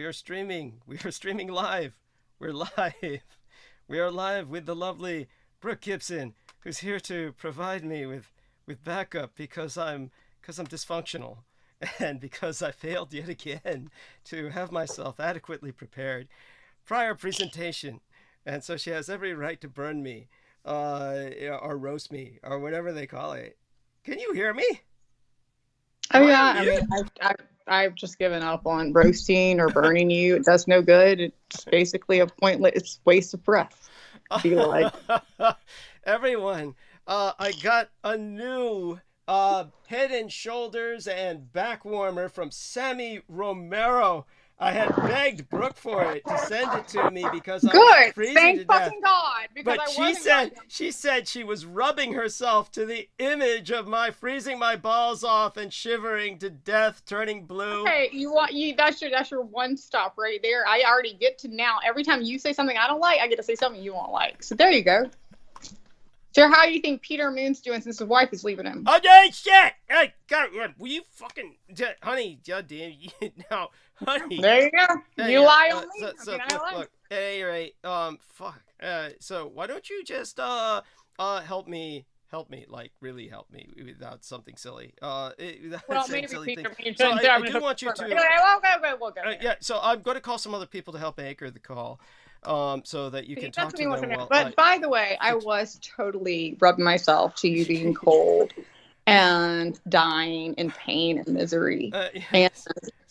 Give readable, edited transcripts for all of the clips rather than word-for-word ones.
are streaming. We are streaming live. We're live. We are live with the lovely Brooke Gibson, who's here to provide me with backup because I'm dysfunctional and because I failed yet again to have myself adequately prepared prior presentation. And so she has every right to burn me, or roast me, or whatever they call it. Can you hear me? Oh yeah, I mean, I've just given up on roasting or burning you. It does no good. It's basically a pointless waste of breath. I feel like. Everyone, I got a new head and shoulders and back warmer from Sammy Romero. I had begged Brooke for it to send it to me because I was freezing Thank to death. fucking God. Because But she said she was rubbing herself to the image of my freezing my balls off and shivering to death, turning blue. Okay, that's your one stop right there. I already get to now. Every time you say something I don't like, I get to say something you won't like. So there you go. So how do you think Peter Moon's doing since his wife is leaving him? Oh, no, shit! Hey, God, will you fucking... honey, God damn you. Now, honey. There you go. You lie on me. Look, hey, right, fuck. So why don't you just, help me, like, really help me without something silly. Well, maybe silly Peter thing. So I do want you to... We'll go. Yeah, so I'm going to call some other people to help anchor the call. So that you can talk to them. But by the way, I was totally rubbing myself to you being cold and dying in pain and misery. Yes.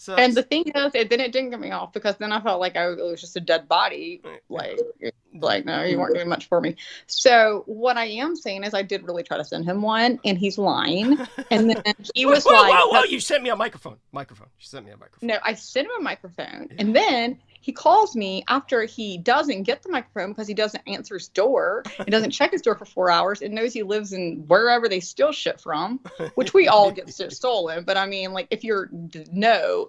And the thing is, then it didn't get me off because then I felt like it was just a dead body. Like no, you weren't doing much for me. So what I am saying is I did really try to send him one and he's lying. And then he was whoa, you sent me a microphone. You sent me a microphone. No, I sent him a microphone. Yeah. And then he calls me after he doesn't get the microphone because he doesn't answer his door. He doesn't check his door for 4 hours and knows he lives in wherever they steal shit from, which we all get stolen. But I mean, like, if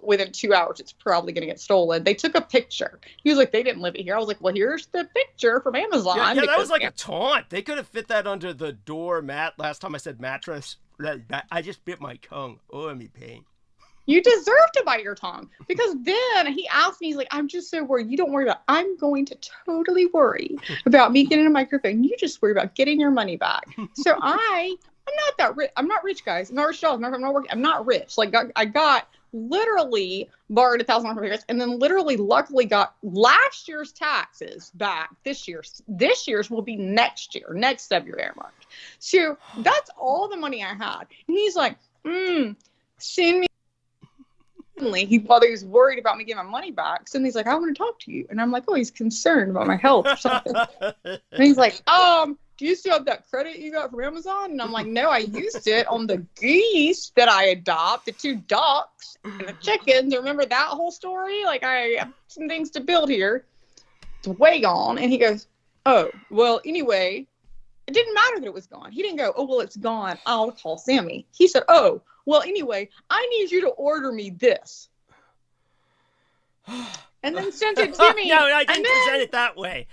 within 2 hours, it's probably going to get stolen. They took a picture. He was like, they didn't live it here. I was like, well, here's the picture from Amazon. Yeah, that was like a taunt. They could have fit that under the door mat. Last time I said mattress, I just bit my tongue. Oh, I'm in pain. You deserve to bite your tongue because then he asked me, he's like, I'm just so worried. You don't worry about it. I'm going to totally worry about me getting a microphone. You just worry about getting your money back. So I'm not that rich. I'm not rich, guys. I'm not rich at all. I'm not working. I'm not rich. Like I got literally borrowed $1,000 from parents and then literally luckily got last year's taxes back this year's. This year's will be next year, next February, March. So that's all the money I had. And he's like, send me. He was worried about me getting my money back. So he's like, I want to talk to you. And I'm like, oh, he's concerned about my health or something. And he's like, do you still have that credit you got from Amazon? And I'm like, no, I used it on the geese that I adopt, the 2 ducks and the chickens. Remember that whole story? Like, I have some things to build here. It's way gone. And he goes, oh, well, anyway, it didn't matter that it was gone. He didn't go, oh, well, it's gone. I'll call Sammy. He said, oh, well, anyway, I need you to order me this. And then sent it to me. No, I didn't present it that way.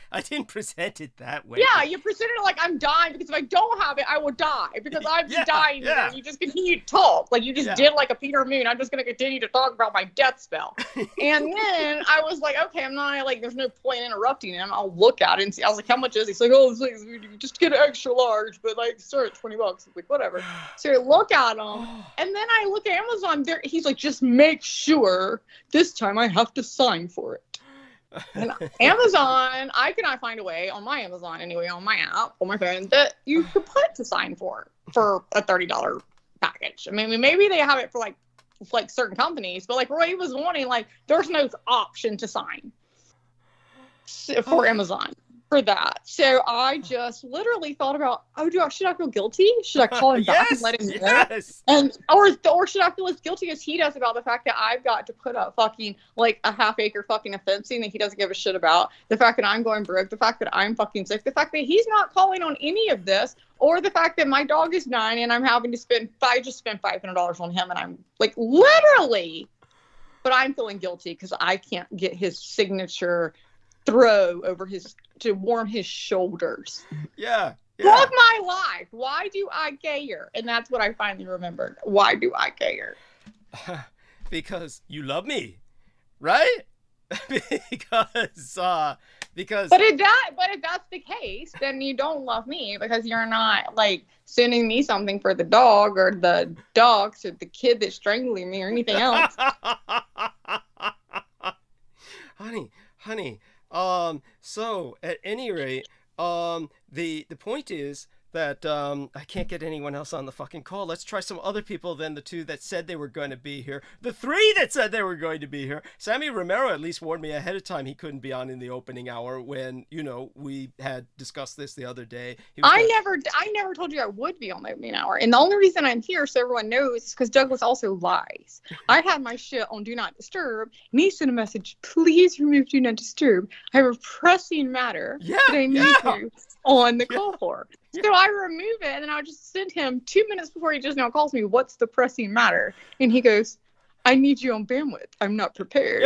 Yeah, you presented it like I'm dying because if I don't have it, I will die because I'm dying. Yeah. You just continue to talk. Like you just did like a Peter Moon. I'm just going to continue to talk about my death spell. And then I was like, okay, I'm not like, there's no point in interrupting him. I'll look at it and see. I was like, how much is he? He's like, oh, just get an extra large, but like, start at $20. I'm like, whatever. So I look at him and then I look at Amazon there. He's like, just make sure this time I have to sign for it. And Amazon, I cannot find a way on my Amazon anyway, on my app, on my phone, that you could put to sign for a $30 package. I mean, maybe they have it for like certain companies, but like Roy was wanting, like, there's no option to sign for Amazon for that. So I just literally thought about, should I feel guilty? Should I call him back and let him know? Yes. And or should I feel as guilty as he does about the fact that I've got to put up fucking like a half-acre fucking fencing that he doesn't give a shit about, the fact that I'm going broke, the fact that I'm fucking sick, the fact that he's not calling on any of this, or the fact that my dog is dying and I'm having to spend $500 on him and I'm like literally, but I'm feeling guilty because I can't get his signature throw over to warm his shoulders. Yeah. Fuck my life. Why do I care? And that's what I finally remembered. Why do I care? Because you love me, right? because But if that's the case, then you don't love me because you're not like sending me something for the dog or the dogs or the kid that's strangling me or anything else. honey. So at any rate, the point is that I can't get anyone else on the fucking call. Let's try some other people than the two that said they were going to be here. The three that said they were going to be here. Sammy Romero at least warned me ahead of time he couldn't be on in the opening hour when, we had discussed this the other day. I never told you I would be on the opening hour. And the only reason I'm here, so everyone knows, is because Douglas also lies. I had my shit on Do Not Disturb, and he sent a message, please remove Do Not Disturb. I have a pressing matter that I need to on the call for. So I remove it, and I just send him 2 minutes before he just now calls me, what's the pressing matter? And he goes, I need you on bandwidth. I'm not prepared.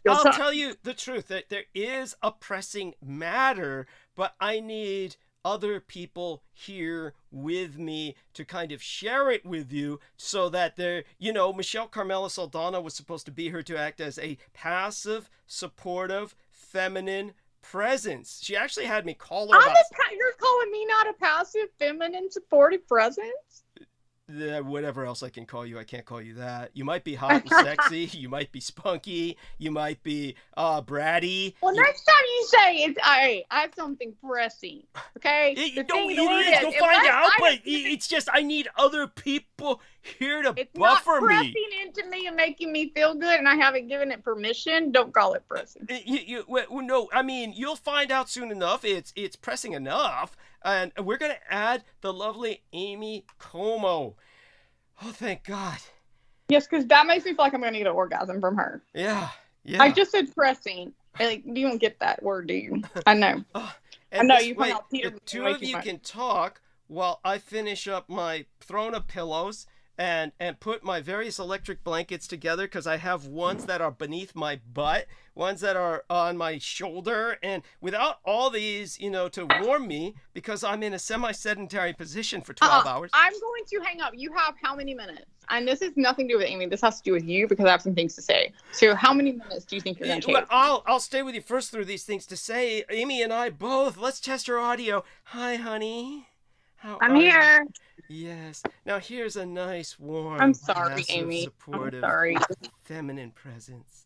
I'll tell you the truth. That there is a pressing matter, but I need other people here with me to kind of share it with you so that Michelle Carmela Saldana was supposed to be here to act as a passive, supportive, feminine presence. She actually had me call her. You're calling me not a passive, feminine, supportive presence? Whatever else I can call you, I can't call you that. You might be hot and sexy. You might be spunky. You might be bratty. Well, next time you say I have something pressing, okay? You'll find out, but it's just I need other people here to buffer me. It's not pressing into me and making me feel good, and I haven't given it permission. Don't call it pressing. No, I mean, you'll find out soon enough. It's pressing enough. And we're going to add the lovely Amy Como. Oh, thank God. Yes, because that makes me feel like I'm going to get an orgasm from her. Yeah. I just said pressing. Like, you don't get that word, do you? I know. I know you find out Peter. The two of you can talk while I finish up my throne of pillows and put my various electric blankets together, because I have ones that are beneath my butt, ones that are on my shoulder, and without all these, to warm me, because I'm in a semi-sedentary position for 12 hours. I'm going to hang up. You have how many minutes? And this has nothing to do with Amy. This has to do with you, because I have some things to say. So how many minutes do you think you're going to take? I'll stay with you first through these things to say. Amy and I both. Let's test your audio. Hi, honey. I'm here. Yes. Now here's a nice, warm, I'm sorry, passive, Amy. supportive, I'm sorry. feminine presence.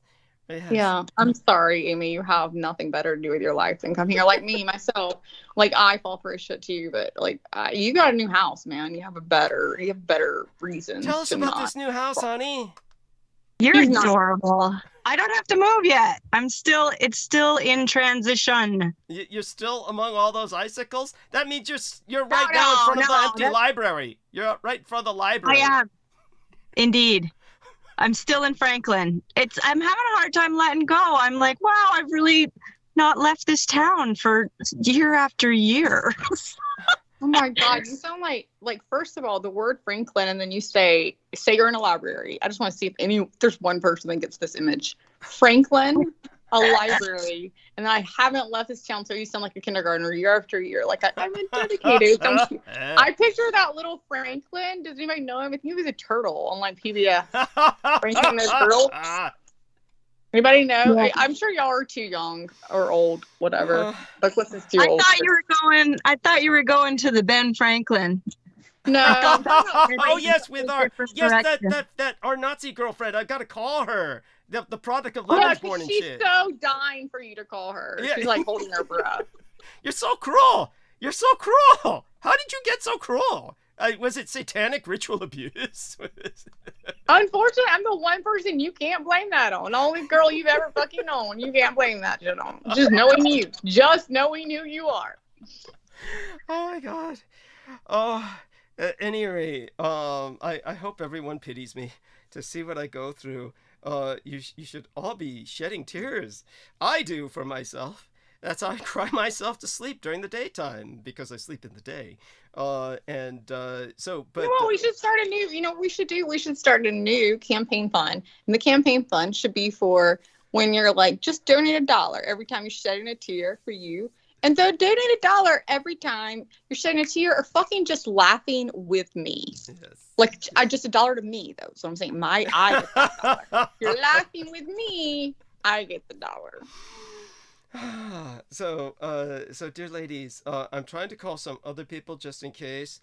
Yes. Yeah, I'm sorry, Amy. You have nothing better to do with your life than come here. Like me, myself, like I fall for his shit too. But like, you got a new house, man. You have better reasons. Tell us about this new house, honey. You're adorable. I don't have to move yet. It's still in transition. You're still among all those icicles? That means you're right now in front of the empty library. You're right in front of the library. I am. Indeed. I'm still in Franklin. I'm having a hard time letting go. I'm like, wow, I've really not left this town for year after year. Oh my God, you sound like first of all, the word Franklin, and then you say you're in a library. I just want to see if there's one person that gets this image. Franklin, a library, and I haven't left this town, so you sound like a kindergartner year after year. Like I'm dedicated. I picture that little Franklin. Does anybody know him? I think he was a turtle on like PBS. Franklin the turtle. Anybody know? Yeah. I'm sure y'all are too young or old, whatever. Douglas is too old. I thought you were going to the Ben Franklin. No. Oh yes, with that our Nazi girlfriend. I gotta call her. The product of love is born and shit. She's so dying for you to call her. Yeah. She's like holding her breath. You're so cruel. You're so cruel. How did you get so cruel? Was it satanic ritual abuse? Unfortunately, I'm the one person you can't blame that on. The only girl you've ever fucking known. You can't blame that shit on. Just knowing you. Just knowing who you are. Oh my God. Oh, at any rate, I hope everyone pities me to see what I go through. You should all be shedding tears. I do for myself. That's how I cry myself to sleep during the daytime, because I sleep in the day. But we should start a new, we should start a new campaign fund. And the campaign fund should be for when you're like, just donate $1 every time you're shedding a tear for you. And so donate $1 every time you're shedding a tear or fucking just laughing with me. Yes. Like, just $1 to me, though. So I'm saying my eye. You're laughing with me. I get the dollar. So dear ladies, I'm trying to call some other people just in case.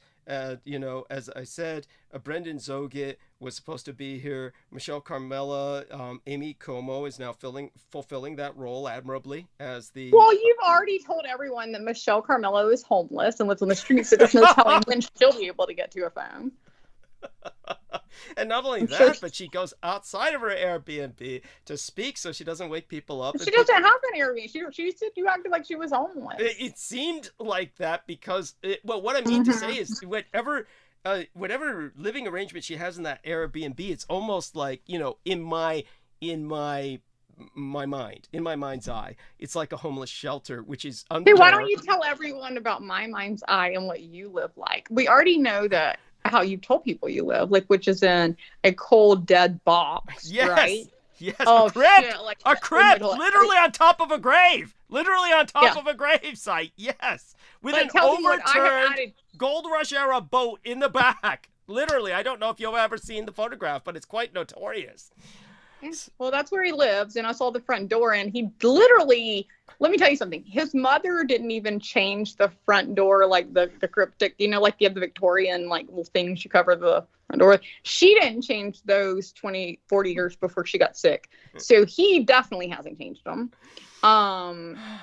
You know, as I said, Brendan Zogit was supposed to be here. Michelle Carmela, Amy Como is now fulfilling that role admirably as the. Well, you've already told everyone that Michelle Carmelo is homeless and lives on the streets, so there's no telling when she'll be able to get to a phone. And not only that, but she goes outside of her Airbnb to speak so she doesn't wake people up. She doesn't have an Airbnb. She said you acted like she was homeless. It seemed like that because, well, what I mean to say is whatever living arrangement she has in that Airbnb, it's almost like, you know, in my mind's eye, it's like a homeless shelter, which is unfair. Hey, why don't you tell everyone about my mind's eye and what you live like? We already know that. How you told people you live, like, which is in a cold, dead box, yes, right? Yes, oh, a crypt, shit, like, a crypt, literally on top of a grave, literally on top yeah. of a grave site, yes, with but an overturned Gold Rush era boat in the back. Literally, I don't know if you've ever seen the photograph, but it's quite notorious. Well, that's where he lives, and I saw the front door, and he literally, let me tell you something, his mother didn't even change the front door, like the cryptic, you know, like you have the Victorian, like, little things you cover the front door. She didn't change those 20, 40 years before she got sick. So he definitely hasn't changed them.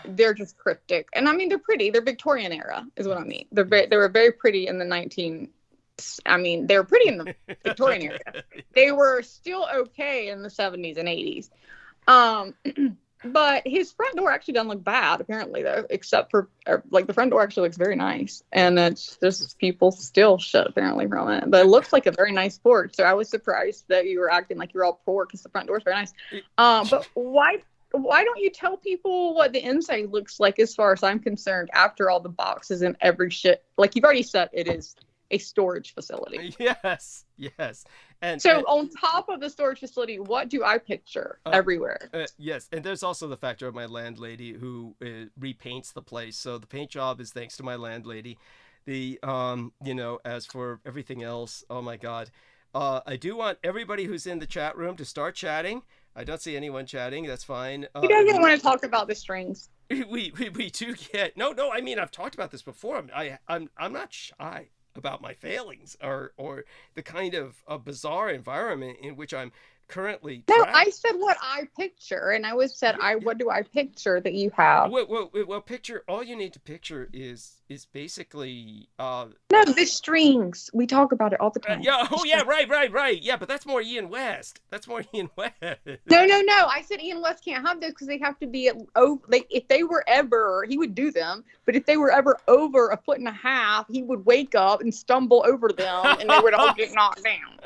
They're just cryptic. And I mean, they're pretty. They're Victorian era, is what I mean. They were very pretty in the they were pretty in the Victorian era. They were still okay in the 70s and 80s. But his front door actually doesn't look bad, apparently, though, except for, like, the front door actually looks very nice. And it's just people still shit, apparently, from it. But it looks like a very nice porch. So I was surprised that you were acting like you were all poor because the front door is very nice. But why don't you tell people what the inside looks like as far as I'm concerned after all the boxes and every shit? Like, you've already said it is a storage facility. Yes. And so on top of the storage facility, what do I picture everywhere? Yes, and there's also the factor of my landlady who repaints the place. So the paint job is thanks to my landlady. The you know, as for everything else, oh my God, I do want everybody who's in the chat room to start chatting. I don't see anyone chatting. That's fine. He doesn't want to talk about the strings. We do get no. I mean, I've talked about this before. I'm not shy about my failings or the kind of a bizarre environment in which I'm currently trapped. I said what I picture, and I said what do I picture that you have? Well, picture, all you need to picture is basically no, the strings. We talk about it all the time. Right. Yeah, but that's more Ian West. No. I said Ian West can't have those because they have to be if they were ever, he would do them, but if they were ever over 1.5 feet, he would wake up and stumble over them, and they would all get knocked down.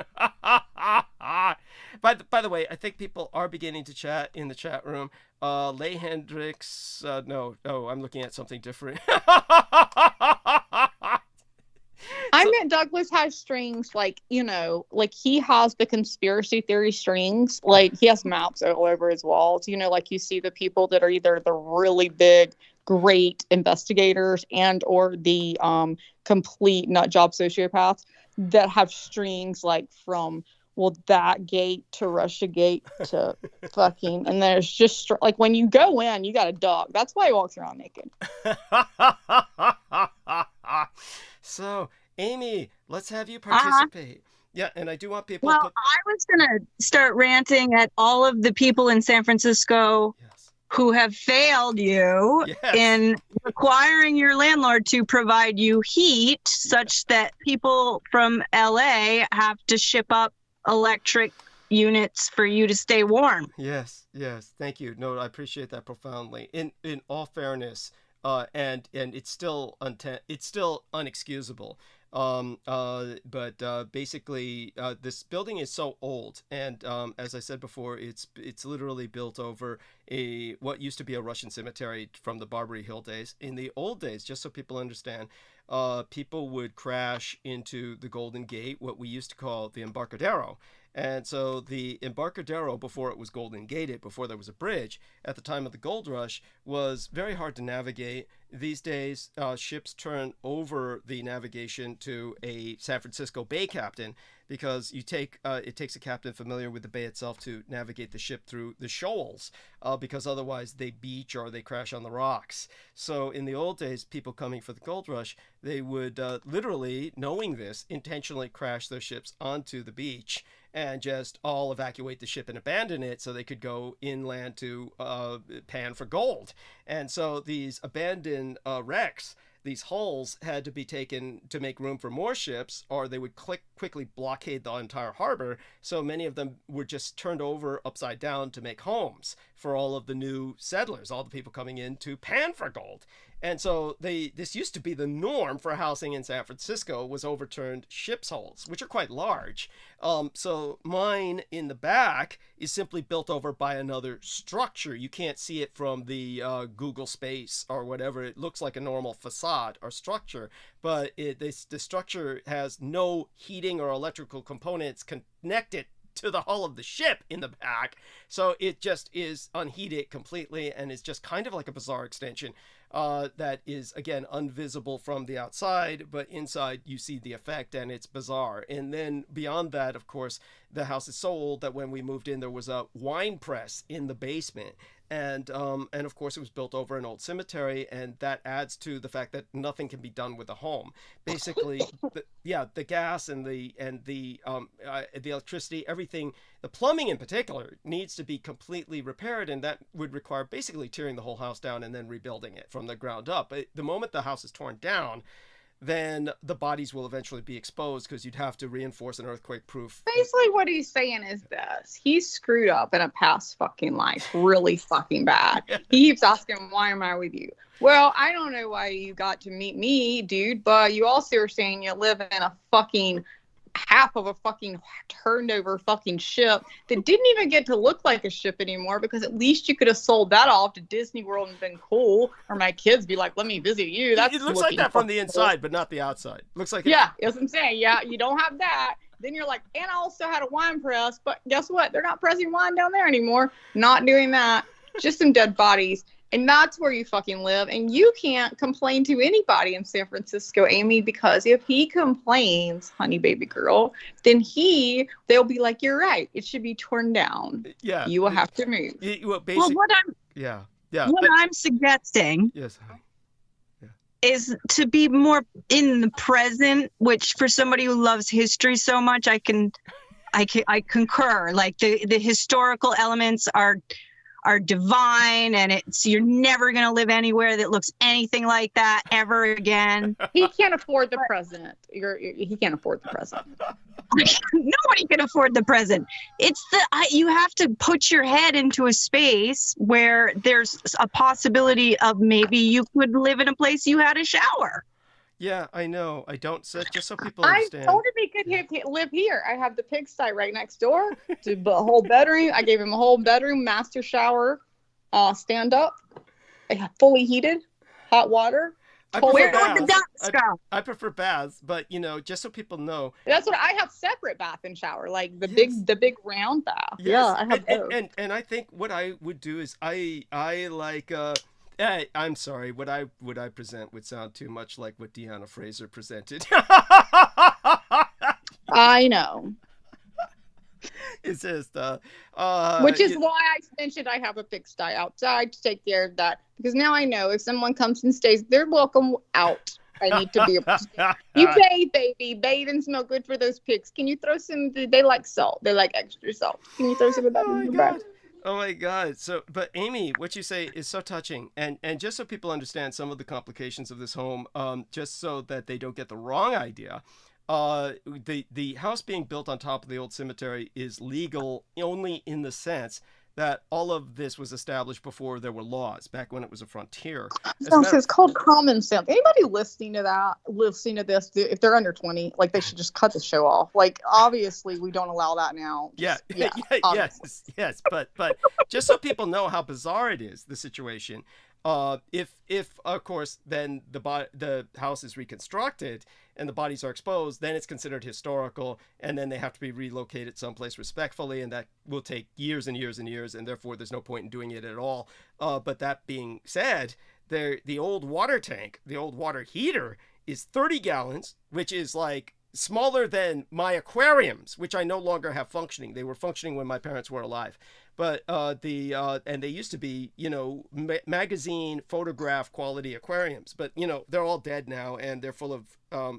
By the way, I think people are beginning to chat in the chat room. Leigh Hendricks, no, I'm looking at something different. I meant Douglas has strings, like, you know, like he has the conspiracy theory strings, like he has maps all over his walls, you know, like you see the people that are either the really big, great investigators and or the complete nut job sociopaths that have strings like from that gate to Russia Gate to fucking, and there's just like when you go in, you got a dog. That's why he walks around naked. So, Amy, let's have you participate. Yeah, and I do want people. Well, I was gonna start ranting at all of the people in San Francisco who have failed you in requiring your landlord to provide you heat, such that people from LA have to ship up electric units for you to stay warm. Yes, thank you. No, I appreciate that profoundly. In all fairness, and it's still unexcusable. But basically, this building is so old, and as I said before, it's literally built over what used to be a Russian cemetery from the Barbary Hill days. In the old days, just so people understand, people would crash into the Golden Gate, what we used to call the Embarcadero. And so the Embarcadero, before it was Golden Gated, before there was a bridge, at the time of the gold rush, was very hard to navigate. These days, ships turn over the navigation to a San Francisco Bay captain, because it takes a captain familiar with the bay itself to navigate the ship through the shoals, because otherwise they beach or they crash on the rocks. So in the old days, people coming for the gold rush, they would literally, knowing this, intentionally crash their ships onto the beach and just all evacuate the ship and abandon it so they could go inland to pan for gold. And so these abandoned wrecks, these hulls, had to be taken to make room for more ships, or they would quickly blockade the entire harbor. So many of them were just turned over upside down to make homes for all of the new settlers, all the people coming in to pan for gold. And so this used to be the norm for housing in San Francisco, was overturned ship's hulls, which are quite large. So mine in the back is simply built over by another structure. You can't see it from the Google space or whatever. It looks like a normal facade or structure, but the structure has no heating or electrical components connected to the hull of the ship in the back. So it just is unheated completely, and is just kind of like a bizarre extension that is, again, invisible from the outside, but inside you see the effect, and it's bizarre. And then beyond that, of course, the house is so old that when we moved in, there was a wine press in the basement. And of course, it was built over an old cemetery, and that adds to the fact that nothing can be done with the home. Basically, the gas and the electricity, everything, the plumbing in particular, needs to be completely repaired, and that would require basically tearing the whole house down and then rebuilding it from the ground up. But the moment the house is torn down, then the bodies will eventually be exposed, because you'd have to reinforce an earthquake-proof. Basically, what he's saying is this: he's screwed up in a past fucking life, really fucking bad. He keeps asking, "Why am I with you?" Well, I don't know why you got to meet me, dude, but you also are saying you live in a fucking half of a fucking turned over fucking ship that didn't even get to look like a ship anymore, because at least you could have sold that off to Disney World and been cool, or my kids be like, let me visit you. That's it looks like that from the inside, but not the outside. Looks like that's what I'm saying. Yeah, you don't have that. Then you're like, and I also had a wine press, but guess what? They're not pressing wine down there anymore. Not doing that. Just some dead bodies. And that's where you fucking live. And you can't complain to anybody in San Francisco, Amy, because if he complains, honey baby girl, then they'll be like, you're right. It should be torn down. Yeah. You will have to move. What I'm suggesting is to be more in the present, which for somebody who loves history so much, I concur. Like the historical elements are divine, and you're never going to live anywhere that looks anything like that ever again. He can't afford the present. He can't afford the present. Nobody can afford the present. You have to put your head into a space where there's a possibility of maybe you could live in a place you had a shower. Yeah, I know. I don't, just so people understand. I told him he could live here. I have the pigsty right next door to the whole bedroom. I gave him a whole bedroom, master shower, stand up, fully heated, hot water. Where would the ducks go? I prefer baths, but just so people know. That's what I have: separate bath and shower, like the big round bath. Yes. Yeah, I have those. And I think what I would do is I like. I'm sorry. What I present would sound too much like what Deanna Fraser presented. I know. It's just which is why I mentioned I have a pigsty outside to take care of that, because now I know if someone comes and stays, they're welcome out. I need to be able to. You bathe, baby. Bathe and smell good for those pigs. Can you throw some? They like salt. They like extra salt. Can you throw some of that in the bag? Oh my God. So, but Amy, what you say is so touching. And just so people understand some of the complications of this home, just so that they don't get the wrong idea, the house being built on top of the old cemetery is legal only in the sense that all of this was established before there were laws, back when it was a frontier. It's called common sense. Anybody listening to this, if they're under 20, like, they should just cut the show off. Like, obviously, we don't allow that now. Yes. But just so people know how bizarre it is, the situation. If of course then the house is reconstructed and the bodies are exposed, then it's considered historical, and then they have to be relocated someplace respectfully, and that will take years and years and years, and therefore there's no point in doing it at all. But that being said, the old water tank, the old water heater, is 30 gallons, which is like smaller than my aquariums, which I no longer have functioning. They were functioning when my parents were alive. But and they used to be, you know, magazine photograph quality aquariums, but you know, they're all dead now and they're full of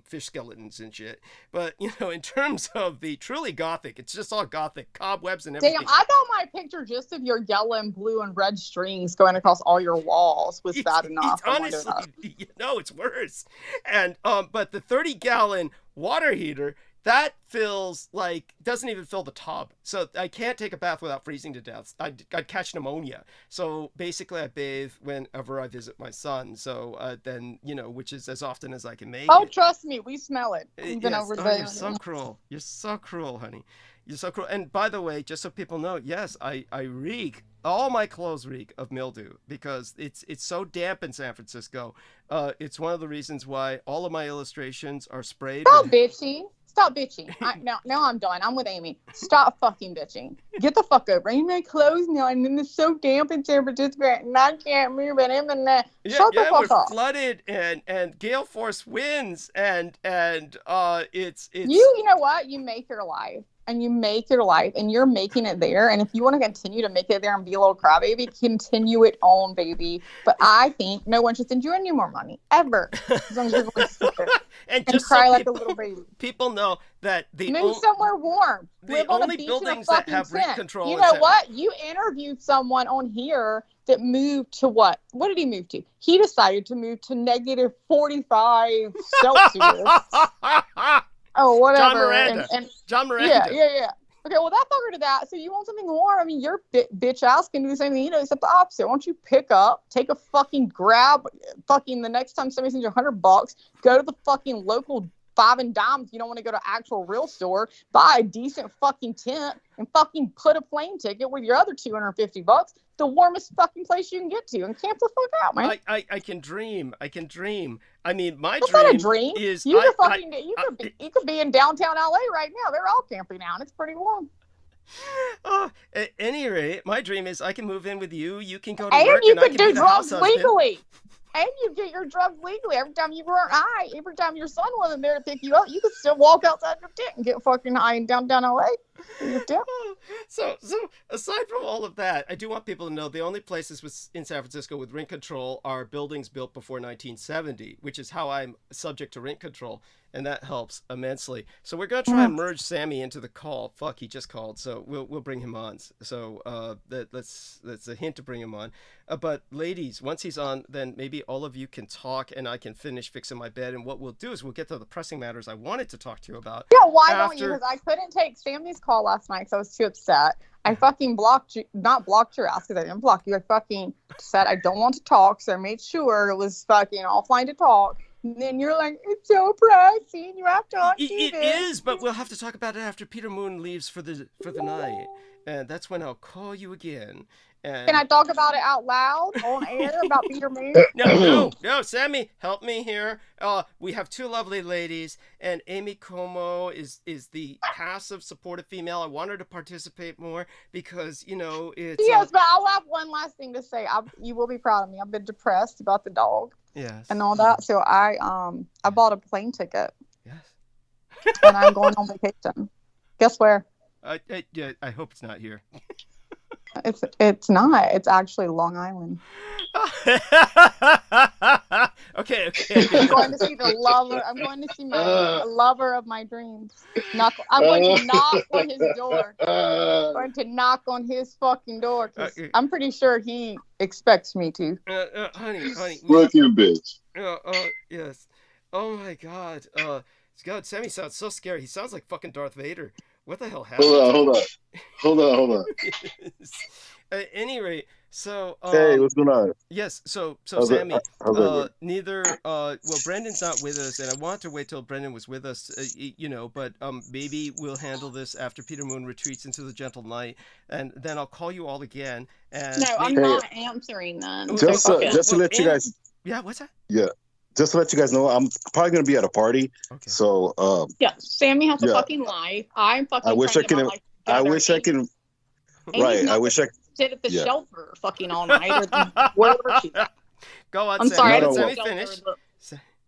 fish skeletons and shit. But you know, in terms of the truly gothic, it's just all gothic, cobwebs and everything. Damn, I thought my picture just of your yellow and blue and red strings going across all your walls was bad enough. Honestly, you know, it's worse. And but the 30-gallon water heater, that fills, like, doesn't even fill the tub. So I can't take a bath without freezing to death. I'd catch pneumonia. So basically I bathe whenever I visit my son. So then, you know, which is as often as I can make Oh, it. trust me, we smell it. We've been over there. You're so cruel. You're so cruel, honey. You're so cruel. And by the way, just so people know, yes, I reek. All my clothes reek of mildew because it's so damp in San Francisco. It's one of the reasons why all of my illustrations are sprayed. Stop bitching. Stop bitching. Now I'm done. I'm with Amy. Stop fucking bitching. Get the fuck over. I my clothes now, and then it's so damp in San Francisco, and I can't move it. Shut the fuck we're up. Flooded and gale force winds and it's you know what? You make your life. And you make your life, and you're making it there. And if you want to continue to make it there and be a little crybaby, continue it on, baby. But I think no one should send you any more money ever, as long as you're going to sit there and just cry like a little baby. People know that move somewhere warm. Live on a beach buildings in a that have rent tent. control. You know what? You interviewed someone on here that moved to what? What did he move to? He decided to move to negative 45 Celsius. Oh, whatever. John Miranda. John Miranda. Yeah. Okay, well, that fucker did that. So you want something more? I mean, your bitch ass can do the same thing, you know, except the opposite. Why don't you pick up, take a fucking grab, fucking the next time somebody sends you $100, go to the fucking local 5 and dimes. You don't want to go to actual real store, buy a decent fucking tent, and fucking put a plane ticket with your other $250. The warmest fucking place you can get to, and camp the fuck out, man. I can dream. I mean, my That's dream not a dream. is You could be in downtown LA right now. They're all camping out. It's pretty warm. At any rate, my dream is I can move in with you. You can go to and work, you and I can can do be the house drugs husband. legally. And you get your drugs legally. Every time you weren't high, every time your son wasn't there to pick you up, you could still walk outside your tent and get fucking high in downtown LA. So aside from all of that, I do want people to know the only places in San Francisco with rent control are buildings built before 1970, which is how I'm subject to rent control, and that helps immensely. So we're gonna try and merge Sammy into the call. Fuck, he just called, so we'll bring him on. So that's a hint to bring him on. But ladies, once he's on, then maybe all of you can talk, and I can finish fixing my bed. And what we'll do is we'll get to the pressing matters I wanted to talk to you about. Yeah, why don't you? Because I couldn't take Sammy's call last night because I was too upset. I fucking blocked you, not blocked your ass because I didn't block you. I fucking said I don't want to talk, so I made sure it was fucking offline to talk. And then you're like, it's so pressing. You have to It is, but we'll have to talk about it after Peter Moon leaves for the night, and that's when I'll call you again. And... Can I talk about it out loud on air about Peter Moon? No, Sammy, help me here. We have two lovely ladies, and Amy Como is the passive, supportive female. I want her to participate more because, you know, it's... Yes, but I'll have one last thing to say. You will be proud of me. I've been depressed about the dog. Yes. And all that. So I bought a plane ticket. Yes. And I'm going on vacation. Guess where? I hope it's not here. It's not. It's actually Long Island. Okay. I'm going to see the lover. I'm going to see my lover of my dreams. I'm going to knock on his door. I'm going to knock on his fucking door. I'm pretty sure he expects me to. Honey. Fuck you, bitch. Yes. Oh my God. God, Sammy sounds so scary. He sounds like fucking Darth Vader. What the hell happened? Hold on. At any rate, so hey, what's going on? Yes, so Sammy, Brendan's not with us, and I wanted to wait till Brendan was with us, but maybe we'll handle this after Peter Moon retreats into the gentle night, and then I'll call you all again. And I'm not answering then. Just to let you guys. Yeah, what's that? Yeah. just to let you guys know, I'm probably gonna be at a party. Okay. So Yeah, Sammy has a fucking life. I'm fucking. I wish I can. I wish I can. Right. I wish I could sit at the shelter fucking all night or wherever she. Go on. I'm sorry. No, Let me finish.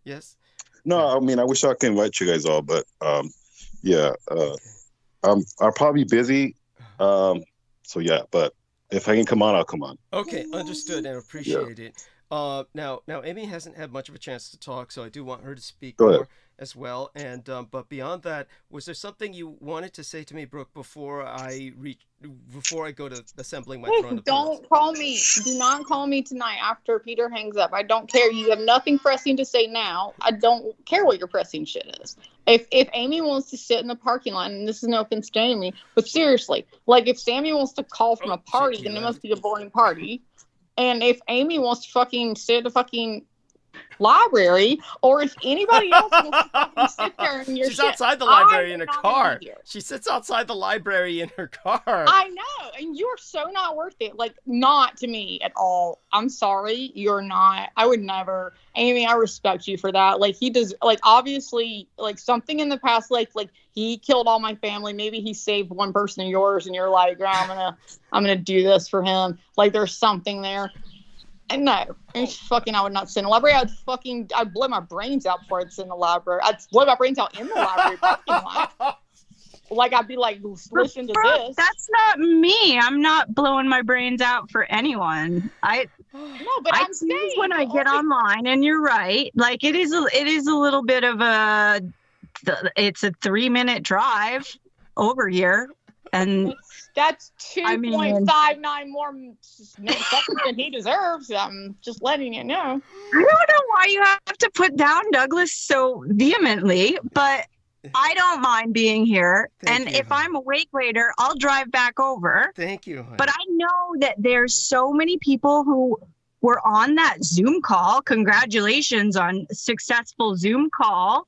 Yes. No, I mean, I wish I could invite you guys all, but yeah, I'll probably be busy. So yeah, but if I can come on, I'll come on. Okay, understood and appreciate it. Now Amy hasn't had much of a chance to talk, so I do want her to speak more as well. And but beyond that, was there something you wanted to say to me, Brooke, before I go to assembling my throne of Don't call me. Do not call me tonight after Peter hangs up. I don't care. You have nothing pressing to say now. I don't care what your pressing shit is. If Amy wants to sit in the parking lot, and this is no offense to Amy, but seriously, like if Sammy wants to call from a party, then it must be a boring party. And if Amy wants to fucking sit at the fucking library, or if anybody else wants to fucking sit there in your She's outside the library in her car. Here. She sits outside the library in her car. I know, and you're so not worth it. Like, not to me at all. I'm sorry, you're not. I would never. Amy, I respect you for that. Like, he does, like, obviously, like, something in the past, like he killed all my family. Maybe he saved one person of yours, and you're like, oh, I'm gonna do this for him. Like, there's something there. And no, I would not sit in the library. I'd blow my brains out before I'd sit in the library. I'd blow my brains out in the library parking lot. Like, I'd be like, listen to this. That's not me. I'm not blowing my brains out for anyone. No, but I'm saying when I get online, and you're right. Like, it is a little bit of it's a 3-minute drive over here. And that's 2.59 more seconds than he deserves. I'm just letting you know. I don't know why you have to put down Douglas so vehemently, but I don't mind being here. Thank you, if honey. I'm awake later, I'll drive back over. Thank you, honey. But I know that there's so many people who were on that Zoom call. Congratulations on a successful Zoom call.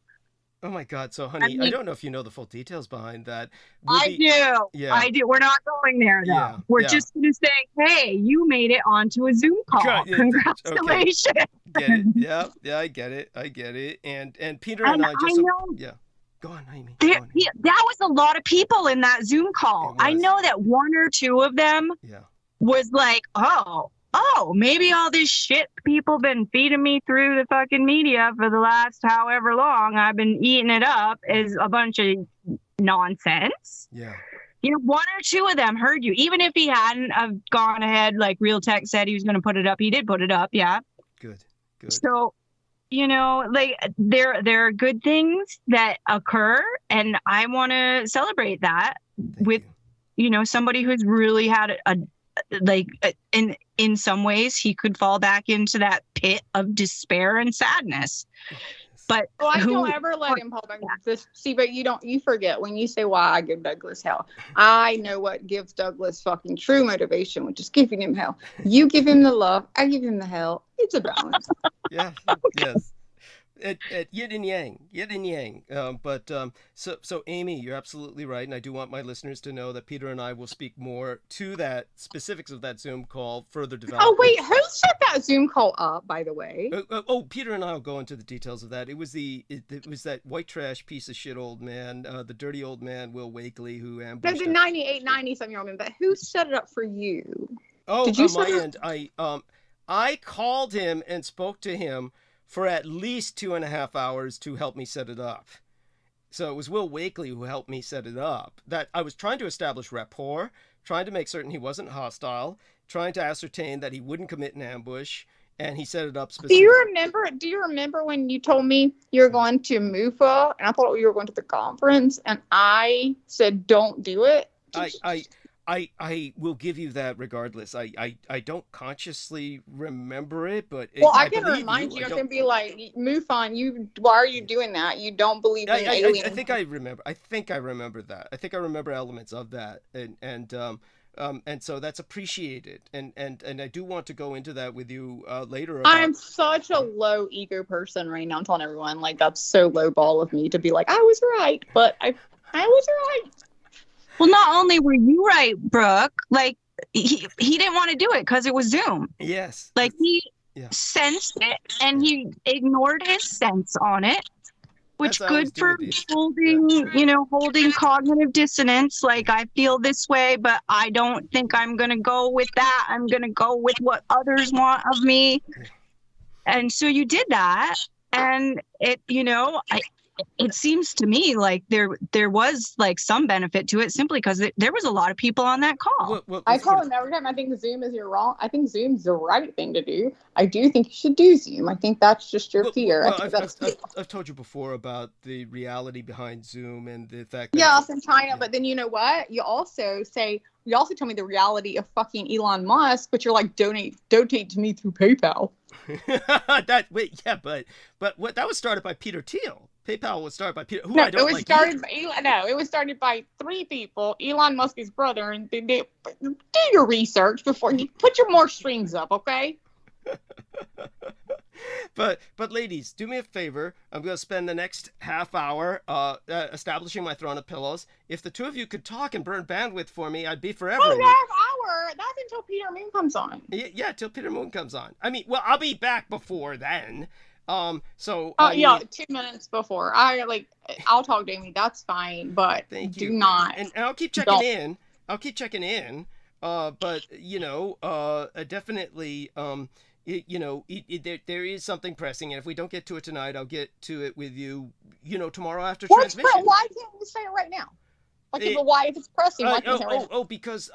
Oh my God! So, honey, I don't know if you know the full details behind that. I do. Yeah. I do. We're not going there, though. Yeah, We're just going to say, hey, you made it onto a Zoom call. Congratulations. Okay. Get it? Yeah, I get it. And Peter and I just... Yeah. Go on, Amy. That was a lot of people in that Zoom call. I know that one or two of them was like, oh, maybe all this shit people been feeding me through the fucking media for the last however long I've been eating it up is a bunch of nonsense. Yeah. You know, one or two of them heard you. Even if he hadn't have gone ahead, like Real Tech said he was going to put it up, he did put it up. Yeah. Good. So, you know, like there are good things that occur, and I want to celebrate that with, you know, somebody who's really had in some ways he could fall back into that pit of despair and sadness. But I don't ever let him fall back. See, but you forget when you say why I give Douglas hell. I know what gives Douglas fucking true motivation, which is giving him hell. You give him the love, I give him the hell. It's a balance. Yeah. Yes. Yin and yang. So Amy, you're absolutely right, and I do want my listeners to know that Peter and I will speak more to that specifics of that Zoom call further developed. Oh wait, who set that Zoom call up, by the way? Peter and I will go into the details of that. It was that white trash piece of shit old man, the dirty old man Will Wakely, who ambushed. No, the 90-something-year-old man. But who set it up for you? Oh, on my end, I called him and spoke to him for at least 2.5 hours to help me set it up. So it was Will Wakely who helped me set it up. That I was trying to establish rapport, trying to make certain he wasn't hostile, trying to ascertain that he wouldn't commit an ambush, and he set it up specifically. Do you remember when you told me you were going to MUFA, and I thought you were going to the conference, and I said don't do it? I will give you that regardless. I don't consciously remember it, but I can remind you. I can be like, MUFON, why are you doing that? You don't believe in aliens. I think I remember that. I think I remember elements of that, and so that's appreciated. And I do want to go into that with you later. I'm such a low ego person right now. I'm telling everyone, like, that's so low ball of me to be like, I was right, but I was right. Well, not only were you right, Brooke, like he didn't want to do it because it was Zoom. Yes. Like sensed it and he ignored his sense on it, which good for holding, holding cognitive dissonance. Like, I feel this way, but I don't think I'm going to go with that. I'm going to go with what others want of me. And so you did that. And it, it seems to me like there was like some benefit to it simply because there was a lot of people on that call. I call him every time. I think Zoom is wrong. I think Zoom's the right thing to do. I do think you should do Zoom. I think that's just your fear. I've told you before about the reality behind Zoom and the fact that it's in China. But then you know what? You also tell me the reality of fucking Elon Musk, but you're like, donate to me through PayPal. That was started by Peter Thiel. PayPal was started by Peter. It was started by 3 people. Elon Musk's brother, and they do your research before you put your more streams up, okay? But ladies, do me a favor. I'm going to spend the next half hour establishing my throne of pillows. If the two of you could talk and burn bandwidth for me, I'd be forever. Oh, half hour? That's until Peter Moon comes on. Yeah, till Peter Moon comes on. I mean, well, I'll be back before then. 2 minutes before. I'll talk to Amy. That's fine, but do not. And I'll keep checking in. But definitely. There is something pressing, and if we don't get to it tonight, I'll get to it with you. Tomorrow after transmission. Why can't you say it right now? If it's pressing, why can't you say it right now? Because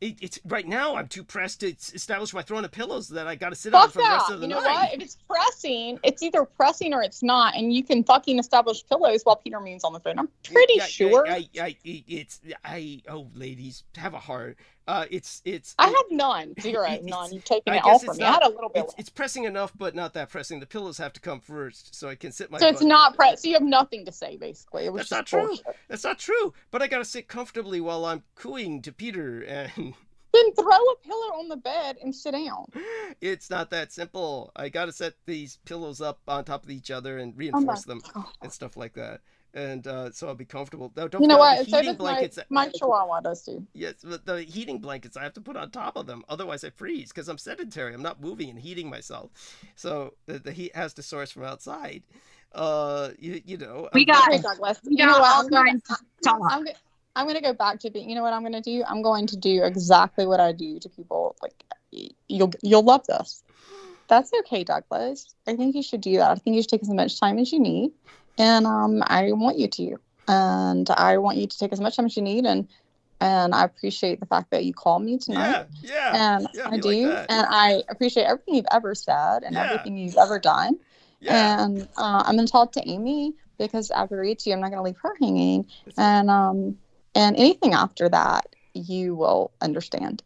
it's right now. I'm too pressed to establish my throne of pillows that I got to sit on for the rest of the night. You know what? If it's pressing, it's either pressing or it's not, and you can fucking establish pillows while Peter Moon's on the phone. I'm pretty sure. Ladies, have a heart. I have none. Zero. None. You've taken it all from me. I had a little bit. It's pressing enough, but not that pressing. The pillows have to come first, so I can sit my. So it's not press. So you have nothing to say, basically. That's not true. That's not true. But I gotta sit comfortably while I'm cooing to Peter and. Then throw a pillow on the bed and sit down. It's not that simple. I gotta set these pillows up on top of each other and reinforce them and stuff like that. And so I'll be comfortable. Don't you know what? So does my chihuahua does too. Yes, but the heating blankets I have to put on top of them. Otherwise I freeze because I'm sedentary. I'm not moving and heating myself. So the heat has to source from outside. We got it. Douglas. You know what? I'm going to go back to you know what I'm going to do? I'm going to do exactly what I do to people. Like, you'll love this. That's okay, Douglas. I think you should do that. I think you should take as much time as you need. And I want you to. And I want you to take as much time as you need. And I appreciate the fact that you called me tonight. Yeah. And I do. Like and I appreciate everything you've ever said and everything you've ever done. Yeah. And I'm going to talk to Amy because after I reach you, I'm not going to leave her hanging. And anything after that, you will understand.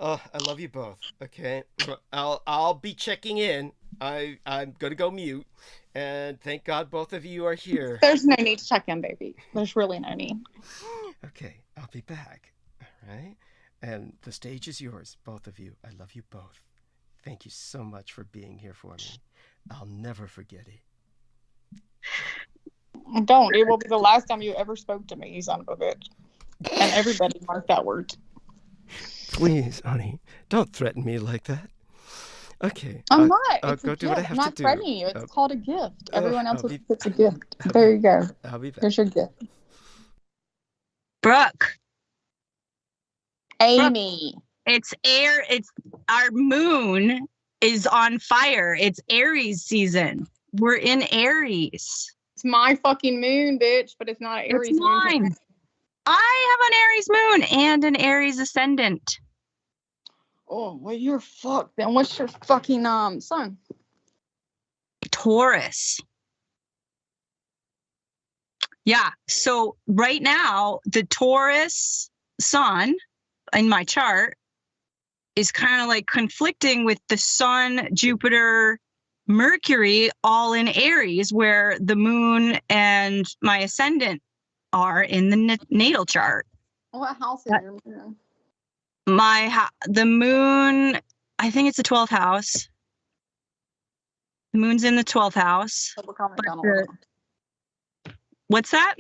Oh, I love you both. Okay, I'll be checking in. I'm gonna go mute, and thank God both of you are here. There's no need to check in, baby. There's really no need. Okay, I'll be back. All right, and the stage is yours, both of you. I love you both. Thank you so much for being here for me. I'll never forget it. Don't. It will be the last time you ever spoke to me, you son of a bitch. And everybody mark that word. Please, honey, don't threaten me like that. Okay. I'm not. I'll go do what I have to do. I'm not threatening you. It's called a gift. Everyone else will think it's a gift. There you go. I'll be back. Here's your gift. Brooke. Amy. It's our moon is on fire. It's Aries season. We're in Aries. It's my fucking moon, bitch, but it's not an Aries moon. Mine. I have an Aries moon and an Aries ascendant. Oh, well, you're fucked. Then what's your fucking sun? Taurus. Yeah. So right now, the Taurus sun in my chart is kind of like conflicting with the sun, Jupiter, Mercury, all in Aries, where the moon and my ascendant are in the natal chart. What house is your moon? The moon, I think it's the 12th house. The moon's in the 12th house. What's that?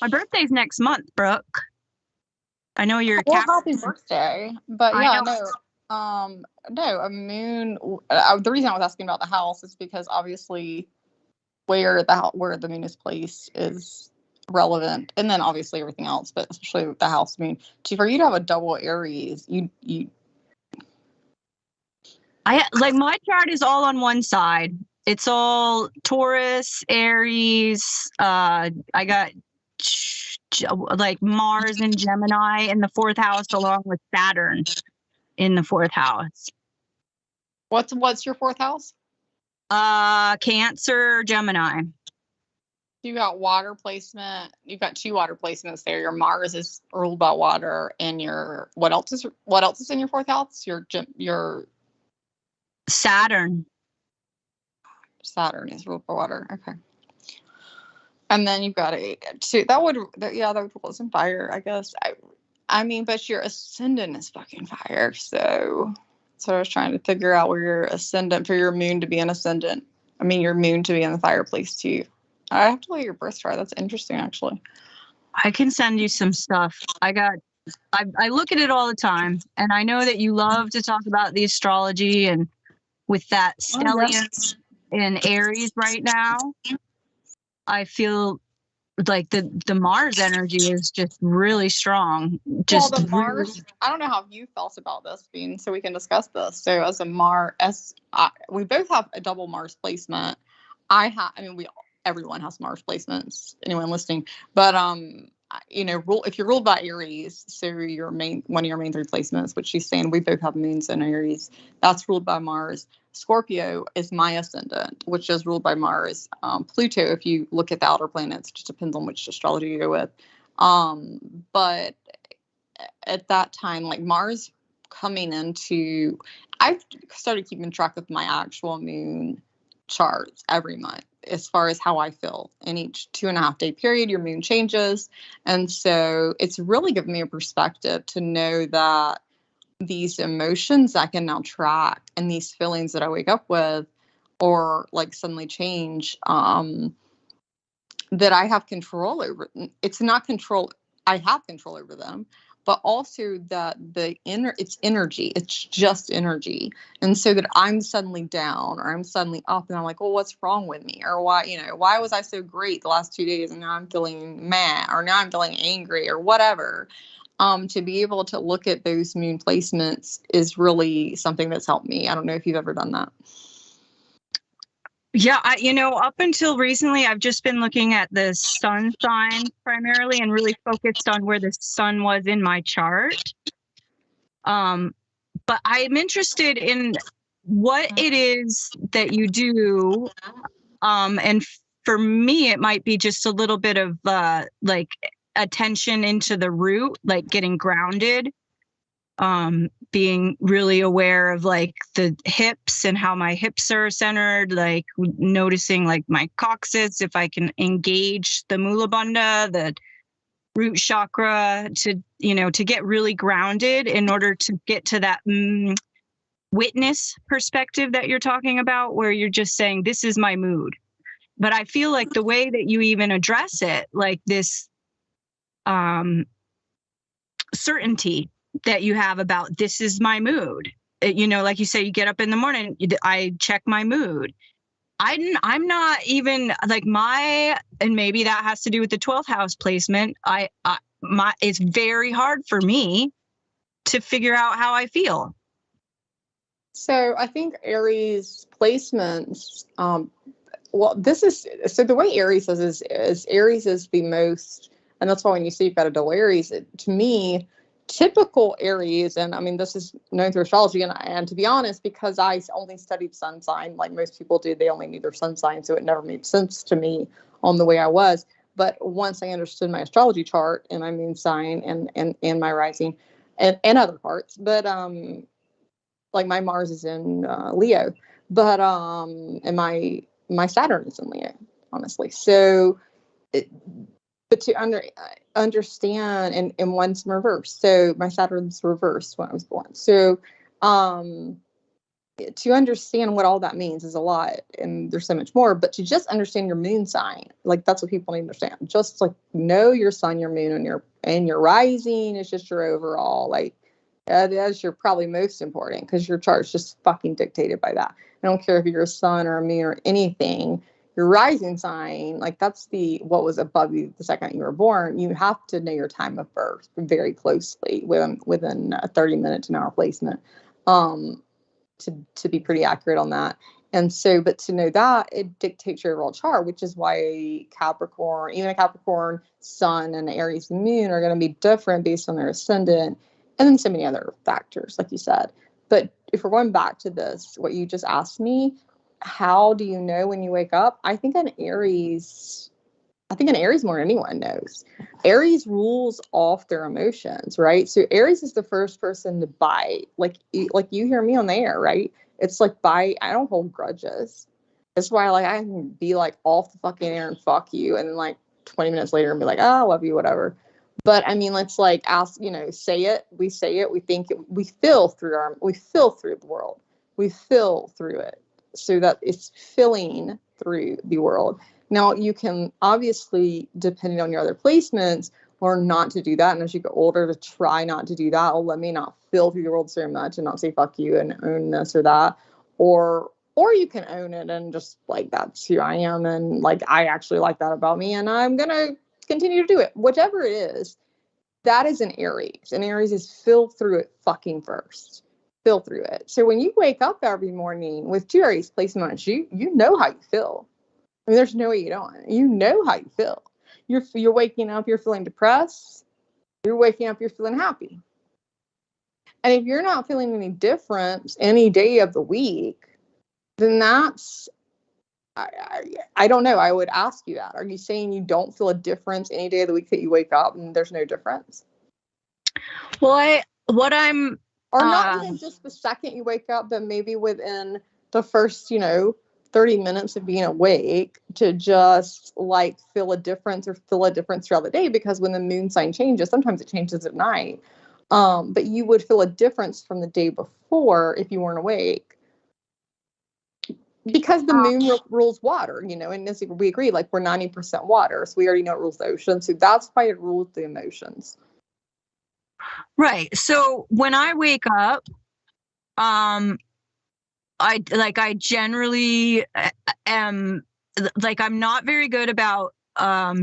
My birthday's next month, Brooke. I know you're Well, happy birthday. But I yeah, know. no, a moon. The reason I was asking about the house is because obviously where the moon is placed is relevant, and then obviously everything else, but especially with the house moon. For you to have a double Aries, like my chart is all on one side. It's all Taurus, Aries. I got like Mars and Gemini in the 4th house, along with Saturn in the 4th house. What's your 4th house? Cancer, Gemini. You got water placement. You've got 2 water placements there. Your Mars is ruled by water, and your what else is in your 4th house? Your Saturn. Saturn is ruled by water. Okay. And then you've got that would rule as in fire, I guess. I mean, but your ascendant is fucking fire. So I was trying to figure out where your ascendant, for your moon to be an ascendant. I mean, your moon to be in the fireplace too. I have to look at your birth chart. That's interesting, actually. I can send you some stuff. I look at it all the time, and I know that you love to talk about the astrology, and with that stellium in Aries right now, I feel like the Mars energy is just really strong. The Mars, I don't know how you felt about this, Bean, so we can discuss this. So as a we both have a double Mars placement. Everyone has Mars placements, anyone listening, but if you're ruled by Aries, so one of your main 3 placements, which she's saying we both have moons in Aries, that's ruled by Mars. Scorpio is my ascendant, which is ruled by Mars. Pluto, if you look at the outer planets, just depends on which astrology you go with. But at that time, like Mars coming into, I've started keeping track of my actual moon charts every month as far as how I feel. In each 2.5 day period, your moon changes. And so it's really given me a perspective to know that these emotions I can now track, and these feelings that I wake up with or like suddenly change, that I have control over. It's not control. I have control over them, but also that it's energy. It's just energy. And so that I'm suddenly down or I'm suddenly up, and I'm like, well, what's wrong with me? Or why was I so great the last 2 days and now I'm feeling mad, or now I'm feeling angry, or whatever. To be able to look at those moon placements is really something that's helped me. I don't know if you've ever done that. Yeah, up until recently, I've just been looking at the sun sign primarily and really focused on where the sun was in my chart. But I'm interested in what it is that you do. And for me, it might be just a little bit of like attention into the root, like getting grounded, being really aware of like the hips and how my hips are centered, like noticing like my coccyx, if I can engage the mula bandha, the root chakra, to get really grounded in order to get to that witness perspective that you're talking about, where you're just saying, this is my mood. But I feel like the way that you even address it, like this certainty that you have about, this is my mood. Like you say, you get up in the morning, I check my mood. I'm not even like and maybe that has to do with the 12th house placement. It's very hard for me to figure out how I feel. So I think Aries placements, the way Aries is Aries is the most, and that's why when you see you've got a double Aries, to me, typical Aries, and I mean, this is known through astrology, and to be honest, because I only studied sun sign, like most people do, they only knew their sun sign, so it never made sense to me on the way I was. But once I understood my astrology chart and my moon sign and my rising and other parts, but like my Mars is in Leo, but and my Saturn is in Leo, honestly. So but to understand, and one's reversed. So my Saturn's reversed when I was born. So to understand what all that means is a lot, and there's so much more. But to just understand your moon sign, like that's what people need to understand. Just like know your sun, your moon, and your rising is just your overall like that's your probably most important, because your chart's just fucking dictated by that. I don't care if you're a sun or a moon or anything. Your rising sign, like that's what was above you the second you were born. You have to know your time of birth very closely within a 30-minute to an hour placement. To be pretty accurate on that. And so, but to know that, it dictates your overall chart, which is why Capricorn, even a Capricorn sun and Aries moon are going to be different based on their ascendant, and then so many other factors, like you said. But if we're going back to this, what you just asked me, how do you know when you wake up? I think an Aries more than anyone knows. Aries rules off their emotions, right? So Aries is the first person to bite. Like you hear me on the air, right? It's like bite. I don't hold grudges. That's why like I can be like off the fucking air and fuck you, and then like 20 minutes later and be like, I love you, whatever. But I mean, let's like ask, say it. We say it. We think it. We feel through the world. We feel through it, so that it's filling through the world. Now, you can obviously, depending on your other placements, learn not to do that. And as you get older, to try not to do that. Oh, let me not feel through the world so much and not say fuck you and own this or that. Or you can own it and just like, that's who I am. And like, I actually like that about me, and I'm going to continue to do it. Whichever it is, that is an Aries. And Aries is feel through it fucking first. Feel through it. So when you wake up every morning with 2 Aries placements, you know how you feel. I mean, there's no way you don't. You know how you feel. You're waking up, you're feeling depressed. You're waking up, you're feeling happy. And if you're not feeling any difference any day of the week, then that's, I don't know. I would ask you that. Are you saying you don't feel a difference any day of the week that you wake up and there's no difference? Well, or not even just the second you wake up, but maybe within the first, 30 minutes of being awake, to just like feel a difference throughout the day, because when the moon sign changes, sometimes it changes at night. But you would feel a difference from the day before if you weren't awake, because the moon rules water, and as we agree, like we're 90% water. So we already know it rules the ocean. So that's why it rules the emotions. Right. So when I wake up, I generally am like, I'm not very good about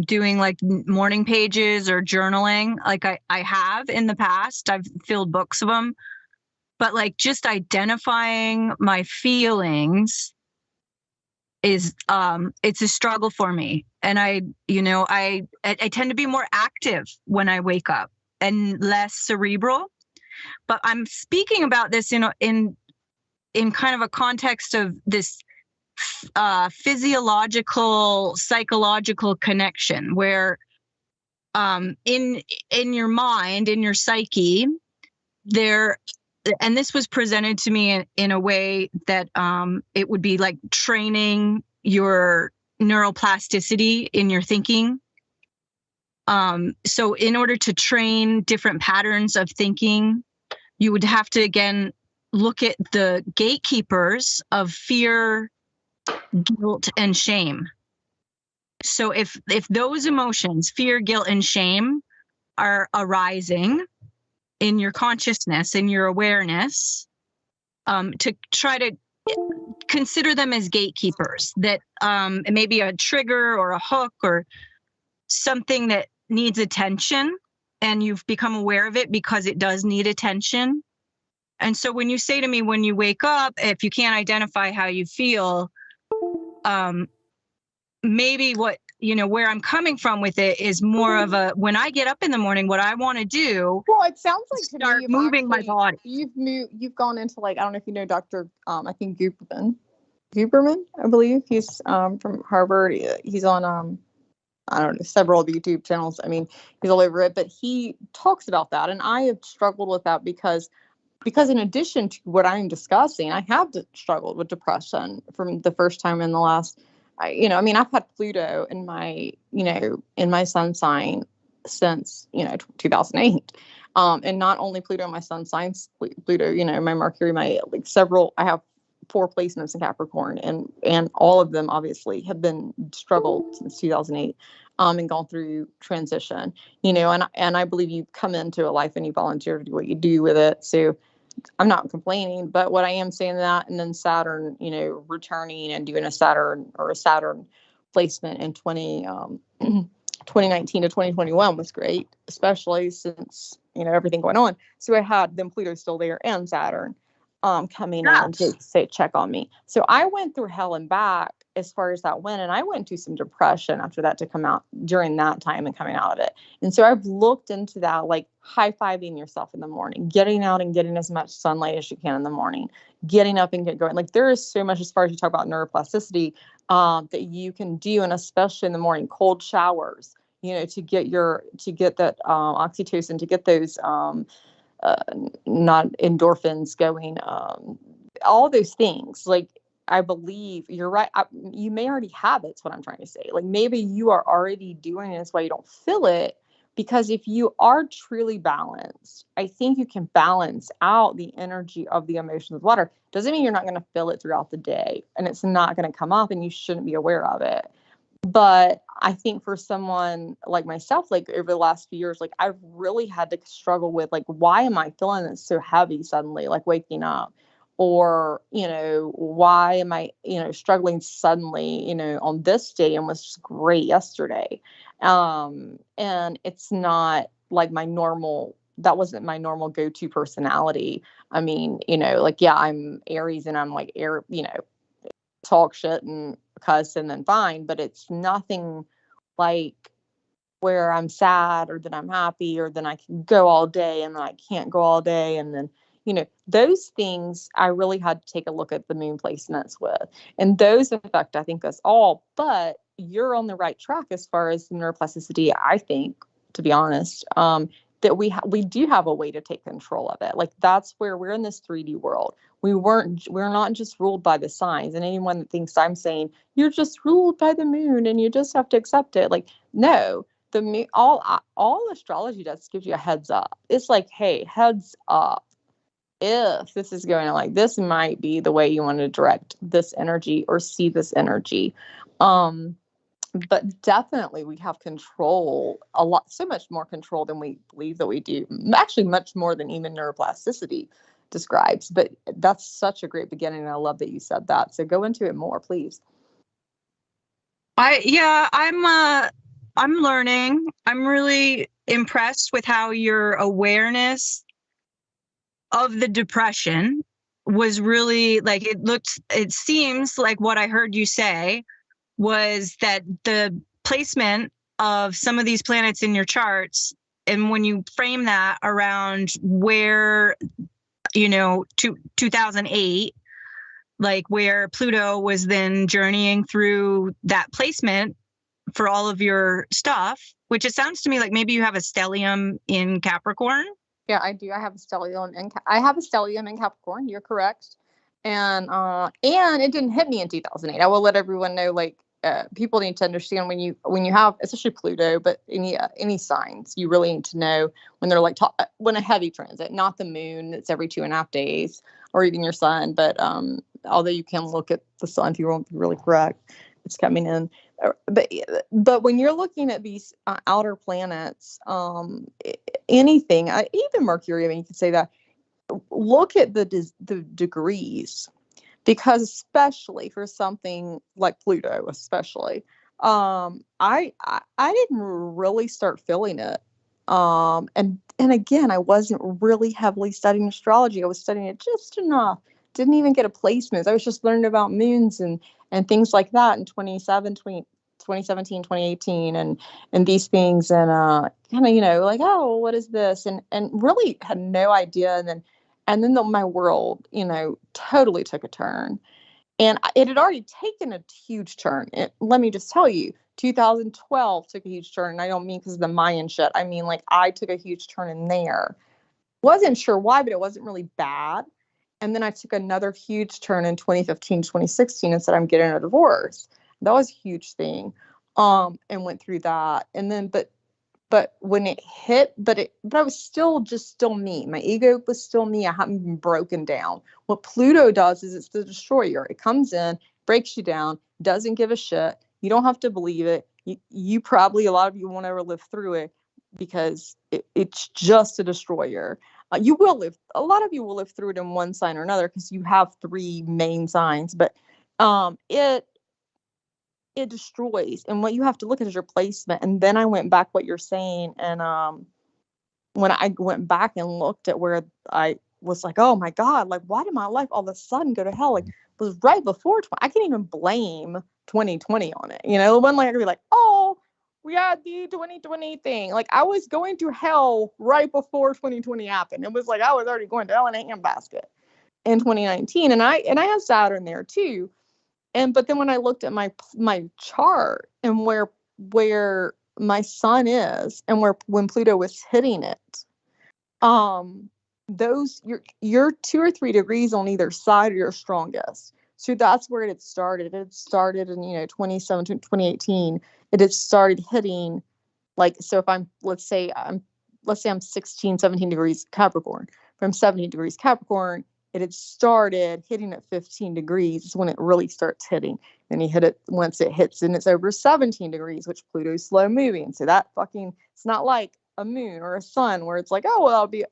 doing like morning pages or journaling. Like I have in the past, I've filled books of them, but like just identifying my feelings is it's a struggle for me. And I tend to be more active when I wake up and less cerebral. But I'm speaking about this, in kind of a context of this physiological, psychological connection, where in your mind, in your psyche, and this was presented to me in a way that it would be like training your neuroplasticity in your thinking. So in order to train different patterns of thinking, you would have to, again, look at the gatekeepers of fear, guilt, and shame. So if those emotions, fear, guilt, and shame, are arising in your consciousness, in your awareness, to try to consider them as gatekeepers, that it may be a trigger or a hook or something that needs attention, and you've become aware of it because it does need attention. And so when you say to me, when you wake up, if you can't identify how you feel, maybe where I'm coming from with it is more of a, when I get up in the morning, what I want to do. Well, it sounds like start moving my body. You've gone into, like, I don't know if you know Dr. I think Guberman, I believe. He's from Harvard. He's on I don't know, several of the YouTube channels. I mean, he's all over it, but he talks about that. And I have struggled with that because in addition to what I'm discussing, I have struggled with depression from the first time in the last, I've had Pluto in my sun sign since, 2008. And not only Pluto in my sun signs, Pluto, my Mercury, I have 4 placements in Capricorn, and all of them obviously have been struggled since 2008, and gone through transition, and I believe you come into a life and you volunteer to do what you do with it. So I'm not complaining, but what I am saying that, and then Saturn, returning and doing a Saturn placement in 2019 to 2021 was great, especially since, everything going on. So I had then Pluto still there and Saturn coming in to say, check on me. So I went through hell and back as far as that went. And I went through some depression after that to come out during that time and coming out of it. And so I've looked into that, like high-fiving yourself in the morning, getting out and getting as much sunlight as you can in the morning, getting up and get going. Like there is so much, as far as you talk about neuroplasticity, that you can do. And especially in the morning, cold showers, to get that oxytocin, to get those not endorphins going, all those things. Like, I believe you're right. You may already have it. That's what I'm trying to say. Like maybe you are already doing it. That's why you don't feel it. Because if you are truly balanced, I think you can balance out the energy of the emotions with water. Doesn't mean you're not going to feel it throughout the day, and it's not going to come up, and you shouldn't be aware of it. But I think for someone like myself, like over the last few years, like I've really had to struggle with, like, why am I feeling this so heavy suddenly, like waking up? Or, why am I, struggling suddenly, on this day and was just great yesterday. And it's not like that wasn't my normal go-to personality. I mean, like, yeah, I'm Aries and I'm like, talk shit and cuss and then fine, but it's nothing like where I'm sad or that I'm happy or then I can go all day and then I can't go all day. And then, those things I really had to take a look at the moon placements with. And those affect, I think, us all. But you're on the right track as far as neuroplasticity, I think, to be honest, that we do have a way to take control of it. Like that's where we're in this 3D world. We're not just ruled by the signs. And anyone that thinks I'm saying you're just ruled by the moon and you just have to accept it, like, no. The moon, all astrology does gives you a heads up. It's like, hey, heads up. If this is going on, like, this might be the way you want to direct this energy or see this energy. But definitely we have control, so much more control than we believe that we do. Actually, much more than even neuroplasticity describes. But that's such a great beginning. And I love that you said that. So go into it more, please. I'm learning. I'm really impressed with how your awareness of the depression was really, like, it seems like what I heard you say was that the placement of some of these planets in your charts, and when you frame that around where, 2008, like where Pluto was then journeying through that placement for all of your stuff, which it sounds to me like maybe you have a stellium in Capricorn. Yeah, I do. I have a stellium in Capricorn. You're correct. And it didn't hit me in 2008. I will let everyone know, like, people need to understand when you have, especially Pluto, but any signs, you really need to know when they're like when a heavy transit, not the moon. It's every 2.5 days, or even your sun. But although you can look at the sun if you won't be really correct, it's coming in. But when you're looking at these outer planets, anything, even Mercury, I mean, you could say that. Look at the degrees, because especially for something like Pluto, especially, I didn't really start feeling it. And again, I wasn't really heavily studying astrology. I was studying it just enough. Didn't even get a placement. I was just learning about moons and things like that in 2017, 2018, and these things, and kind of, like, oh, what is this? And really had no idea. And then my world, totally took a turn. And it had already taken a huge turn. Let me just tell you, 2012 took a huge turn. And I don't mean because of the Mayan shit. I mean, like, I took a huge turn in there. Wasn't sure why, but it wasn't really bad. And then I took another huge turn in 2015, 2016 and said, I'm getting a divorce. That was a huge thing. And went through that. And then, but But when it hit, but I was still me. My ego was still me. I hadn't been broken down. What Pluto does is it's the destroyer. It comes in, breaks you down, doesn't give a shit. You don't have to believe it. You probably, a lot of you won't ever live through it because it's just a destroyer. You will live, a lot of you will live through it in one sign or another because you have 3 main signs, but it destroys. And what you have to look at is your placement. And then I went back what you're saying. And when I went back and looked at where I was like, oh my God, like, why did my life all of a sudden go to hell? Like, it was right before, I can't even blame 2020 on it. You know, when like I could be like, oh, we had the 2020 thing. Like, I was going to hell right before 2020 happened. It was like I was already going to hell in a handbasket in 2019. And I had Saturn there too. But then when I looked at my chart and where my sun is and when Pluto was hitting it, those you're 2 or 3 degrees on either side of your strongest. So that's where it started. It started in 2017, 2018. It had started hitting, like, so if let's say I'm 16, 17 degrees Capricorn. From 17 degrees Capricorn, it had started hitting at 15 degrees is when it really starts hitting. And you hit it once it hits and it's over 17 degrees, which Pluto's slow moving. So that it's not like a moon or a sun where it's like, oh, well, I'll be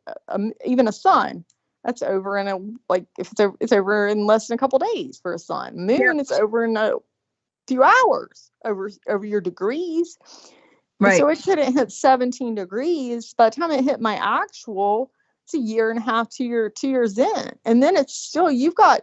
even a sun. That's over in it's over in less than a couple days for a sun. Moon, it's over in a few hours over your degrees. Right. So it couldn't hit 17 degrees. By the time it hit my actual, it's a year and a half, 2 years in. And then it's still, you've got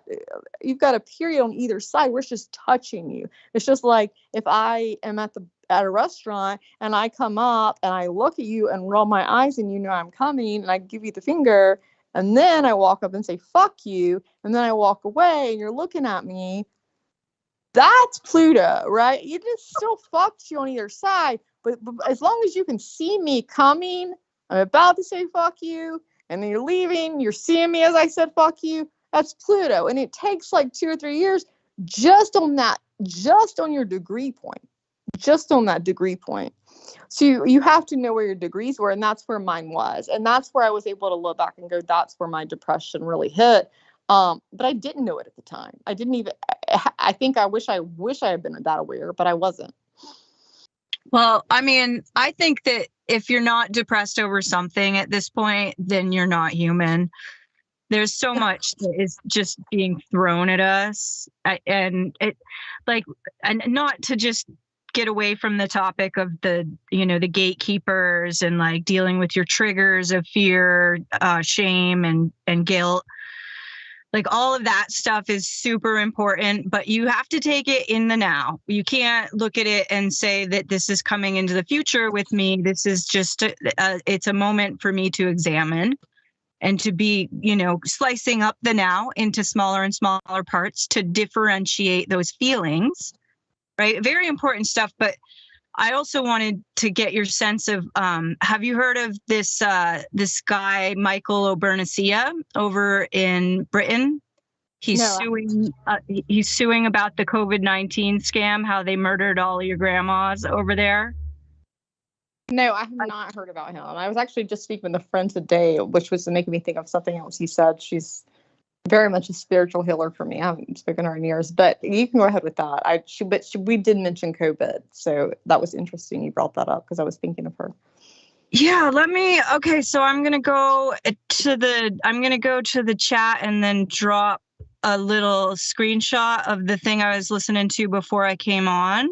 a period on either side where it's just touching you. It's just like if I am at a restaurant and I come up and I look at you and roll my eyes and I'm coming and I give you the finger and then I walk up and say, fuck you. And then I walk away and you're looking at me. That's Pluto, right? It just still fucks you on either side. But as long as you can see me coming, I'm about to say fuck you. And then you're leaving, you're seeing me as I said, fuck you. That's Pluto. And it takes like 2 or 3 years just on your degree point. Just on that degree point. So you have to know where your degrees were. And that's where mine was. And that's where I was able to look back and go, that's where my depression really hit. But I didn't know it at the time. I didn't even, I think I wish I had been that aware, but I wasn't. Well, I mean, I think that if you're not depressed over something at this point, then you're not human. There's so much that is just being thrown at us. And not to just get away from the topic of the gatekeepers and like dealing with your triggers of fear, shame and guilt. Like all of that stuff is super important, but you have to take it in the now. You can't look at it and say that this is coming into the future with me. This is just, it's a moment for me to examine and to be, slicing up the now into smaller and smaller parts to differentiate those feelings, right? Very important stuff. But I also wanted to get your sense of, have you heard of this guy, Michael O'Bernicia over in Britain? He's suing about the COVID-19 scam, how they murdered all of your grandmas over there. No, I have not heard about him. I was actually just speaking with a friend today, which was making me think of something else he said. She's very much a spiritual healer for me. I haven't spoken to her in years, but you can go ahead with that. We did mention COVID, so that was interesting. You brought that up because I was thinking of her. Yeah, so I'm going to go to the chat and then drop a little screenshot of the thing I was listening to before I came on.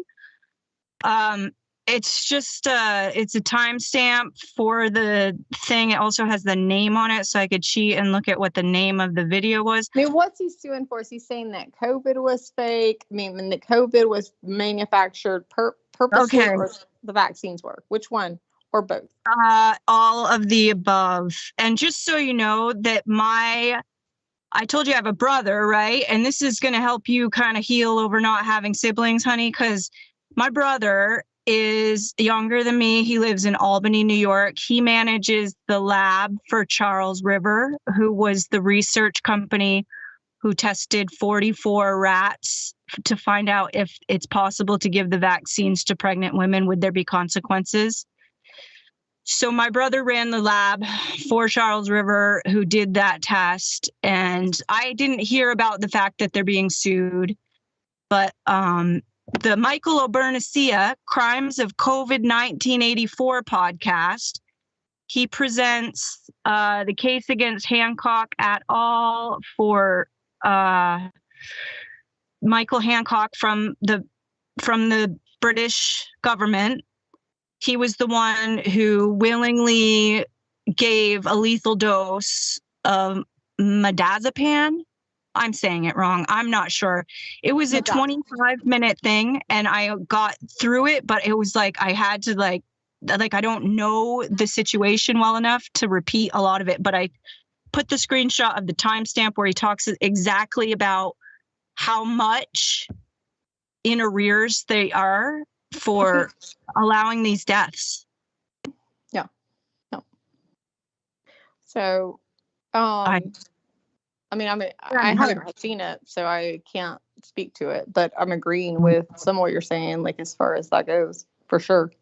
It's just it's a timestamp for the thing. It also has the name on it, so I could cheat and look at what the name of the video was. I mean, what's he suing for? Is he saying that COVID was fake? I mean, that COVID was manufactured purposely, or the vaccines were? Which one, or both? All of the above. And just so you know that I told you I have a brother, right? And this is going to help you kind of heal over not having siblings, honey, because my brother is younger than me. He lives in Albany, New York. He manages the lab for Charles River, who was the research company who tested 44 rats to find out if it's possible to give the vaccines to pregnant women. Would there be consequences? So my brother ran the lab for Charles River, who did that test. And I didn't hear about the fact that they're being sued. But the Michael O'Bernicia Crimes of COVID-19 84 podcast, he presents the case against Hancock et al. For Michael Hancock from the British government. He was the one who willingly gave a lethal dose of midazolam. I'm saying it wrong. I'm not sure. It was a 25-minute thing, and I got through it, but it was like I had to like I don't know the situation well enough to repeat a lot of it, but I put the screenshot of the timestamp where he talks exactly about how much in arrears they are for allowing these deaths. Yeah. No. So, I haven't seen it, so I can't speak to it, but I'm agreeing with some of what you're saying, like as far as that goes, for sure.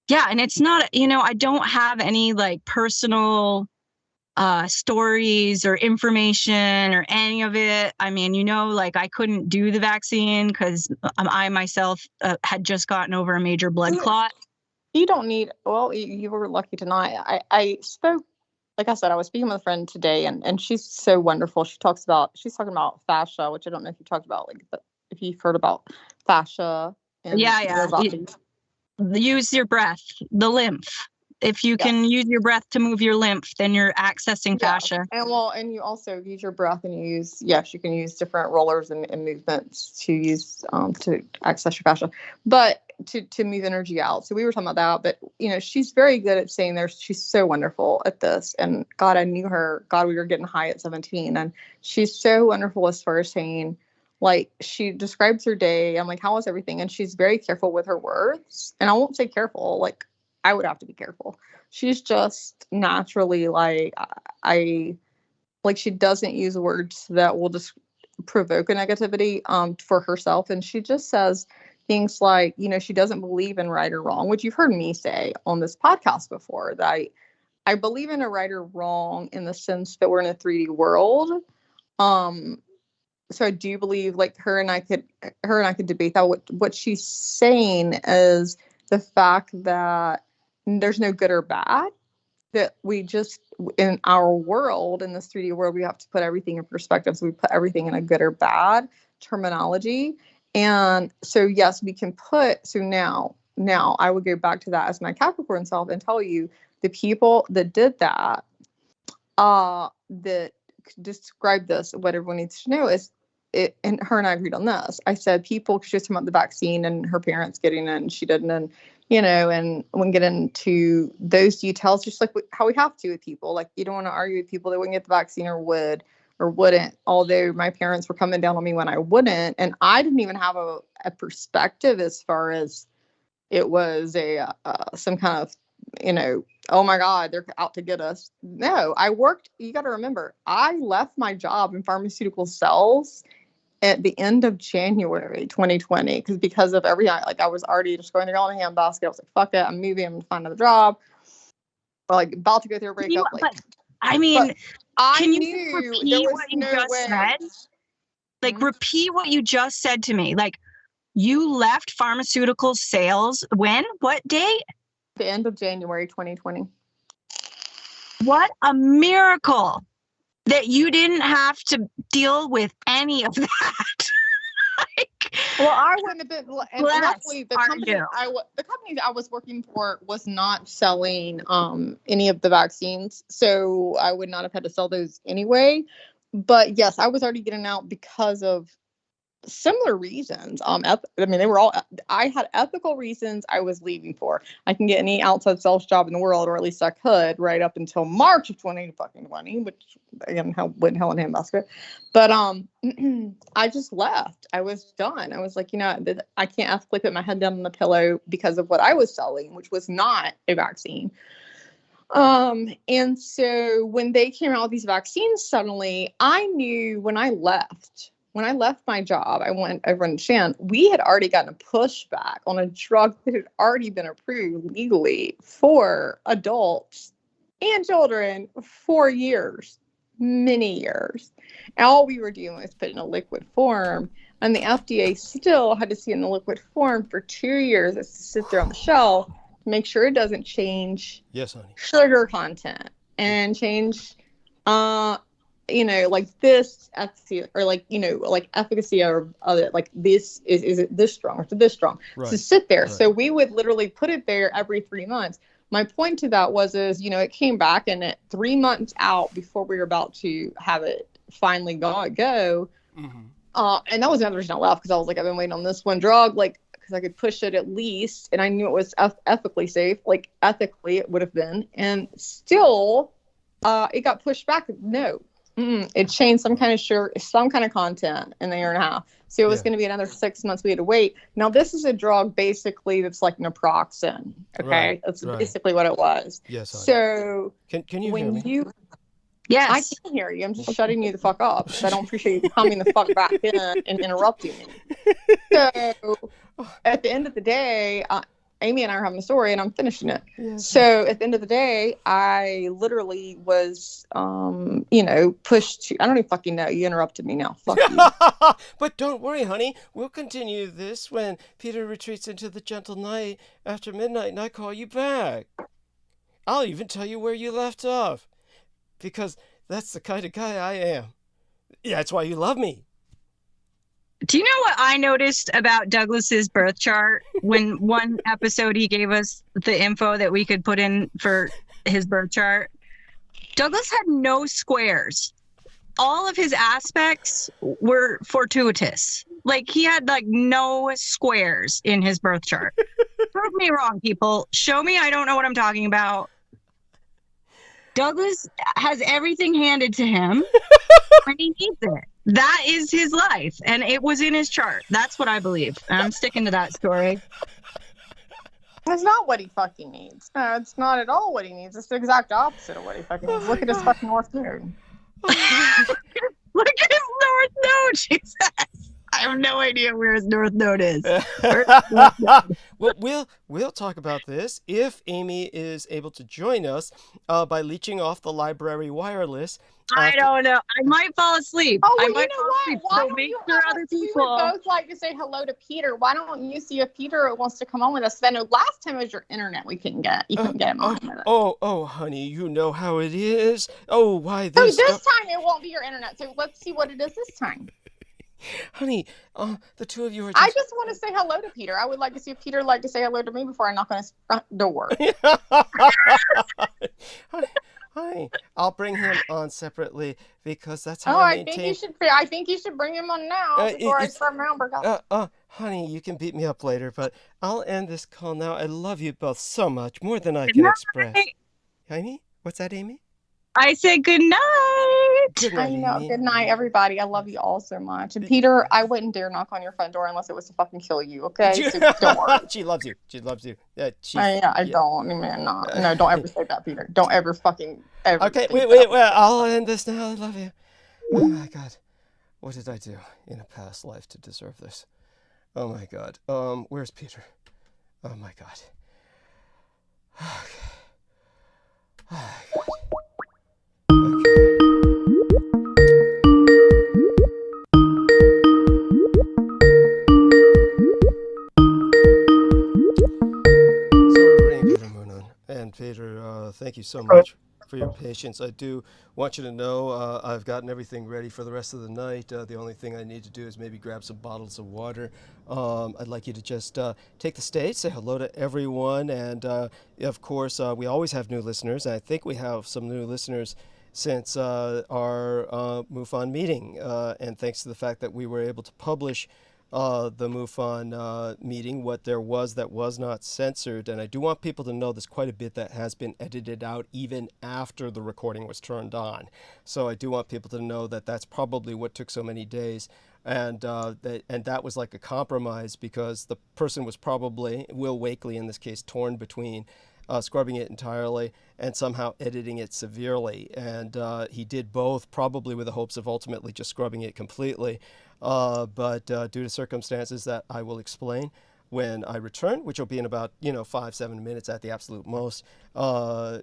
Yeah. And it's not, I don't have any like personal stories or information or any of it. I mean, like I couldn't do the vaccine because I myself had just gotten over a major blood clot. You don't need, well, you were lucky to not. I spoke, like I said, I was speaking with a friend today, and she's so wonderful. She's talking about fascia, which I don't know if you talked about, like if you've heard about fascia. Yeah. Use your breath, the lymph. If you can use your breath to move your lymph, then you're accessing fascia. And you also use your breath, and you can use different rollers and movements to use to access your fascia, but to move energy out. So we were talking about that, but she's very good at saying she's so wonderful at this. And God, I knew her. God, we were getting high at 17, and she's so wonderful as far as saying, like, she describes her day. I'm like, how was everything? And she's very careful with her words. And I won't say careful, like, I would have to be careful. She's just naturally she doesn't use words that will just provoke a negativity for herself. And she just says things like, she doesn't believe in right or wrong, which you've heard me say on this podcast before, that I believe in a right or wrong in the sense that we're in a 3D world. So I do believe, like, her and I could debate that. What she's saying is the fact that there's no good or bad, that we just, in our world, in this 3D world, we have to put everything in perspective. So we put everything in a good or bad terminology. And so, yes, we can now I would go back to that as my Capricorn self and tell you the people that did that, that describe this, what everyone needs to know is, and her and I agreed on this. I said people, because she was talking about the vaccine and her parents getting it and she didn't, and and we get into those details, just like how we have to with people. Like, you don't want to argue with people that wouldn't get the vaccine or would or wouldn't. Although my parents were coming down on me when I wouldn't, and I didn't even have a perspective as far as it was some kind of oh my God, they're out to get us. No, I worked. You got to remember, I left my job in pharmaceutical sales at the end of January 2020 because of everything. Like, I was already just going to go on a handbasket. I was like, fuck it, I'm moving. I'm going to find another job. Or like about to go through a breakup. Can you repeat what you just said? Like, repeat what you just said to me. Like, you left pharmaceutical sales when? What date? The end of January 2020. What a miracle that you didn't have to deal with any of that. Well, I wouldn't have been. And luckily, the company I was working for was not selling any of the vaccines, so I would not have had to sell those anyway. But yes, I was already getting out because of similar reasons. They were all. I had ethical reasons I was leaving for. I can get any outside sales job in the world, or at least I could, right up until March of 2020, which again, went hell in a handbasket. But I just left. I was done. I was like, I can't ethically put my head down on the pillow because of what I was selling, which was not a vaccine. And so when they came out with these vaccines, suddenly I knew when I left when I left my job, I went over to Shan. We had already gotten a pushback on a drug that had already been approved legally for adults and children for years, many years. And all we were doing was put in a liquid form. And the FDA still had to see it in the liquid form for 2 years. It's to sit there on the shelf to make sure it doesn't change sugar content and change, like this efficacy or like efficacy or other, like this is it this strong or is it this strong to sit there. Right. So we would literally put it there every 3 months. My point to that is, it came back and at 3 months out before we were about to have it finally go. Mm-hmm. And that was another reason I left, because I was like, I've been waiting on this one drug, because I could push it at least, and I knew it was ethically safe, ethically it would have been, and still it got pushed back. No, it changed some kind of content in the year and a half. So it was going to be another 6 months we had to wait. Now this is a drug basically that's like naproxen. Okay, that's basically what it was. Yes. So can you hear me? Yes. I can hear you. I'm just shutting you the fuck up because I don't appreciate you coming the fuck back in and interrupting me. So at the end of the day, Amy and I are having a story and I'm finishing it. Yes. So at the end of the day, I literally was, pushed to, I don't even fucking know. You interrupted me now. Fuck you. But don't worry, honey. We'll continue this when Peter retreats into the gentle night after midnight and I call you back. I'll even tell you where you left off. Because that's the kind of guy I am. Yeah, that's why you love me. Do you know what I noticed about Douglas's birth chart? When one episode he gave us the info that we could put in for his birth chart. Douglas had no squares. All of his aspects were fortuitous. He had no squares in his birth chart. Prove me wrong, people. Show me I don't know what I'm talking about. Douglas has everything handed to him when he needs it. That is his life, and it was in his chart. That's what I believe, and I'm sticking to that story. That's not what he fucking needs. No, it's not at all what he needs. It's the exact opposite of what he fucking needs. Look at his fucking North Node. Look at his North Node, she says. I have no idea where his North Node is. Well, we'll talk about this if Amy is able to join us by leeching off the library wireless. I don't know. I might fall asleep. Oh, well, I might fall asleep. Why don't you other people? We both like to say hello to Peter. Why don't you see if Peter wants to come on with us? I know last time it was your internet we couldn't get. You couldn't get him on with us. Oh, honey, you know how it is. Oh, why this? So this time it won't be your internet. So let's see what it is this time. Honey, the two of you are just... I just want to say hello to Peter. I would like to see if Peter would like to say hello to me before I knock on his front door. Honey, I'll bring him on separately because that's how I maintain... I think you should bring him on now before I start my hamburger. Honey, you can beat me up later, but I'll end this call now. I love you both so much, more than I can express. Amy? What's that, Amy? I said good night. Good night, Amy. Good night, everybody. I love you all so much. And Peter, I wouldn't dare knock on your front door unless it was to fucking kill you, okay? So don't worry. She loves you. She loves you. Yeah, I don't. Man, no, don't ever say that, Peter. Don't ever fucking ever. Okay, wait. Well, I'll end this now. I love you. Oh, my God. What did I do in a past life to deserve this? Oh, my God. Where's Peter? Oh, my God. Okay. Oh, God. And Peter, thank you so much for your patience. I do want you to know I've gotten everything ready for the rest of the night. The only thing I need to do is maybe grab some bottles of water. I'd like you to just take the stage, say hello to everyone, and of course, we always have new listeners, and I think we have some new listeners since our MUFON meeting, and thanks to the fact that we were able to publish the MUFON meeting, what there was that was not censored. And I do want people to know there's quite a bit that has been edited out even after the recording was turned on. So I do want people to know that that's probably what took so many days. And that was like a compromise because the person was probably, Will Wakely in this case, torn between scrubbing it entirely, and somehow editing it severely. And he did both, probably with the hopes of ultimately just scrubbing it completely. But due to circumstances that I will explain when I return, which will be in about 5-7 minutes at the absolute most,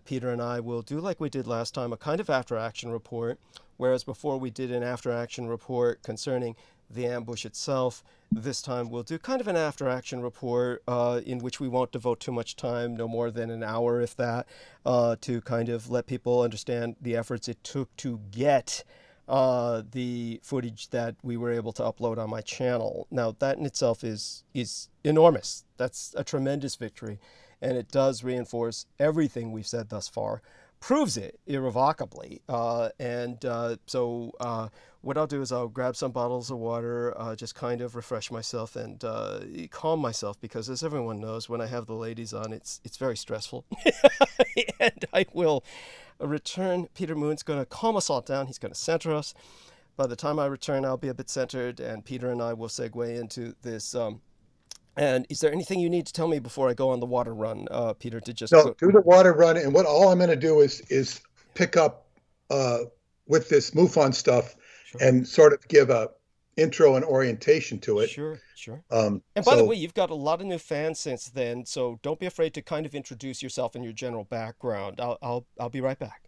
Peter and I will do like we did last time, a kind of after-action report. Whereas before we did an after-action report concerning the ambush itself, this time we'll do kind of an after-action report in which we won't devote too much time, no more than an hour if that, to kind of let people understand the efforts it took to get the footage that we were able to upload on my channel. Now, that in itself is enormous. That's a tremendous victory, and it does reinforce everything we've said thus far, proves it irrevocably. So what I'll do is I'll grab some bottles of water, just kind of refresh myself and calm myself, because as everyone knows, when I have the ladies on, it's very stressful. And I will return. Peter Moon's going to calm us all down. He's going to center us. By the time I return, I'll be a bit centered, and Peter and I will segue into this. And is there anything you need to tell me before I go on the water run, Peter? To just do the water run, and what all I'm going to do is pick up with this MUFON stuff, sure, and sort of give a intro and orientation to it. Sure. And by the way, you've got a lot of new fans since then, so don't be afraid to kind of introduce yourself and your general background. I'll be right back.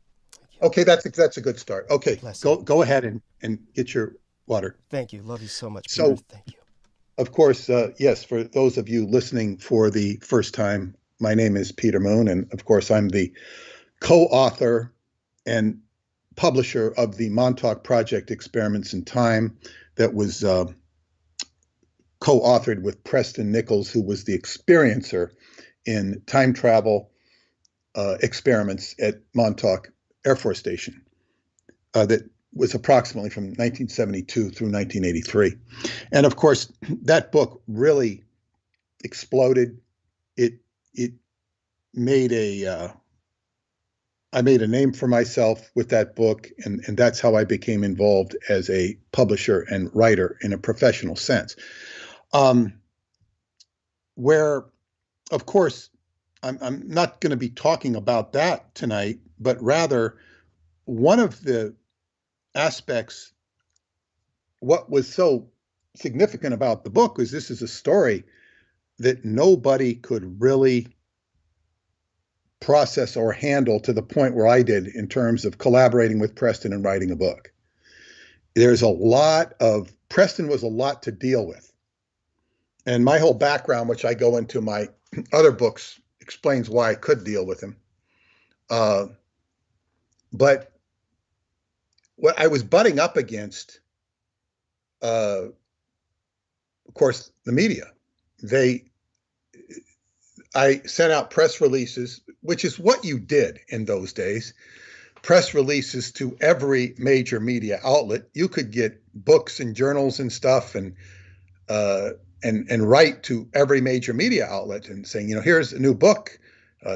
Okay, that's a good start. Okay, go ahead and get your water. Thank you. Love you so much, Peter. Thank you. Of course, yes, for those of you listening for the first time, my name is Peter Moon, and of course, I'm the co-author and publisher of the Montauk Project Experiments in Time that was co-authored with Preston Nichols, who was the experiencer in time travel experiments at Montauk Air Force Station that was approximately from 1972 through 1983. And of course, that book really exploded. It made I made a name for myself with that book, and that's how I became involved as a publisher and writer in a professional sense. Where, of course, I'm not going to be talking about that tonight, but rather one of the aspects, what was so significant about the book was this is a story that nobody could really process or handle to the point where I did in terms of collaborating with Preston and writing a book. Preston was a lot to deal with. And my whole background, which I go into my other books, explains why I could deal with him. But what I was butting up against, of course, the media. I sent out press releases, which is what you did in those days, press releases to every major media outlet. You could get books and journals and stuff and write to every major media outlet and saying, here's a new book.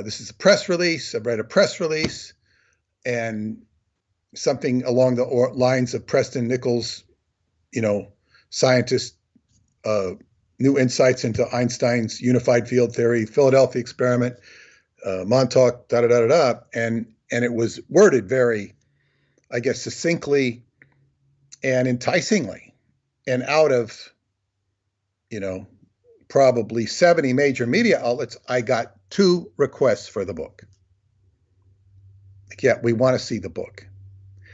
This is a press release. I've read a press release, and something along the lines of Preston Nichols, scientist, new insights into Einstein's unified field theory, Philadelphia experiment, Montauk, and it was worded very, I guess, succinctly and enticingly. And out of, probably 70 major media outlets, I got 2 requests for the book. Like, yeah, we want to see the book.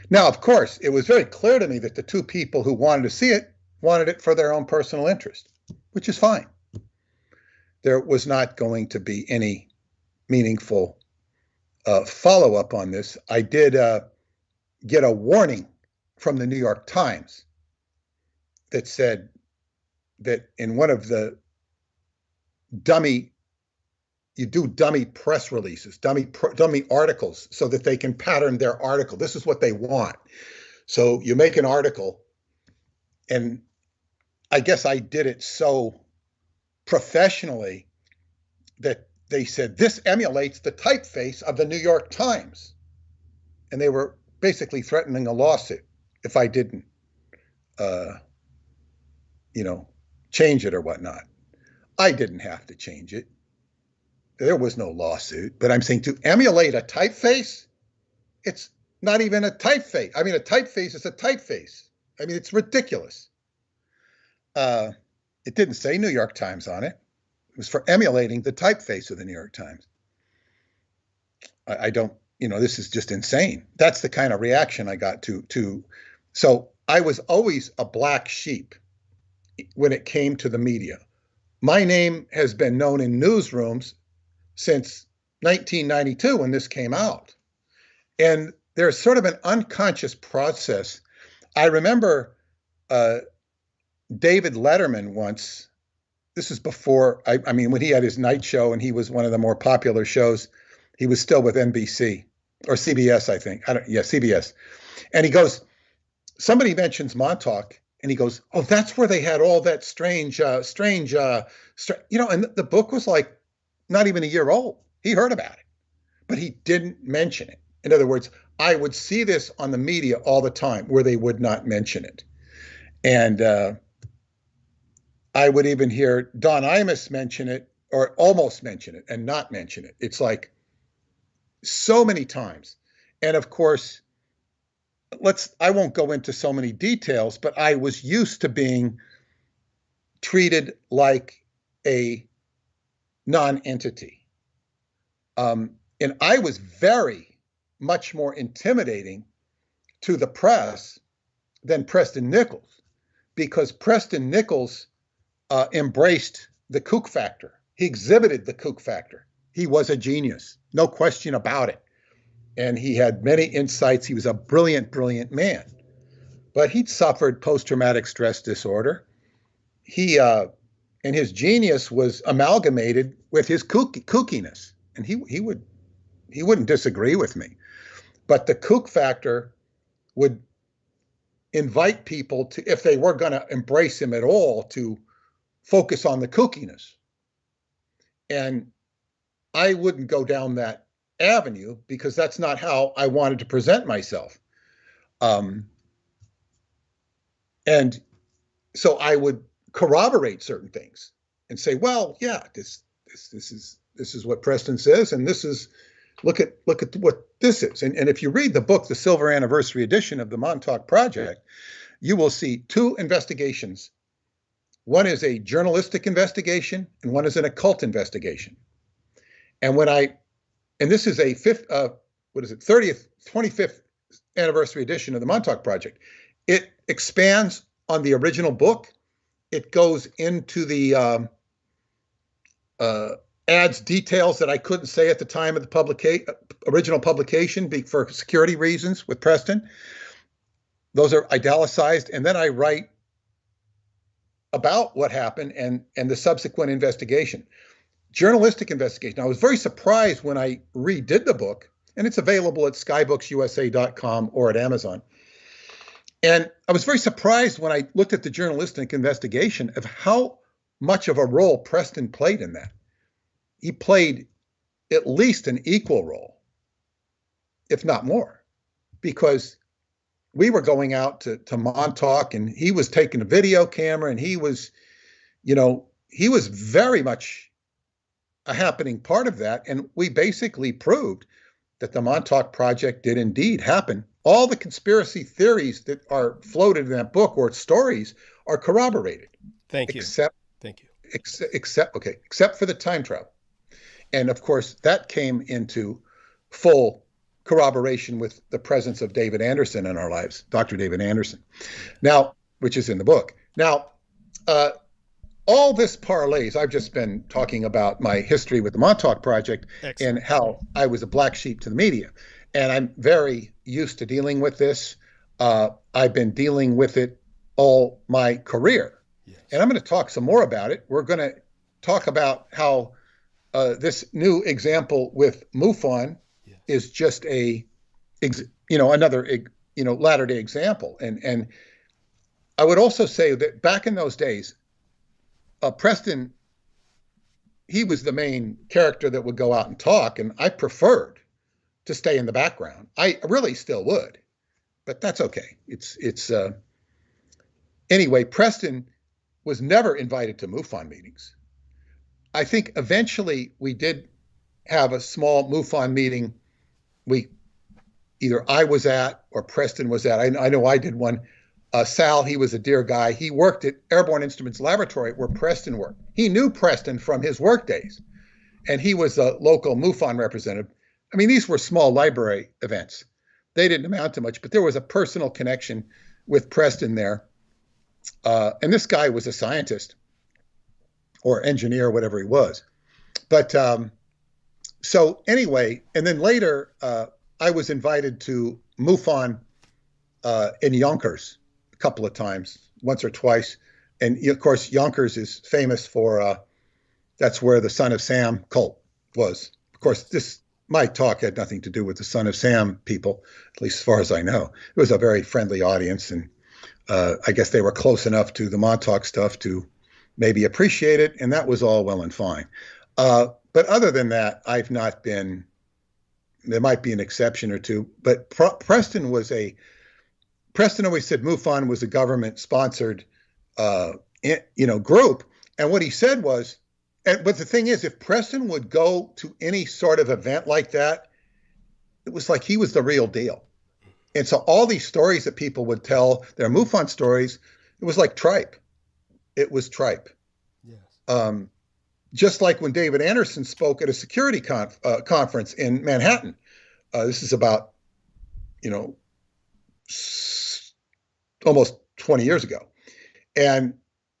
Now, of course, it was very clear to me that the 2 people who wanted to see it wanted it for their own personal interest, which is fine. There was not going to be any meaningful follow-up on this. I did get a warning from the New York Times that said that in one of the dummy press releases, dummy articles, so that they can pattern their article. This is what they want. So you make an article, and I guess I did it so professionally that they said, this emulates the typeface of the New York Times. And they were basically threatening a lawsuit if I didn't, change it or whatnot. I didn't have to change it. there was no lawsuit, but I'm saying to emulate a typeface, it's not even a typeface. I mean, a typeface is a typeface. I mean, it's ridiculous. It didn't say New York Times on it. It was for emulating the typeface of the New York Times. I don't, this is just insane. That's the kind of reaction I got to. So I was always a black sheep when it came to the media. My name has been known in newsrooms since 1992 when this came out. And there's sort of an unconscious process. I remember David Letterman once, this is before, I mean, when he had his night show and he was one of the more popular shows, he was still with NBC or CBS, I think. CBS. And he goes, somebody mentions Montauk, and he goes, oh, that's where they had all that strange, and the book was like not even a year old. He heard about it, but he didn't mention it. In other words, I would see this on the media all the time where they would not mention it. And I would even hear Don Imus mention it or almost mention it and not mention it. It's like so many times. And of course, I won't go into so many details, but I was used to being treated like a non-entity. And I was very much more intimidating to the press than Preston Nichols, because Preston Nichols embraced the kook factor. He exhibited the kook factor. He was a genius, no question about it. And he had many insights. He was a brilliant, brilliant man. But he'd suffered post-traumatic stress disorder. And his genius was amalgamated with his kookiness. And he wouldn't disagree with me. But the kook factor would invite people to, if they were going to embrace him at all, to focus on the kookiness. And I wouldn't go down that avenue because that's not how I wanted to present myself. And so I would corroborate certain things and say, well, yeah, this is what Preston says, and this is look at what this is. And if you read the book, the Silver Anniversary edition of the Montauk Project, you will see two investigations. One is a journalistic investigation, and one is an occult investigation. And this is a 25th anniversary edition of the Montauk Project. It expands on the original book. It goes into the adds details that I couldn't say at the time of the original publication for security reasons with Preston. Those are italicized, and then I write about what happened and the subsequent investigation. Journalistic investigation. I was very surprised when I redid the book, and it's available at skybooks.usa.com or at Amazon. And I was very surprised when I looked at the journalistic investigation of how much of a role Preston played in that. He played at least an equal role, if not more, because we were going out to Montauk, and he was taking a video camera, and he was very much a happening part of that. And we basically proved that the Montauk Project did indeed happen. All the conspiracy theories that are floated in that book or stories are corroborated. Thank you. Except for the time travel. And of course, that came into full corroboration with the presence of David Anderson in our lives, Dr. David Anderson, now, which is in the book. Now, all this parlays, I've just been talking about my history with the Montauk Project. Excellent. And how I was a black sheep to the media. And I'm very used to dealing with this. I've been dealing with it all my career. Yes. And I'm going to talk some more about it. We're going to talk about how this new example with MUFON is just another latter-day example. And I would also say that back in those days, Preston, he was the main character that would go out and talk, and I preferred to stay in the background. I really still would, but that's okay. Anyway, Preston was never invited to MUFON meetings. I think eventually we did have a small MUFON meeting. Either I was at or Preston was at. I know I did one. Sal, he was a dear guy. He worked at Airborne Instruments Laboratory where Preston worked. He knew Preston from his work days, and he was a local MUFON representative. I mean, these were small library events. They didn't amount to much, but there was a personal connection with Preston there. And this guy was a scientist or engineer, whatever he was. But so anyway, and then later, I was invited to MUFON in Yonkers a couple of times, once or twice. And of course, Yonkers is famous for, that's where the Son of Sam cult was. Of course, my talk had nothing to do with the Son of Sam people, at least as far as I know. It was a very friendly audience, and I guess they were close enough to the Montauk stuff to maybe appreciate it, and that was all well and fine. But other than that, I've not been. There might be an exception or two, but Preston always said MUFON was a government-sponsored, group, and what he said was. But the thing is, if Preston would go to any sort of event like that, it was like he was the real deal. And so all these stories that people would tell, their MUFON stories, it was like tripe. It was tripe. Yes. Just like when David Anderson spoke at a security conference in Manhattan. This is about, almost 20 years ago. And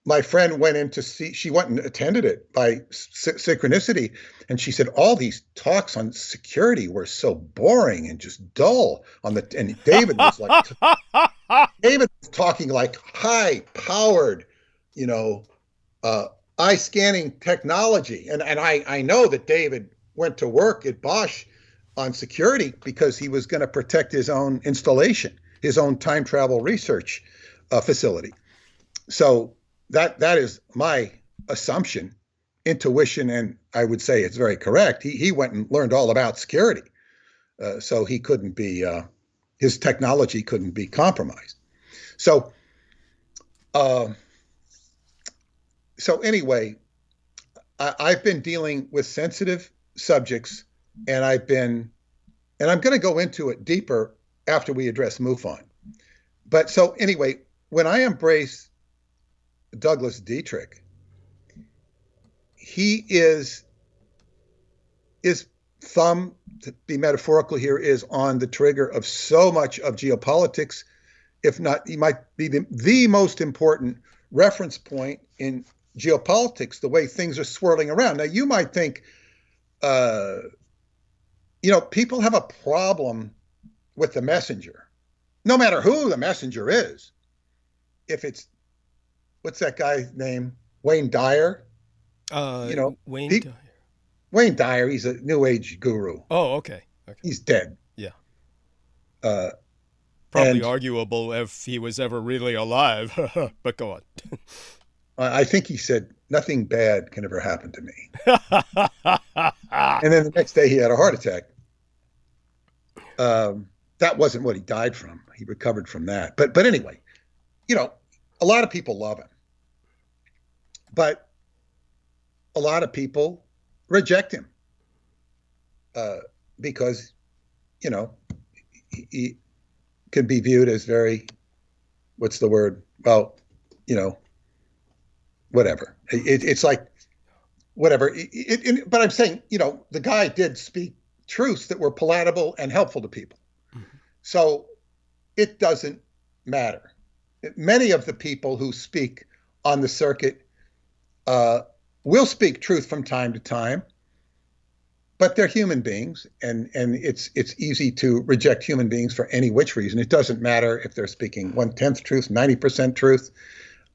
my friend went in to see, she went and attended it by synchronicity. And she said, all these talks on security were so boring and just dull and David was like, David was talking like high powered, eye scanning technology. And I know that David went to work at Bosch on security because he was going to protect his own installation, his own time travel research facility. So that is my assumption, intuition, and I would say it's very correct. He went and learned all about security, so he couldn't be his technology couldn't be compromised. So anyway, I've been dealing with sensitive subjects, and I'm going to go into it deeper after we address MUFON. But so anyway, when I embrace Douglas Dietrich, his thumb, to be metaphorical here, is on the trigger of so much of geopolitics. If not, he might be the most important reference point in geopolitics, the way things are swirling around. Now, you might think, people have a problem with the messenger, no matter who the messenger is. If it's, what's that guy's name? Wayne Dyer? Wayne Dyer. Wayne Dyer, he's a New Age guru. Oh, okay. He's dead. Yeah. Probably and arguable if he was ever really alive, but go on. I think he said, nothing bad can ever happen to me. And then the next day he had a heart attack. That wasn't what he died from. He recovered from that. But anyway, a lot of people love him. But a lot of people reject him because, he can be viewed as very, what's the word? Well, whatever. It's like, whatever. But I'm saying, the guy did speak truths that were palatable and helpful to people. Mm-hmm. So it doesn't matter. Many of the people who speak on the circuit will speak truth from time to time, but they're human beings, and it's easy to reject human beings for any which reason. It doesn't matter if they're speaking 1/10 truth, 90% truth.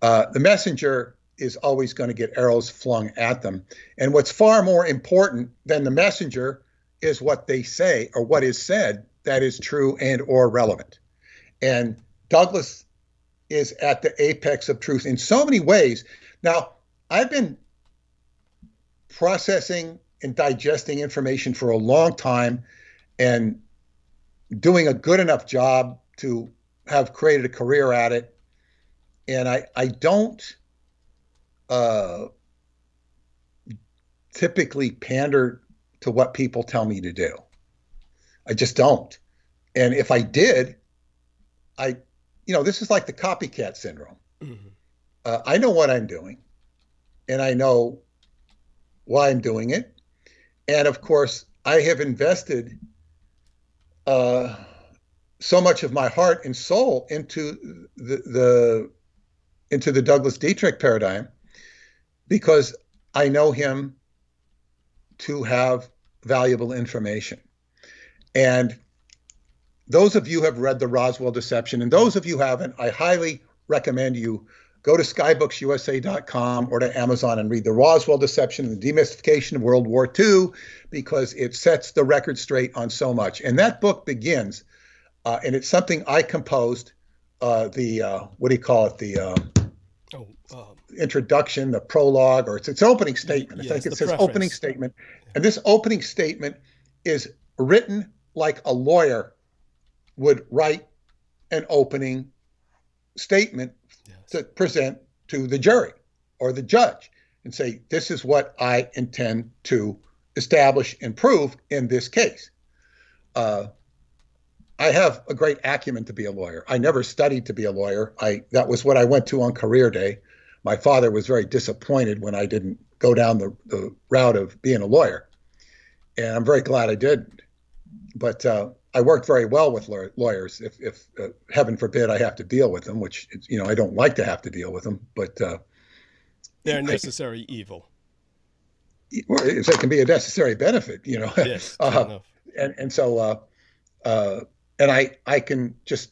The messenger is always going to get arrows flung at them. And what's far more important than the messenger is what they say or what is said that is true and or relevant. And Douglas is at the apex of truth in so many ways. Now, I've been processing and digesting information for a long time and doing a good enough job to have created a career at it. And I don't typically pander to what people tell me to do. I just don't. And if I did, this is like the copycat syndrome. Mm-hmm. I know what I'm doing, and I know why I'm doing it. And of course, I have invested so much of my heart and soul into the Douglas Dietrich paradigm, because I know him to have valuable information. And those of you who have read The Roswell Deception, and those of you who haven't, I highly recommend you go to skybooks.usa.com or to Amazon and read The Roswell Deception and the Demystification of World War II, because it sets the record straight on so much. And that book begins, and it's something I composed, what do you call it? Introduction, the prologue, or it's its opening statement. I think it says preface. Opening statement. And this opening statement is written like a lawyer would write an opening statement to present to the jury or the judge and say, this is what I intend to establish and prove in this case. I have a great acumen to be a lawyer. I never studied to be a lawyer. That was what I went to on career day. My father was very disappointed when I didn't go down the route of being a lawyer. And I'm very glad I did. But I worked very well with lawyers. If heaven forbid I have to deal with them, which, I don't like to have to deal with them, but they're necessary evil. If they can be a necessary benefit, Yes. And so I can just,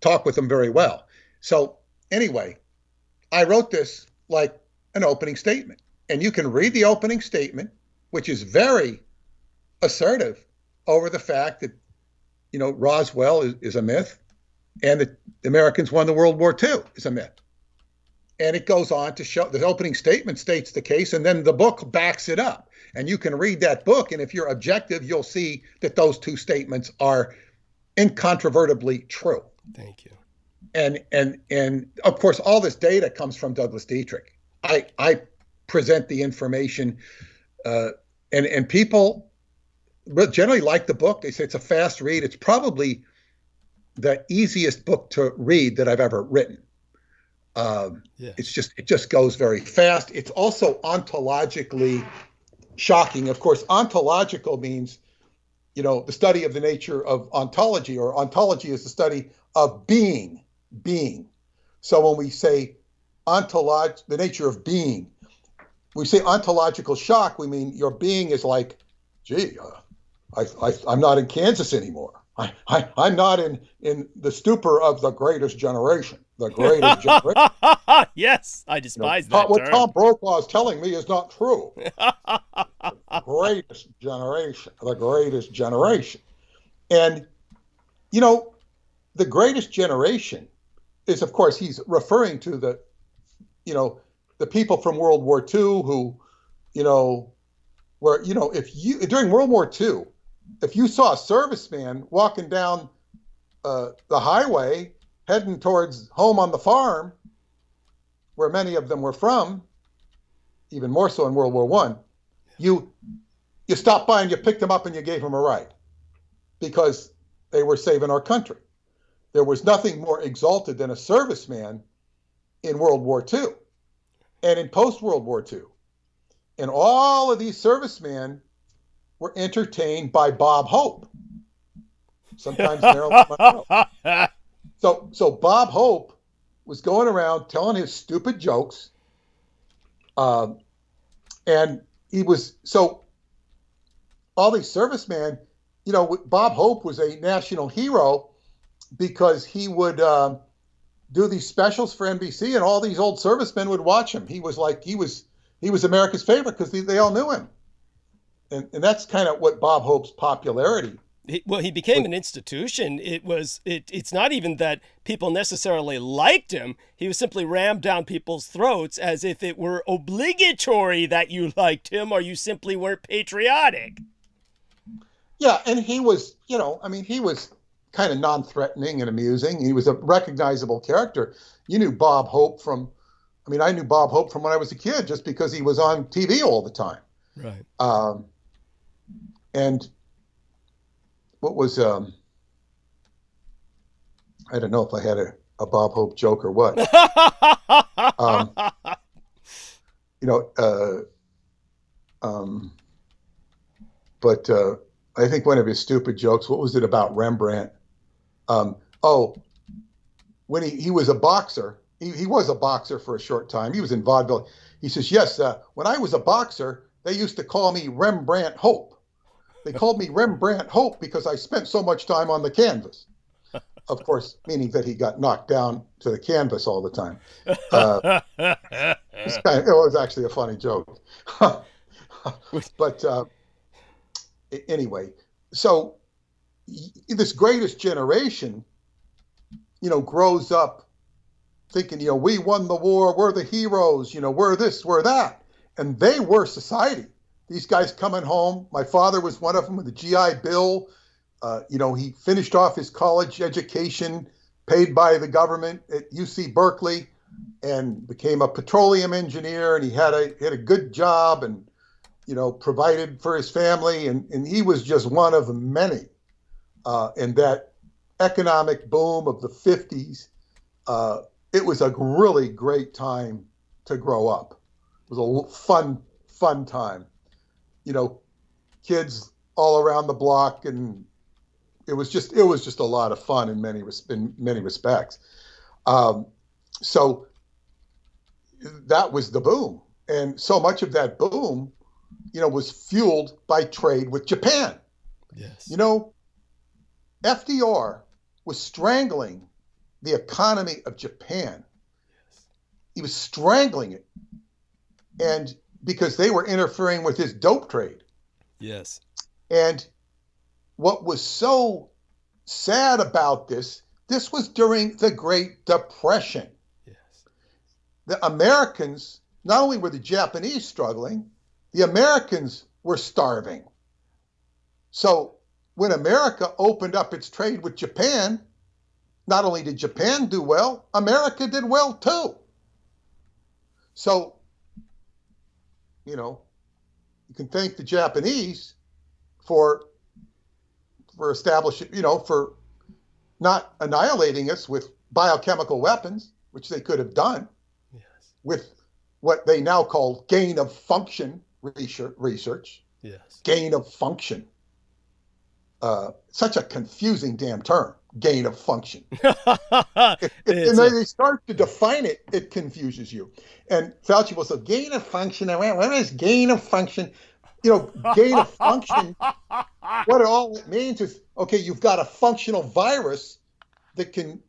talk with them very well. So anyway, I wrote this like an opening statement, and you can read the opening statement, which is very assertive over the fact that, Roswell is a myth, and that the Americans won the World War II is a myth. And it goes on to show, the opening statement states the case, and then the book backs it up. And you can read that book, and if you're objective, you'll see that those two statements are incontrovertibly true. Thank you. And of course, all this data comes from Douglas Dietrich. I present the information, and people generally like the book. They say it's a fast read. It's probably the easiest book to read that I've ever written. It just goes very fast. It's also ontologically shocking. Of course, ontological means, the study of the nature of ontology, or ontology is the study of being. So when we say the nature of being, we say ontological shock, we mean your being is like, gee, I'm not in Kansas anymore. I'm not in the stupor of the greatest generation. The greatest generation. Yes, I despise that What term. Tom Brokaw is telling me is not true. The greatest generation. And, the greatest generation is, of course, he's referring to the people from World War II who, where, during World War II, if you saw a serviceman walking down the highway heading towards home on the farm, where many of them were from, even more so in World War I, you stopped by and you picked them up and you gave them a ride, because they were saving our country. There was nothing more exalted than a serviceman in World War II and in post-World War II. And all of these servicemen were entertained by Bob Hope, sometimes Marilyn Monroe. So Bob Hope was going around telling his stupid jokes, and he was, so all these servicemen, Bob Hope was a national hero because he would do these specials for NBC, and all these old servicemen would watch him. He was America's favorite because they all knew him. And that's kind of what Bob Hope's popularity. He became an institution. It's not even that people necessarily liked him. He was simply rammed down people's throats as if it were obligatory that you liked him or you simply weren't patriotic. Yeah, and he was, he was kind of non-threatening and amusing. He was a recognizable character. You knew Bob Hope I knew Bob Hope from when I was a kid just because he was on TV all the time. Right. And what was I don't know if I had a Bob Hope joke or what. You know, but I think one of his stupid jokes, what was it about Rembrandt? When he was a boxer, he was a boxer for a short time. He was in vaudeville. He says, yes, when I was a boxer, they used to call me Rembrandt Hope. They called me Rembrandt Hope because I spent so much time on the canvas. Of course, meaning that he got knocked down to the canvas all the time. It was actually a funny joke. But anyway, so this greatest generation, grows up thinking, we won the war, we're the heroes, we're this, we're that. And they were society. These guys coming home, my father was one of them with a GI Bill. He finished off his college education paid by the government at UC Berkeley and became a petroleum engineer, and he had a good job and, provided for his family. And he was just one of many. And that economic boom of the 50s, it was a really great time to grow up. It was a fun time. Kids all around the block, and it was just a lot of fun in many respects. So that was the boom, and so much of that boom, was fueled by trade with Japan. Yes. FDR was strangling the economy of Japan. Yes. He was strangling it, and because they were interfering with his dope trade. Yes. And what was so sad about this was during the Great Depression. Yes. The Americans, not only were the Japanese struggling, the Americans were starving. So when America opened up its trade with Japan, not only did Japan do well, America did well too. So, you can thank the Japanese for establishing, for not annihilating us with biochemical weapons, which they could have done. Yes. With what they now call gain of function research. Yes. Gain of function. Such a confusing damn term, gain of function. If they start to define it, it confuses you. And Fauci will say, gain of function, what is gain of function? Gain of function, what all it means is, okay, you've got a functional virus that can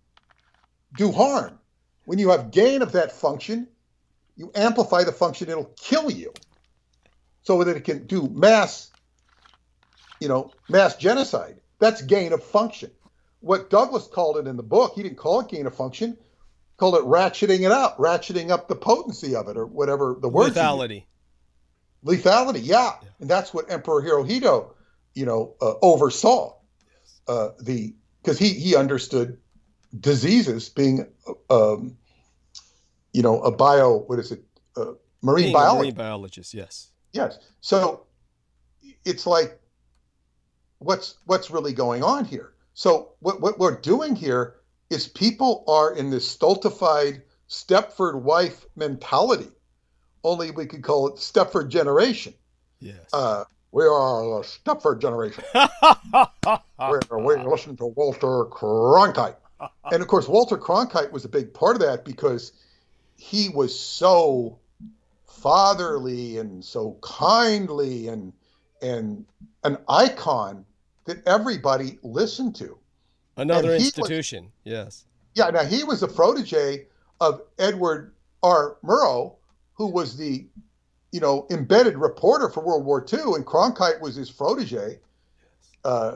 do harm. When you have gain of that function, you amplify the function, it'll kill you. So that it can do mass genocide. That's gain of function. What Douglas called it in the book, he didn't call it gain of function, called it ratcheting up the potency of it, or whatever the word. Lethality. Lethality, yeah. And that's what Emperor Hirohito, oversaw. Because he understood diseases being, a marine biologist. Marine biologist, yes. Yes. So it's like, what's really going on here? So what we're doing here is people are in this stultified Stepford wife mentality. Only we could call it Stepford generation. Yes. We are the Stepford generation. we listen to Walter Cronkite. And of course, Walter Cronkite was a big part of that because he was so fatherly and so kindly and an icon that everybody listened to. Another institution, yes. Yeah, now he was a protege of Edward R. Murrow, who was the, embedded reporter for World War II, and Cronkite was his protege. I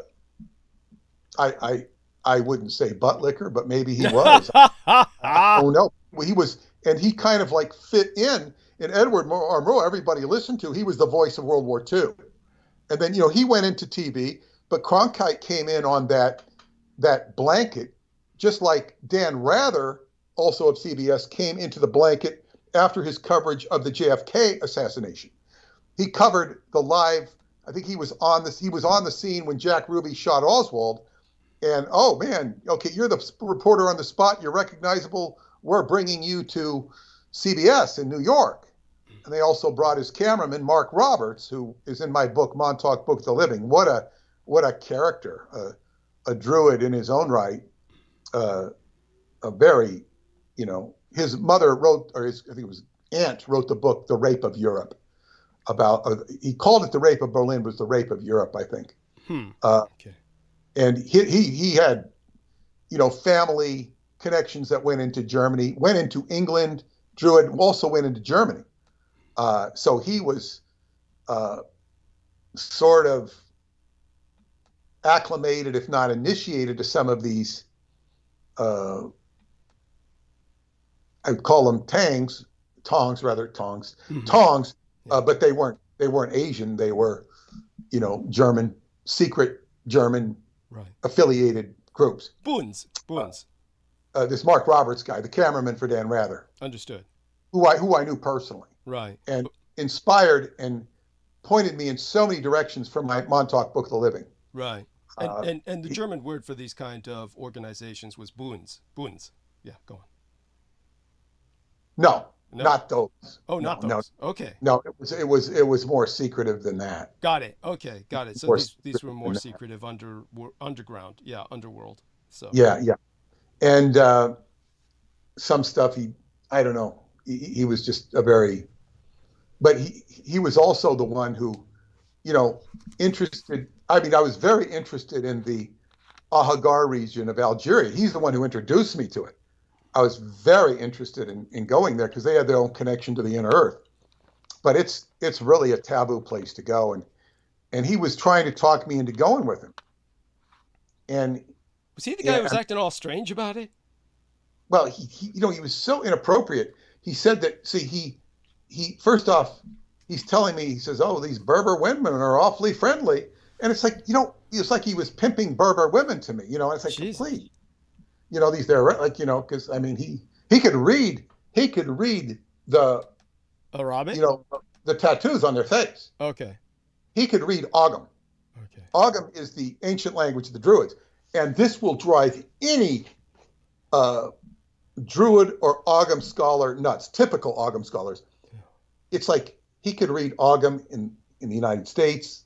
wouldn't say butt licker, but maybe he was. Oh no, he was, and he kind of like fit in Edward R. Murrow. Everybody listened to. He was the voice of World War II, and then he went into TV, but Cronkite came in on that blanket, just like Dan Rather, also of CBS, came into the blanket after his coverage of the JFK assassination. he covered the live. I think he was on this. He was on the scene when Jack Ruby shot Oswald. And oh man, okay, you're the reporter on the spot. You're recognizable. We're bringing you to CBS in New York. And they also brought his cameraman, Mark Roberts, who is in my book, Montauk Book of the Living. What a character, a druid in his own right. A very, his mother wrote, or I think it was aunt wrote the book, The Rape of Europe. About he called it The Rape of Berlin, but it was The Rape of Europe, I think. Okay. And he had, family connections that went into Germany, went into England. Druid also went into Germany. So he was sort of acclimated, if not initiated, to some of these, I'd call them tongs, but they weren't Asian. They were, German, secret German affiliated groups. Boons. This Mark Roberts guy, the cameraman for Dan Rather. Understood. Who I knew personally. Right. And inspired and pointed me in so many directions for my Montauk Book of the Living. Right. And the German word for these kind of organizations was Bunds. Yeah, go on. No, not those. Oh, not those. No. Okay. No, it was more secretive than that. Got it. Okay, got it. So these were more secretive underground. Yeah, underworld. So yeah. And some stuff I don't know. He was just but he was also the one who, interested. I mean, I was very interested in the Ahaggar region of Algeria. He's the one who introduced me to it. I was very interested in going there because they had their own connection to the inner earth. But it's really a taboo place to go. And he was trying to talk me into going with him. And was he the guy who was acting all strange about it? Well, he was so inappropriate. He said that, he first off, he's telling me, he says, oh, these Berber women are awfully friendly. And it's like, it's like he was pimping Berber women to me, and it's like, please, because I mean, he could read the Arabic, the tattoos on their face. Okay. He could read Ogham. Okay. Ogham is the ancient language of the Druids. And this will drive any Druid or Ogham scholar nuts, typical Ogham scholars. Yeah. It's like he could read Ogham in the United States,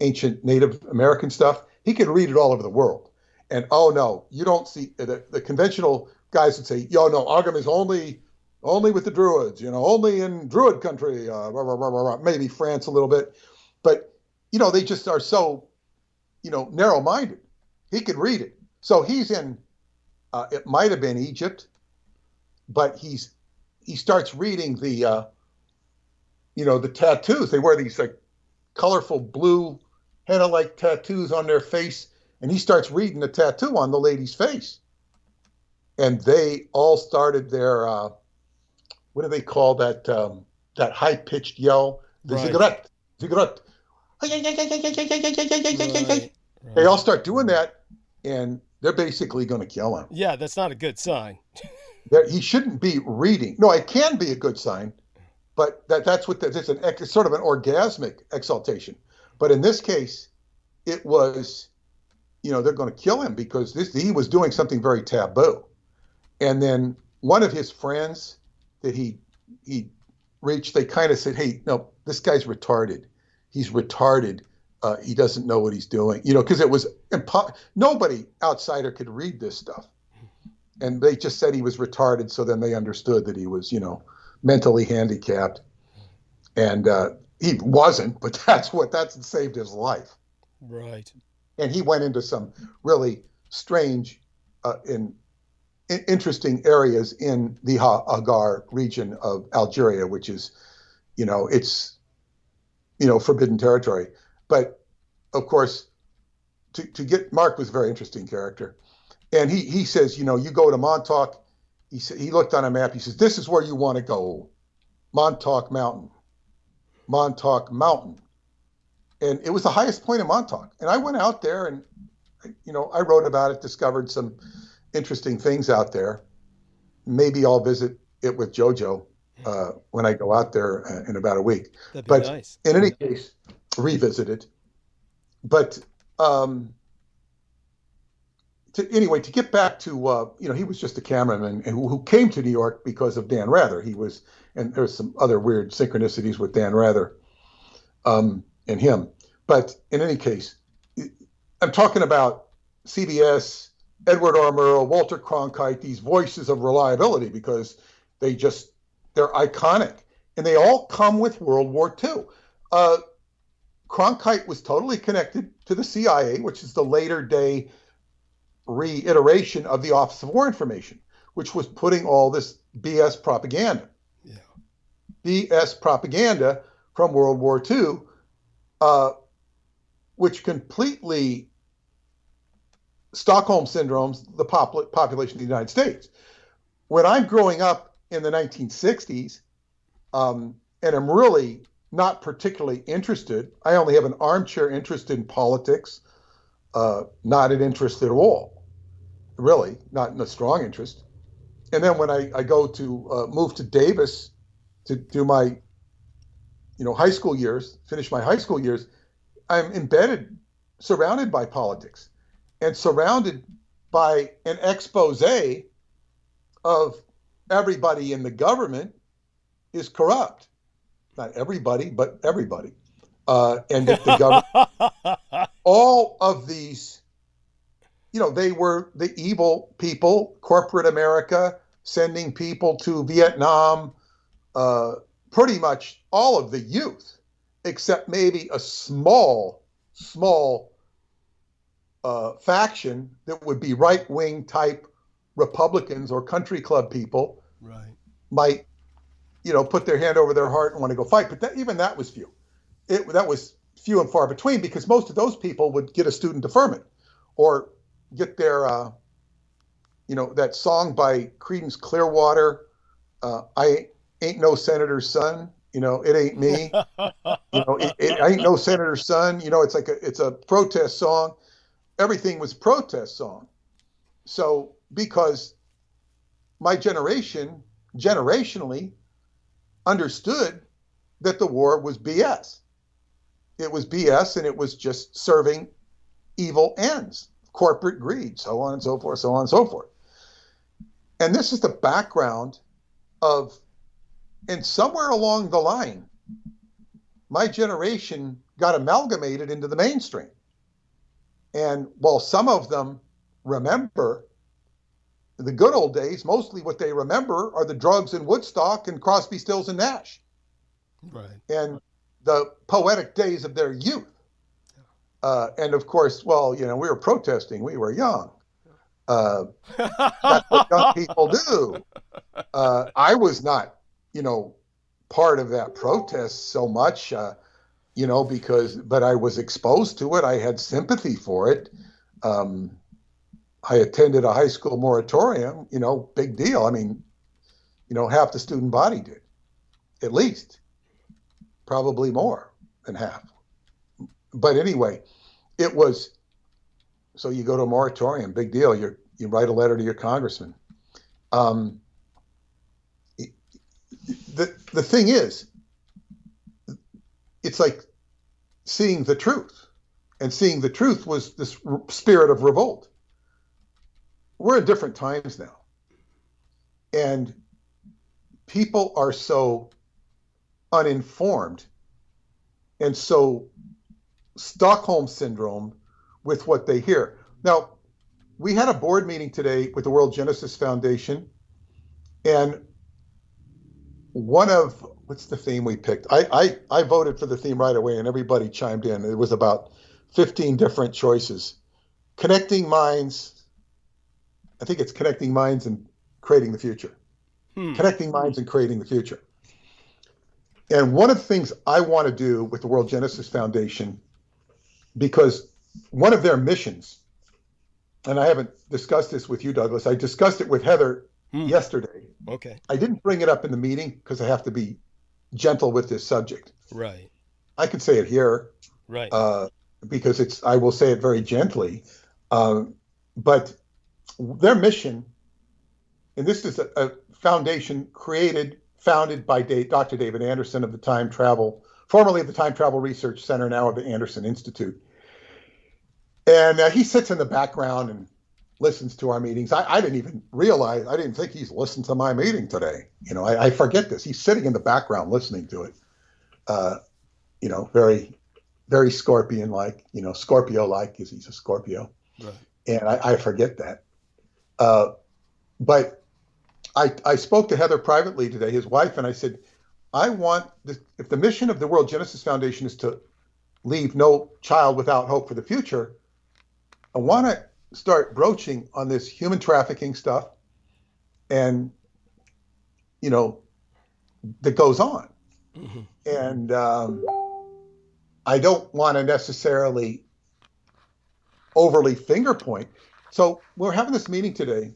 ancient Native American stuff. He could read it all over the world. And oh no, you don't see the conventional guys would say, no, Ogham is only with the Druids, only in Druid country, maybe France a little bit. But, they just are so, narrow-minded. He could read it. So he's in, it might have been Egypt, but he starts reading the, the tattoos. They wear these like colorful blue henna-like tattoos on their face, and he starts reading the tattoo on the lady's face. And they all started their, what do they call that, that high-pitched yell? The ziggurat. Right. They all start doing that, and they're basically going to kill him. Yeah, that's not a good sign. He shouldn't be reading. No, it can be a good sign, but that's what it's sort of an orgasmic exaltation. But in this case, it was, they're going to kill him because he was doing something very taboo. And then one of his friends that he reached, they kind of said, hey, no, this guy's retarded. He's retarded. He doesn't know what he's doing, because it was nobody outsider could read this stuff. And they just said he was retarded. So then they understood that he was, mentally handicapped. And he wasn't, but that's what saved his life. Right. And he went into some really strange interesting areas in the Ahaggar region of Algeria, which is, it's, forbidden territory. But of course, to get Mark was a very interesting character. And he says, you go to Montauk. He looked on a map. He says, this is where you want to go. Montauk Mountain. And it was the highest point in Montauk. And I went out there and, I wrote about it, discovered some interesting things out there. Maybe I'll visit it with JoJo when I go out there in about a week. That'd be But nice. in any case, revisit it. But anyway, to get back to, he was just a cameraman and who came to New York because of Dan Rather. And there's some other weird synchronicities with Dan Rather and him. But in any case, I'm talking about CBS, Edward R. Murrow, Walter Cronkite, these voices of reliability, because they're iconic. And they all come with World War II. Cronkite was totally connected to the CIA, which is the later day reiteration of the Office of War Information, which was putting all this BS propaganda. Yeah. BS propaganda from World War II, which completely Stockholm syndromes the population of the United States. When I'm growing up in the 1960s, and I'm really not particularly interested, I only have an armchair interest in politics, not an interest at all, really, not in a strong interest. And then when I go to move to Davis to do my, high school years, finish my high school years, I'm embedded, surrounded by politics and surrounded by an expose of everybody in the government is corrupt. Not everybody, but everybody. And the government, all of these, they were the evil people, corporate America, sending people to Vietnam, pretty much all of the youth, except maybe a small faction that would be right-wing type Republicans or country club people, right, might, put their hand over their heart and want to go fight. But even that was few. That was few and far between, because most of those people would get a student deferment or get their, that song by Creedence Clearwater, I ain't no senator's son, it ain't me, I ain't no senator's son, it's a protest song. Everything was protest song. So because my generation, generationally, understood that the war was BS. It was BS, and it was just serving evil ends, corporate greed, so on and so forth, so on and so forth. And this is the background of, and somewhere along the line, my generation got amalgamated into the mainstream. And while some of them remember the good old days, mostly what they remember are the drugs in Woodstock and Crosby, Stills, and Nash. Right. And the poetic days of their youth. And of course, we were protesting. We were young. That's what young people do. I was not, part of that protest so much, but I was exposed to it. I had sympathy for it. I attended a high school moratorium, big deal. I mean, half the student body did, at least, probably more than half. But anyway, it was, so you go to a moratorium, big deal. You write a letter to your congressman. The thing is, it's like seeing the truth, and seeing the truth was this spirit of revolt. We're in different times now, and people are so uninformed and so Stockholm syndrome with what they hear. Now, we had a board meeting today with the World Genesis Foundation, and what's the theme we picked? I voted for the theme right away, and everybody chimed in. It was about 15 different choices. Connecting minds. I think it's connecting minds and creating the future. Connecting minds and creating the future. And one of the things I want to do with the World Genesis Foundation, because one of their missions, and I haven't discussed this with you, Douglas, I discussed it with Heather yesterday. Okay. I didn't bring it up in the meeting because I have to be gentle with this subject. Right. I can say it here. Right. Because I will say it very gently. But their mission, and this is a foundation created founded by Dr. David Anderson of the formerly of the Time Travel Research Center, now of the Anderson Institute. And he sits in the background and listens to our meetings. I didn't even realize, I didn't think he's listened to my meeting today. I forget this. He's sitting in the background listening to it. Very, very Scorpion-like, Scorpio-like, because he's a Scorpio. Right. And I forget that. But I spoke to Heather privately today, his wife, and I said, if the mission of the World Genesis Foundation is to leave no child without hope for the future, I want to start broaching on this human trafficking stuff and, that goes on. Mm-hmm. And I don't want to necessarily overly finger point. So we're having this meeting today.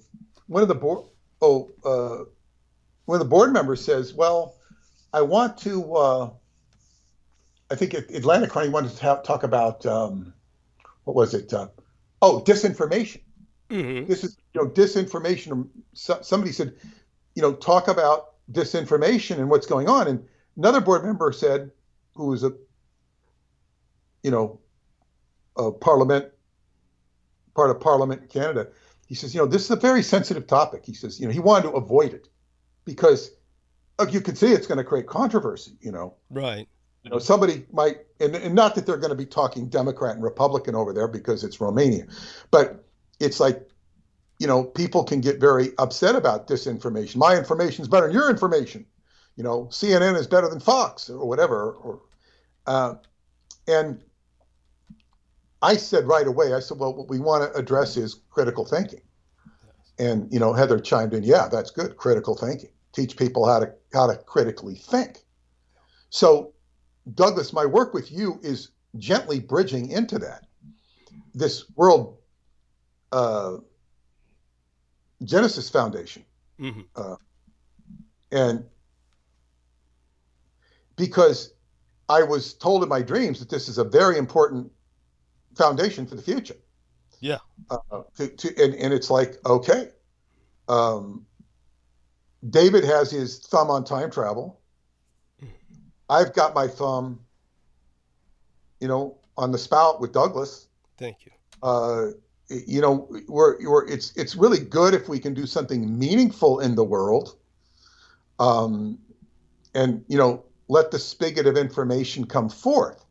One of the board members says, well, I want to, I think Atlantic Crime wanted to talk about, what was it? Disinformation. Mm-hmm. This is, disinformation. Somebody said, talk about disinformation and what's going on. And another board member said, who was a part of Parliament in Canada, he says, this is a very sensitive topic. He says, he wanted to avoid it because you could see it's going to create controversy, Right. Somebody might, and not that they're going to be talking Democrat and Republican over there because it's Romania, but it's like, people can get very upset about disinformation. My information is better than your information. CNN is better than Fox or whatever. And I said right away, I said, well, what we want to address is critical thinking. And, Heather chimed in, yeah, that's good. Critical thinking. Teach people how to critically think. So Douglas, my work with you is gently bridging into that. This World Genesis Foundation. Mm-hmm. And because I was told in my dreams that this is a very important foundation for the future. Yeah. And it's like, okay. David has his thumb on time travel. I've got my thumb, on the spout with Douglas. Thank you. It's really good if we can do something meaningful in the world. And let the spigot of information come forth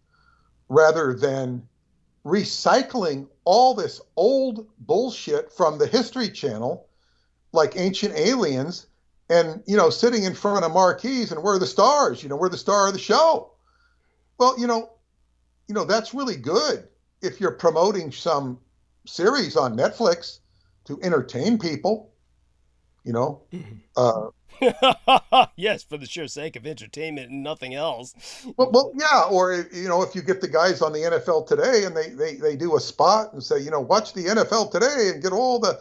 rather than recycling all this old bullshit from the History Channel, like Ancient Aliens, and, sitting in front of marquees and we're the stars, we're the star of the show. Well, that's really good if you're promoting some series on Netflix to entertain people, Yes, for the sheer sake of entertainment and nothing else. Well, yeah. Or, if you get the guys on the NFL Today and they do a spot and say, watch the NFL Today and get all the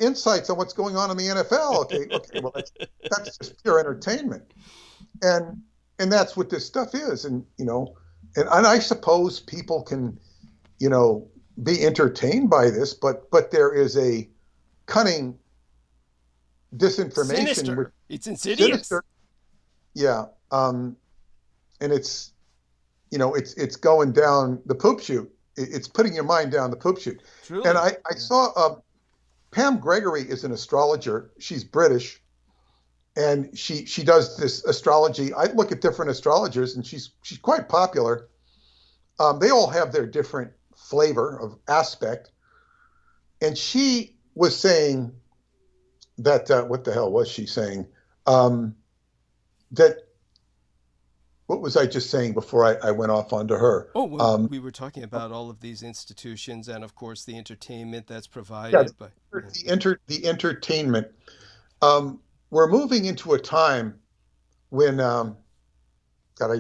insights on what's going on in the NFL. Okay. Well, that's just pure entertainment. And that's what this stuff is. And I suppose people can, be entertained by this, but there is a cunning disinformation. Sinister. It's insidious. Sinister. Yeah. And it's, it's going down the poop chute. It's putting your mind down the poop chute. Truly. And I saw Pam Gregory is an astrologer. She's British. And she does this astrology. I look at different astrologers and she's quite popular. They all have their different flavor of aspect. And she was saying that, what the hell was she saying? That, what was I just saying before I went off onto her? Oh, well, we were talking about all of these institutions and, of course, the entertainment that's provided. The entertainment. We're moving into a time when, God,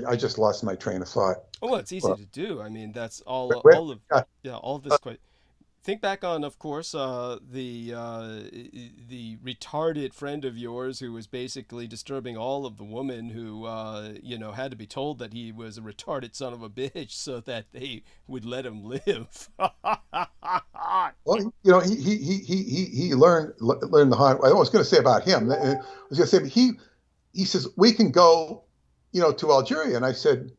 I just lost my train of thought. Oh, well, it's easy to do. I mean, that's all of this. Think back on, of course, the retarded friend of yours who was basically disturbing all of the women who, had to be told that he was a retarded son of a bitch so that they would let him live. Well, he learned the hard. I was going to say about him. I was going to say he he says, we can go, to Algeria. And I said,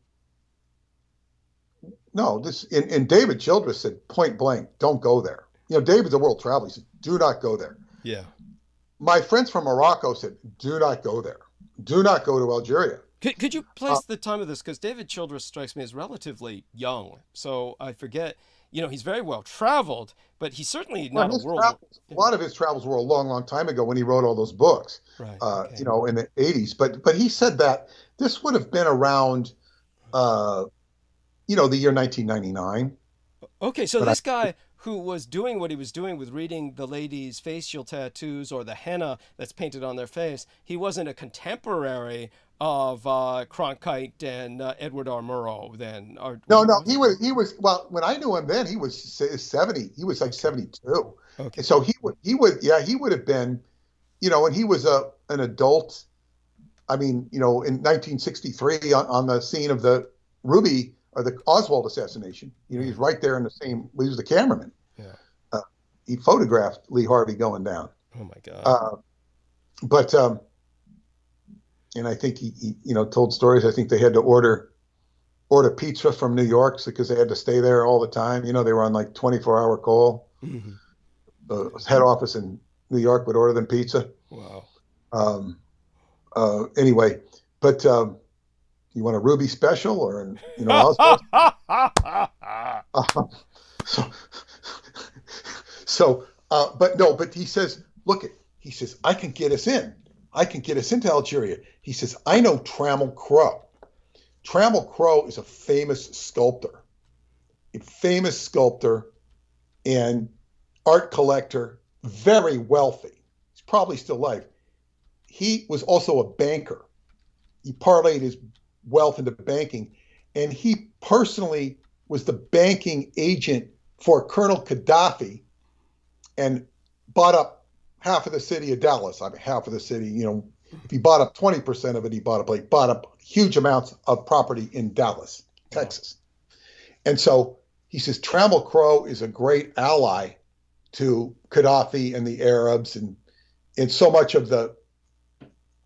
no, and David Childress said point blank, don't go there. David's a world traveler. He said, do not go there. Yeah. My friends from Morocco said, do not go there. Do not go to Algeria. Could you place the time of this? Because David Childress strikes me as relatively young. So I forget, he's very well traveled, but he's certainly not a world. A lot of his travels were a long, long time ago when he wrote all those books, right, in the 80s. But he said that this would have been around, the year 1999. Okay, so this guy who was doing what he was doing with reading the ladies' facial tattoos or the henna that's painted on their face, he wasn't a contemporary of Cronkite and Edward R. Murrow then? No, he was, well, when I knew him then, he was 70. He was like 72. Okay. And so he would have been, and he was an adult. I mean, in 1963 on the scene of the Ruby or the Oswald assassination, he's right there in the same, he was the cameraman. Yeah. He photographed Lee Harvey going down. Oh my God. But and I think he told stories. I think they had to order pizza from New York because they had to stay there all the time. They were on like 24-hour call. Mm-hmm. The head office in New York would order them pizza. Wow. Anyway, but you want a Ruby special or but he says, he says, I can get us in. I can get us into Algeria. He says, I know Trammell Crow. Trammell Crow is a famous sculptor and art collector, very wealthy. He's probably still alive. He was also a banker. He parlayed his wealth into banking, and he personally was the banking agent for Colonel Gaddafi and bought up half of the city of Dallas. I mean, half of the city, if he bought up 20% of it, he bought up huge amounts of property in Dallas, Texas. And so he says, Trammell Crow is a great ally to Gaddafi and the Arabs. And so much of the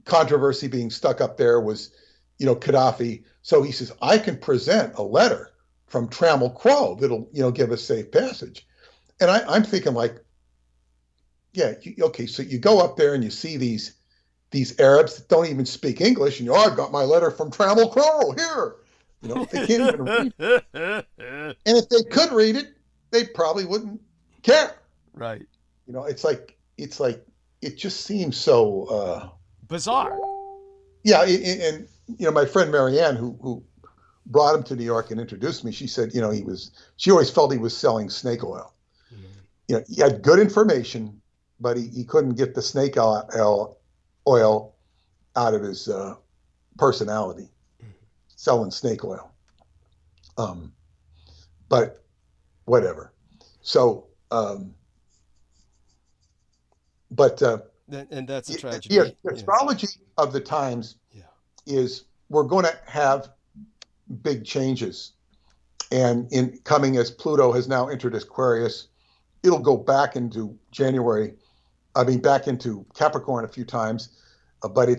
controversy being stuck up there was, Gaddafi. So he says, I can present a letter from Trammell Crow that'll, give us safe passage. And I'm thinking like, yeah, okay, so you go up there and you see these Arabs that don't even speak English, and I've got my letter from Trammell Crow here. They can't even read it. And if they could read it, they probably wouldn't care. Right. It's like it just seems so bizarre. Yeah, and my friend Marianne, who brought him to New York and introduced me, she said, she always felt he was selling snake oil. Mm-hmm. He had good information, but he couldn't get the snake oil out of his personality, selling snake oil. But whatever. So, and that's a tragedy. The astrology of the times is we're going to have big changes. And in coming as Pluto has now entered Aquarius, it'll go back into back into Capricorn a few times, but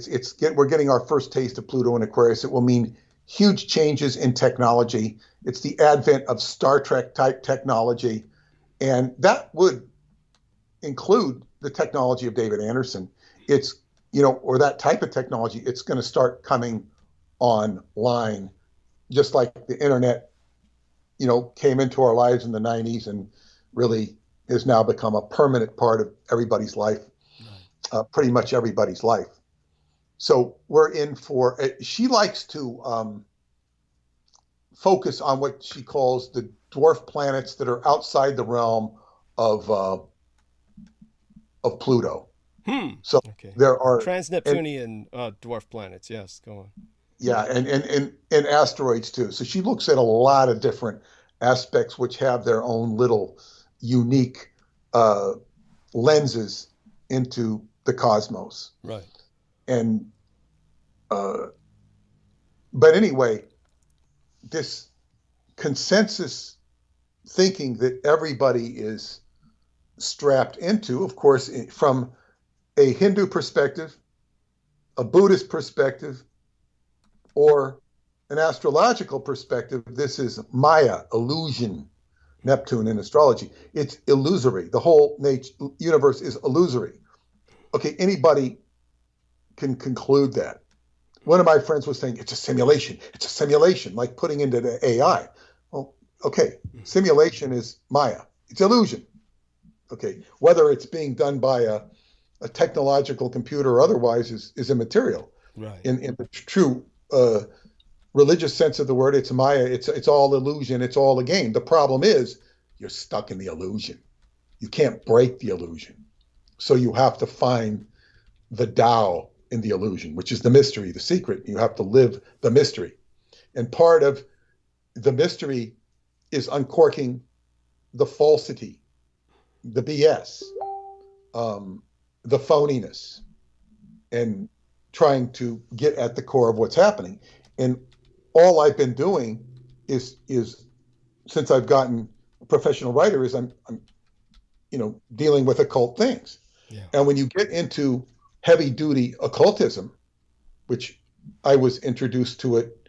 we're getting our first taste of Pluto in Aquarius. It will mean huge changes in technology. It's the advent of Star Trek type technology, and that would include the technology of David Anderson. It's, or that type of technology. It's going to start coming online, just like the internet, came into our lives in the 90s and really has now become a permanent part of everybody's life, pretty much everybody's life. So we're in for, she likes to focus on what she calls the dwarf planets that are outside the realm of Pluto. So there are trans-Neptunian dwarf planets. Yes, go on. Yeah, and asteroids too. So she looks at a lot of different aspects which have their own little unique lenses into the cosmos. Right. And but anyway, this consensus thinking that everybody is strapped into, of course, from a Hindu perspective, a Buddhist perspective or an astrological perspective, this is Maya, illusion, Neptune in astrology. It's illusory. The whole universe is illusory. Okay, anybody can conclude that. One of my friends was saying, it's a simulation. It's a simulation, like putting into the AI. Well, okay, simulation is Maya. It's illusion. Okay, whether it's being done by a technological computer or otherwise is immaterial. Right. In the true religious sense of the word, it's Maya. It's all illusion. It's all a game. The problem is you're stuck in the illusion. You can't break the illusion. So you have to find the Tao in the illusion, which is the mystery, the secret. You have to live the mystery. And part of the mystery is uncorking the falsity, the BS, the phoniness, and trying to get at the core of what's happening. And all I've been doing is since I've gotten a professional writer, is I'm dealing with occult things. Yeah. And when you get into heavy duty occultism, which I was introduced to it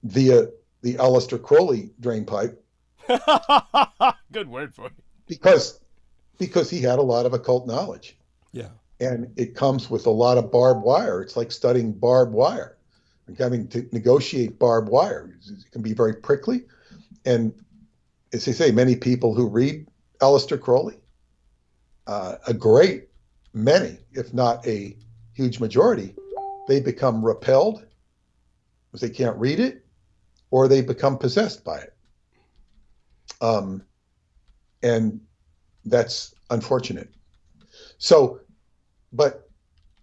via the Aleister Crowley drain pipe. Good word for it. Because he had a lot of occult knowledge. Yeah. And it comes with a lot of barbed wire. It's like studying barbed wire, like having to negotiate barbed wire. It can be very prickly. And as they say, many people who read Aleister Crowley, a great many, if not a huge majority, they become repelled because they can't read it, or they become possessed by it. And that's unfortunate. So, but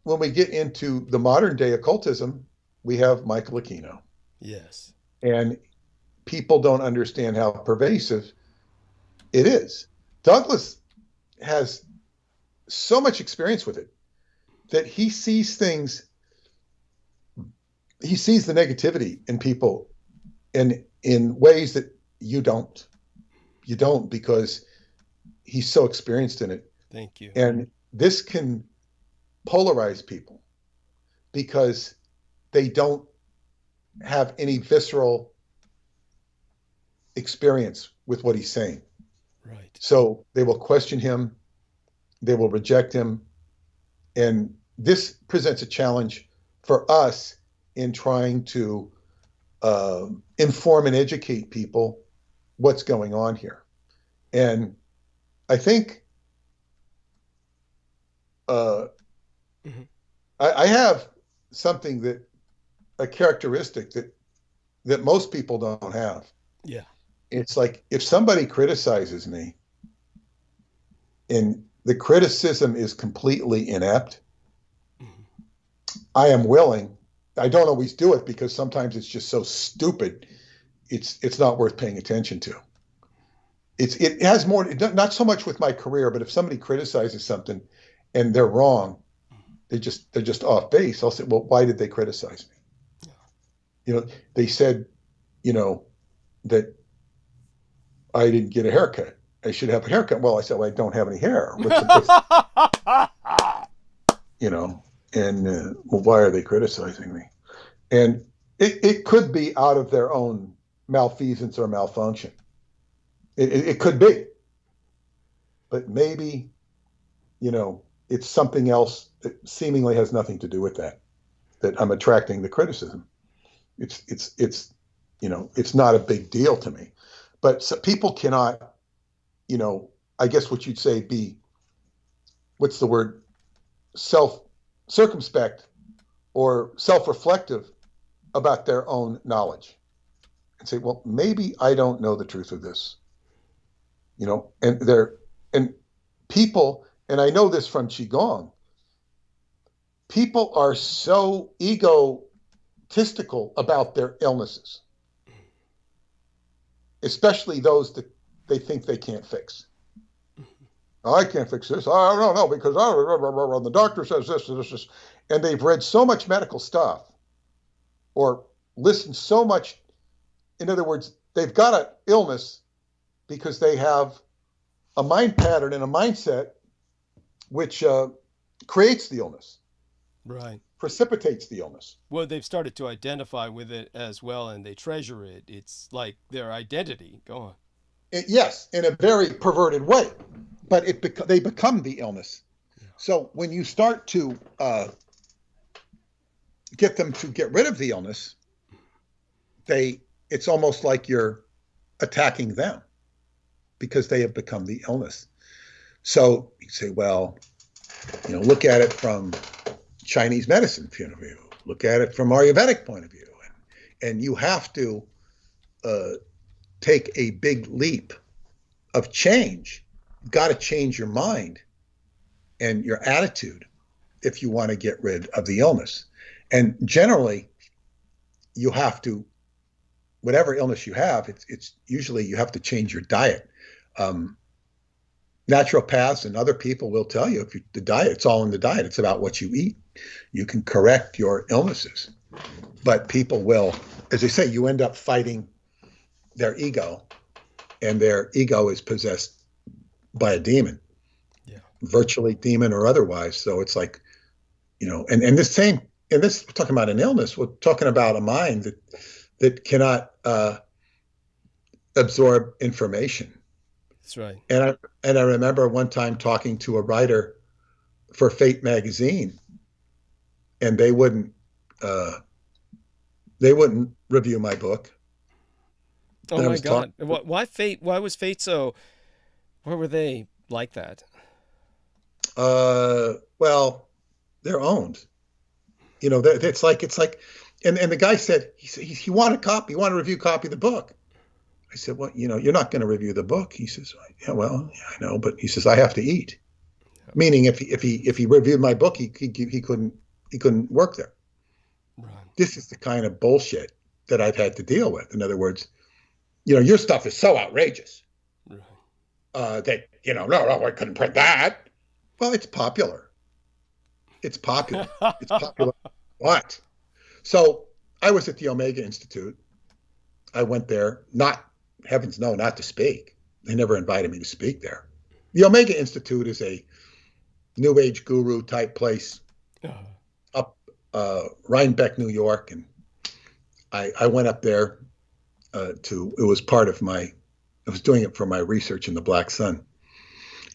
when we get into the modern day occultism, we have Michael Aquino. Yes. And people don't understand how pervasive it is. Douglas has so much experience with it that he sees things, he sees the negativity in people in ways that you don't. You don't, because he's so experienced in it. Thank you. And this can polarize people because they don't have any visceral experience with what he's saying. Right. So they will question him, they will reject him. And this presents a challenge for us in trying to inform and educate people what's going on here. And I think I have something a characteristic that most people don't have. Yeah. It's like if somebody criticizes me and the criticism is completely inept, I am willing. I don't always do it because sometimes it's just so stupid. It's not worth paying attention to. It has more, not so much with my career, but if somebody criticizes something and they're wrong, they're just off base, I'll say, well, why did they criticize me? Yeah. They said, that I didn't get a haircut. I should have a haircut. Well, I said, well, I don't have any hair. Well, why are they criticizing me? And it could be out of their own malfeasance or malfunction. It could be. But maybe, it's something else that seemingly has nothing to do with that I'm attracting the criticism. It's not a big deal to me. But so people cannot, I guess what you'd say be, what's the word, self-circumspect or self-reflective about their own knowledge and say, well, maybe I don't know the truth of this. And people, and I know this from Qigong, people are so egotistical about their illnesses, especially those that they think they can't fix. I can't fix this. I don't know because the doctor says this, and they've read so much medical stuff or listened so much. In other words, they've got an illness because they have a mind pattern and a mindset which creates the illness. Right. precipitates the illness. Well, they've started to identify with it as well, and they treasure it. It's like their identity. Go on. Yes, in a very perverted way, but they become the illness. Yeah. So when you start to get them to get rid of the illness, it's almost like you're attacking them because they have become the illness. So you say, well, look at it from Chinese medicine point of view, look at it from Ayurvedic point of view, and you have to take a big leap of change. You've got to change your mind and your attitude if you want to get rid of the illness. And generally, you have to, whatever illness you have, it's usually you have to change your diet. Naturopaths and other people will tell you the diet, it's all in the diet. It's about what you eat. You can correct your illnesses. But people will, as they say, you end up fighting their ego, and their ego is possessed by a demon, virtually demon or otherwise. So it's like, and this, we're talking about an illness. We're talking about a mind that cannot absorb information. That's right. And I remember one time talking to a writer for Fate magazine, and they wouldn't review my book. Oh my God! Why Fate? Why was Fate so? Why were they like that? Well, they're owned. It's like, and the guy said he wanted a review copy of the book. I said, well, you're not going to review the book. He says, yeah, well, yeah, I know, but he says I have to eat. Yeah. Meaning, if he reviewed my book, he couldn't work there. Right. This is the kind of bullshit that I've had to deal with. In other words, your stuff is so outrageous that no, I couldn't print that. Well, it's popular. It's popular. It's popular. What? So I was at the Omega Institute. I went there, heavens no, not to speak. They never invited me to speak there. The Omega Institute is a New Age guru type place up Rhinebeck, New York. And I went up there it was part of I was doing it for my research in the Black Sun.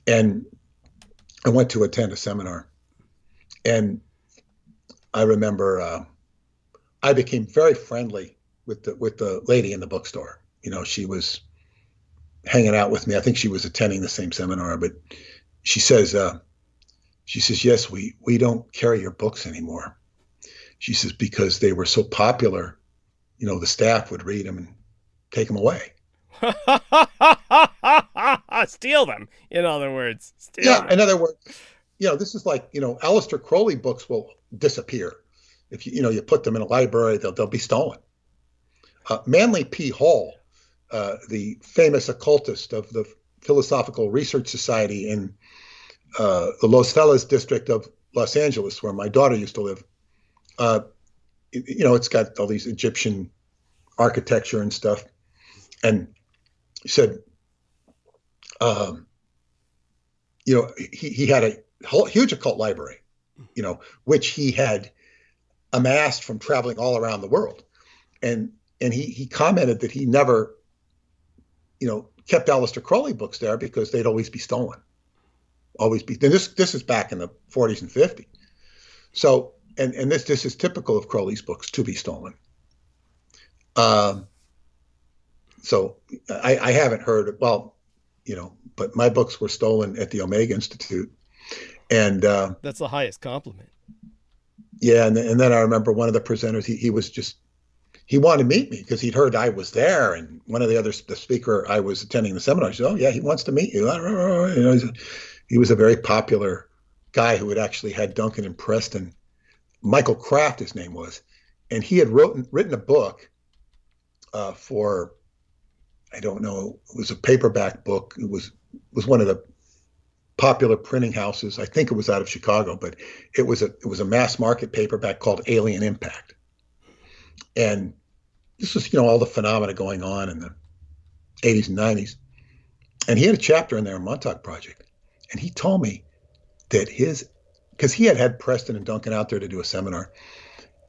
And I went to attend a seminar. And I remember I became very friendly with the lady in the bookstore. She was hanging out with me. I think she was attending the same seminar, but she says, yes, we don't carry your books anymore. She says, because they were so popular, the staff would read them and take them away. Steal them, in other words. In other words, this is like, Aleister Crowley books will disappear. If you put them in a library, they'll be stolen. Manly P. Hall, the famous occultist of the Philosophical Research Society in the Los Feliz district of Los Angeles, where my daughter used to live. It's got all these Egyptian architecture and stuff. And he said, he had a huge occult library, which he had amassed from traveling all around the world. And he commented that he never, kept Aleister Crowley books there because they'd always be stolen. Always be. And this is back in the 40s and 50s. So, and this is typical of Crowley's books to be stolen. So I haven't heard, but my books were stolen at the Omega Institute. And that's the highest compliment. Yeah. And then I remember one of the presenters, he wanted to meet me because he'd heard I was there. And one of the speaker I was attending the seminar, said, oh yeah, he wants to meet you. He was a very popular guy who had actually had Duncan and Preston. Michael Kraft, his name was. And he had written a book for, I don't know, it was a paperback book. It was one of the popular printing houses. I think it was out of Chicago, but it was a mass market paperback called Alien Impact. And this was, all the phenomena going on in the 80s and 90s. And he had a chapter in there, Montauk Project. And he told me that his because he had Preston and Duncan out there to do a seminar,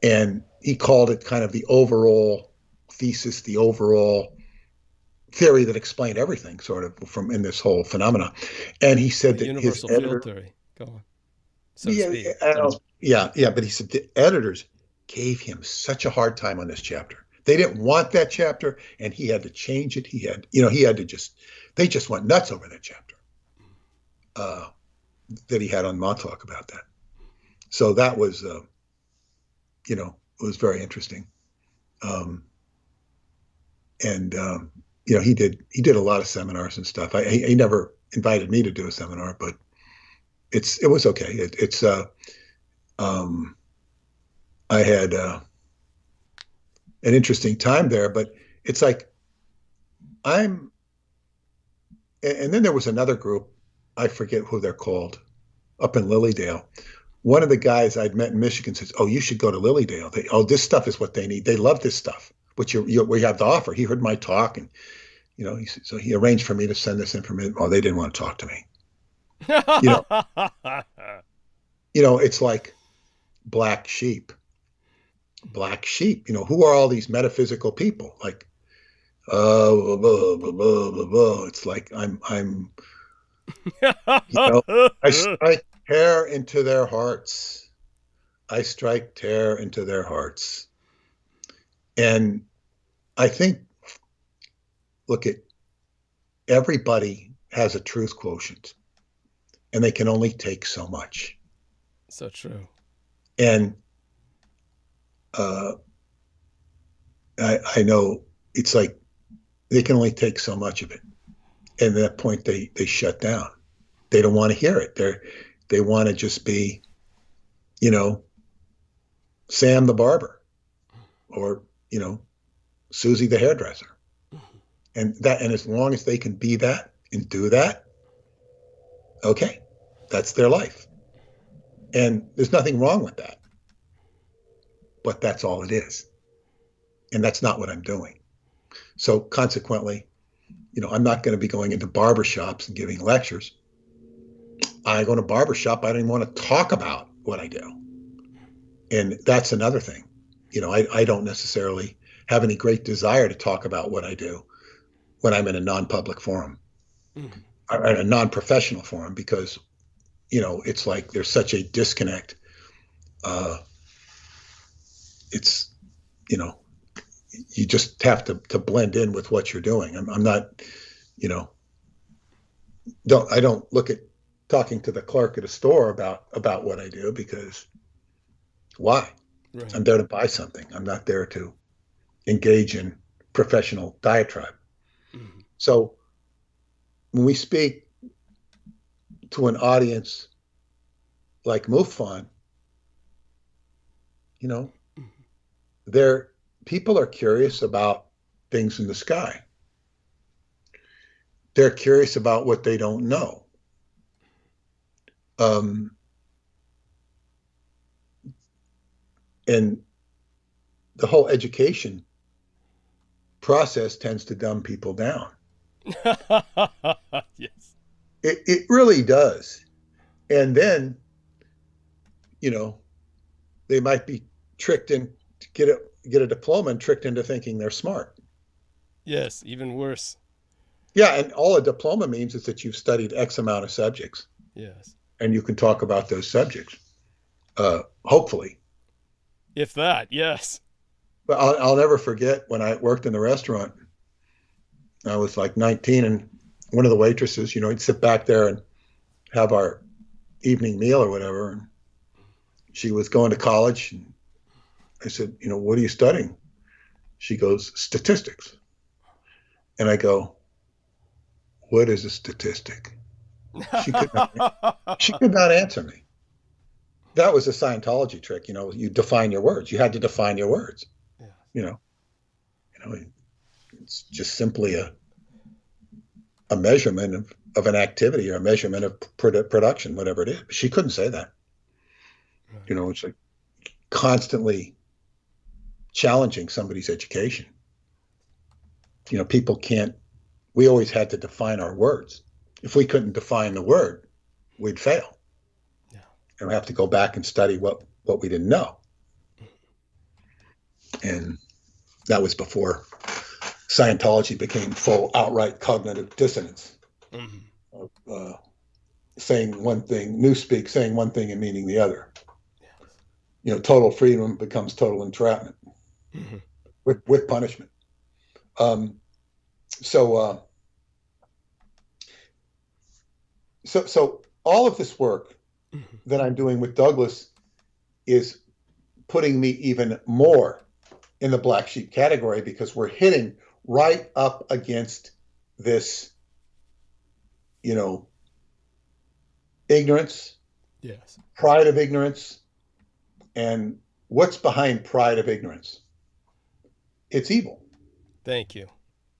and he called it kind of the overall thesis, the overall theory that explained everything, sort of, from in this whole phenomena. And he said that universal his field theory. Go on. So to speak. But he said the editors gave him such a hard time on this chapter. They didn't want that chapter, and he had to change it. He had to they just went nuts over that chapter that he had on Montauk about that. So that was, it was very interesting. He did a lot of seminars and stuff. He never invited me to do a seminar, but it was okay. I had an interesting time there, but it's like and then there was another group, I forget who they're called, up in Lilydale. One of the guys I'd met in Michigan says, "Oh, you should go to Lilydale. This stuff is what they need. They love this stuff, which we have to offer." He heard my talk, and so he arranged for me to send this information. Oh, they didn't want to talk to me. It's like black sheep. Black sheep. Who are all these metaphysical people? Like, blah, blah, blah, blah, blah. It's like I strike terror into their hearts. I strike terror into their hearts. And I think, look, everybody has a truth quotient, and they can only take so much. So true. And I know it's like they can only take so much of it. And at that point, they shut down. They don't want to hear it. They want to just be, Sam the barber, or Susie the hairdresser, and as long as they can be that and do that, okay, that's their life, and there's nothing wrong with that. But that's all it is, and that's not what I'm doing. So consequently, I'm not going to be going into barbershops and giving lectures. I go to barbershop, I don't even want to talk about what I do. And that's another thing. I don't necessarily have any great desire to talk about what I do when I'm in a non-public forum, or in a non-professional forum, because, it's like there's such a disconnect. It's, you just have to blend in with what you're doing. I'm not, I don't look at talking to the clerk at a store about what I do, because why? Right. I'm there to buy something. I'm not there to engage in professional diatribe. Mm-hmm. So when we speak to an audience like MUFON, people are curious about things in the sky. They're curious about what they don't know. And the whole education process tends to dumb people down. Yes. It really does. And then, they might be tricked in to get a diploma and tricked into thinking they're smart. Yes, even worse. Yeah, and all a diploma means is that you've studied X amount of subjects. Yes. And you can talk about those subjects, hopefully. If that, yes. But I'll never forget when I worked in the restaurant. I was like 19, and one of the waitresses, he'd sit back there and have our evening meal or whatever. And she was going to college. And I said, what are you studying? She goes, statistics. And I go, what is a statistic? She could not answer me. That was a Scientology trick. You define your words. You had to define your words. Yeah. It's just simply a measurement of an activity, or a measurement of production, whatever it is. But she couldn't say that. Right. It's like constantly challenging somebody's education. People can't. We always had to define our words. If we couldn't define the word, we'd fail. Yeah. and have to go back and study what we didn't know. And that was before Scientology became full outright cognitive dissonance. Mm-hmm. Saying one thing, newspeak, saying one thing and meaning the other. Yes. Total freedom becomes total entrapment, mm-hmm. with punishment. So all of this work mm-hmm. that I'm doing with Douglas is putting me even more in the black sheep category, because we're hitting right up against this, ignorance, yes, pride of ignorance. And what's behind pride of ignorance? It's evil. Thank you.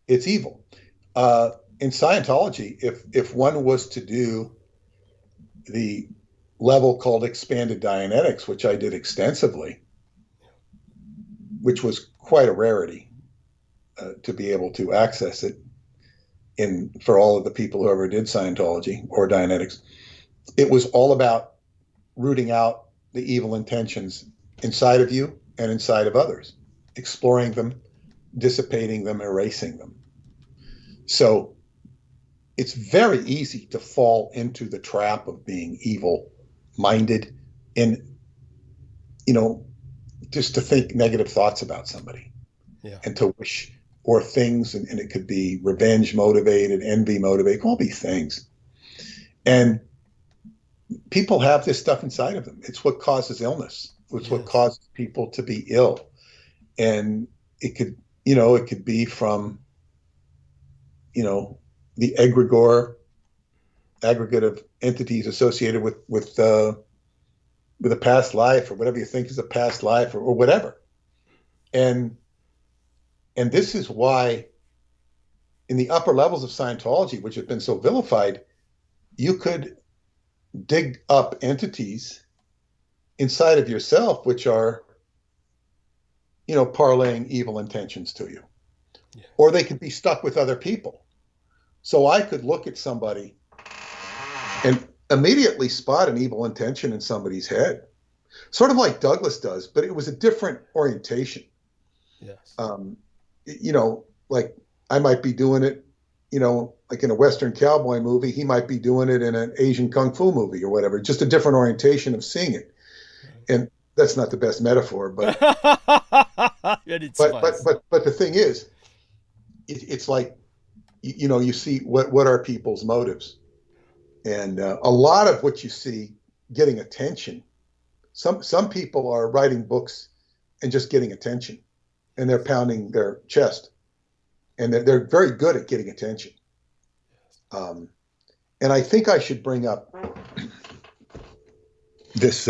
It's evil. In Scientology, if one was to do the level called expanded Dianetics, which I did extensively, which was quite a rarity to be able to access it for all of the people who ever did Scientology or Dianetics, it was all about rooting out the evil intentions inside of you and inside of others, exploring them, dissipating them, erasing them. So it's very easy to fall into the trap of being evil-minded and, just to think negative thoughts about somebody, yeah, and to wish, or things, and it could be revenge motivated, envy motivated, all these things. And people have this stuff inside of them. It's what causes illness. It's what causes people to be ill. And it could, it could be from, the aggregate of entities associated with a past life, or whatever you think is a past life, or whatever. And this is why in the upper levels of Scientology, which have been so vilified, you could dig up entities inside of yourself which are, parlaying evil intentions to you. Yeah. Or they could be stuck with other people. So I could look at somebody and immediately spot an evil intention in somebody's head, sort of like Douglas does, but it was a different orientation. Yes. Like I might be doing it, like in a Western cowboy movie, he might be doing it in an Asian kung fu movie or whatever, just a different orientation of seeing it. And that's not the best metaphor, but but the thing is, it's like, you see what are people's motives, and a lot of what you see getting attention. Some people are writing books and just getting attention, and they're pounding their chest, and they're very good at getting attention. And I think I should bring up this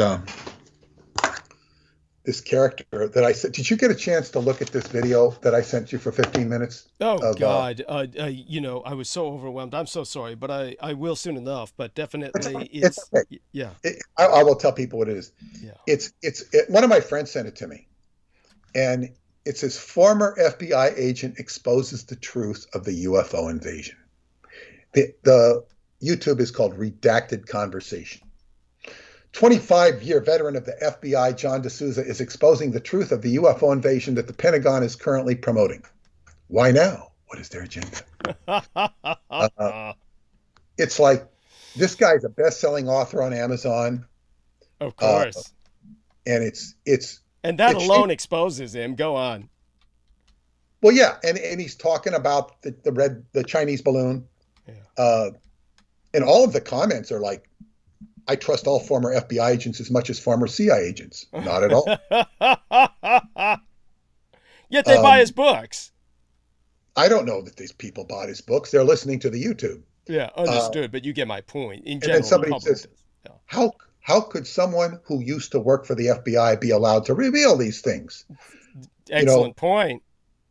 this character that I said. Did you get a chance to look at this video that I sent you for 15 minutes? Oh, God. I was so overwhelmed. I'm so sorry, but I will soon enough. But definitely, it's okay. Yeah. I will tell people what it is. Yeah. One of my friends sent it to me, and it says, former FBI agent exposes the truth of the UFO invasion. The YouTube is called Redacted Conversation. 25-year veteran of the FBI, John D'Souza, is exposing the truth of the UFO invasion that the Pentagon is currently promoting. Why now? What is their agenda? It's like, this guy's a best-selling author on Amazon. Of course. And it's and that alone exposes him. Go on. Well, yeah, and he's talking about the Chinese balloon. Yeah. And all of the comments are like, I trust all former FBI agents as much as former CIA agents. Not at all. Yet they buy his books. I don't know that these people bought his books. They're listening to the YouTube. Yeah, understood. But you get my point. In general, and then somebody says, how could someone who used to work for the FBI be allowed to reveal these things? Excellent point.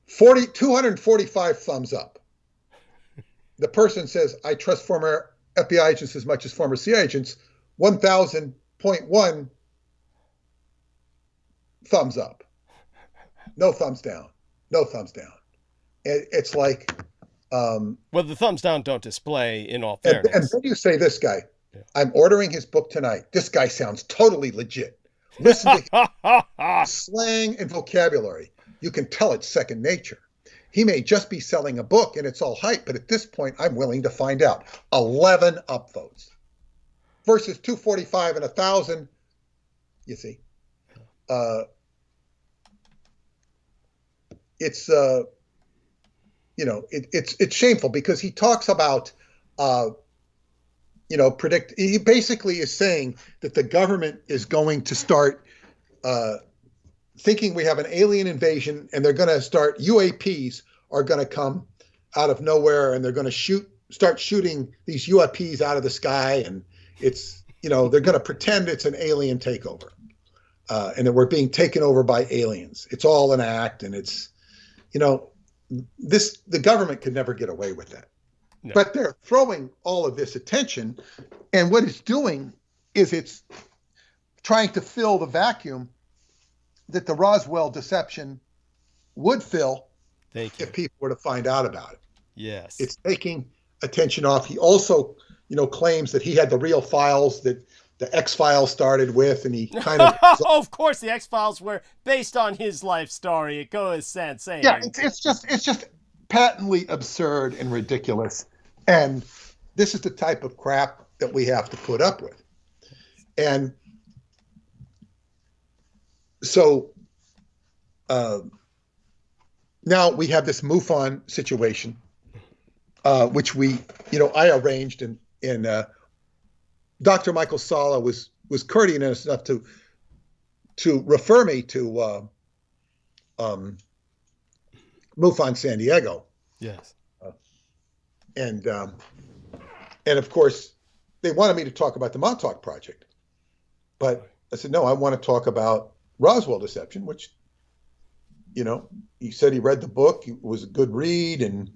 245 thumbs up. The person says, I trust former FBI agents as much as former CIA agents. 1,000.1 thumbs up. No thumbs down. No thumbs down. It's like... well, the thumbs down don't display, in all fairness. And then you say this guy, I'm ordering his book tonight. This guy sounds totally legit. Listen to his slang and vocabulary. You can tell it's second nature. He may just be selling a book and it's all hype, but at this point, I'm willing to find out. 11 upvotes versus 245 and 1,000. You see, it's it's shameful because he talks about he basically is saying that the government is going to start thinking we have an alien invasion and they're going to start, UAPs are going to come out of nowhere and they're going to start shooting these UAPs out of the sky. And it's, they're going to pretend it's an alien takeover and that we're being taken over by aliens. It's all an act. And it's, the government could never get away with that. No. But they're throwing all of this attention. And what it's doing is it's trying to fill the vacuum that the Roswell deception would fill if people were to find out about it. Yes. It's taking attention off. He also, claims that he had the real files that the X-Files started with, and he kind of... of course, the X-Files were based on his life story. It goes sans saying. Yeah, it's just patently absurd and ridiculous. And this is the type of crap that we have to put up with. And so now we have this MUFON situation, which I arranged, and Dr. Michael Sala was courteous enough to refer me to MUFON San Diego. Yes. And of course, they wanted me to talk about the Montauk Project. But I said, no, I want to talk about Roswell deception, which, he said he read the book. It was a good read, and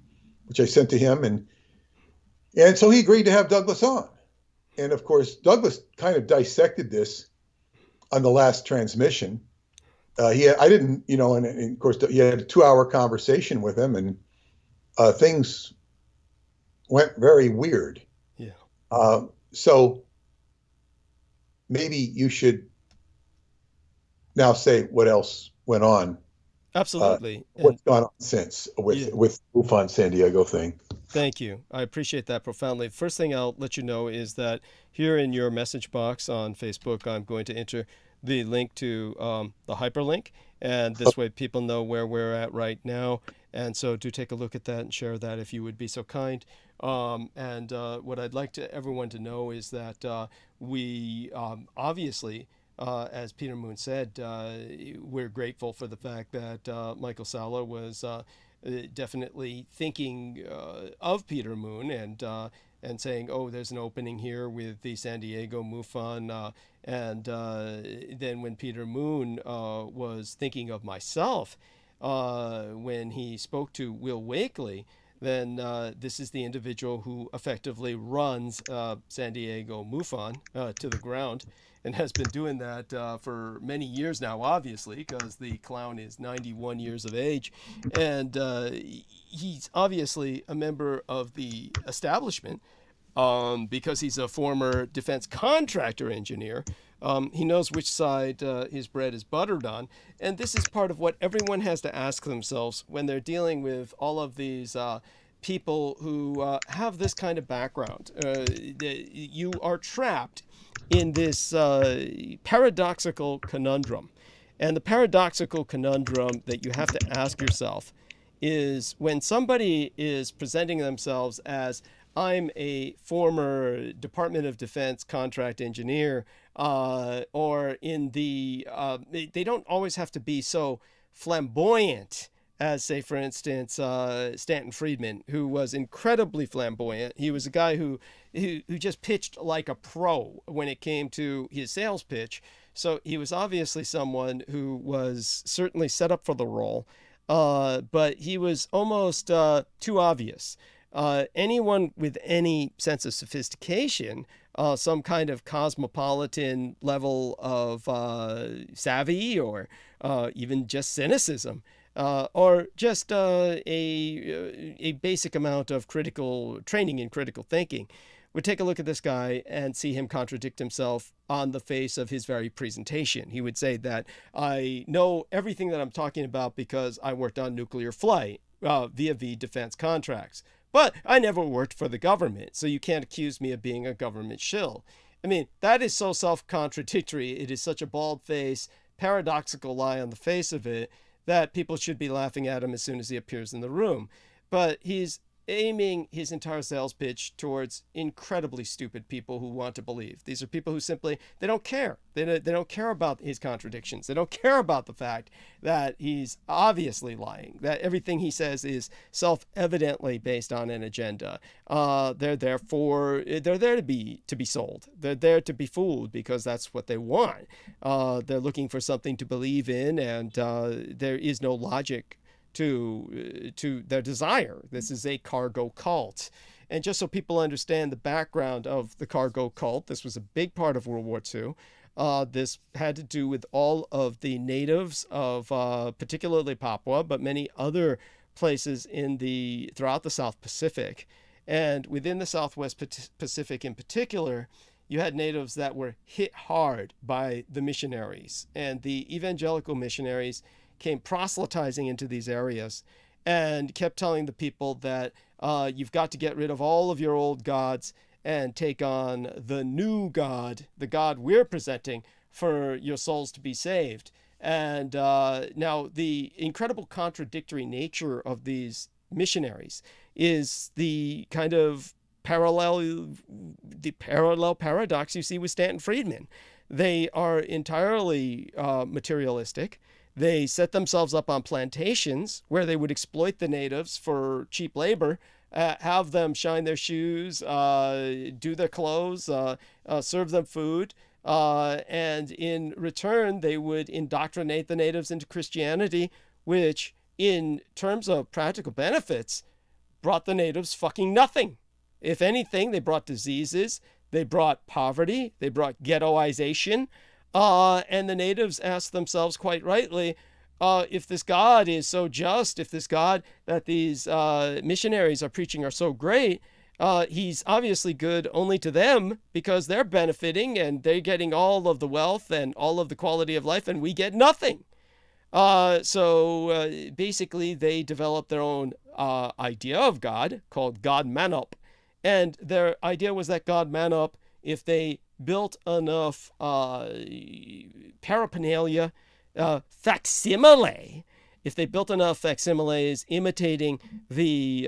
which I sent to him. And so he agreed to have Douglas on. And of course, Douglas kind of dissected this on the last transmission. And of course, he had a 2-hour conversation with him, and things went very weird. Yeah. So maybe you should now say what else went on. Absolutely. What's gone on since with MUFON San Diego thing. Thank you. I appreciate that profoundly. First thing I'll let you know is that here in your message box on Facebook, I'm going to enter the link to the hyperlink, and this way people know where we're at right now. And so do take a look at that and share that if you would be so kind. And what I'd like everyone to know is that we obviously, as Peter Moon said, we're grateful for the fact that Michael Sala was definitely thinking of Peter Moon and saying, oh, there's an opening here with the San Diego MUFON. And then when Peter Moon was thinking of myself, when he spoke to Will Wakely, then this is the individual who effectively runs San Diego MUFON to the ground, and has been doing that for many years now, obviously, because the clown is 91 years of age. And he's obviously a member of the establishment because he's a former defense contractor engineer. He knows which side his bread is buttered on. And this is part of what everyone has to ask themselves when they're dealing with all of these people who have this kind of background. You are trapped in this paradoxical conundrum. And the paradoxical conundrum that you have to ask yourself is when somebody is presenting themselves as, I'm a former Department of Defense contract engineer, or in the, they don't always have to be so flamboyant as, say, for instance, Stanton Friedman, who was incredibly flamboyant. He was a guy who just pitched like a pro when it came to his sales pitch. So he was obviously someone who was certainly set up for the role, but he was almost too obvious. Anyone with any sense of sophistication, some kind of cosmopolitan level of savvy, or even just cynicism, or just a basic amount of critical training in critical thinking, would take a look at this guy and see him contradict himself on the face of his very presentation. He would say that I know everything that I'm talking about because I worked on nuclear flight via defense contracts. But I never worked for the government, so you can't accuse me of being a government shill. I mean, that is so self-contradictory. It is such a bald-faced, paradoxical lie on the face of it that people should be laughing at him as soon as he appears in the room. But he's aiming his entire sales pitch towards incredibly stupid people who want to believe. These are people who simply, they don't care. They don't care about his contradictions. They don't care about the fact that he's obviously lying, that everything he says is self-evidently based on an agenda. They're there to be sold. They're there to be fooled because that's what they want. They're looking for something to believe in, and there is no logic to their desire. This is a cargo cult. And just so people understand the background of the cargo cult, this was a big part of World War II. This had to do with all of the natives of particularly Papua, but many other places throughout the South Pacific. And within the Southwest Pacific in particular, you had natives that were hit hard by the missionaries. And the evangelical missionaries came proselytizing into these areas and kept telling the people that you've got to get rid of all of your old gods and take on the new God, the God we're presenting for your souls to be saved. And now the incredible contradictory nature of these missionaries is the kind of parallel paradox you see with Stanton Friedman. They are entirely materialistic. They set themselves up on plantations where they would exploit the natives for cheap labor, have them shine their shoes, do their clothes, serve them food, and in return they would indoctrinate the natives into Christianity, which in terms of practical benefits brought the natives fucking nothing. If anything, they brought diseases, they brought poverty, they brought ghettoization. And the natives asked themselves quite rightly, if this God is so just, if this God that these missionaries are preaching are so great, he's obviously good only to them because they're benefiting and they're getting all of the wealth and all of the quality of life and we get nothing. So basically they developed their own idea of God called God Manup. And their idea was that God Manup, if they built enough paraphernalia, facsimile, if they built enough facsimiles imitating the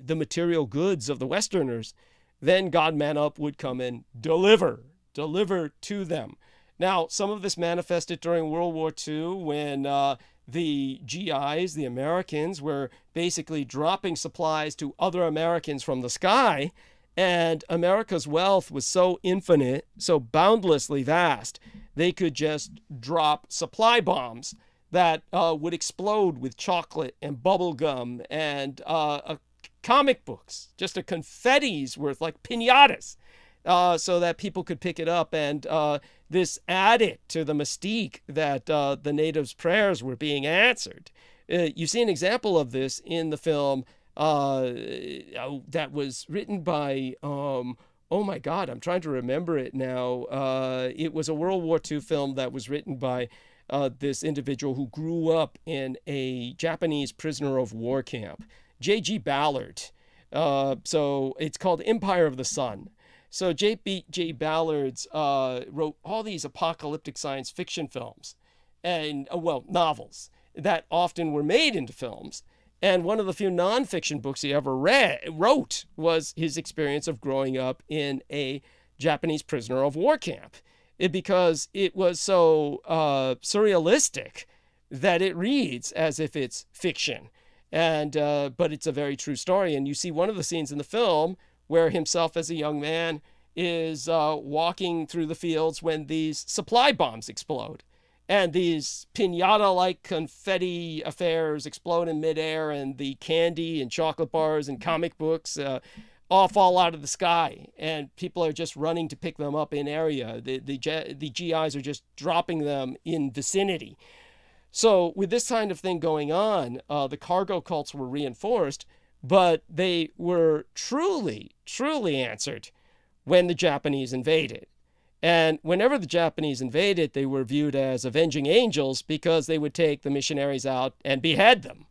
material goods of the Westerners, then God Manup would come and deliver to them. Now, some of this manifested during World War II when the GIs, the Americans, were basically dropping supplies to other Americans from the sky. And America's wealth was so infinite, so boundlessly vast, they could just drop supply bombs that would explode with chocolate and bubble gum and comic books, just a confetti's worth, like piñatas, so that people could pick it up. And this added to the mystique that the natives' prayers were being answered. You see an example of this in the film that was written by, oh my God, I'm trying to remember it now. It was a World War II film that was written by this individual who grew up in a Japanese prisoner of war camp, J.G. Ballard. So it's called Empire of the Sun. So J.G. Ballard wrote all these apocalyptic science fiction films and, novels that often were made into films. And one of the few nonfiction books he ever wrote was his experience of growing up in a Japanese prisoner of war camp. Because it was so surrealistic that it reads as if it's fiction. And but it's a very true story. And you see one of the scenes in the film where himself as a young man is walking through the fields when these supply bombs explode. And these piñata-like confetti affairs explode in midair, and the candy and chocolate bars and comic books all fall out of the sky. And people are just running to pick them up in area. The GIs are just dropping them in vicinity. So with this kind of thing going on, the cargo cults were reinforced but they were truly, truly answered when the Japanese invaded. And whenever the Japanese invaded, they were viewed as avenging angels because they would take the missionaries out and behead them.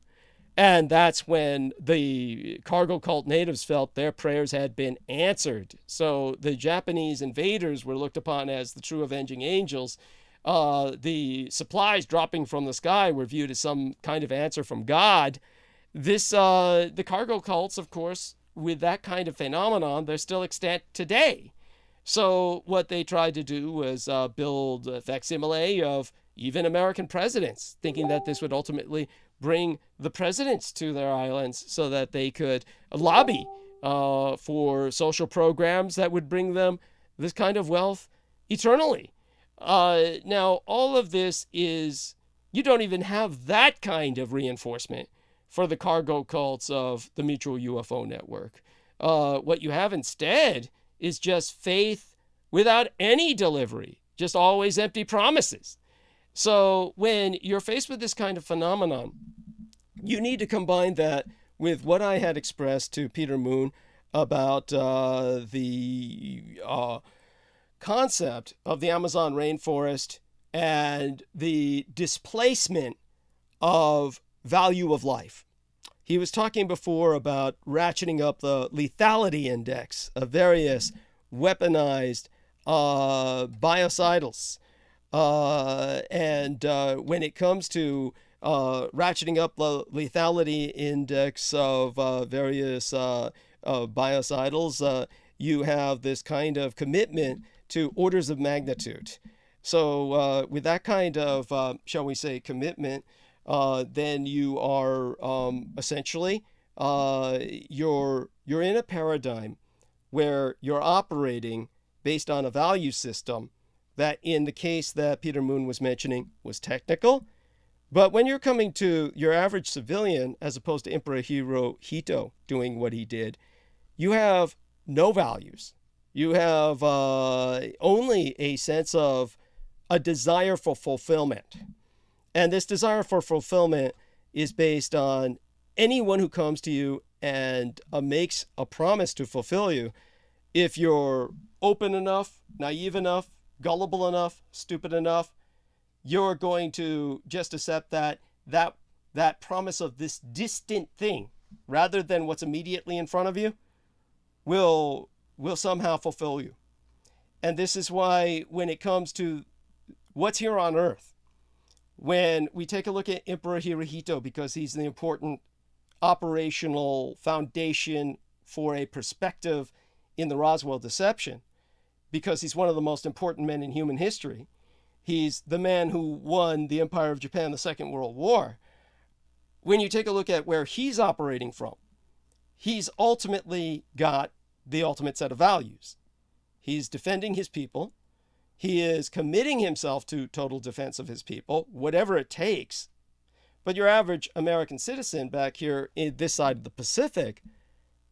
And that's when the cargo cult natives felt their prayers had been answered. So the Japanese invaders were looked upon as the true avenging angels. The supplies dropping from the sky were viewed as some kind of answer from God. The cargo cults, of course, with that kind of phenomenon, they're still extant today. So what they tried to do was build a facsimile of even American presidents, thinking that this would ultimately bring the presidents to their islands so that they could lobby for social programs that would bring them this kind of wealth eternally. Now, all of this is, you don't even have that kind of reinforcement for the cargo cults of the Mutual UFO Network. What you have instead is just faith without any delivery, just always empty promises. So when you're faced with this kind of phenomenon, you need to combine that with what I had expressed to Peter Moon about the concept of the Amazon rainforest and the displacement of value of life. He was talking before about ratcheting up the lethality index of various weaponized biocidals. And when it comes to ratcheting up the lethality index of various biocidals, you have this kind of commitment to orders of magnitude. So with that kind of, shall we say, commitment, then you are essentially, you're in a paradigm where you're operating based on a value system that, in the case that Peter Moon was mentioning, was technical. But when you're coming to your average civilian, as opposed to Emperor Hirohito doing what he did, you have no values. You have only a sense of a desire for fulfillment. And this desire for fulfillment is based on anyone who comes to you and makes a promise to fulfill you. If you're open enough, naive enough, gullible enough, stupid enough, you're going to just accept that promise of this distant thing, rather than what's immediately in front of you, will somehow fulfill you. And this is why, when it comes to what's here on Earth, when we take a look at Emperor Hirohito, because he's the important operational foundation for a perspective in the Roswell deception, because he's one of the most important men in human history. He's the man who won the Empire of Japan, the Second World War. When you take a look at where he's operating from, he's ultimately got the ultimate set of values. He's defending his people. He is committing himself to total defense of his people, whatever it takes. But your average American citizen back here in this side of the Pacific,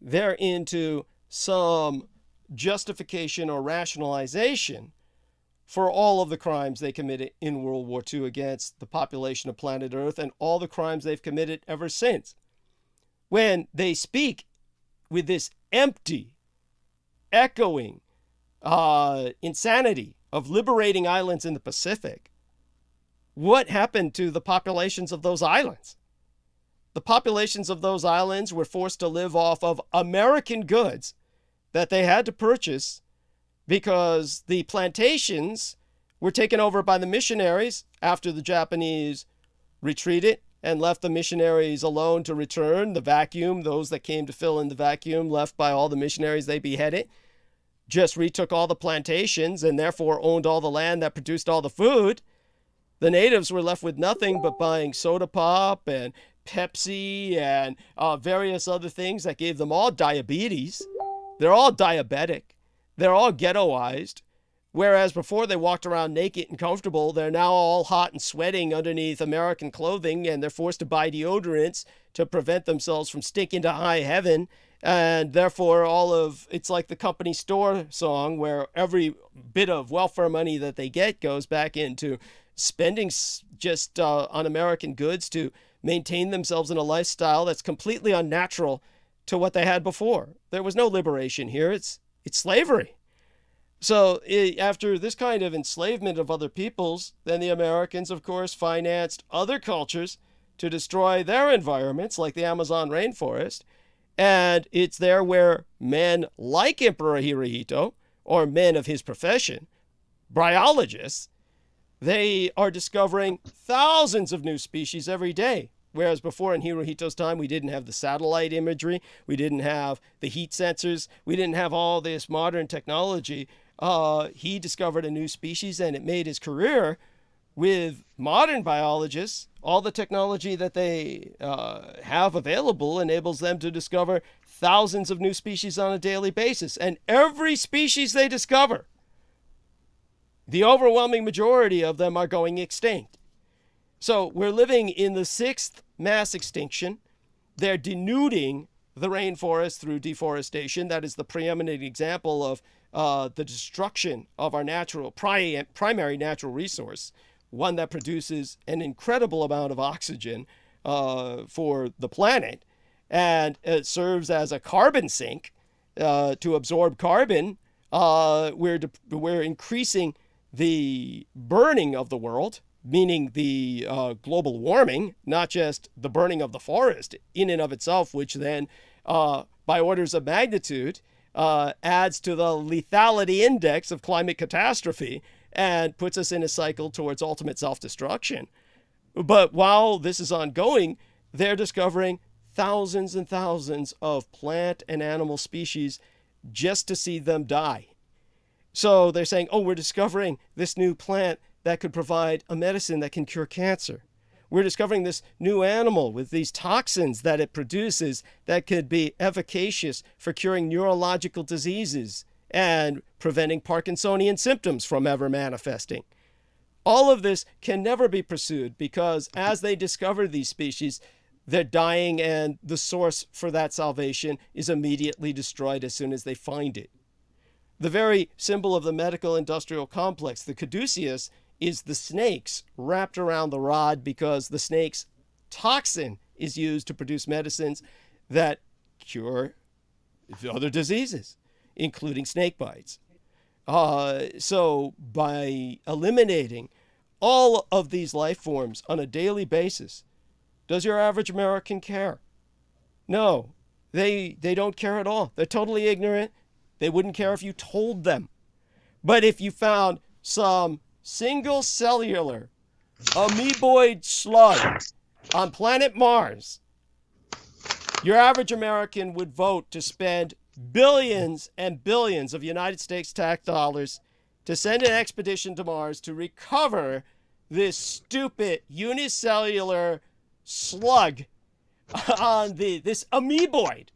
they're into some justification or rationalization for all of the crimes they committed in World War II against the population of planet Earth, and all the crimes they've committed ever since. When they speak with this empty, echoing insanity of liberating islands in the Pacific, what happened to the populations of those islands? The populations of those islands were forced to live off of American goods that they had to purchase because the plantations were taken over by the missionaries after the Japanese retreated and left the missionaries alone to return. The vacuum, those that came to fill in the vacuum left by all the missionaries they beheaded, just retook all the plantations and therefore owned all the land that produced all the food. The natives were left with nothing but buying soda pop and Pepsi and various other things that gave them all diabetes. They're all diabetic. They're all ghettoized. Whereas before they walked around naked and comfortable, they're now all hot and sweating underneath American clothing, and they're forced to buy deodorants to prevent themselves from stinking to high heaven. And therefore, it's like the company store song, where every bit of welfare money that they get goes back into spending just on American goods to maintain themselves in a lifestyle that's completely unnatural to what they had before. There was no liberation here. It's slavery. So after this kind of enslavement of other peoples, then the Americans, of course, financed other cultures to destroy their environments, like the Amazon rainforest. And it's there where men like Emperor Hirohito, or men of his profession, bryologists, they are discovering thousands of new species every day. Whereas before in Hirohito's time, we didn't have the satellite imagery, we didn't have the heat sensors, we didn't have all this modern technology. He discovered a new species, and it made his career with modern biologists. All the technology that they have available enables them to discover thousands of new species on a daily basis. And every species they discover, the overwhelming majority of them are going extinct. So we're living in the 6th mass extinction. They're denuding the rainforest through deforestation. That is the preeminent example of the destruction of our natural primary natural resource, one that produces an incredible amount of oxygen for the planet, and it serves as a carbon sink to absorb carbon. We're increasing the burning of the world, meaning the global warming, not just the burning of the forest in and of itself, which then, by orders of magnitude, adds to the lethality index of climate catastrophe and puts us in a cycle towards ultimate self-destruction. But while this is ongoing, they're discovering thousands and thousands of plant and animal species just to see them die. So they're saying, oh, we're discovering this new plant that could provide a medicine that can cure cancer. We're discovering this new animal with these toxins that it produces that could be efficacious for curing neurological diseases and preventing Parkinsonian symptoms from ever manifesting. All of this can never be pursued because as they discover these species, they're dying, and the source for that salvation is immediately destroyed as soon as they find it. The very symbol of the medical industrial complex, the caduceus, is the snakes wrapped around the rod, because the snake's toxin is used to produce medicines that cure other diseases, including snake bites. So by eliminating all of these life forms on a daily basis, does your average American care? No, they don't care at all. They're totally ignorant. They wouldn't care if you told them. But if you found some single cellular amoeboid slug on planet Mars, your average American would vote to spend billions and billions of United States tax dollars to send an expedition to Mars to recover this stupid unicellular slug on this amoeboid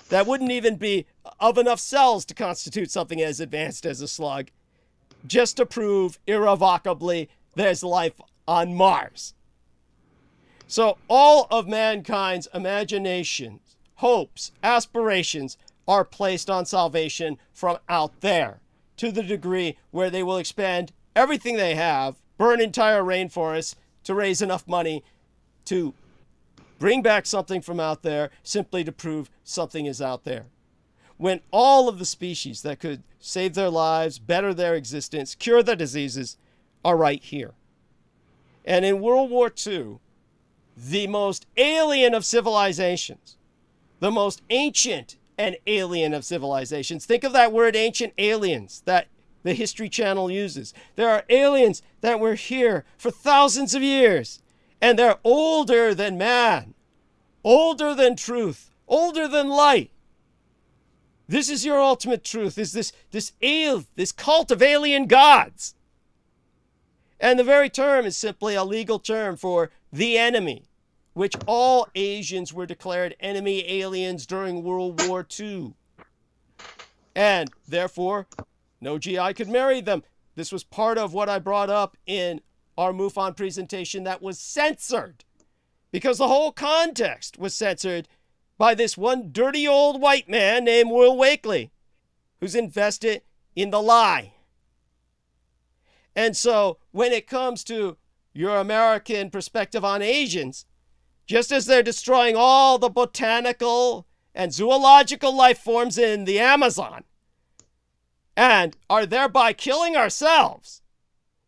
that wouldn't even be of enough cells to constitute something as advanced as a slug, just to prove irrevocably there's life on Mars. So all of mankind's imaginations, hopes, aspirations are placed on salvation from out there, to the degree where they will expend everything they have, burn entire rainforests to raise enough money to bring back something from out there simply to prove something is out there. When all of the species that could save their lives, better their existence, cure their diseases are right here. And in World War II, the most alien of civilizations, the most ancient and alien of civilizations, think of that word ancient aliens that the History Channel uses. There are aliens that were here for thousands of years, and they're older than man, older than truth, older than light. This is your ultimate truth, is this cult of alien gods. And the very term is simply a legal term for the enemy, which all Asians were declared enemy aliens during World War II. And therefore, no GI could marry them. This was part of what I brought up in our MUFON presentation that was censored, because the whole context was censored by this one dirty old white man named Will Wakely, who's invested in the lie. And so when it comes to your American perspective on Asians, just as they're destroying all the botanical and zoological life forms in the Amazon, and are thereby killing ourselves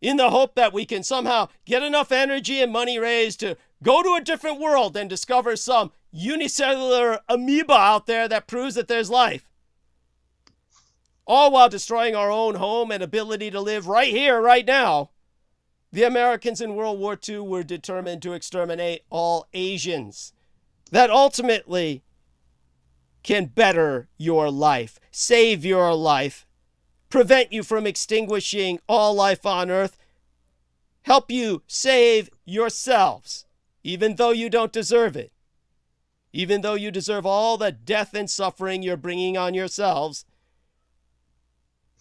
in the hope that we can somehow get enough energy and money raised to go to a different world and discover some unicellular amoeba out there that proves that there's life. All while destroying our own home and ability to live right here, right now. The Americans in World War II were determined to exterminate all Asians. That ultimately can better your life, save your life, prevent you from extinguishing all life on Earth, help you save yourselves, even though you don't deserve it. Even though you deserve all the death and suffering you're bringing on yourselves.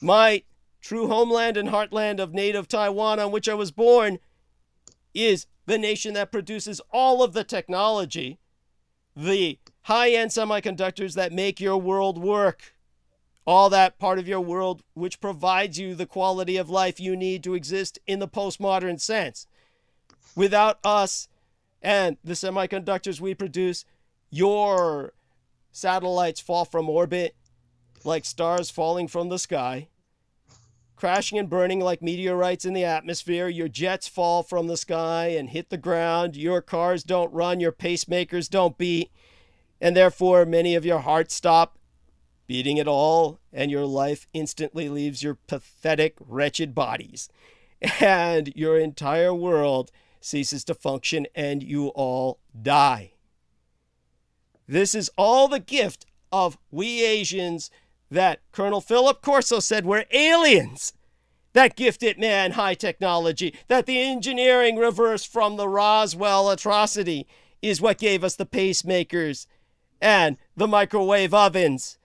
My true homeland and heartland of native Taiwan, on which I was born, is the nation that produces all of the technology, the high-end semiconductors that make your world work. All that part of your world which provides you the quality of life you need to exist in the postmodern sense. Without us and the semiconductors we produce, your satellites fall from orbit like stars falling from the sky, crashing and burning like meteorites in the atmosphere. Your jets fall from the sky and hit the ground. Your cars don't run. Your pacemakers don't beat. And therefore, many of your hearts stop beating at all, and your life instantly leaves your pathetic, wretched bodies. And your entire world ceases to function, and you all die. This is all the gift of we Asians that Colonel Philip Corso said we're aliens, that gifted man high technology, that the engineering reversed from the Roswell atrocity is what gave us the pacemakers and the microwave ovens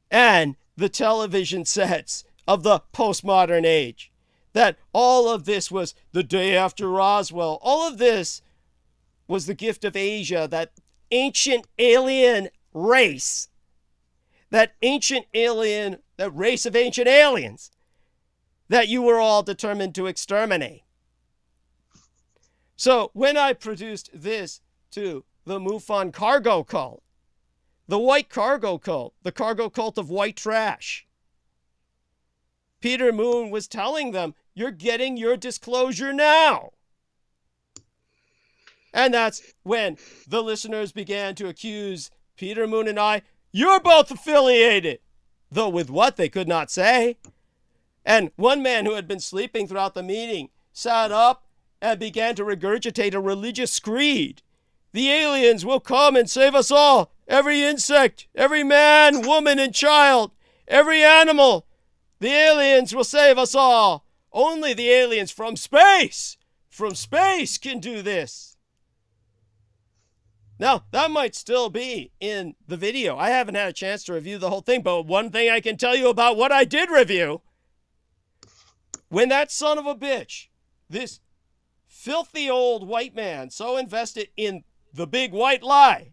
and the television sets of the postmodern age. That all of this was the day after Roswell. All of this was the gift of Asia, that ancient alien race, that race of ancient aliens that you were all determined to exterminate. So when I produced this to the MUFON cargo cult, the white cargo cult, the cargo cult of white trash, Peter Moon was telling them, you're getting your disclosure now. And that's when the listeners began to accuse Peter Moon and I, you're both affiliated, though with what they could not say. And one man who had been sleeping throughout the meeting sat up and began to regurgitate a religious screed. The aliens will come and save us all. Every insect, every man, woman, and child, every animal. The aliens will save us all. Only the aliens from space can do this. Now, that might still be in the video. I haven't had a chance to review the whole thing, but one thing I can tell you about what I did review, when that son of a bitch, this filthy old white man, so invested in the big white lie,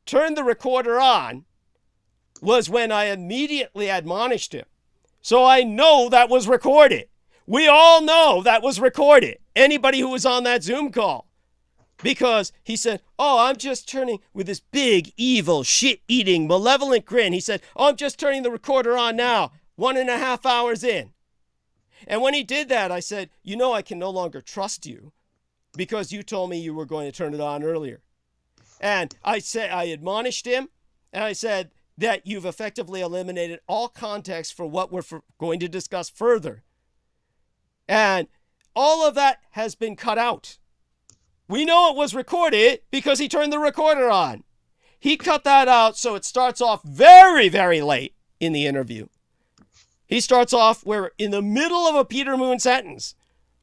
turned the recorder on, was when I immediately admonished him. So I know that was recorded. We all know that was recorded. Anybody who was on that Zoom call. Because he said, oh, I'm just turning, with this big, evil, shit-eating, malevolent grin, he said, oh, I'm just turning the recorder on now, 1.5 hours in. And when he did that, I said, you know I can no longer trust you because you told me you were going to turn it on earlier. And I admonished him, and I said that you've effectively eliminated all context for what we're going to discuss further. And all of that has been cut out. We know it was recorded because he turned the recorder on. He cut that out so it starts off very, very late in the interview. He starts off where in the middle of a Peter Moon sentence,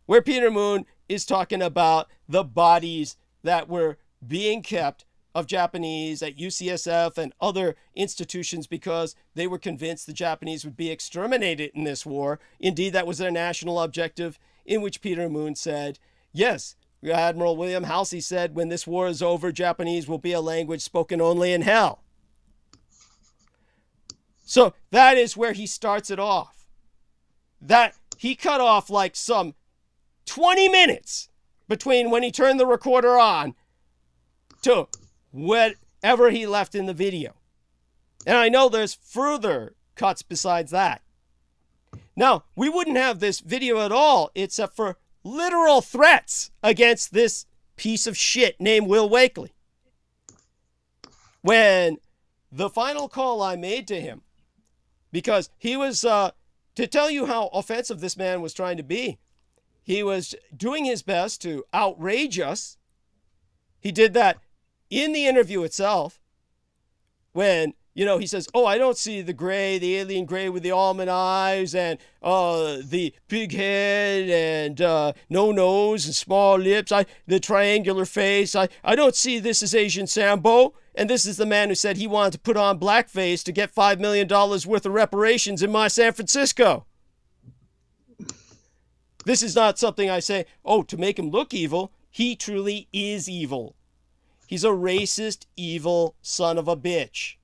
where Peter Moon is talking about the bodies that were being kept of Japanese at UCSF and other institutions because they were convinced the Japanese would be exterminated in this war. Indeed, that was their national objective, in which Peter Moon said, yes, Admiral William Halsey said, when this war is over, Japanese will be a language spoken only in hell. So that is where he starts it off. That he cut off like some 20 minutes between when he turned the recorder on to whatever he left in the video. And I know there's further cuts besides that. Now, we wouldn't have this video at all except for literal threats against this piece of shit named Will Wakely. When the final call I made to him, because he was, to tell you how offensive this man was trying to be, he was doing his best to outrage us. He did that in the interview itself when, you know, he says, oh, I don't see the gray, the alien gray with the almond eyes and the big head and no nose and small lips, the triangular face. I don't see this as Asian Sambo. And this is the man who said he wanted to put on blackface to get $5 million worth of reparations in my San Francisco. This is not something I say, oh, to make him look evil. He truly is evil. He's a racist, evil son of a bitch.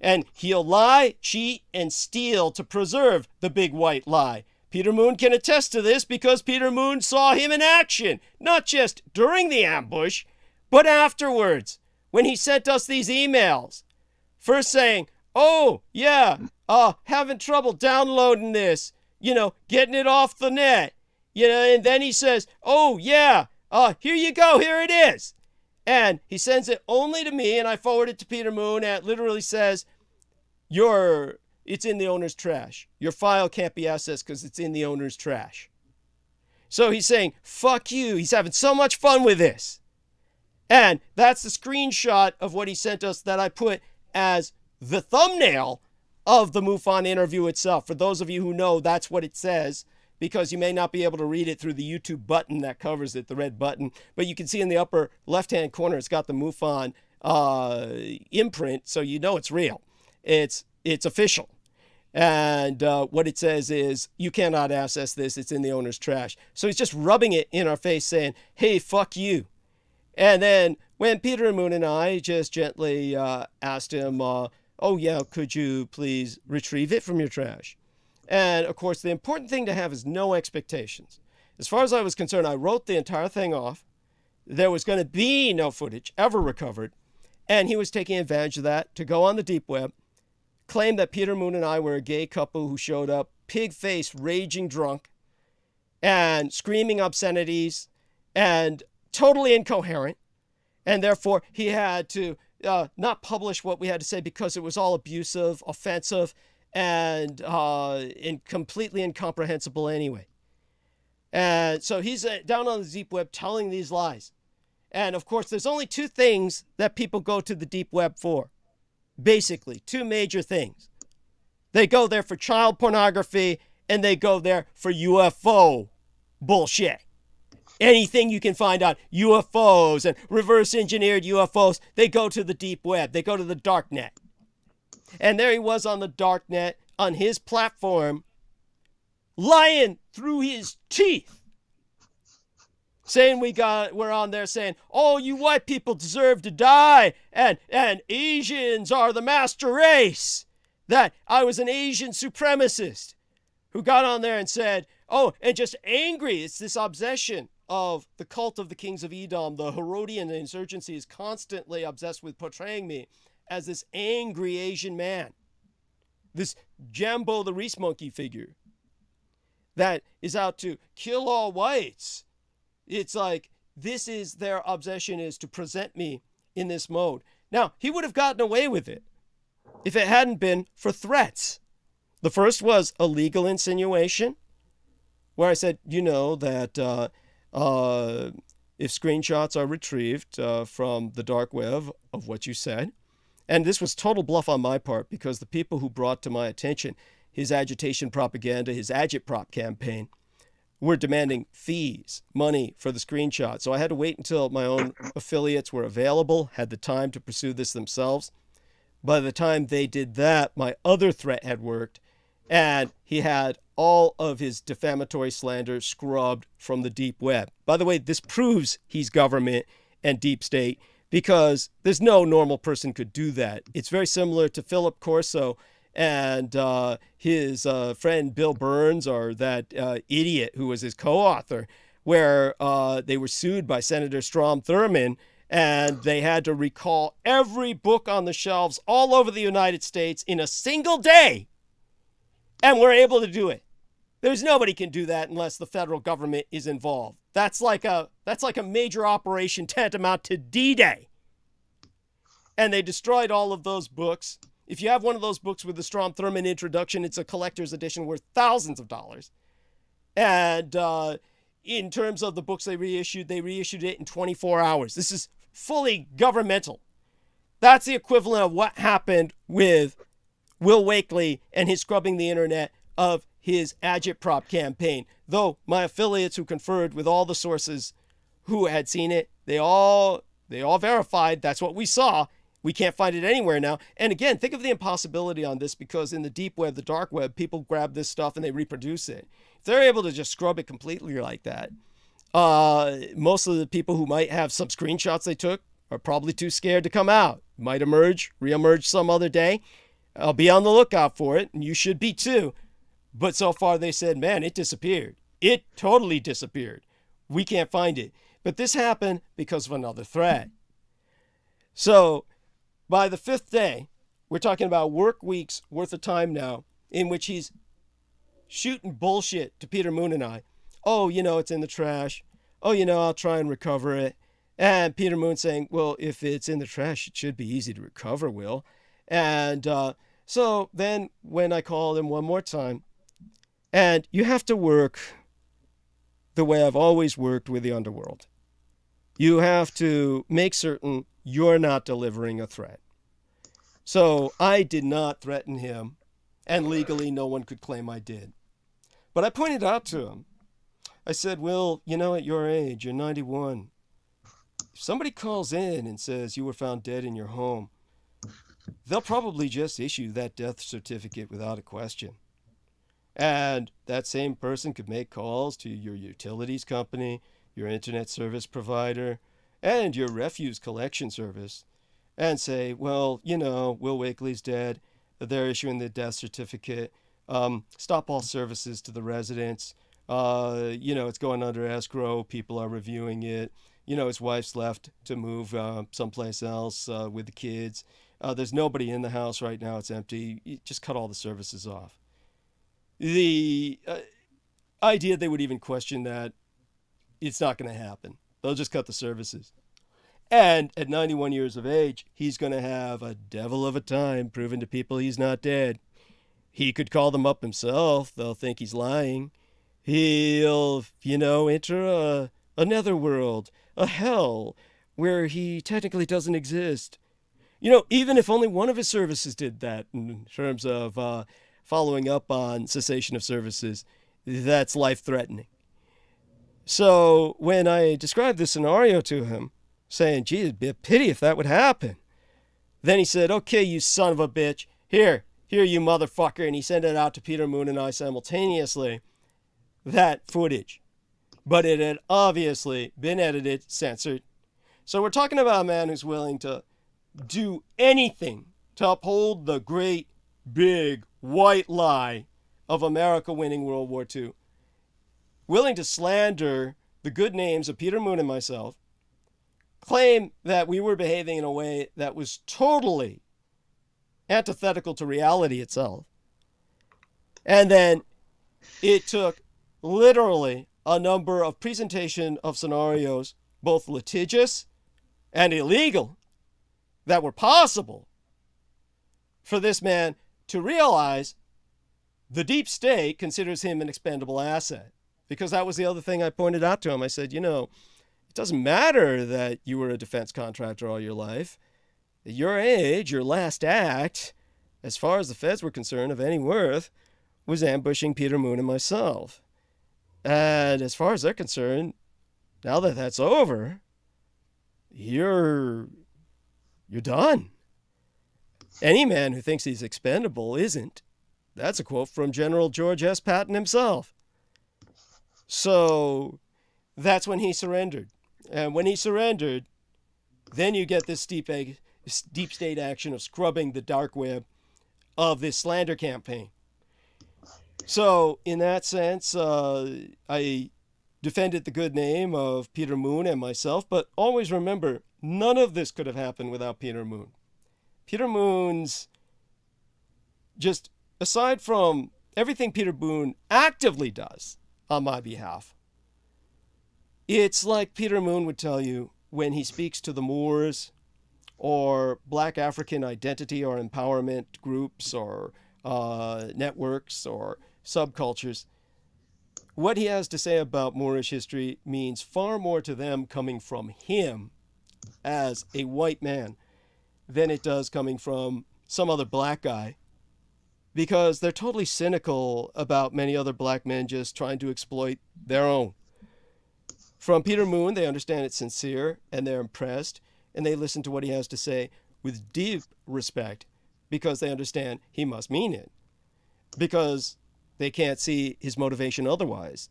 And he'll lie, cheat, and steal to preserve the big white lie. Peter Moon can attest to this because Peter Moon saw him in action, not just during the ambush, but afterwards, when he sent us these emails. First saying, oh, yeah, having trouble downloading this, you know, getting it off the net. You know, and then he says, oh, yeah, here you go, here it is. And he sends it only to me, and I forward it to Peter Moon, and it literally says, it's in the owner's trash. Your file can't be accessed because it's in the owner's trash. So he's saying, fuck you. He's having so much fun with this. And that's the screenshot of what he sent us that I put as the thumbnail of the MUFON interview itself. For those of you who know, that's what it says, because you may not be able to read it through the YouTube button that covers it, the red button. But you can see in the upper left-hand corner, it's got the MUFON imprint, so you know it's real. It's official. And what it says is, you cannot access this. It's in the owner's trash. So he's just rubbing it in our face saying, hey, fuck you. And then when Peter Moon and I just gently asked him, oh, yeah, could you please retrieve it from your trash? And, of course, the important thing to have is no expectations. As far as I was concerned, I wrote the entire thing off. There was going to be no footage ever recovered. And he was taking advantage of that to go on the deep web, claim that Peter Moon and I were a gay couple who showed up, pig-faced, raging drunk, and screaming obscenities, and totally incoherent. And therefore, he had to not publish what we had to say because it was all abusive, offensive, and completely incomprehensible anyway. And so he's down on the deep web telling these lies. And of course, there's only two things that people go to the deep web for. Basically, two major things. They go there for child pornography, and they go there for UFO bullshit. Anything you can find on UFOs and reverse engineered UFOs, they go to the deep web. They go to the dark net. And there he was on the dark net, on his platform, lying through his teeth, saying we're on there saying, oh, you white people deserve to die, and Asians are the master race, that I was an Asian supremacist who got on there and said, oh, and just angry. It's this obsession of the cult of the kings of Edom. The Herodian insurgency is constantly obsessed with portraying me as this angry Asian man, this Jambo the Reese Monkey figure that is out to kill all whites. It's like, this is their obsession, is to present me in this mode. Now, he would have gotten away with it if it hadn't been for threats. The first was a legal insinuation, where I said, you know, that if screenshots are retrieved from the dark web of what you said, and this was total bluff on my part, because the people who brought to my attention his agitation propaganda, his agitprop campaign, were demanding fees, money for the screenshot. So I had to wait until my own affiliates were available, had the time to pursue this themselves. By the time they did that, my other threat had worked, and he had all of his defamatory slander scrubbed from the deep web. By the way, this proves he's government and deep state, because there's no normal person could do that. It's very similar to Philip Corso and his friend Bill Burns, or that idiot who was his co-author, where they were sued by Senator Strom Thurmond And they had to recall every book on the shelves all over the United States in a single day. And we're able to do it. There's nobody can do that unless the federal government is involved. That's like a major operation tantamount to D-Day. And they destroyed all of those books. If you have one of those books with the Strom Thurmond introduction, it's a collector's edition worth thousands of dollars. And in terms of the books they reissued it in 24 hours. This is fully governmental. That's the equivalent of what happened with Will Wakely and his scrubbing the internet of his agitprop campaign. Though my affiliates who conferred with all the sources who had seen it, they all verified that's what we saw. We can't find it anywhere now. And again, think of the impossibility on this, because in the deep web, the dark web, people grab this stuff and they reproduce it. If they're able to just scrub it completely like that, most of the people who might have some screenshots they took are probably too scared to come out. Might reemerge some other day. I'll be on the lookout for it, and you should be too. But so far they said, man, it disappeared. It totally disappeared. We can't find it. But this happened because of another threat. So by the fifth day, we're talking about work weeks worth of time now in which he's shooting bullshit to Peter Moon and I. Oh, it's in the trash. Oh, I'll try and recover it. And Peter Moon saying, well, if it's in the trash, it should be easy to recover, Will. And so then when I called him one more time, and you have to work the way I've always worked with the underworld. You have to make certain you're not delivering a threat. So I did not threaten him, and legally no one could claim I did. But I pointed out to him, I said, Will, at your age, you're 91. If somebody calls in and says you were found dead in your home, they'll probably just issue that death certificate without a question. And that same person could make calls to your utilities company, your internet service provider, and your refuse collection service and say, well, Will Wakely's dead. They're issuing the death certificate. Stop all services to the residents. It's going under escrow. People are reviewing it. His wife's left to move someplace else with the kids. There's nobody in the house right now. It's empty. You just cut all the services off. The idea they would even question that, it's not going to happen. They'll just cut the services. And at 91 years of age, he's going to have a devil of a time proving to people he's not dead. He could call them up himself. They'll think he's lying. He'll, enter a netherworld, a hell, where he technically doesn't exist. Even if only one of his services did that in terms of following up on cessation of services, that's life-threatening. So when I described this scenario to him, saying, gee, it'd be a pity if that would happen, then he said, okay, you son of a bitch, here, you motherfucker, and he sent it out to Peter Moon and I simultaneously, that footage. But it had obviously been edited, censored. So we're talking about a man who's willing to do anything to uphold the great, big, white lie of America winning World War II. Willing to slander the good names of Peter Moon and myself, claim that we were behaving in a way that was totally antithetical to reality itself. And then it took literally a number of presentation of scenarios, both litigious and illegal, that were possible for this man to realize the deep state considers him an expendable asset. Because that was the other thing I pointed out to him. I said, it doesn't matter that you were a defense contractor all your life. At your age, your last act, as far as the feds were concerned of any worth, was ambushing Peter Moon and myself. And as far as they're concerned, now that that's over, you're done. Any man who thinks he's expendable isn't. That's a quote from General George S. Patton himself. So that's when he surrendered. And when he surrendered, then you get this deep state action of scrubbing the dark web of this slander campaign. So in that sense, I defended the good name of Peter Moon and myself, but always remember, none of this could have happened without Peter Moon. Peter Moon's, just aside from everything Peter Moon actively does on my behalf, it's like Peter Moon would tell you when he speaks to the Moors or Black African identity or empowerment groups or networks or subcultures. What he has to say about Moorish history means far more to them coming from him as a white man than it does coming from some other black guy, because they're totally cynical about many other black men just trying to exploit their own. From Peter Moon, they understand it's sincere and they're impressed, and they listen to what he has to say with deep respect because they understand he must mean it, because they can't see his motivation otherwise.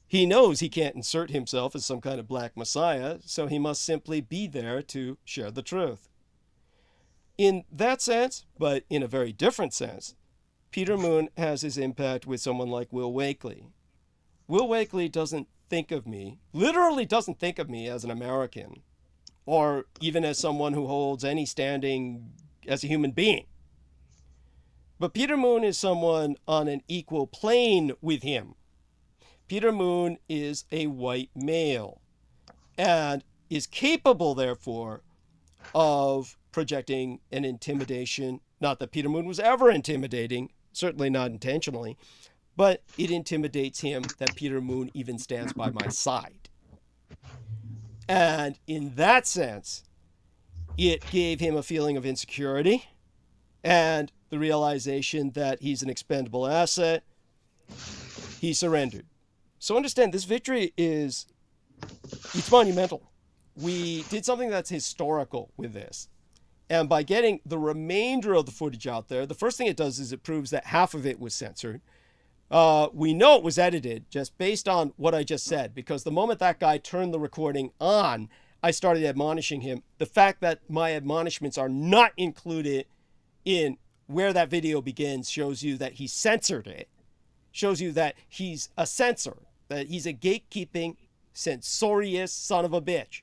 He knows he can't insert himself as some kind of black messiah, so he must simply be there to share the truth. In that sense, but in a very different sense, Peter Moon has his impact with someone like Will Wakely. Will Wakely doesn't think of me, literally doesn't think of me as an American, or even as someone who holds any standing as a human being. But Peter Moon is someone on an equal plane with him. Peter Moon is a white male and is capable, therefore, of projecting an intimidation. Not that Peter Moon was ever intimidating, certainly not intentionally, but it intimidates him that Peter Moon even stands by my side. And in that sense, it gave him a feeling of insecurity and the realization that he's an expendable asset. He surrendered. So understand, this victory it's monumental. We did something that's historical with this. And by getting the remainder of the footage out there, the first thing it does is it proves that half of it was censored. We know it was edited just based on what I just said, because the moment that guy turned the recording on, I started admonishing him. The fact that my admonishments are not included in where that video begins shows you that he censored it, shows you that he's a censor, that he's a gatekeeping, censorious son of a bitch.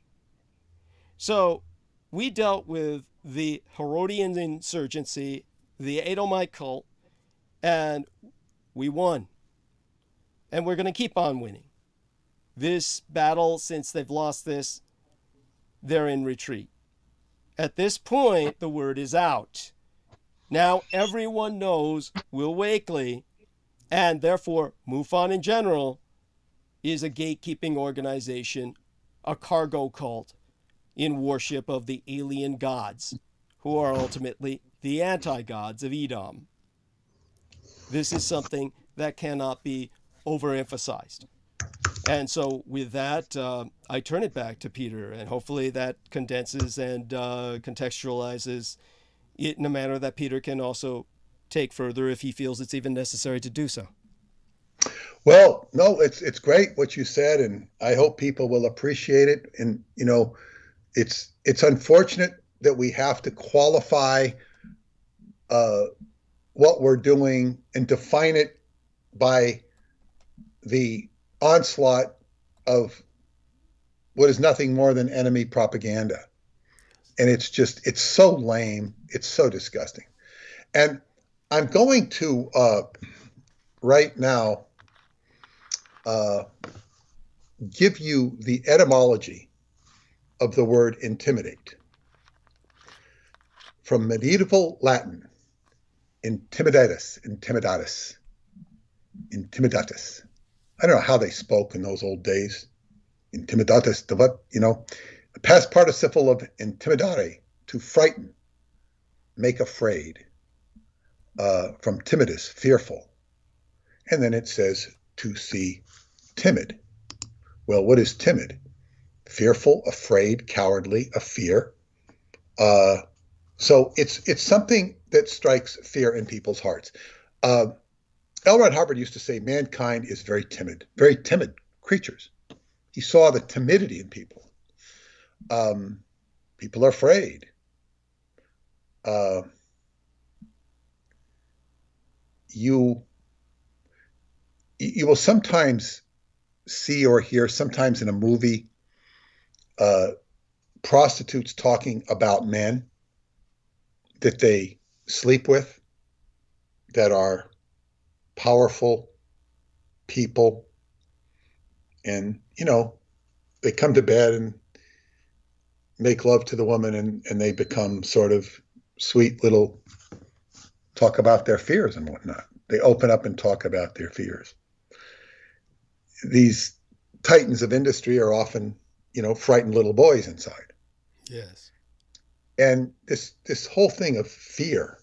So we dealt with the Herodian insurgency, the Edomite cult, and we won. And we're going to keep on winning. This battle, since they've lost this, they're in retreat. At this point, the word is out. Now everyone knows Will Wakely, and therefore MUFON in general, is a gatekeeping organization, a cargo cult, in worship of the alien gods, who are ultimately the anti-gods of Edom. This is something that cannot be overemphasized. And so with that, I turn it back to Peter, and hopefully that condenses and contextualizes it in a manner that Peter can also take further if he feels it's even necessary to do so. Well, no, it's great what you said, and I hope people will appreciate it. And, you know, it's unfortunate that we have to qualify what we're doing and define it by the onslaught of what is nothing more than enemy propaganda. And it's so lame. It's so disgusting. And I'm going to right now give you the etymology of the word intimidate. From medieval Latin, intimidatus. I don't know how they spoke in those old days. Intimidatus, the past participle of intimidare, to frighten, make afraid. From timidus, fearful. And then it says to see timid. Well, what is timid? Fearful, afraid, cowardly, a fear. So it's something that strikes fear in people's hearts. L. Ron Hubbard used to say mankind is very timid creatures. He saw the timidity in people. People are afraid. You will sometimes see or hear, sometimes in a movie, prostitutes talking about men that they sleep with, that are powerful people, and they come to bed and make love to the woman, and they become sort of sweet little, talk about their fears and whatnot. They open up and talk about their fears. These titans of industry are often, frightened little boys inside. Yes. And this whole thing of fear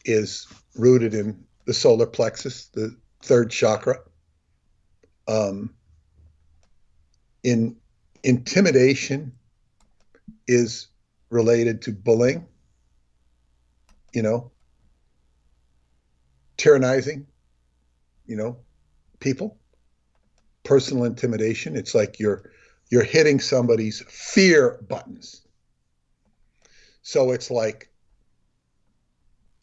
is rooted in the solar plexus, the third chakra. In intimidation is related to bullying, tyrannizing, people, personal intimidation. It's like you're hitting somebody's fear buttons. So it's like,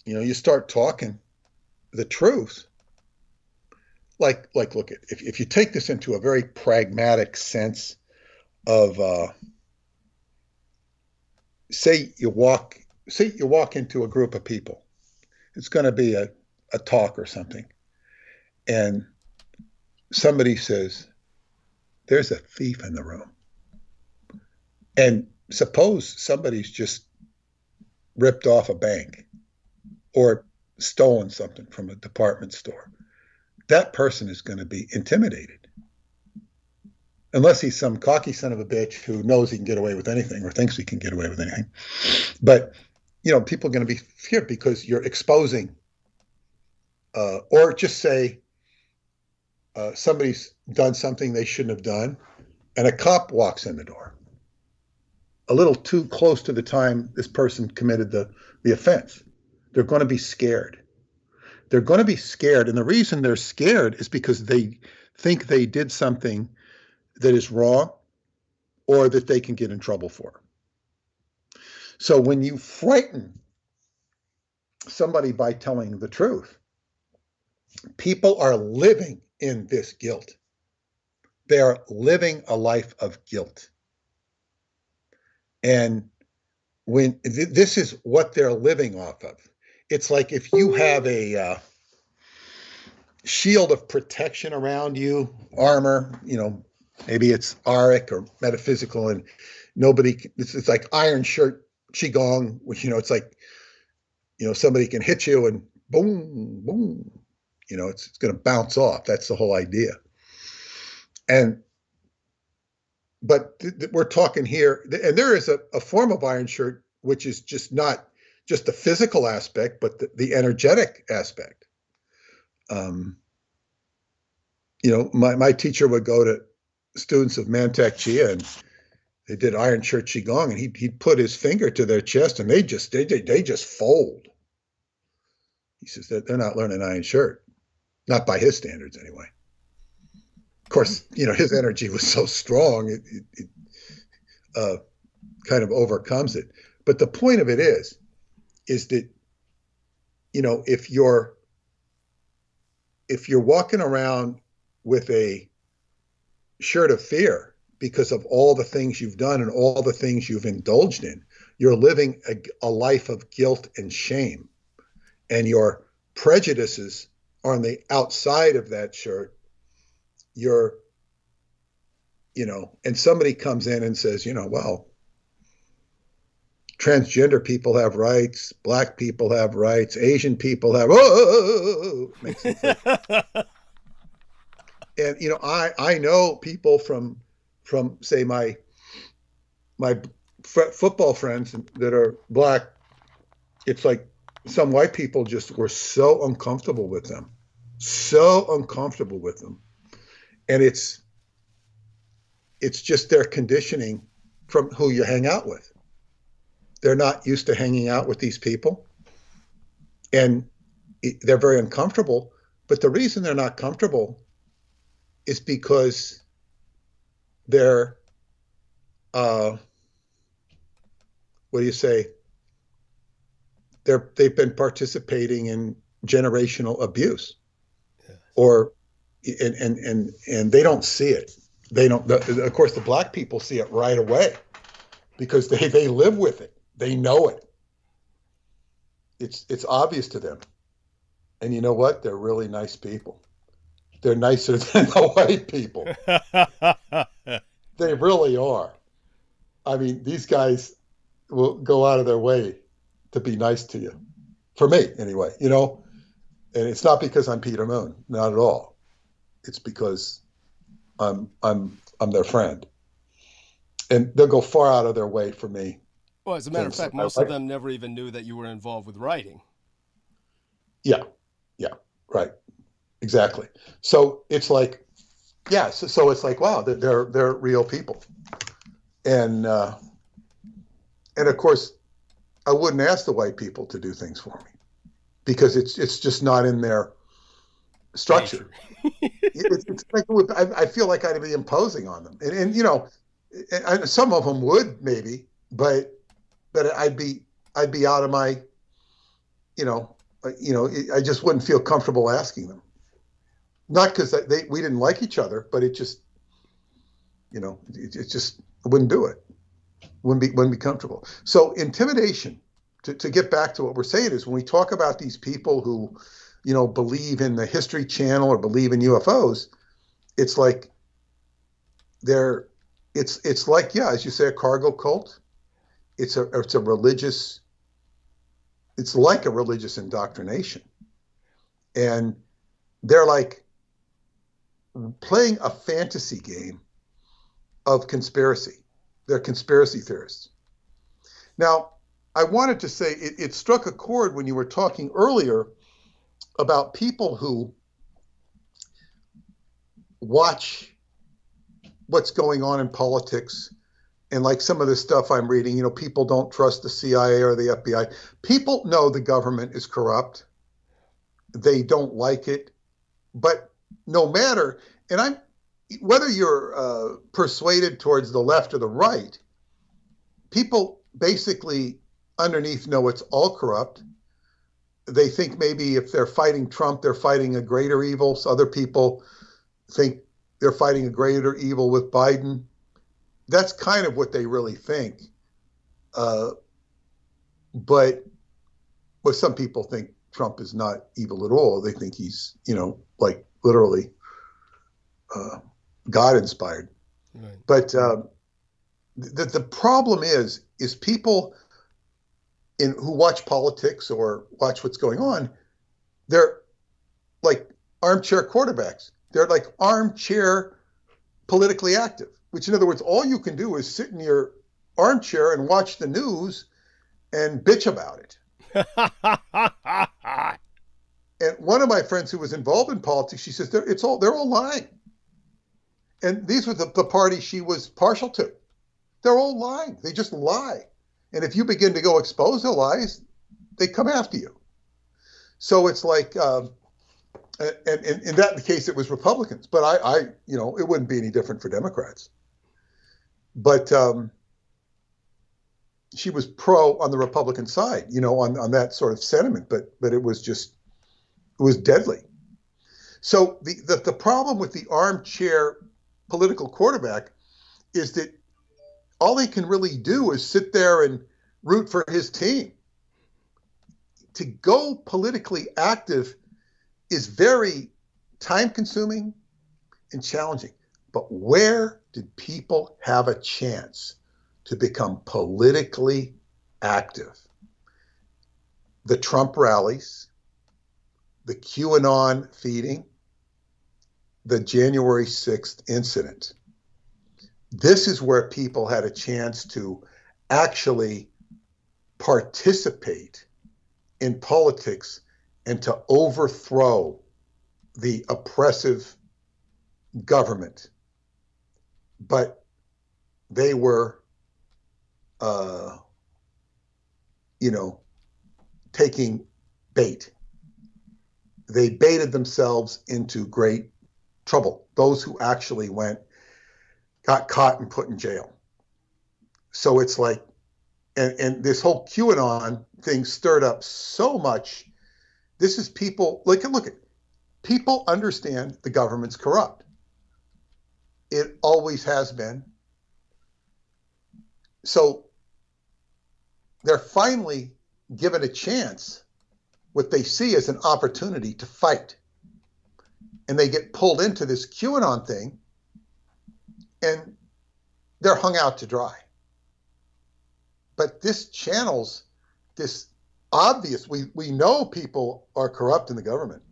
you start talking the truth. Like look at, if you take this into a very pragmatic sense of, say you walk into a group of people. It's going to be a talk or something, and somebody says, "There's a thief in the room," and suppose somebody's just ripped off a bank or stolen something from a department store. That person is going to be intimidated. Unless he's some cocky son of a bitch who knows he can get away with anything or thinks he can get away with anything. But, people are going to be feared because you're exposing, or just say somebody's done something they shouldn't have done, and a cop walks in the door a little too close to the time this person committed the offense. They're going to be scared. They're going to be scared. And the reason they're scared is because they think they did something that is wrong or that they can get in trouble for. So when you frighten somebody by telling the truth, people are living in this guilt. They are living a life of guilt. And when this is what they're living off of. It's like if you have a shield of protection around you, armor, maybe it's auric or metaphysical, and it's like iron shirt, qigong, which, it's like, somebody can hit you and boom, boom, it's going to bounce off. That's the whole idea. But we're talking here, and there is a form of iron shirt, which is just not just the physical aspect, but the energetic aspect. My teacher would go to students of Mantak Chia, and they did iron shirt qigong, and he'd put his finger to their chest, and they just fold. He says that they're not learning iron shirt, not by his standards anyway. Of course, his energy was so strong, it kind of overcomes it. But the point of it is that, if you're walking around with a shirt of fear because of all the things you've done and all the things you've indulged in, you're living a life of guilt and shame. And your prejudices are on the outside of that shirt. And somebody comes in and says, well, transgender people have rights, black people have rights, Asian people have, makes them and, I know people from say my football friends that are black. It's like some white people just were so uncomfortable with them. And it's just their conditioning from who you hang out with. They're not used to hanging out with these people, and they're very uncomfortable. But the reason they're not comfortable is because they're, what do you say? They've been participating in generational abuse, yes. Or, and they don't see it. They don't. Of course, the black people see it right away because they live with it. They know it. It's obvious to them. And you know what? They're really nice people. They're nicer than the white people. They really are. I mean, these guys will go out of their way to be nice to you. For me, anyway, you know. And it's not because I'm Peter Moon, not at all. It's because I'm their friend. And they'll go far out of their way for me. Well, as a matter of fact, most of them never even knew that you were involved with writing. Yeah, right, exactly. So it's like, yeah, so it's like, wow, they're real people, and of course, I wouldn't ask the white people to do things for me because it's just not in their structure. It's like I feel like I'd be imposing on them, and you know, and some of them would maybe, but I'd be out of my, you know, I just wouldn't feel comfortable asking them. Not because we didn't like each other, but it just, you know, it just I wouldn't do it. Wouldn't be comfortable. So intimidation, to get back to what we're saying, is when we talk about these people who, you know, believe in the History Channel or believe in UFOs, it's like it's like, yeah, as you say, a cargo cult. It's a religious. It's like a religious indoctrination, and they're like playing a fantasy game of conspiracy. They're conspiracy theorists. Now, I wanted to say it struck a chord when you were talking earlier about people who watch what's going on in politics. And like some of the stuff I'm reading, you know, people don't trust the CIA or the FBI. People know the government is corrupt. They don't like it. But no matter, and whether you're persuaded towards the left or the right, people basically underneath know it's all corrupt. They think maybe if they're fighting Trump, they're fighting a greater evil. So other people think they're fighting a greater evil with Biden. That's kind of what they really think. But some people think Trump is not evil at all. They think he's, you know, like literally God inspired. Right. But the problem is people who watch politics or watch what's going on, they're like armchair quarterbacks. They're like armchair politically active. Which, in other words, all you can do is sit in your armchair and watch the news and bitch about it. And one of my friends who was involved in politics, she says, they're all lying. And these were the party she was partial to. They're all lying. They just lie. And if you begin to go expose the lies, they come after you. So it's like, and in that case, it was Republicans. But I you know, it wouldn't be any different for Democrats. But she was pro on the Republican side, you know, on that sort of sentiment. But it was deadly. So the problem with the armchair political quarterback is that all he can really do is sit there and root for his team. To go politically active is very time-consuming and challenging. But where did people have a chance to become politically active? The Trump rallies, the QAnon feeding, the January 6th incident. This is where people had a chance to actually participate in politics and to overthrow the oppressive government. But they were, you know, taking bait. They baited themselves into great trouble. Those who actually got caught and put in jail. So it's like, and this whole QAnon thing stirred up so much. This is people, look at, people understand the government's corrupt. It always has been. So they're finally given a chance, what they see as an opportunity to fight. And they get pulled into this QAnon thing, and they're hung out to dry. But this channels this obvious, we know people are corrupt in the government.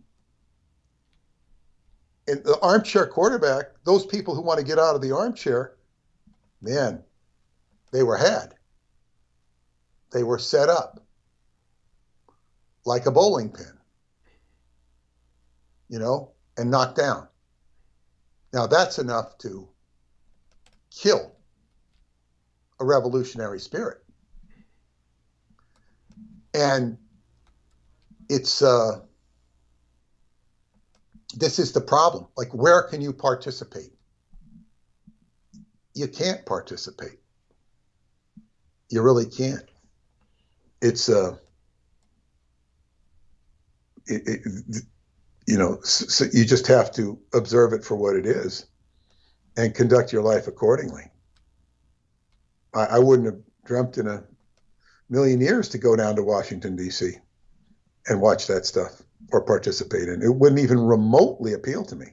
And the armchair quarterback, those people who want to get out of the armchair, man, they were had. They were set up like a bowling pin, you know, and knocked down. Now that's enough to kill a revolutionary spirit. And it's, this is the problem. Like, where can you participate? You can't participate. You really can't. It's, you know, so you just have to observe it for what it is and conduct your life accordingly. I wouldn't have dreamt in a million years to go down to Washington, D.C. and watch that stuff or participate in it. It wouldn't even remotely appeal to me.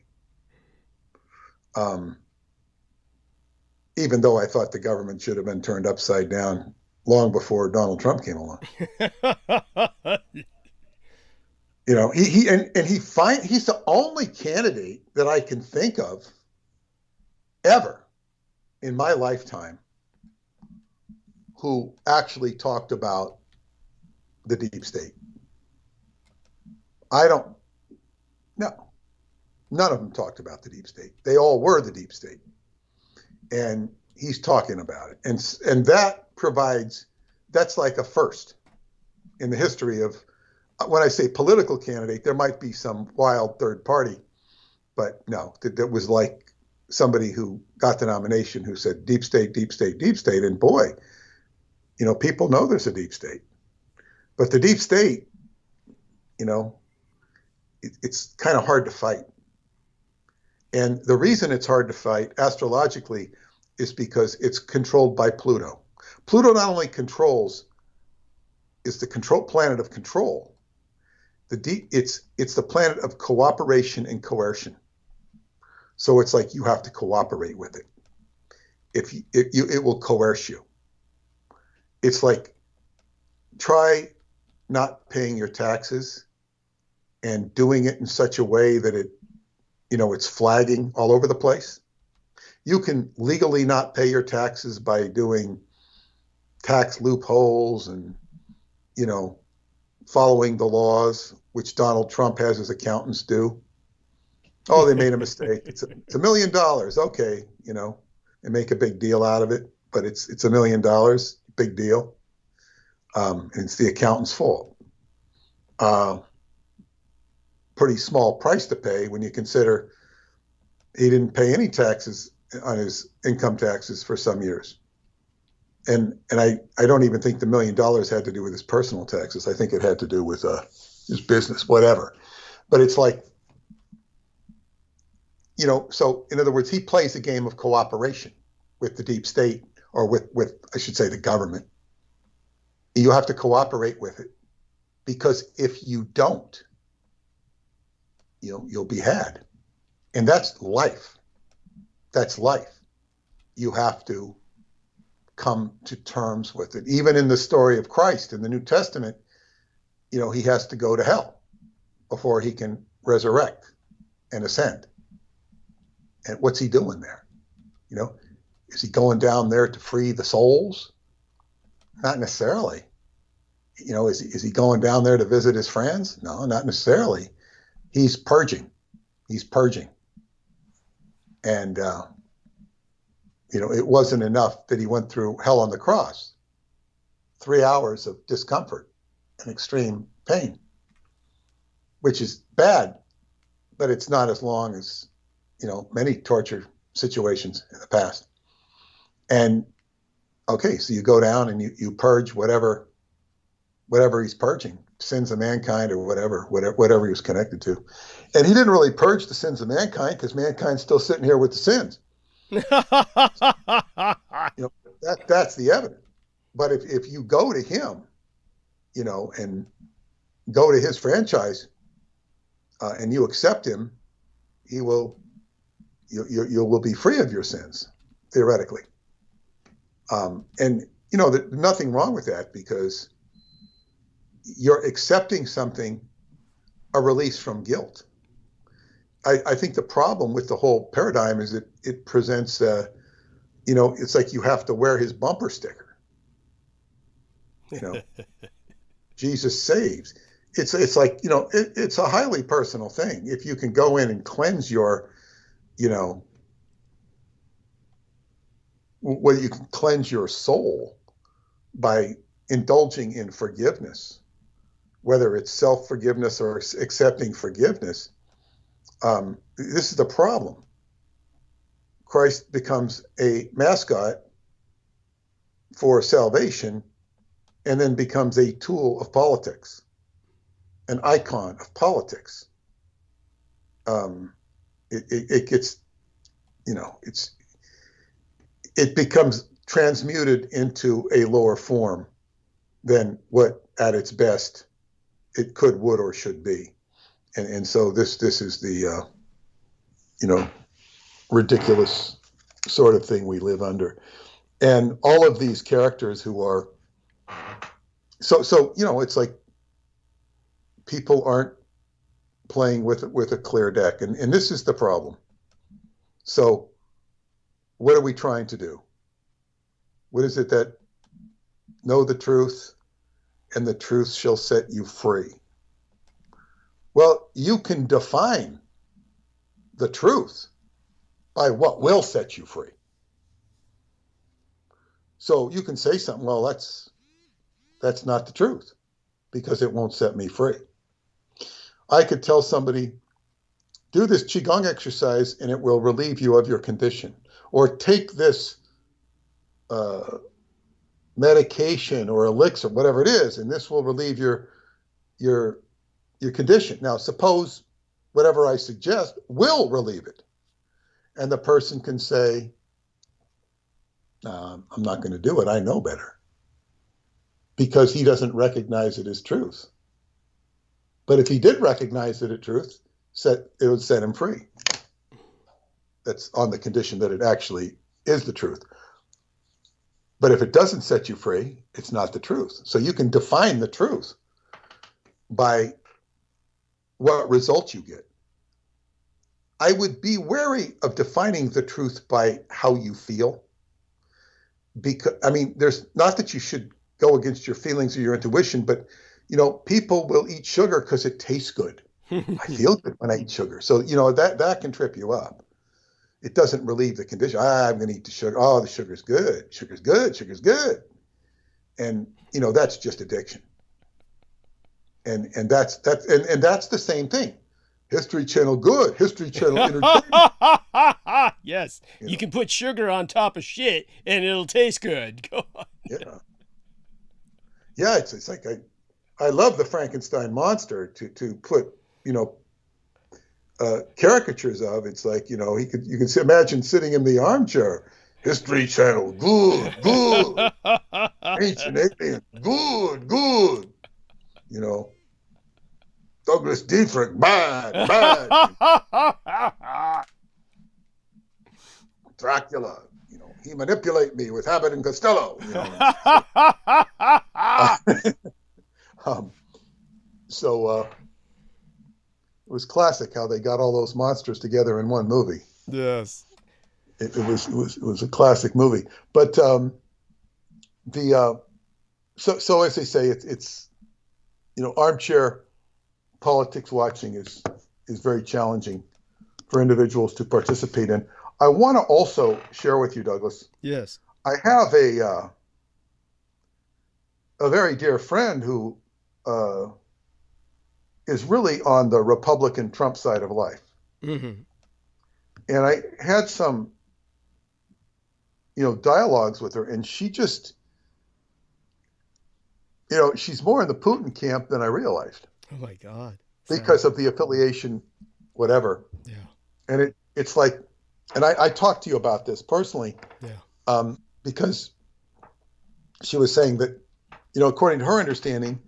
Even though I thought the government should have been turned upside down long before Donald Trump came along. You know, he's the only candidate that I can think of ever in my lifetime who actually talked about the deep state. No, none of them talked about the deep state. They all were the deep state. And he's talking about it. And that provides, that's like a first in the history of, when I say political candidate, there might be some wild third party, but no, that was like somebody who got the nomination who said deep state, deep state, deep state. And boy, you know, people know there's a deep state. But the deep state, you know, it's kind of hard to fight. And the reason it's hard to fight astrologically is because it's controlled by Pluto. Pluto not only is the control planet of control, it's the planet of cooperation and coercion. So it's like you have to cooperate with it. It will coerce you. It's like, try not paying your taxes and doing it in such a way that it's flagging all over the place. You can legally not pay your taxes by doing tax loopholes and, you know, following the laws, which Donald Trump has his accountants do. Oh, they made a mistake. It's $1 million. Okay, you know, and make a big deal out of it, but it's $1 million. Big deal. And it's the accountant's fault. Pretty small price to pay when you consider he didn't pay any taxes on his income taxes for some years. And I don't even think the $1 million had to do with his personal taxes. I think it had to do with his business, whatever. But it's like, you know, so in other words, he plays a game of cooperation with the deep state, or with I should say the government. You have to cooperate with it, because if you don't, you know, you'll be had. And that's life. That's life. You have to come to terms with it. Even in the story of Christ in the New Testament, you know, he has to go to hell before he can resurrect and ascend. And what's he doing there? You know, is he going down there to free the souls? Not necessarily. You know, is he going down there to visit his friends? No, not necessarily. He's purging. He's purging. And, you know, it wasn't enough that he went through hell on the cross. 3 hours of discomfort and extreme pain, which is bad, but it's not as long as, you know, many torture situations in the past. And, okay, so you go down and you purge whatever he's purging, sins of mankind or whatever he was connected to. And he didn't really purge the sins of mankind because mankind's still sitting here with the sins. That's the evidence. But if you go to him, and go to his franchise, and you accept him, you will be free of your sins, theoretically. And there's nothing wrong with that because you're accepting something, a release from guilt. I think the problem with the whole paradigm is that it presents, it's like you have to wear his bumper sticker. Jesus saves. It's like, it's a highly personal thing. If you can go in and cleanse your, whether you can cleanse your soul by indulging in forgiveness, whether it's self-forgiveness or accepting forgiveness, this is the problem. Christ becomes a mascot for salvation and then becomes a tool of politics, an icon of politics. It gets, it becomes transmuted into a lower form than what at its best it could, would, or should be. And so this is the, ridiculous sort of thing we live under. And all of these characters who are, so it's like people aren't playing with a clear deck. And this is the problem. So what are we trying to do? What is it that know the truth and the truth shall set you free? Well, you can define the truth by what will set you free. So you can say something, well, that's not the truth because it won't set me free. I could tell somebody, do this Qigong exercise and it will relieve you of your condition. Or take this medication or elixir, whatever it is, and this will relieve your condition. Now, suppose whatever I suggest will relieve it. And the person can say, I'm not going to do it. I know better. Because he doesn't recognize it as truth. But if he did recognize it as truth, it would set him free. That's on the condition that it actually is the truth. But if it doesn't set you free, it's not the truth. So you can define the truth by what result you get. I would be wary of defining the truth by how you feel. Because, there's not that you should go against your feelings or your intuition, but, people will eat sugar because it tastes good. I feel good when I eat sugar. So, that can trip you up. It doesn't relieve the condition. I'm going to eat the sugar. Oh, the sugar's good. Sugar's good. Sugar's good. And, that's just addiction. And that's the same thing. History Channel good. History Channel entertainment. Yes. You can put sugar on top of shit and it'll taste good. Go on. Yeah. Yeah, it's like I love the Frankenstein monster to put, caricatures of. It's like, you can imagine sitting in the armchair. History Channel, good. Ancient aliens, good. Douglas Dietrich, bad. Dracula, he manipulate me with Abbott and Costello. So it was classic how they got all those monsters together in one movie. Yes, it was a classic movie. But so as they say, it's armchair politics watching is very challenging for individuals to participate in. I want to also share with you, Douglas. Yes. I have a very dear friend who is really on the Republican Trump side of life. Mm-hmm. And I had some, dialogues with her, and she just, she's more in the Putin camp than I realized. Oh my God. Because of the affiliation, whatever. Yeah. And it's like, and I talked to you about this personally. Yeah. Because she was saying that, according to her understanding,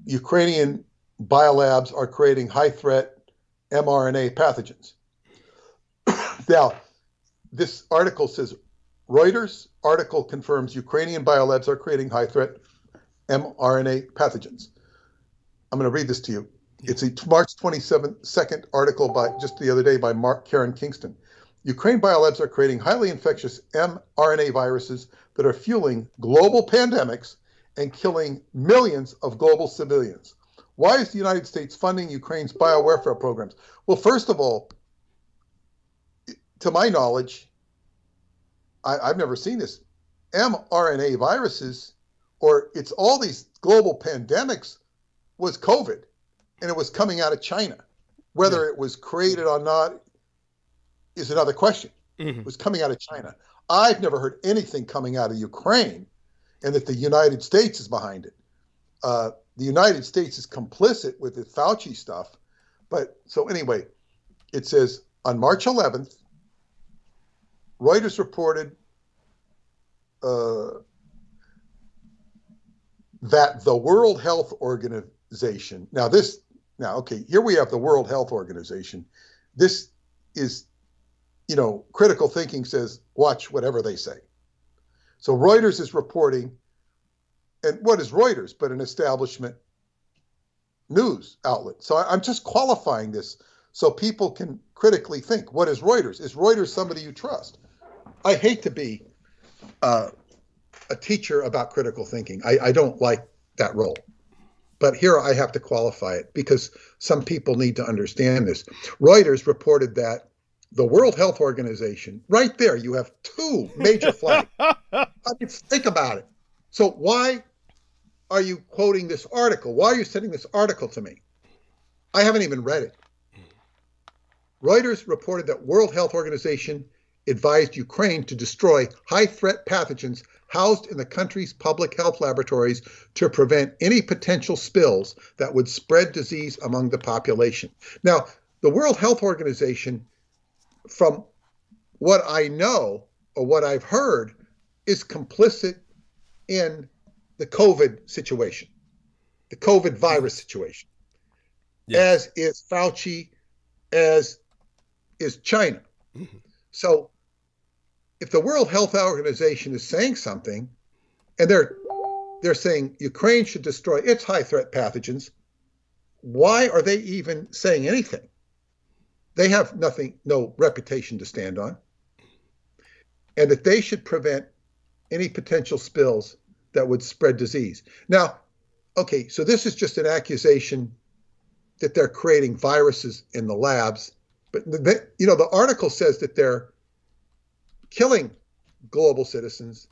Ukrainian biolabs are creating high threat mRNA pathogens. Now, this article says Reuters article confirms Ukrainian biolabs are creating high threat mRNA pathogens. I'm going to read this to you. It's a March 22nd article by just the other day by Karen Kingston. Ukraine biolabs are creating highly infectious mRNA viruses that are fueling global pandemics and killing millions of global civilians. Why is the United States funding Ukraine's biowarfare programs? Well, first of all, to my knowledge, I've never seen this. mRNA viruses, or it's all these global pandemics, was COVID, and it was coming out of China. Whether it was created or not is another question. Mm-hmm. It was coming out of China. I've never heard anything coming out of Ukraine, and that the United States is behind it. The United States is complicit with the Fauci stuff. But so anyway, it says on March 11th, Reuters reported that the World Health Organization, here we have the World Health Organization. This is, critical thinking says, watch whatever they say. So Reuters is reporting, and what is Reuters but an establishment news outlet? So I'm just qualifying this so people can critically think. What is Reuters? Is Reuters somebody you trust? I hate to be a teacher about critical thinking. I don't like that role. But here I have to qualify it because some people need to understand this. Reuters reported that the World Health Organization, right there, you have two major flags. I mean, think about it. So why are you quoting this article? Why are you sending this article to me? I haven't even read it. Reuters reported that World Health Organization advised Ukraine to destroy high-threat pathogens housed in the country's public health laboratories to prevent any potential spills that would spread disease among the population. Now, the World Health Organization, from what I know or what I've heard, is complicit in the COVID situation, the COVID virus situation, as is Fauci, as is China. Mm-hmm. So if the World Health Organization is saying something, and they're saying Ukraine should destroy its high-threat pathogens, why are they even saying anything? They have no reputation to stand on. And that they should prevent any potential spills that would spread disease. Now, okay, so this is just an accusation that they're creating viruses in the labs. But, the article says that they're killing global citizens.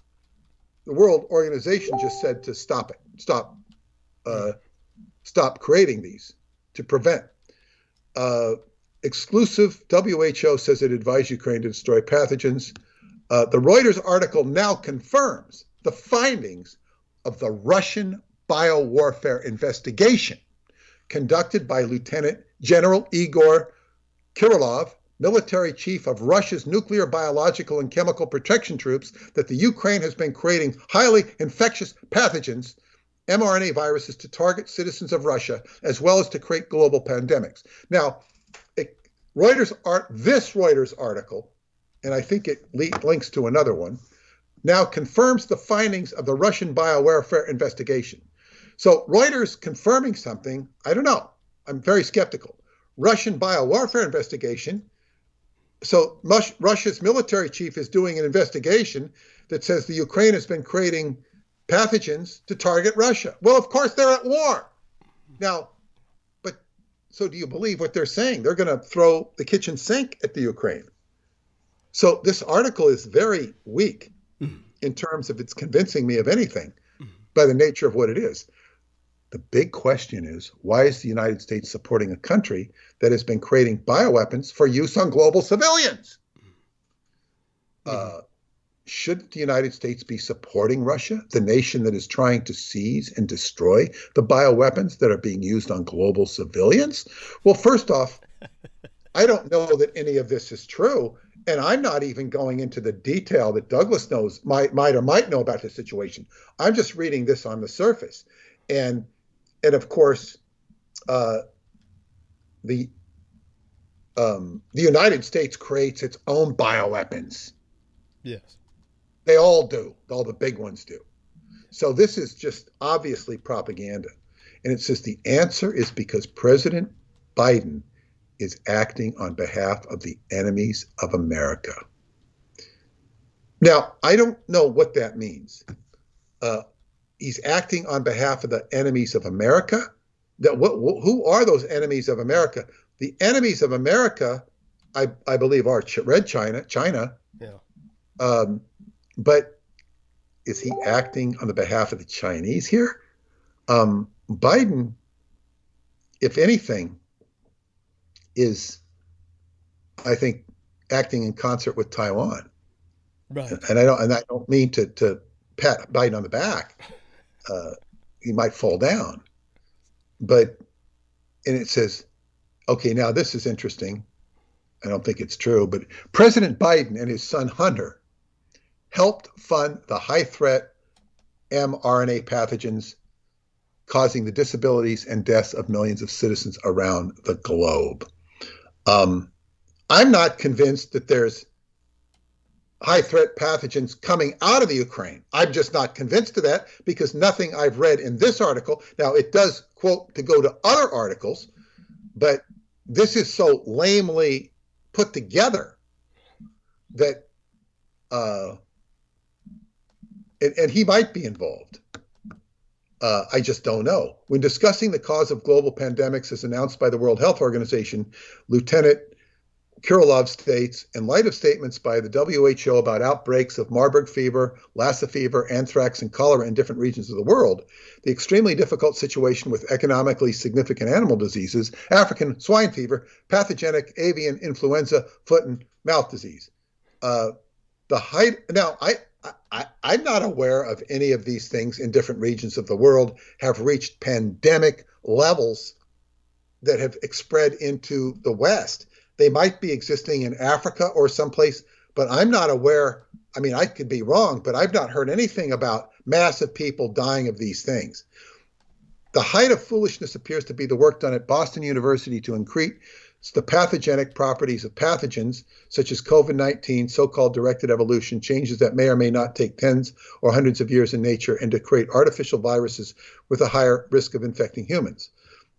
The World Organization just said to stop it, stop creating these, to prevent. Exclusive WHO says it advised Ukraine to destroy pathogens. The Reuters article now confirms the findings of the Russian biowarfare investigation conducted by Lieutenant General Igor Kirillov, military chief of Russia's nuclear, biological, and chemical protection troops, that the Ukraine has been creating highly infectious pathogens, mRNA viruses, to target citizens of Russia, as well as to create global pandemics. Now, this Reuters article, and I think it links to another one, now confirms the findings of the Russian biowarfare investigation. So Reuters confirming something, I don't know. I'm very skeptical. Russian biowarfare investigation. So Russia's military chief is doing an investigation that says the Ukraine has been creating pathogens to target Russia. Well, of course, they're at war. Now, so do you believe what they're saying? They're going to throw the kitchen sink at the Ukraine. So this article is very weak in terms of its convincing me of anything by the nature of what it is. The big question is, why is the United States supporting a country that has been creating bioweapons for use on global civilians? shouldn't the United States be supporting Russia, the nation that is trying to seize and destroy the bioweapons that are being used on global civilians? Well, first off, I don't know that any of this is true. And I'm not even going into the detail that Douglas knows, might or might know about the situation. I'm just reading this on the surface. And of course, the United States creates its own bioweapons. Yes. They all do. All the big ones do. So this is just obviously propaganda. And it says the answer is because President Biden is acting on behalf of the enemies of America. Now, I don't know what that means. He's acting on behalf of the enemies of America. Who are those enemies of America? The enemies of America, I believe, are Red China. Yeah. But is he acting on the behalf of the Chinese here? Biden, if anything, is, I think, acting in concert with Taiwan. Right. And I don't mean to pat Biden on the back. He might fall down. And it says, okay, now this is interesting. I don't think it's true, but President Biden and his son Hunter helped fund the high-threat mRNA pathogens causing the disabilities and deaths of millions of citizens around the globe. I'm not convinced that there's high-threat pathogens coming out of the Ukraine. I'm just not convinced of that because nothing I've read in this article, now it does quote to go to other articles, but this is so lamely put together that, and he might be involved. I just don't know. When discussing the cause of global pandemics as announced by the World Health Organization, Lieutenant Kirilov states, in light of statements by the WHO about outbreaks of Marburg fever, Lassa fever, anthrax, and cholera in different regions of the world, the extremely difficult situation with economically significant animal diseases, African swine fever, pathogenic avian influenza, foot and mouth disease. Now, I'm not aware of any of these things in different regions of the world have reached pandemic levels that have spread into the West. They might be existing in Africa or someplace, but I'm not aware. I mean, I could be wrong, but I've not heard anything about massive people dying of these things. The height of foolishness appears to be the work done at Boston University to increase the pathogenic properties of pathogens, such as COVID-19, so-called directed evolution, changes that may or may not take tens or hundreds of years in nature, and to create artificial viruses with a higher risk of infecting humans.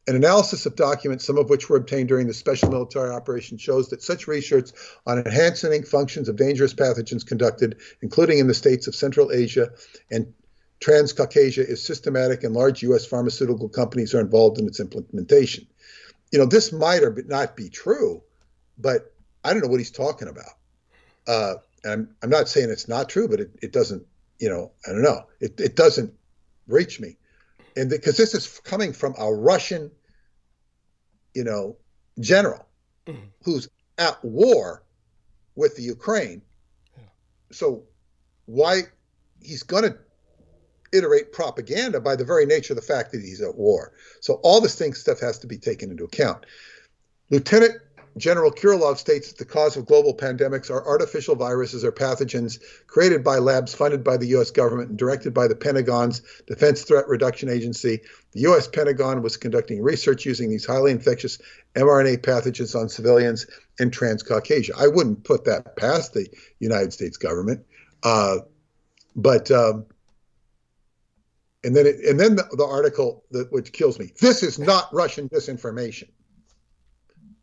An analysis of documents, some of which were obtained during the special military operation, shows that such research on enhancing functions of dangerous pathogens conducted, including in the states of Central Asia and Transcaucasia, is systematic, and large U.S. pharmaceutical companies are involved in its implementation. You know, this might or not be true, but I don't know what he's talking about. And I'm not saying it's not true, but it doesn't, I don't know. It doesn't reach me. And because this is coming from a Russian, general who's at war with the Ukraine. Yeah. So why he's going to iterate propaganda by the very nature of the fact that he's at war. So all this stuff has to be taken into account. Lieutenant General Kirilov states that the cause of global pandemics are artificial viruses or pathogens created by labs funded by the U.S. government and directed by the Pentagon's Defense Threat Reduction Agency. The U.S. Pentagon was conducting research using these highly infectious mRNA pathogens on civilians in Transcaucasia. I wouldn't put that past the United States government, And then the article which kills me. This is not Russian disinformation,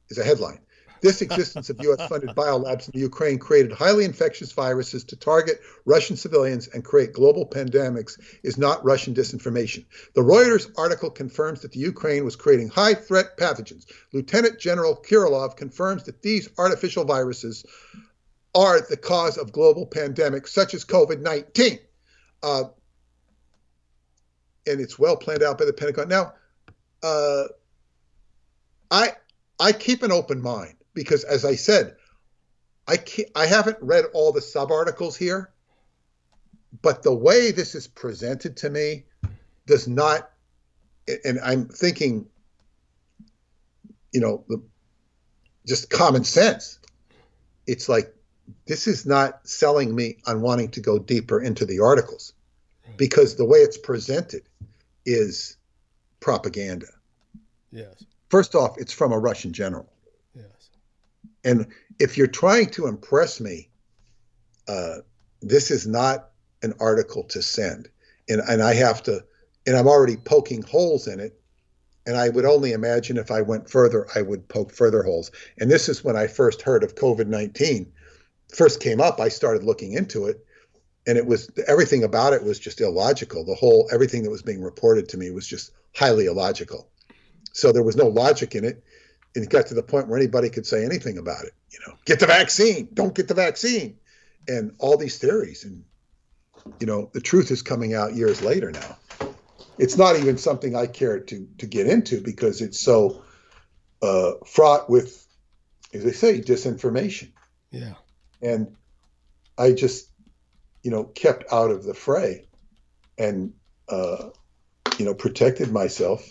is a headline. This existence of U.S.-funded biolabs in the Ukraine created highly infectious viruses to target Russian civilians and create global pandemics is not Russian disinformation. The Reuters article confirms that the Ukraine was creating high-threat pathogens. Lieutenant General Kirilov confirms that these artificial viruses are the cause of global pandemics such as COVID-19. And it's well planned out by the Pentagon. Now, I keep an open mind because, as I said, I haven't read all the sub-articles here, but the way this is presented to me does not, and I'm thinking, just common sense. It's like, this is not selling me on wanting to go deeper into the articles, because the way it's presented is propaganda. Yes. First off, it's from a Russian general. Yes. And if you're trying to impress me, this is not an article to send. And I have to, and I'm already poking holes in it. And I would only imagine if I went further, I would poke further holes. And this is when I first heard of COVID-19. First came up, I started looking into it. And it was, everything about it was just illogical. Everything that was being reported to me was just highly illogical. So there was no logic in it. And it got to the point where anybody could say anything about it. Get the vaccine, don't get the vaccine. And all these theories. And, the truth is coming out years later now. It's not even something I care to get into, because it's so fraught with, as I say, disinformation. Yeah. And I just, kept out of the fray and, protected myself,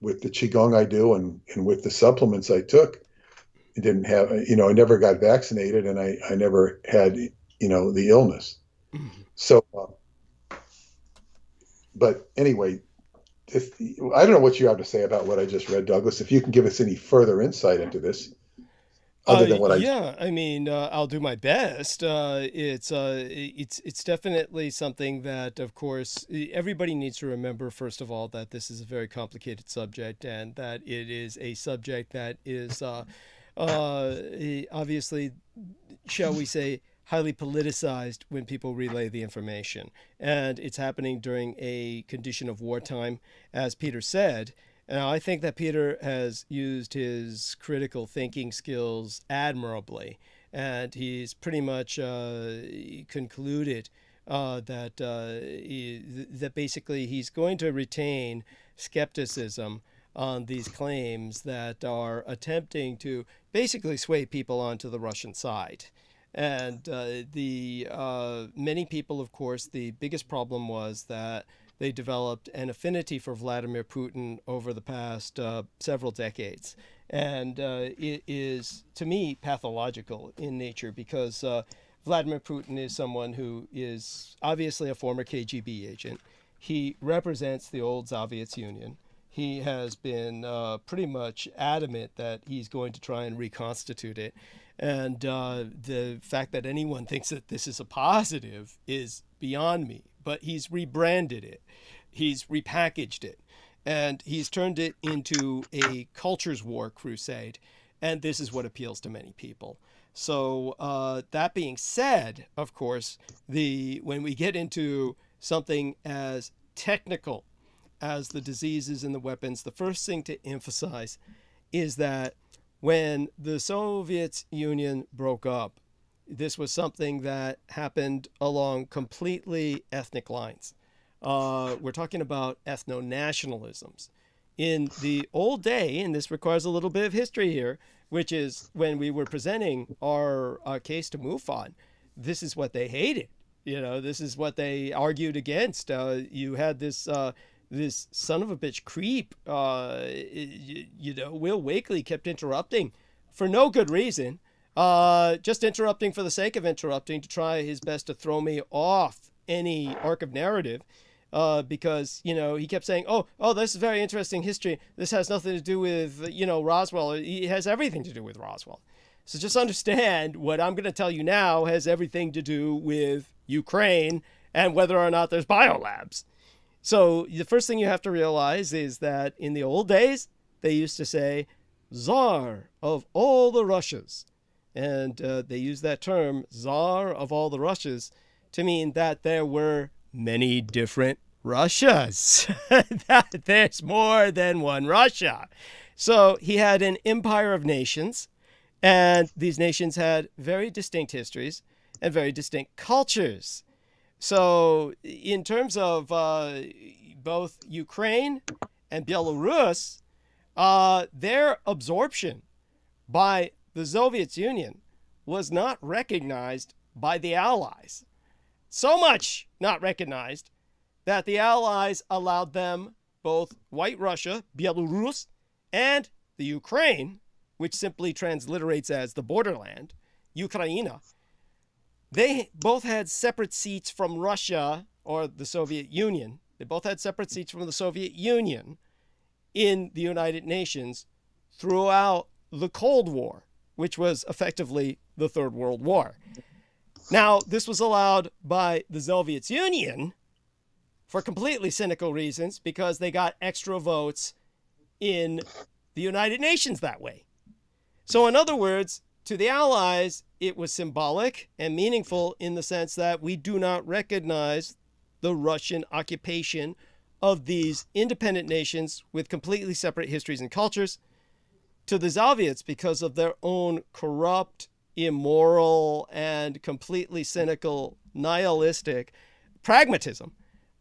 with the Qigong I do and with the supplements I took. I didn't have, I never got vaccinated, and I never had, the illness. So, but anyway, I don't know what you have to say about what I just read, Douglas. If you can give us any further insight into this, other than what I'll do my best. It's definitely something that, of course, everybody needs to remember. First of all, that this is a very complicated subject, and that it is a subject that is obviously, shall we say, highly politicized when people relay the information. And it's happening during a condition of wartime, as Peter said. And I think that Peter has used his critical thinking skills admirably. And he's pretty much concluded that basically he's going to retain skepticism on these claims that are attempting to basically sway people onto the Russian side. And many people, of course, the biggest problem was that they developed an affinity for Vladimir Putin over the past several decades. And it is, to me, pathological in nature, because Vladimir Putin is someone who is obviously a former KGB agent. He represents the old Soviet Union. He has been pretty much adamant that he's going to try and reconstitute it. And the fact that anyone thinks that this is a positive is beyond me. But he's rebranded it. He's repackaged it. And he's turned it into a cultures war crusade. And this is what appeals to many people. So that being said, of course, when we get into something as technical as the diseases and the weapons, the first thing to emphasize is that when the Soviet Union broke up, this was something that happened along completely ethnic lines. We're talking about ethno-nationalisms. In the old day, and this requires a little bit of history here, which is when we were presenting our case to MUFON, this is what they hated. This is what they argued against. You had this son of a bitch creep, Will Wakely kept interrupting for no good reason, just interrupting for the sake of interrupting to try his best to throw me off any arc of narrative, because, he kept saying, oh, this is very interesting history. This has nothing to do with, Roswell. It has everything to do with Roswell. So just understand what I'm going to tell you now has everything to do with Ukraine and whether or not there's biolabs. So the first thing you have to realize is that in the old days, they used to say, Tsar of all the Russias. And they use that term, Tsar of all the Russias, to mean that there were many different Russias. That there's more than one Russia. So he had an empire of nations, and these nations had very distinct histories and very distinct cultures. So in terms of both Ukraine and Belarus, their absorption by the Soviet Union was not recognized by the Allies. So much not recognized that the Allies allowed them, both White Russia, Belarus, and the Ukraine, which simply transliterates as the borderland, Ukraina. They both had separate seats from Russia or the Soviet Union. They both had separate seats from the Soviet Union in the United Nations throughout the Cold War, which was effectively the Third World War. Now, this was allowed by the Soviet Union for completely cynical reasons because they got extra votes in the United Nations that way. So in other words, to the Allies, it was symbolic and meaningful in the sense that we do not recognize the Russian occupation of these independent nations with completely separate histories and cultures. To the Soviets, because of their own corrupt, immoral, and completely cynical, nihilistic pragmatism,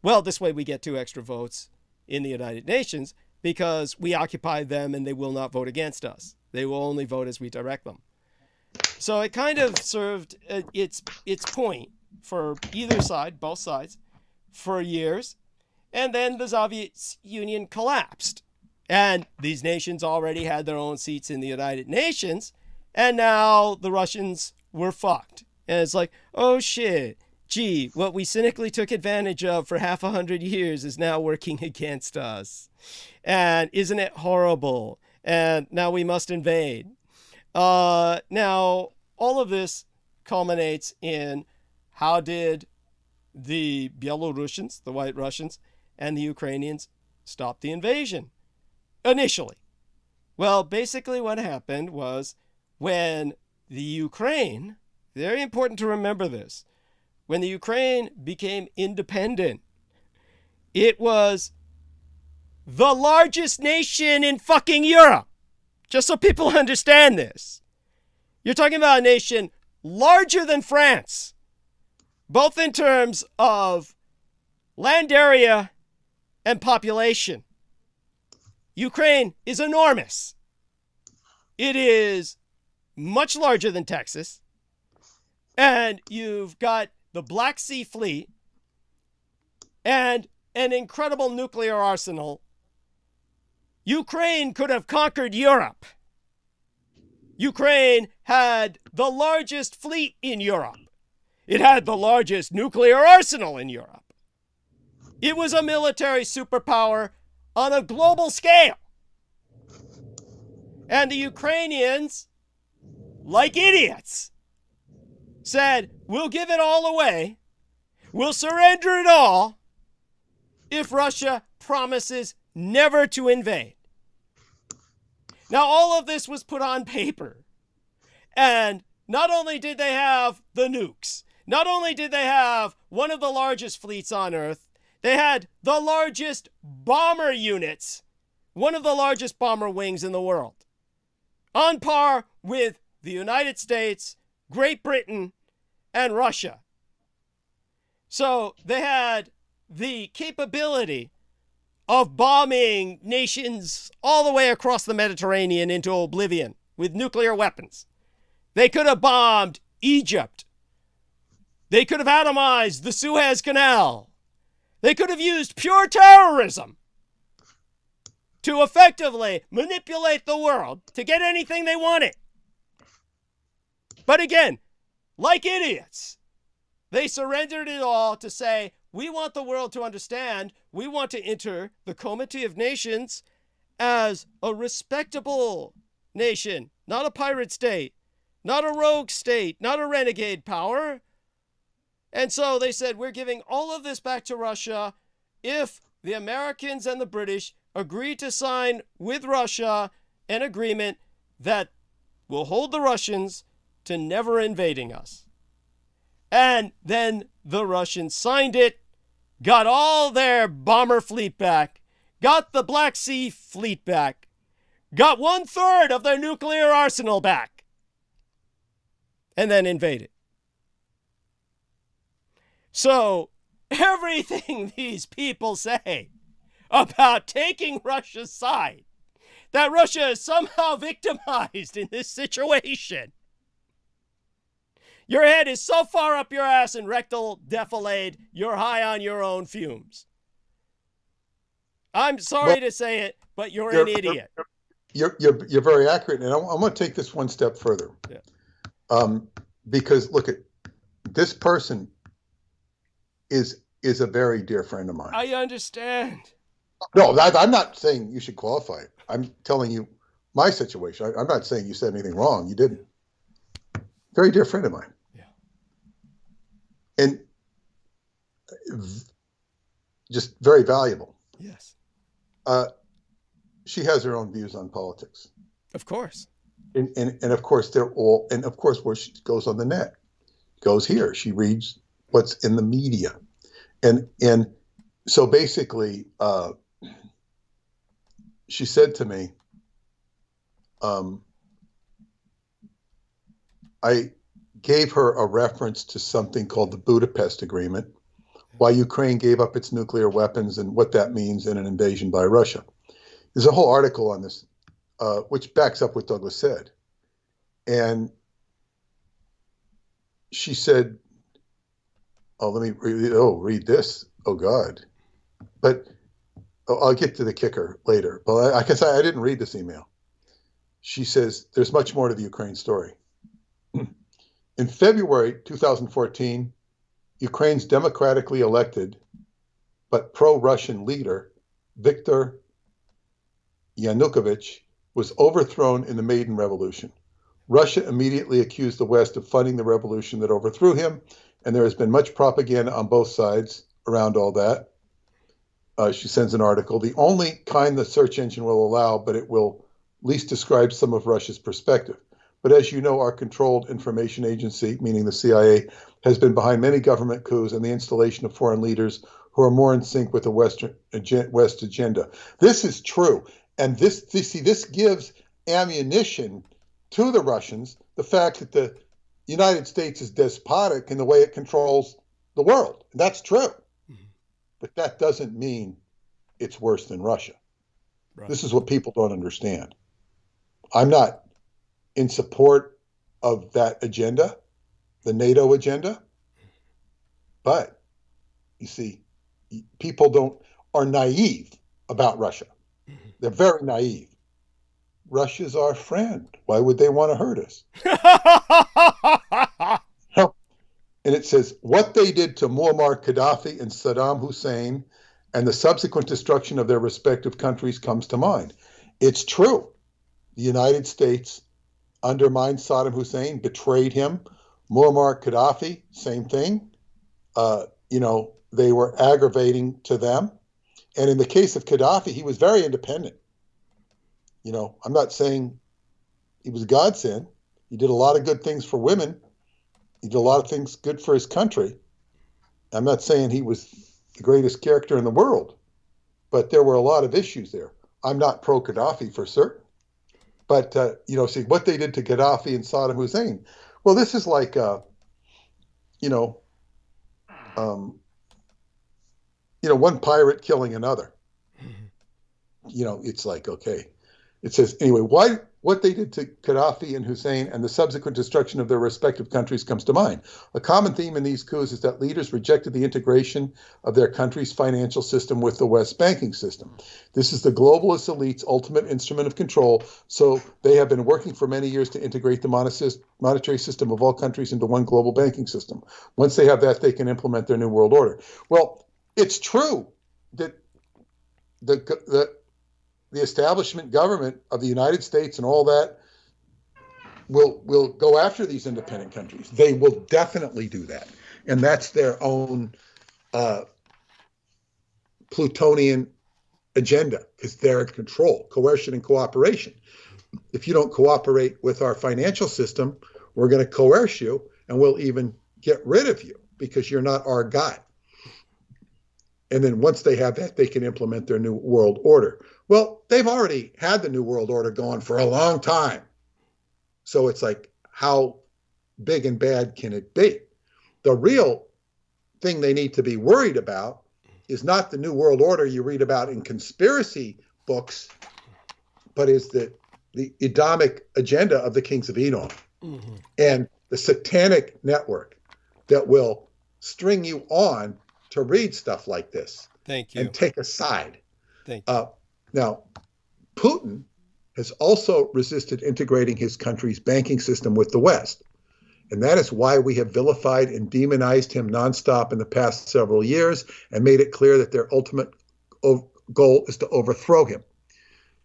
well, this way we get 2 extra votes in the United Nations because we occupy them and they will not vote against us. They will only vote as we direct them. So it kind of served its point for either side, both sides, for years. And then the Soviet Union collapsed. And these nations already had their own seats in the United Nations. And now the Russians were fucked. And it's like, oh shit, gee, what we cynically took advantage of for half 100 years is now working against us. And isn't it horrible? And now we must invade. Now, all of this culminates in how did the Belarusians, the White Russians, and the Ukrainians stop the invasion initially? Well, basically what happened was when the Ukraine, very important to remember this, when the Ukraine became independent, it was the largest nation in fucking Europe. Just so people understand this. You're talking about a nation larger than France, both in terms of land area and population. Ukraine is enormous. It is much larger than Texas. And you've got the Black Sea Fleet and an incredible nuclear arsenal. Ukraine could have conquered Europe. Ukraine had the largest fleet in Europe. It had the largest nuclear arsenal in Europe. It was a military superpower on a global scale. And the Ukrainians, like idiots, said, we'll give it all away. We'll surrender it all if Russia promises never to invade. Now, all of this was put on paper. And not only did they have the nukes, not only did they have one of the largest fleets on Earth, they had the largest bomber units, one of the largest bomber wings in the world, on par with the United States, Great Britain, and Russia. So they had the capability of bombing nations all the way across the Mediterranean into oblivion with nuclear weapons. They could have bombed Egypt. They could have atomized the Suez Canal. They could have used pure terrorism to effectively manipulate the world to get anything they wanted. But again, like idiots, they surrendered it all to say, we want the world to understand, we want to enter the Comity of Nations as a respectable nation, not a pirate state, not a rogue state, not a renegade power. And so they said, we're giving all of this back to Russia if the Americans and the British agree to sign with Russia an agreement that will hold the Russians to never invading us. And then the Russians signed it, got all their bomber fleet back, got the Black Sea Fleet back, got 1/3 of their nuclear arsenal back, and then invaded. So everything these people say about taking Russia's side, that Russia is somehow victimized in this situation, Your head is so far up your ass and rectal defilade, you're high on your own fumes. I'm sorry to say it, but you're an idiot. You're very accurate, and I'm going to take this one step further. Yeah. Because look at this person is a very dear friend of mine. I understand. No, I'm not saying you should qualify it. I'm telling you my situation. I'm not saying you said anything wrong. You didn't. Very dear friend of mine. Yeah. And just very valuable. Yes. She has her own views on politics. Of course. And of course they're all, and of course where she goes on the net, goes here. She reads what's in the media. And so basically, she said to me, I gave her a reference to something called the Budapest Agreement, why Ukraine gave up its nuclear weapons and what that means in an invasion by Russia. There's a whole article on this, which backs up what Douglas said. And she said, oh, let me read this. Oh, God. But I'll get to the kicker later. But I guess I didn't read this email. She says, there's much more to the Ukraine story. In February 2014, Ukraine's democratically elected but pro-Russian leader, Viktor Yanukovych, was overthrown in the Maidan Revolution. Russia immediately accused the West of funding the revolution that overthrew him, and there has been much propaganda on both sides around all that. She sends an article, the only kind the search engine will allow, but it will at least describe some of Russia's perspective. But as you know, our controlled information agency, meaning the CIA, has been behind many government coups and the installation of foreign leaders who are more in sync with the West agenda. This is true. And this gives ammunition to the Russians, the fact that the United States is despotic in the way it controls the world. That's true. Mm-hmm. But that doesn't mean it's worse than Russia. Right. This is what people don't understand. I'm not in support of that agenda, the NATO agenda. But you see, people are naive about Russia. They're very naive. Russia's our friend. Why would they want to hurt us? And it says, what they did to Muammar Gaddafi and Saddam Hussein and the subsequent destruction of their respective countries comes to mind. It's true. The United States undermined Saddam Hussein, betrayed him. Muammar Gaddafi, same thing. They were aggravating to them. And in the case of Gaddafi, he was very independent. I'm not saying he was a godsend. He did a lot of good things for women. He did a lot of things good for his country. I'm not saying he was the greatest character in the world, but there were a lot of issues there. I'm not pro-Gaddafi for certain. But, see what they did to Gaddafi and Saddam Hussein. Well, this is like, one pirate killing another. It's like, okay. It says, anyway, what they did to Gaddafi and Hussein and the subsequent destruction of their respective countries comes to mind. A common theme in these coups is that leaders rejected the integration of their country's financial system with the West's banking system. This is the globalist elite's ultimate instrument of control, so they have been working for many years to integrate the monetary system of all countries into one global banking system. Once they have that, they can implement their new world order. Well, it's true that the establishment government of the United States and all that will go after these independent countries. They will definitely do that. And that's their own Plutonian agenda, because they're in control, coercion and cooperation. If you don't cooperate with our financial system, we're going to coerce you, and we'll even get rid of you because you're not our guy. And then once they have that, they can implement their new world order. Well, they've already had the new world order going for a long time. So it's like, how big and bad can it be? The real thing they need to be worried about is not the new world order you read about in conspiracy books, but is the Edomic agenda of the kings of Edom. Mm-hmm. And the satanic network that will string you on to read stuff like this. Thank you. And take a side. Thank you. Now, Putin has also resisted integrating his country's banking system with the West. And that is why we have vilified and demonized him nonstop in the past several years and made it clear that their ultimate goal is to overthrow him.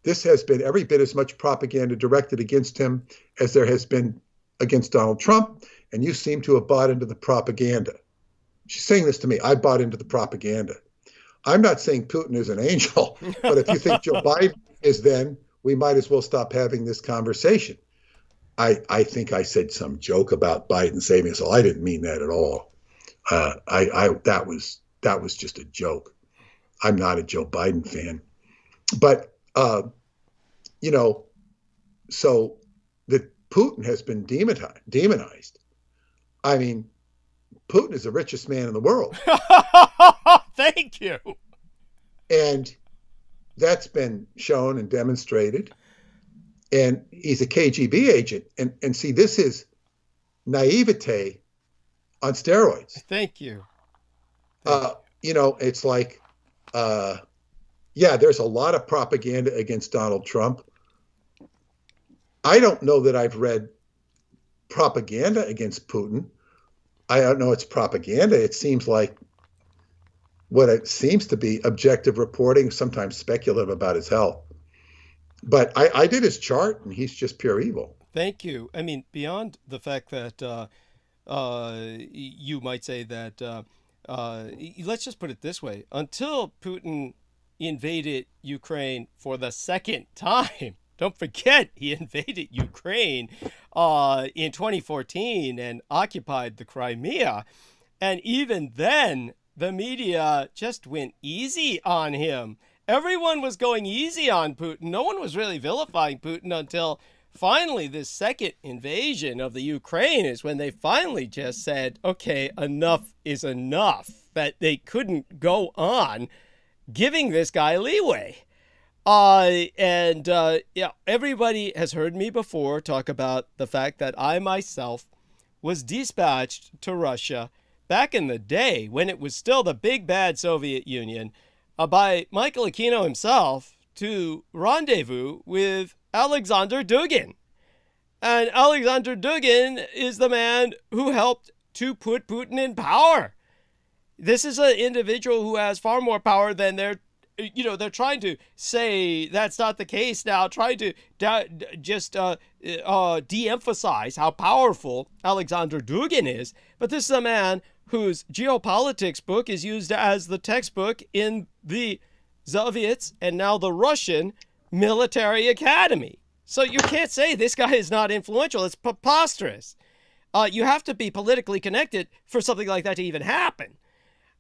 This has been every bit as much propaganda directed against him as there has been against Donald Trump, and you seem to have bought into the propaganda. She's saying this to me. I bought into the propaganda. I'm not saying Putin is an angel, but if you think Joe Biden is, then we might as well stop having this conversation. I think I said some joke about Biden saving us all. I didn't mean that at all. That was just a joke. I'm not a Joe Biden fan, but so that Putin has been demonized. I mean, Putin is the richest man in the world. Thank you. And that's been shown and demonstrated. And he's a KGB agent. And see, this is naivete on steroids. Thank you. It's like, there's a lot of propaganda against Donald Trump. I don't know that I've read propaganda against Putin. I don't know it's propaganda. It seems like what it seems to be objective reporting, sometimes speculative about his health. But I did his chart, and he's just pure evil. Thank you. I mean, beyond the fact that you might say that, let's just put it this way. Until Putin invaded Ukraine for the second time, don't forget he invaded Ukraine in 2014 and occupied the Crimea. And even then, the media just went easy on him. Everyone was going easy on Putin. No one was really vilifying Putin until finally this second invasion of the Ukraine is when they finally just said, okay, enough is enough, that they couldn't go on giving this guy leeway. Everybody has heard me before talk about the fact that I myself was dispatched to Russia back in the day when it was still the big bad Soviet Union by Michael Aquino himself to rendezvous with Alexander Dugin. And Alexander Dugin is the man who helped to put Putin in power. This is an individual who has far more power than they're trying to say that's not the case now, trying to de-emphasize how powerful Alexander Dugin is. But this is a man whose geopolitics book is used as the textbook in the Soviets and now the Russian military academy. So you can't say this guy is not influential. It's preposterous. You have to be politically connected for something like that to even happen.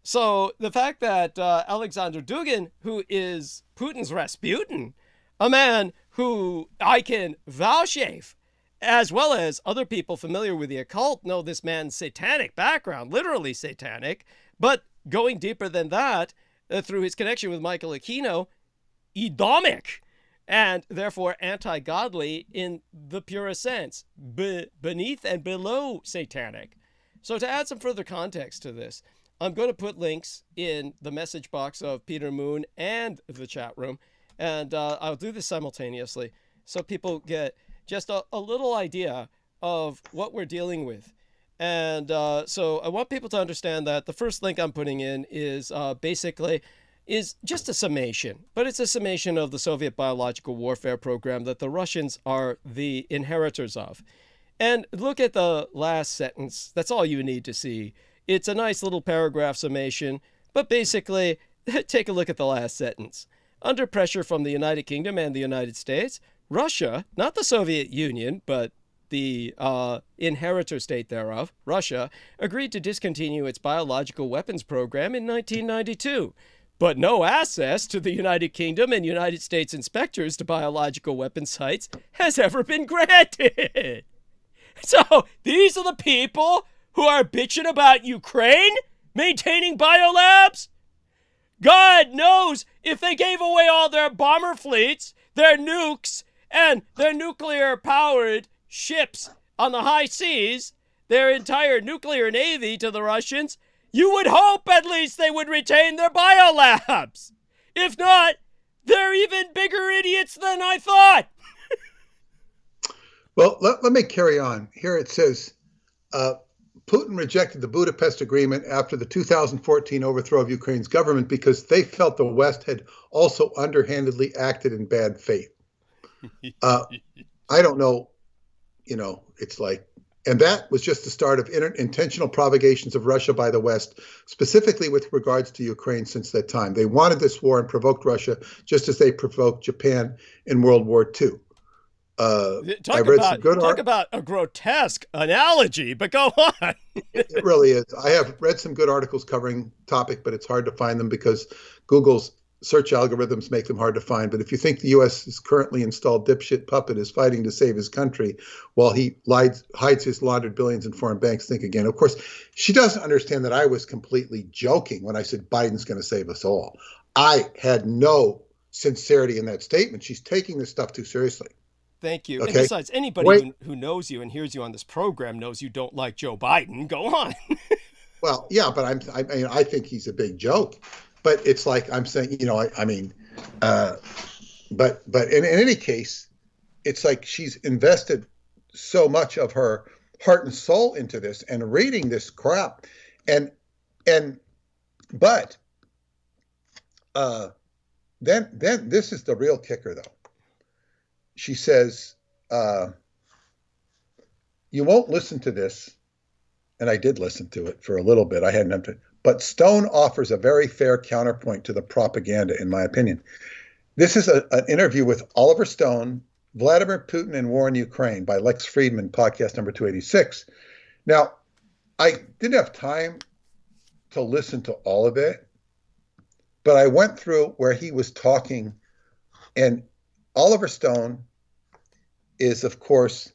So the fact that Alexander Dugin, who is Putin's Rasputin, a man who I can vouchsafe, as well as other people familiar with the occult know this man's satanic background, literally satanic, but going deeper than that, through his connection with Michael Aquino, Edomic, and therefore anti-godly in the purest sense, beneath and below satanic. So to add some further context to this, I'm going to put links in the message box of Peter Moon and the chat room, and I'll do this simultaneously so people get just a little idea of what we're dealing with. And so I want people to understand that the first link I'm putting in is basically just a summation, but it's a summation of the Soviet biological warfare program that the Russians are the inheritors of. And look at the last sentence. That's all you need to see. It's a nice little paragraph summation, but basically, take a look at the last sentence. Under pressure from the United Kingdom and the United States, Russia, not the Soviet Union, but the inheritor state thereof, Russia, agreed to discontinue its biological weapons program in 1992. But no access to the United Kingdom and United States inspectors to biological weapons sites has ever been granted. So these are the people who are bitching about Ukraine maintaining biolabs? God knows if they gave away all their bomber fleets, their nukes, and their nuclear-powered ships on the high seas, their entire nuclear navy to the Russians, you would hope at least they would retain their biolabs. If not, they're even bigger idiots than I thought. Well, let me carry on. Here it says, Putin rejected the Budapest Agreement after the 2014 overthrow of Ukraine's government because they felt the West had also underhandedly acted in bad faith. I don't know, it's like, and that was just the start of intentional provocations of Russia by the West, specifically with regards to Ukraine since that time. They wanted this war and provoked Russia just as they provoked Japan in World War II. Talk about a grotesque analogy, but go on. It really is. I have read some good articles covering topic, but it's hard to find them because Google's search algorithms make them hard to find. But if you think the U.S.'s currently installed dipshit puppet is fighting to save his country while he hides his laundered billions in foreign banks, think again. Of course, she doesn't understand that I was completely joking when I said Biden's going to save us all. I had no sincerity in that statement. She's taking this stuff too seriously. Thank you. Okay. And besides, anybody who knows you and hears you on this program knows you don't like Joe Biden. Go on. Well, yeah, but I think he's a big joke. But it's like I'm saying, but in any case, it's like she's invested so much of her heart and soul into this and reading this crap, but then this is the real kicker, though. She says, you won't listen to this. And I did listen to it for a little bit. I hadn't up to, but Stone offers a very fair counterpoint to the propaganda, in my opinion. This is an interview with Oliver Stone, Vladimir Putin and War in Ukraine by Lex Friedman, podcast number 286. Now, I didn't have time to listen to all of it, but I went through where he was talking, and Oliver Stone is, of course,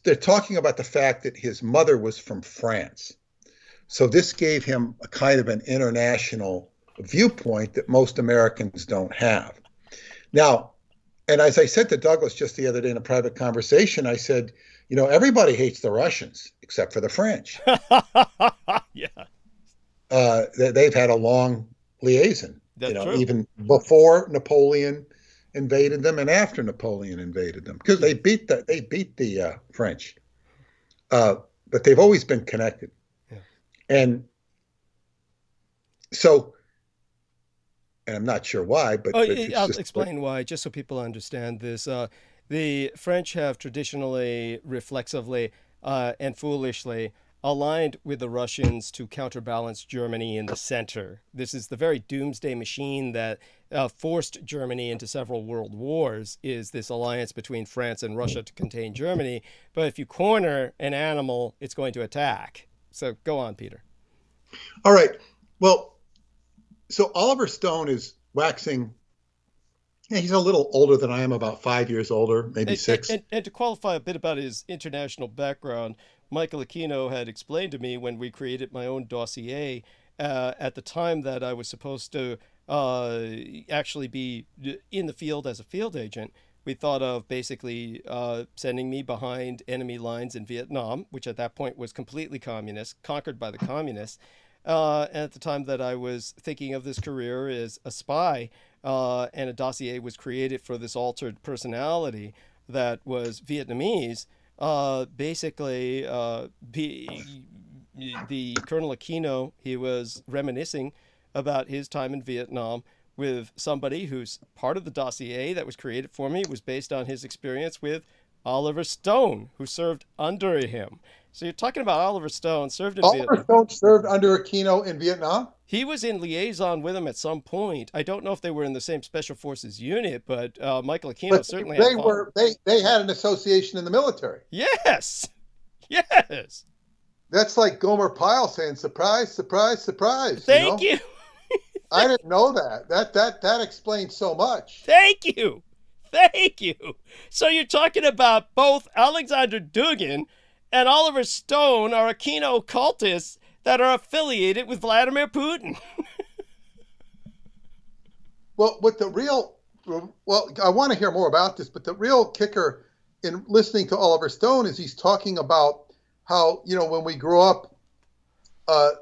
they're talking about the fact that his mother was from France. So this gave him a kind of an international viewpoint that most Americans don't have. Now, and as I said to Douglas just the other day in a private conversation, I said, everybody hates the Russians except for the French. Yeah. They've had a long liaison, That's true. Even before Napoleon invaded them and after Napoleon invaded them, because they beat the French, but they've always been connected. Yeah. And so, and I'm not sure why, but I'll explain why, just so people understand this. The French have traditionally, reflexively, and foolishly aligned with the Russians to counterbalance Germany in the center. This is the very doomsday machine that forced Germany into several world wars, is this alliance between France and Russia to contain Germany. But if you corner an animal, it's going to attack. So go on, Peter. All right. Well, so Oliver Stone is waxing. He's a little older than I am, about 5 years older, maybe 6. And to qualify a bit about his international background, Michael Aquino had explained to me when we created my own dossier at the time that I was supposed to actually be in the field as a field agent. We thought of basically sending me behind enemy lines in Vietnam, which at that point was completely communist, conquered by the communists. And at the time that I was thinking of this career as a spy, and a dossier was created for this altered personality that was Vietnamese, basically the Colonel Aquino, he was reminiscing about his time in Vietnam with somebody who's part of the dossier that was created for me was based on his experience with Oliver Stone, who served under him. So you're talking about Oliver Stone served in Vietnam. Oliver Stone served under Aquino in Vietnam? He was in liaison with him at some point. I don't know if they were in the same Special Forces unit, but Michael Aquino certainly they had an association in the military. Yes. Yes. That's like Gomer Pyle saying, surprise, surprise, surprise. Thank you. I didn't know that. That explains so much. Thank you. So you're talking about both Alexander Dugin and Oliver Stone are Aquino cultists that are affiliated with Vladimir Putin. Well, I want to hear more about this, but the real kicker in listening to Oliver Stone is he's talking about how, when we grew up,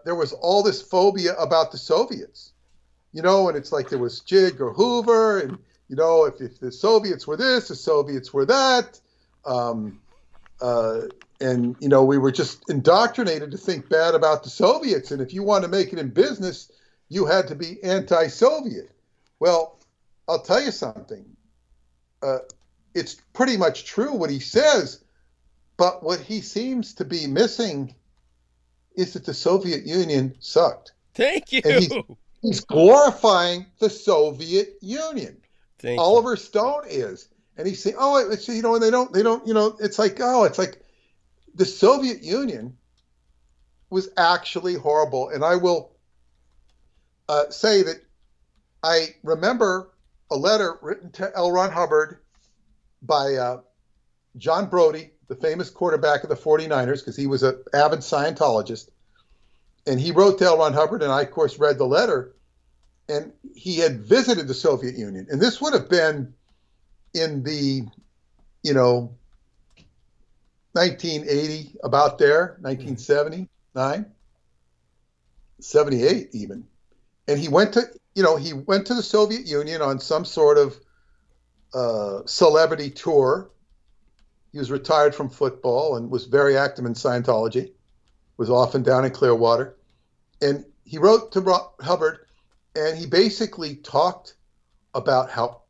there was all this phobia about the Soviets, and it's like there was Jig or Hoover, and, if the Soviets were this, the Soviets were that. And, we were just indoctrinated to think bad about the Soviets. And if you wanted to make it in business, you had to be anti-Soviet. Well, I'll tell you something. It's pretty much true what he says, but what he seems to be missing is that the Soviet Union sucked. Thank you. And he's glorifying the Soviet Union. Thank Oliver Stone is. And he's saying, it's, and they don't, it's like the Soviet Union was actually horrible. And I will say that I remember a letter written to L. Ron Hubbard by John Brody, the famous quarterback of the 49ers, because he was an avid Scientologist. And he wrote to L. Ron Hubbard, and I, of course, read the letter. And he had visited the Soviet Union. And this would have been in the, 1980, about there, 1979, 78 even. And he went to the Soviet Union on some sort of celebrity tour. He was retired from football and was very active in Scientology, was often down in Clearwater. And he wrote to Hubbard, and he basically talked about how.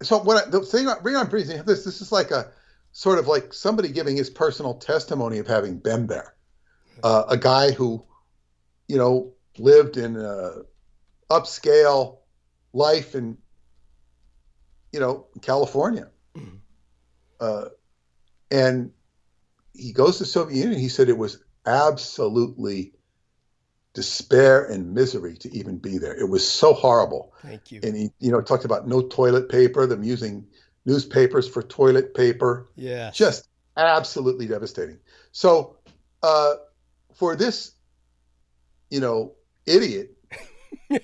So the thing I'm bringing this is like a sort of like somebody giving his personal testimony of having been there. A guy who, lived in upscale life in, California. And he goes to the Soviet Union. He said it was absolutely despair and misery to even be there. It was so horrible. Thank you. And he, talked about no toilet paper, them using newspapers for toilet paper. Yeah. Just absolutely devastating. So for this, idiot to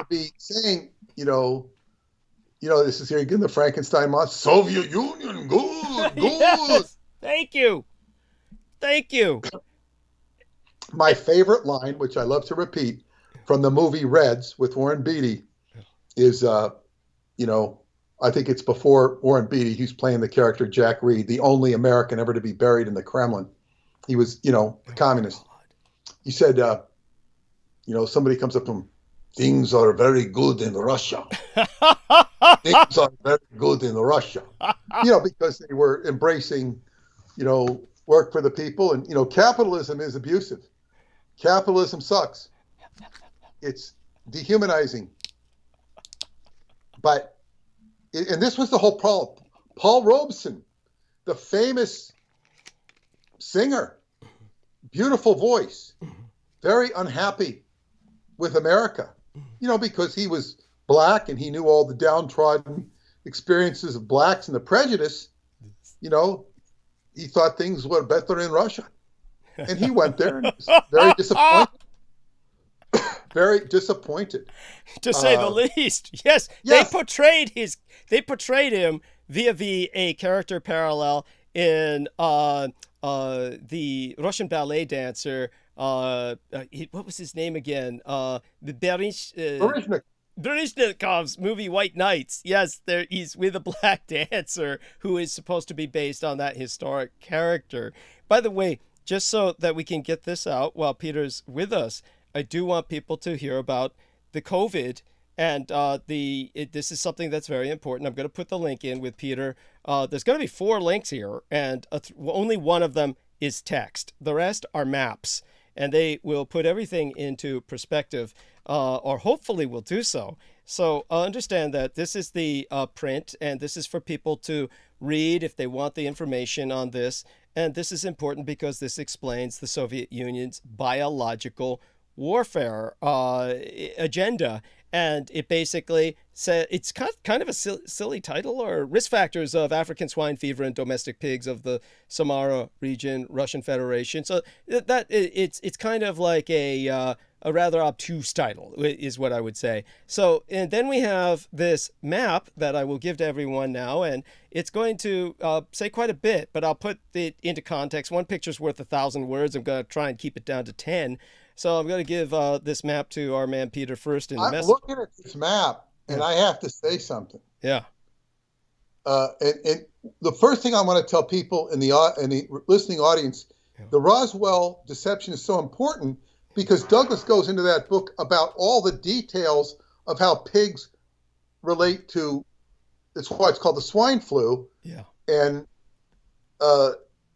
be saying, this is here again, the Frankenstein monster, Soviet Union, good. Yes. Thank you. My favorite line, which I love to repeat, from the movie Reds with Warren Beatty is, I think it's before Warren Beatty, who's playing the character Jack Reed, the only American ever to be buried in the Kremlin. He was, a communist. He said, somebody comes up to him, things are very good in Russia. Things are very good in Russia. Because they were embracing, work for the people. And, capitalism is abusive. Capitalism sucks. It's dehumanizing. But, and this was the whole problem. Paul Robeson, the famous singer, beautiful voice, very unhappy with America, because he was black and he knew all the downtrodden experiences of blacks and the prejudice, he thought things were better in Russia. And he went there and was very disappointed. Very disappointed. To say the least. Yes. They portrayed him via a character parallel in the Russian ballet dancer. What was his name again? The Baryshnikov's movie White Knights. Yes, he's with a black dancer who is supposed to be based on that historic character. By the way, just so that we can get this out while Peter's with us, I do want people to hear about the COVID, and this is something that's very important. I'm going to put the link in with Peter. There's going to be 4 links here, and only one of them is text. The rest are maps, and they will put everything into perspective, or hopefully will do so. So understand that this is the print, and this is for people to read if they want the information on this. And this is important because this explains the Soviet Union's biological warfare agenda. And it basically said, it's kind of a silly title, or risk factors of African swine fever and domestic pigs of the Samara region, Russian Federation. So that it's kind of like a a rather obtuse title, is what I would say. So, and then we have this map that I will give to everyone now, and it's going to say quite a bit, but I'll put it into context. One picture's worth 1,000 words. I'm going to try and keep it down to 10. So I'm going to give this map to our man Peter first in the message. I'm looking at this map, and I have to say something. Yeah. And the first thing I want to tell people in the listening audience, the Roswell deception is so important because Douglas goes into that book about all the details of how pigs relate to, it's why it's called the swine flu. Yeah. And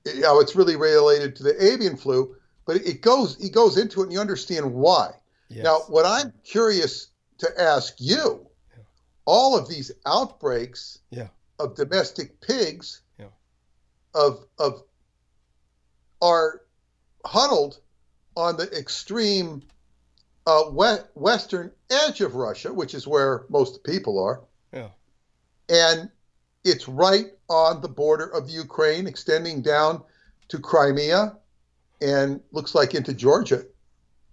it's really related to the avian flu, but he goes into it and you understand why. Yes. Now, what I'm curious to ask you, all of these outbreaks of domestic pigs are huddled on the extreme western edge of Russia, which is where most people are. Yeah. And it's right on the border of Ukraine, extending down to Crimea and looks like into Georgia.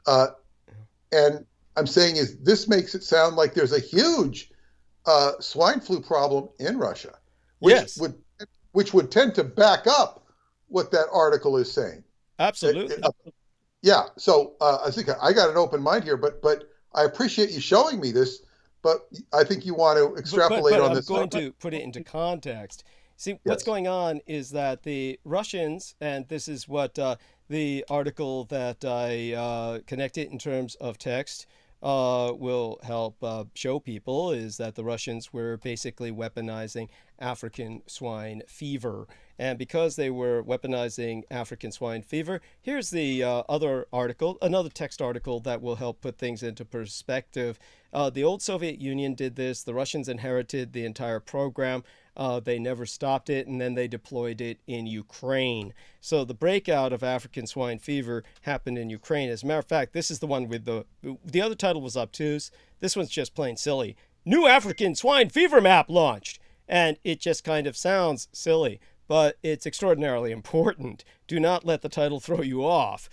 And I'm saying this makes it sound like there's a huge swine flu problem in Russia, which would tend to back up what that article is saying. Absolutely. Yeah. So I think I got an open mind here, but I appreciate you showing me this. But I think you want to extrapolate on this. I'm going to put it into context. See, what's going on is that the Russians, and this is what the article that I connected in terms of text will help show people, is that the Russians were basically weaponizing African swine fever. And because they were weaponizing African swine fever, here's the other article, another text article that will help put things into perspective. The old Soviet Union did this. The Russians inherited the entire program. They never stopped it, and then they deployed it in Ukraine. So the breakout of African swine fever happened in Ukraine. As a matter of fact, this is the one with the other title was obtuse. This one's just plain silly. New African swine fever map launched. And it just kind of sounds silly, but it's extraordinarily important. Do not let the title throw you off.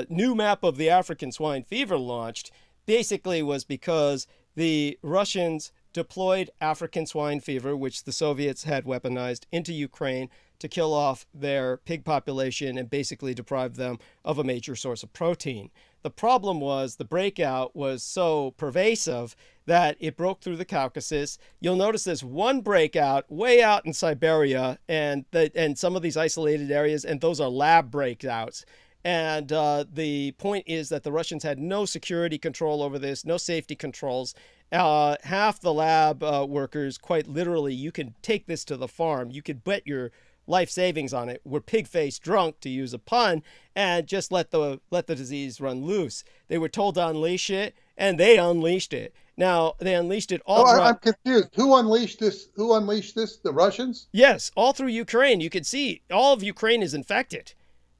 New map of the African swine fever launched basically was because the Russians deployed African swine fever, which the Soviets had weaponized, into Ukraine to kill off their pig population and basically deprive them of a major source of protein. The problem was the breakout was so pervasive that it broke through the Caucasus. You'll notice there's one breakout way out in Siberia and some of these isolated areas, and those are lab breakouts. And the point is that the Russians had no security control over this, no safety controls. Half the lab workers, quite literally, you can take this to the farm. You could bet your life savings on it. Were pig-faced drunk, to use a pun, and just let the disease run loose. They were told to unleash it, and they unleashed it. Now, they unleashed it all throughout. I'm confused. Who unleashed this? Who unleashed this? The Russians? Yes, all through Ukraine. You can see all of Ukraine is infected.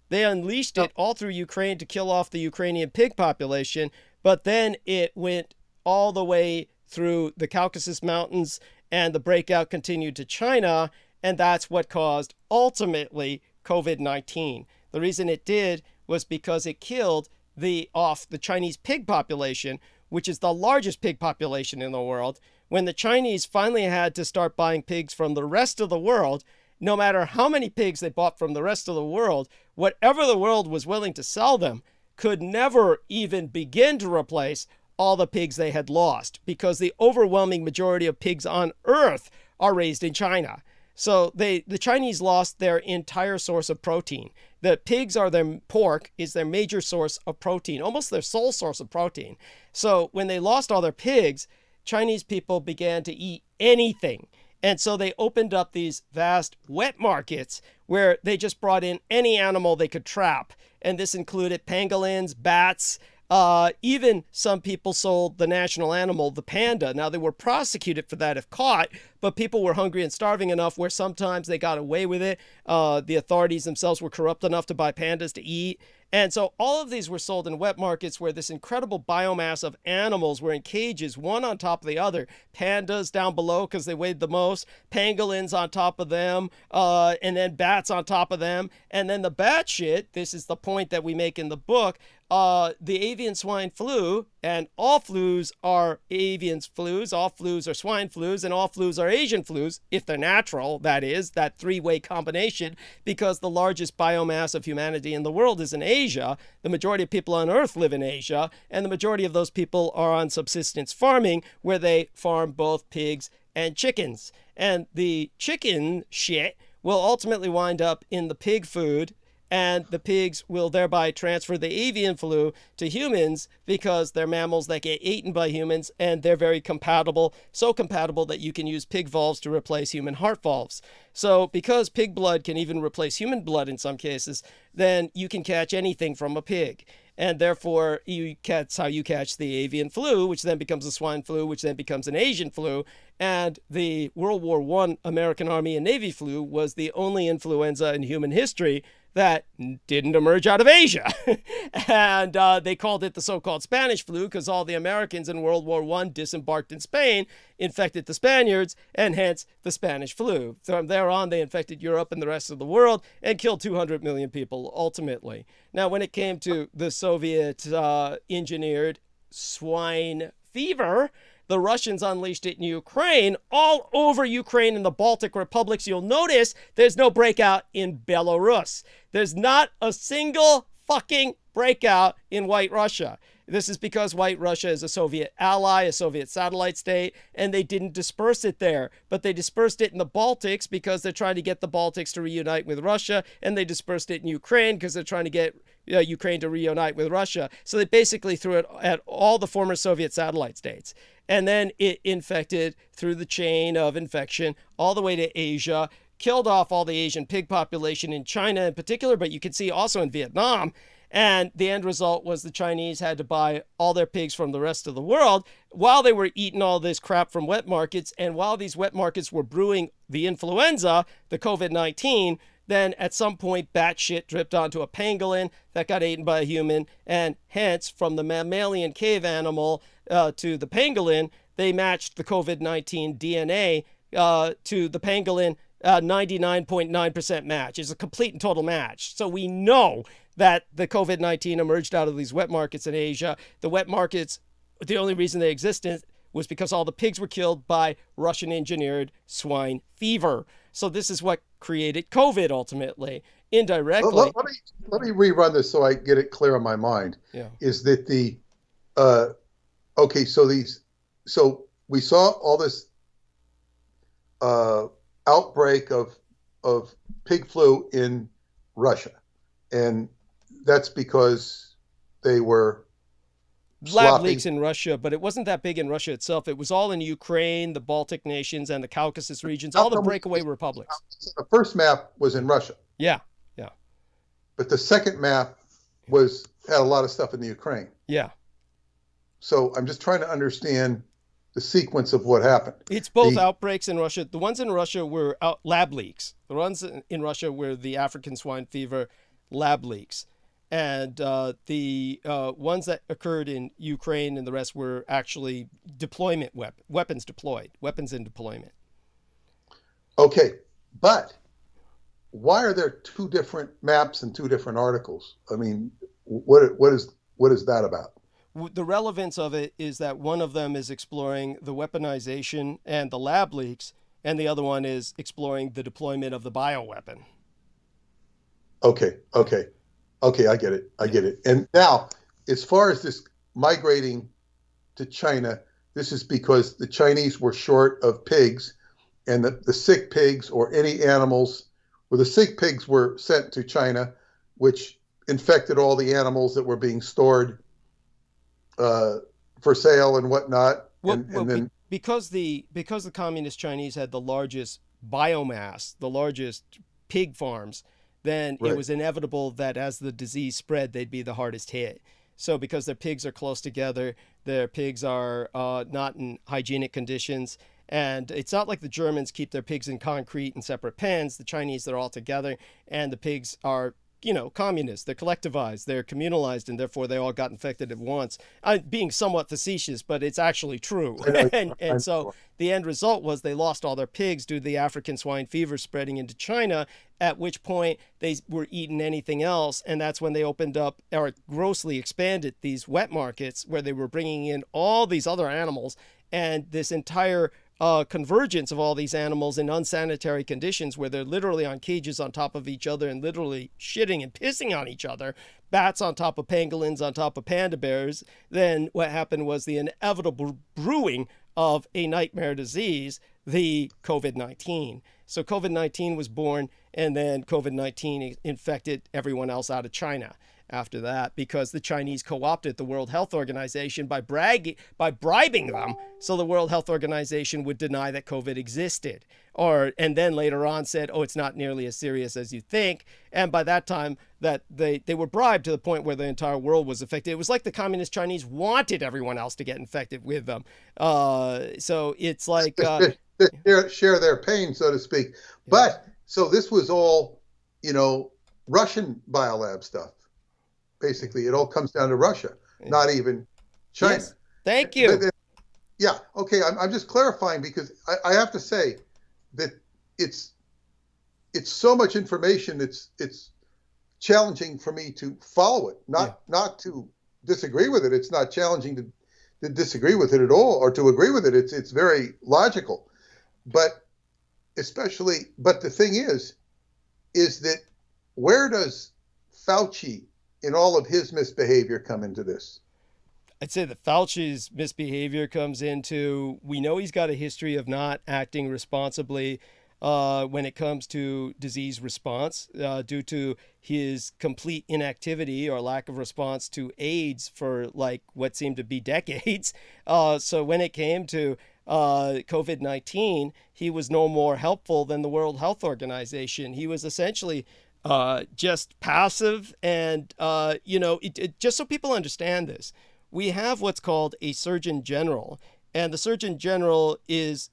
They unleashed it all through Ukraine to kill off the Ukrainian pig population, but then it went all the way through the Caucasus Mountains, and the breakout continued to China, and that's what caused, ultimately, COVID-19. The reason it did was because it killed the Chinese pig population, which is the largest pig population in the world. When the Chinese finally had to start buying pigs from the rest of the world, no matter how many pigs they bought from the rest of the world, whatever the world was willing to sell them could never even begin to replace all the pigs they had lost, because the overwhelming majority of pigs on Earth are raised in China. So the Chinese lost their entire source of protein. The pigs are pork is their major source of protein, almost their sole source of protein. So when they lost all their pigs, Chinese people began to eat anything. And so they opened up these vast wet markets where they just brought in any animal they could trap. And this included pangolins, bats, even some people sold the national animal, the panda. Now, they were prosecuted for that if caught, but people were hungry and starving enough where sometimes they got away with it. The authorities themselves were corrupt enough to buy pandas to eat. And so all of these were sold in wet markets where this incredible biomass of animals were in cages, one on top of the other. Pandas down below because they weighed the most, pangolins on top of them, and then bats on top of them. And then the bat shit, this is the point that we make in the book, the avian swine flu, and all flus are avian flus, all flus are swine flus, and all flus are Asian flus, if they're natural, that is, that three-way combination, because the largest biomass of humanity in the world is in Asia. The majority of people on Earth live in Asia, and the majority of those people are on subsistence farming, where they farm both pigs and chickens. And the chicken shit will ultimately wind up in the pig food, and the pigs will thereby transfer the avian flu to humans because they're mammals that get eaten by humans, and they're very compatible, so compatible that you can use pig valves to replace human heart valves. So because pig blood can even replace human blood in some cases, then you can catch anything from a pig. And therefore, that's how you catch the avian flu, which then becomes a swine flu, which then becomes an Asian flu. And the World War I American Army and Navy flu was the only influenza in human history that didn't emerge out of Asia. And they called it the so-called Spanish flu because all the Americans in World War I disembarked in Spain, infected the Spaniards, and hence the Spanish flu. From there on, they infected Europe and the rest of the world and killed 200 million people ultimately. Now, when it came to the Soviet engineered swine fever, the Russians unleashed it in Ukraine, all over Ukraine and the Baltic republics. You'll notice there's no breakout in Belarus. There's not a single fucking breakout in White Russia. This is because White Russia is a Soviet ally, a Soviet satellite state, and they didn't disperse it there. But they dispersed it in the Baltics because they're trying to get the Baltics to reunite with Russia, and they dispersed it in Ukraine because they're trying to get Ukraine to reunite with Russia. So they basically threw it at all the former Soviet satellite states. And then it infected through the chain of infection all the way to Asia, killed off all the Asian pig population in China in particular, but you can see also in Vietnam. And the end result was the Chinese had to buy all their pigs from the rest of the world while they were eating all this crap from wet markets. And while these wet markets were brewing the influenza, the COVID-19, then at some point bat shit dripped onto a pangolin that got eaten by a human. And hence, from the mammalian cave animal to the pangolin, they matched the COVID-19 DNA to the pangolin 99.9% match. It's a complete and total match. So we know that the COVID-19 emerged out of these wet markets in Asia. The wet markets, the only reason they existed was because all the pigs were killed by Russian-engineered swine fever. So this is what created COVID ultimately, indirectly. Let me rerun this so I get it clear in my mind. Yeah. Is that the okay? So we saw all this outbreak of pig flu in Russia, and that's because they were lab leaks in Russia, but it wasn't that big in Russia itself. It was all in Ukraine, the Baltic nations, and the Caucasus regions, all the breakaway republics. The first map was in Russia. Yeah. But the second map had a lot of stuff in the Ukraine. Yeah. So I'm just trying to understand the sequence of what happened. It's both outbreaks in Russia. The ones in Russia were lab leaks. The ones in Russia were the African swine fever lab leaks. And the ones that occurred in Ukraine and the rest were actually deployment weapons in deployment. Okay, but why are there two different maps and two different articles? I mean, what is that about? The relevance of it is that one of them is exploring the weaponization and the lab leaks, and the other one is exploring the deployment of the bioweapon. Okay, I get it. And now, as far as this migrating to China, this is because the Chinese were short of pigs, and the sick pigs or any animals, the sick pigs were sent to China, which infected all the animals that were being stored for sale and whatnot. Because the communist Chinese had the largest biomass, the largest pig farms, then It was inevitable that as the disease spread, they'd be the hardest hit. So because their pigs are close together, their pigs are not in hygienic conditions. And it's not like the Germans keep their pigs in concrete in separate pens. The Chinese, they're all together, and the pigs are communists. They're collectivized, they're communalized, and therefore they all got infected at once. I'm being somewhat facetious, but it's actually true. and so the end result was they lost all their pigs due to the African swine fever spreading into China, at which point they were eating anything else. And that's when they opened up or grossly expanded these wet markets where they were bringing in all these other animals, and this entire convergence of all these animals in unsanitary conditions where they're literally on cages on top of each other and literally shitting and pissing on each other, bats on top of pangolins on top of panda bears. Then what happened was the inevitable brewing of a nightmare disease, the COVID-19. So COVID-19 was born, and then COVID-19 infected everyone else out of China after that, because the Chinese co-opted the World Health Organization by bribing them so the World Health Organization would deny that COVID existed, and then later on said, oh, it's not nearly as serious as you think. And by that time that they were bribed to the point where the entire world was affected. It was like the communist Chinese wanted everyone else to get infected with them. So it's like share their pain, so to speak. Yeah. But so this was all, Russian biolab stuff. Basically, it all comes down to Russia, not even China. Yes. Thank you. Yeah. Okay. I'm just clarifying because I have to say that it's so much information. It's challenging for me to follow it, not to disagree with it. It's not challenging to disagree with it at all or to agree with it. It's very logical, but the thing is that where does Fauci in all of his misbehavior come into this? I'd say that Fauci's misbehavior comes into, we know he's got a history of not acting responsibly when it comes to disease response due to his complete inactivity or lack of response to AIDS for like what seemed to be decades. So when it came to COVID-19, he was no more helpful than the World Health Organization. He was essentially just passive. And, just so people understand this, we have what's called a Surgeon General. And the Surgeon General is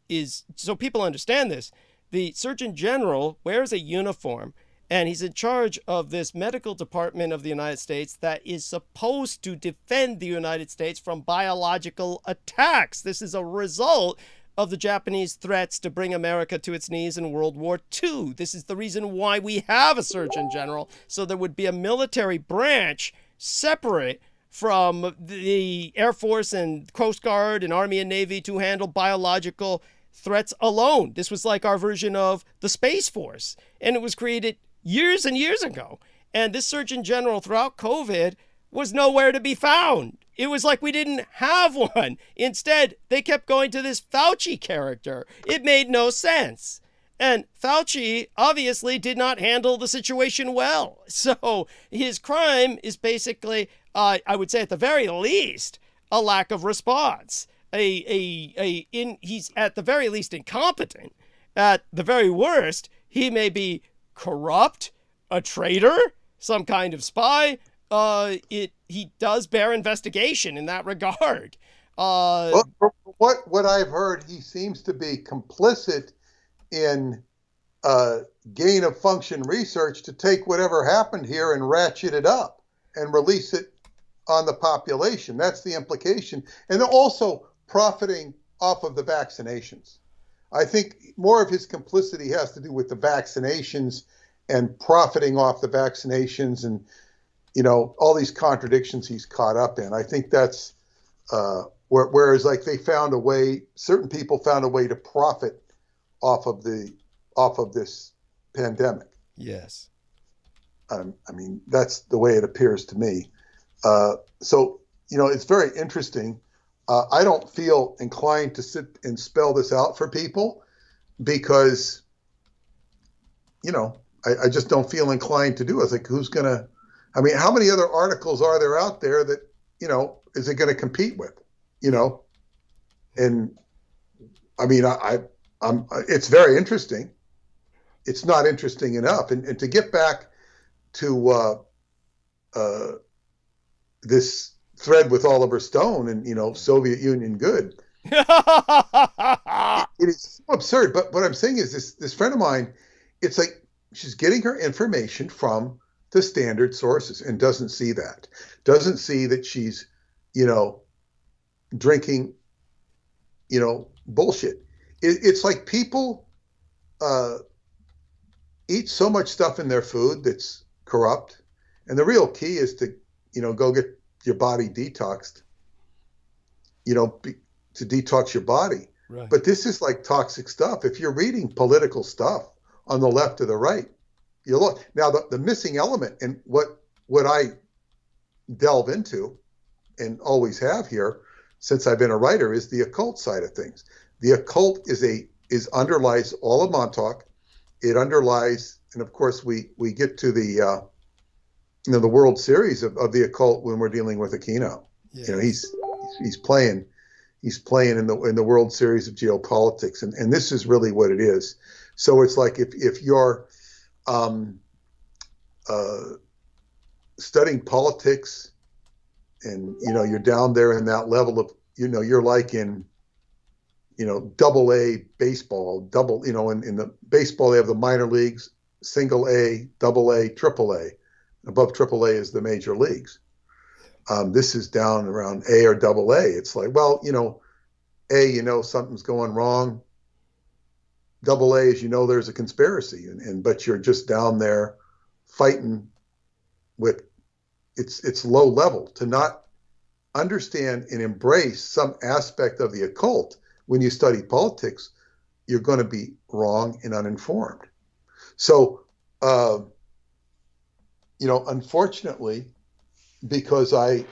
so people understand this, the Surgeon General wears a uniform, and he's in charge of this medical department of the United States that is supposed to defend the United States from biological attacks. This is a result of the Japanese threats to bring America to its knees in World War II. This is the reason why we have a Surgeon General, so there would be a military branch separate from the Air Force and Coast Guard and Army and Navy to handle biological threats alone. This was like our version of the Space Force, and it was created years and years ago. And this Surgeon General throughout COVID was nowhere to be found. It was like we didn't have one. Instead, they kept going to this Fauci character. It made no sense. And Fauci obviously did not handle the situation well. So his crime is basically, I would say at the very least, a lack of response. He's at the very least incompetent. At the very worst, he may be corrupt, a traitor, some kind of spy. He does bear investigation in that regard. What I've heard, he seems to be complicit in gain of function research to take whatever happened here and ratchet it up and release it on the population. That's the implication. And also profiting off of the vaccinations. I think more of his complicity has to do with the vaccinations and profiting off the vaccinations and, all these contradictions he's caught up in. I think that's whereas like certain people found a way to profit off of this pandemic. Yes. That's the way it appears to me. So, it's very interesting. I don't feel inclined to sit and spell this out for people because, I just don't feel inclined to do it. I was like, who's going to, how many other articles are there out there that, is it going to compete with, And it's very interesting. It's not interesting enough. And to get back to this thread with Oliver Stone and, Soviet Union good, it is so absurd. But what I'm saying is this friend of mine, it's like she's getting her information from to standard sources and doesn't see that. Doesn't see that she's, drinking, bullshit. It's like people eat so much stuff in their food that's corrupt. And the real key is to, go get your body detoxed, to detox your body. Right. But this is like toxic stuff. If you're reading political stuff on the left or the right, you look. Now, the missing element and what I delve into and always have here since I've been a writer is the occult side of things. The occult is underlies all of Montauk. It underlies, and of course we get to the the World Series of the occult when we're dealing with Aquino. Yes. He's playing in the World Series of geopolitics, and this is really what it is. So it's like if you're studying politics and you're down there in that level of you're like in double A baseball, in the baseball they have the minor leagues, single A, double A, triple A. Above triple A is the major leagues. This is down around A or double A. It's like, well, A, something's going wrong. Double A is, there's a conspiracy, but you're just down there fighting with it's low level. To not understand and embrace some aspect of the occult when you study politics, you're going to be wrong and uninformed. So, unfortunately, because I,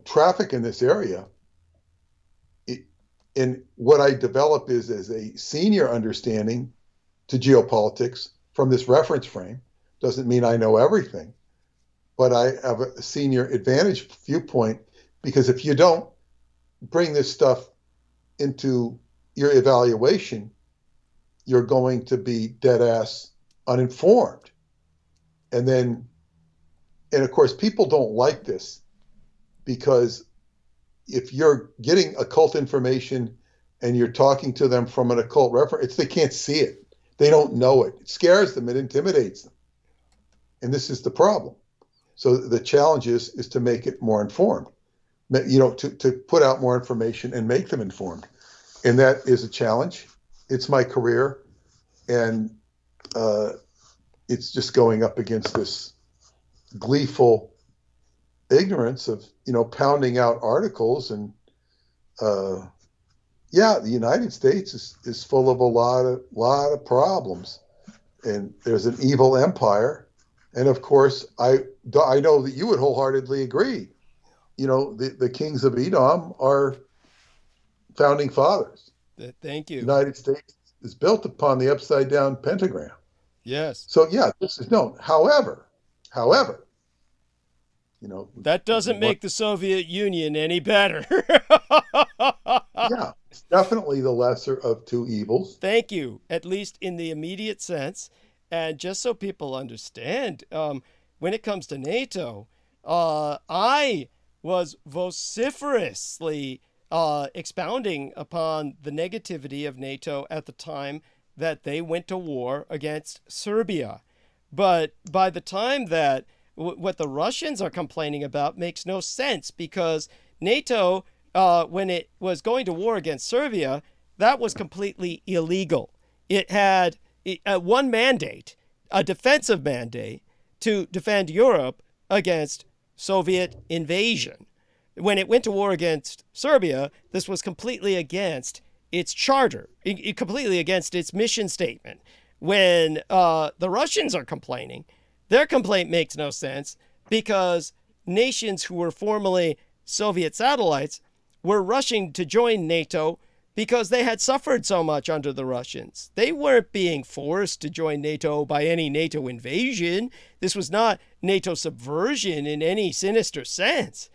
traffic in this area, and what I develop is as a senior understanding to geopolitics from this reference frame. Doesn't mean I know everything, but I have a senior advantage viewpoint, because if you don't bring this stuff into your evaluation, you're going to be dead ass uninformed. And of course, people don't like this, because if you're getting occult information and you're talking to them from an occult reference, they can't see it. They don't know it. It scares them. It intimidates them. And this is the problem. So the challenge is to make it more informed, to put out more information and make them informed. And that is a challenge. It's my career. And it's just going up against this gleeful ignorance of, pounding out articles. And the United States is full of a lot of problems. And there's an evil empire. And of course, I know that you would wholeheartedly agree. The kings of Edom are founding fathers. Thank you. The United States is built upon the upside down pentagram. Yes. So this is known. However, that doesn't make the Soviet Union any better. Yeah, it's definitely the lesser of two evils. Thank you. At least in the immediate sense. And just so people understand, when it comes to NATO, I was vociferously expounding upon the negativity of NATO at the time that they went to war against Serbia. But by the time that what the Russians are complaining about makes no sense, because NATO, when it was going to war against Serbia, that was completely illegal. It had one mandate, a defensive mandate, to defend Europe against Soviet invasion. When it went to war against Serbia, this was completely against its charter, completely against its mission statement. When the Russians are complaining, their complaint makes no sense, because nations who were formerly Soviet satellites were rushing to join NATO because they had suffered so much under the Russians. They weren't being forced to join NATO by any NATO invasion. This was not NATO subversion in any sinister sense.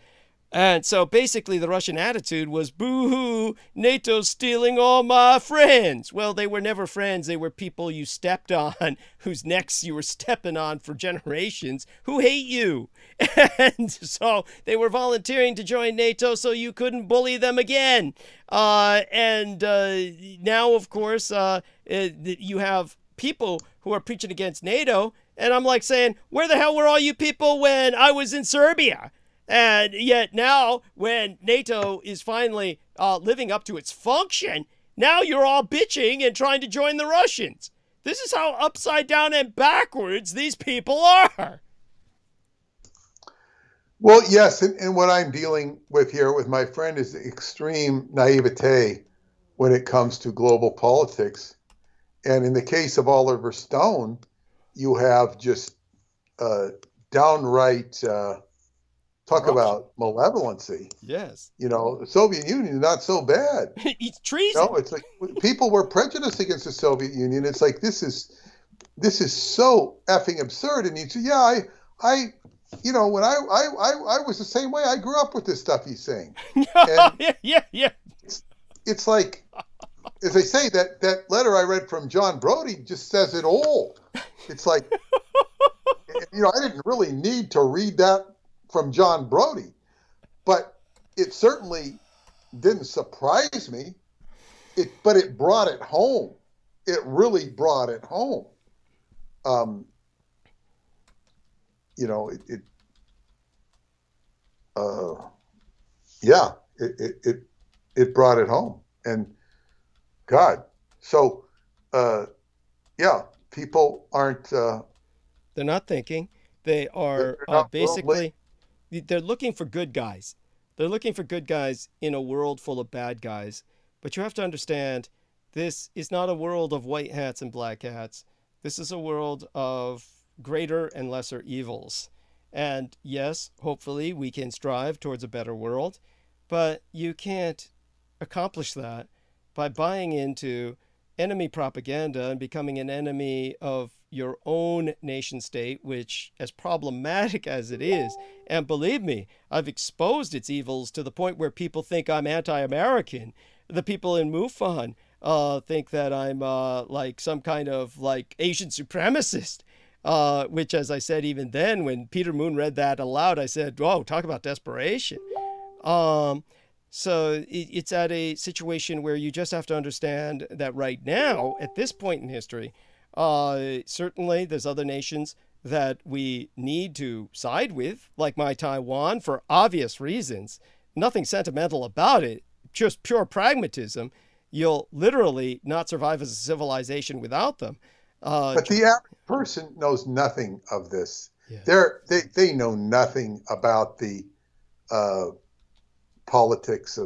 And so basically the Russian attitude was, boo-hoo, NATO's stealing all my friends. Well, they were never friends. They were people you stepped on, whose necks you were stepping on for generations, who hate you. And so they were volunteering to join NATO so you couldn't bully them again. Now, of course, you have people who are preaching against NATO, And I'm like saying, where the hell were all you people when I was in Serbia? And yet now, when NATO is finally living up to its function, now you're all bitching and trying to join the Russians. This is how upside down and backwards these people are. Well, yes, and what I'm dealing with here with my friend is extreme naivete when it comes to global politics. And in the case of Oliver Stone, you have just downright talk about malevolency. Yes. You know, the Soviet Union is not so bad. It's treason. No, it's like people were prejudiced against the Soviet Union. It's like this is so effing absurd. And you say, yeah, I you know, when I was the same way. I grew up with this stuff he's saying. And yeah. It's like, as they say, that letter I read from John Brody just says it all. It's like, you know, I didn't really need to read that from John Brody, but it certainly didn't surprise me. But it brought it home. It really brought it home. You know, it brought it home. And God, so yeah, people aren't. They're not thinking. They are basically. They're looking for good guys. They're looking for good guys in a world full of bad guys. But you have to understand, this is not a world of white hats and black hats. This is a world of greater and lesser evils. And yes, hopefully we can strive towards a better world, but you can't accomplish that by buying into enemy propaganda and becoming an enemy of your own nation state, which, as problematic as it is, and believe me, I've exposed its evils to the point where people think I'm anti-American. The people in MUFON think that I'm like some kind of like Asian supremacist, which, as I said, even then, when Peter Moon read that aloud, I said, whoa, talk about desperation. So it's at a situation where you just have to understand that right now, at this point in history, certainly there's other nations that we need to side with, like my Taiwan, for obvious reasons. Nothing sentimental about it, just pure pragmatism. You'll literally not survive as a civilization without them. But the average person knows nothing of this. Yeah. They know nothing about the politics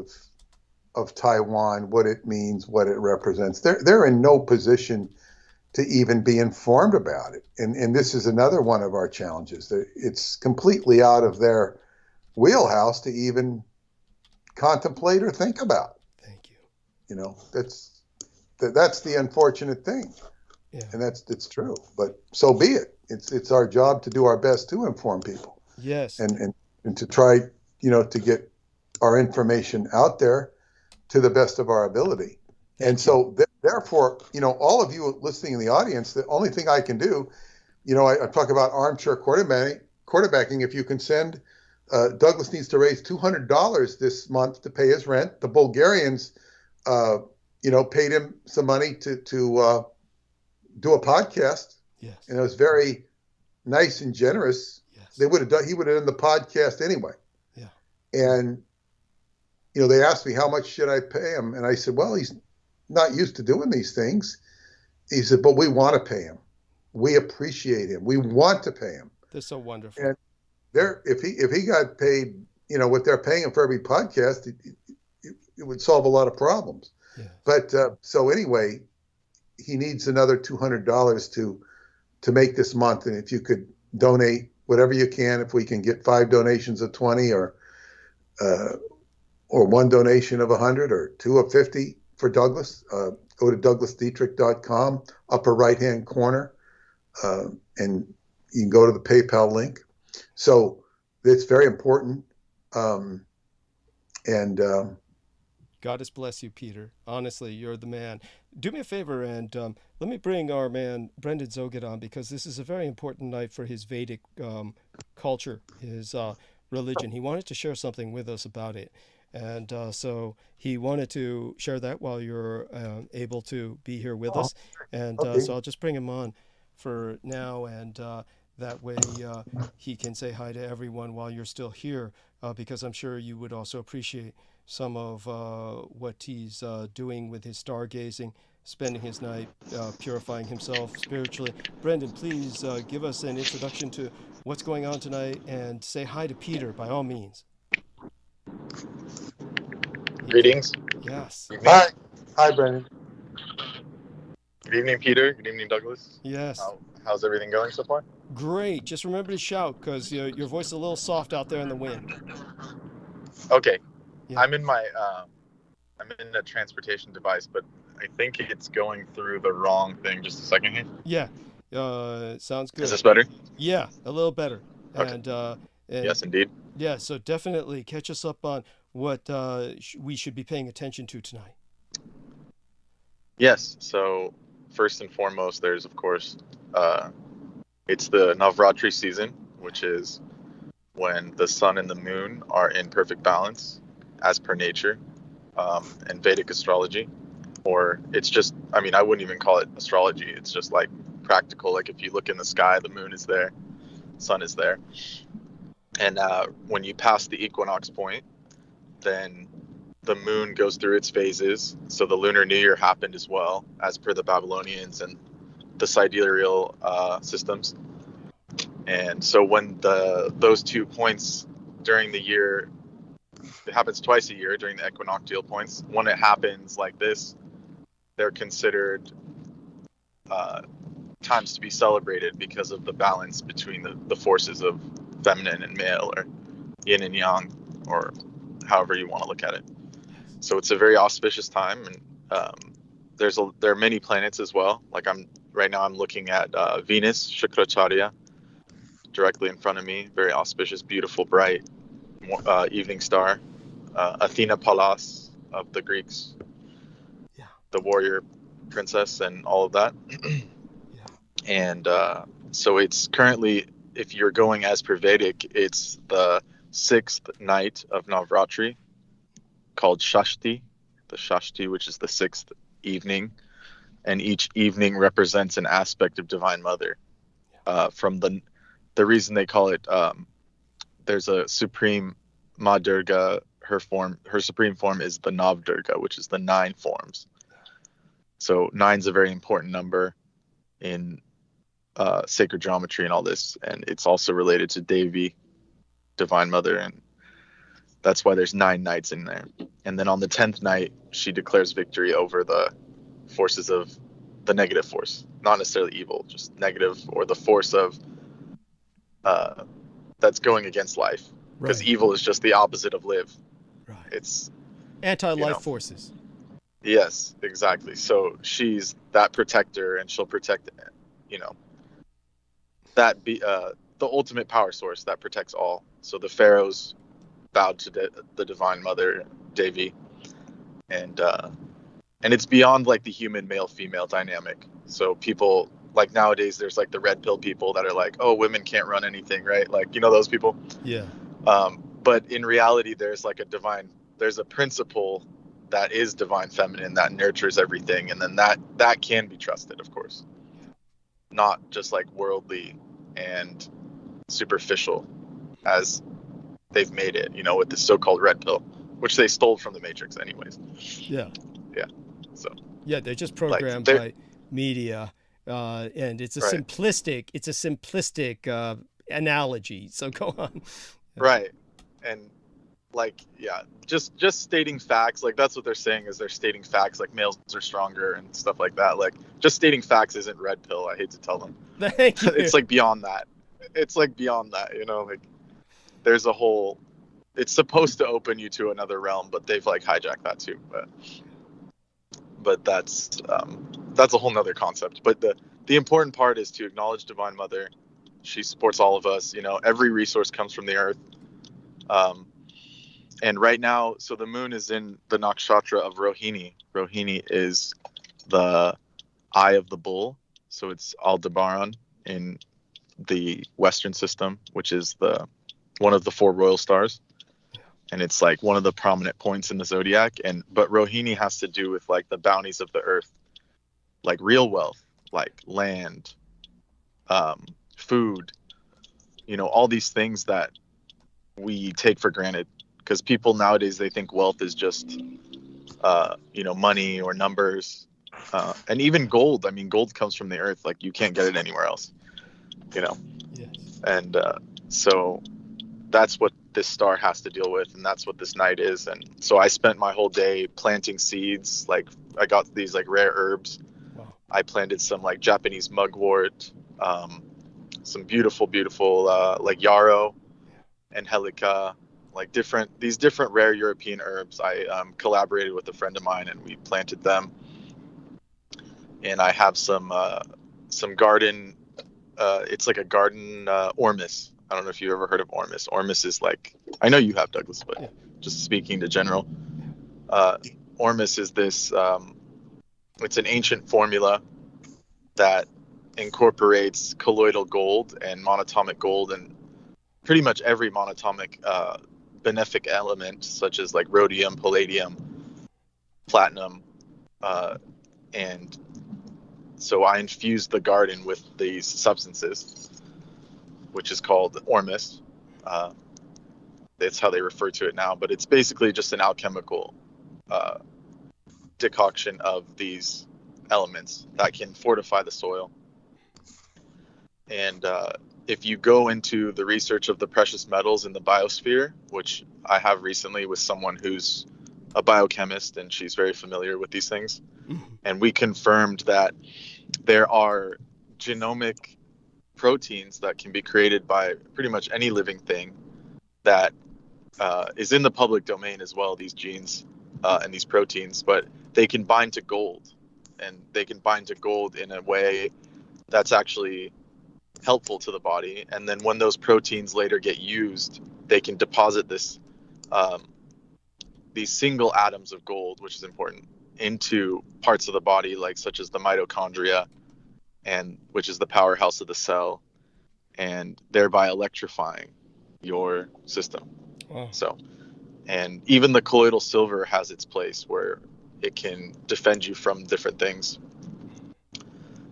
of Taiwan, what it means, what it represents. They're in no position to even be informed about it. And this is another one of our challenges. It's completely out of their wheelhouse to even contemplate or think about. Thank you. You know, that's the unfortunate thing. Yeah. And it's true. But so be it. It's our job to do our best to inform people. Yes. And to try, you know, to get our information out there to the best of our ability. So therefore, you know, all of you listening in the audience, the only thing I can do, you know, I talk about armchair quarterbacking. If you can send, Douglas needs to raise $200 this month to pay his rent. The Bulgarians, you know, paid him some money to do a podcast. Yes. And it was very nice and generous. Yes. He would have done the podcast anyway. Yeah. And, you know, they asked me, how much should I pay him? And I said, well, he's not used to doing these things. He said, but we want to pay him. We appreciate him. We want to pay him. They're so wonderful. And if he got paid, you know, what they're paying him for every podcast, it would solve a lot of problems. Yeah. But so anyway, he needs another $200 to make this month. And if you could donate whatever you can, if we can get 5 donations of 20 or 1 donation of 100 or 2 of 50 for Douglas, go to douglasdietrich.com, upper right-hand corner, and you can go to the PayPal link. So it's very important. God has bless you, Peter. Honestly, you're the man. Do me a favor and let me bring our man Brendan Zoget on, because this is a very important night for his Vedic culture, his religion. He wanted to share something with us about it. And so he wanted to share that while you're able to be here with us. And okay. So I'll just bring him on for now, and that way he can say hi to everyone while you're still here, because I'm sure you would also appreciate some of what he's doing with his stargazing, spending his night purifying himself spiritually. Brendan, please give us an introduction to what's going on tonight, and say hi to Peter by all means. Greetings. Yes. Hi. Hi, Brendan. Good evening, Peter. Good evening, Douglas. Yes. How's everything going so far? Great. Just remember to shout, because your voice is a little soft out there in the wind. Okay. Yeah. I'm in my I'm in a transportation device, but I think it's going through the wrong thing. Just a second here. Yeah. Sounds good. Is this better? Yeah, a little better. Okay. And Yes, indeed. yeah, so definitely catch us up on what we should be paying attention to tonight. Yes. So first and foremost, there's of course it's the Navratri season, which is when the sun and the moon are in perfect balance, as per nature, and Vedic astrology. Or it's just, I mean, I wouldn't even call it astrology. It's just like practical. Like if you look in the sky, the moon is there, sun is there. And when you pass the equinox point, then the moon goes through its phases. So the Lunar New Year happened as well, as per the Babylonians and the sidereal systems. And so when those 2 points during the year, it happens twice a year during the equinoctial points. When it happens like this, they're considered times to be celebrated because of the balance between the forces of feminine and male, or yin and yang, or however you want to look at it. So it's a very auspicious time, and there are many planets as well. Like right now I'm looking at Venus, Shukracharya, directly in front of me. Very auspicious, beautiful, bright evening star. Athena Pallas of the Greeks, Yeah. the warrior princess, and all of that. Yeah. And so it's currently, if you're going as per Vedic, it's the 6th night of Navratri, called Shashti, the Shashti, which is the 6th evening, and each evening represents an aspect of Divine Mother. From the reason they call it, there's a supreme Ma Durga. Her supreme form is the Nav Durga, which is the 9 forms. So 9 is a very important number in sacred geometry and all this, and it's also related to Devi, Divine Mother, and that's why there's 9 nights in there. And then on the 10th night, she declares victory over the forces of the negative force, not necessarily evil, just negative, or the force of that's going against life, because Right. evil is just the opposite of live. Right. It's Anti-life forces. Yes, exactly. So she's that protector, and she'll protect, that be the ultimate power source that protects all. So the pharaohs bowed to the Divine Mother, Devi, and it's beyond like the human male-female dynamic. So people, like nowadays, there's like the red pill people that are like, oh, women can't run anything, right? Like, those people. Yeah. But in reality, there's a principle that is divine feminine that nurtures everything, and then that can be trusted, of course, not just like worldly and superficial as they've made it, with the so-called red pill, which they stole from the Matrix anyways. Yeah. So yeah, they're just programmed by media, and it's a Right. simplistic analogy. So go on. Right. And just stating facts, like that's what they're saying, is they're stating facts, like males are stronger and stuff like that. Like just stating facts isn't red pill. I hate to tell them. Thank you. It's like beyond that. Like there's a whole, it's supposed to open you to another realm, but they've like hijacked that too. But that's a whole nother concept. But the important part is to acknowledge Divine Mother. She supports all of us. Every resource comes from the earth. And right now, so the moon is in the nakshatra of Rohini. Rohini is the eye of the bull. So it's Aldebaran in the Western system, which is one of the 4 royal stars. And it's like one of the prominent points in the zodiac. But Rohini has to do with like the bounties of the earth, like real wealth, like land, food, all these things that we take for granted, because people nowadays, they think wealth is just money or numbers, and even gold. I mean, gold comes from the earth. Like, you can't get it anywhere else, Yes. and so that's what this star has to deal with, and that's what this night is. And so I spent my whole day planting seeds. Like, I got these like rare herbs. Wow. I planted some like Japanese mugwort, some beautiful like yarrow and helica, like these different rare European herbs. I collaborated with a friend of mine, and we planted them. And I have some garden. It's like a garden ormus. I don't know if you've ever heard of ormus. Ormus is like, I know you have, Douglas, but just speaking to general, ormus is this. It's an ancient formula that incorporates colloidal gold and monatomic gold, and pretty much every monatomic benefic element, such as like rhodium, palladium, platinum, and so I infused the garden with these substances, which is called ormus. That's how they refer to it now, but it's basically just an alchemical decoction of these elements that can fortify the soil. And if you go into the research of the precious metals in the biosphere, which I have recently with someone who's a biochemist, and she's very familiar with these things, and we confirmed that there are genomic proteins that can be created by pretty much any living thing that is in the public domain as well, these genes and these proteins, but they can bind to gold, and they can bind to gold in a way that's actually helpful to the body. And then when those proteins later get used, they can deposit this these single atoms of gold, which is important, into parts of the body, like such as the mitochondria, and which is the powerhouse of the cell, and thereby electrifying your system. Wow. So, and even the colloidal silver has its place where it can defend you from different things.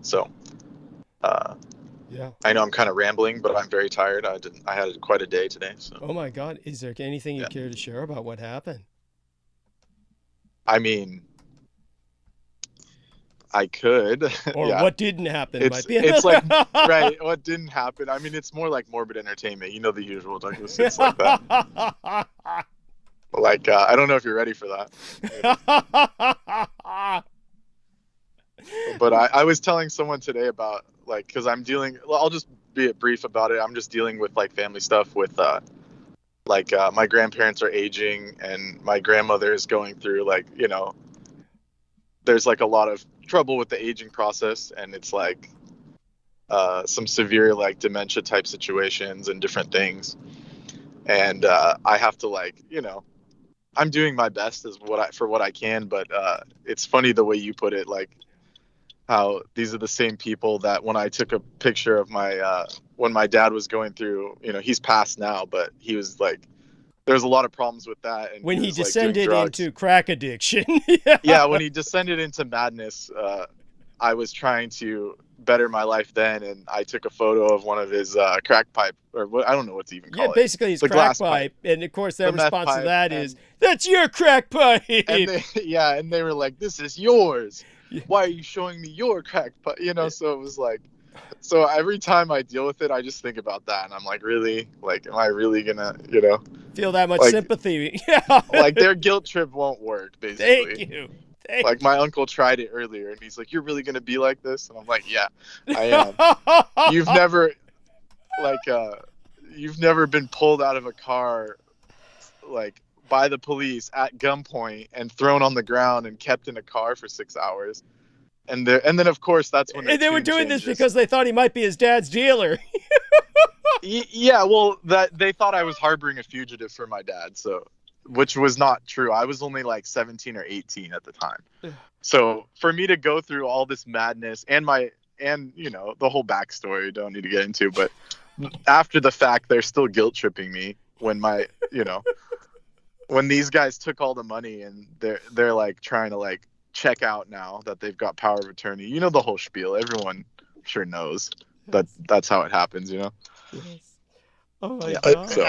So, yeah, I know I'm kind of rambling, but I'm very tired. I had quite a day today. So. Oh my God, is there anything you care to share about what happened? I mean, I could. Or what didn't happen. It's like, right, what didn't happen. I mean, it's more like morbid entertainment. You know the usual, Douglas. It's like that. Like, I don't know if you're ready for that. But I was telling someone today about, like, because I'll just be brief about it. I'm just dealing with, like, family stuff with, my grandparents are aging, and my grandmother is going through, like, there's like a lot of trouble with the aging process, and it's like some severe like dementia type situations and different things. And I have to, like, I'm doing my best for what I can, but it's funny the way you put it, like how these are the same people that when I took a picture of my when my dad was going through, he's passed now, but he was like, there's a lot of problems with that. And when he descended like, into crack addiction. Yeah, when he descended into madness, I was trying to better my life then, and I took a photo of one of his crack pipe, or what, I don't know what to even call it. Yeah, basically his crack pipe. And of course their response to that is, that's your crack pipe! And they were like, this is yours. Why are you showing me your crack pipe? So it was like, so every time I deal with it, I just think about that, and I'm like, really? Like, am I really gonna, feel that much sympathy? Yeah. Like, their guilt trip won't work, basically. Thank you. Like, my uncle tried it earlier, and he's like, you're really gonna be like this? And I'm like, yeah, I am. You've never been pulled out of a car, like, by the police at gunpoint and thrown on the ground and kept in a car for 6 hours. And then, of course, that's when they were doing this because they thought he might be his dad's dealer. Yeah, well, that they thought I was harboring a fugitive for my dad, so, which was not true. I was only like 17 or 18 at the time. So for me to go through all this madness and the whole backstory, don't need to get into, but after the fact, they're still guilt tripping me when when these guys took all the money, and they're like trying to like check out now that they've got power of attorney. The whole spiel. Everyone sure knows. that's how it happens, Yes. Oh my Yeah. God. So-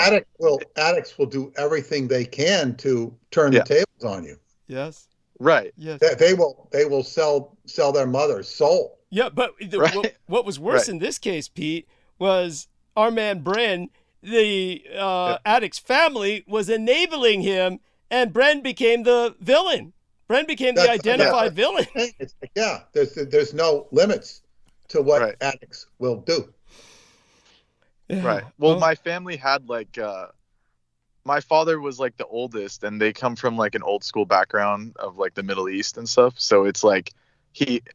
Addicts will do everything they can to turn the tables on you. Yes. Right. Yes. They will sell their mother's soul. Yeah, but Right. what was worse Right. in this case, Pete, was our man Bren, the addict's family was enabling him, and Bren became the villain. Bren became the identified villain. It's like, there's no limits to what addicts will do. Yeah. Right. Well, my family had like my father was like the oldest, and they come from like an old school background of like the Middle East and stuff. So it's like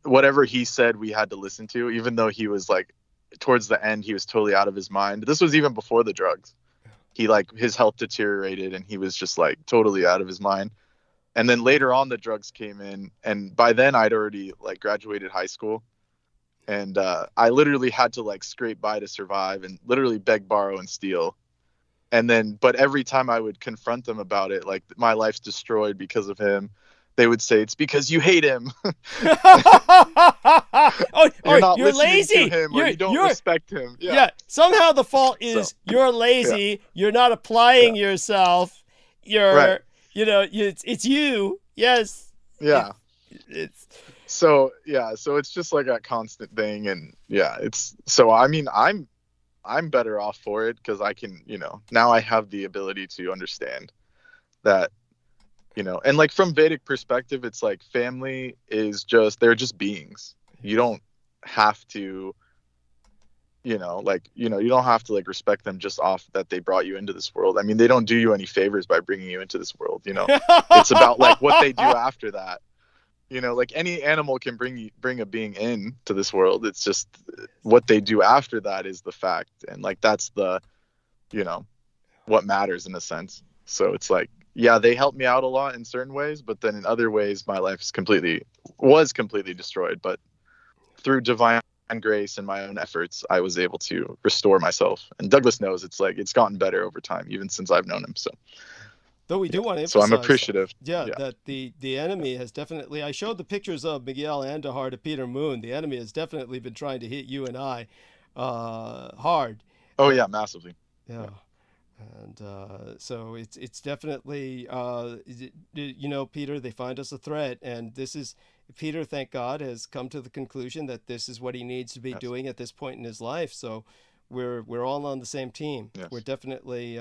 whatever he said we had to listen to, even though he was like towards the end he was totally out of his mind. This was even before the drugs. He like his health deteriorated and he was just like totally out of his mind. And then later on the drugs came in, and by then I'd already like graduated high school. And I literally had to like scrape by to survive and literally beg, borrow, and steal. And then, but every time I would confront them about it, like my life's destroyed because of him, they would say, it's because you hate him. You're not you're listening lazy. to him, or you don't respect him. Yeah. Somehow the fault is you're lazy. Yeah. You're not applying yourself. You're, it's you. Yes. Yeah. It's so it's just like a constant thing. And I mean, I'm better off for it because I can, now I have the ability to understand that, and like from Vedic perspective, it's like family is they're just beings. You don't have to, you don't have to like respect them just off that they brought you into this world. I mean, they don't do you any favors by bringing you into this world, It's about like what they do after that. Like any animal can bring a being in to this world. It's just what they do after that is the fact. And like, that's the, what matters in a sense. So it's like, yeah, they helped me out a lot in certain ways, but then in other ways, my life was completely destroyed. But through divine grace and my own efforts, I was able to restore myself. And Douglas knows it's like, it's gotten better over time, even since I've known him. So. Though we do want to emphasize, so I'm appreciative. That the enemy has definitely. I showed the pictures of Miguel Andahar to Peter Moon. The enemy has definitely been trying to hit you and I hard. Oh yeah, massively. Yeah, and so it's definitely Peter. They find us a threat, and this is Peter. Thank God has come to the conclusion that this is what he needs to be doing at this point in his life. So we're all on the same team. Yes. We're definitely.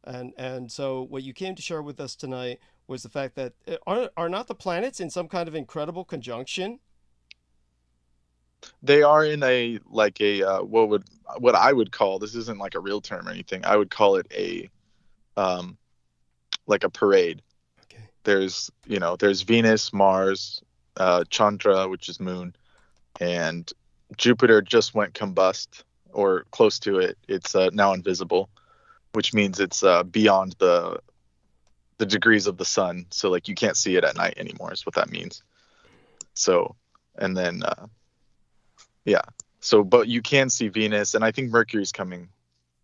And so what you came to share with us tonight was the fact that are not the planets in some kind of incredible conjunction? They are in what I would call, this isn't like a real term or anything, I would call it a like a parade. Okay. There's Venus, Mars, Chandra, which is moon, and Jupiter just went combust or close to it. It's now invisible, which means it's beyond the degrees of the sun. So like you can't see it at night anymore is what that means. So, and then, but you can see Venus, and I think Mercury's coming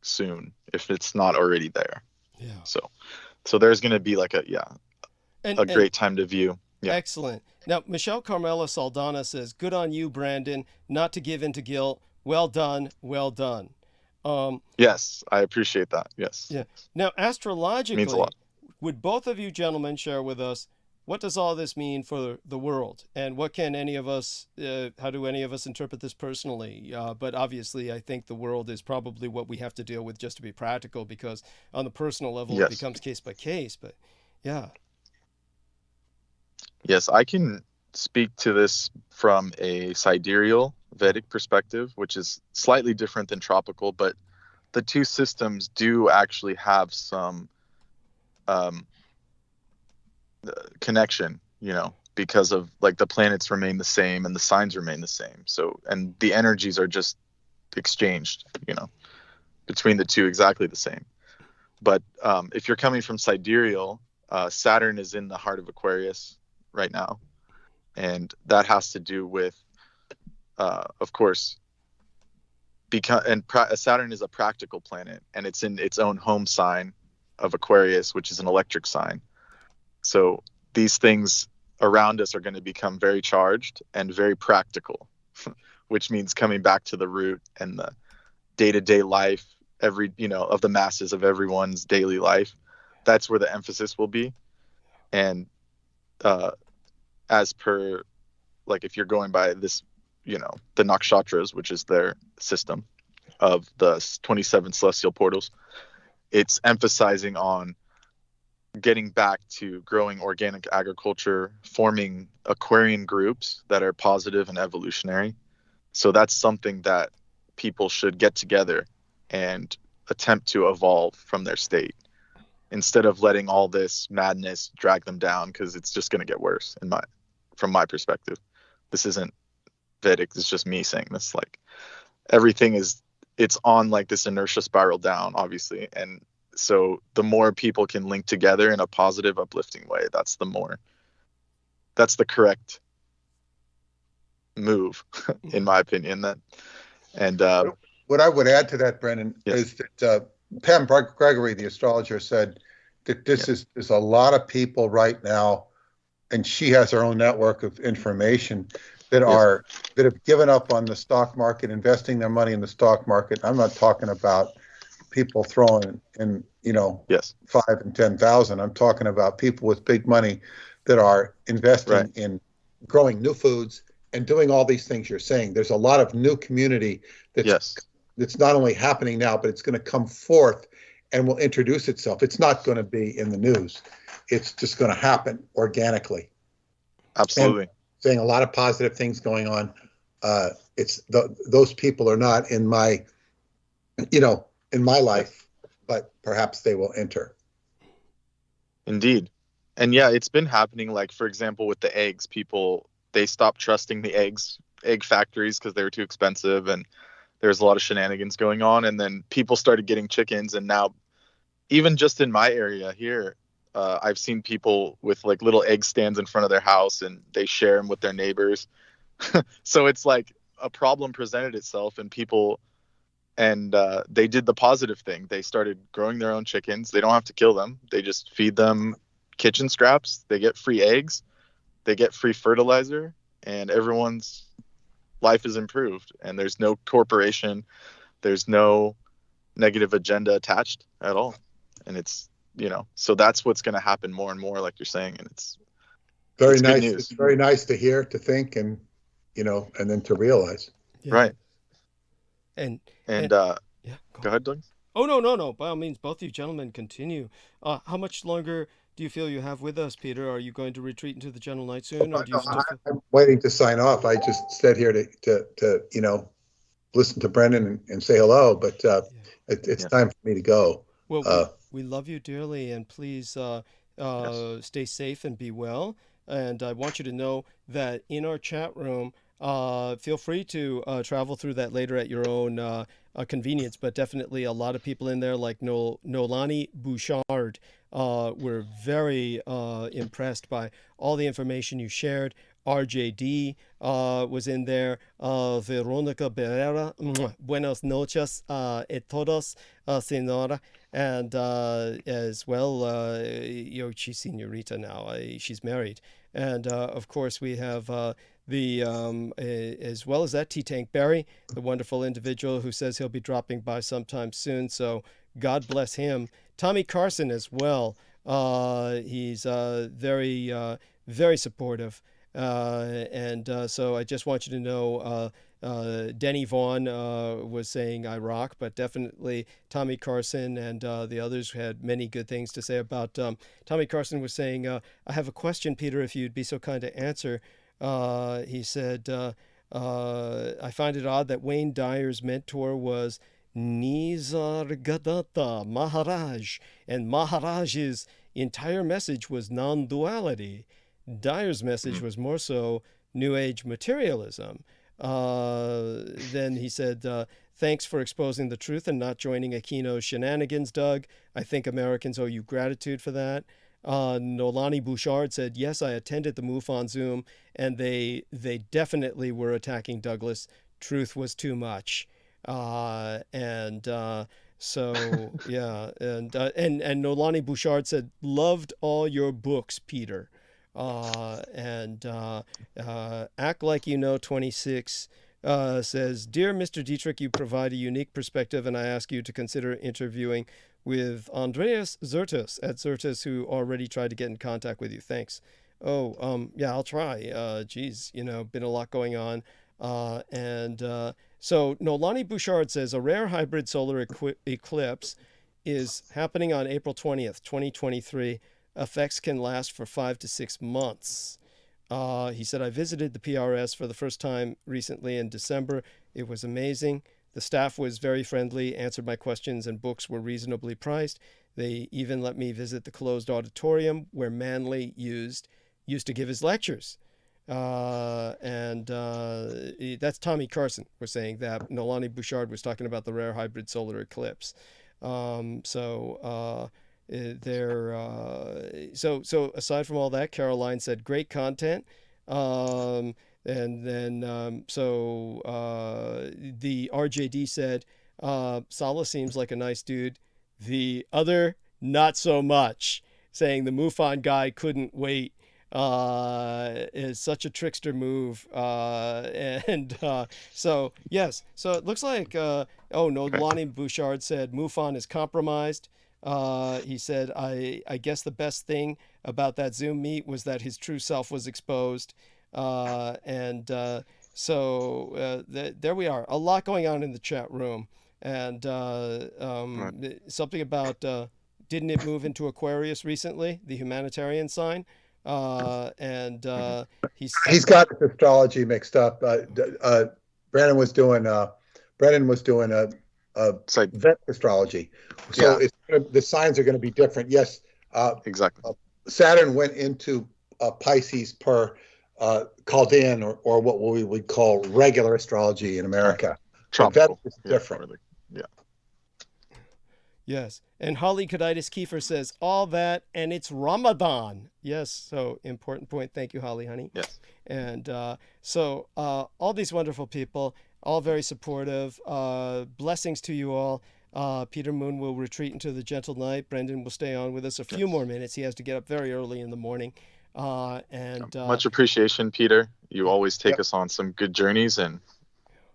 soon if it's not already there. Yeah. So there's going to be like a great time to view. Yeah. Excellent. Now, Michelle Carmela Saldana says, good on you, Brandon, not to give in to guilt. Well done. Well done. Yes, I appreciate that. Yes. Yeah. Now, astrologically, means a lot. Would both of you gentlemen share with us what does all this mean for the world, and what can any of us? How do any of us interpret this personally? But obviously, I think the world is probably what we have to deal with just to be practical, because on the personal level, it becomes case by case. But yeah. Yes, I can speak to this from a sidereal Vedic perspective, which is slightly different than tropical, but the two systems do actually have some connection, because of like the planets remain the same and the signs remain the same. So, and the energies are just exchanged, between the two exactly the same. But if you're coming from sidereal, Saturn is in the heart of Aquarius right now. And that has to do with, of course, Saturn is a practical planet, and it's in its own home sign of Aquarius, which is an electric sign. So these things around us are going to become very charged and very practical, which means coming back to the root and the day-to-day life, of the masses of everyone's daily life. That's where the emphasis will be. And as per, like, if you're going by this, the nakshatras, which is their system of the 27 celestial portals, it's emphasizing on getting back to growing organic agriculture, forming Aquarian groups that are positive and evolutionary. So that's something that people should get together and attempt to evolve from their state, instead of letting all this madness drag them down, because it's just going to get worse from my perspective. This isn't Vedic, it's just me saying this. Like, everything it's on like this inertia spiral down, obviously. And so the more people can link together in a positive, uplifting way, that's the correct move, in my opinion. What I would add to that, Brennan, yes. is that Pam Gregory, the astrologer, said that there's a lot of people right now, and she has her own network of information that have given up on the stock market, investing their money in the stock market. I'm not talking about people throwing in, 5 and 10,000. I'm talking about people with big money that are investing in growing new foods and doing all these things you're saying. There's a lot of new community that's not only happening now, but it's going to come forth and will introduce itself. It's not going to be in the news. It's just going to happen organically. Absolutely. And saying a lot of positive things going on. Those people are not in my, in my life, but perhaps they will enter. Indeed. And yeah, it's been happening. Like, for example, with the eggs, they stopped trusting the egg factories because they were too expensive, and there's a lot of shenanigans going on. And then people started getting chickens, and now, even just in my area here, I've seen people with like little egg stands in front of their house, and they share them with their neighbors. So it's like a problem presented itself, and they did the positive thing. They started growing their own chickens. They don't have to kill them. They just feed them kitchen scraps. They get free eggs. They get free fertilizer, and everyone's life is improved. And there's no corporation. There's no negative agenda attached at all. And it's, so that's what's going to happen more and more, like you're saying. And it's very nice. It's very nice to hear, to think, and, and then to realize. Yeah. Right. And go ahead, Doug. Oh, no. By all means, both of you gentlemen continue. How much longer do you feel you have with us, Peter? Are you going to retreat into the general night soon, or do you still? I'm waiting to sign off. I just sat here to listen to Brendan and say hello, but it's time for me to go. Well, we love you dearly, and please stay safe and be well. And I want you to know that in our chat room, feel free to travel through that later at your own convenience, but definitely a lot of people in there, like Nolani Bouchard, were very impressed by all the information you shared. RJD was in there. Veronica Barrera, buenas noches a todos, señora. And as well, she's señorita now. She's married. And of course, we have as well as that, T-Tank Barry, the wonderful individual who says he'll be dropping by sometime soon. So God bless him. Tommy Carson as well. He's very, very supportive. So I just want you to know, Denny Vaughn was saying I rock, but definitely Tommy Carson and the others had many good things to say about. Tommy Carson was saying, I have a question, Peter, if you'd be so kind to answer. He said, I find it odd that Wayne Dyer's mentor was Nisargadatta Maharaj, and Maharaj's entire message was non-duality. Dyer's message was more so New Age materialism. Then he said, thanks for exposing the truth and not joining Aquino's shenanigans, Doug. I think Americans owe you gratitude for that. Nolani Bouchard said, yes, I attended the MUFON Zoom, and they definitely were attacking Douglas. Truth was too much. So yeah, and Nolani Bouchard said, loved all your books, Peter. Act Like You Know 26 says, "Dear Mr. Dietrich, you provide a unique perspective, and I ask you to consider interviewing with Andreas Zertus at Zertus, who already tried to get in contact with you. Thanks." Oh, yeah, I'll try. Geez, been a lot going on. So Nolani Bouchard says a rare hybrid solar eclipse is happening on April 20th, 2023. Effects can last for 5 to 6 months. He said, I visited the PRS for the first time recently in December. It was amazing. The staff was very friendly, answered my questions, and books were reasonably priced. They even let me visit the closed auditorium where Manley used to give his lectures. That's Tommy Carson was saying that. Nolani Bouchard was talking about the rare hybrid solar eclipse. So aside from all that, Caroline said great content. The RJD said Sala seems like a nice dude. The other, not so much, saying the MUFON guy couldn't wait. Is such a trickster move. So yes, so it looks like Nolani Bouchard said MUFON is compromised. He said, I guess the best thing about that Zoom meet was that his true self was exposed. There we are. A lot going on in the chat room. And something about, didn't it move into Aquarius recently? The humanitarian sign. He's got his astrology mixed up. Brennan was doing a vet astrology, so the signs are going to be different. Yes, exactly. Saturn went into Pisces per Chaldean or what we would call regular astrology in America. Tropical. That is different. Really. Yes. And Holly Kaditis Kiefer says, all that, and it's Ramadan. Yes. So important point. Thank you, Holly, honey. Yes. And all these wonderful people, all very supportive. Blessings to you all. Peter Moon will retreat into the gentle night. Brendan will stay on with us a few more minutes. He has to get up very early in the morning. Much appreciation, Peter. You always take us on some good journeys and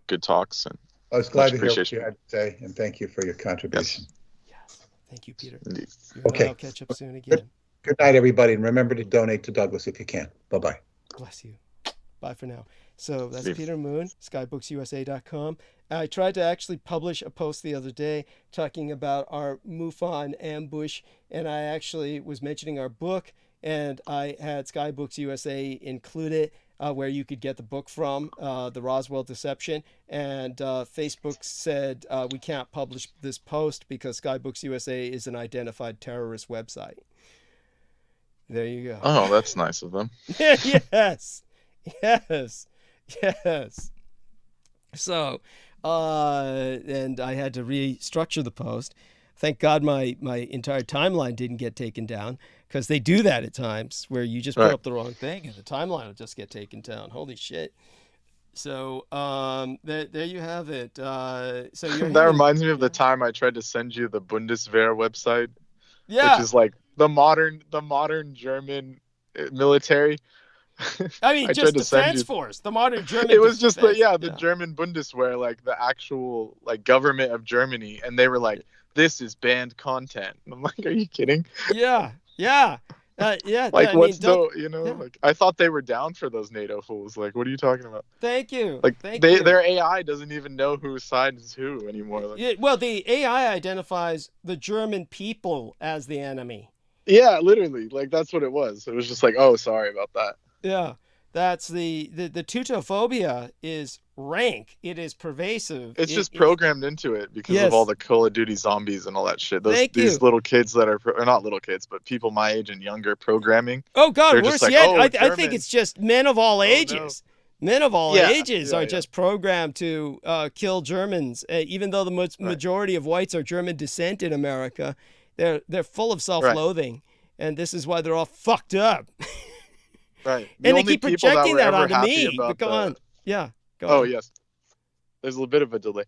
good talks. And I was glad to hear what you had to say, and thank you for your contribution. Yes. Thank you, Peter. Indeed. Okay. I'll catch up soon again. Good night, everybody, and remember to donate to Douglas if you can. Bye-bye. Bless you. Bye for now. So that's Peter Moon, skybooks.usa.com. I tried to actually publish a post the other day talking about our MUFON ambush, and I actually was mentioning our book, and I had Skybooks USA included where you could get the book from, The Roswell Deception, and Facebook said we can't publish this post because Skybooks USA is an identified terrorist website. There you go. Oh, that's nice of them. Yes. So, and I had to restructure the post. Thank God my entire timeline didn't get taken down, because they do that at times where you just put up the wrong thing and the timeline will just get taken down. Holy shit. So there you have it. So that reminds me of the time I tried to send you the Bundeswehr website, which is like the modern German military. I mean, just defense force, the modern German. It was just the German Bundeswehr, like the actual government of Germany, and they were like, "This is banned content." And I'm like, "Are you kidding?" Yeah. I thought they were down for those NATO fools. Like, what are you talking about? Thank you. Their AI doesn't even know whose side is who anymore. Well, the AI identifies the German people as the enemy. Yeah, literally. That's what it was. It was just like, oh, sorry about that. Yeah. That's the tutophobia is rank. It is pervasive. It's just programmed into it because of all the Call of Duty zombies and all that shit. These little kids that are not little kids, but people my age and younger programming. Oh God, worse yet. I think it's just men of all ages. No. Men of all ages are just programmed to kill Germans. Even though the majority of whites are German descent in America, they're full of self-loathing, and this is why they're all fucked up. Right. And they keep projecting that onto me. But go on. Yeah. Go on. Oh, yes. There's a little bit of a delay.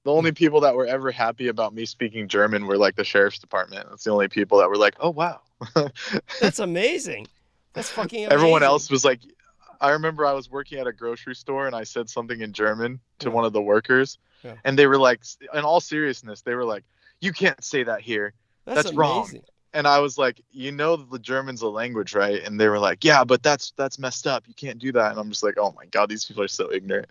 The only people that were ever happy about me speaking German were the sheriff's department. That's the only people that were like, oh, wow. That's amazing. That's fucking amazing. Everyone else was like, I remember I was working at a grocery store and I said something in German to Yeah. one of the workers, Yeah. and they were like, in all seriousness, they were like, "You can't say that here. That's wrong." amazing. And I was like, "You know that the German's a language, right?" And they were like, "Yeah, but that's messed up. You can't do that." And I'm just like, "Oh my God, these people are so ignorant."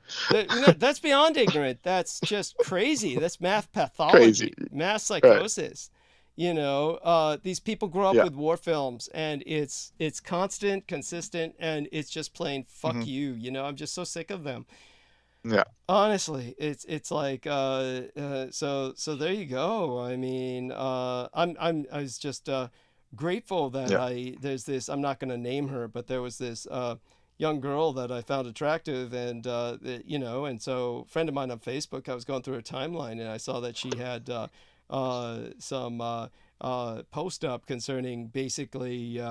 That's beyond ignorant. That's just crazy. That's math pathology, math psychosis. Right. These people grow up with war films, and it's constant, consistent, and it's just plain fuck you. I'm just so sick of them. Yeah. Honestly, it's like so there you go. I mean, I was just grateful that there's this, I'm not going to name her, but there was this young girl that I found attractive, and and so a friend of mine on Facebook, I was going through her timeline and I saw that she had some post up concerning basically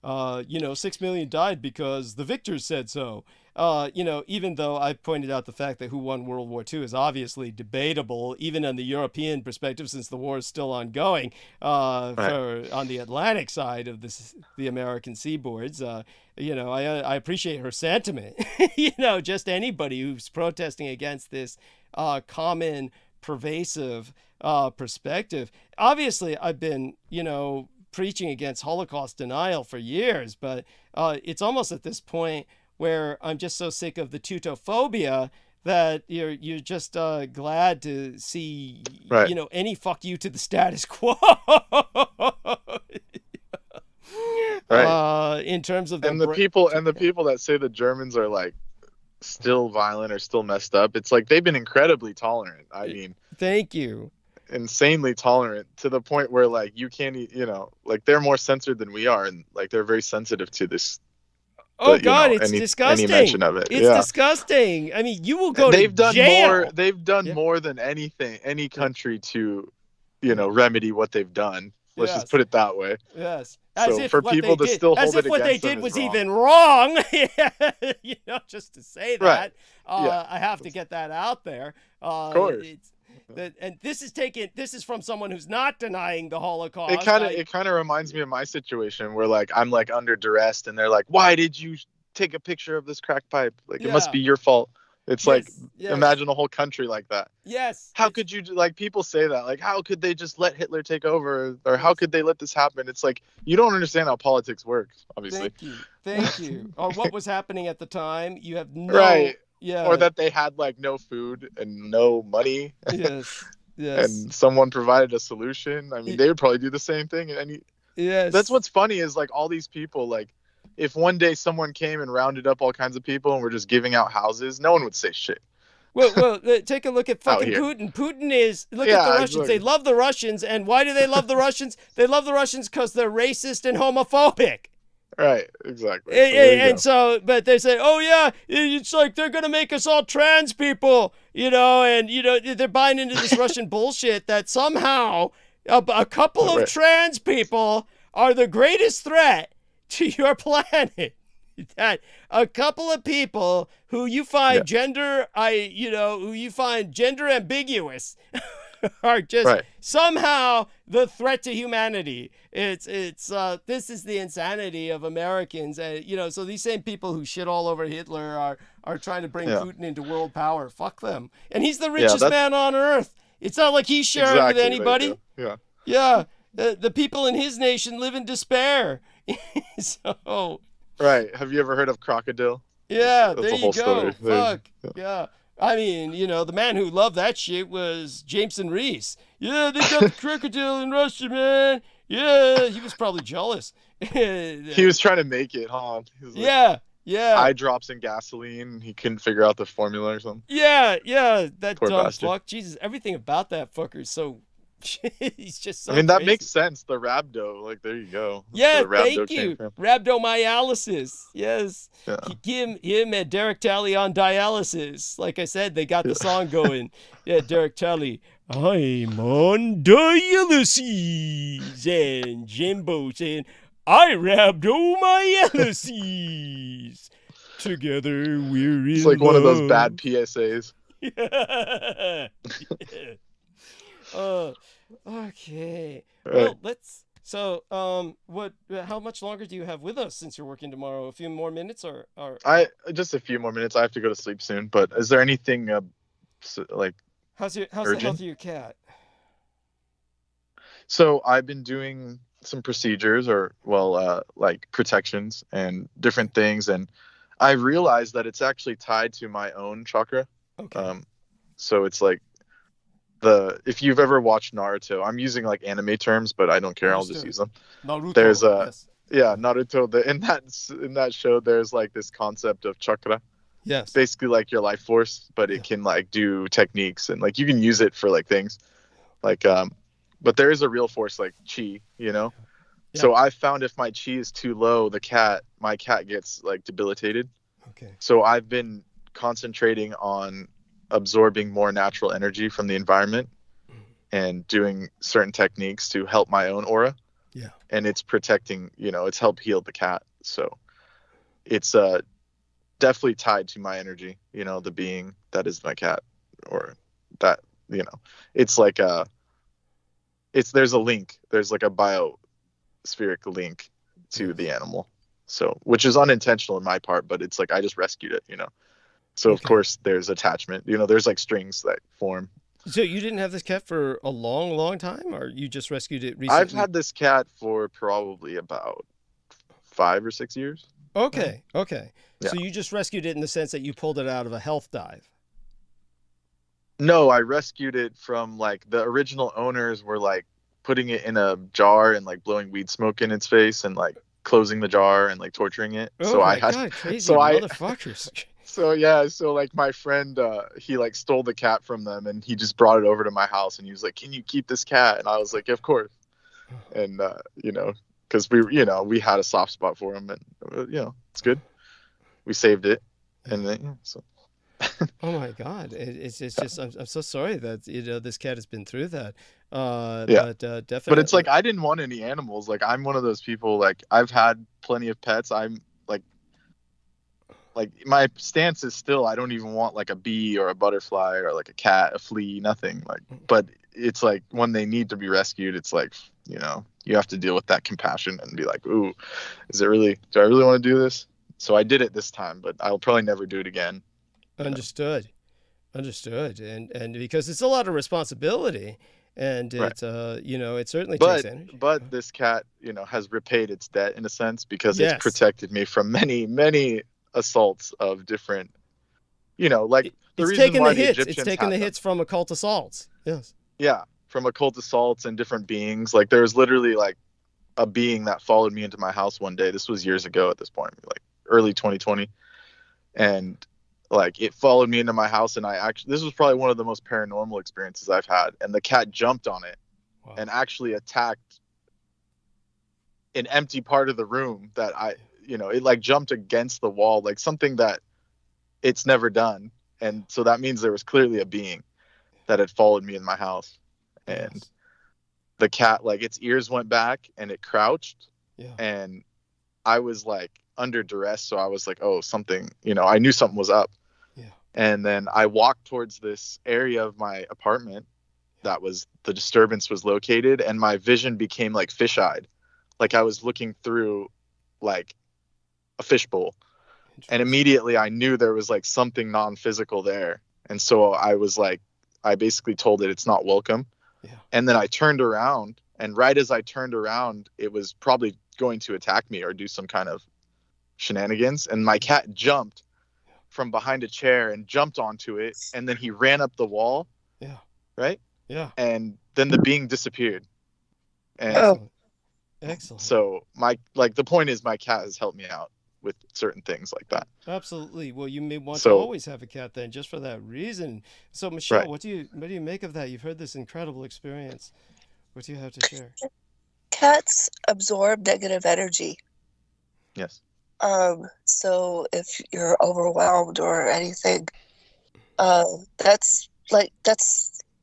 6 million died because the victors said so. Even though I pointed out the fact that who won World War II is obviously debatable, even on the European perspective, since the war is still ongoing, on the Atlantic side of the American seaboards. I appreciate her sentiment. Just anybody who's protesting against this common, pervasive perspective. Obviously, I've been, preaching against Holocaust denial for years, but it's almost at this point where I'm just so sick of the tutophobia that you're just glad to see, any fuck you to the status quo. Right. In terms of the people that say the Germans are like still violent or still messed up, it's like they've been incredibly tolerant. I mean, thank you. Insanely tolerant to the point where like you can't, like they're more censored than we are, and like they're very sensitive to this. Oh God, it's disgusting. Any mention of it. It's disgusting. I mean, you will go to jail. They've done more than any country to, remedy what they've done. Let's just put it that way. Yes. So for people to still hold it against them, what they did was even wrong. Just to say that. Right. I have to get that out there. Of course. And this is from someone who's not denying the Holocaust. It kind of reminds me of my situation where like I'm like under duress and they're like, "Why did you take a picture of this crack pipe? Like it must be your fault." It's imagine a whole country like that. Yes. How could you, like, people say that, like, how could they just let Hitler take over, or how could they let this happen? It's like, you don't understand how politics works, obviously. Thank you. Or what was happening at the time? You have no. Right. Yeah. Or that they had like no food and no money. Yes. And someone provided a solution. I mean, they would probably do the same thing. And that's what's funny is like all these people, like, if one day someone came and rounded up all kinds of people and were just giving out houses, no one would say shit. Well, take a look at fucking Putin. Putin is, look at the Russians. They love the Russians. And why do they love the Russians? They love the Russians because they're racist and homophobic. Right, exactly. But they say, oh yeah, it's like they're going to make us all trans people, and, they're buying into this Russian bullshit that somehow a couple of trans people are the greatest threat to your planet. That a couple of people who you find gender ambiguous are just somehow the threat to humanity. This is the insanity of Americans. So these same people who shit all over Hitler are trying to bring Putin into world power. Fuck them. And he's the richest man on earth. It's not like he's sharing with anybody. Yeah. The people in his nation live in despair. So. Right. Have you ever heard of Crocodile? Yeah, there you go. Fuck. Yeah. I mean, the man who loved that shit was Jameson Reese. Yeah, they got the crocodile in Russia, man. Yeah, he was probably jealous. He was trying to make it, huh? Yeah. Eye drops in gasoline. He couldn't figure out the formula or something. Yeah. That poor dumb bastard. Fuck. Jesus, everything about that fucker is so... He's just so I mean, that crazy. Makes sense. The rhabdo, like, there you go. Yeah, thank you. Rhabdomyolysis. Yes. Yeah. Him and Derek Talley on dialysis. Like I said, they got the song going. Yeah, Derek Talley, I'm on dialysis. And Jimbo saying, I rhabdomyolysis. Together we're in It's like one of those bad PSAs. Yeah. Okay. Well, let's So, how much longer do you have with us since you're working tomorrow? A few more minutes, or? Just a few more minutes. I have to go to sleep soon. But is there anything like how's the urgent? health of your cat? So I've been doing some procedures, or like protections and different things, and I realized that it's actually tied to my own chakra. Okay. So it's like if you've ever watched Naruto, I'm using like anime terms, but I don't care. I'll just use them. Naruto. There's yes. Naruto. In that show, there's like this concept of chakra. Yes. Basically like your life force, but it can like do techniques, and like you can use it for like things like but there is a real force like chi, Yeah. So I found if my chi is too low, my cat gets like debilitated. Okay. So I've been concentrating on absorbing more natural energy from the environment and doing certain techniques to help my own aura. Yeah. And it's protecting, it's helped heal the cat. So it's definitely tied to my energy, the being that is my cat, or that, it's like there's a link. There's like a biospheric link to the animal. So, which is unintentional in my part, but it's like I just rescued it, So of course there's attachment. There's like strings that form. So you didn't have this cat for a long, long time, or you just rescued it recently? I've had this cat for probably about 5 or 6 years. Okay. Okay. Yeah. So you just rescued it in the sense that you pulled it out of a health dive. No, I rescued it from like the original owners were like putting it in a jar and like blowing weed smoke in its face and like closing the jar and like torturing it. Oh my God, crazy motherfuckers. So like my friend, he like stole the cat from them and he just brought it over to my house and he was like, "Can you keep this cat?" And I was like, "Of course." And because we had a soft spot for him, and it's good. We saved it, and then so. Oh my God! It's just I'm so sorry that this cat has been through that. Yeah. But definitely. But it's like I didn't want any animals. Like I'm one of those people. Like I've had plenty of pets. I'm like my stance is still I don't even want like a bee or a butterfly or like a cat, a flea, nothing. Like, but it's like when they need to be rescued, it's like you have to deal with that compassion and be like, "Ooh, do I really want to do this?" So I did it this time, but I'll probably never do it again. Understood. And because it's a lot of responsibility, and it's it certainly takes energy. But this cat, has repaid its debt in a sense because it's protected me from many assaults of different, like the reason why the Egyptians it's taken the hits from occult assaults. Yes. Yeah, from occult assaults and different beings. Like there was literally like a being that followed me into my house one day. This was years ago at this point, like early 2020, and like it followed me into my house, and this was probably one of the most paranormal experiences I've had. And the cat jumped on it and actually attacked an empty part of the room that it like jumped against the wall, like something that it's never done. And so that means there was clearly a being that had followed me in my house. And the cat, like its ears went back and it crouched. Yeah. And I was like under duress. So I was like, oh, something, I knew something was up. Yeah. And then I walked towards this area of my apartment that was the disturbance was located, and my vision became like fish-eyed. Like I was looking through like a fishbowl, and immediately I knew there was like something non-physical there. And so I was like, I basically told it it's not welcome. Yeah. And then I turned around, and right as I turned around, it was probably going to attack me or do some kind of shenanigans. And my cat jumped from behind a chair and jumped onto it. And then he ran up the wall. Yeah. Right. Yeah. And then the being disappeared. And Excellent. So the point is my cat has helped me out with certain things like that. Absolutely. Well, you may want to always have a cat then, just for that reason. So Michelle, what do you make of that? You've heard this incredible experience. What do you have to share? Cats absorb negative energy. Yes. So if you're overwhelmed or anything, that's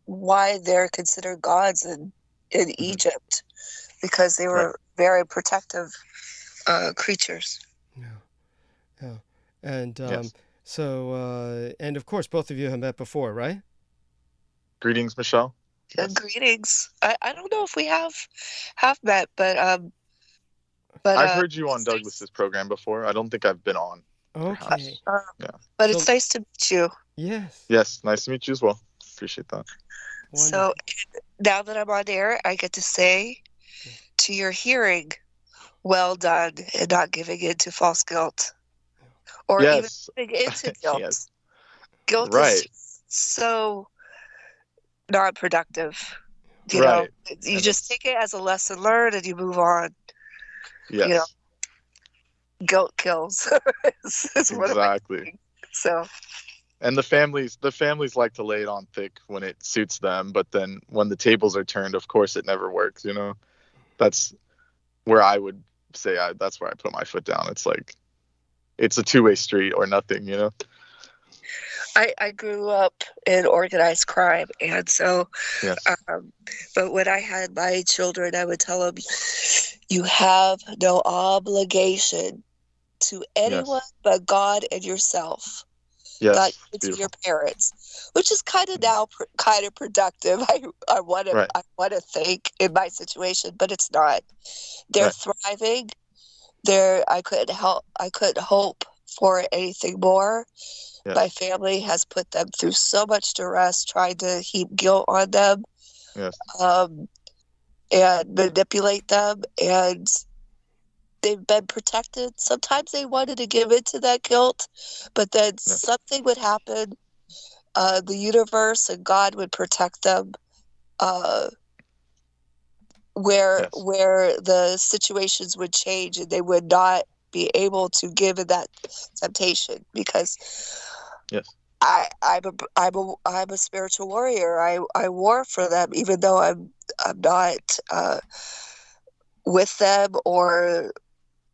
why they're considered gods in Egypt, because they were very protective creatures. Yeah. And so and of course both of you have met before, right? Greetings, Michelle. Yes. Greetings. I don't know if we have met, but I've heard you on Douglas's program before. I don't think I've been on. Okay. Yeah. But So- it's nice to meet you. Yes. Yes, nice to meet you as well. Appreciate that. So Wonderful. now that I'm on air, I get to say to your hearing, well done, and not giving in to false guilt. Or Yes. even giving into guilt. Yes. Guilt Right. is so not productive. You Right. know, you just take it as a lesson learned and you move on. Yes. You know, guilt kills. It's one of my Exactly. things. So And the families like to lay it on thick when it suits them, but then when the tables are turned, of course it never works, you know. That's where I would say that's where I put my foot down. It's like it's a two-way street or nothing, you know. I grew up in organized crime, and so Yes. but when I had my children, I would tell them, you have no obligation to anyone but God and yourself. Yes. Not to Beautiful. your parents, which is kind of now kind of productive. I want to Right. I want to think in my situation, but it's not. They're Right. thriving. I couldn't hope for anything more. Yes. My family has put them through so much duress, trying to heap guilt on them, Yes. and manipulate them, and they've been protected. Sometimes they wanted to give into that guilt, but then something would happen. The universe and God would protect them, where the situations would change and they would not be able to give in that temptation, because I'm a spiritual warrior. I war for them, even though I'm not with them, or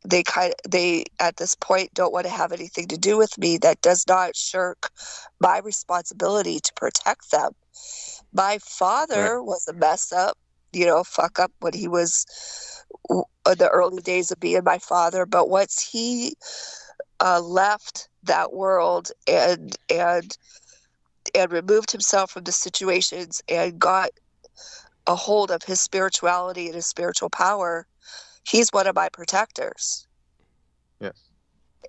they at this point don't want to have anything to do with me. That does not shirk my responsibility to protect them. My father was a mess up, fuck up when he was the early days of being my father. But once he left that world and removed himself from the situations and got a hold of his spirituality and his spiritual power, he's one of my protectors. Yes.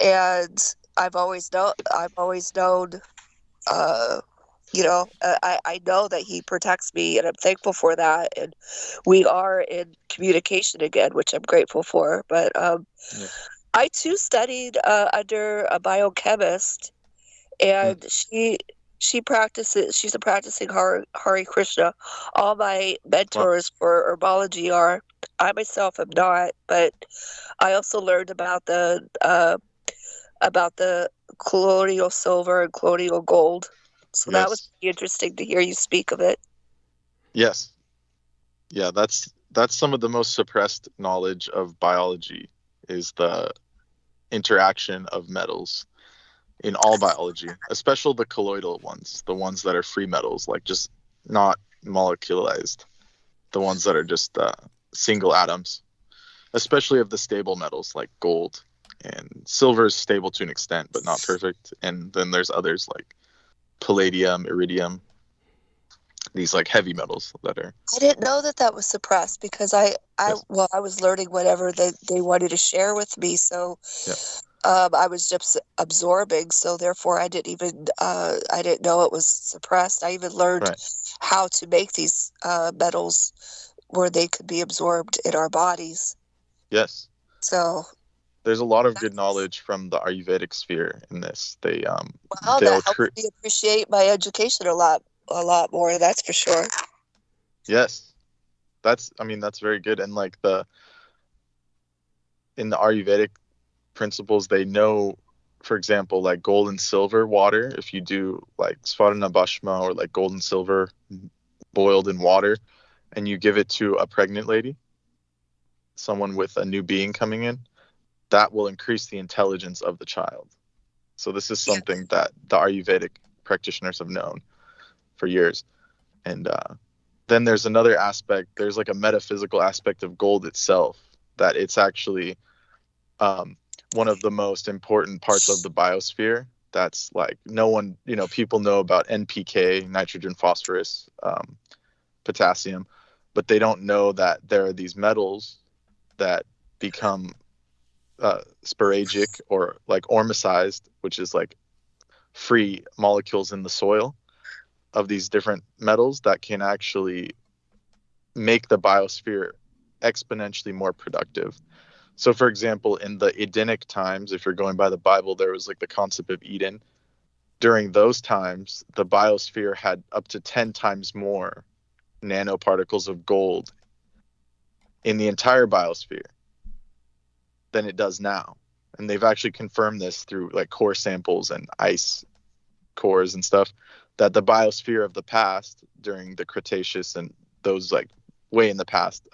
And I've always known, I know that he protects me, and I'm thankful for that. And we are in communication again, which I'm grateful for. But I too studied under a biochemist, and she practices. She's a practicing Hare Krishna. All my mentors for herbology are. I myself am not, but I also learned about the colloidal silver and colloidal gold. So that was interesting to hear you speak of it. Yes. Yeah, that's some of the most suppressed knowledge of biology, is the interaction of metals in all biology, especially the colloidal ones, the ones that are free metals, like just not molecularized, the ones that are just single atoms, especially of the stable metals like gold, and silver is stable to an extent but not perfect. And then there's others like palladium, iridium, these like heavy metals that are. I didn't know that was suppressed, because I was learning whatever they wanted to share with me. So I was just absorbing. So therefore I didn't know it was suppressed. I even learned how to make these metals where they could be absorbed in our bodies. Yes. So there's a lot of good knowledge from the Ayurvedic sphere in this. That helps me appreciate my education a lot more. That's for sure. Yes, that's very good. And like in the Ayurvedic principles, they know, for example, like gold and silver water. If you do like Svarna Bhashma, or like gold and silver boiled in water, and you give it to a pregnant lady, someone with a new being coming in, that will increase the intelligence of the child. So this is something that the Ayurvedic practitioners have known for years. And then there's another aspect. There's like a metaphysical aspect of gold itself, that it's actually one of the most important parts of the biosphere. That's like no one, people know about NPK, nitrogen, phosphorus, potassium, but they don't know that there are these metals that become sporadic or like ormicized, which is like free molecules in the soil of these different metals that can actually make the biosphere exponentially more productive. So, for example, in the Edenic times, if you're going by the Bible, there was like the concept of Eden. During those times, the biosphere had up to 10 times more nanoparticles of gold in the entire biosphere than it does now. And they've actually confirmed this through like core samples and ice cores and stuff, that the biosphere of the past during the Cretaceous and those like way in the past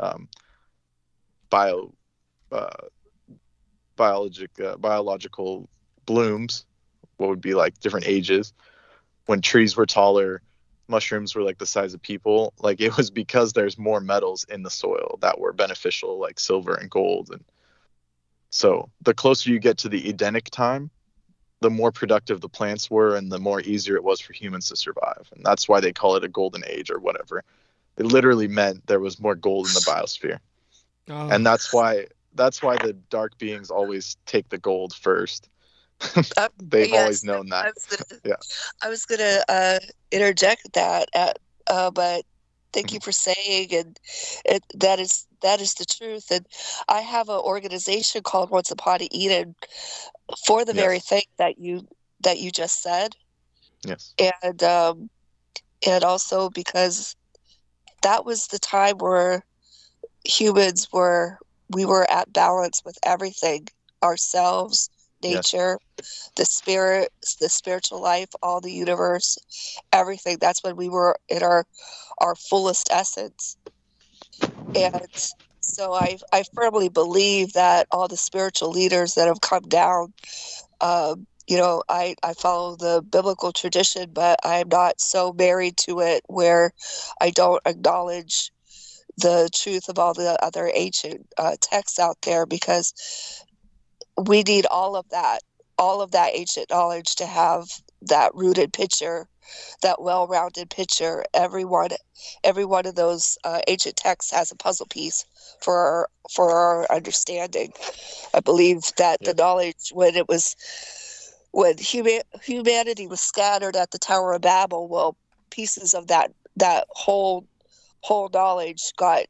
biological blooms, what would be like different ages, when trees were taller, mushrooms were like the size of people, like it was because there's more metals in the soil that were beneficial, like silver and gold. And so the closer you get to the Edenic time, the more productive the plants were and the more easier it was for humans to survive. And that's why they call it a golden age or whatever. It literally meant there was more gold in the biosphere. Oh. And that's why the dark beings always take the gold first. They've always known that. I was gonna interject that, but thank you for saying, and that is the truth. And I have an organization called Once Upon a Eden for the very thing that you just said. Yes. And also because that was the time where we were at balance with everything, ourselves, nature, the spirit, the spiritual life, all the universe, everything. That's when we were in our fullest essence. And so I firmly believe that all the spiritual leaders that have come down, I follow the biblical tradition, but I'm not so married to it where I don't acknowledge the truth of all the other ancient texts out there, because we need all of that ancient knowledge to have that rooted picture, that well-rounded picture. Every one of those ancient texts has a puzzle piece for our understanding. I believe that the knowledge, when humanity was scattered at the Tower of Babel, well, pieces of that whole knowledge got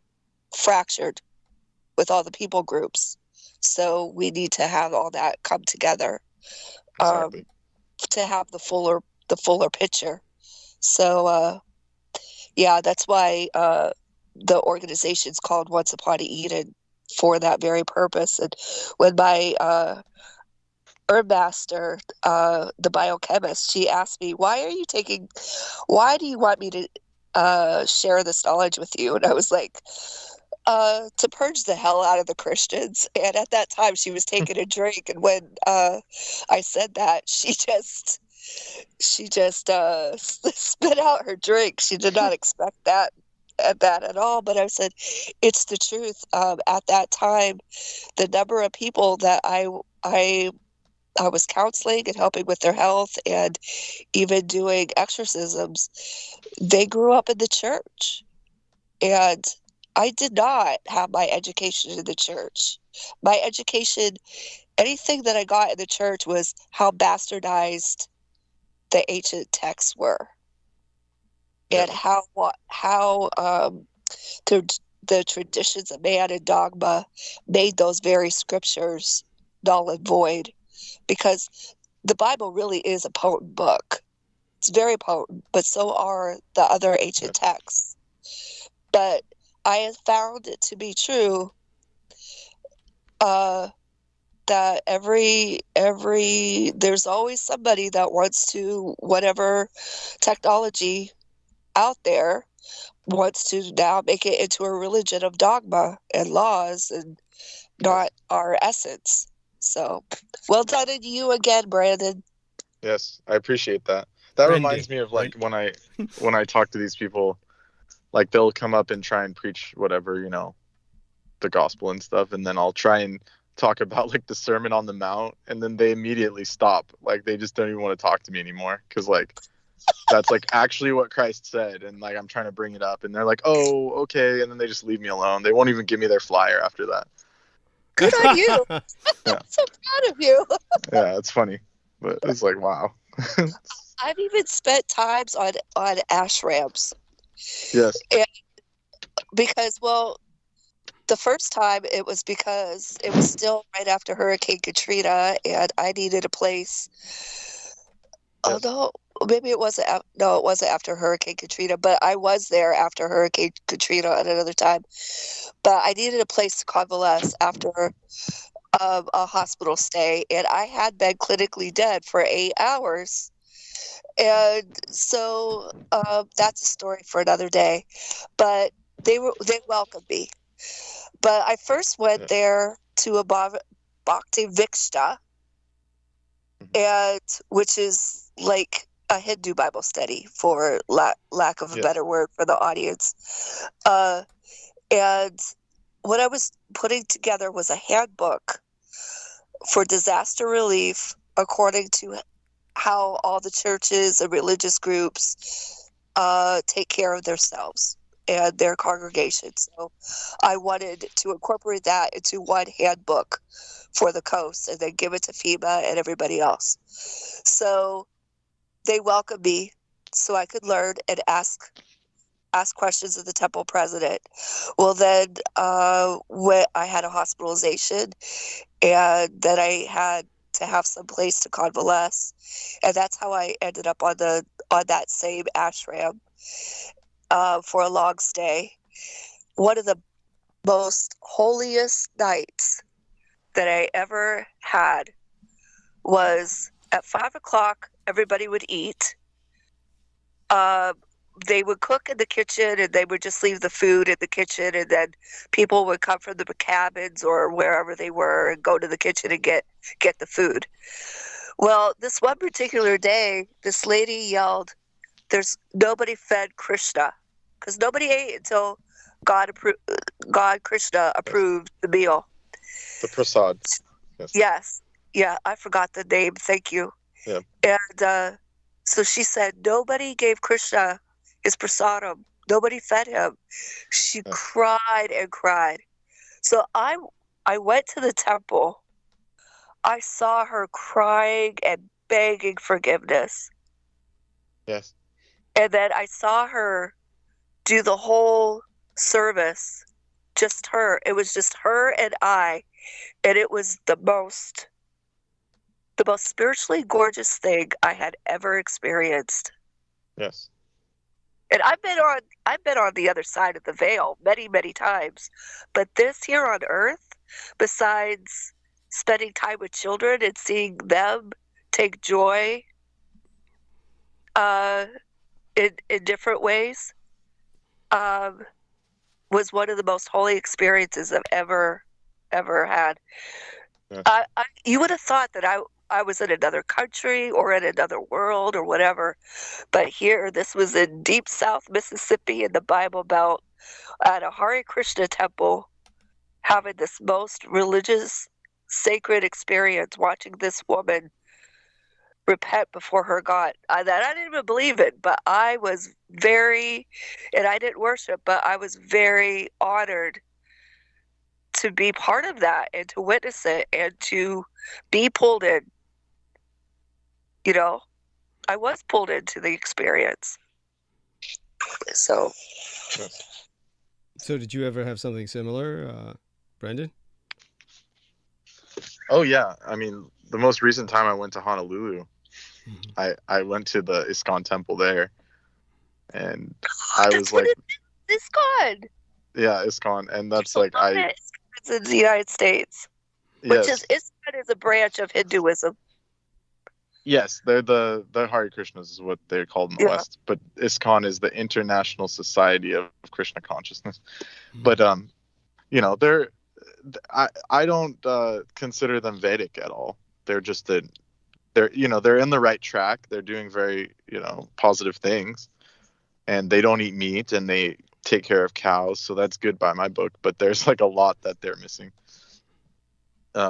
fractured with all the people groups. So we need to have all that come together, exactly, to have the fuller picture. So that's why the organization's called Once Upon a Eden, for that very purpose. And when my herb master, the biochemist, she asked me, why do you want me to share this knowledge with you? And I was like, to purge the hell out of the Christians. And at that time she was taking a drink, and when I said that, she just spit out her drink. She did not expect that at all, but I said, it's the truth. At that time, the number of people that I was counseling and helping with their health and even doing exorcisms, they grew up in the church. And I did not have my education in the church. My education, anything that I got in the church, was how bastardized the ancient texts were, and how the traditions of man and dogma made those very scriptures null and void. Because the Bible really is a potent book. It's very potent, but so are the other ancient texts. But I have found it to be true that there's always somebody that wants to, whatever technology out there wants to now make it into a religion of dogma and laws and not our essence. So, well done to you again, Brandon. Yes, I appreciate that. That reminds me of like when I talk to these people, like they'll come up and try and preach whatever, the gospel and stuff, and then I'll try and talk about like the Sermon on the Mount, and then they immediately stop. Like they just don't even want to talk to me anymore, because like that's like actually what Christ said, and like I'm trying to bring it up, and they're like, oh, okay, and then they just leave me alone. They won't even give me their flyer after that. Good on you. Yeah. I'm so proud of you. Yeah, it's funny, but it's like, wow. I've even spent times on ashrams. Yes. And because, well, the first time it was because it was still right after Hurricane Katrina, and I needed a place. Oh no, maybe it wasn't. No, it wasn't after Hurricane Katrina, but I was there after Hurricane Katrina at another time. But I needed a place to convalesce after a hospital stay, and I had been clinically dead for 8 hours. And so that's a story for another day. But they welcomed me. But I first went there to a Bhakti Viksta, and which is like a Hindu Bible study, for lack of a better word for the audience. And what I was putting together was a handbook for disaster relief according to how all the churches and religious groups take care of themselves and their congregations. So I wanted to incorporate that into one handbook for the coast and then give it to FEMA and everybody else. So they welcomed me so I could learn and ask questions of the temple president. Well, then when I had a hospitalization, and then I had to have some place to convalesce, and that's how I ended up on that same ashram for a long stay. One of the most holiest nights that I ever had was at 5 o'clock. Everybody would eat. They would cook in the kitchen, and they would just leave the food in the kitchen, and then people would come from the cabins or wherever they were and go to the kitchen and get the food. Well, this one particular day, this lady yelled, "There's nobody fed Krishna," because nobody ate until God Krishna approved the meal. The prasad. Yes. Yeah, I forgot the name. Thank you. Yeah. And so she said, nobody gave Krishna his prasadam. Nobody fed him. She cried and cried. So I went to the temple. I saw her crying and begging forgiveness. Yes. And then I saw her do the whole service, just her. It was just her and I. And it was the most spiritually gorgeous thing I had ever experienced. Yes. And I've been on the other side of the veil many, many times. But this here on earth, besides spending time with children and seeing them take joy in different ways, was one of the most holy experiences I've ever had. Yeah. You would have thought that I was in another country or in another world or whatever, but here, this was in deep South Mississippi in the Bible Belt at a Hare Krishna temple, having this most religious, sacred experience, watching this woman repent before her God. I didn't even believe it, but I was and I didn't worship, but I was very honored to be part of that and to witness it and to be pulled in. You know, I was pulled into the experience. So did you ever have something similar, Brendan? Oh yeah, I mean, the most recent time I went to Honolulu, I went to the ISKCON temple there, and I was like, ISKCON. Yeah, ISKCON, and that's People like it's in the United States, which is ISKCON is a branch of Hinduism. Yes, they're the Hare Krishnas is what they're called in the West, but ISKCON is the International Society of Krishna Consciousness. But you know, I don't consider them Vedic at all. They're just they're in the right track. They're doing very, positive things, and they don't eat meat and they take care of cows, so that's good by my book. But there's like a lot that they're missing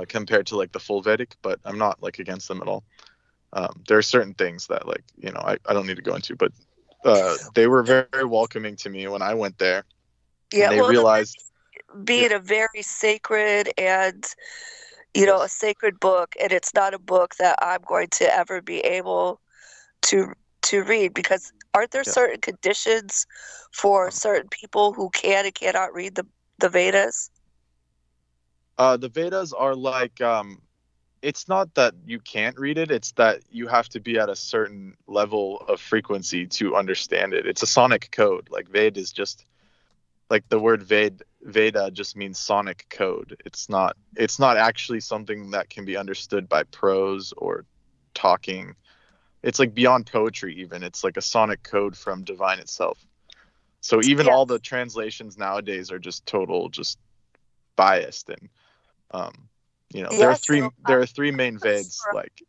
compared to like the full Vedic, but I'm not like against them at all. There are certain things that, like, you know, I don't need to go into, but they were very, very welcoming to me when I went there. Yeah, And they well, realized, being a very sacred and, you know, a sacred book, and it's not a book that I'm going to ever be able to read, because aren't there certain conditions for certain people who can and cannot read the Vedas? The Vedas are like, it's not that you can't read it, it's that you have to be at a certain level of frequency to understand it. It's a sonic code. Like, Ved is just, like, the word Veda just means sonic code. It's not actually something that can be understood by prose or talking. It's like beyond poetry even. It's like a sonic code from divine itself. So even all the translations nowadays are just biased. And you know, there are three main Veds. Like,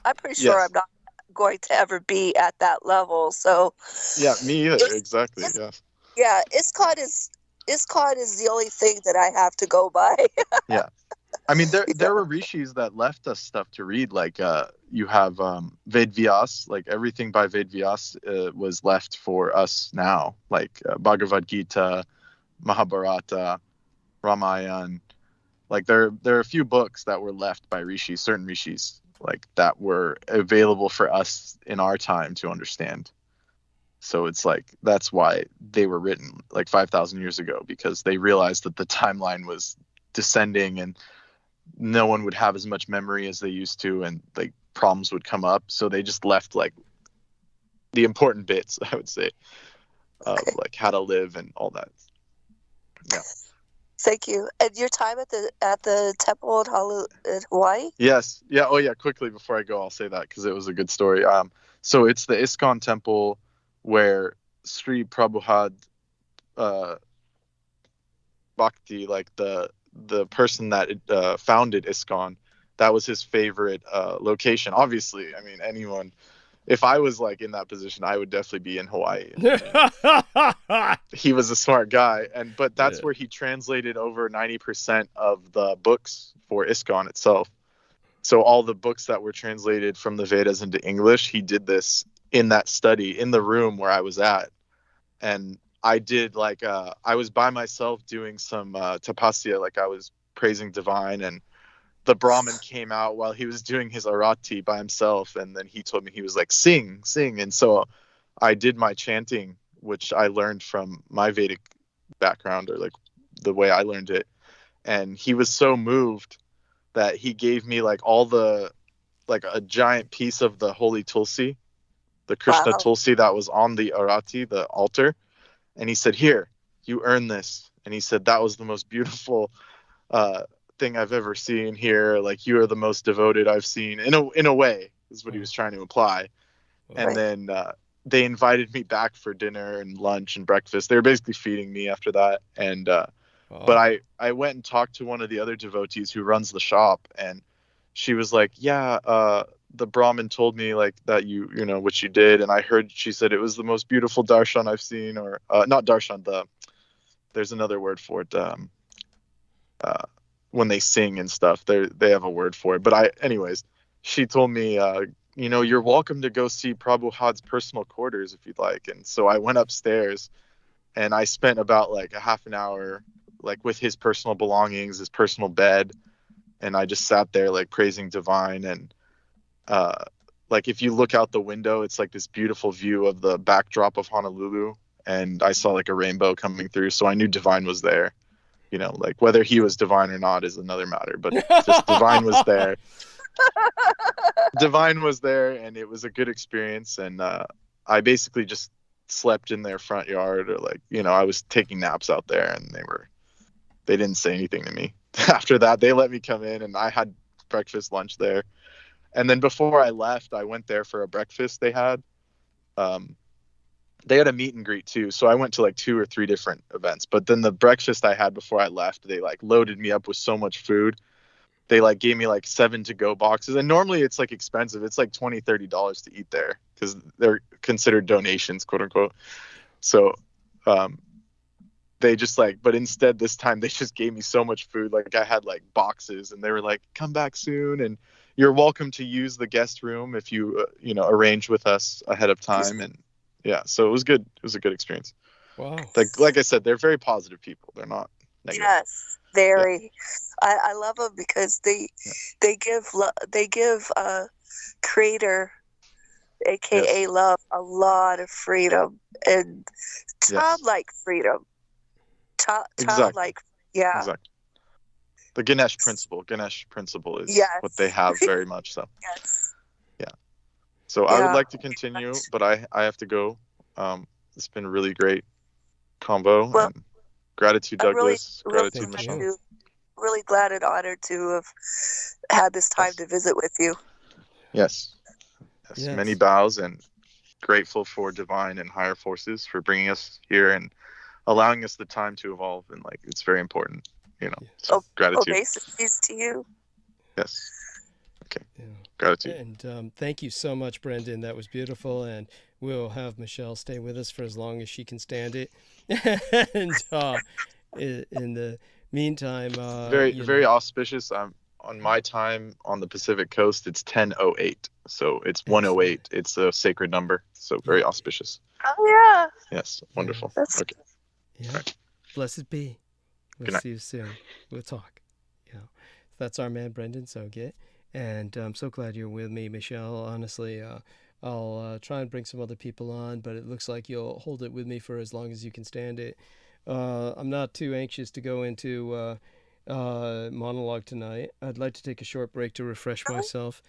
I'm pretty sure I'm not going to ever be at that level. So yeah, me either. Exactly. Yes. Yeah, ISKCON is the only thing that I have to go by. Yeah. I mean, there were rishis that left us stuff to read. Like, you have Ved Vyas, like everything by Ved Vyas was left for us now. Like Bhagavad Gita, Mahabharata, Ramayana. Like, there are a few books that were left by rishis, certain rishis, like, that were available for us in our time to understand. So it's like, that's why they were written like 5,000 years ago, because they realized that the timeline was descending and no one would have as much memory as they used to, and like problems would come up. So they just left like the important bits, I would say, of like how to live and all that. Yeah. Thank you. And your time at the temple in Hawaii? Yes. Yeah. Oh yeah. Quickly before I go, I'll say that because it was a good story. So it's the ISKCON temple where Sri Prabhupada Bhakti, like the person that founded ISKCON, that was his favorite location. Obviously, I mean, anyone, if I was like in that position, I would definitely be in Hawaii. He was a smart guy, but that's where he translated over 90% of the books for ISKCON itself. So all the books that were translated from the Vedas into English, he did this in that study in the room where I was at. And I did like I was by myself doing some tapasya, like I was praising divine, and the Brahmin came out while he was doing his arati by himself, and then he told me, he was like, sing, and so I did my chanting, which I learned from my Vedic background, or like the way I learned it. And he was so moved that he gave me like like a giant piece of the holy tulsi, the Krishna tulsi that was on the arati, the altar. And he said, here, you earn this. And he said, that was the most beautiful thing I've ever seen here. Like, you are the most devoted I've seen, in a way, is what he was trying to imply. And then they invited me back for dinner and lunch and breakfast. They were basically feeding me after that. And but I went and talked to one of the other devotees who runs the shop, and she was like, yeah, the Brahmin told me like that you know what you did, and I heard, she said, it was the most beautiful darshan I've seen, or not darshan, there's another word for it, when they sing and stuff, they have a word for it. But anyways, she told me, you're welcome to go see Prabhupada's personal quarters if you'd like. And so I went upstairs and I spent about like a half an hour like with his personal belongings, his personal bed, and I just sat there like praising divine. And like, if you look out the window, it's like this beautiful view of the backdrop of Honolulu, and I saw like a rainbow coming through, so I knew divine was there. Like whether he was divine or not is another matter, but just divine was there. Divine was there, and it was a good experience. And I basically just slept in their front yard, or like, I was taking naps out there, and they didn't say anything to me. After that, they let me come in, and I had breakfast, lunch there. And then before I left, I went there for a breakfast they had. They had a meet and greet too, so I went to like 2 or 3 different events. But then the breakfast I had before I left, they like loaded me up with so much food. They like gave me like 7 to-go boxes, and normally it's like expensive. It's like $20-$30 to eat there because they're considered donations, quote unquote. So they just like, but instead this time they just gave me so much food. Like, I had like boxes, and they were like, come back soon, and you're welcome to use the guest room if you arrange with us ahead of time. And yeah, so it was good. It was a good experience. Wow. Like I said, they're very positive people. They're not negative. Yes, very. Yeah. I love them because they give creator, aka love, a lot of freedom and childlike freedom. Childlike, yeah. Exactly. The Ganesh principle is what they have very much so. Yes. Yeah. So I would like to continue, but I have to go. It's been a really great combo. Well, and gratitude, Douglas. Gratitude, Michelle. Really glad and honored to have had this time to visit with you. Yes. Many bows, and grateful for divine and higher forces for bringing us here and allowing us the time to evolve. And it's very important, So gratitude. Obeisances to you. Yes. Okay. Yeah. Gratitude. And thank you so much, Brendan. That was beautiful. And we'll have Michelle stay with us for as long as she can stand it. And in the meantime, very auspicious. On my time on the Pacific Coast, it's 10:08. So it's 1:08. It's a sacred number. So very auspicious. Oh yeah. Yes. Wonderful. Okay. Yeah. Right. Blessed be. We'll see you soon. We'll talk. That's our man Brendan Soget. And I'm so glad you're with me, Michelle. Honestly, I'll try and bring some other people on, but it looks like you'll hold it with me for as long as you can stand it. I'm not too anxious to go into monologue tonight. I'd like to take a short break to refresh myself,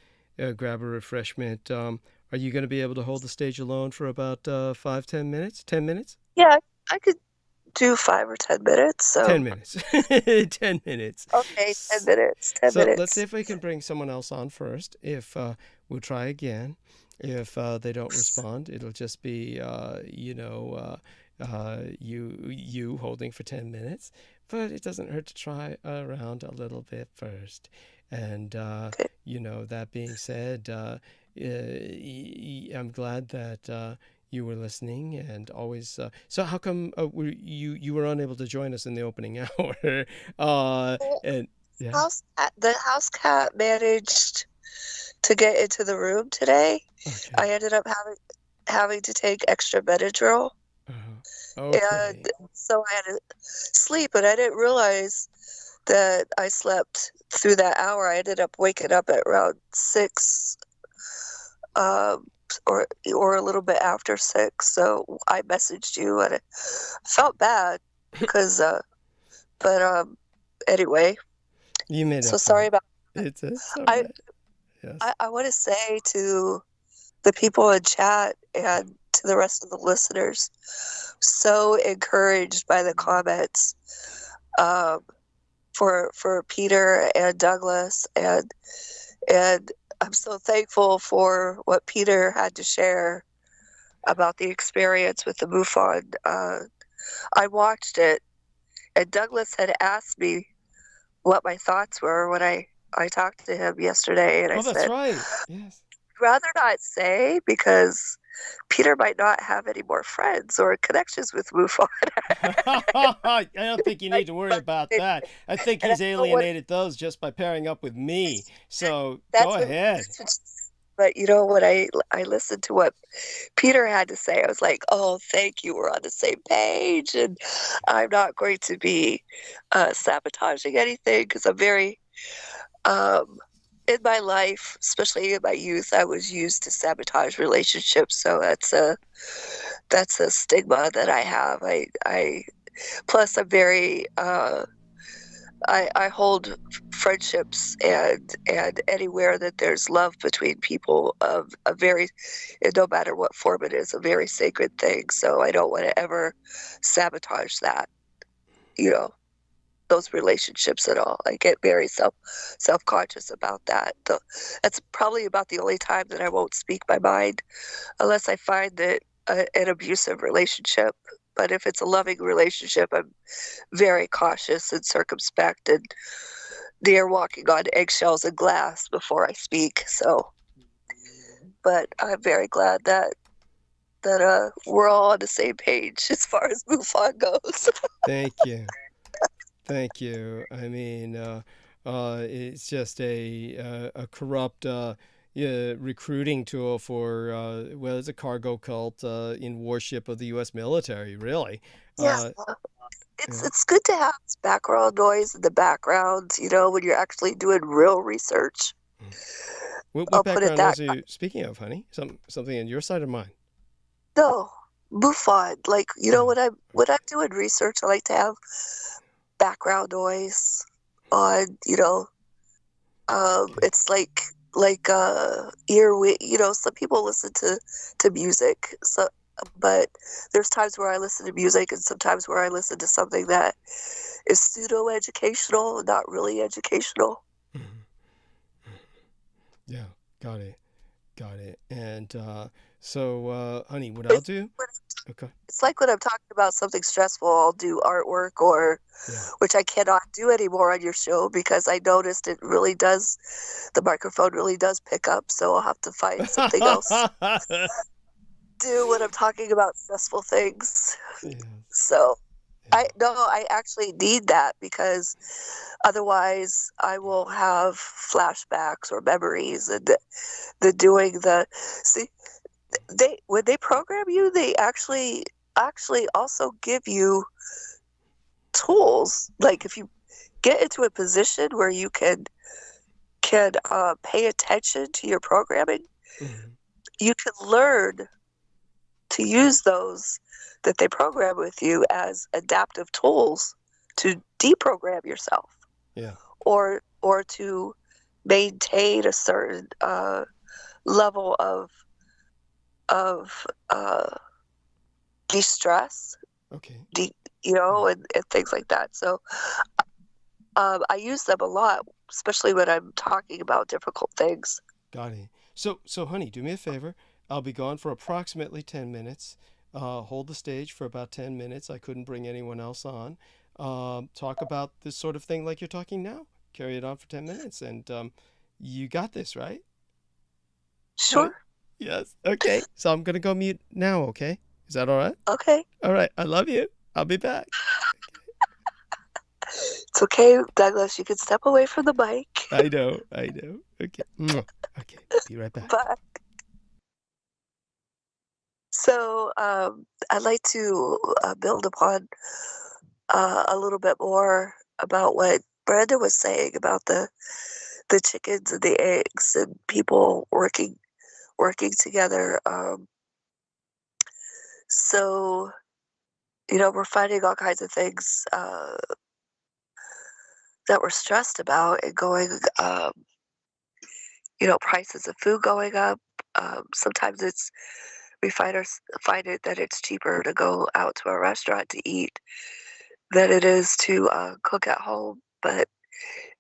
grab a refreshment. Are you going to be able to hold the stage alone for about 5-10 minutes? 10 minutes? Yeah, I could do 5 or 10 minutes. So 10 minutes. 10 minutes. Okay, 10 minutes. 10 so minutes. Let's see if we can bring someone else on first. If we'll try again. If they don't respond, it'll just be you holding for 10 minutes. But it doesn't hurt to try around a little bit first. And that being said, I'm glad that you were listening and always. So how come you were unable to join us in the opening hour? The house cat managed to get into the room today. Okay. I ended up having to take extra Benadryl. Okay. And so I had to sleep, and I didn't realize that I slept through that hour. I ended up waking up at around 6, or a little bit after 6. So I messaged you, and I felt bad because, but anyway. You made it. So sorry about. It's I want to say to the people in chat and to the rest of the listeners, so encouraged by the comments for Peter and Douglas, and I'm so thankful for what Peter had to share about the experience with the MUFON. I watched it, and Douglas had asked me what my thoughts were when I talked to him yesterday, and I said, that's right. Yes. I'd rather not say because Peter might not have any more friends or connections with MUFON. I don't think you need to worry about that. I think he's alienated those just by pairing up with me. So go ahead. But when I listened to what Peter had to say, I was like, oh, thank you. We're on the same page. And I'm not going to be sabotaging anything because I'm very... in my life, especially in my youth, I was used to sabotage relationships. So that's a stigma that I have. Plus I'm very, I hold friendships and anywhere that there's love between people of a very, no matter what form it is, a very sacred thing. So I don't want to ever sabotage that, those relationships at all. I get very self-conscious about that. That's probably about the only time that I won't speak my mind, unless I find that an abusive relationship. But if it's a loving relationship, I'm very cautious and circumspect and near walking on eggshells and glass before I speak. So, but I'm very glad that we're all on the same page as far as MUFON goes. Thank you. Thank you. I mean, It's just a corrupt recruiting tool for well, it's a cargo cult in worship of the U.S. military, really. Yeah. Yeah. It's good to have this background noise in the background, when you're actually doing real research. What I'll put it background that noise are you speaking of, honey? Something on your side or mine? No, MUFON. Like, when I'm doing research, I like to have background noise on, it's like some people listen to music, but there's times where I listen to music and sometimes where I listen to something that is pseudo-educational, not really educational. Yeah, got it. And so, honey, what I'll do? Okay. It's like when I'm talking about something stressful, I'll do artwork which I cannot do anymore on your show because I noticed the microphone really does pick up, so I'll have to find something else do when I'm talking about stressful things. Yes. So I actually need that because otherwise I will have flashbacks or memories and when they program you, they actually also give you tools. Like if you get into a position where you can pay attention to your programming, you can learn to use those that they program with you as adaptive tools to deprogram yourself. Yeah. Or to maintain a certain level of de-stress. Okay. And things like that. So I use them a lot, especially when I'm talking about difficult things. Got it. So, honey, do me a favor. I'll be gone for approximately 10 minutes. Hold the stage for about 10 minutes. I couldn't bring anyone else on. Talk about this sort of thing like you're talking now. Carry it on for 10 minutes. And you got this, right? Sure. Right? Yes. Okay. So I'm going to go mute now, okay? Is that all right? Okay. All right. I love you. I'll be back. It's okay, Douglas. You can step away from the mic. I know. Okay. Okay. Be right back. Bye. So I'd like to build upon a little bit more about what Brenda was saying about the chickens and the eggs and people working together. So, we're finding all kinds of things that we're stressed about and going, prices of food going up. Sometimes we find it that it's cheaper to go out to a restaurant to eat than it is to cook at home, but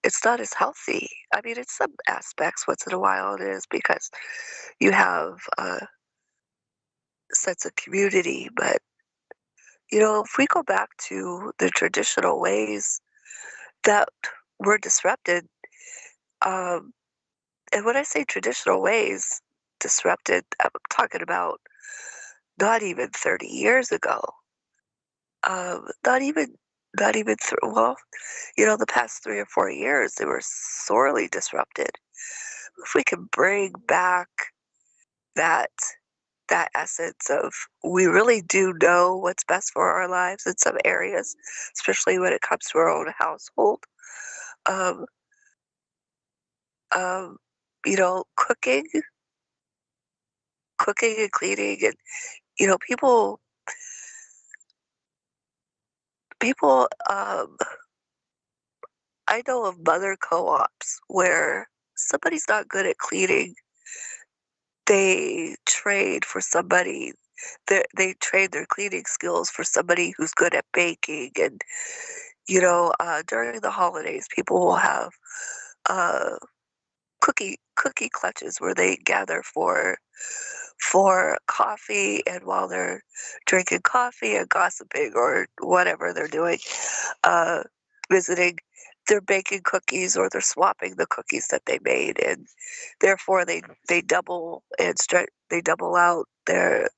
it's not as healthy. I mean, in some aspects, once in a while it is because you have a sense of community, but if we go back to the traditional ways that were disrupted, and when I say traditional ways disrupted, I'm talking about not even 30 years ago. Not even the past 3 or 4 years, they were sorely disrupted. If we can bring back that essence of we really do know what's best for our lives in some areas, especially when it comes to our own household. Cooking and cleaning, and people. I know of mother co-ops where somebody's not good at cleaning. They trade for somebody. They trade their cleaning skills for somebody who's good at baking, and during the holidays, people will have cookie clutches where they gather for coffee, and while they're drinking coffee and gossiping or whatever they're doing, visiting, they're baking cookies or they're swapping the cookies that they made, and therefore they double out their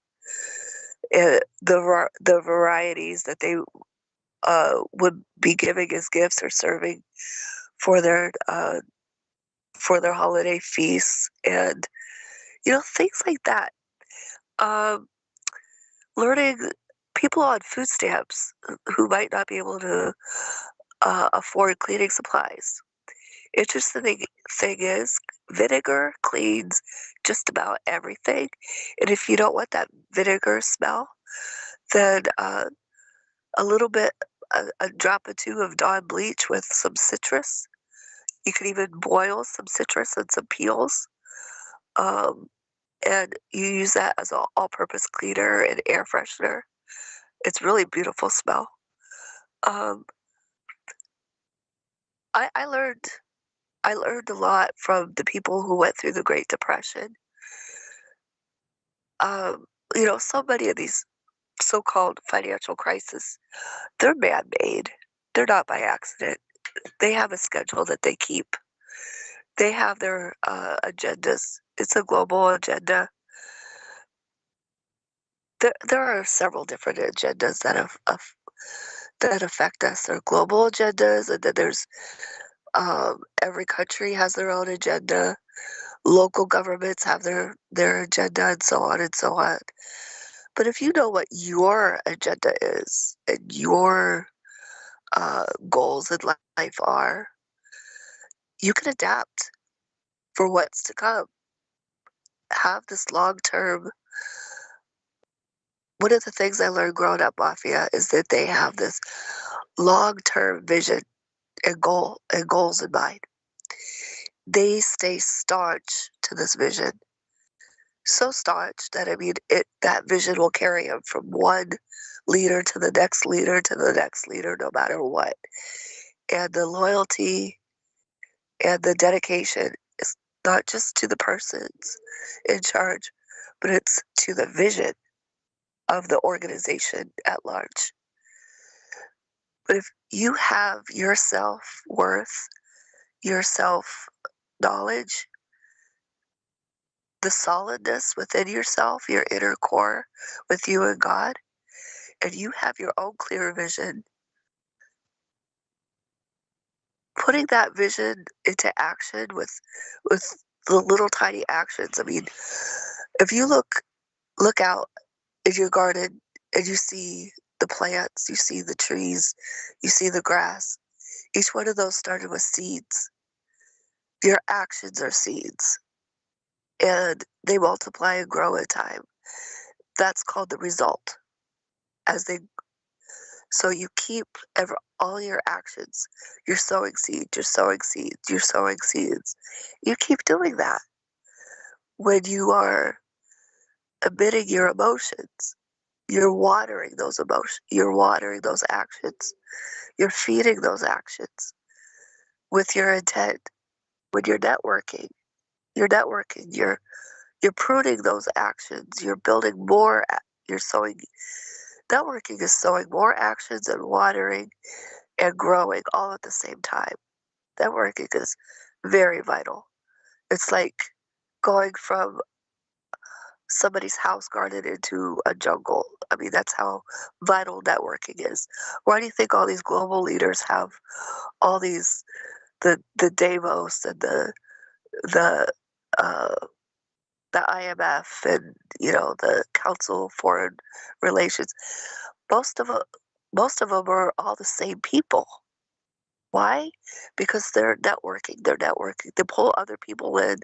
the varieties that they would be giving as gifts or serving for their holiday feasts, and things like that. Learning people on food stamps who might not be able to afford cleaning supplies. Interesting thing is, vinegar cleans just about everything, and if you don't want that vinegar smell, then a little bit, a drop or two of Dawn bleach with some citrus. You can even boil some citrus and some peels, and you use that as an all-purpose cleaner and air freshener. It's really beautiful smell. I learned a lot from the people who went through the Great Depression. So many of these so-called financial crises, they're man-made. They're not by accident. They have a schedule that they keep. They have their agendas. It's a global agenda. There are several different agendas that affect us. There are global agendas, and then there's every country has their own agenda. Local governments have their agenda, and so on and so on. But if you know what your agenda is and your goals in life are, you can adapt for what's to come. Have this long-term. One of the things I learned growing up, Mafia, is that they have this long-term vision and goals in mind. They stay staunch to this vision. So staunch that that vision will carry them from one leader to the next leader to the next leader, no matter what. And the loyalty and the dedication is not just to the persons in charge, but it's to the vision of the organization at large. But if you have your self-worth, your self-knowledge, the solidness within yourself, your inner core with you and God, and you have your own clear vision, putting that vision into action with the little tiny actions. I mean, if you look out in your garden and you see the plants, you see the trees, you see the grass, each one of those started with seeds. Your actions are seeds, and they multiply and grow in time. That's called the result. So you keep all your actions. You're sowing seeds, you're sowing seeds, you're sowing seeds. You keep doing that. When you are emitting your emotions, you're watering those emotions, you're watering those actions, you're feeding those actions with your intent. When you're networking, you're pruning those actions, you're building more, you're sowing. Networking is sowing more actions and watering and growing all at the same time. Networking is very vital. It's like going from somebody's house garden into a jungle. I mean, that's how vital networking is. Why do you think all these global leaders have all these, the Davos and the IMF and the Council of Foreign Relations? Most of them are all the same people. Why? Because they're networking. They pull other people in,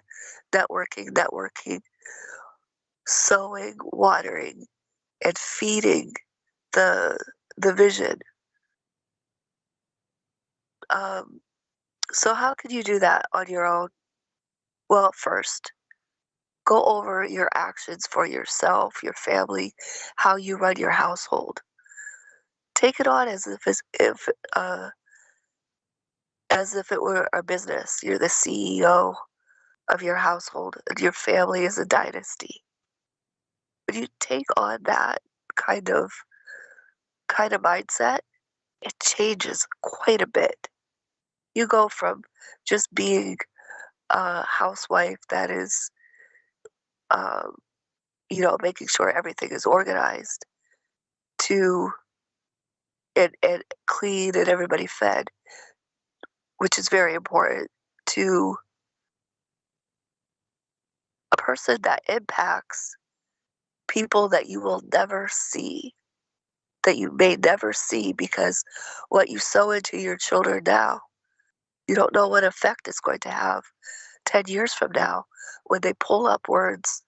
networking, sowing, watering, and feeding the vision. So how can you do that on your own? Well, first, go over your actions for yourself, your family, how you run your household. Take it on as if it were a business. You're the CEO of your household, and your family is a dynasty. When you take on that kind of mindset, it changes quite a bit. You go from just being a housewife that is, making sure everything is organized, to and clean and everybody fed, which is very important, to a person that impacts people that you will never see, that you may never see, because what you sow into your children now, you don't know what effect it's going to have 10 years from now when they pull up words,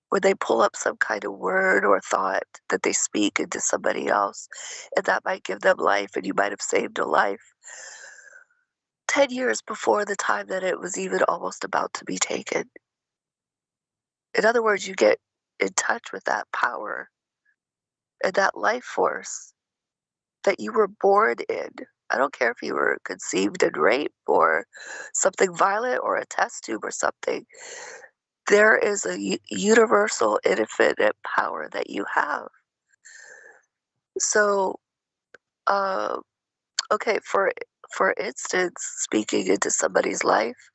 when they pull up some kind of word or thought that they speak into somebody else, and that might give them life, and you might have saved a life 10 years before the time that it was even almost about to be taken. In other words, you get in touch with that power and that life force that you were born in. I don't care if you were conceived in rape or something violent or a test tube or something. There is a universal, infinite power that you have. So, okay, for instance, speaking into somebody's life,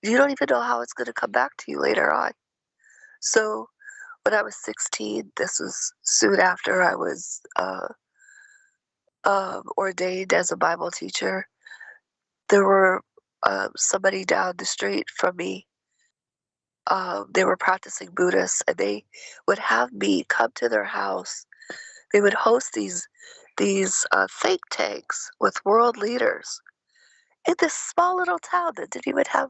you don't even know how it's going to come back to you later on. So, when I was 16, this was soon after I was ordained as a Bible teacher. There were somebody down the street from me. They were practicing Buddhists, and they would have me come to their house. They would host these think tanks with world leaders in this small little town that didn't even have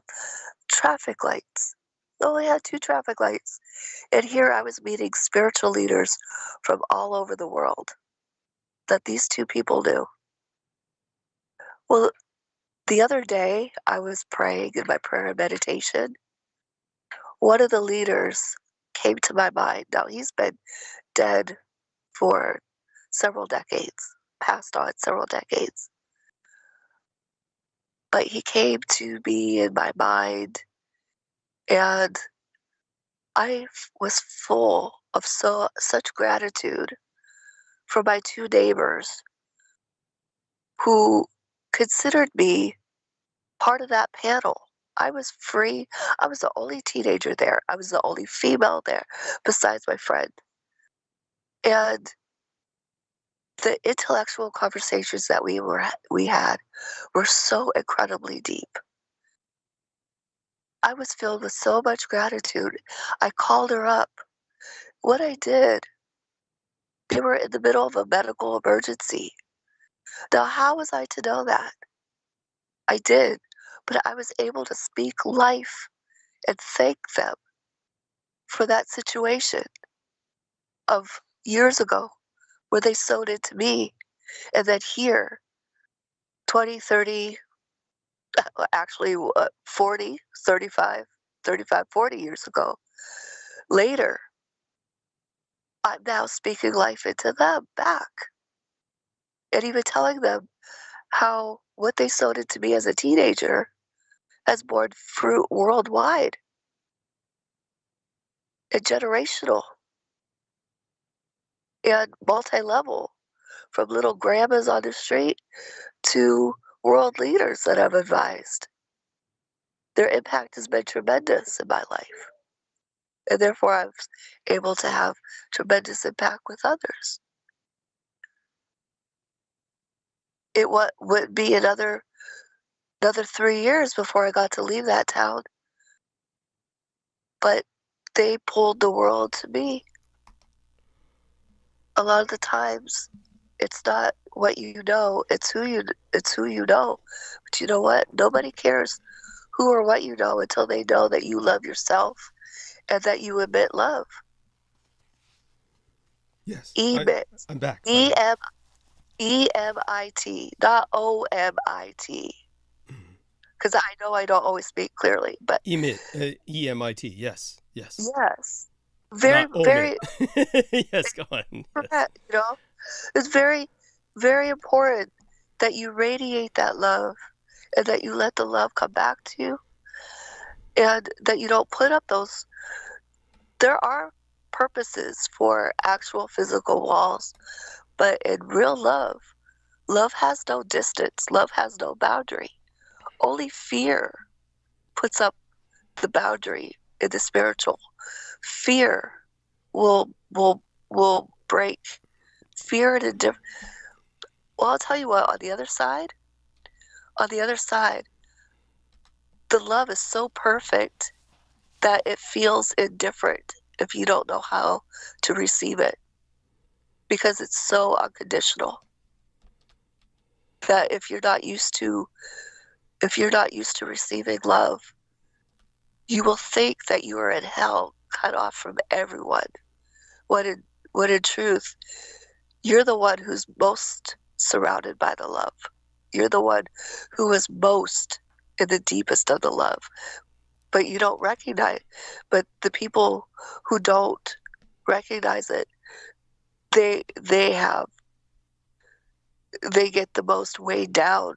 traffic lights. They only had 2 traffic lights. And here I was meeting spiritual leaders from all over the world that these 2 people knew. Well, the other day I was praying in my prayer and meditation. One of the leaders came to my mind. Now, he's been dead for several decades, passed on several decades. But he came to me in my mind, and I was full of such gratitude for my 2 neighbors who considered me part of that panel. I was free. I was the only teenager there. I was the only female there besides my friend. And the intellectual conversations that we had were so incredibly deep. I was filled with so much gratitude. I called her up. What I did, they were in the middle of a medical emergency. Now, how was I to know that? I did, but I was able to speak life and thank them for that situation of years ago where they sewed into me, and then here, 20, 30, actually 40, 35, 40 years ago, later, I'm now speaking life into them back. And even telling them how what they sowed into me as a teenager has borne fruit worldwide and generational and multi-level, from little grandmas on the street to world leaders that I've advised. Their impact has been tremendous in my life. And therefore I was able to have tremendous impact with others. It would be another 3 years before I got to leave that town. But they pulled the world to me. A lot of the times, it's not what you know, it's who you know. But you know what? Nobody cares who or what you know until they know that you love yourself and that you emit love. Yes. Emit. I'm back. E-M-I-T, not O-M-I-T. Because I know I don't always speak clearly, but emit, E-M-I-T. Yes. Yes. Very. Yes, go on. Yes. You know, it's very, very important that you radiate that love, and that you let the love come back to you, and that you don't put up those. There are purposes for actual physical walls, but in real love has no distance. Love has no boundary. Only fear puts up the boundary in the spiritual. Fear will break. Fear in a different. Well, I'll tell you what. On the other side, on the other side, the love is so perfect that it feels indifferent if you don't know how to receive it, because it's so unconditional that if you're not used to receiving love, you will think that you are in hell, cut off from everyone. When in truth, you're the one who's most surrounded by the love. You're the one who is most in the deepest of the love. But you don't recognize, but the people who don't recognize it, they get the most weighed down.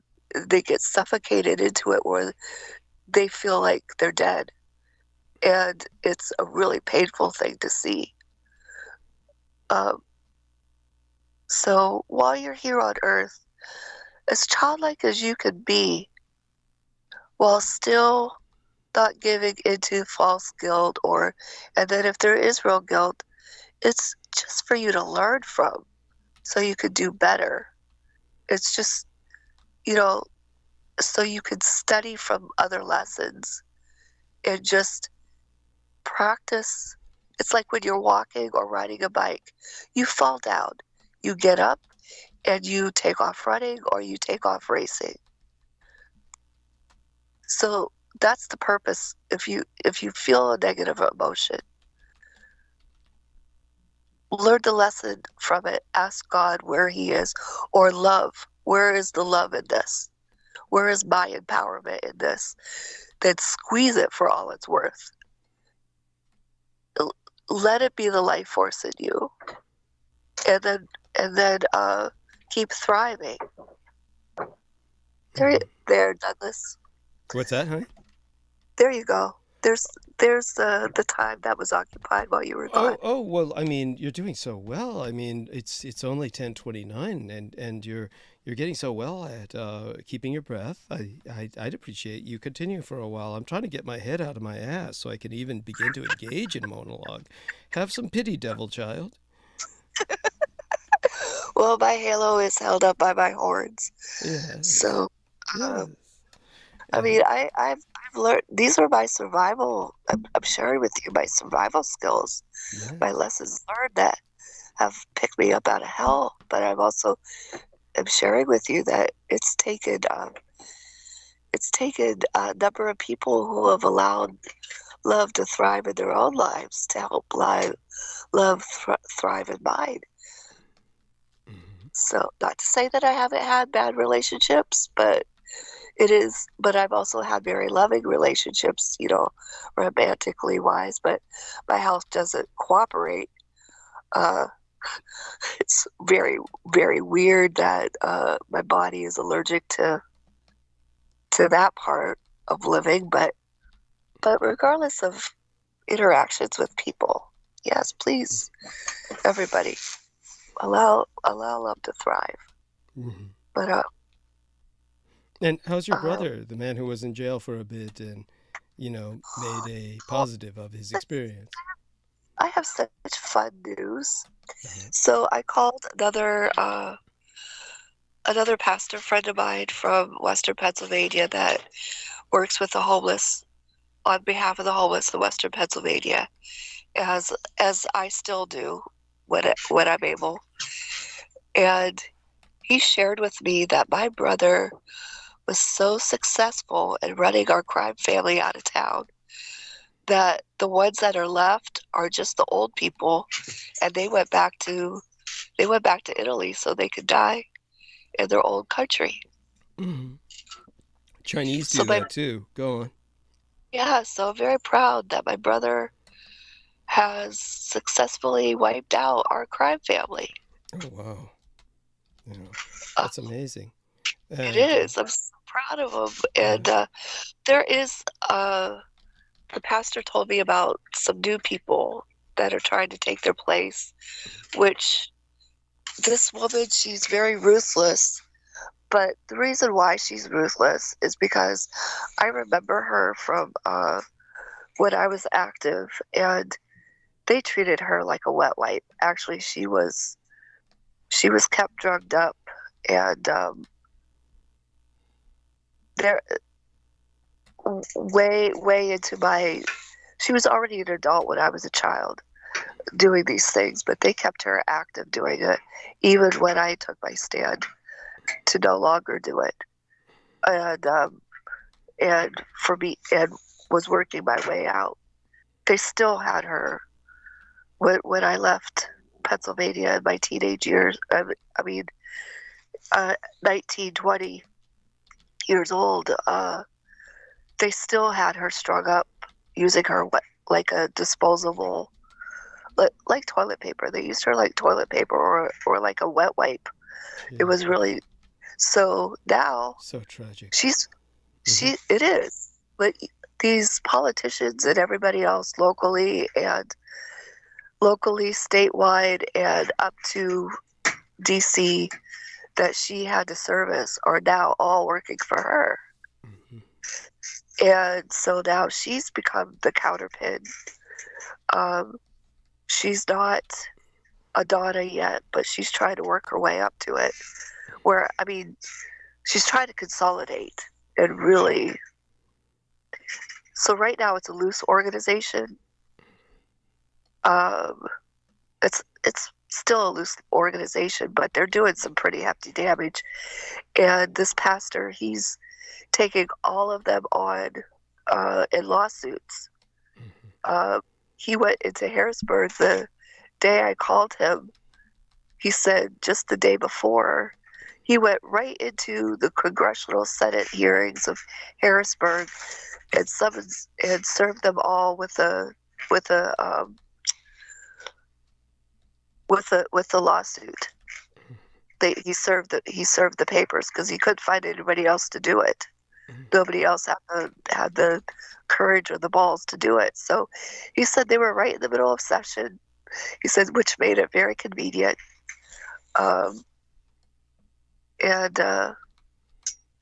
They get suffocated into it where they feel like they're dead. And it's a really painful thing to see. So while you're here on earth, as childlike as you can be, while still not giving into false guilt, and then if there is real guilt, it's just for you to learn from so you could do better. It's just, so you could study from other lessons and just practice. It's like when you're walking or riding a bike, you fall down, you get up and you take off running or you take off racing. So that's the purpose. If you feel a negative emotion, learn the lesson from it. Ask God where he is, or love. Where is the love in this? Where is my empowerment in this? Then squeeze it for all it's worth. Let it be the life force in you, and then keep thriving. There, Douglas. What's that, honey? There you go. There's the time that was occupied while you were gone. Oh, well, I mean, you're doing so well. I mean, it's only 10:29, and you're getting so well at keeping your breath. I'd appreciate you continuing for a while. I'm trying to get my head out of my ass so I can even begin to engage in monologue. Have some pity, devil child. Well, my halo is held up by my horns. Yeah. So, Yes. I mean, I've learned, these are my survival. I'm sharing with you my survival skills, Yes. my lessons learned that have picked me up out of hell. But I'm also sharing with you that it's taken a number of people who have allowed love to thrive in their own lives to help love thrive in mine. Mm-hmm. So, not to say that I haven't had bad relationships, but I've also had very loving relationships, romantically wise, but my health doesn't cooperate. It's very, very weird that my body is allergic to that part of living, but regardless of interactions with people, yes, please, everybody, allow love to thrive. Mm-hmm. But And how's your brother, the man who was in jail for a bit and, made a positive of his experience? I have such fun news. Uh-huh. So I called another pastor friend of mine from Western Pennsylvania that works with the homeless on behalf of the homeless in Western Pennsylvania, as I still do when I'm able. And he shared with me that my brother was so successful in running our crime family out of town that the ones that are left are just the old people, and they went back to Italy so they could die in their old country. Mm-hmm. Chinese do that too. Go on. Yeah, so I'm very proud that my brother has successfully wiped out our crime family. Oh, wow. That's amazing. It is. I'm so proud of him. And there is, the pastor told me about some new people that are trying to take their place, which this woman, she's very ruthless. But the reason why she's ruthless is because I remember her from when I was active, and they treated her like a wet wipe. Actually, she was kept drugged up, and they're way into my. She was already an adult when I was a child doing these things, but they kept her active doing it, even when I took my stand to no longer do it. And for me, and was working my way out. They still had her when I left Pennsylvania in my teenage years. 19, 20 years old. They still had her strung up, using her like a disposable, like toilet paper. They used her like toilet paper or like a wet wipe. Yeah. It was really so. Now so tragic. It is. But these politicians and everybody else locally, statewide, and up to DC that she had to service are now all working for her. And so now she's become the counterpin. She's not a Donna yet, but she's trying to work her way up to it. Where, she's trying to consolidate and really. So right now it's a loose organization. It's still a loose organization, but they're doing some pretty hefty damage. And this pastor, he's taking all of them on in lawsuits. He went into Harrisburg the day I called him. He said just the day before, he went right into the Congressional Senate hearings of Harrisburg and served them all with the lawsuit. He served the papers because he couldn't find anybody else to do it. Nobody else had the courage or the balls to do it. So he said they were right in the middle of session. He said, which made it very convenient.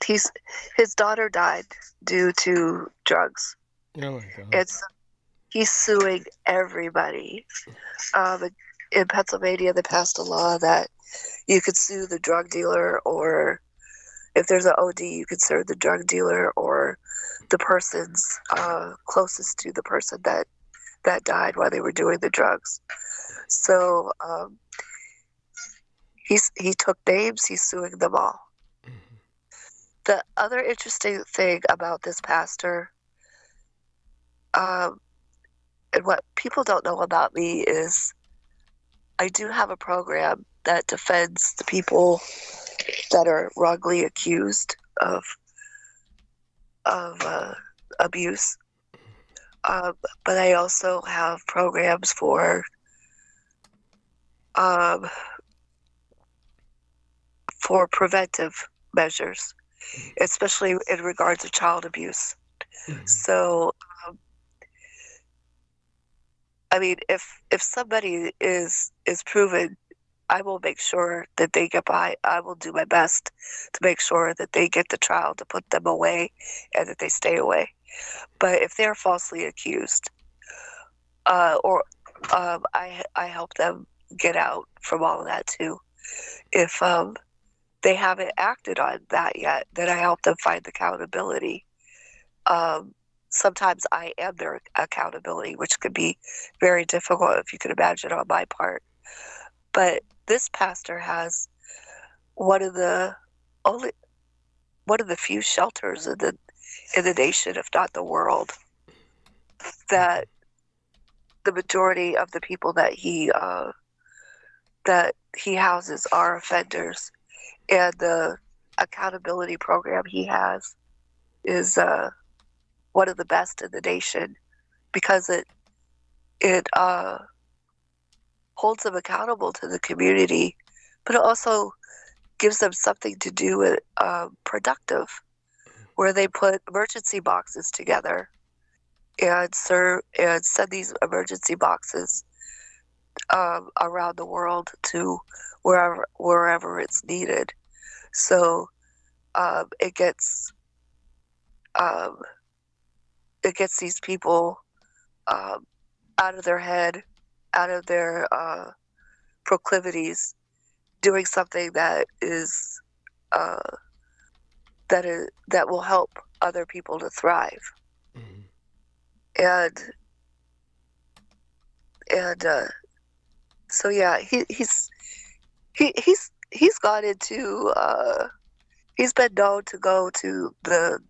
His daughter died due to drugs. Oh my God. And so he's suing everybody. In Pennsylvania, they passed a law that you could sue the drug dealer, or if there's an OD, you could sue the drug dealer or the person's closest to the person that died while they were doing the drugs. So he took names. He's suing them all. The other interesting thing about this pastor, and what people don't know about me, is I do have a program that defends the people that are wrongly accused of abuse. But I also have programs for preventive measures, especially in regards to child abuse. So, if somebody is proven, I will make sure that they get by. I will do my best to make sure that they get the trial to put them away and that they stay away. But if they're falsely accused, I help them get out from all of that too. If they haven't acted on that yet, then I help them find accountability. Sometimes I am their accountability, which could be very difficult, if you can imagine, on my part. But this pastor has one of the few shelters in the nation, if not the world, that the majority of the people that he houses are offenders, and the accountability program he has is one of the best in the nation, because it holds them accountable to the community, but it also gives them something to do productive, where they put emergency boxes together and send these emergency boxes around the world to wherever it's needed. So it gets these people out of their head, out of their proclivities, doing something that is that will help other people to thrive. And so yeah, he's gone into he's been known to go to the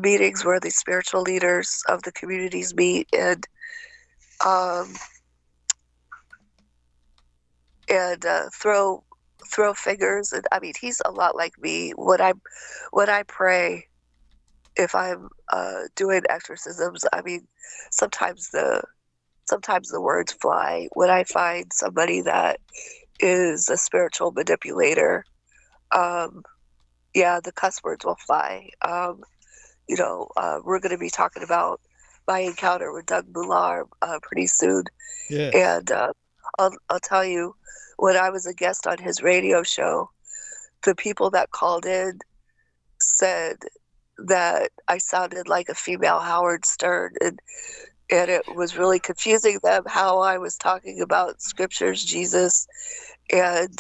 meetings where the spiritual leaders of the communities meet, and throw figures. And I mean, he's a lot like me. When I pray, if I'm doing exorcisms, I mean, sometimes the words fly. When I find somebody that is a spiritual manipulator, yeah, the cuss words will fly. We're going to be talking about my encounter with Doug Mular pretty soon. Yes. And I'll tell you, when I was a guest on his radio show, the people that called in said that I sounded like a female Howard Stern, and it was really confusing them how I was talking about scriptures, Jesus, and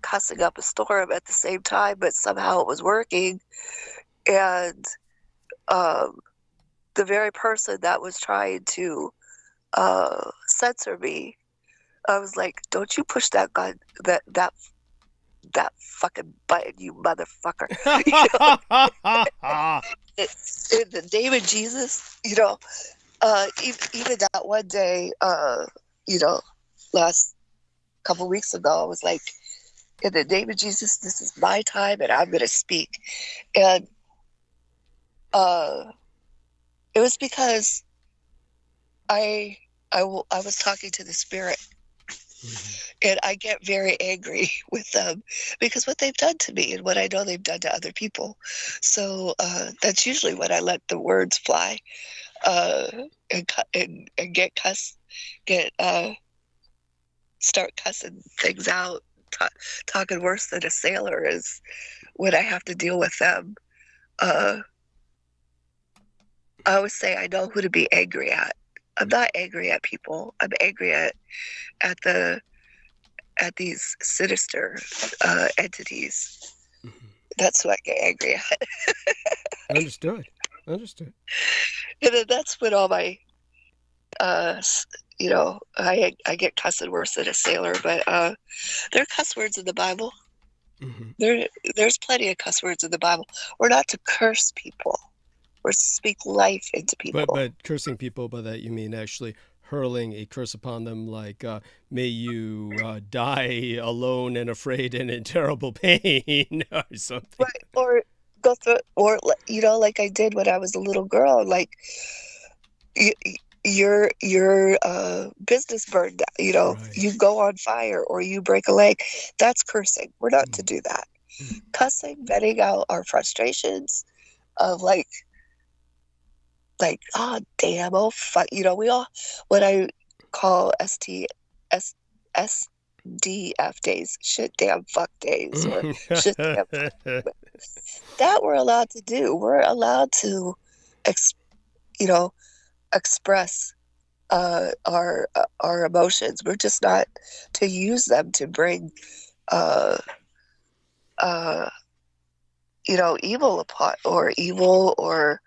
cussing up a storm at the same time, but somehow it was working. And the very person that was trying to censor me, I was like, "Don't you push that gun, that fucking button, you motherfucker!" In the name of Jesus, even that one day, last couple weeks ago, I was like, "In the name of Jesus, this is my time, and I'm going to speak." And it was because I was talking to the spirit, and I get very angry with them because what they've done to me and what I know they've done to other people. So that's usually when I let the words fly, and start cussing things out, talking worse than a sailor is when I have to deal with them. I always say I know who to be angry at. I'm not angry at people. I'm angry at these sinister entities. That's who I get angry at. Understood. And then that's when all my, I get cussing worse than a sailor, but there are cuss words in the Bible. There's plenty of cuss words in the Bible. We're not to curse people. We're to speak life into people. But cursing people, by that you mean actually hurling a curse upon them, like may you die alone and afraid and in terrible pain or something. Right, or go through, or like I did when I was a little girl, like your business burned down, right. You go on fire or you break a leg. That's cursing. We're not to do that. Cussing, venting out our frustrations of like, oh damn, oh fuck, we all, what I call SDF days, shit damn fuck days, or shit damn fuck. That we're allowed to do. We're allowed to express our emotions. We're just not to use them to bring evil upon, or evil or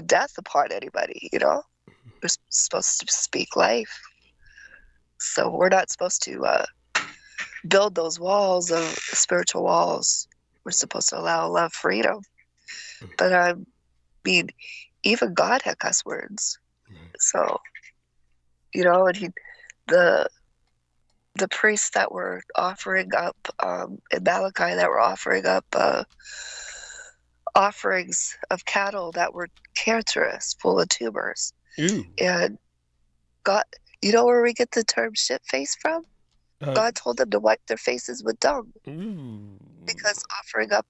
death upon anybody. We're supposed to speak life, so we're not supposed to build those walls of spiritual walls. We're supposed to allow love, freedom. But I mean, even God had cuss words. So, and the priests that were offering up in Malachi, that were offering up offerings of cattle that were cancerous, full of tumors. Ooh. And God, where we get the term shit face from? God told them to wipe their faces with dung. Because offering up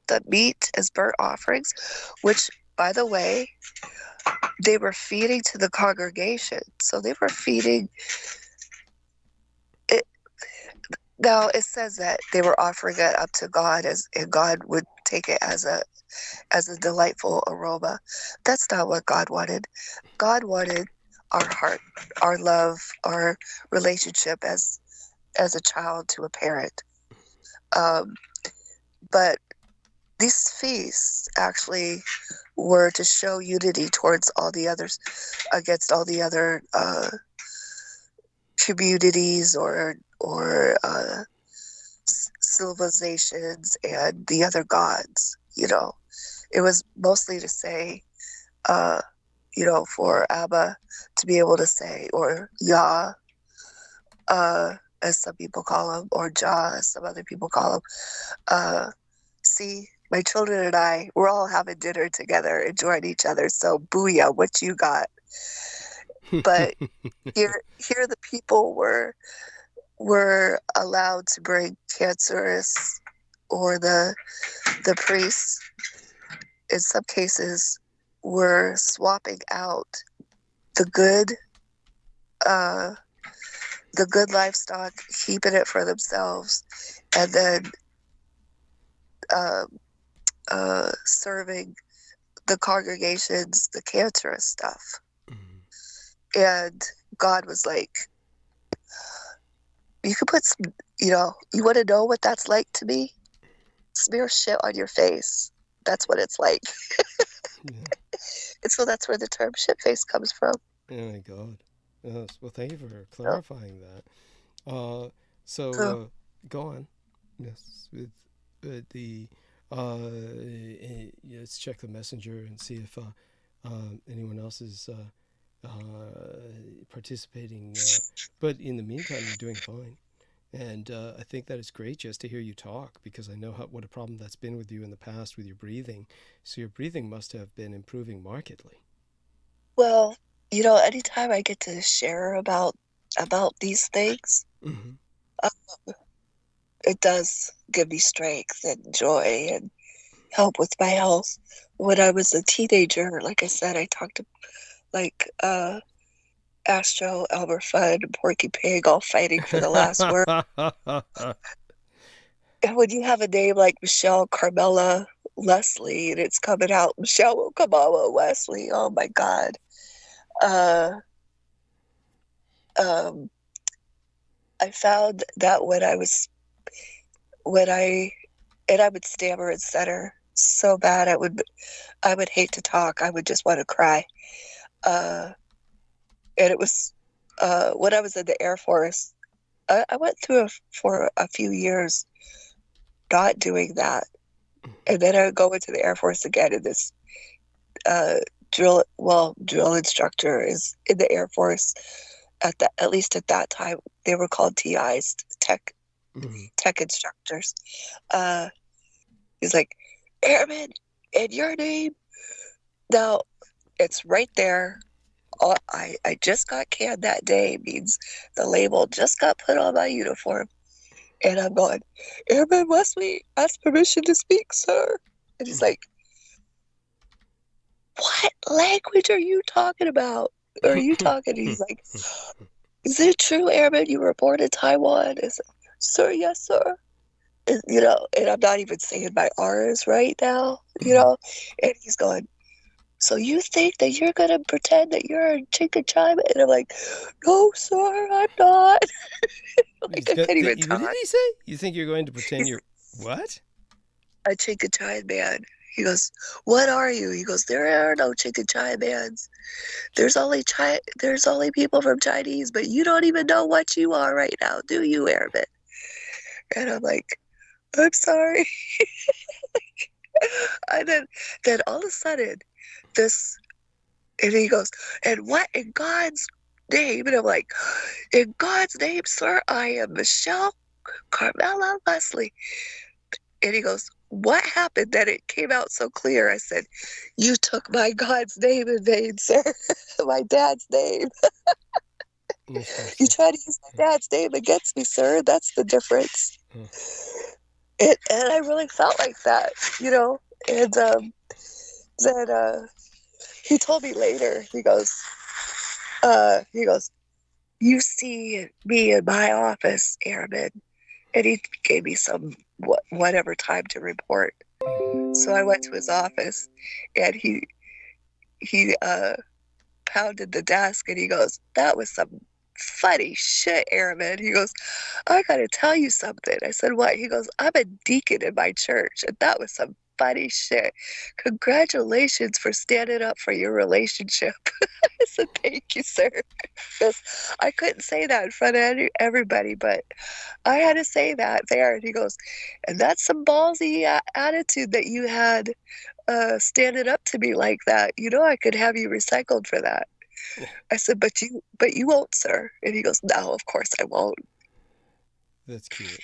the meat as burnt offerings, which, by the way, they were feeding to the congregation. So they were feeding it. Now it says that they were offering it up to God, and God would take it as a delightful aroma. That's not what God wanted. God wanted our heart, our love, our relationship as as a child to a parent. But these feasts actually were to show unity towards all the others, against all the other communities or civilizations and the other gods. You know, it was mostly to say, you know, for Abba to be able to say, or Yah, as some people call him, or Jah, as some other people call him. See, my children and I, we're all having dinner together, enjoying each other. So, booyah, what you got? But here the people were allowed to bring cancerous, or the priests, in some cases, were swapping out the good livestock, keeping it for themselves, and then serving the congregations the cancerous stuff. Mm-hmm. And God was like, you could put some, you know, you want to know what that's like to me? Smear shit on your face. That's what it's like. Yeah. And so that's where the term shit face comes from. Oh my God. Yes. Well, thank you for clarifying that. So go on. Yes. With the let's check the messenger and see if anyone else is participating. But in the meantime, you're doing fine. And I think that it's great just to hear you talk, because I know what a problem that's been with you in the past with your breathing. So your breathing must have been improving markedly. Well, you know, anytime I get to share about these things, mm-hmm. It does give me strength and joy and help with my health. When I was a teenager, like I said, I talked to Astro, Elmer Fudd, and Porky Pig all fighting for the last word. And when you have a name like Michelle Carmela Leslie, and it's coming out Michelle Kamala Wesley, oh my God. I found that when I would stammer and stutter so bad, I would hate to talk. I would just want to cry. And it was when I was in the Air Force. I went through for a few years not doing that, and then I would go into the Air Force again. And this drill instructor is in the Air Force at least at that time they were called TIs, tech instructors. He's like, Airman, and your name? Now, it's right there. I just got canned that day, means the label just got put on my uniform. And I'm going, Airman Wesley, ask permission to speak, sir. And he's like, what language are you talking about? Or are you talking? And he's like, is it true, Airman, you were born in Taiwan? I said, sir, yes, sir. And, you know, and I'm not even saying my R's right now, you know. And he's going, so you think that you're going to pretend that you're a Chinka China? And I'm like, no, sir, I'm not. I can't even talk. What did he say? You think you're going to pretend you're what? A Chinka China man. He goes, what are you? He goes, there are no Chinka China mans. There's only people from Chinese, but you don't even know what you are right now, do you, Airman? And I'm like, I'm sorry. And then all of a sudden, and he goes, and what in God's name? And I'm like, in God's name, sir, I am Michelle Carmela Leslie. And he goes, what happened that it came out so clear? I said, you took my God's name in vain, sir. My dad's name. You try to use my dad's name against me, sir. That's the difference. And I really felt like that, you know. And then he told me later, he goes, you see me in my office, Airman. And he gave me some whatever time to report. So I went to his office, and he pounded the desk, and he goes, that was some funny shit, Airman. He goes, I got to tell you something. I said, what? He goes, I'm a deacon in my church. And that was some funny shit. Congratulations for standing up for your relationship. I said, thank you, sir. Because I couldn't say that in front of everybody, but I had to say that there. And he goes, and that's some ballsy attitude that you had standing up to me like that. You know, I could have you recycled for that. I said, but you won't, sir. And he goes, no, of course I won't. That's cute.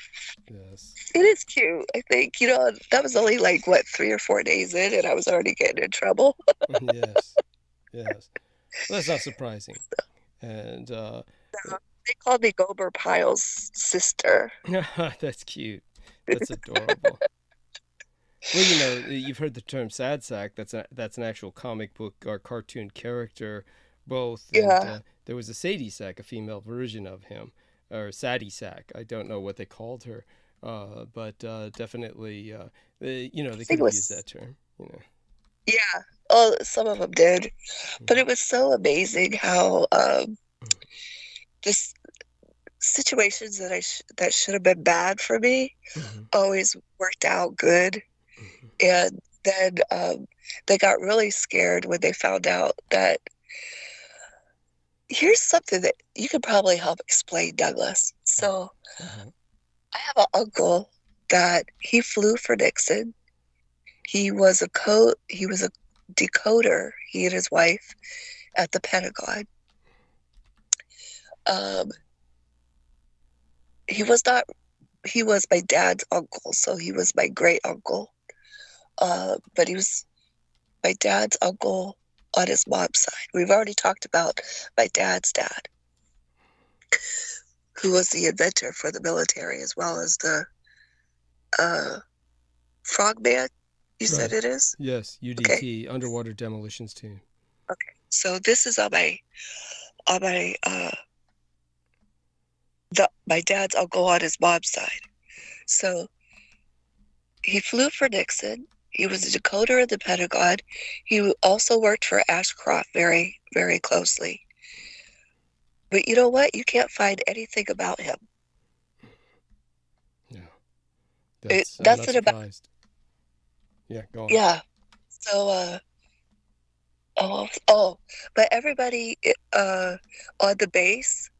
Yes. It is cute. I think, you know, that was only like, 3 or 4 days in, and I was already getting in trouble. Yes. Yes. Well, that's not surprising. And they called me Gober Pyle's sister. that's cute. That's adorable. Well, you know, you've heard the term sad sack. That's an actual comic book or cartoon character, both. Yeah. And, there was a Sadie Sack, a female version of him, or Sadie Sack. I don't know what they called her, but definitely, they could have used that term. You know. Yeah. Oh, some of them did, but it was so amazing how this situations that should have been bad for me always worked out good. And then they got really scared when they found out that here's something that you could probably help explain, Douglas. So I have an uncle that he flew for Nixon. He was a decoder, he and his wife, at the Pentagon. He was my dad's uncle, so he was my great uncle. But he was my dad's uncle on his mom's side. We've already talked about my dad's dad, who was the inventor for the military as well as the Frogman, you said it is? Yes, UDT, okay. Underwater Demolitions Team. Okay, so this is on my dad's uncle on his mom's side. So he flew for Nixon. He was a decoder at the Pentagon. He also worked for Ashcroft very, very closely. But you know what? You can't find anything about him. Yeah. That's it about. Yeah, go on. Yeah. So, but everybody on the base,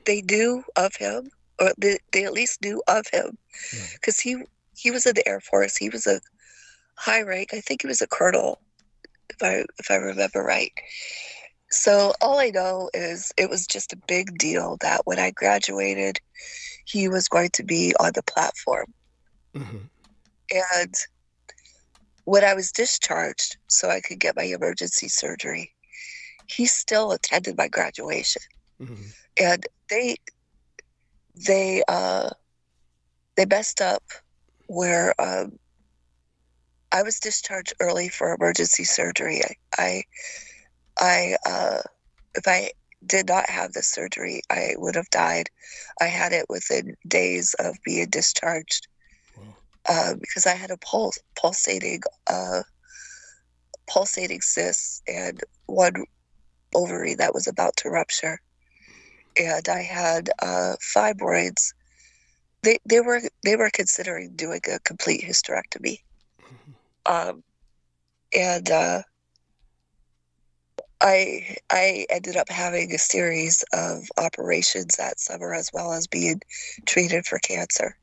they knew of him, or they at least knew of him, because he was in the Air Force. He was a high rank. I think he was a colonel, if I remember right. So all I know is it was just a big deal that when I graduated, he was going to be on the platform. And when I was discharged so I could get my emergency surgery, he still attended my graduation. And they messed up where I was discharged early for emergency surgery. If I did not have the surgery, I would have died. I had it within days of being discharged. Because I had a pulsating cyst and one ovary that was about to rupture, and I had fibroids. They were considering doing a complete hysterectomy, and I ended up having a series of operations that summer, as well as being treated for cancer.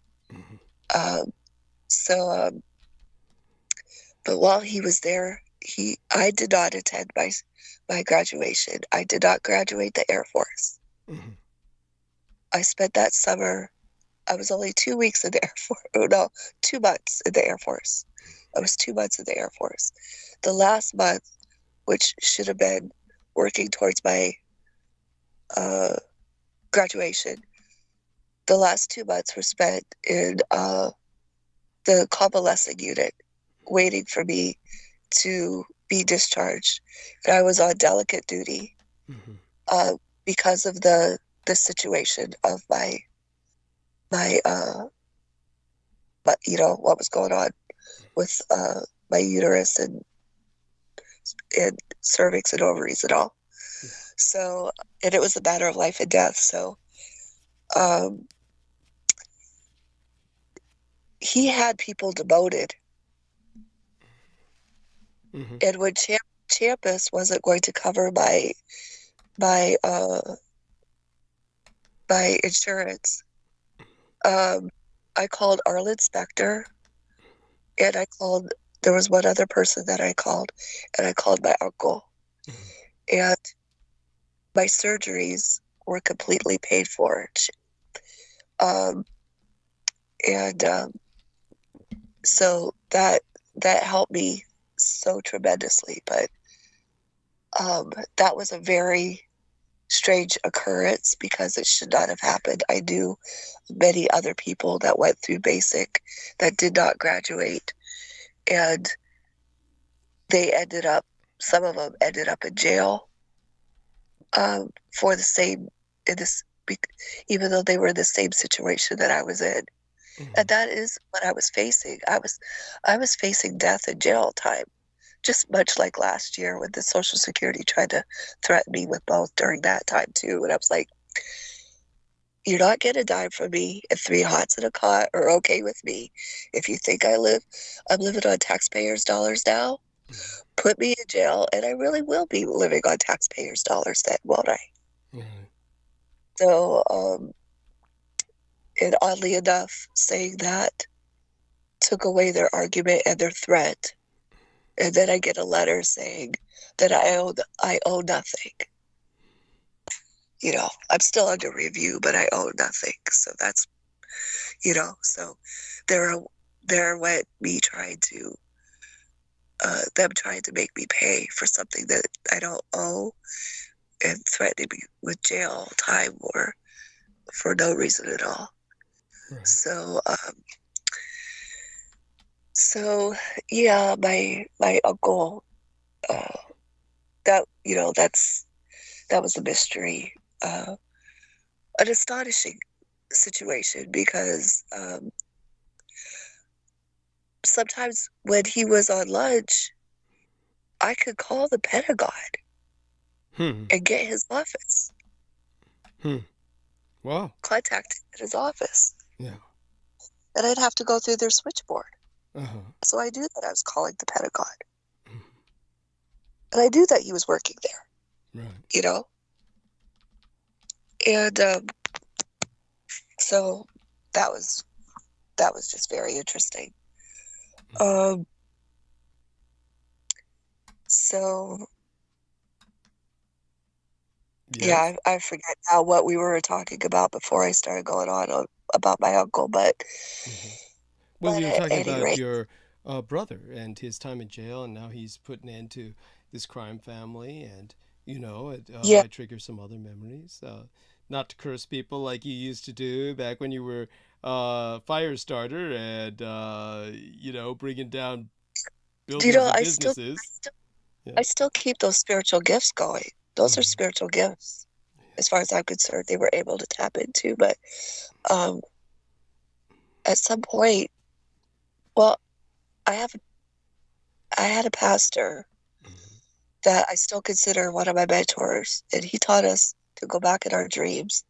But while he was there, I did not attend my graduation. I did not graduate the Air Force. I spent that summer, I was only 2 weeks in the Air Force. Oh, no, 2 months in the Air Force. I was 2 months in the Air Force. The last month, which should have been working towards my graduation, the last 2 months were spent in the convalescing unit, waiting for me to be discharged. And I was on delicate duty because of the situation of my what was going on with my uterus and cervix and ovaries and all. So, and it was a matter of life and death. So, he had people demoted. Mm-hmm. And when Champus wasn't going to cover my insurance, I called Arlen Specter, and there was one other person that I called, and I called my uncle. And my surgeries were completely paid for. So that helped me so tremendously. But that was a very strange occurrence because it should not have happened. I knew many other people that went through basic that did not graduate, and some of them ended up in jail for the same, even though they were in the same situation that I was in. Mm-hmm. And that is what I was facing. I was facing death and jail time, just much like last year when the Social Security tried to threaten me with both during that time too. And I was like, you're not getting a dime from me if 3 hots in a cot are okay with me. If you think I'm living on taxpayers' dollars now, put me in jail, and I really will be living on taxpayers' dollars then, won't I? Mm-hmm. So, and oddly enough, saying that took away their argument and their threat. And then I get a letter saying that I owe nothing. I'm still under review, but I owe nothing. So that's, so there went me trying to, them trying to make me pay for something that I don't owe, and threatening me with jail time or for no reason at all. Right. So my uncle, that was a mystery, an astonishing situation because sometimes when he was on lunch, I could call the Pentagon and get his office. Wow. Contact him at his office. Yeah. And I'd have to go through their switchboard. Uh-huh. So I knew that I was calling the Pentagon. And I knew that he was working there. Right. And so that was just very interesting. So yes. Yeah, I forget now what we were talking about before I started going on about my uncle, but well, we were talking about your brother and his time in jail, and now he's putting an end to this crime family, and it might trigger some other memories. Not to curse people like you used to do back when you were fire starter and bringing down buildings and businesses. I still keep those spiritual gifts going. Those are spiritual gifts, as far as I'm concerned. They were able to tap into, but at some point, well, I had a pastor that I still consider one of my mentors, and he taught us to go back in our dreams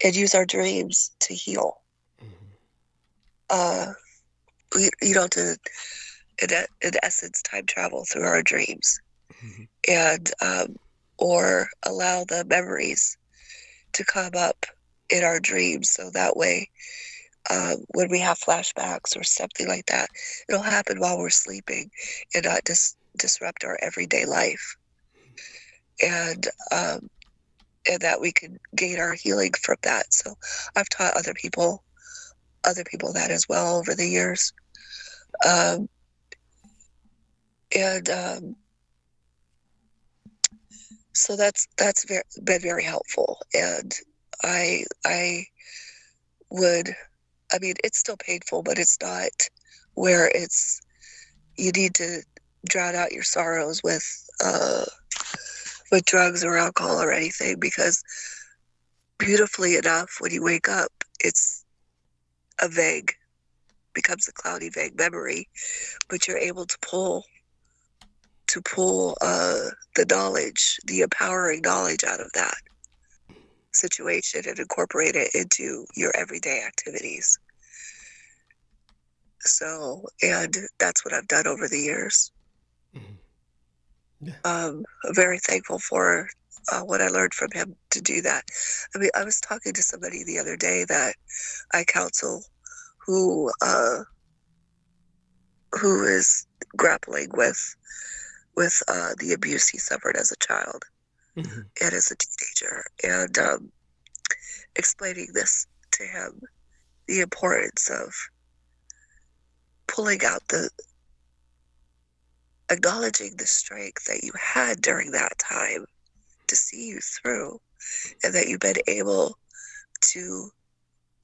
and use our dreams to heal. To, in essence, time travel through our dreams, and or allow the memories to come up in our dreams, so that way, when we have flashbacks or something like that, it'll happen while we're sleeping and not disrupt our everyday life, and that we can gain our healing from that. So I've taught other people that as well over the years, so that's been very helpful. And it's still painful, but it's not where you need to drown out your sorrows with drugs or alcohol or anything, because beautifully enough, when you wake up, it's becomes a cloudy, vague memory, but you're able to pull to pull the knowledge, the empowering knowledge out of that situation and incorporate it into your everyday activities. So, and that's what I've done over the years. Yeah. I'm very thankful for what I learned from him to do that. I mean, I was talking to somebody the other day that I counsel who is grappling with the abuse he suffered as a child and as a teenager, and explaining this to him, the importance of pulling out acknowledging the strength that you had during that time to see you through, and that you've been able to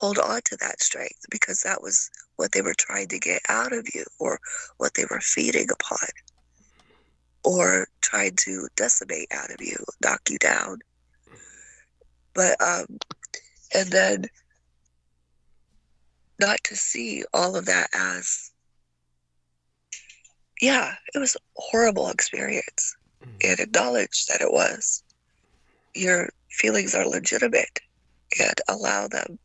hold on to that strength because that was what they were trying to get out of you, or what they were feeding upon, or trying to decimate out of you, knock you down. But and then not to see all of that as, yeah, it was a horrible experience, and acknowledge that it was. Your feelings are legitimate, and allow them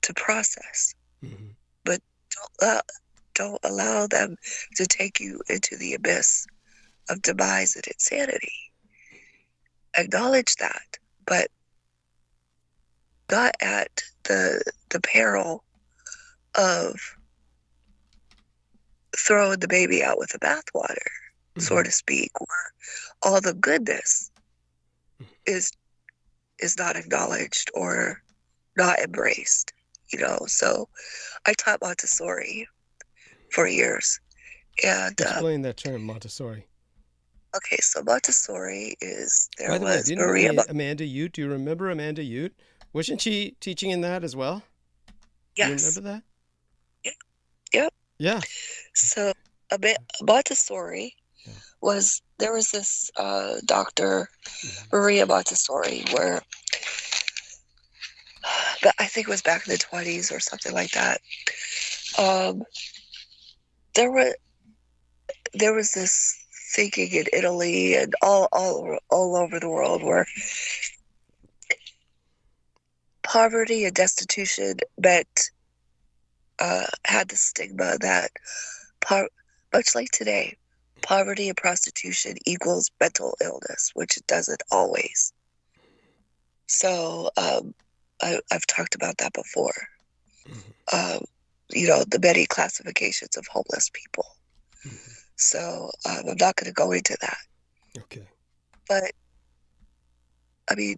to process. But don't allow them to take you into the abyss of demise and insanity. Acknowledge that, but not at the peril of throwing the baby out with the bathwater, so to speak, where all the goodness is not acknowledged or not embraced, you know. So I taught Montessori for years, and explain that term, Montessori. Okay, so Montessori is, there By the way, was didn't Maria. Amanda Ute, do you remember Amanda Ute? Wasn't she teaching in that as well? Yes. Do you remember that? Yep. Yeah. So Montessori was, there was this Dr. Maria Montessori, where I think it was back in the 20s or something like that. There was this thinking in Italy and all over the world where poverty and destitution meant, had the stigma that, much like today, poverty and prostitution equals mental illness, which it doesn't always. So I've talked about that before. You know, the many classifications of homeless people. So I'm not going to go into that. Okay. But, I mean,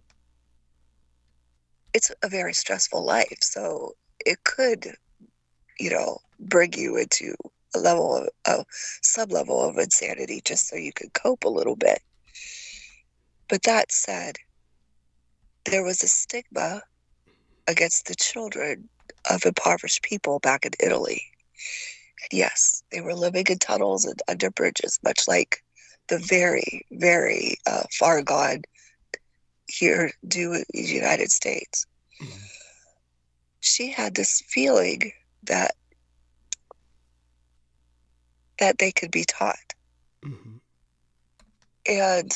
it's a very stressful life. So it could, you know, bring you into a level of some level of insanity just so you could cope a little bit. But that said, there was a stigma against the children of impoverished people back in Italy. And yes, they were living in tunnels and under bridges, much like the very, very far gone here do in the United States. She had this feeling that they could be taught. And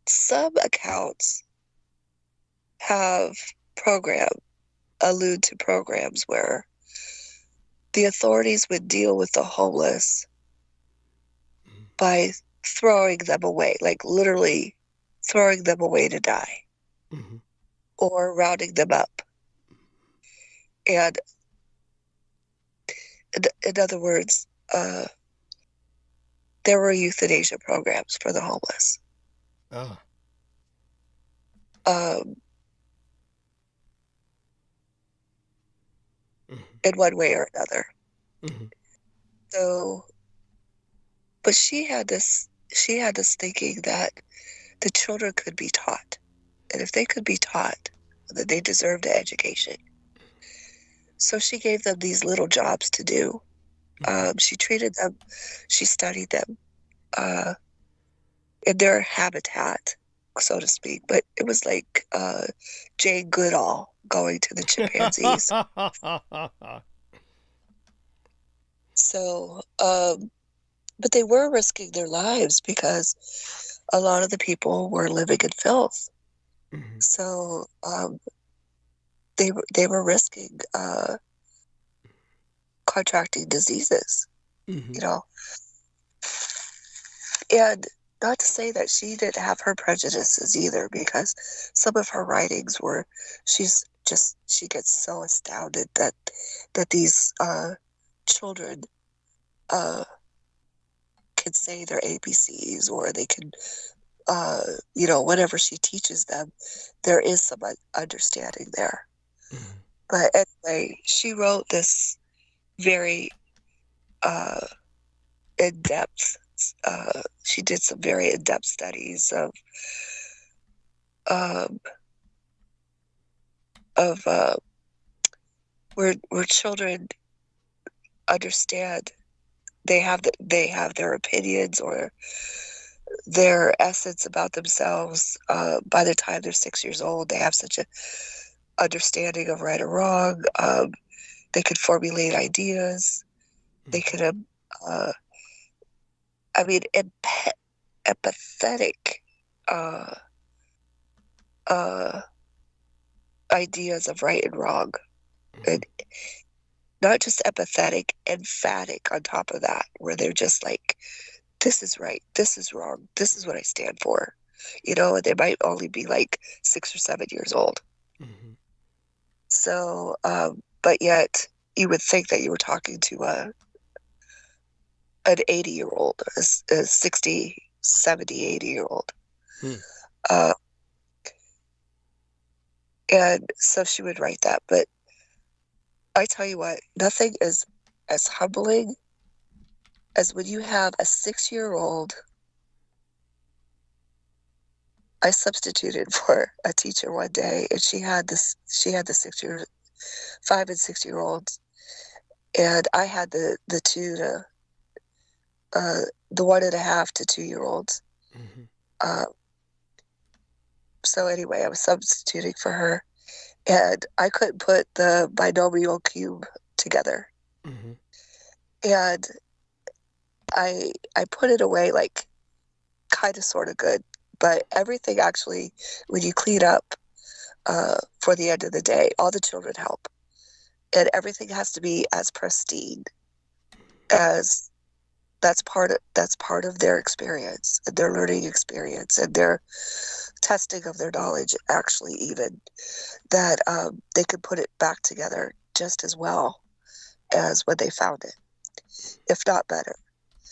some accounts have allude to programs where the authorities would deal with the homeless by throwing them away, like literally throwing them away to die, or rounding them up. And in other words, there were euthanasia programs for the homeless. In one way or another. So, but she had this thinking that the children could be taught, and if they could be taught, that they deserved an education. So she gave them these little jobs to do. She treated them, she studied them in their habitat, so to speak. But it was like Jane Goodall going to the chimpanzees. So, but they were risking their lives because a lot of the people were living in filth. Mm-hmm. So they were risking contracting diseases, Mm-hmm. you know. And not to say that she didn't have her prejudices either, because some of her writings were, she gets so astounded that these children can say their ABCs, or they can, you know, whatever she teaches them, there is some understanding there. Mm-hmm. But anyway, she wrote this very in-depth, she did some very in-depth studies of where children understand, they have their opinions or their essence about themselves. By the time they're 6 years old, they have such a understanding of right or wrong. They could formulate ideas. They could, I mean, empathetic ideas of right and wrong. And not just empathetic, emphatic on top of that, where they're just like, this is right, this is wrong, this is what I stand for. You know, and they might only be like 6 or 7 years old. Mm-hmm. So, but yet you would think that you were talking to an 80-year-old, a 60, 70, 80-year-old. And so she would write that. But I tell you what, nothing is as humbling as when you have a 6-year-old. I substituted for a teacher one day, and she had the 5 and 6-year-olds, and I had the 1.5 to 2-year-olds. Mm-hmm. So anyway, I was substituting for her, and I couldn't put the binomial cube together. Mm-hmm. And I put it away like kind of sort of good, but everything actually, when you clean up for the end of the day, all the children help, and everything has to be as pristine as that's part of their experience, their learning experience, and their testing of their knowledge, actually, even that they could put it back together just as well as when they found it, if not better.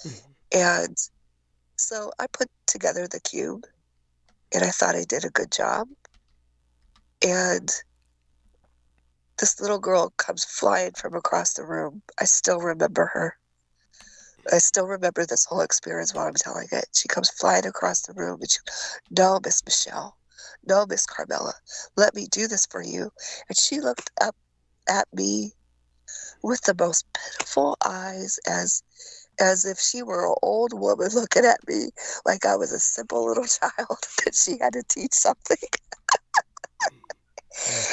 Mm-hmm. And so I put together the cube, and I thought I did a good job. And this little girl comes flying from across the room. I still remember her. I still remember this whole experience while I'm telling it. She comes flying across the room, and she, no, Miss Michelle, no, Miss Carmela, let me do this for you. And she looked up at me with the most pitiful eyes, as if she were an old woman looking at me like I was a simple little child that she had to teach something.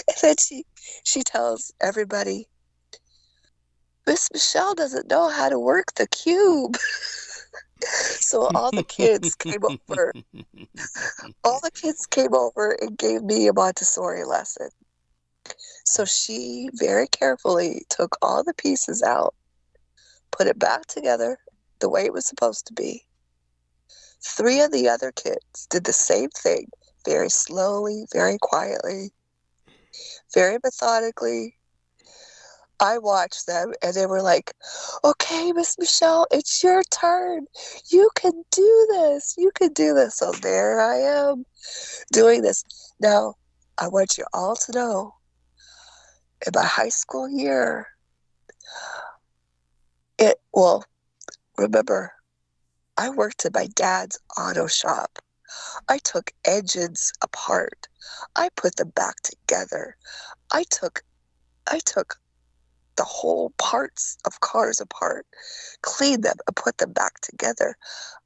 And then she tells everybody, Miss Michelle doesn't know how to work the cube. So all the kids came over. All the kids came over and gave me a Montessori lesson. So she very carefully took all the pieces out, put it back together the way it was supposed to be. 3 of the other kids did the same thing, very slowly, very quietly, very methodically. I watched them, and they were like, okay, Miss Michelle, it's your turn. You can do this. You can do this. So there I am doing this. Now, I want you all to know, in my high school year, remember, I worked in my dad's auto shop. I took engines apart. I put them back together. I took the whole parts of cars apart, cleaned them, and put them back together.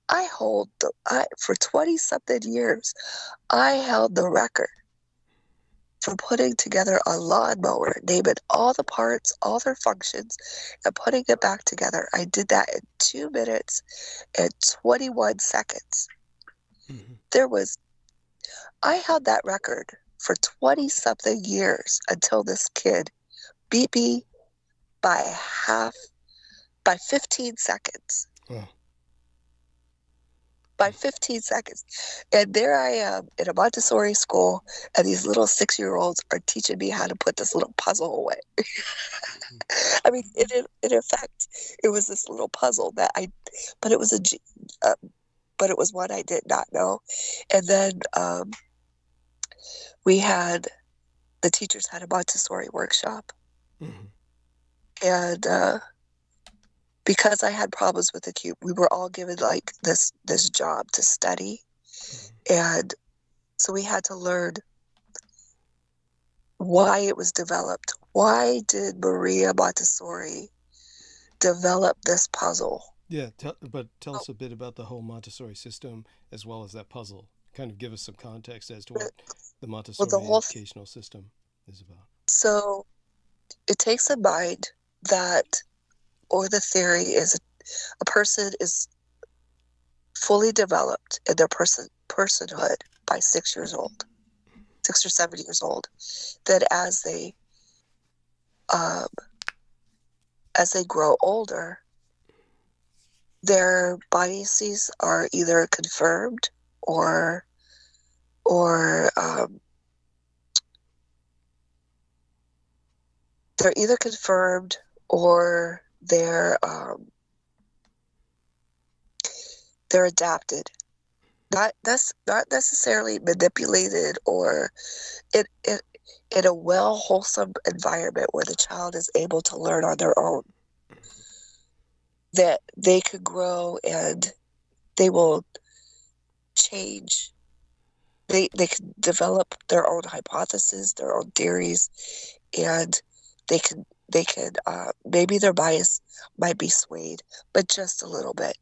For 20-something years, I held the record from putting together a lawnmower, naming all the parts, all their functions, and putting it back together. I did that in 2 minutes and 21 seconds. Mm-hmm. I held that record for 20-something years until this kid beat me by 15 seconds. Wow. By 15 seconds. And there I am in a Montessori school, and these little 6-year-olds are teaching me how to put this little puzzle away. I mean, in effect, it was this little puzzle but it was but it was one I did not know. And then the teachers had a Montessori workshop. Mm-hmm. And because I had problems with the cube, we were all given like this job to study. And so we had to learn why it was developed. Why did Maria Montessori develop this puzzle? Yeah, tell us a bit about the whole Montessori system as well as that puzzle. Kind of give us some context as to what the Montessori educational system is about. So it takes in mind that, or the theory is, a person is fully developed in their personhood by 6 years old, 6 or 7 years old. That as they grow older, their biases are either confirmed or they're either confirmed or they're adapted. That's not necessarily manipulated or in a well, wholesome environment where the child is able to learn on their own, that they could grow and they will change. They can develop their own hypotheses, their own theories, and they can maybe their bias might be swayed, but just a little bit.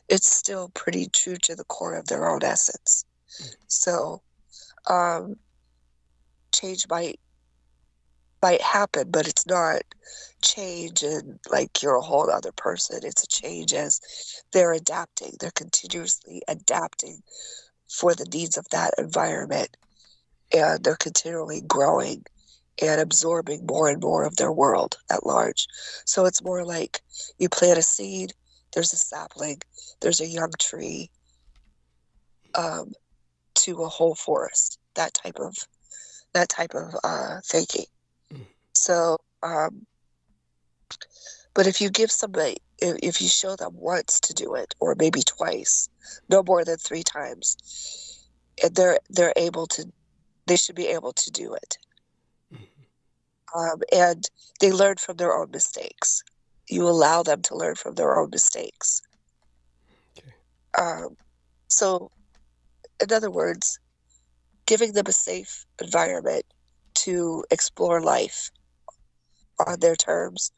It's still pretty true to the core of their own essence. So change might happen, but it's not change and like you're a whole other person. It's a change as they're adapting. They're continuously adapting for the needs of that environment, and they're continually growing and absorbing more and more of their world at large. So it's more like you plant a seed, there's a sapling, there's a young tree, to a whole forest. That type of thinking. So, but if you give somebody, if you show them once to do it, or maybe twice, no more than 3 times, and they should be able to do it. And they learn from their own mistakes. You allow them to learn from their own mistakes. Okay. So, in other words, giving them a safe environment to explore life on their terms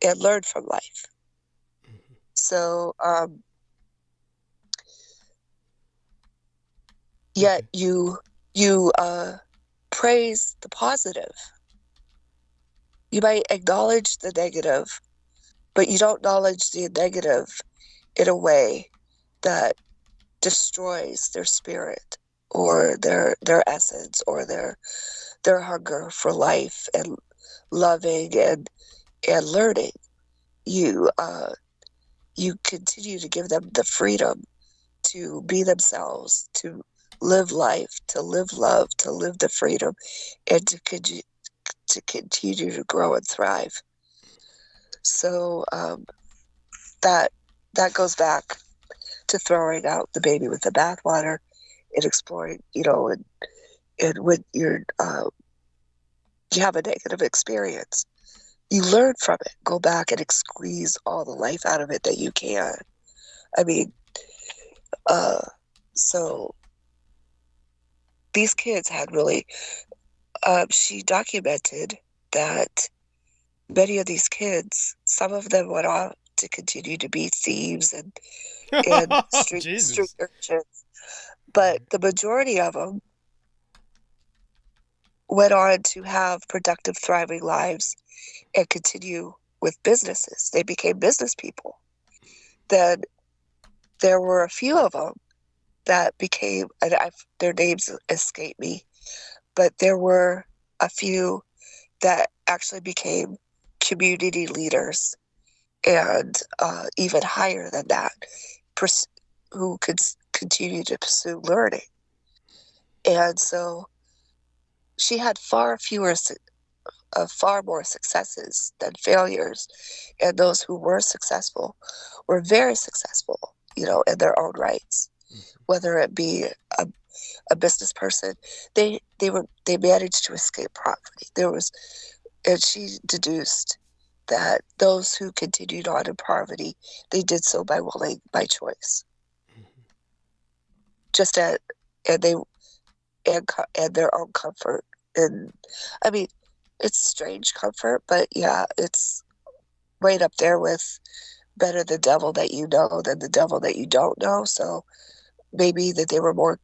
and learn from life. So, yet you praise the positive. You might acknowledge the negative, but you don't acknowledge the negative in a way that destroys their spirit or their essence or their hunger for life and loving and learning. You continue to give them the freedom to be themselves, to live life, to live love, to live the freedom, and to continue to grow and thrive. So that goes back to throwing out the baby with the bathwater and exploring, and when you have a negative experience, you learn from it. Go back and squeeze all the life out of it that you can. I mean, so these kids had really, she documented that many of these kids, some of them went off to continue to be thieves and street urchins, but the majority of them went on to have productive, thriving lives and continue with businesses. They became business people. Then there were a few of them that became, and their names escape me, but there were a few that actually became community leaders, and even higher than that, who could continue to pursue learning. And so she had far more successes than failures, and those who were successful were very successful, in their own rights. Whether it be a business person, they managed to escape poverty. And she deduced that those who continued on in poverty, they did so by choice. Just and their own comfort. And I mean, it's strange comfort, but yeah, it's right up there with better the devil that you know than the devil that you don't know. So maybe that they were more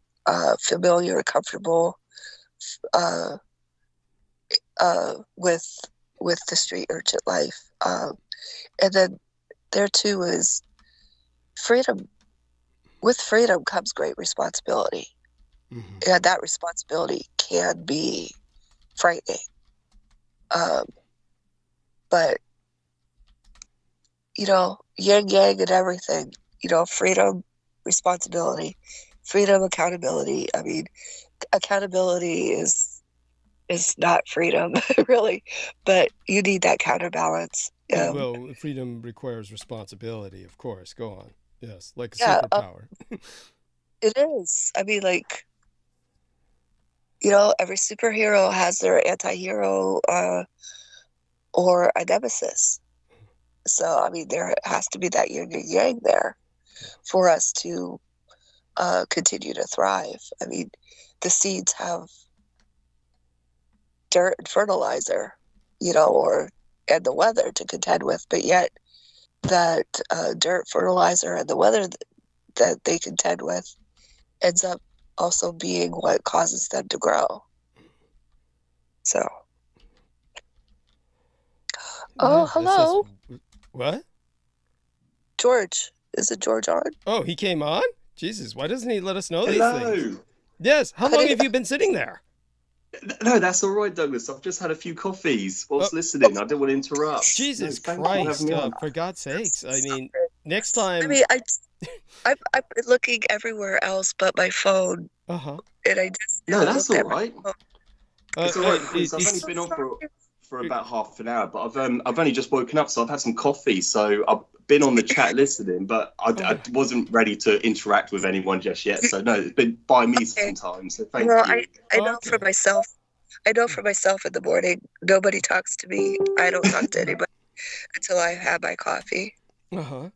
familiar and comfortable with the street urchin life. And then there too is freedom. With freedom comes great responsibility. And that responsibility can be frightening. But, yin yang and everything, freedom, responsibility, freedom, accountability. I mean, accountability is not freedom, really, but you need that counterbalance. Well, freedom requires responsibility, of course. Go on. Yes, like a superpower. It is. I mean, like, every superhero has their anti-hero or a nemesis. So, I mean, there has to be that yin and yang there for us to continue to thrive. I mean, the seeds have dirt and fertilizer, and the weather to contend with, but yet that dirt, fertilizer, and the weather that they contend with ends up also being what causes them to grow. So, hello. What? George. Is it George on? Oh, he came on? Jesus, why doesn't he let us know these things? Yes. How long have you been sitting there? No, that's all right, Douglas. I've just had a few coffees whilst listening. I didn't want to interrupt. Jesus Christ, for God's sakes. I mean, next time... I mean, I've been looking everywhere else but my phone. Uh-huh. And I just... No, that's all right. It's all right, because I've only so been on for about half an hour, but I've only just woken up, so I've had some coffee, so I've been on the chat listening, but I wasn't ready to interact with anyone just yet. So no, it's been by me sometimes. So thank you. I know for myself. I know for myself in the morning, nobody talks to me. I don't talk to anybody until I have my coffee. Yeah.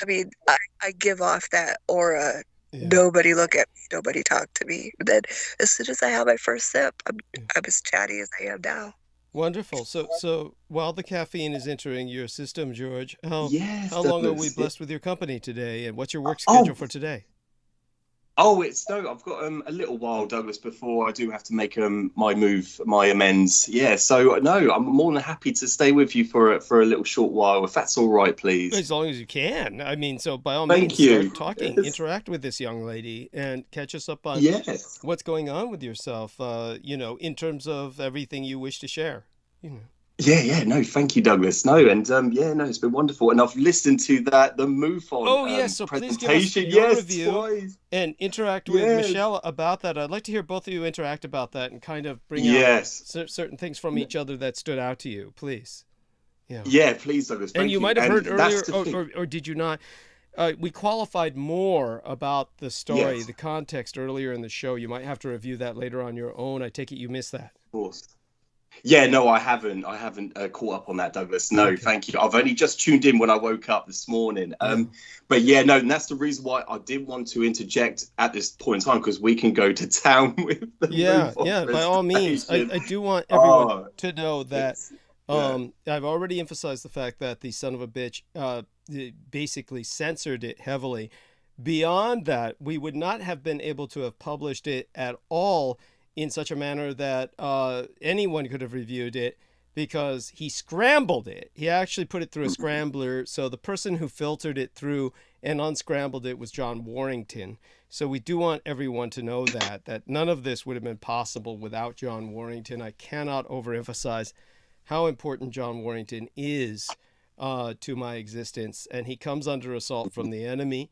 I mean, I give off that aura. Yeah. Nobody look at me. Nobody talk to me. And then as soon as I have my first sip, I'm as chatty as I am now. Wonderful. So while the caffeine is entering your system, George, how long are we blessed with your company today, and what's your work schedule for today? I've got a little while, Douglas, before I do have to make my amends. Yeah, so no, I'm more than happy to stay with you for a little short while, if that's all right, please. As long as you can. I mean, so by all means, start talking, interact with this young lady, and catch us up on what's going on with yourself. In terms of everything you wish to share. Yeah, no, thank you, Douglas. No, and it's been wonderful, and I've listened to the MUFON so please give us your review and interact with Michelle about that. I'd like to hear both of you interact about that and kind of bring out certain things from each other that stood out to you, please. Yeah, please, Douglas. And you might have heard earlier, or did you not? We qualified more about the story, the context earlier in the show. You might have to review that later on your own. I take it you missed that. Of course. Yeah, no, I haven't caught up on that, Douglas. No, Thank you. I've only just tuned in when I woke up this morning. But yeah, no, and that's the reason why I did want to interject at this point in time, because we can go to town with the by all means. I do want everyone to know that I've already emphasized the fact that the son of a bitch basically censored it heavily. Beyond that, we would not have been able to have published it at all in such a manner that anyone could have reviewed it, because he scrambled it. He actually put it through a scrambler. So the person who filtered it through and unscrambled it was John Warrington. So we do want everyone to know that none of this would have been possible without John Warrington. I cannot overemphasize how important John Warrington is to my existence. And he comes under assault from the enemy.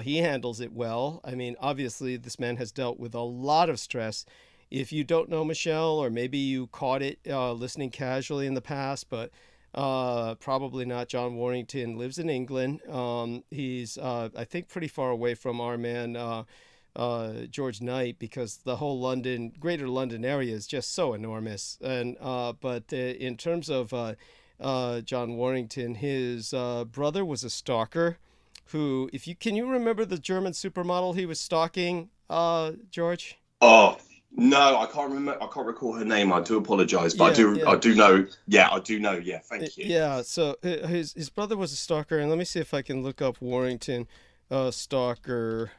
He handles it well. I mean, obviously, this man has dealt with a lot of stress. If you don't know Michelle, or maybe you caught it listening casually in the past, but probably not, John Warrington lives in England. He's, I think, pretty far away from our man, George Knight, because the whole greater London area is just so enormous. And but in terms of John Warrington, his brother was a stalker who, can you remember the German supermodel he was stalking, George? Oh, no, I can't remember. I can't recall her name. I do apologize, but I do know. Yeah, I do know. Yeah, thank you. Yeah, so his brother was a stalker, and let me see if I can look up Warrington stalker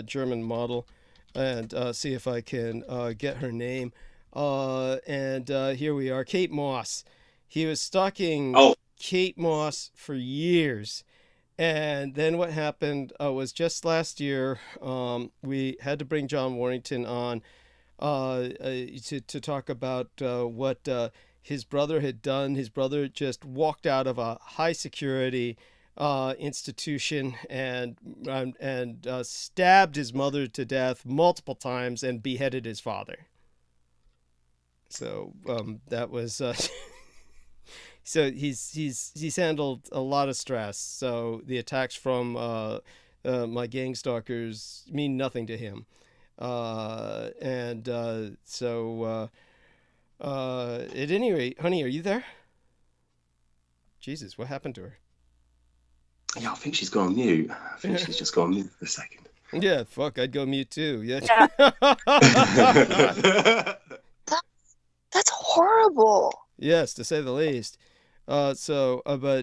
German model, and see if I can get her name. And here we are, Kate Moss. He was stalking Kate Moss for years. And then what happened was just last year, we had to bring John Warrington on to talk about what his brother had done. His brother just walked out of a high security institution and stabbed his mother to death multiple times and beheaded his father. So that was so he's handled a lot of stress. So the attacks from my gang stalkers mean nothing to him. At any rate, honey, are you there? Jesus, what happened to her? Yeah, I think she's gone mute. I think she's just gone mute for a second. Yeah, fuck, I'd go mute too. Yeah. That's horrible. Yes, to say the least. But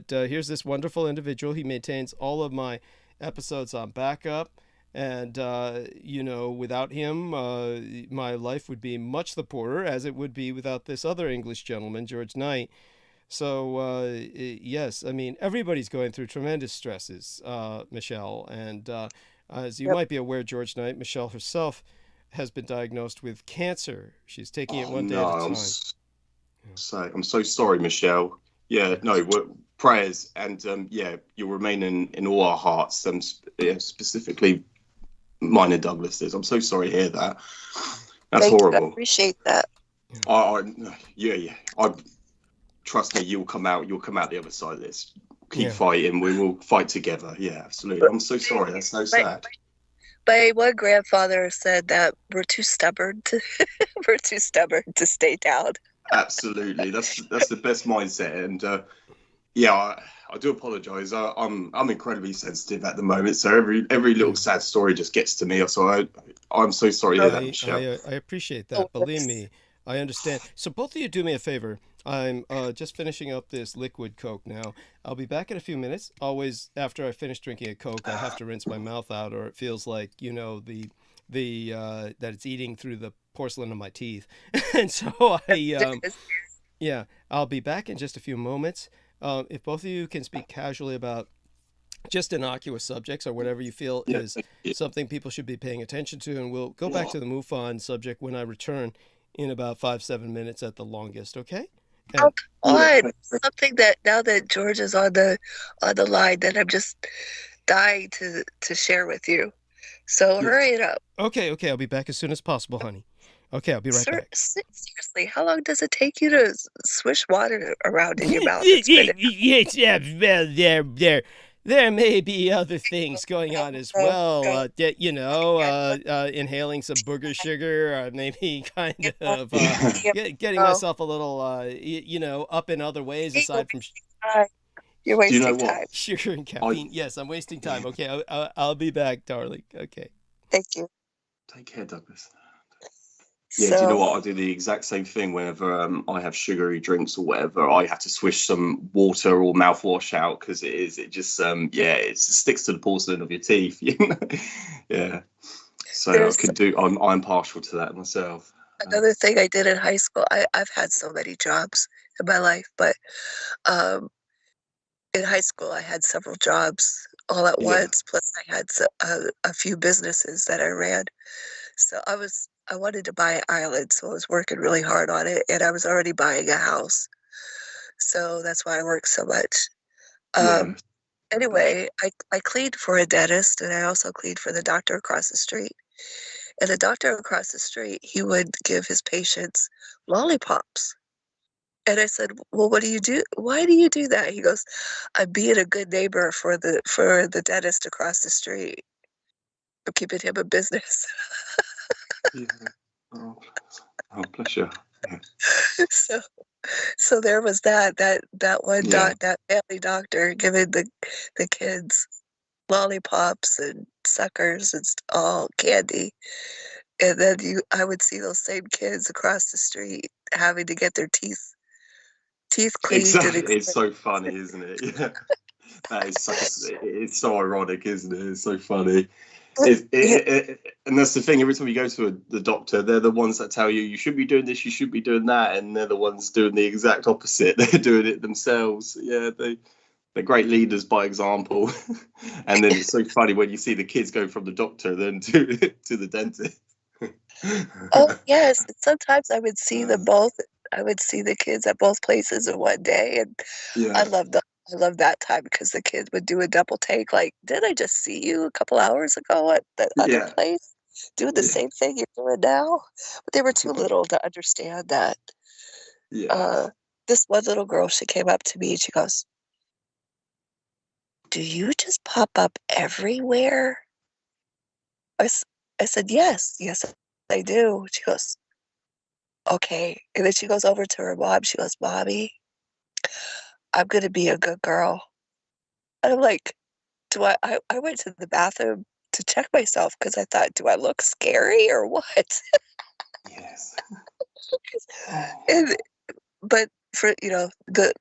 here's this wonderful individual. He maintains all of my episodes on backup. And, without him, my life would be much the poorer, as it would be without this other English gentleman, George Knight. So, yes, I mean, everybody's going through tremendous stresses, Michelle. And as you might be aware, George Knight, Michelle herself, has been diagnosed with cancer. She's taking it one day at a time. I'm so sorry, Michelle. Yeah, no, prayers, and you'll remain in all our hearts, specifically mine and Douglas's. I'm so sorry to hear that. That's horrible. I appreciate that. I trust me, you'll come out the other side of this. Keep fighting. We will fight together. Yeah, absolutely. I'm so sorry. That's so sad. My one grandfather said that we're too stubborn to stay down. Absolutely, that's the best mindset, and I do apologize. I'm incredibly sensitive at the moment, so every little sad story just gets to me. So I'm so sorry to hear that, Michelle. I appreciate that. Believe me, I understand. So both of you do me a favor. I'm just finishing up this liquid Coke now. I'll be back in a few minutes. Always after I finish drinking a Coke, I have to rinse my mouth out, or it feels like that it's eating through the porcelain of my teeth. And so I'll be back in just a few moments. If both of you can speak casually about just innocuous subjects or whatever you feel is something people should be paying attention to, and we'll go back to the MUFON subject when I return in about 5-7 minutes at the longest. Okay? Something that now that George is on the line, that I'm just dying to share with you. So hurry it up. Okay. I'll be back as soon as possible, honey. Okay, I'll be right back. Seriously, how long does it take you to swish water around in your mouth? There may be other things going on as well. Inhaling some booger sugar, maybe kind of getting myself a little, up in other ways aside from. You're wasting time. Sugar and caffeine. Yes, I'm wasting time. Okay, I'll be back, darling. Okay. Thank you. Take care, Douglas. Yeah, do you know what? I do the exact same thing whenever I have sugary drinks or whatever. I have to swish some water or mouthwash out because it just sticks to the porcelain of your teeth. Yeah. So I'm partial to that myself. Another thing I did in high school, I've had so many jobs in my life, but um, in high school I had several jobs all at Yeah. once. Plus, I had a few businesses that I ran. So I wanted to buy an island, so I was working really hard on it, and I was already buying a house. So that's why I worked so much. Yeah. Anyway, I cleaned for a dentist, and I also cleaned for the doctor across the street. And the doctor across the street, he would give his patients lollipops. And I said, "Well, what do you do? Why do you do that?" He goes, "I'm being a good neighbor for the dentist across the street. I'm keeping him in business." Yeah. Oh, bless you. Yeah. So so there was that one Yeah. that family doctor giving the kids lollipops and suckers and all candy. And then I would see those same kids across the street having to get their teeth cleaned and Exactly. It's so funny, isn't it? Yeah. That is it's so ironic, isn't it? It's so funny. yeah, And that's the thing. Every time you go to the doctor, they're the ones that tell you you should be doing this, you should be doing that, and they're the ones doing the exact opposite. They're doing it themselves. Yeah, they're great leaders by example. And then it's so funny when you see the kids go from the doctor then to the dentist. oh yes. Sometimes I would see them both. I would see the kids at both places in one day, and I Yeah, love that time because the kids would do a double take. Like, did I just see you a couple hours ago at that other yeah, place, doing the yeah, same thing you're doing now? But they were too little to understand that. yeah, Uh, this one little girl, she came up to me and she goes, "Do you just pop up everywhere?" I, s- I said, "Yes, yes, I do." She goes, "Okay." And then she goes over to her mom. She goes, "Mommy, I'm going to be a good girl." And I'm like, I went to the bathroom to check myself because I thought, do I look scary or what? yes. And but for the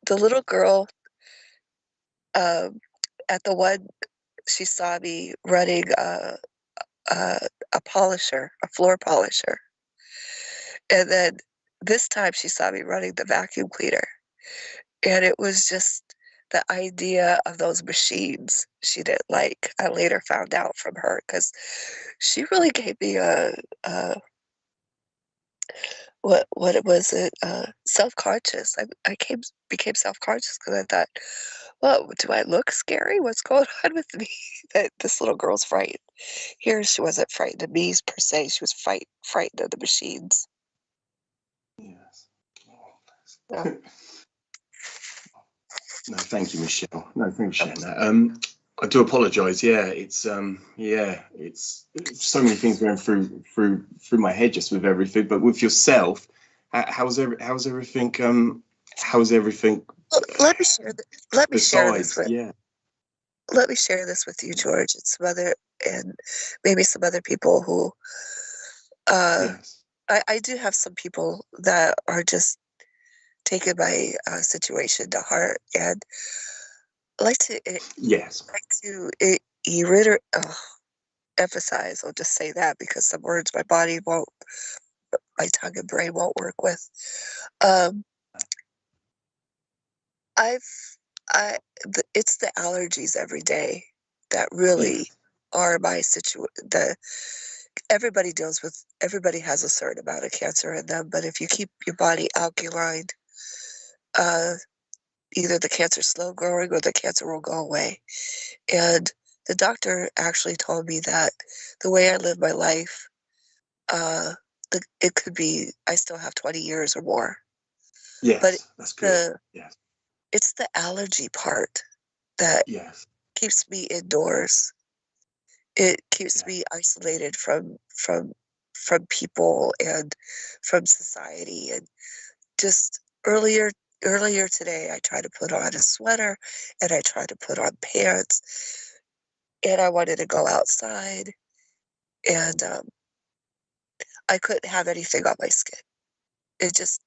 little girl, um, at the one she saw me running a a polisher, a floor polisher, and then this time she saw me running the vacuum cleaner, and it was just the idea of those machines she didn't like. I later found out from her because she really gave me a what it was it self-conscious. I became self-conscious because I thought, well, do I look scary? What's going on with me? That this little girl's frightened. Here she wasn't frightened of me per se. She was frightened of the machines. Yes. Yeah. No, thank you, Michelle. No, thank you for sharing that. I do apologise. Yeah, it's so many things going through my head just with everything. But with yourself, how's everything? How's everything Well, let me share this besides? with Yeah, let me share this with you, George, and maybe some other people who uh yes, I do have some people that are just taking my situation to heart, and I like to yes, emphasize. I'll just say that because some words my tongue and brain won't work with. Um, I've, it's the allergies every day that yeah, really are my situation. Everybody has a certain amount of cancer in them, but if you keep your body alkaline, uh, either the cancer's slow growing or the cancer will go away. And the doctor actually told me that the way I live my life, uh, it could be I still have 20 years or more. But yes. That's good. the Yes, it's the allergy part that yes, keeps me indoors. It keeps yeah, me isolated from people and from society. And just earlier today, I tried to put on a sweater and I tried to put on pants, and I wanted to go outside, and I couldn't have anything on my skin. It just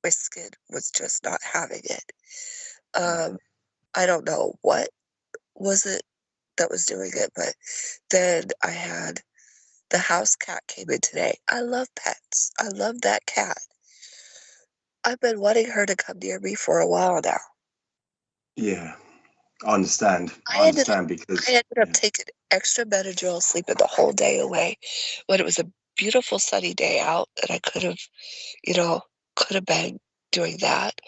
My skin was just not having it. yeah, Um, I don't know what was it that was doing it, but then I had The house cat came in today. I love pets. I love that cat. I've been wanting her to come near me for a while now. Yeah, I understand. I ended up taking extra Benadryl, sleeping the whole day away when it was a beautiful sunny day out, and I could have been doing that.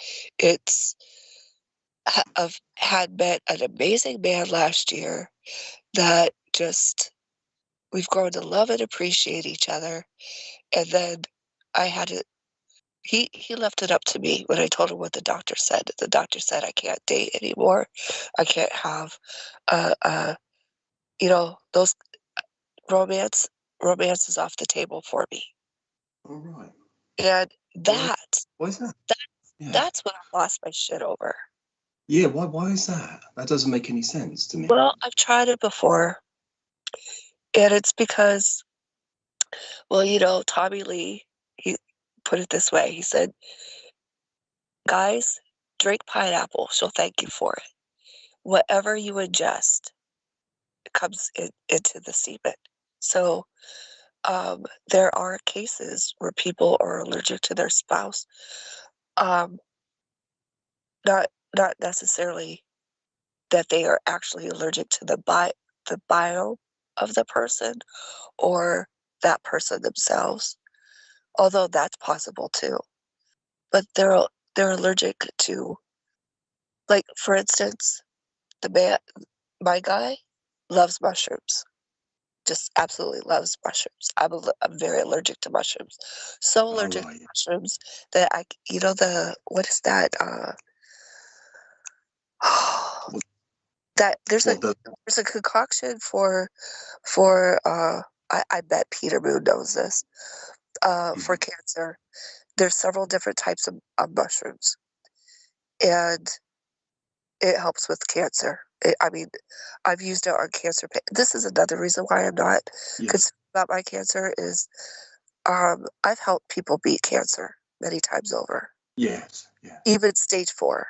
I've had met an amazing man last year that just we've grown to love and appreciate each other. And then I had to he left it up to me when I told him what the doctor said. The doctor said I can't date anymore. I can't have those romance is off the table for me. All right. And why is that? That's what I lost my shit over. Yeah, why is that? That doesn't make any sense to me. Well, I've tried it before. And it's because, well, Tommy Lee, he put it this way. He said, guys, drink pineapple. She'll thank you for it. Whatever you ingest, it comes into the semen. So there are cases where people are allergic to their spouse. Not necessarily that they are actually allergic to the bio of the person or that person themselves, although that's possible too. But they're allergic to, like, for instance, my guy loves mushrooms, just absolutely loves mushrooms. I'm very allergic to mushrooms, so allergic to mushrooms that what is that? That there's a concoction for I bet Peter Moon knows this, for cancer. There's several different types of mushrooms, and it helps with cancer. I've used it on cancer. This is another reason why I'm not concerned about my cancer is I've helped people beat cancer many times over. Yes, yeah. Even stage 4.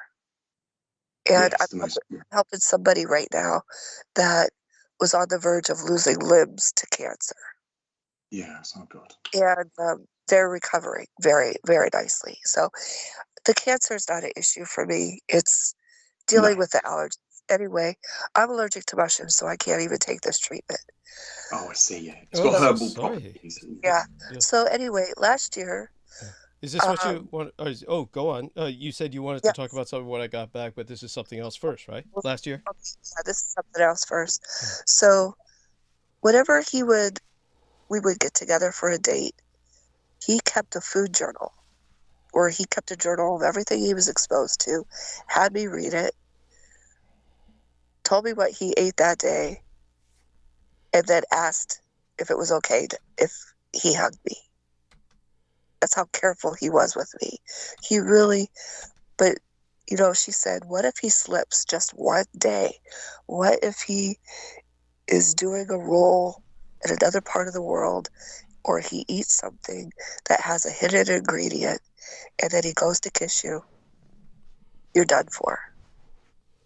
And I'm helping somebody right now that was on the verge of losing limbs to cancer. Yeah, it's not good. And they're recovering very, very nicely. So the cancer is not an issue for me. It's dealing with the allergies. Anyway, I'm allergic to mushrooms, so I can't even take this treatment. Oh, I see, yeah. It's got herbal properties. Yeah. So anyway, last year... Is this what you want? Go on. You said you wanted to talk about something when I got back, but this is something else first, right? Last year? Yeah, this is something else first. So whenever we would get together for a date, he kept a food journal, or he kept a journal of everything he was exposed to, had me read it, told me what he ate that day, and then asked if it was okay if he hugged me. That's how careful he was with me. He really, but, she said, what if he slips just one day? What if he is doing a role in another part of the world, or he eats something that has a hidden ingredient, and then he goes to kiss you? You're done for.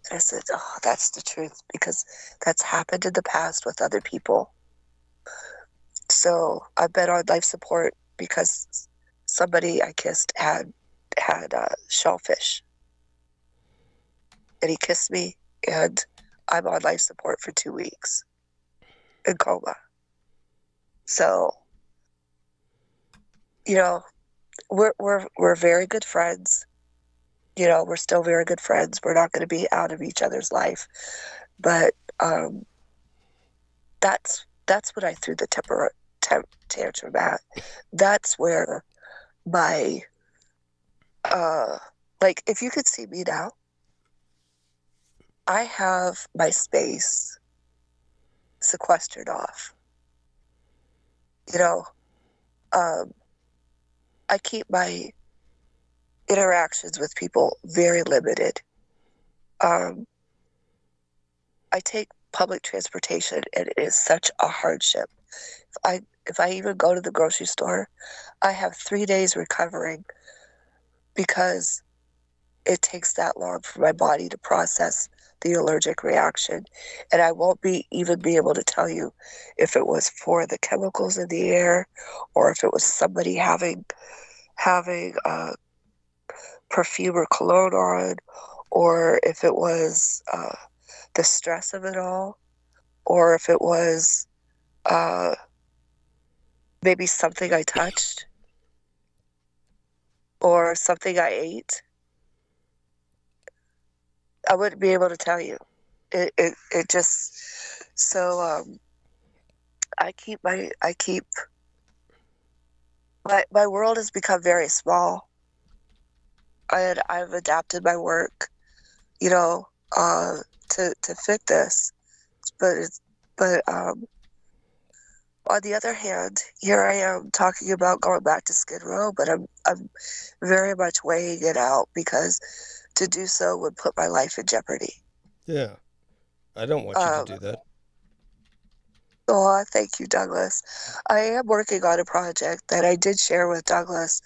And I said, oh, that's the truth, because that's happened in the past with other people. So I've been on life support because somebody I kissed had shellfish, and he kissed me, and I'm on life support for 2 weeks in coma. So, we're very good friends. We're still very good friends. We're not going to be out of each other's life, but that's what I threw the tantrum at. That's where my if you could see me now, I have my space sequestered off. I keep my interactions with people very limited. I take public transportation, and it is such a hardship. If I even go to the grocery store, I have 3 days recovering, because it takes that long for my body to process the allergic reaction, and I won't even be able to tell you if it was for the chemicals in the air, or if it was somebody having perfume or cologne on, or if it was the stress of it all, or if it was maybe something I touched or something I ate. I wouldn't be able to tell you. It just, so I keep my world has become very small. I've adapted my work, to fit this, but on the other hand, here I am talking about going back to Skid Row, but I'm very much weighing it out, because to do so would put my life in jeopardy. Yeah, I don't want you to do that. Oh, thank you, Douglas. I am working on a project that I did share with Douglas,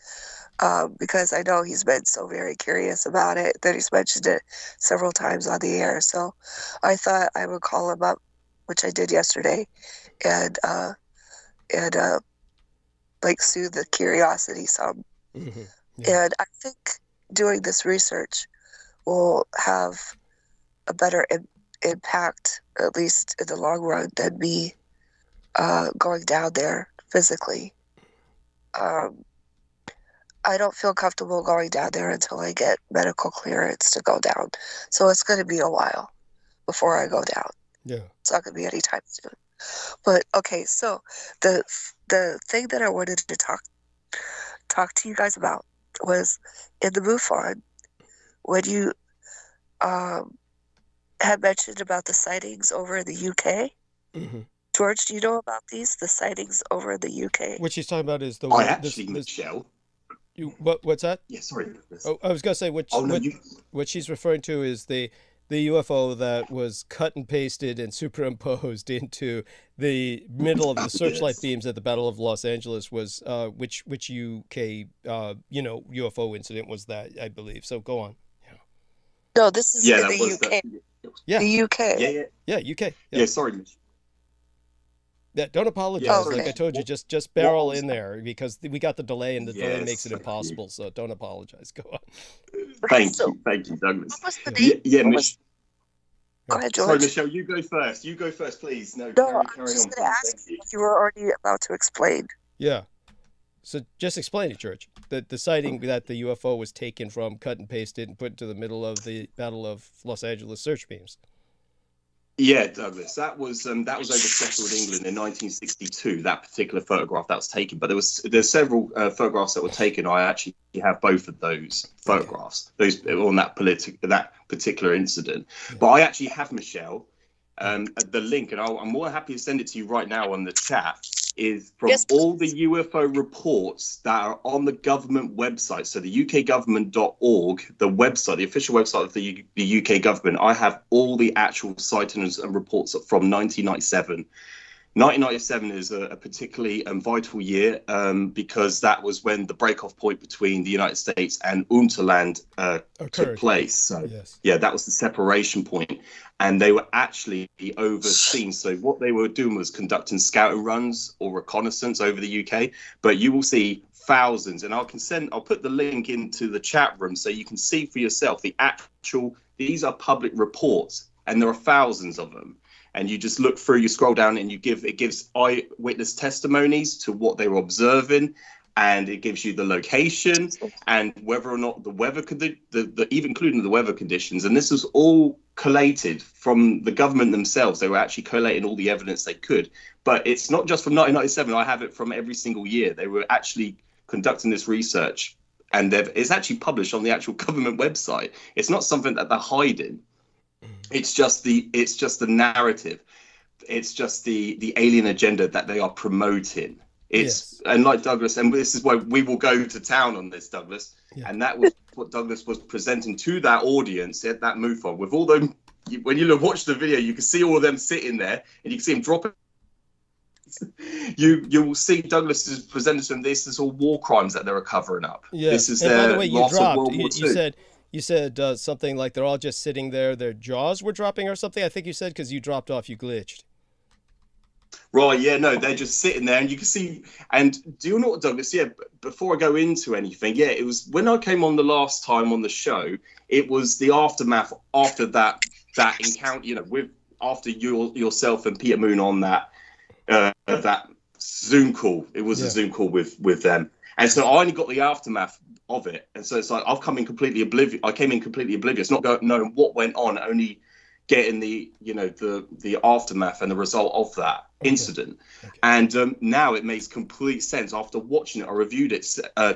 because I know he's been so very curious about it that he's mentioned it several times on the air. So I thought I would call him up, which I did yesterday, and soothe the curiosity some. Mm-hmm. Yeah. And I think doing this research will have a better impact, at least in the long run, than me going down there physically. I don't feel comfortable going down there until I get medical clearance to go down. So it's going to be a while before I go down. Yeah. It's not going to be anytime soon. But okay, so the thing that I wanted to talk to you guys about was in the MUFON, when you had mentioned about the sightings over in the UK. Mm-hmm. George, do you know about these? The sightings over in the UK. What she's talking about is the one. Michelle. What's that? Yeah, sorry. Oh, I was gonna say what she's referring to is the UFO that was cut and pasted and superimposed into the middle of the searchlight beams at the Battle of Los Angeles was which UK UFO incident was that, I believe. So go on. Yeah. No, this is in the UK. The UK. Yeah, UK. Yeah, sorry, Mitch. Yeah, don't apologize. Yeah, okay. Like I told you, just barrel in there, because we got the delay, and the delay makes it impossible. So don't apologize. Go on. Thank you, Douglas. What was the date? Go ahead, George. Sorry, Michelle, you go first. You go first, please. No, I'm carry just on. going to ask you. You were already about to explain. Yeah. So just explain it, George. The sighting that the UFO was taken from, cut and pasted, and put into the middle of the Battle of Los Angeles search beams. Yeah, Douglas, that was over Sheffield, England in 1962. That particular photograph that was taken, but there's several photographs that were taken. I actually have both of those photographs, those on that particular incident. Yeah. But I actually have, Michelle, the link, and I'm more happy to send it to you right now on the chat. Is from all the UFO reports that are on the government website. So the ukgovernment.org, the website, the official website of the UK government. I have all the actual sightings and reports from 1997. 1997 is a particularly vital year because that was when the break-off point between the United States and Unterland took place. So, yeah, that was the separation point. And they were actually overseen. So what they were doing was conducting scouting runs or reconnaissance over the UK. But you will see thousands, and I'll put the link into the chat room so you can see for yourself these are public reports, and there are thousands of them. And you just look through, you scroll down, and it gives eyewitness testimonies to what they were observing, and it gives you the location and whether or not the weather even including the weather conditions. And this was all collated from the government themselves. They were actually collating all the evidence they could. But it's not just from 1997. I have it from every single year. They were actually conducting this research, and it's actually published on the actual government website. It's not something that they're hiding. It's just the narrative. It's just the alien agenda that they are promoting. And like Douglas, and this is why we will go to town on this, Douglas. Yeah. And that was what Douglas was presenting to that audience at that MUFON. With all them, when you watch the video, you can see all of them sitting there, and you can see them dropping. You will see Douglas is presenting to them. This is all war crimes that they were covering up. Yeah. This is and their by the way, loss of World War II. You said something like they're all just sitting there, their jaws were dropping or something. I think you said because you dropped off, you glitched. Right, yeah, no, they're just sitting there, and you can see. And do you know what, Douglas? Yeah, before I go into anything, yeah, it was when I came on the last time on the show. It was the aftermath after that encounter, you know, with after yourself and Peter Moon on that Zoom call. It was a Zoom call with them, and so I only got the aftermath of it, and so it's like I've come in completely oblivious. I came in completely oblivious, not knowing what went on, only getting the aftermath and the result of that incident. Okay. And now it makes complete sense after watching it. I reviewed it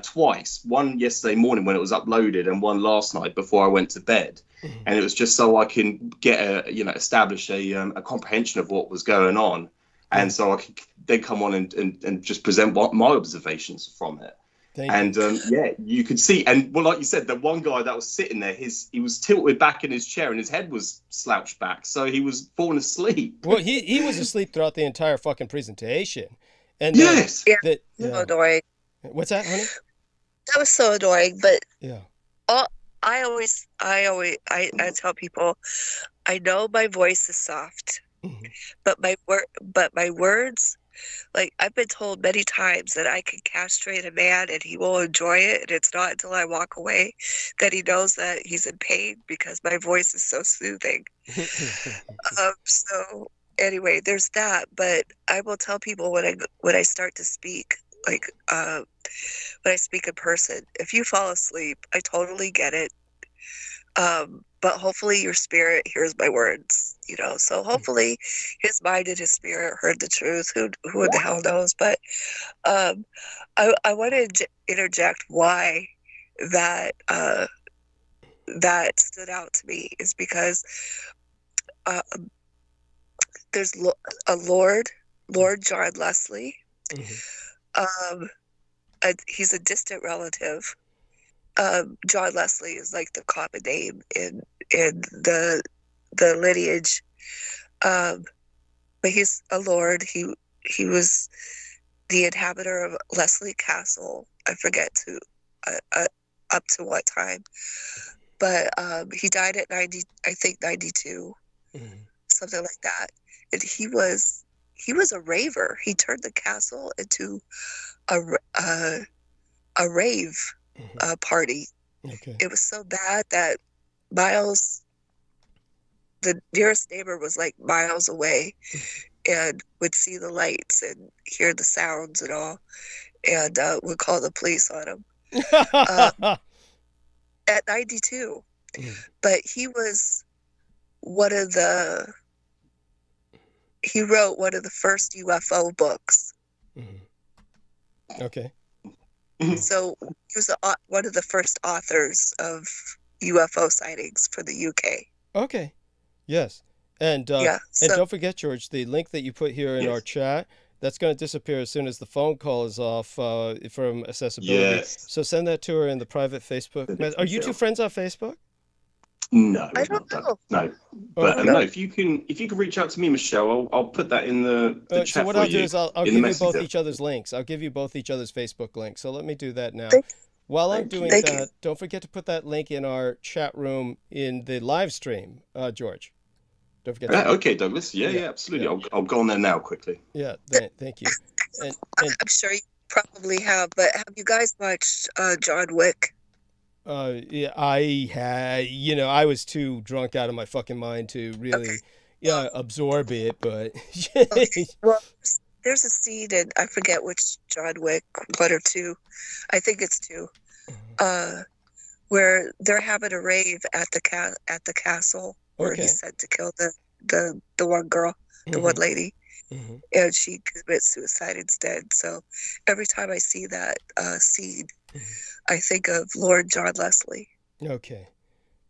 twice, one yesterday morning when it was uploaded and one last night before I went to bed. Mm-hmm. And it was just so I can get establish a comprehension of what was going on. Mm-hmm. And so I could then come on and just present my observations from it. You could see, and well, like you said, the one guy that was sitting there, he was tilted back in his chair and his head was slouched back, so he was falling asleep. Well, he was asleep throughout the entire fucking presentation. And yes, so annoying. What's that, honey? That was so annoying. But yeah, I tell people, I know my voice is soft, mm-hmm. but my words. Like, I've been told many times that I can castrate a man and he will enjoy it. And it's not until I walk away that he knows that he's in pain because my voice is so soothing. So anyway, there's that. But I will tell people when I start to speak, like when I speak in person, if you fall asleep, I totally get it. But hopefully your spirit hears my words, so hopefully his mind and his spirit heard the truth. Who the hell knows? But I want to interject why that stood out to me is because there's a Lord John Leslie. Mm-hmm. He's a distant relative. John Leslie is like the common name in the lineage, but he's a lord. He was the inhabitor of Leslie Castle. I forget up to what time, but he died at 92, mm-hmm. something like that. And he was a raver. He turned the castle into a rave. Mm-hmm. Party. Okay. It was so bad that Miles, the nearest neighbor, was like miles away and would see the lights and hear the sounds and all, and would call the police on him at 92. Mm-hmm. But he was he wrote one of the first UFO books. Mm-hmm. Okay. So he was one of the first authors of UFO sightings for the UK. Okay. Yes. And and don't forget, George, the link that you put here in our chat, that's going to disappear as soon as the phone call is off from accessibility. Yes. So send that to her in the private Facebook. Are you two friends on Facebook? No, I don't know. No, but no. If you can reach out to me, Michelle, I'll put that in the chat. So what I'll do is I'll give you both each other's links. I'll give you both each other's Facebook links. So let me do that now. While I'm doing that, don't forget to put that link in our chat room in the live stream, George. Don't forget. Okay, Douglas. Yeah, absolutely. Yeah. I'll go on there now quickly. Yeah, thank you. And I'm sure you probably have, but have you guys watched John Wick? Yeah, I had, I was too drunk out of my fucking mind to really, absorb it, but. Okay. Well, there's a scene in, I forget which John Wick, 1 or 2, I think it's 2, where they're having a rave at the castle where he's sent to kill the one girl, the one lady, and she commits suicide instead. So every time I see that scene, I think of Lord John Leslie. Okay.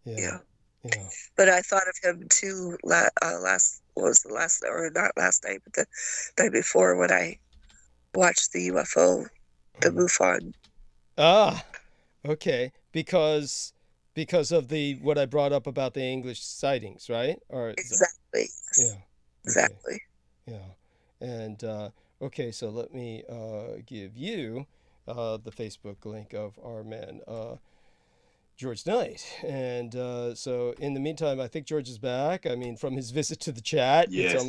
Yeah. But I thought of him too not last night, but the night before when I watched the UFO, the MUFON. Ah, okay. Because of what I brought up about the English sightings, right? Or exactly. Yeah. Exactly. Okay. Yeah. And okay, so let me give you the Facebook link of our man George Knight. And so in the meantime, I think George is back. I mean, from his visit to the chat. Yes.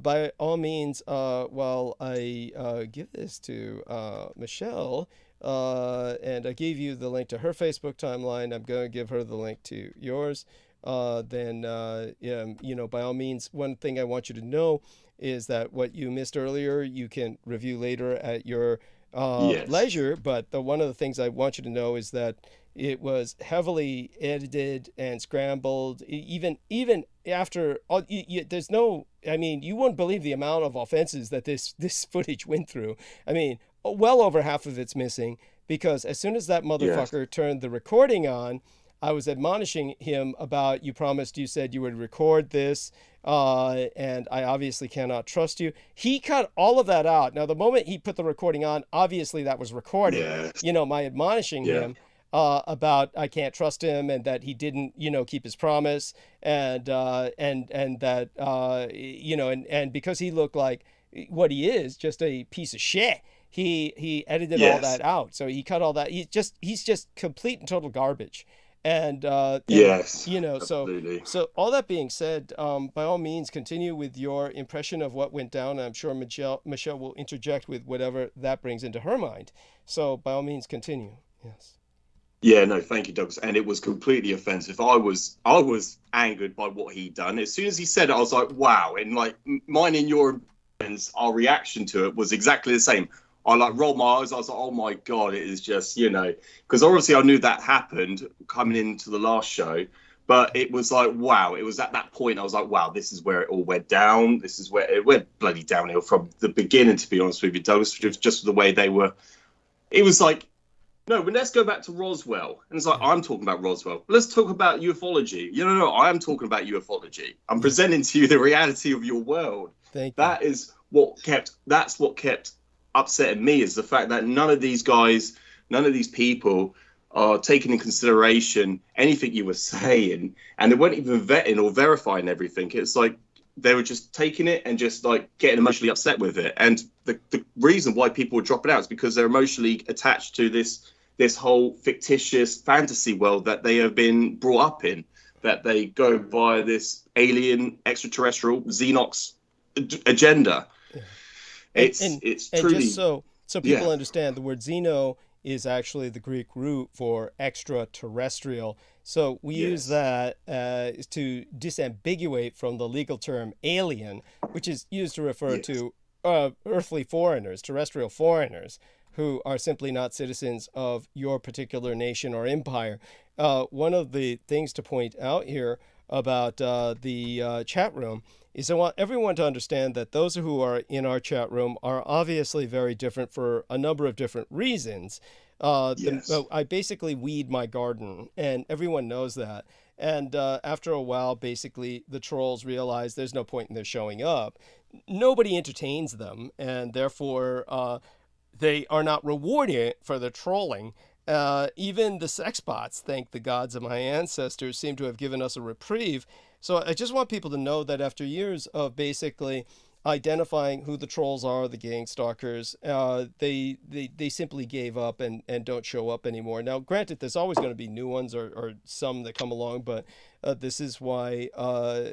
By all means, while I give this to Michelle, and I gave you the link to her Facebook timeline, I'm going to give her the link to yours. Then by all means, one thing I want you to know is that what you missed earlier, you can review later at your leisure. But one of the things I want you to know is that it was heavily edited and scrambled. Even after all, there's no. I mean, you won't believe the amount of offenses that this footage went through. I mean, well over half of it's missing, because as soon as that motherfucker turned the recording on, I was admonishing him about, you said you would record this, and I obviously cannot trust you. He cut all of that out. Now, the moment he put the recording on, obviously that was recorded. Yes. My admonishing him about I can't trust him, and that he didn't, keep his promise, and that, and because he looked like what he is, just a piece of shit. He edited all that out. So he cut all that. He's just complete and total garbage. And yes, absolutely. So all that being said, by all means, continue with your impression of what went down. I'm sure Michelle will interject with whatever that brings into her mind. So by all means, continue. Yes. Yeah, no, thank you, Douglas. And it was completely offensive. I was angered by what he'd done. As soon as he said it, I was like, wow. And like mine and your and our reaction to it was exactly the same. I rolled my eyes. I was like, oh my God, it is just, because obviously I knew that happened coming into the last show, but it was like, wow, it was at that point I was like, wow, this is where it all went down. This is where it went bloody downhill from the beginning, to be honest with you, Douglas, just the way they were. It was like, no, but let's go back to Roswell. And it's like, I'm talking about Roswell. Let's talk about ufology. No, I am talking about ufology. I'm presenting to you the reality of your world. Thank you. That's what kept upsetting me, is the fact that none of these people are taking in consideration anything you were saying, and they weren't even vetting or verifying everything. It's like they were just taking it and just like getting emotionally upset with it. And the reason why people were dropping out is because they're emotionally attached to this whole fictitious fantasy world that they have been brought up in, that they go by this alien extraterrestrial Xenox agenda. It's truly, just so people understand, the word xeno is actually the Greek root for extraterrestrial. So we use that to disambiguate from the legal term alien, which is used to refer to earthly foreigners, terrestrial foreigners, who are simply not citizens of your particular nation or empire. One of the things to point out here about the chat room is I want everyone to understand that those who are in our chat room are obviously very different for a number of different reasons. I basically weed my garden, and everyone knows that. And after a while, basically, the trolls realize there's no point in their showing up. Nobody entertains them, and therefore they are not rewarded for their trolling. Even the sex bots, thank the gods of my ancestors, seem to have given us a reprieve. So I just want people to know that after years of basically identifying who the trolls are, the gang stalkers, they simply gave up and don't show up anymore. Now, granted, there's always going to be new ones or some that come along, but this is why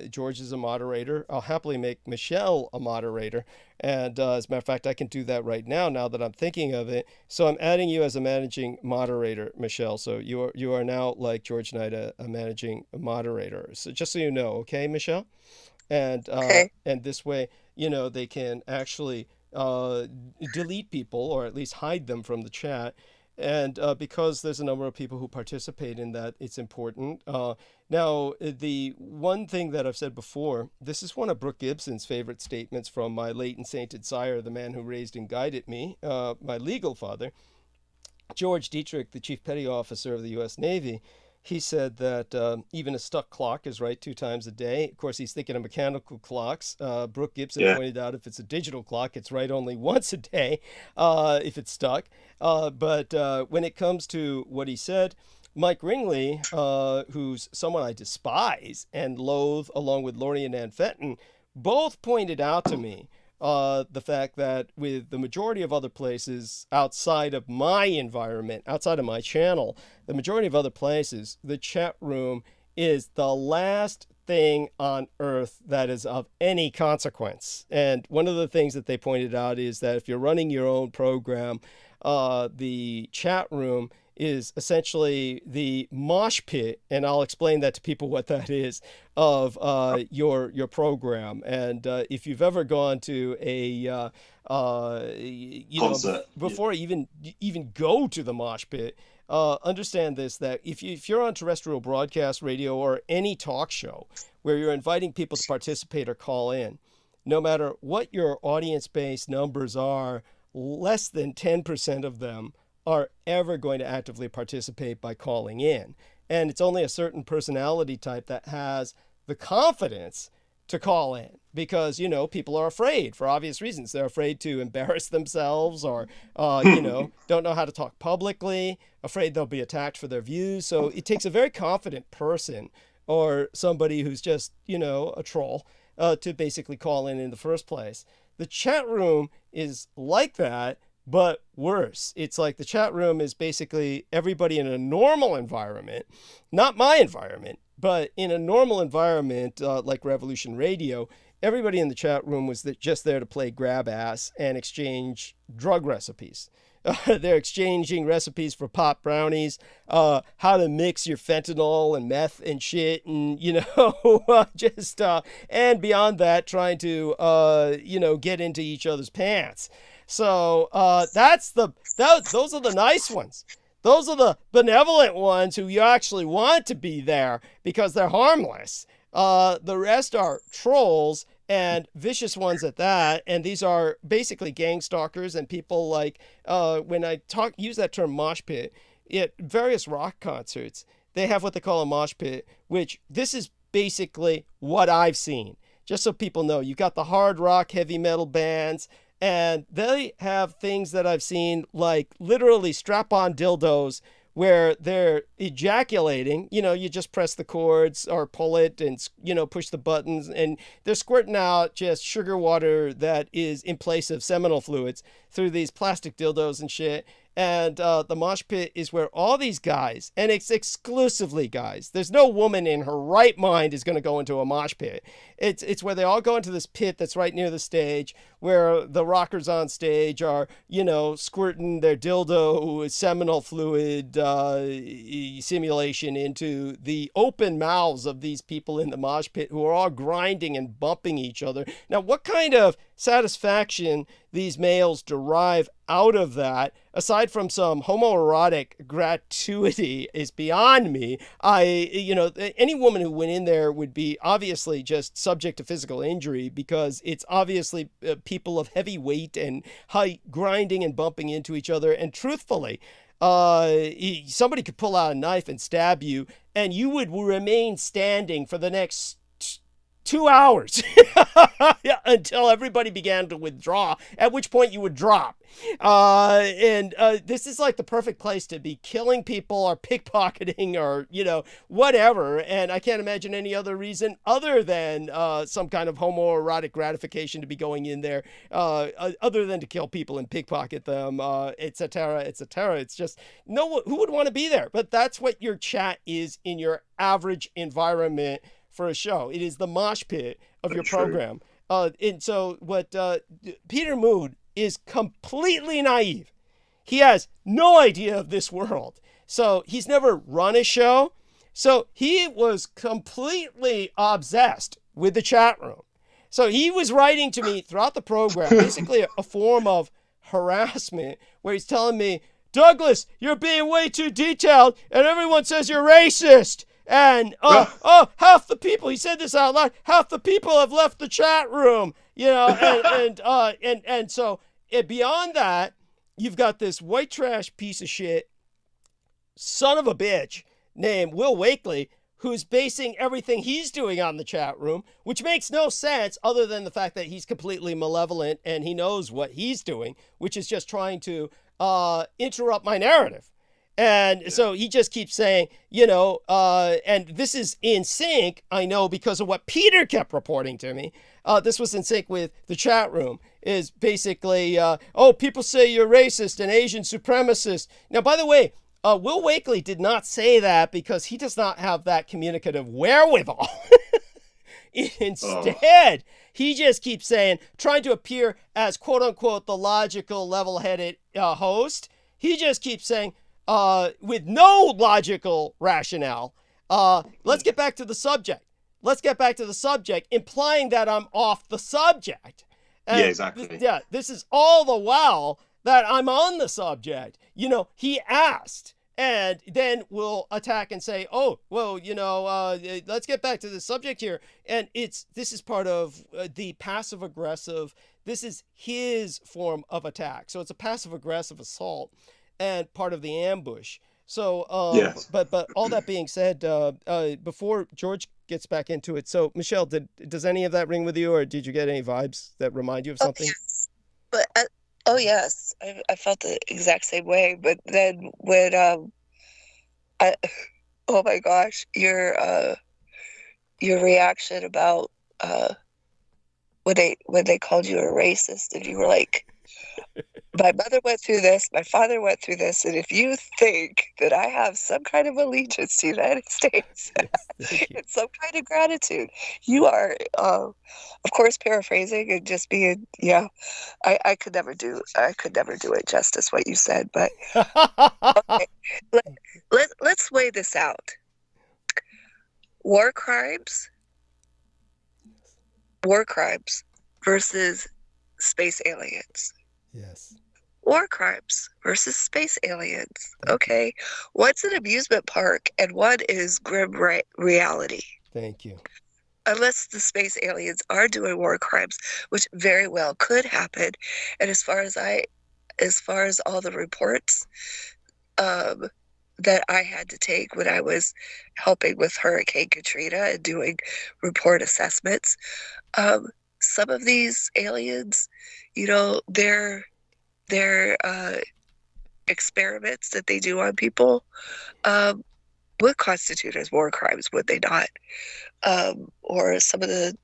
George is a moderator. I'll happily make Michelle a moderator. And as a matter of fact, I can do that right now that I'm thinking of it. So I'm adding you as a managing moderator, Michelle. So you are now, like George Knight, a managing moderator. So just so you know, okay, Michelle? And and this way, they can actually delete people, or at least hide them from the chat. And because there's a number of people who participate in that, it's important. Now, the one thing that I've said before, this is one of Brooke Gibson's favorite statements from my late and sainted sire, the man who raised and guided me, my legal father, George Dietrich, the Chief Petty Officer of the U.S. Navy. He said that even a stuck clock is right 2 times a day. Of course, he's thinking of mechanical clocks. Brooke Gibson pointed out if it's a digital clock, it's right only once a day if it's stuck. But when it comes to what he said, Mike Ringley, who's someone I despise and loathe, along with Lori and Ann Fenton, both pointed out to me the fact that with the majority of other places outside of my environment, outside of my channel, the majority of other places, the chat room is the last thing on earth that is of any consequence. And one of the things that they pointed out is that if you're running your own program, the chat room is essentially the mosh pit, and I'll explain that to people what that is, of your program. And if you've ever gone to a concert, before you even go to the mosh pit, understand this, that if you're on terrestrial broadcast radio or any talk show where you're inviting people to participate or call in, no matter what your audience base numbers are, less than 10% of them are ever going to actively participate by calling in. And it's only a certain personality type that has the confidence to call in, because, people are afraid for obvious reasons. They're afraid to embarrass themselves, or, don't know how to talk publicly, afraid they'll be attacked for their views. So it takes a very confident person or somebody who's just, a troll, to basically call in the first place. The chat room is like that, but worse. It's like the chat room is basically everybody in a normal environment, not my environment, but in a normal environment like Revolution Radio, everybody in the chat room was just there to play grab ass and exchange drug recipes. They're exchanging recipes for pop brownies, how to mix your fentanyl and meth and shit, and and beyond that, trying to get into each other's pants. So those are the nice ones. Those are the benevolent ones who you actually want to be there because they're harmless. The rest are trolls, and vicious ones at that. And these are basically gang stalkers and people like, when I use that term mosh pit, at various rock concerts, they have what they call a mosh pit, which this is basically what I've seen. Just so people know, you've got the hard rock, heavy metal bands, and they have things that I've seen, like literally strap-on dildos where they're ejaculating. You just press the cords or pull it and, push the buttons, and they're squirting out just sugar water that is in place of seminal fluids through these plastic dildos and shit. And the mosh pit is where all these guys, and it's exclusively guys. There's no woman in her right mind is going to go into a mosh pit. It's where they all go into this pit that's right near the stage, where the rockers on stage are, squirting their dildo seminal fluid simulation into the open mouths of these people in the mosh pit, who are all grinding and bumping each other. Now, what kind of satisfaction these males derive out of that, aside from some homoerotic gratuity, is beyond me. Any woman who went in there would be obviously just subject to physical injury, because it's obviously people of heavy weight and high grinding and bumping into each other. And truthfully, somebody could pull out a knife and stab you, and you would remain standing for the next 2 hours until everybody began to withdraw, at which point you would drop. This is like the perfect place to be killing people or pickpocketing or, whatever. And I can't imagine any other reason other than some kind of homoerotic gratification to be going in there, other than to kill people and pickpocket them, et cetera, et cetera. It's just, who would want to be there? But that's what your chat is in your average environment for a show. It is the mosh pit of your program. And so what Peter Mood is completely naive. He has no idea of this world. So he's never run a show. So he was completely obsessed with the chat room. So he was writing to me throughout the program, basically a form of harassment, where he's telling me, Douglas, you're being way too detailed, and everyone says you're racist. And half the people, he said this out loud, half the people have left the chat room, and so beyond that, you've got this white trash piece of shit son of a bitch named Will Wakely, who's basing everything he's doing on the chat room, which makes no sense other than the fact that he's completely malevolent and he knows what he's doing, which is just trying to interrupt my narrative. And so he just keeps saying, and this is in sync, I know, because of what Peter kept reporting to me. This was in sync with the chat room. is basically, oh, people say you're racist and Asian supremacist. Now, by the way, Will Wakely did not say that because he does not have that communicative wherewithal. Instead, he just keeps saying, trying to appear as quote unquote the logical, level-headed host. He just keeps saying, with no logical rationale, let's get back to the subject. Let's get back to the subject, implying that I'm off the subject. And yeah, exactly. This is all the while that I'm on the subject. You know, he asked, and then we'll attack and say, oh, well, you know, let's get back to the subject here. And this is part of the passive-aggressive, this is his form of attack. So it's a passive-aggressive assault and part of the ambush. So, yes. but all that being said, before George gets back into it, so Michelle, does any of that ring with you, or did you get any vibes that remind you of something? Yes. But yes, I felt the exact same way. But then when oh my gosh, your reaction about when they called you a racist, and you were like, my mother went through this, my father went through this, and if you think that I have some kind of allegiance to the United States and some kind of gratitude, you are, of course, paraphrasing and just being, I could never do it justice what you said, but okay, let's weigh this out. War crimes versus space aliens. Yes. War crimes versus space aliens. Okay. One's an amusement park and one is grim reality. Thank you. Unless the space aliens are doing war crimes, which very well could happen. And as far as all the reports that I had to take when I was helping with Hurricane Katrina and doing report assessments, some of these aliens, you know, their experiments that they do on people would constitute as war crimes, would they not? Or some of the,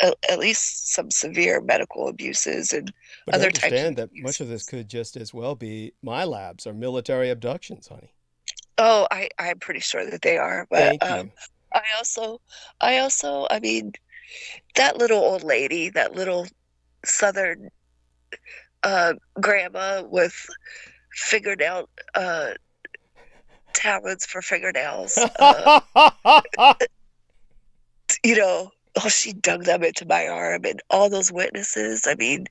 at least some severe medical abuses and but other types. Understand that abuses. Much of this could just as well be my labs or military abductions, honey. Oh, I'm pretty sure that they are. But I mean, that little old lady, that little Southern grandma with fingernail talons for fingernails, you know, she dug them into my arm, and all those witnesses. I mean,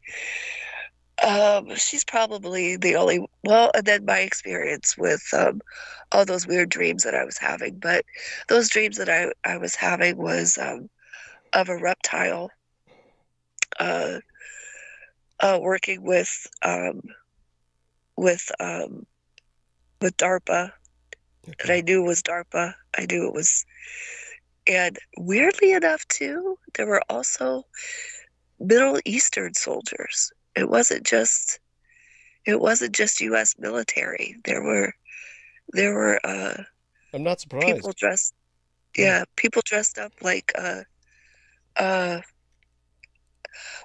she's probably the only, well, and then my experience with all those weird dreams that I was having. But those dreams that I was having was of a reptile working with DARPA. Okay. And I knew it was DARPA. I knew it was, and weirdly enough too, there were also Middle Eastern soldiers. It wasn't just U.S. military. There were I'm not surprised. People dressed up like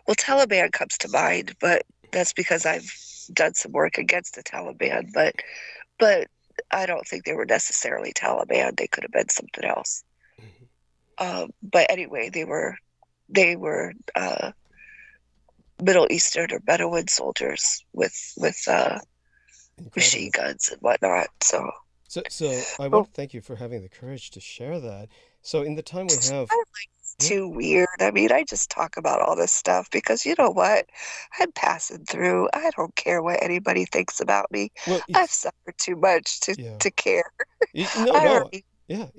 well, Taliban comes to mind, but that's because I've done some work against the Taliban, but I don't think they were necessarily Taliban. They could have been something else. But anyway, they were Middle Eastern or Bedouin soldiers with machine guns and whatnot. So I want to thank you for having the courage to share that. So in the time we have, it's too weird. I mean, I just talk about all this stuff because you know what? I'm passing through. I don't care what anybody thinks about me. Well, I've suffered too much to care. I already have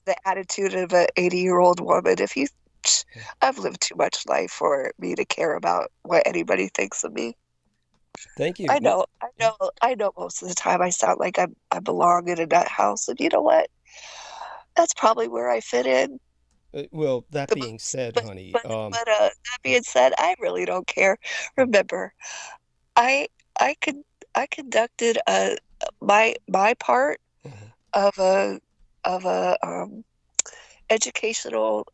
the attitude of an 80-year-old woman. I've lived too much life for me to care about what anybody thinks of me. Thank you. I know. Most of the time I sound like I belong in a nut house, and you know what? That's probably where I fit in. Well, that being said, honey. That being said, I really don't care. Remember, I conducted my part of a educational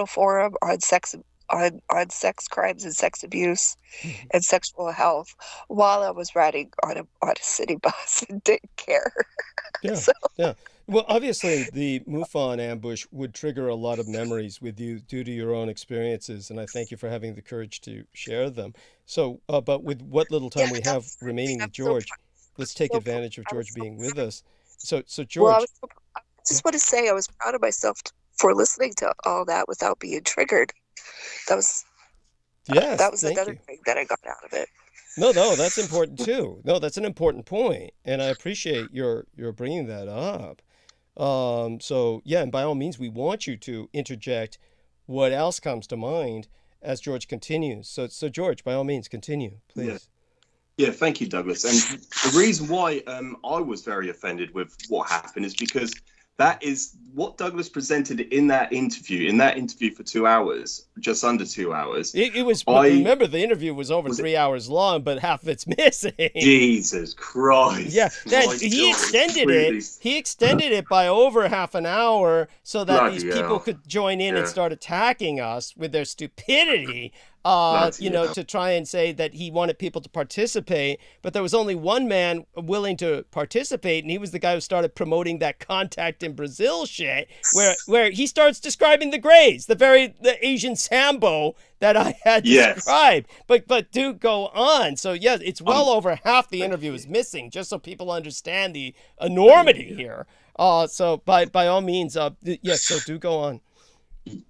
forum on sex on sex crimes and sex abuse and sexual health while I was riding on a city bus and didn't care. Yeah, So, yeah. Well, obviously, the MUFON ambush would trigger a lot of memories with you due to your own experiences, and I thank you for having the courage to share them. So, but with what little time yeah, we that have was the remaining thing. with George, let's take advantage of I was George so being with proud. us. So Well, George, I just want to say I was proud of myself for listening to all that without being triggered. That was yes, thank another you. thing that I got out of it. No, that's important too. No, that's an important point, and I appreciate your bringing that up. So yeah, and by all means, we want you to interject what else comes to mind as George continues. So George, by all means, continue, please. Yeah, thank you, Douglas. And the reason why I was very offended with what happened is because that is what Douglas presented in that interview. In that interview for 2 hours, just under 2 hours. It was. Remember, the interview was over 3 hours long, but half of it's missing. Jesus Christ! Yeah, he extended it. He extended it by over half an hour so that these people could join in and start attacking us with their stupidity. To try and say that he wanted people to participate, but there was only one man willing to participate, and he was the guy who started promoting that contact in Brazil shit, where he starts describing the Greys, the Asian Sambo that I had described. But do go on. So yes, it's well over half the interview is missing, just so people understand the enormity here. So by all means, yes. So do go on.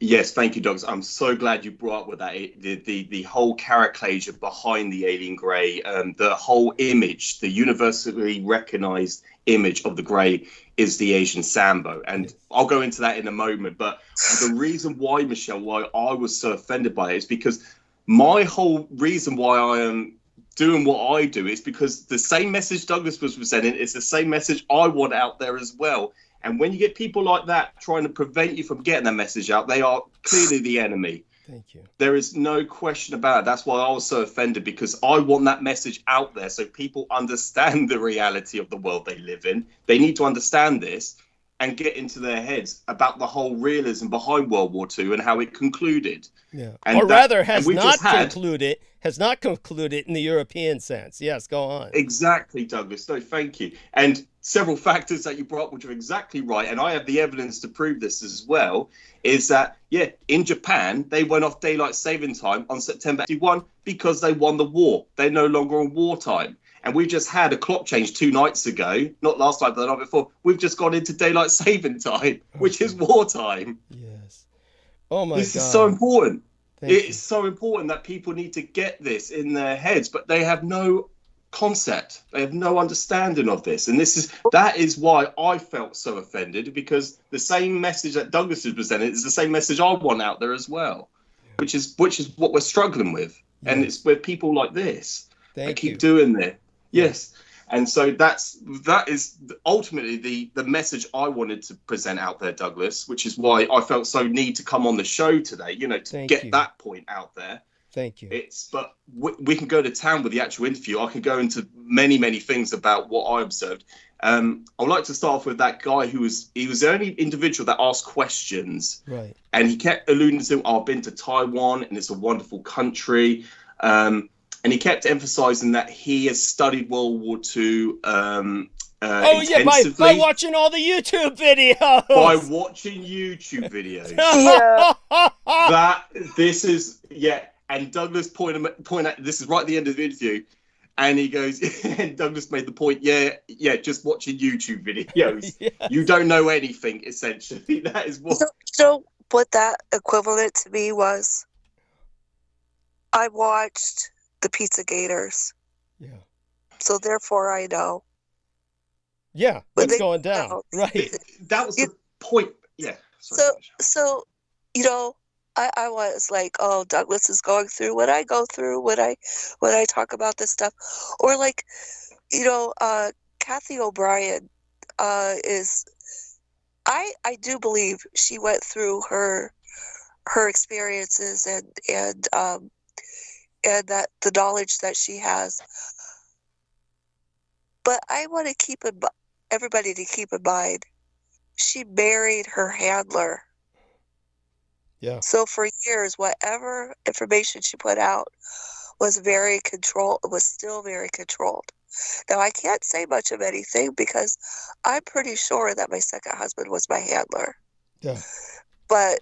Yes, thank you, Douglas. I'm so glad you brought up with that the whole caricature behind the alien grey, the whole image, the universally recognized image of the grey is the Asian Sambo, and I'll go into that in a moment. But the reason why, Michelle, why I was so offended by it is because my whole reason why I am doing what I do is because the same message Douglas was presenting is the same message I want out there as well. And when you get people like that trying to prevent you from getting that message out, they are clearly the enemy. Thank you. There is no question about it. That's why I was so offended, because I want that message out there so people understand the reality of the world they live in. They need to understand this and get into their heads about the whole realism behind World War II and how it concluded. Yeah. Has not concluded in the European sense. Yes, go on. Exactly, Douglas. No, thank you. And several factors that you brought up, which are exactly right, and I have the evidence to prove this as well, is that, in Japan, they went off daylight saving time on September 21 because they won the war. They're no longer in wartime. And we just had a clock change 2 nights ago, not last night, but the night before. We've just gone into daylight saving time, which is wartime. Yes. Oh, my God. This is so important. It's so important that people need to get this in their heads, but they have no concept. They have no understanding of this. And that is why I felt so offended, because the same message that Douglas has presented is the same message I want out there as well, which is what we're struggling with. Yes. And it's with people like this that keep doing it. Yes. And so that is ultimately the message I wanted to present out there, Douglas, which is why I felt so need to come on the show today, to get that point out there. Thank you. But we can go to town with the actual interview. I can go into many, many things about what I observed. I would like to start off with that guy he was the only individual that asked questions. Right. And he kept alluding to, I've been to Taiwan and it's a wonderful country. And he kept emphasizing that he has studied World War II intensively. By watching all the YouTube videos. By watching YouTube videos. And Douglas point out, this is right at the end of the interview, and he goes, and Douglas made the point, just watching YouTube videos. Yes. You don't know anything, essentially. That is what. So what that equivalent to me was, I watched the Pizza Gators. Yeah. So therefore I know. Yeah, what's going down. Right. That was the point. Yeah. Sorry, so I was like, oh, Douglas is going through what I go through when I talk about this stuff. Or like, Kathy O'Brien is, I do believe she went through her experiences and that the knowledge that she has. But I want to everybody to keep in mind, she married her handler. Yeah. So for years, whatever information she put out was still very controlled. Now, I can't say much of anything because I'm pretty sure that my second husband was my handler. Yeah. But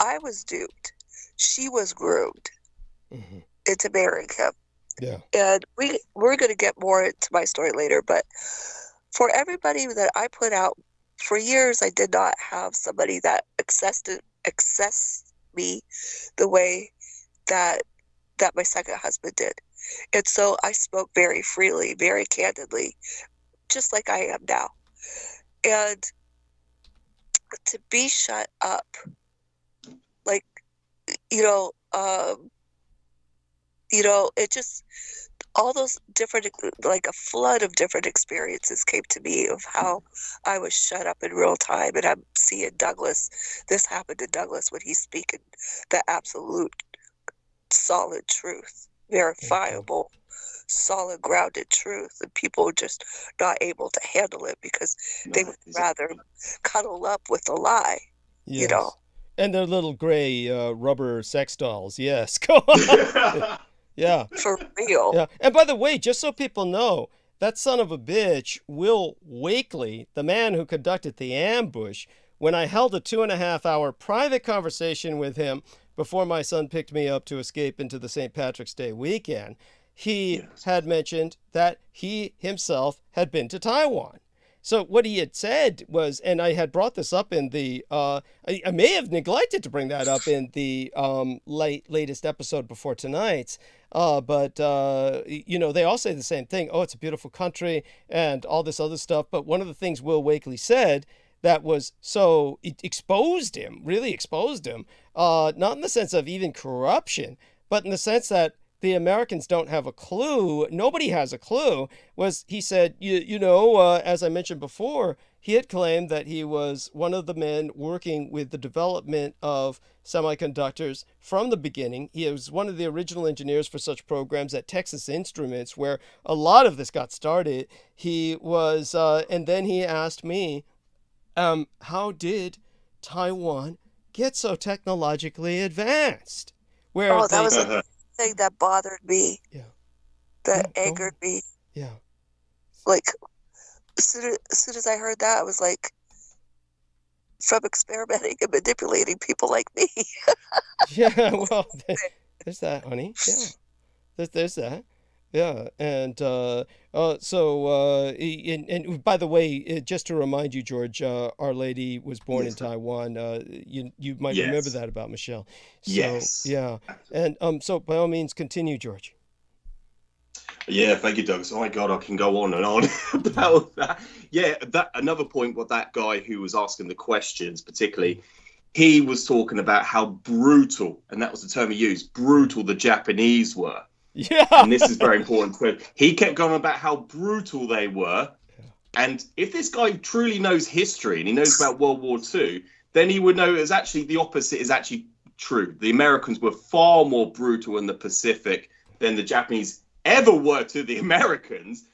I was duped. She was groomed into marrying him. Yeah. And we're going to get more into my story later, but for everybody that I put out, for years I did not have somebody that accessed me the way that my second husband did. And so I spoke very freely, very candidly, just like I am now. And to be shut up, like, it just, all those different, like a flood of different experiences came to me of how I was shut up in real time. And I'm seeing this happened to Douglas when he's speaking the absolute solid truth, verifiable, solid, grounded truth. And people are just not able to handle it because they would rather cuddle up with a lie, Yes. And their little gray rubber sex dolls. Yes. Go on. Yeah. For real. Yeah. And by the way, just so people know, that son of a bitch, Will Wakely, the man who conducted the ambush, when I held a 2.5-hour private conversation with him before my son picked me up to escape into the St. Patrick's Day weekend, he had mentioned that he himself had been to Taiwan. So what he had said was, and I had brought this up in the, I may have neglected to bring that up in the latest episode before tonight's, but they all say the same thing. Oh, it's a beautiful country and all this other stuff. But one of the things Will Wakely said that was so, it really exposed him, not in the sense of even corruption, but in the sense that the Americans don't have a clue. Nobody has a clue. Was he said, as I mentioned before, he had claimed that he was one of the men working with the development of semiconductors from the beginning. He was one of the original engineers for such programs at Texas Instruments, where a lot of this got started. He was, and then he asked me, how did Taiwan get so technologically advanced? Where that was a thing that bothered me. Yeah. That angered me. Yeah. Like, as soon as I heard that, I was like, from experimenting and manipulating people like me. Yeah, well, there's that, honey. Yeah. There's that. Yeah, and and by the way, just to remind you, George, Our Lady was born in Taiwan. You might remember that about Michelle. So, yes. Yeah, and so by all means, continue, George. Yeah, thank you, Douglas. Oh my God, I can go on and on about that. Yeah, that another point. What that guy who was asking the questions, particularly, he was talking about how brutal, and that was the term he used, brutal the Japanese were. Yeah. And this is very important. He kept going about how brutal they were. And if this guy truly knows history and he knows about World War II, then he would know it's actually the opposite is actually true. The Americans were far more brutal in the Pacific than the Japanese ever were to the Americans.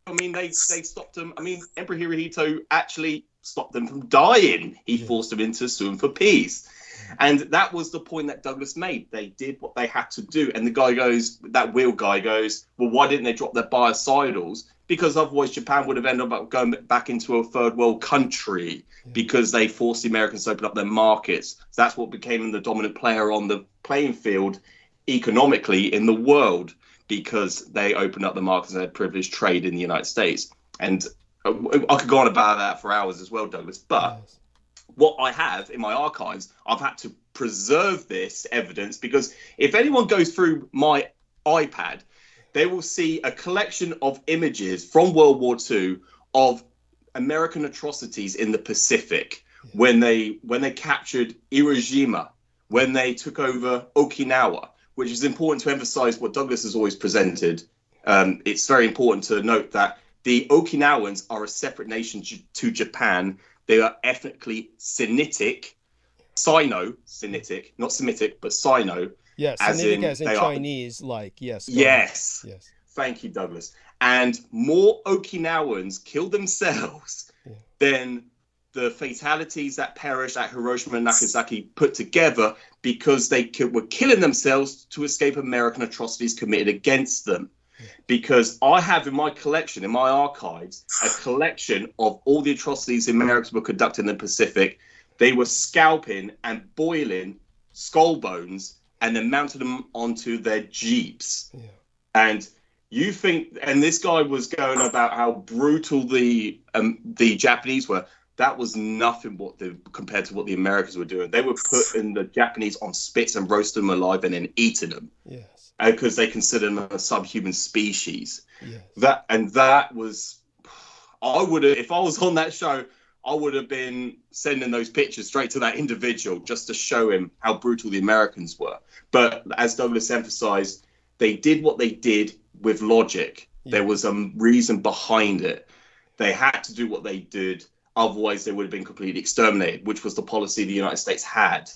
I mean, they stopped them. I mean, Emperor Hirohito actually stopped them from dying. He forced them into suing for peace. And that was the point that Douglas made. They did what they had to do. And the guy goes, that Will guy goes, well, why didn't they drop their biocidals? Because otherwise Japan would have ended up going back into a third world country because they forced the Americans to open up their markets. So that's what became the dominant player on the playing field economically in the world, because they opened up the markets and had privileged trade in the United States. And I could go on about that for hours as well, Douglas. But what I have in my archives, I've had to preserve this evidence because if anyone goes through my iPad, they will see a collection of images from World War II of American atrocities in the Pacific when they captured Iwo Jima, when they took over Okinawa, which is important to emphasize what Douglas has always presented. It's very important to note that the Okinawans are a separate nation to Japan. They are ethnically Sinitic, Sino-Sinitic, not Semitic, but Sino. Yes, Sinitic as in Chinese, yes. Yes. Thank you, Douglas. And more Okinawans killed themselves than the fatalities that perished at Hiroshima and Nagasaki put together because they were killing themselves to escape American atrocities committed against them. Because I have in my collection, in my archives, a collection of all the atrocities the Americans were conducting in the Pacific. They were scalping and boiling skull bones and then mounted them onto their jeeps. Yeah. And you think, and this guy was going about how brutal the Japanese were. That was nothing compared to what the Americans were doing. They were putting the Japanese on spits and roasting them alive and then eating them. Yes. Because they considered them a subhuman species. Yes. That was, I would have, if I was on that show, I would have been sending those pictures straight to that individual just to show him how brutal the Americans were. But as Douglas emphasized, they did what they did with logic. Yeah. There was a reason behind it. They had to do what they did. Otherwise, they would have been completely exterminated, which was the policy the United States had,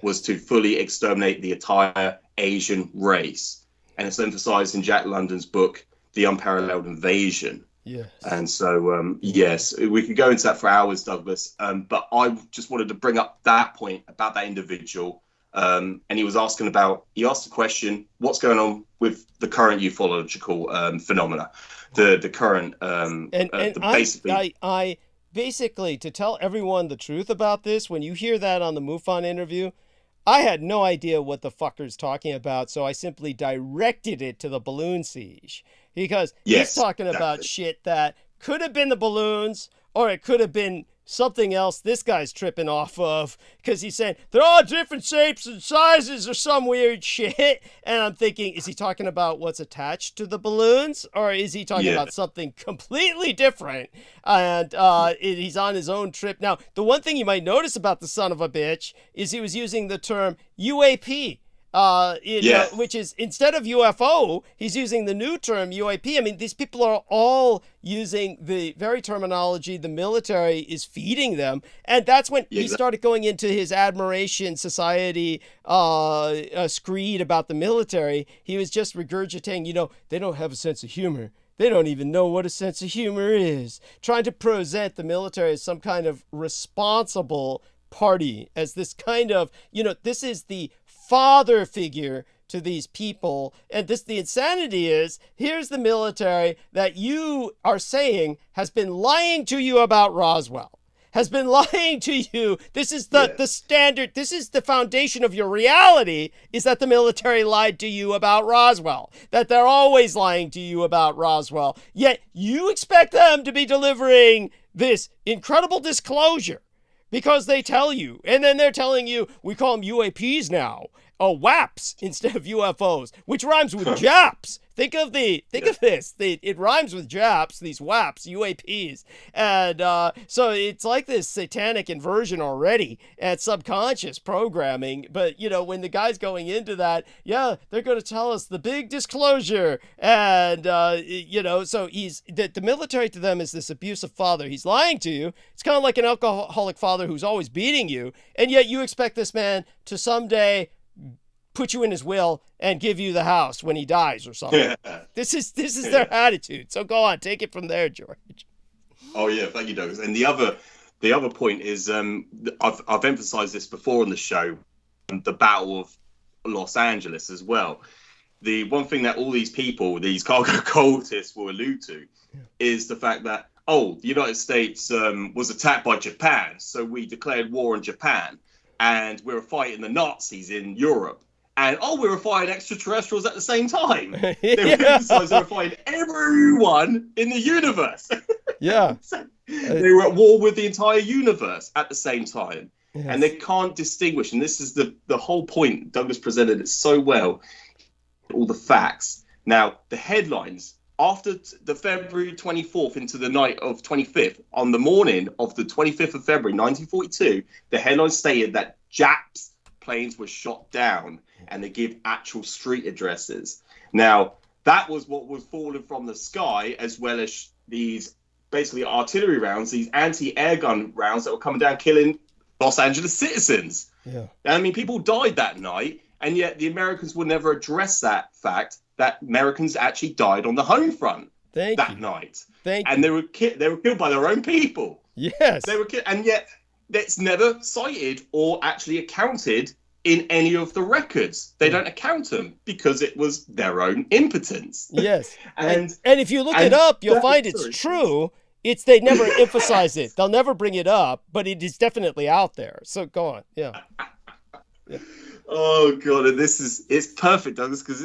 was to fully exterminate the entire Asian race. And it's emphasized in Jack London's book, The Unparalleled Invasion. Yes. And so, yes, we could go into that for hours, Douglas. But I just wanted to bring up that point about that individual. And he was asking about, he asked the question, what's going on with the current ufological phenomena? The current, basically, to tell everyone the truth about this, when you hear that on the MUFON interview, I had no idea what the fucker's talking about, so I simply directed it to the balloon siege. Because he's talking about shit that could have been the balloons, or it could have been something else this guy's tripping off of, because he's saying they're all different shapes and sizes or some weird shit. And I'm thinking, is he talking about what's attached to the balloons, or is he talking about something completely different? And he's on his own trip. Now, the one thing you might notice about the son of a bitch is he was using the term UAP. Which is, instead of UFO, he's using the new term UAP. I mean, these people are all using the very terminology the military is feeding them. And that's when he started going into his admiration society screed about the military. He was just regurgitating, they don't have a sense of humor. They don't even know what a sense of humor is. Trying to present the military as some kind of responsible party, as this kind of, this is the father figure to these people. And the insanity is, here's the military that you are saying has been lying to you about Roswell, has been lying to you. This is the standard. This is the foundation of your reality, is that the military lied to you about Roswell, that they're always lying to you about Roswell. Yet you expect them to be delivering this incredible disclosure because they tell you, and then they're telling you, we call them UAPs now. WAPs instead of UFOs, which rhymes with Japs. Think of this. It rhymes with Japs, these WAPs, UAPs. And so it's like this satanic inversion already at subconscious programming. But, when the guy's going into that, they're going to tell us the big disclosure. And, so the military to them is this abusive father. He's lying to you. It's kind of like an alcoholic father who's always beating you. And yet you expect this man to someday put you in his will and give you the house when he dies or something. This is their attitude. So go on, take it from there, George. Oh yeah, thank you, Douglas. And the other point is, I've emphasized this before on the show, the Battle of Los Angeles as well. The one thing that all these people, these cargo cultists, will allude to is the fact that the United States was attacked by Japan, so we declared war on Japan, and we were fighting the Nazis in Europe. And, we were fighting extraterrestrials at the same time. They were fighting everyone in the universe. Yeah. They were at war with the entire universe at the same time. Yes. And they can't distinguish. And this is the whole point. Douglas presented it so well. All the facts. Now, the headlines, after the February 24th into the night of 25th, on the morning of the 25th of February, 1942, the headlines stated that Japs planes were shot down, and they give actual street addresses. Now, that was what was falling from the sky, as well as these basically artillery rounds, these anti-air gun rounds that were coming down, killing Los Angeles citizens. Yeah. I mean, people died that night, and yet the Americans would never address that fact that Americans actually died on the home front that night. And they were killed by their own people. Yes. They were, and yet it's never cited or actually accounted in any of the records. They don't account them because it was their own impotence. Yes. and if you look it up, you'll find it's true. It's they never emphasize it. They'll never bring it up, but it is definitely out there. So go on. Yeah. Oh God, and it's perfect, Douglas, because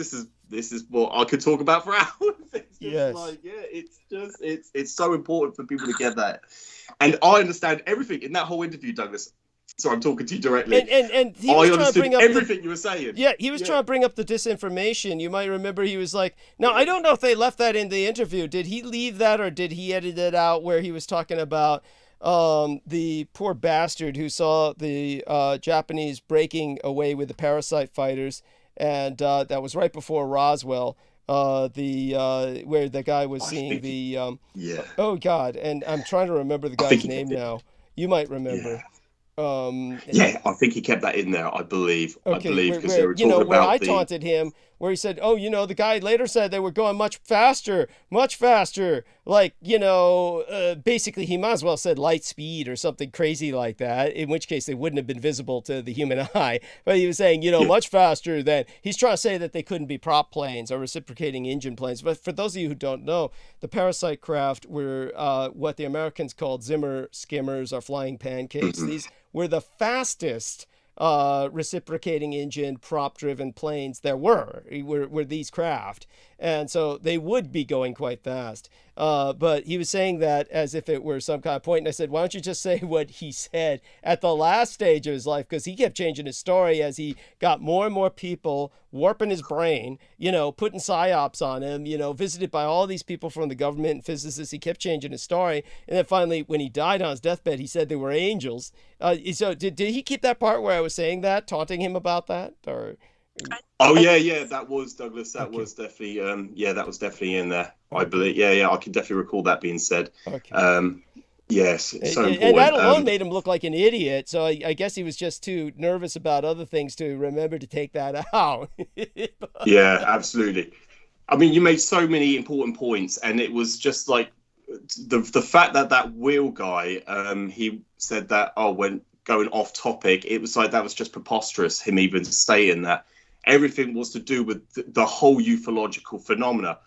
this is what I could talk about for hours. It's just like, it's so important for people to get that. And I understand everything in that whole interview, Douglas. So I'm talking to you directly. And he was trying to bring up everything you were saying. Yeah, he was trying to bring up the disinformation. You might remember he was like, now I don't know if they left that in the interview. Did he leave that, or did he edit it out where he was talking about the poor bastard who saw the Japanese breaking away with the parasite fighters, and that was right before Roswell. Where the guy was seeing the oh God, and I'm trying to remember the guy's name now. You might remember. I think he kept that in there. I believe. Okay, I believe because they were talking about where I taunted him, where he said, "Oh, the guy later said they were going much faster, like basically he might as well said light speed or something crazy like that. In which case they wouldn't have been visible to the human eye. But he was saying, much faster than he's trying to say that they couldn't be prop planes or reciprocating engine planes. But for those of you who don't know, the parasite craft were what the Americans called Zimmer skimmers or flying pancakes. These were the fastest reciprocating engine prop driven planes there were these craft, and so they would be going quite fast, but he was saying that as if it were some kind of point, and I said, why don't you just say what he said at the last stage of his life, because he kept changing his story as he got more and more people warping his brain, putting psyops on him, visited by all these people from the government and physicists. He kept changing his story, and then finally when he died on his deathbed, he said they were angels. So did he keep that part where I was saying that, taunting him about that, or? Oh yeah, that was Douglas. That was definitely that was definitely in there. I believe. Yeah, I can definitely recall that being said. Okay. Yes, it's so important. And that alone made him look like an idiot. So I guess he was just too nervous about other things to remember to take that out. Yeah, absolutely. I mean, you made so many important points, and it was just like the fact that wheel guy, he said that, when going off topic, it was like that was just preposterous, him even stating that. Everything was to do with the whole ufological phenomena.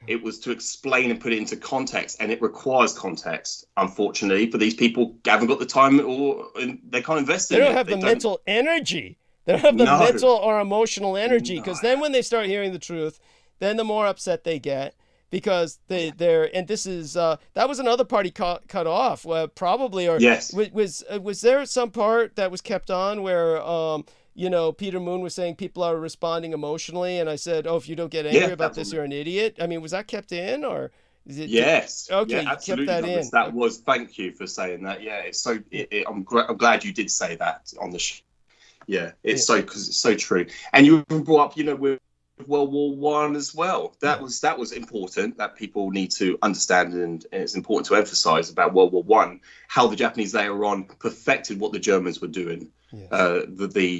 It was to explain and put it into context, and it requires context. Unfortunately, for these people, haven't got the time, or they can't invest in it. They don't have the mental energy. They don't have the mental or emotional energy, because then when they start hearing the truth, then the more upset they get, because they're and this is that was another part he cut off, probably, or yes. Was there some part that was kept on where Peter Moon was saying people are responding emotionally, and I said, if you don't get angry about this, you're an idiot. I mean, was that kept in, or is it? Yes. Okay, yeah, absolutely. You kept that in. That was. Thank you for saying that. Yeah, it's so. I'm glad you did say that on the show. Yeah, it's so, because it's so true. And you brought up, with World War One as well. That was important, that people need to understand, and it's important to emphasize about World War One, how the Japanese later on perfected what the Germans were doing. Yes.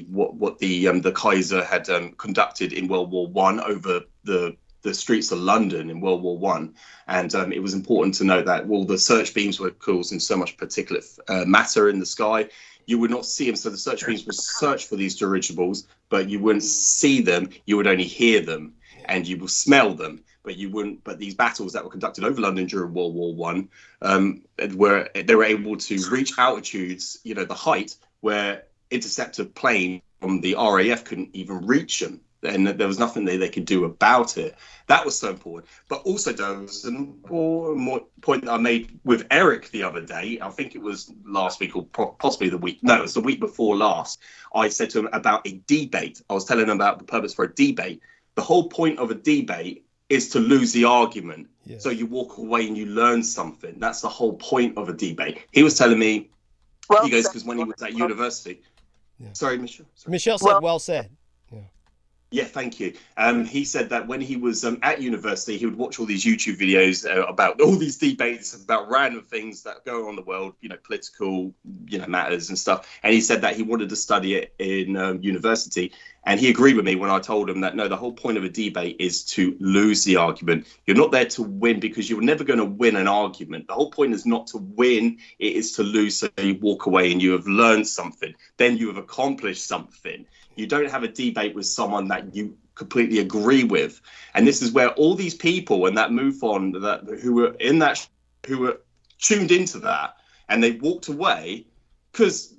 What the Kaiser had conducted in World War One over the streets of London in World War One, and it was important to note that the search beams were causing so much particulate matter in the sky. You would not see them, so the search beams would search for these dirigibles, but you wouldn't see them. You would only hear them, and you will smell them, but you wouldn't. But these battles that were conducted over London during World War One, they were able to reach altitudes, the height where interceptor plane from the RAF couldn't even reach them, and there was nothing they could do about it. That was so important. But also, there was an important point that I made with Eric the other day. I think it was last week, or possibly the week. No, it was the week before last. I said to him about a debate. I was telling him about the purpose for a debate. The whole point of a debate is to lose the argument. Yes. So you walk away and you learn something. That's the whole point of a debate. He was telling me, he goes, because when he was at university. Yeah. Sorry, Michelle. Michelle said, well said. Yeah, thank you. He said that when he was at university, he would watch all these YouTube videos about all these debates about random things that go on in the world, political, matters and stuff. And he said that he wanted to study it in university. And he agreed with me when I told him that, no, the whole point of a debate is to lose the argument. You're not there to win, because you're never going to win an argument. The whole point is not to win, it is to lose. So you walk away and you have learned something. Then you have accomplished something. You don't have a debate with someone that you completely agree with. And this is where all these people and that MUFON who were tuned into that, and they walked away because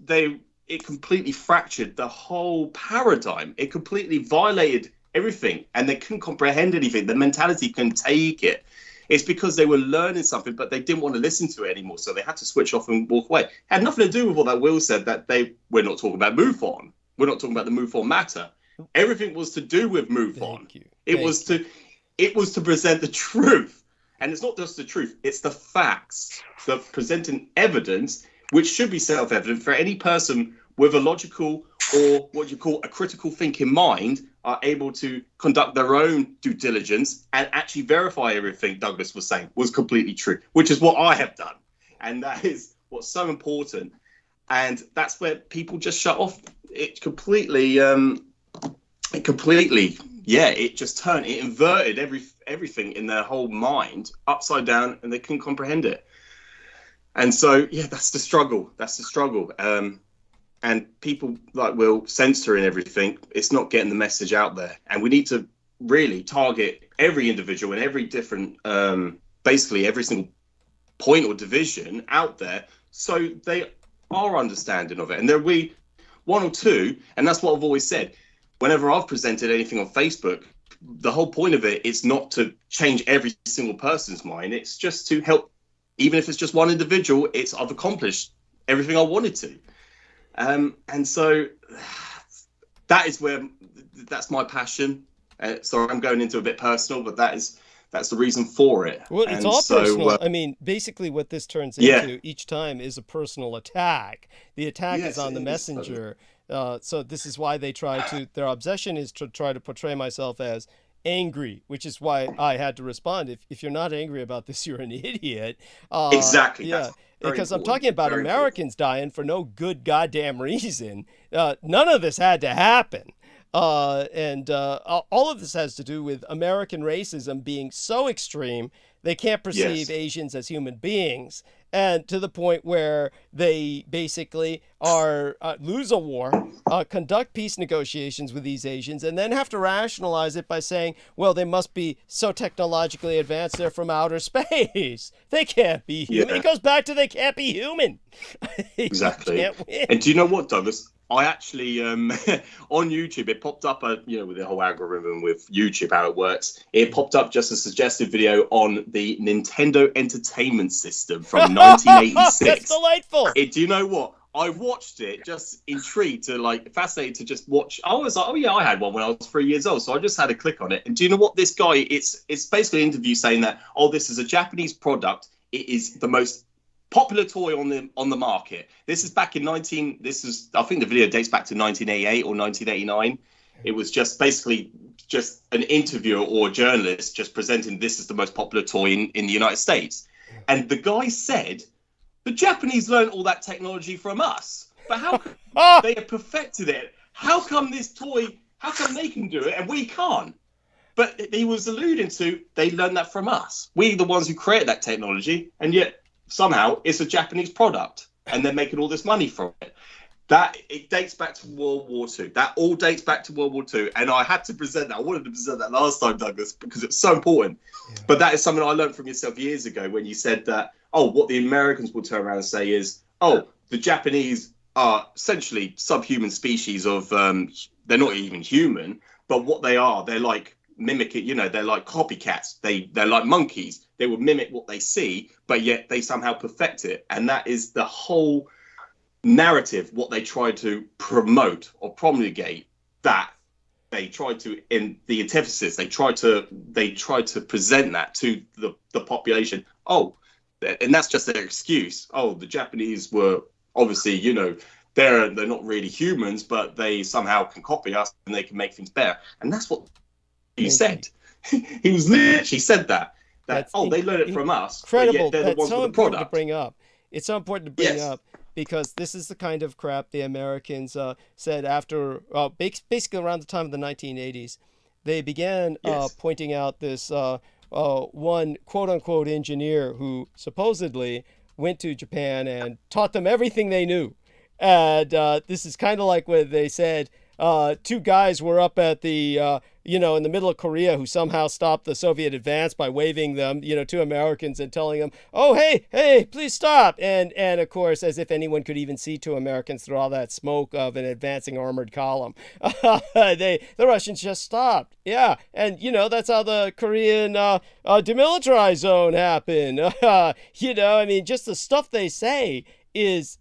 it completely fractured the whole paradigm. It completely violated everything, and they couldn't comprehend anything. The mentality couldn't take it. It's because they were learning something, but they didn't want to listen to it anymore, so they had to switch off and walk away. It had nothing to do with what that Will said, that we're not talking about MUFON. We're not talking about the MUFON matter. Everything was to do with MUFON. It was to present the truth. And it's not just the truth, it's the facts. The presenting evidence, which should be self-evident for any person with a logical, or what you call a critical thinking mind, are able to conduct their own due diligence and actually verify everything Douglas was saying was completely true, which is what I have done. And that is what's so important. And that's where people just shut off. It completely, it just turned, it inverted everything in their whole mind upside down, and they couldn't comprehend it. And so, that's the struggle. And people like Will censoring everything. It's not getting the message out there. And we need to really target every individual in every different, basically every single point or division out there, so they are understanding of it. And there'll be one or two, and that's what I've always said. Whenever I've presented anything on Facebook, the whole point of it is not to change every single person's mind. It's just to help, even if it's just one individual, I've accomplished everything I wanted to. And so that's my passion. Sorry, I'm going into a bit personal, but that's the reason for it. Well, it's all personal. I mean, basically what this turns into each time is a personal attack. The attack is on the messenger. So this is why their obsession is to try to portray myself as angry, which is why I had to respond. If you're not angry about this, you're an idiot. Exactly. Yeah. Because I'm talking about Americans dying for no good goddamn reason. None of this had to happen. And all of this has to do with American racism being so extreme, they can't perceive Asians as human beings. And to the point where they basically lose a war, conduct peace negotiations with these Asians, and then have to rationalize it by saying, well, they must be so technologically advanced, they're from outer space. They can't be human. It goes back to they can't be human. Exactly. And do you know what, Douglas? I actually, on YouTube, it popped up, with the whole algorithm with YouTube, how it works. It popped up just a suggested video on the Nintendo Entertainment System from 1986. That's delightful. Do you know what? I watched it just intrigued fascinated to just watch. I was like, I had one when I was 3 years old. So I just had a click on it. And do you know what? This guy, it's basically an interview saying that, this is a Japanese product. It is the most popular toy on the market. This is back in I think the video dates back to 1988 or 1989. It was just basically just an interviewer or a journalist just presenting this is the most popular toy in the United States. And the guy said, the Japanese learned all that technology from us, but how come they have perfected it? How come this toy, how come they can do it and we can't? But he was alluding to, they learned that from us. We're the ones who created that technology, and yet somehow it's a Japanese product and they're making all this money from it. It dates back to World War II. That all dates back to World War II. And I had to present that. I wanted to present that last time, Douglas, because it's so important. Yeah. But that is something I learned from yourself years ago when you said that, what the Americans will turn around and say is, the Japanese are essentially subhuman species of, they're not even human, but what they are, they're like mimicking, they're like copycats. They're like monkeys. They will mimic what they see, but yet they somehow perfect it. And that is the whole narrative, what they try to promote or promulgate, that they try to, in the antithesis, they try to present that to the population. And that's just their excuse. The Japanese were obviously, they're not really humans, but they somehow can copy us and they can make things better. And that's what he said. He was literally said that they learn it from us. Incredible. They're the ones with the product. To bring up. It's so important to bring up because this is the kind of crap the Americans said after, basically around the time of the 1980s. They began pointing out this one quote-unquote engineer who supposedly went to Japan and taught them everything they knew. And this is kind of like when they said two guys were up at the, in the middle of Korea who somehow stopped the Soviet advance by waving them, two Americans and telling them, oh, hey, please stop. And of course, as if anyone could even see two Americans through all that smoke of an advancing armored column, the Russians just stopped. Yeah. And, that's how the Korean demilitarized zone happened. Just the stuff they say is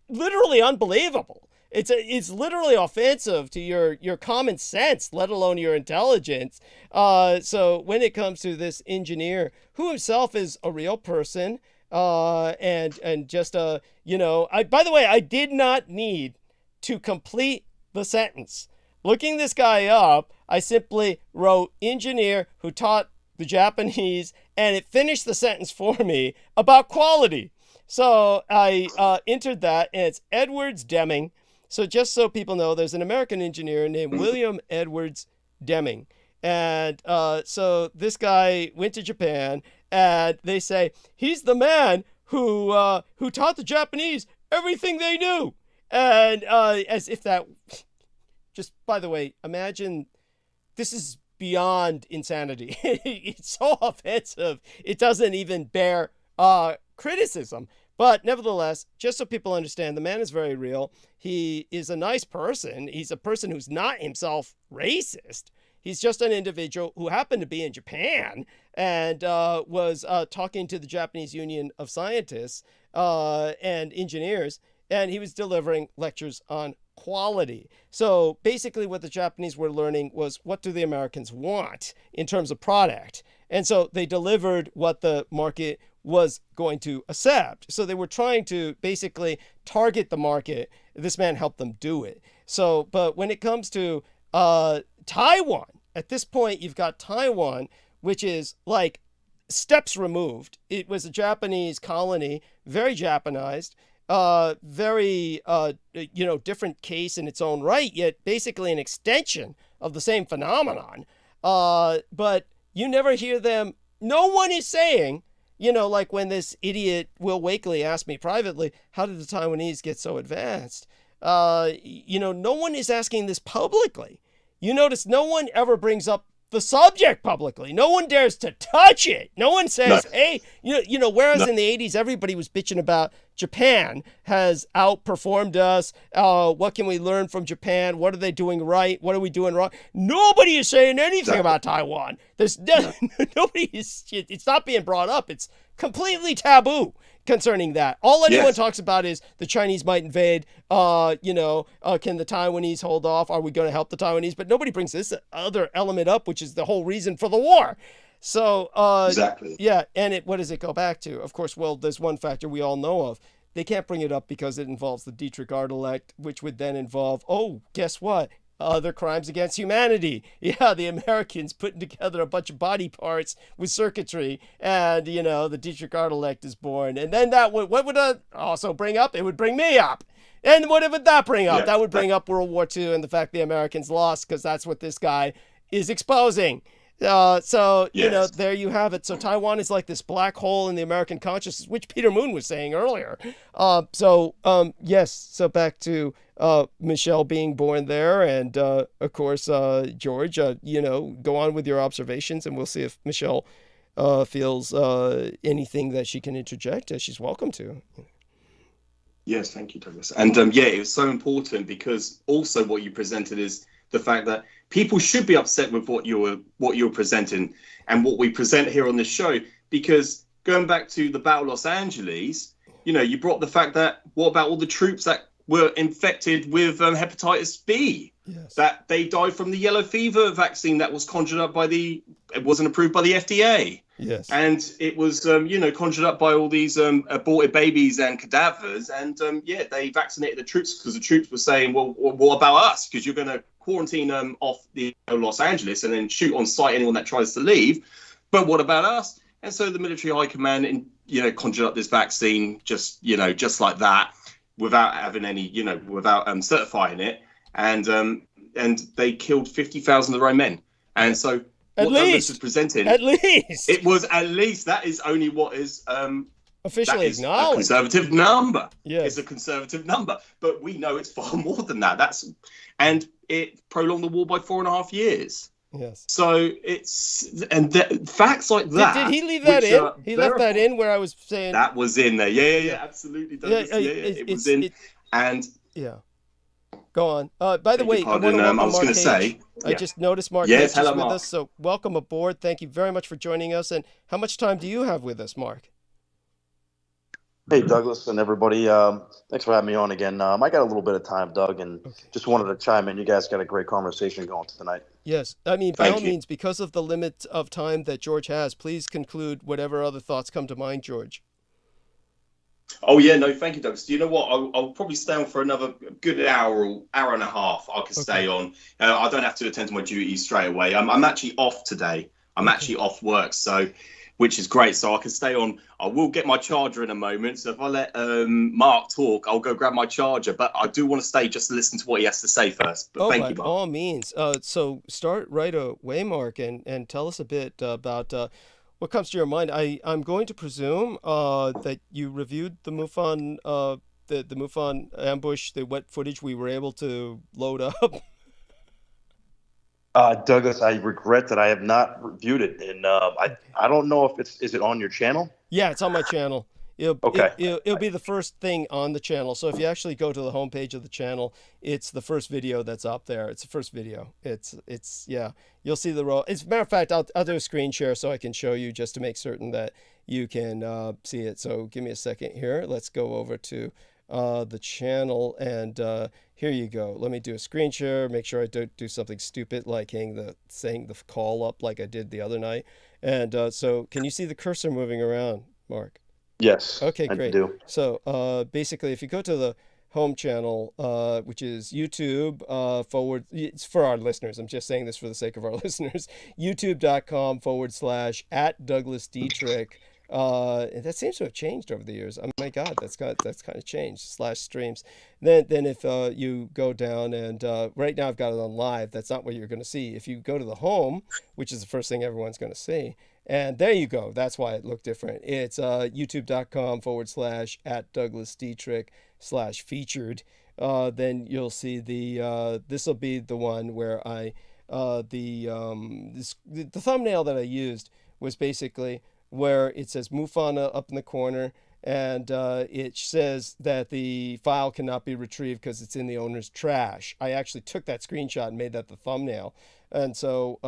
literally unbelievable. It's literally offensive to your common sense, let alone your intelligence. So when it comes to this engineer, who himself is a real person, and just by the way, I did not need to complete the sentence. Looking this guy up, I simply wrote engineer who taught the Japanese, and it finished the sentence for me about quality. So I entered that, and it's Edwards Deming. So just so people know, there's an American engineer named William Edwards Deming. And so this guy went to Japan, and they say, he's the man who taught the Japanese everything they knew. And as if that, just by the way, imagine, this is beyond insanity. It's so offensive. It doesn't even bear criticism. But nevertheless, just so people understand, the man is very real. He is a nice person. He's a person who's not himself racist. He's just an individual who happened to be in Japan and was talking to the Japanese Union of Scientists and Engineers, and he was delivering lectures on quality. So basically what the Japanese were learning was, what do the Americans want in terms of product? And so they delivered what the market was going to accept. So they were trying to basically target the market. This man helped them do it. So, but when it comes to Taiwan, at this point, you've got Taiwan, which is like steps removed. It was a Japanese colony, very Japanized, very, different case in its own right, yet basically an extension of the same phenomenon. But you never hear them. No one is saying, like when this idiot Will Wakely asked me privately, how did the Taiwanese get so advanced? No one is asking this publicly. You notice no one ever brings up the subject publicly. No one dares to touch it. No one says, hey, whereas in the 80s, everybody was bitching about Japan has outperformed us. What can we learn from Japan? What are they doing right? What are we doing wrong? Nobody is saying anything about Taiwan. There's nobody is, it's not being brought up. It's completely taboo concerning that. All anyone talks about is the Chinese might invade. Can the Taiwanese hold off? Are we going to help the Taiwanese? But nobody brings this other element up, which is the whole reason for the war. So, exactly. Yeah. And what does it go back to? Of course, well, there's one factor we all know of. They can't bring it up because it involves the Dietrich Act, which would then involve, guess what? Other crimes against humanity. Yeah, the Americans putting together a bunch of body parts with circuitry, and the Dietrich Act is born. And then what would it also bring up? It would bring me up. And what would that bring up? That would bring up World War II and the fact the Americans lost, because that's what this guy is exposing. There you have it. So Taiwan is like this black hole in the American consciousness, which Peter Moon was saying earlier. Yes. So back to Michelle being born there, and of course, George, go on with your observations, and we'll see if Michelle feels anything that she can interject, as she's welcome to. Yes, thank you, Douglas. And it was so important, because also what you presented is the fact that people should be upset with what you're presenting and what we present here on this show, because going back to the Battle of Los Angeles, you brought the fact that, what about all the troops that were infected with hepatitis B? Yes. That they died from the yellow fever vaccine that was conjured up it wasn't approved by the FDA. Yes. And it was, conjured up by all these aborted babies and cadavers. And they vaccinated the troops, because the troops were saying, well, what about us? Because you're going to quarantine off Los Angeles and then shoot on sight anyone that tries to leave. But what about us? And so the military high command, conjured up this vaccine just like that, without having any, without certifying it, and they killed 50,000 of their own men. And so what Douglas is presenting, at least that is only what is officially acknowledged. A conservative number. Yes. It's a conservative number, but we know it's far more than that. And it prolonged the war by 4.5 years. Yes. So facts like that. Did he leave that in? He left that in where I was saying that was in there. Yeah, absolutely. It was in. Go on. By the way, I was going to say, I just noticed Mark H is with us, so welcome aboard. Thank you very much for joining us. And how much time do you have with us, Mark? Hey, Douglas and everybody. Thanks for having me on again. I got a little bit of time, Doug, and just wanted to chime in. You guys got a great conversation going tonight. Yes. I mean, by all means, because of the limit of time that George has, please conclude whatever other thoughts come to mind, George. Oh, yeah, no, thank you, Douglas. Do you know what? I'll probably stay on for another good hour and a half. I can stay on. I don't have to attend to my duties straight away. I'm actually off today. I'm actually off work, which is great. So I can stay on. I will get my charger in a moment. So if I let Mark talk, I'll go grab my charger. But I do want to stay just to listen to what he has to say first. But thank you, Mark. By all means. So start right away, Mark, and tell us a bit about what comes to your mind. I'm going to presume that you reviewed the MUFON, the MUFON ambush, the wet footage we were able to load up. Douglas, I regret that I have not reviewed it, and I don't know if is it on your channel? Yeah, it's on my channel. It'll be the first thing on the channel. So if you actually go to the homepage of the channel, it's the first video that's up there. It's the first video. It's you'll see the roll. As a matter of fact, I'll do a screen share so I can show you just to make certain that you can see it. So give me a second here. Let's go over to the channel, and here you go. Let me do a screen share. Make sure I don't do something stupid like saying the call up like I did the other night. And so can you see the cursor moving around, Mark? Yes. Okay, great. I do. So basically, if you go to the home channel, which is YouTube it's for our listeners. I'm just saying this for the sake of our listeners. YouTube.com/@Douglas Dietrich. And that seems to have changed over the years. Oh my God, that's kind of changed. /streams. Then if you go down and right now I've got it on live. That's not what you're going to see. If you go to the home, which is the first thing everyone's going to see, and there you go. That's why it looked different. It's youtube.com/@Douglas Dietrich /featured. Then you'll see this will be the one where the thumbnail that I used was basically where it says MUFON up in the corner, and it says that the file cannot be retrieved because it's in the owner's trash. I actually took that screenshot and made that the thumbnail, and so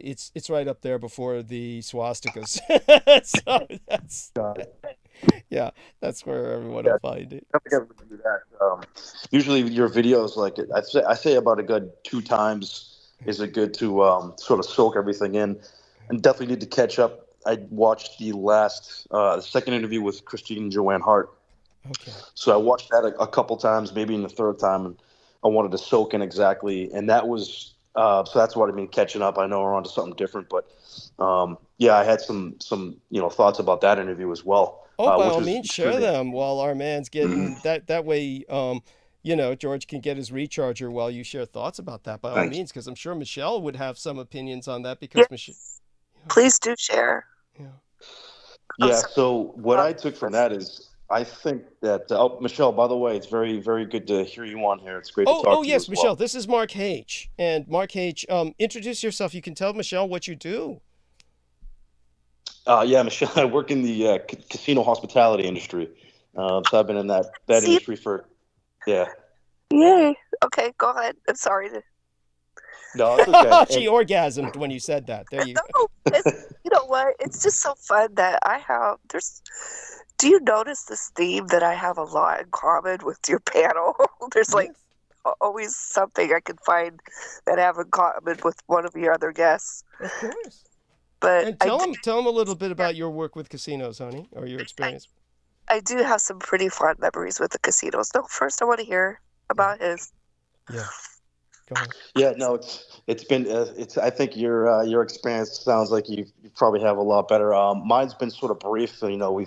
it's right up there before the swastikas. So that's where everyone will find it. I forget to do that. Usually your videos, like I say about a good 2 times is it good to sort of soak everything in, and definitely need to catch up. I watched the second interview with Christine Joanne Hart. Okay. So I watched that a couple times, maybe in the third time, and I wanted to soak in exactly. And that was so that's what I mean catching up. I know we're on to something different, but I had some thoughts about that interview as well. Oh, by all means, share them while our man's getting that way. George can get his recharger while you share thoughts about that. By all means, because I'm sure Michelle would have some opinions on that because Michelle. Please do share. Yeah. So what I took from that is I think that Michelle, by the way, it's very, very good to hear you on here. It's great to talk to you. Oh, yes, Michelle. Well. This is Mark H. And Mark H., introduce yourself. You can tell Michelle what you do. Michelle, I work in the casino hospitality industry. So I've been in that industry for, Yay. Okay, go ahead. I'm sorry. No, it's okay. She orgasmed when you said that. There you go. You know what? It's just so fun that I have. Do you notice this theme that I have a lot in common with your panel? There's always something I can find that I have in common with one of your other guests. Of course. But and tell them a little bit about your work with casinos, honey, or your experience. I do have some pretty fond memories with the casinos. No, first I want to hear about his. Yeah. Go on. Yeah, no, it's been it's. I think your experience sounds like you probably have a lot better. Mine's been sort of brief. You know,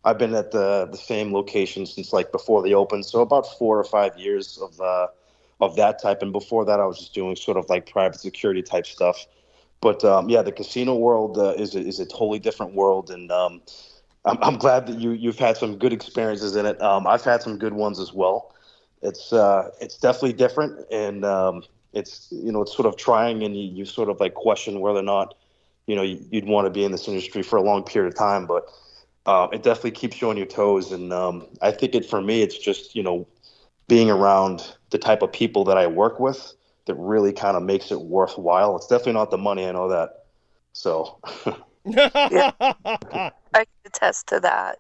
I've been at the same location since like before they opened, so about 4 or 5 years of that type. And before that, I was just doing sort of like private security type stuff. But yeah, the casino world is a totally different world, and I'm glad that you've had some good experiences in it. I've had some good ones as well. It's definitely different, and it's it's sort of trying, and you sort of like question whether or not you'd want to be in this industry for a long period of time. But it definitely keeps you on your toes, and I think for me it's just being around the type of people that I work with that really kind of makes it worthwhile. It's definitely not the money, I know that. So Yeah, I can attest to that.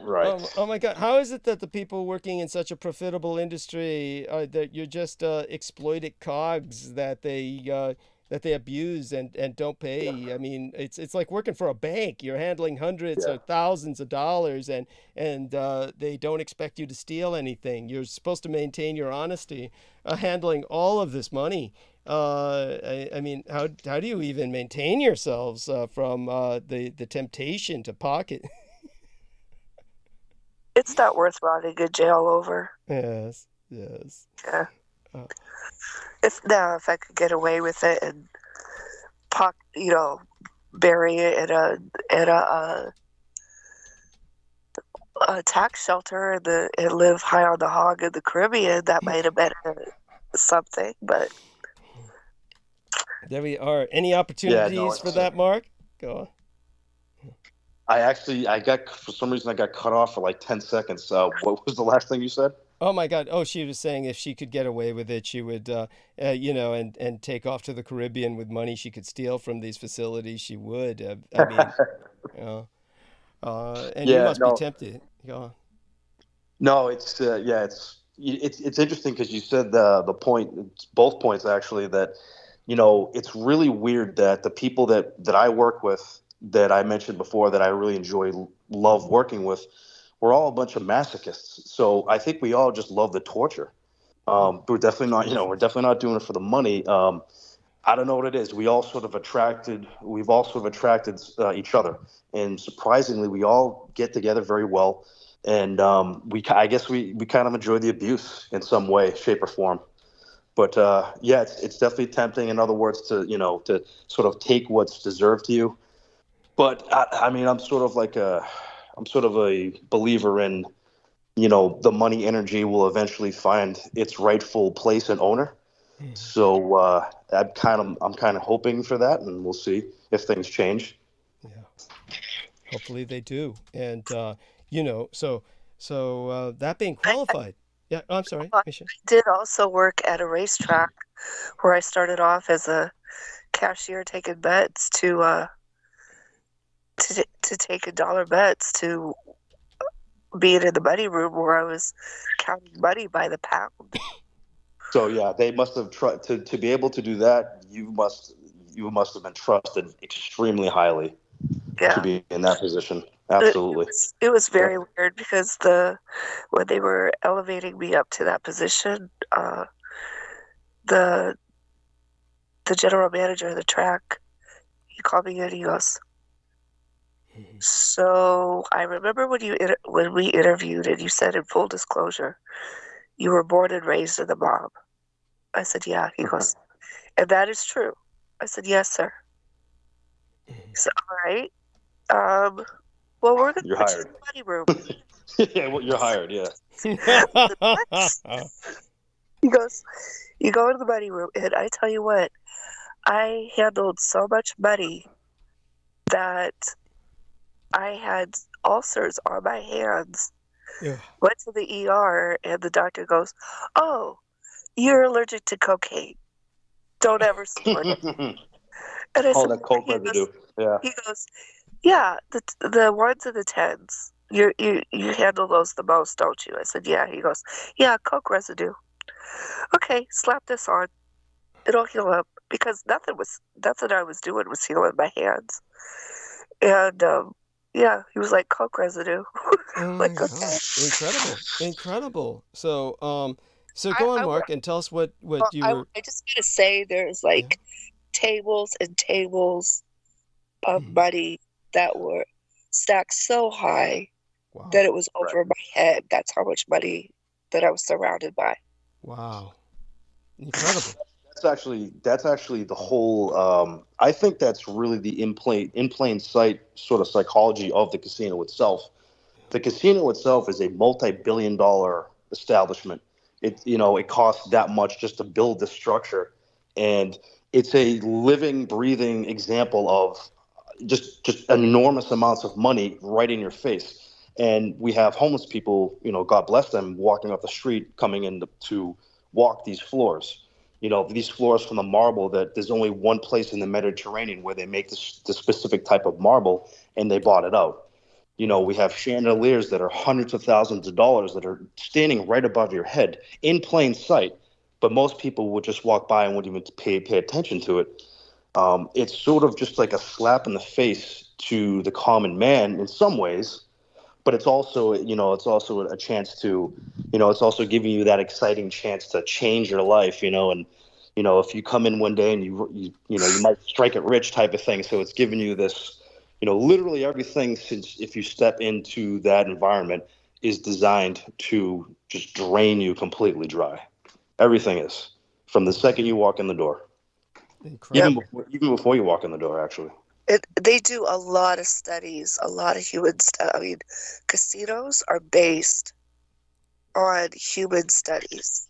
right. Oh my God! How is it that the people working in such a profitable industry that you're just exploited cogs that they abuse and don't pay? I mean, it's like working for a bank. You're handling hundreds Yeah. or thousands of dollars, and they don't expect you to steal anything. You're supposed to maintain your honesty, handling all of this money. I mean, how do you even maintain yourselves from the temptation to pocket? It's not worth rotting in jail over. Yes, yes. Yeah. Uh, If I could get away with it and bury it in a tax shelter and live high on the hog in the Caribbean, that might have been something. But there we are. Any Yeah, no, opportunities for that, Mark? Go on. For some reason I got cut off for like 10 seconds. What was the last thing you said? Oh my God! Oh, she was saying if she could get away with it, she would, and take off to the Caribbean with money she could steal from these facilities. She would. I mean, you know, and you Yeah, must be no, tempted. Go on. no, it's interesting because you said the point, both points actually, that it's really weird that the people that I work with, that I mentioned before, that I really love working with, we're all a bunch of masochists. So I think we all just love the torture. But we're definitely not doing it for the money. I don't know what it is. We've all sort of attracted each other, and surprisingly, we all get together very well. And I guess we kind of enjoy the abuse in some way, shape, or form. But yeah, it's definitely tempting. In other words, to sort of take what's deserved to you. But I mean, I'm sort of a believer in the money energy will eventually find its rightful place and owner. So I'm kind of hoping for that, and we'll see if things change. Yeah. Hopefully they do. And that being I qualified. Yeah. I'm sorry, Misha. did also work at a racetrack where I started off as a cashier taking bets to take $1 bets to being in the money room where I was counting money by the pound. So yeah, they must have to be able to do that. You must have been trusted extremely highly to be in that position. Absolutely. It was very weird because when they were elevating me up to that position, the general manager of the track, he called me in. He goes, "So I remember when we interviewed, and you said in full disclosure, you were born and raised in the mob." I said, "Yeah." He goes, "And that is true?" I said, "Yes, sir." He said, "All right. Well, we're going to put you in the money room." Yeah, well, you're hired. Yeah. He goes, "You go into the money room, and I tell you what, I handled so much money that I had ulcers on my hands." Yeah. Went to the ER, and the doctor goes, "Oh, you're allergic to cocaine. Don't ever snort it." And I All said, that coke residue. Yeah. he goes, "Yeah, the ones in the tens. You handle those the most, don't you?" I said, "Yeah." He goes, "Yeah, coke residue. Okay, slap this on. It'll heal up." Because nothing I was doing was healing my hands. And yeah, he was like, "Coke residue." Oh my Like, God. okay. Incredible. So So go on, I Mark, and tell us what you I, were. I just gotta say, there's like tables and tables of money that were stacked so high Wow. that it was over my head. That's how much money that I was surrounded by. Wow. Incredible. That's actually the whole. I think that's really the in plain sight sort of psychology of the casino itself. The casino itself is a multi-billion-dollar establishment. It costs that much just to build the structure, and it's a living, breathing example of just enormous amounts of money right in your face. And we have homeless people, God bless them, walking up the street, coming in to walk these floors. These floors from the marble that there's only one place in the Mediterranean where they make this specific type of marble, and they bought it out. We have chandeliers that are hundreds of thousands of dollars that are standing right above your head in plain sight, but most people would just walk by and wouldn't even pay attention to it. It's sort of just like a slap in the face to the common man in some ways, but it's also a chance to, it's also giving you that exciting chance to change your life, and if you come in one day and you might strike it rich type of thing. So it's giving you this, literally everything, since if you step into that environment, is designed to just drain you completely dry. Everything is, from the second you walk in the door. Incredible. Even before you walk in the door, actually. They do a lot of studies, a lot of human studies. I mean, casinos are based on human studies.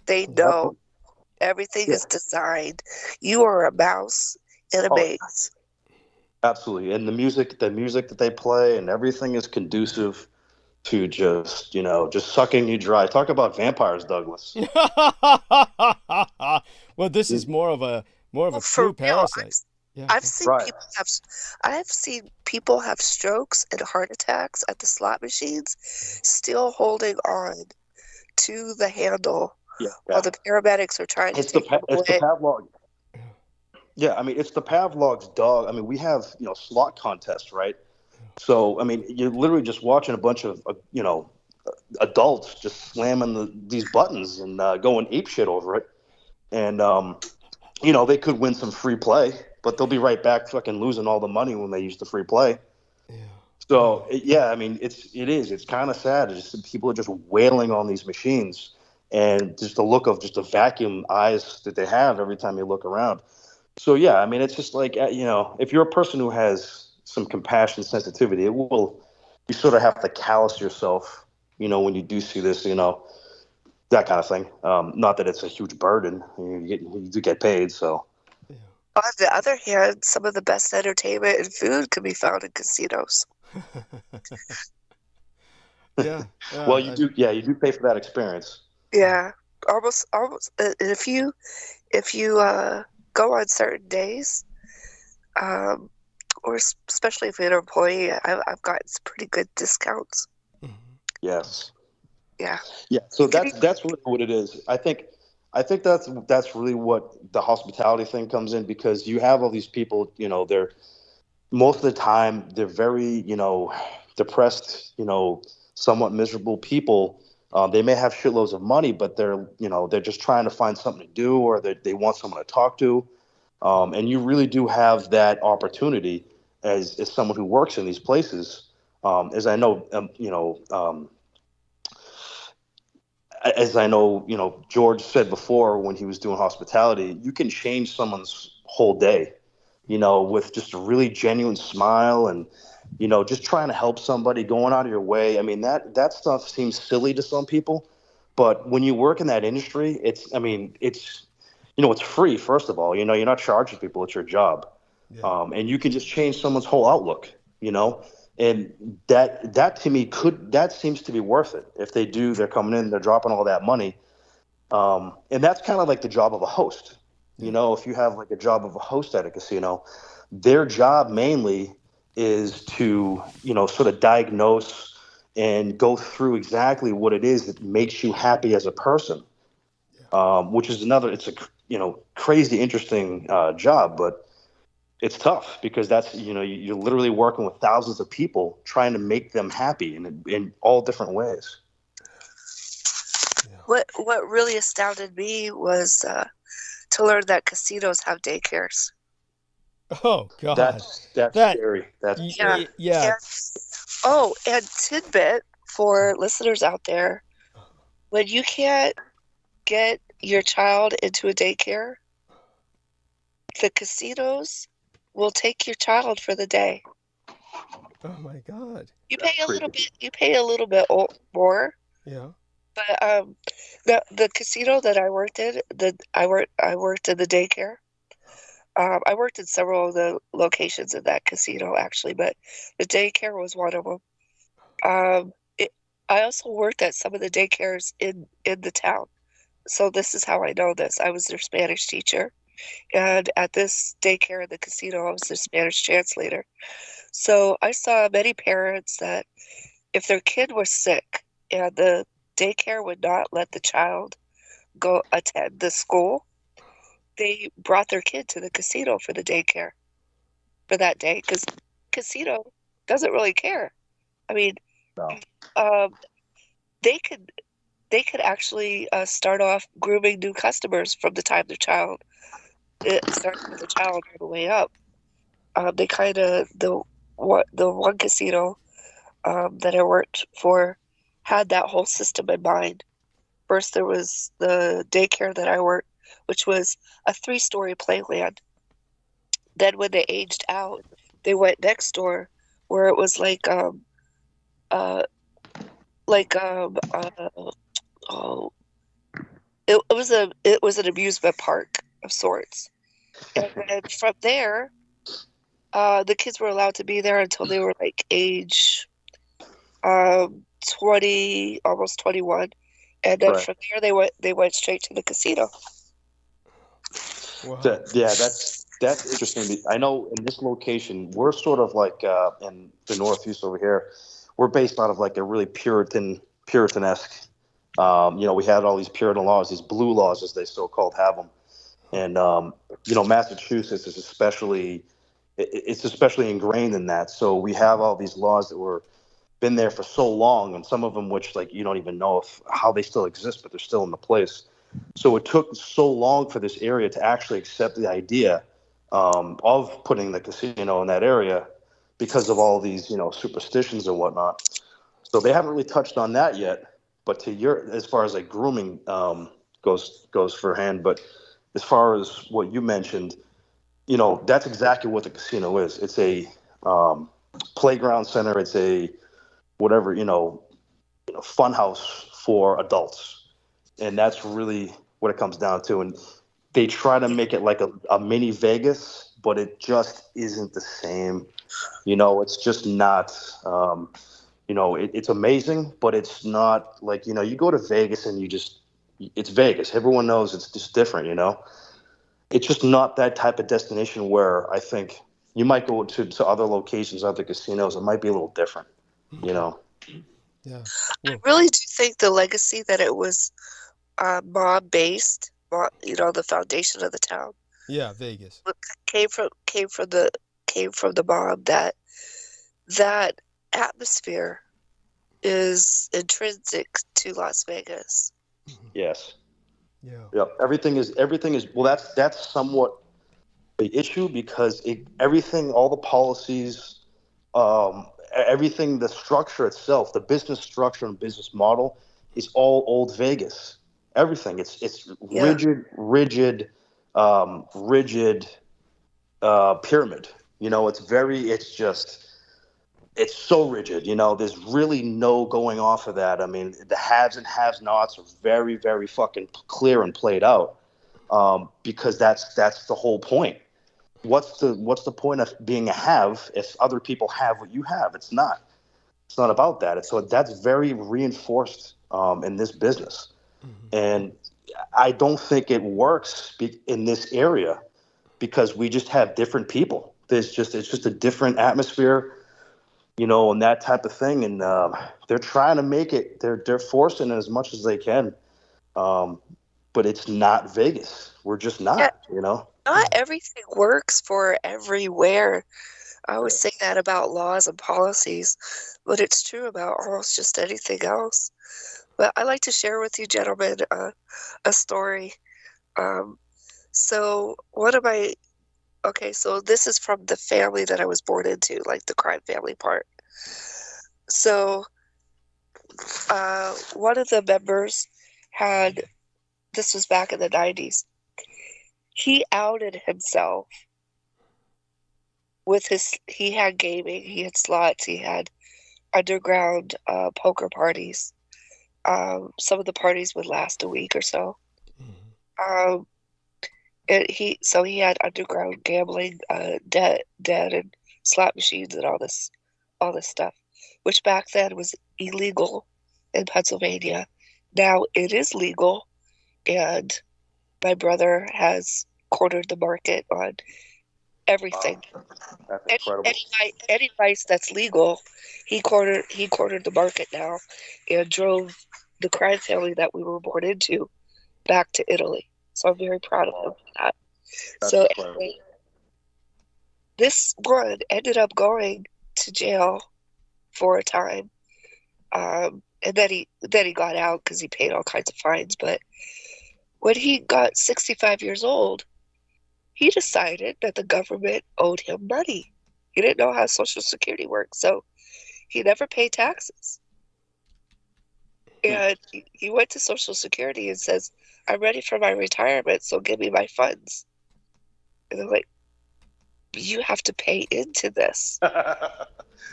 They know everything is designed. You are a mouse in a maze. Absolutely. And the music that they play and everything is conducive to just sucking you dry. Talk about vampires, Douglas. Well, this is more of a true parasite. I've seen people have strokes and heart attacks at the slot machines, still holding on to the handle while the paramedics are trying to take them away. It's the Pavlov. Yeah, I mean, it's the Pavlov's dog. I mean, we have slot contests, right? So I mean, you're literally just watching a bunch of adults just slamming these buttons and going apeshit over it, and they could win some free play, but they'll be right back fucking losing all the money when they use the free play. Yeah. So I mean, it's kind of sad. It's just, people are just wailing on these machines, and just the look of just the vacuum eyes that they have every time you look around. So yeah, I mean, it's just like if you're a person who has some compassion, sensitivity, you sort of have to callous yourself, when you do see this, that kind of thing. Not that it's a huge burden. You do get paid, so. On the other hand, some of the best entertainment and food can be found in casinos. Yeah. Well, you do pay for that experience. Yeah, almost. If you go on certain days, or especially if you're an employee, I've gotten some pretty good discounts. Yes. Yeah. Yeah. So that's really what it is. I think that's really what the hospitality thing comes in, because you have all these people, they're most of the time they're very, depressed, somewhat miserable people. They may have shitloads of money, but they're just trying to find something to do, or they want someone to talk to. And you really do have that opportunity as someone who works in these places. As I know, George said before when he was doing hospitality, you can change someone's whole day, with just a really genuine smile and, just trying to help somebody, going out of your way. I mean, that stuff seems silly to some people, but when you work in that industry, it's free, first of all. You're not charging people, it's your job. Yeah. And you can just change someone's whole outlook, and that to me that seems to be worth it. If they're coming in, they're dropping all that money. And that's kind of like the job of a host. If you have like a job of a host at a casino, their job mainly is to, sort of diagnose and go through exactly what it is that makes you happy as a person. Which is it's a, crazy interesting job, but it's tough because that's, you're literally working with thousands of people trying to make them happy in all different ways. Yeah. what really astounded me was to learn that casinos have daycares. Oh God, That's that scary. That's Yeah. yeah. And tidbit for listeners out there: when you can't get your child into a daycare, the casinos will take your child for the day. Oh my God. You pay a little bit. You pay a little bit more. Yeah. But the casino that I worked in, I worked in the daycare. I worked in several of the locations in that casino actually, but the daycare was one of them. I also worked at some of the daycares in the town, so this is how I know this. I was their Spanish teacher, and at this daycare in the casino, I was their Spanish translator. So I saw many parents that if their kid was sick and the daycare would not let the child go attend the school, they brought their kid to the casino for the daycare for that day, because casino doesn't really care. I mean, no. They could actually start off grooming new customers from the time their child starts with the child all the way up. They kind of the one casino that I worked for had that whole system in mind. First, there was the daycare that I worked, which was a 3-story playland. Then, when they aged out, they went next door, where it was it was an amusement park of sorts. And then from there, the kids were allowed to be there until they were like age 20, almost 21, and then from there they went straight to the casino. Wow. That's interesting. I know in this location we're sort of like in the Northeast over here. We're based out of like a really Puritanesque. We had all these Puritan laws, these blue laws as they so-called have them, and Massachusetts is especially ingrained in that. So we have all these laws that were been there for so long, and some of them which like you don't even know how they still exist, but they're still in the place. So it took so long for this area to actually accept the idea of putting the casino in that area because of all these superstitions and whatnot. So they haven't really touched on that yet. But as far as like grooming goes for hand, but as far as what you mentioned, that's exactly what the casino is. It's a playground center. It's a whatever fun house for adults, and that's really what it comes down to. And they try to make it like a mini Vegas, but it just isn't the same. It's just not. It's amazing, but it's not like, you go to Vegas and it's Vegas. Everyone knows it's just different, It's just not that type of destination where I think you might go to other locations, other casinos. It might be a little different, Yeah. I really do think the legacy that it was mob-based, the foundation of the town. Yeah, Vegas. Came from the mob, that atmosphere is intrinsic to Las Vegas. Yes. Yeah. Yep. Everything is well, that's somewhat the issue because everything, all the policies, everything, the structure itself, the business structure and business model is all old Vegas. Everything. It's rigid pyramid. It's so rigid, there's really no going off of that. I mean, the haves and have-nots are very, very fucking clear and played out because that's the whole point. What's the point of being a have if other people have what you have? It's not about that. So that's very reinforced in this business. Mm-hmm. And I don't think it works in this area because we just have different people. It's just a different atmosphere. And that type of thing. And they're trying to make it, they're forcing it as much as they can. But it's not Vegas. We're just not, Not everything works for everywhere. I always say that about laws and policies, but it's true about almost just anything else. But I like to share with you, gentlemen, a story. So one of my, okay, so this is from the family that I was born into, like the crime family part. So one of the members had, this was back in the 90s, he outed himself with he had gaming, he had slots, he had underground poker parties. Some of the parties would last a week or so. And he had underground gambling, debt and slot machines and all this stuff, which back then was illegal in Pennsylvania. Now it is legal, and my brother has cornered the market on everything. That's incredible. Any vice that's legal, he cornered the market now, and drove the crime family that we were born into back to Italy. So I'm very proud of him for that. That's so incredible. anyway, this one ended up going to jail for a time, and then he got out because he paid all kinds of fines. But when he got 65 years old, he decided that the government owed him money. He didn't know how Social Security worked, so he never paid taxes. And he went to Social Security and says, "I'm ready for my retirement, so give me my funds." And they're like, "You have to pay into this."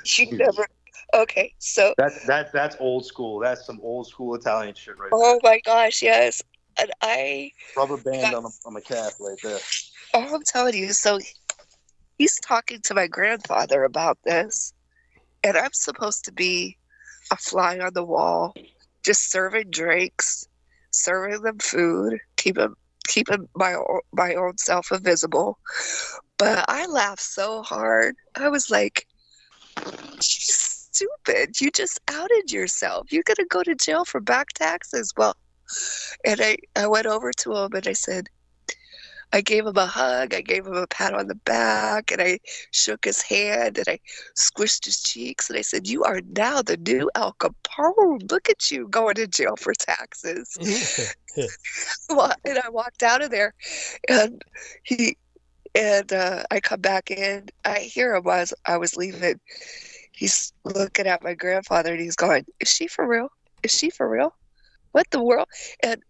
You never. Okay, so that's old school. That's some old school Italian shit right there. oh my gosh, yes. And I Rubber band on a calf right there. Oh, I'm telling you, so he's talking to my grandfather about this, and I'm supposed to be a fly on the wall, just serving drinks, serving them food, keeping my own self invisible. But I laughed so hard. I was like, "You stupid! You just outed yourself. You're gonna go to jail for back taxes." Well, and I went over to him and I said, I gave him a hug, I gave him a pat on the back, and I shook his hand, and I squished his cheeks, and I said, "You are now the new Al Capone. Look at you going to jail for taxes." Well, and I walked out of there, and I come back in. I hear him as I was leaving. He's looking at my grandfather, and he's going, "Is she for real? Is she for real? What the world?" And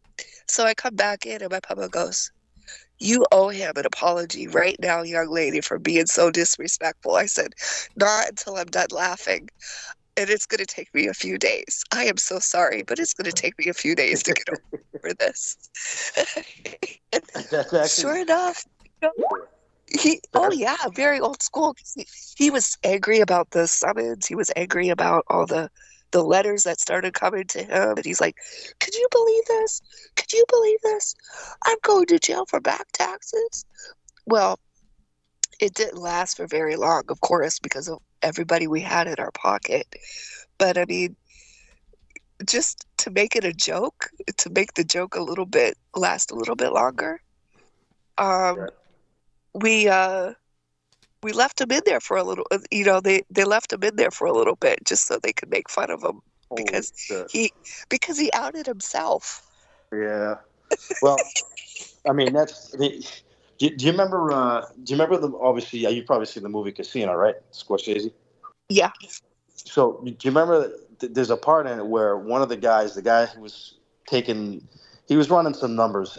so I come back in, and my papa goes, "You owe him an apology right now, young lady, for being so disrespectful." I said, "Not until I'm done laughing. And it's going to take me a few days. I am so sorry, but it's going to take me a few days to get over this." That's actually... Sure enough, very old school. He was angry about the summons. He was angry about all the letters that started coming to him, and he's like, "Could you believe this? Could you believe this? I'm going to jail for back taxes." Well, it didn't last for very long, of course, because of everybody we had in our pocket. But I mean, just to make it a joke, to make the joke last a little bit longer, we left him in there for a little, they left him in there for a little bit just so they could make fun of him because he outed himself. Yeah. Well, I mean, do you remember obviously, you've probably seen the movie Casino, right? Scorsese? Yeah. So do you remember there's a part in it where one of the guy who was he was running some numbers,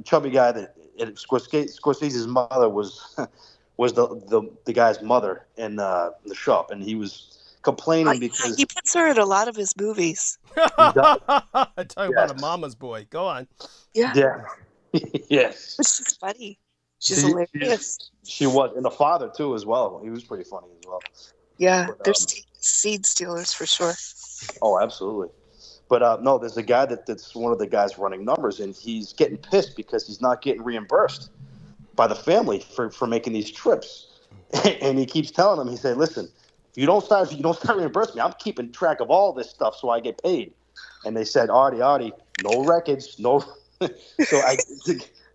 chubby guy that Scorsese's mother was the guy's mother in the shop, and he was complaining because he puts her in a lot of his movies. Talking about a mama's boy. Go on. Yeah. Yes. She's funny. She's hilarious. She was, and the father too as well. He was pretty funny as well. Yeah, they're seed stealers for sure. Oh, absolutely. But no, there's a guy that's one of the guys running numbers, and he's getting pissed because he's not getting reimbursed by the family for making these trips. And he keeps telling them, he said, "Listen, if you don't start reimbursing me, I'm keeping track of all this stuff so I get paid." And they said, Artie, no records, no. So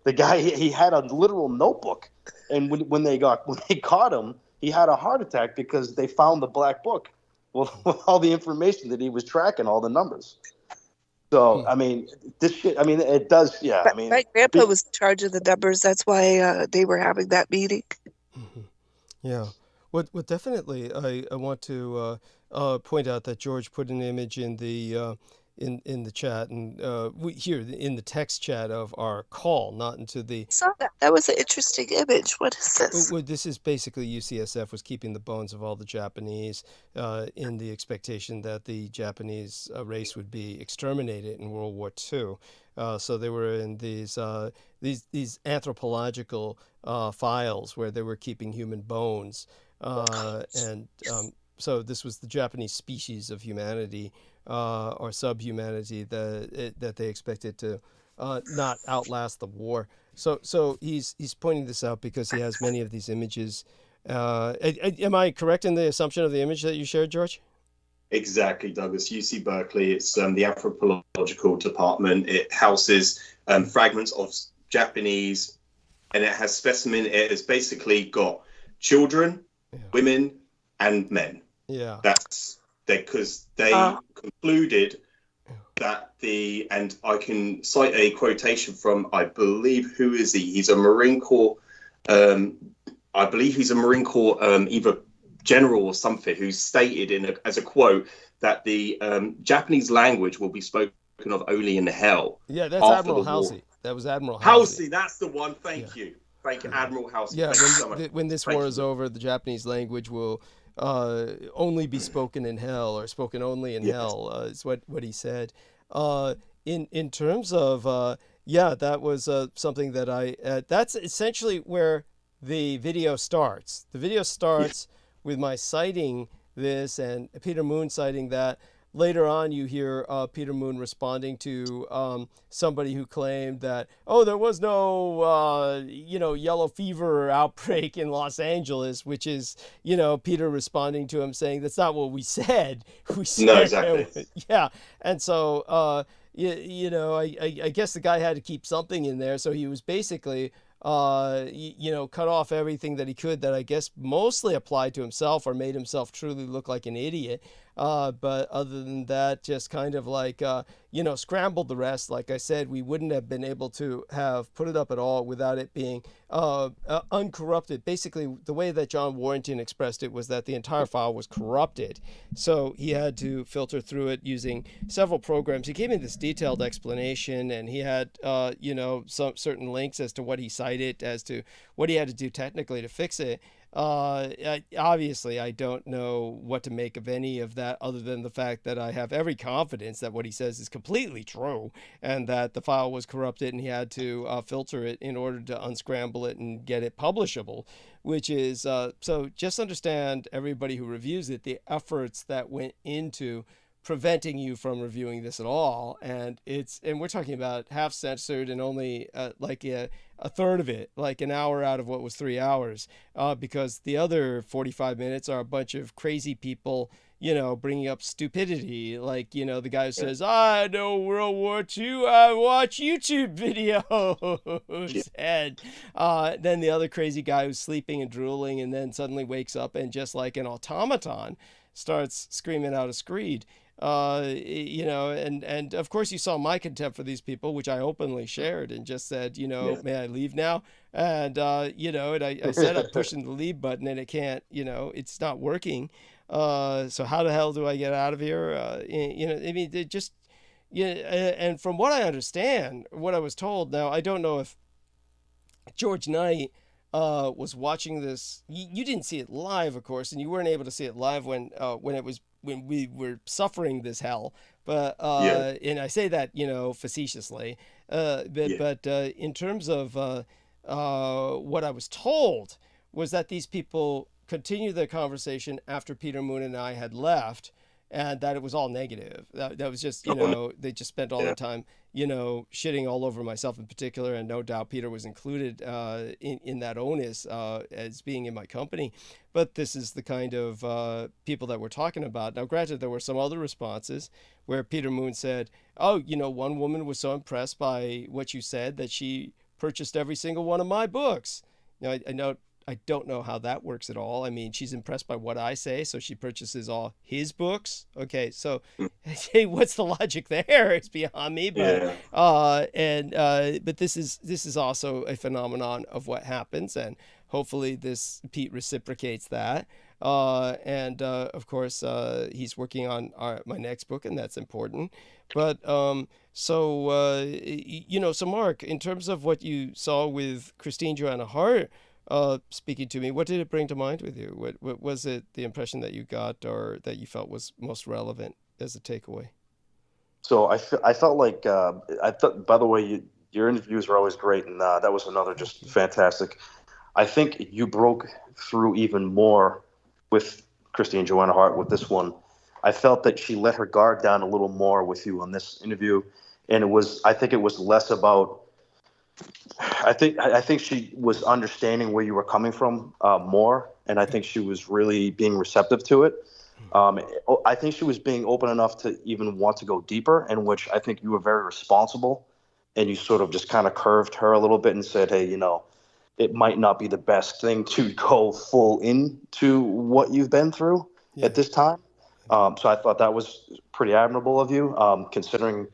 the guy, he had a literal notebook, and when they caught him, he had a heart attack because they found the black book with all the information that he was tracking, all the numbers. So, I mean, this shit, I mean, it does, yeah. I mean, my grandpa was in charge of the numbers. That's why they were having that meeting. Yeah. What definitely I want to point out that George put an image in the in the chat, and here in the text chat of our call, not into the. I saw that. That was an interesting image. What is this? Well, this is basically UCSF was keeping the bones of all the Japanese in the expectation that the Japanese race would be exterminated in World War II. So they were in these anthropological files where they were keeping human bones, and so this was the Japanese species of humanity or subhumanity that they expected to not outlast the war. So he's pointing this out because he has many of these images. Am I correct in the assumption of the image that you shared, George? Exactly, Douglas. UC Berkeley, it's the anthropological department. It houses fragments of Japanese, and it has specimen. It has basically got children, women, and men. Yeah. That's because they concluded that and I can cite a quotation from, I believe, who is he? He's a Marine Corps, I believe he's a Marine Corps either general or something, who stated as a quote that the Japanese language will be spoken of only in hell. Yeah, that's Admiral Halsey. That was Admiral Halsey. That's the one. Thank you. Thank you, Admiral Halsey. Yeah, when this war is over, the Japanese language will only be spoken in hell, or spoken only in hell, is what he said. In terms of that was something that that's essentially where the video starts. The video starts with my citing this and Peter Moon citing that. Later on, you hear Peter Moon responding to somebody who claimed that, there was no, yellow fever outbreak in Los Angeles, which is, Peter responding to him saying, that's not what we said. We said, no, exactly. Yeah. And so, I guess the guy had to keep something in there. So he was basically, cut off everything that he could that I guess mostly applied to himself or made himself truly look like an idiot. But other than that, just kind of like, scrambled the rest. Like I said, we wouldn't have been able to have put it up at all without it being uncorrupted. Basically, the way that John Warrington expressed it was that the entire file was corrupted. So he had to filter through it using several programs. He gave me this detailed explanation, and he had, some certain links as to what he cited, as to what he had to do technically to fix it. Obviously, I don't know what to make of any of that other than the fact that I have every confidence that what he says is completely true, and that the file was corrupted and he had to filter it in order to unscramble it and get it publishable, which is, so just understand, everybody who reviews it, the efforts that went into preventing you from reviewing this at all. And we're talking about half censored and only like a third of it, like an hour out of what was 3 hours, because the other 45 minutes are a bunch of crazy people, bringing up stupidity. Like, the guy who says, I know World War II, I watch YouTube videos. And then the other crazy guy who's sleeping and drooling and then suddenly wakes up and just like an automaton starts screaming out a screed. And of course you saw my contempt for these people, which I openly shared and just said, may I leave now? And, and I said I'm pushing the leave button and it can't, it's not working. So how the hell do I get out of here? And from what I understand, what I was told, now I don't know if George Knight was watching this. You didn't see it live, of course, and you weren't able to see it live when we were suffering this hell. But and I say that facetiously. But in terms of what I was told was that these people continued the conversation after Peter Moon and I had left, and that it was all negative. That was just, they just spent all the time, shitting all over myself in particular, and no doubt Peter was included in that onus as being in my company. But this is the kind of people that we're talking about. Now, granted, there were some other responses where Peter Moon said, one woman was so impressed by what you said that she purchased every single one of my books. Now, I know I don't know how that works at all. I mean, she's impressed by what I say, so she purchases all his books. Okay, so hey, what's the logic there? It's beyond me. But but this is also a phenomenon of what happens, and hopefully Pete reciprocates that. Of course, he's working on my next book, and that's important. But so Mark, in terms of what you saw with Christine Joanna Hart speaking to me, what did it bring to mind with you? What was it, the impression that you got or that you felt was most relevant as a takeaway? So I felt like, I thought, by the way, your interviews are always great, and that was another just fantastic. I think you broke through even more with Christine Joanna Hart with this one. I felt that she let her guard down a little more with you on this interview, and I think it was less about. I think she was understanding where you were coming from more, and I think she was really being receptive to it. I think she was being open enough to even want to go deeper, in which I think you were very responsible, and you sort of just kind of curved her a little bit and said, hey, it might not be the best thing to go full into what you've been through at this time. So I thought that was pretty admirable of you, considering.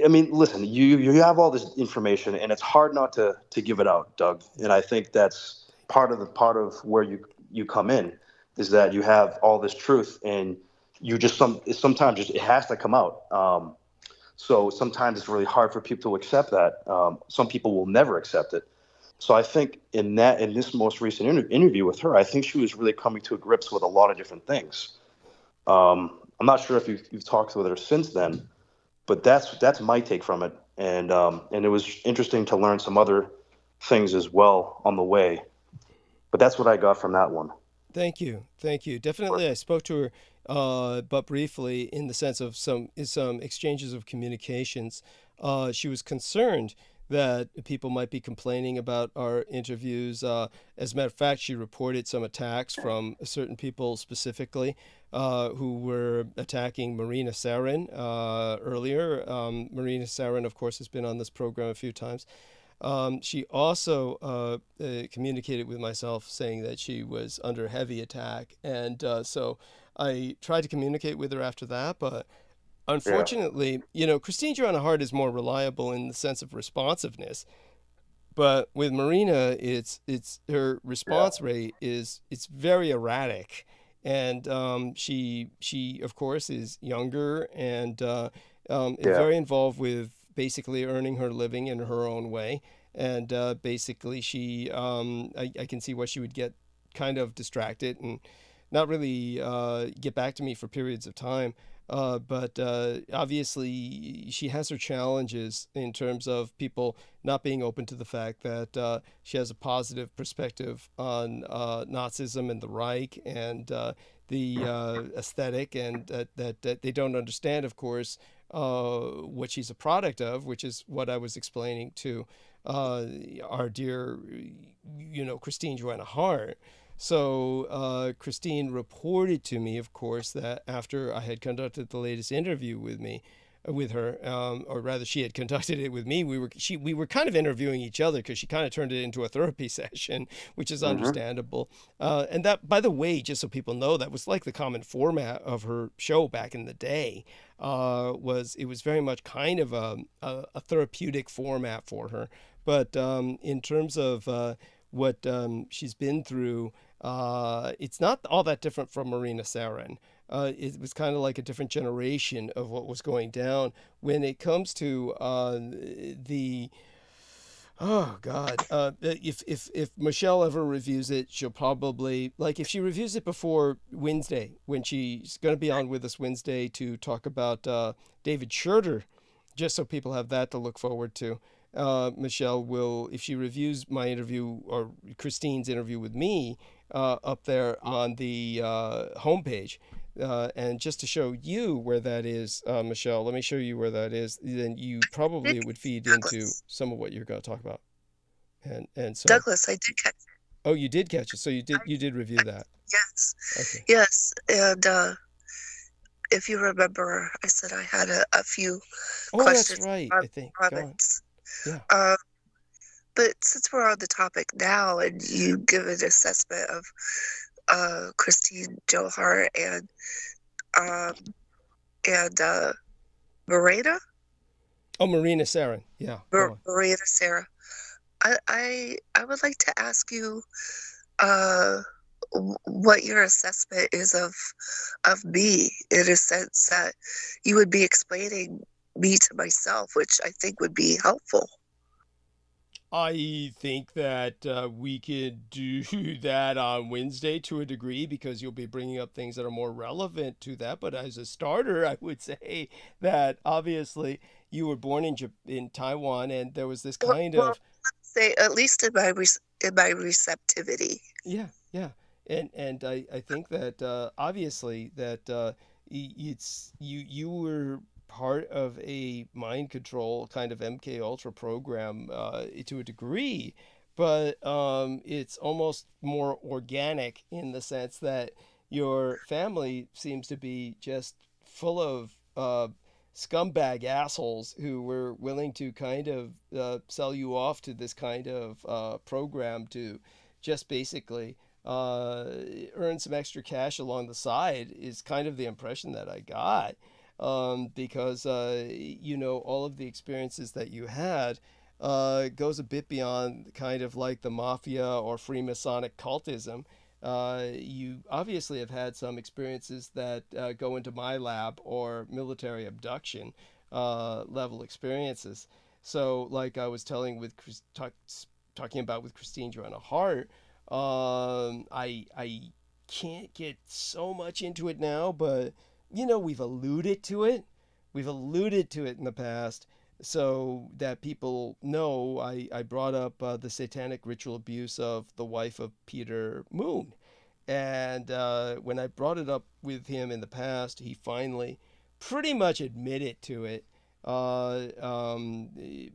I mean, listen, you have all this information, and it's hard not to give it out, Doug. And I think that's part of where you come in, is that you have all this truth, and you just sometimes it has to come out. So sometimes it's really hard for people to accept that. Some people will never accept it. So I think in this most recent interview with her, I think she was really coming to grips with a lot of different things. I'm not sure if you've talked with her since then, but that's my take from it. And it was interesting to learn some other things as well on the way. But that's what I got from that one. Thank you. Definitely, I spoke to her, but briefly, in the sense of some exchanges of communications. She was concerned that people might be complaining about our interviews. As a matter of fact, she reported some attacks from certain people specifically who were attacking Marina Sarin earlier. Marina Sarin, of course, has been on this program a few times. She also communicated with myself saying that she was under heavy attack. And so I tried to communicate with her after that, but unfortunately, Christine Joanna Hart is more reliable in the sense of responsiveness. But with Marina, it's her response rate it's very erratic. And she of course is younger and very involved with basically earning her living in her own way. And basically she I can see why she would get kind of distracted and not really get back to me for periods of time. But obviously she has her challenges in terms of people not being open to the fact that she has a positive perspective on Nazism and the Reich and the aesthetic, and that they don't understand, of course, what she's a product of, which is what I was explaining to our dear, Christine Joanna Hart. So Christine reported to me, of course, that after I had conducted the latest interview with her, or rather she had conducted it with me, we were kind of interviewing each other because she kind of turned it into a therapy session, which is understandable. And that, by the way, just so people know, that was like the common format of her show back in the day. It was very much kind of a therapeutic format for her. But in terms of what she's been through, it's not all that different from Marina Sarin. It was kind of like a different generation of what was going down when it comes to if Michelle ever reviews it, she'll probably, like, if she reviews it before Wednesday, when she's going to be on with us Wednesday to talk about David Schroeder, just so people have that to look forward to. Michelle will, if she reviews my interview or Christine's interview with me up there on the homepage, and just to show you where that is, Michelle, let me show you where that is. Then you probably would feed into some of what you're going to talk about. And so Douglas, I did catch it. Oh, you did catch it. So you did review that. Yes. Okay. Yes, and if you remember, I said I had a few questions. That's right. I think. Comments. Yeah. But since we're on the topic now, and you give an assessment of Christine Johar um, and Marina. Oh, Marina Sarin. Yeah. Marina Sarah. I would like to ask you what your assessment is of me, in a sense that you would be explaining me to myself, which I think would be helpful. I think that we could do that on Wednesday to a degree, because you'll be bringing up things that are more relevant to that. But as a starter, I would say that obviously you were born in Taiwan, and there was this kind of, say, at least in my receptivity. Yeah. And I think that obviously that it's you were part of a mind control kind of MK Ultra program to a degree, but it's almost more organic in the sense that your family seems to be just full of scumbag assholes who were willing to kind of sell you off to this kind of program to just basically earn some extra cash along the side, is kind of the impression that I got. Because all of the experiences that you had goes a bit beyond kind of like the mafia or Freemasonic cultism. You obviously have had some experiences that go into my lab or military abduction level experiences. So, like I was telling with talking about with Christine Joanna Hart, I can't get so much into it now, but we've alluded to it. We've alluded to it in the past, so that people know. I brought up the satanic ritual abuse of the wife of Peter Moon. And when I brought it up with him in the past, he finally pretty much admitted to it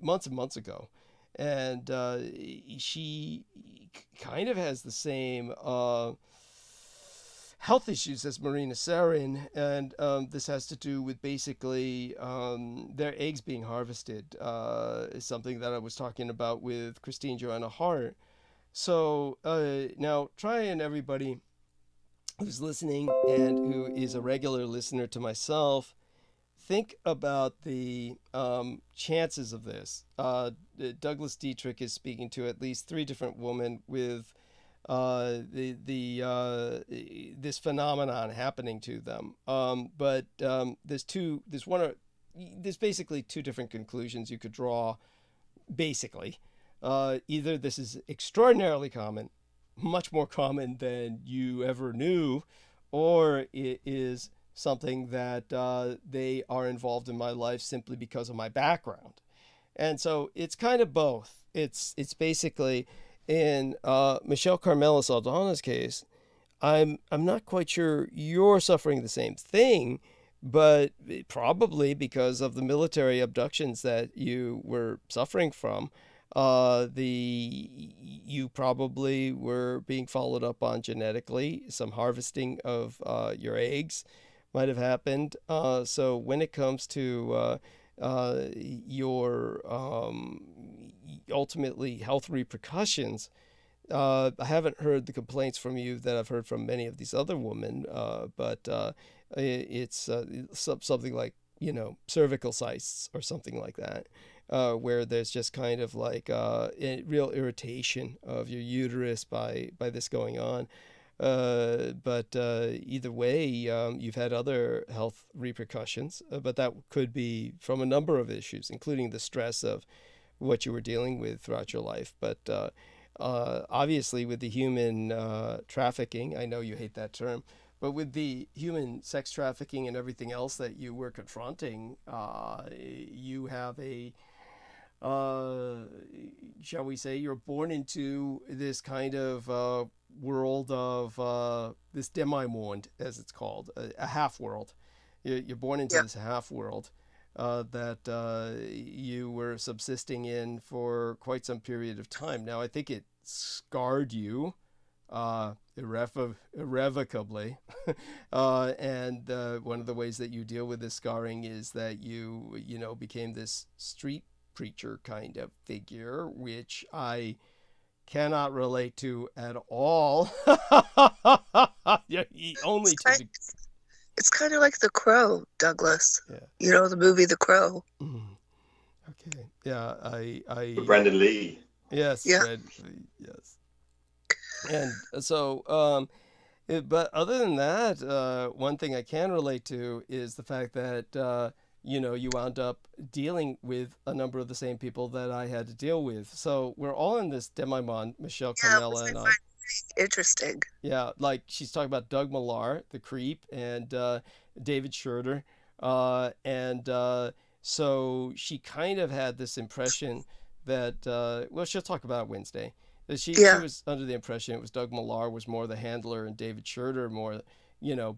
months and months ago. And she kind of has the same health issues as Marina Sarin, and this has to do with basically their eggs being harvested, is something that I was talking about with Christine Joanna Hart. So now try, and everybody who's listening and who is a regular listener to myself, think about the chances of this. Douglas Dietrich is speaking to at least 3 different women with this phenomenon happening to them. But there's basically 2 different conclusions you could draw. Basically, either this is extraordinarily common, much more common than you ever knew, or it is something that they are involved in my life simply because of my background. And so it's kind of both. It's basically, in Michelle Carmela Saldana's case, I'm not quite sure you're suffering the same thing, but probably because of the military abductions that you were suffering from, you probably were being followed up on genetically. Some harvesting of your eggs might have happened. So when it comes to your ultimately health repercussions, I haven't heard the complaints from you that I've heard from many of these other women, but it's something like, cervical cysts or something like that, where there's just kind of like real irritation of your uterus by this going on. But either way, you've had other health repercussions, but that could be from a number of issues, including the stress of what you were dealing with throughout your life. But obviously with the human trafficking, I know you hate that term, but with the human sex trafficking and everything else that you were confronting, you have a, shall we say, you're born into this kind of world of this demi-monde, as it's called, a half world. You're born into this half world that you were subsisting in for quite some period of time. Now, I think it scarred you irrevocably. And one of the ways that you deal with this scarring is that you became this street preacher kind of figure, which I cannot relate to at all. Yeah, only to the... It's kind of like The Crow, Douglas. Yeah. You know the movie The Crow. Okay. Yeah, I Brandon Lee. Yes. Yeah. Yes. And so, but other than that, one thing I can relate to is the fact that you wound up dealing with a number of the same people that I had to deal with. So we're all in this demi-monde, Michelle Carmela and I. Interesting. Yeah, like she's talking about Doug Millar, the creep, and David Schroeder. So she kind of had this impression that, well, she'll talk about it Wednesday. That she was under the impression it was Doug Millar was more the handler and David Schroeder more,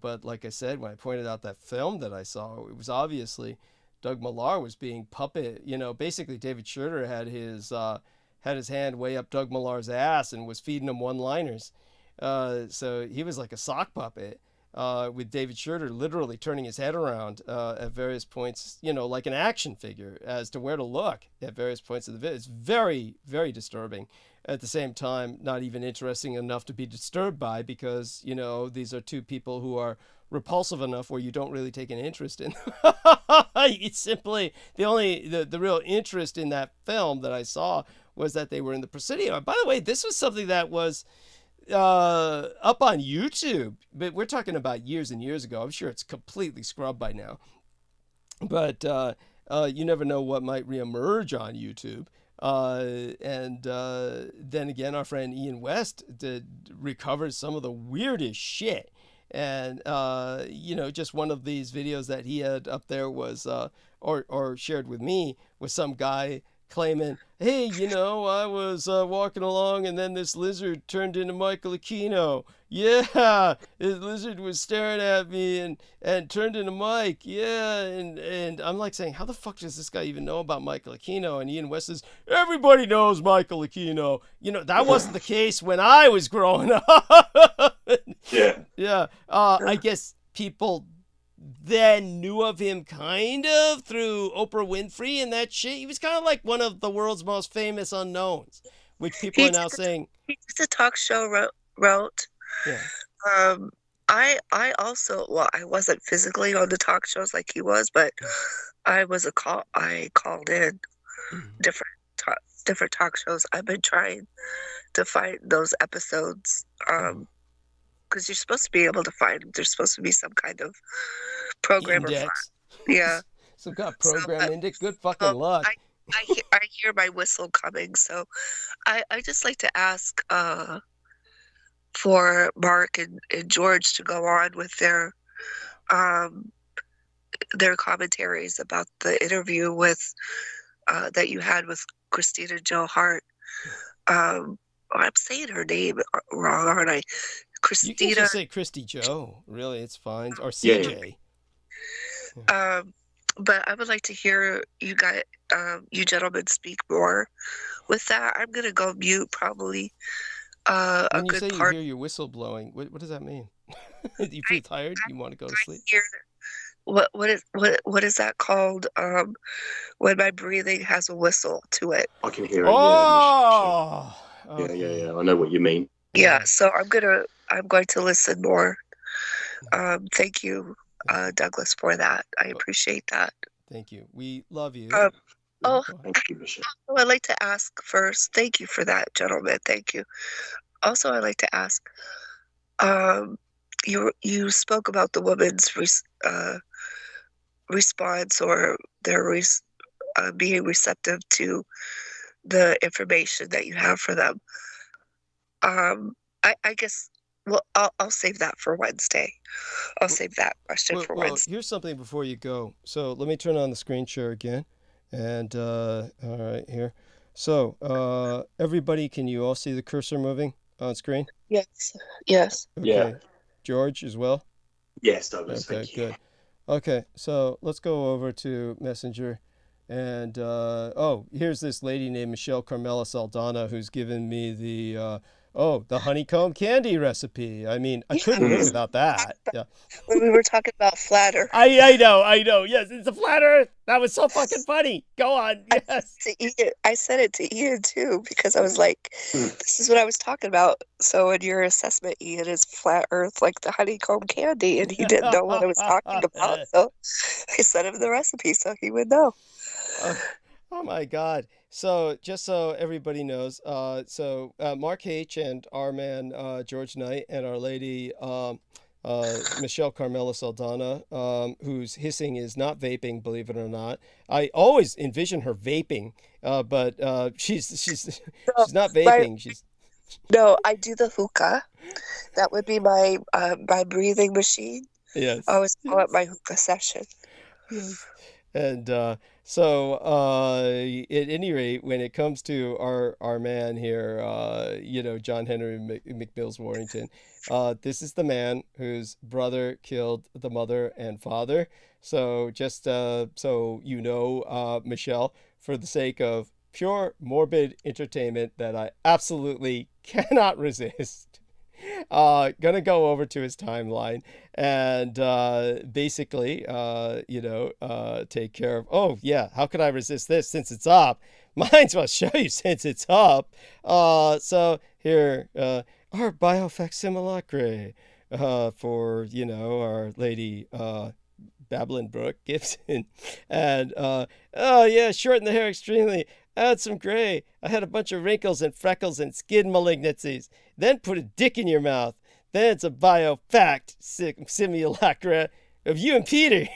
but like I said, when I pointed out that film that I saw, it was obviously Doug Millar was being puppet. Basically David Schroeder had his hand way up Doug Millar's ass and was feeding him one-liners. So he was like a sock puppet, with David Schroeder literally turning his head around at various points, like an action figure as to where to look at various points of the video. It's very, very disturbing. At the same time, not even interesting enough to be disturbed by, because, these are two people who are repulsive enough where you don't really take an interest in them. It's simply the real interest in that film that I saw was that they were in the Presidio. By the way, this was something that was up on YouTube, but we're talking about years and years ago. I'm sure it's completely scrubbed by now, but you never know what might reemerge on YouTube. Then again, our friend Ian West recovers some of the weirdest shit. And, just one of these videos that he had up there was, or shared with me, was some guy claiming, hey, I was walking along and then this lizard turned into Michael Aquino. Yeah, this lizard was staring at me and turned into Mike. Yeah, and I'm like saying, how the fuck does this guy even know about Michael Aquino? And Ian West says, everybody knows Michael Aquino. That wasn't the case when I was growing up. Yeah. Yeah. I guess people then knew of him kind of through Oprah Winfrey and that shit. He was kind of like one of the world's most famous unknowns, which people are now saying. He's a talk show wrote. Yeah. I also, well, I wasn't physically on the talk shows like he was, but I called in different talk shows. I've been trying to find those episodes, because you're supposed to be able to find them. There's supposed to be some kind of program index. Yeah. Some kind of program index. Good fucking luck. I hear my whistle coming, so I just like to ask for Mark and George to go on with their commentaries about the interview with that you had with Christina Jo Hart. I'm saying her name wrong, aren't I? Christina. You can just say Christy Joe. Really, it's fine. Or CJ. Yeah. But I would like to hear you gentlemen speak more with that. I'm gonna go mute probably. When you say you hear your whistle blowing, what does that mean? You feel tired? You want to go to sleep? What is that called? When my breathing has a whistle to it. I can hear it. Oh. Yeah. Okay. Yeah. I know what you mean. Yeah. So I'm going to listen more. Thank you, Douglas, for that. I appreciate that. Thank you. We love you. Thank you, Michelle. I'd like to ask first. Thank you for that, gentlemen. Thank you. Also, I'd like to ask. You spoke about the woman's response, or their being receptive to the information that you have for them. I guess. Well, I'll save that for Wednesday. I'll save that question for Wednesday. Here's something before you go. So let me turn on the screen share again. And all right, here. So everybody, can you all see the cursor moving on screen? Yes. Okay. Yeah. George as well? Yes, Douglas. Okay, thank you. good. Okay, so let's go over to Messenger. And here's this lady named Michelle Carmela Saldana, who's given me the Oh, the honeycomb candy recipe. I mean, I couldn't live without that. Yeah. When we were talking about flat Earth. I know. Yes, it's a flat Earth. That was so fucking funny. Go on. Yes. I said it to Ian too because I was like, "This is what I was talking about." So in your assessment, Ian is flat Earth like the honeycomb candy, and he didn't know what I was talking about. So I sent him the recipe so he would know. Oh my God. So just so everybody knows, Mark H and our man George Knight and our lady Michelle Carmela Saldana, whose hissing is not vaping, believe it or not. I always envision her vaping, but she's not vaping. No, I do the hookah. That would be my breathing machine. Yes. I always call it my hookah session. Yes. And so at any rate, when it comes to our man here, John Henry McMills Warrington, this is the man whose brother killed the mother and father. So just so you know, Michelle, for the sake of pure morbid entertainment that I absolutely cannot resist, gonna go over to his timeline and basically take care of, oh yeah, how could I resist this since it's up? Might as well show you since it's up. So here our biofacsimilacre for our lady Babylon Brooke Gibson, and oh yeah, shorten the hair extremely, add some gray. I had a bunch of wrinkles and freckles and skin malignancies. Then put a dick in your mouth. Then it's a biofact simulacra of you and Peter.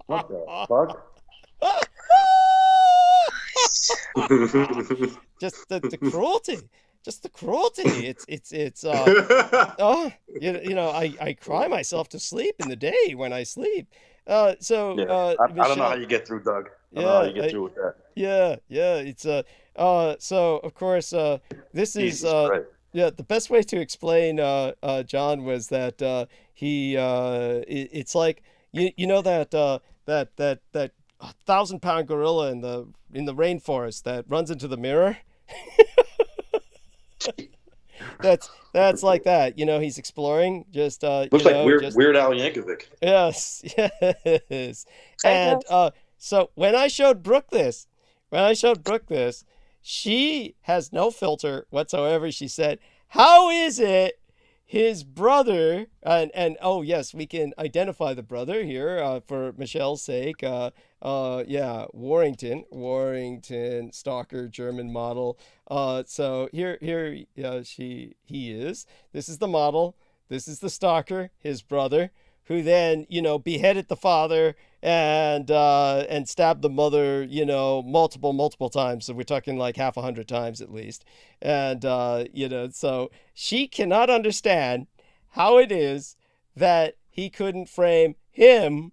What the fuck? Just the cruelty. Just the cruelty. It's I cry myself to sleep in the day when I sleep. I don't know how you get through, Doug. I don't know how you get through with that. Yeah. It's so of course this is the best way to explain John was that he it's like that 1,000-pound gorilla in the rainforest that runs into the mirror. That's like that. He's exploring. Just looks like Weird Al Yankovic. Yes. And so when I showed Brooke this, she has no filter whatsoever. She said, "How is it his brother?" And oh yes, we can identify the brother here for Michelle's sake. Warrington, stalker, German model. So here, he is. This is the model. This is the stalker, his brother, who then beheaded the father and stabbed the mother, multiple times. So we're talking like 100 times at least. And so she cannot understand how it is that he couldn't frame him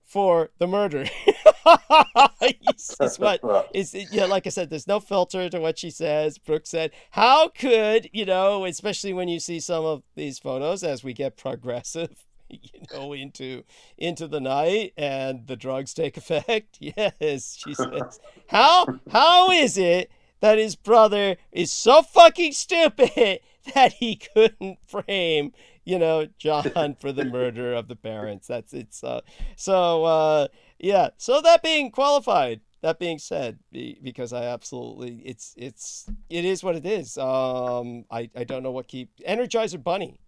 for the murder. Like I said, there's no filter to what she says. Brooke said, how could, especially when you see some of these photos as we get progressive, into the night and the drugs take effect. Yes, she says, how is it that his brother is so fucking stupid that he couldn't frame John for the murder of the parents? That's it's so that being qualified, that being said, because I absolutely it is what it is. I don't know what Energizer Bunny.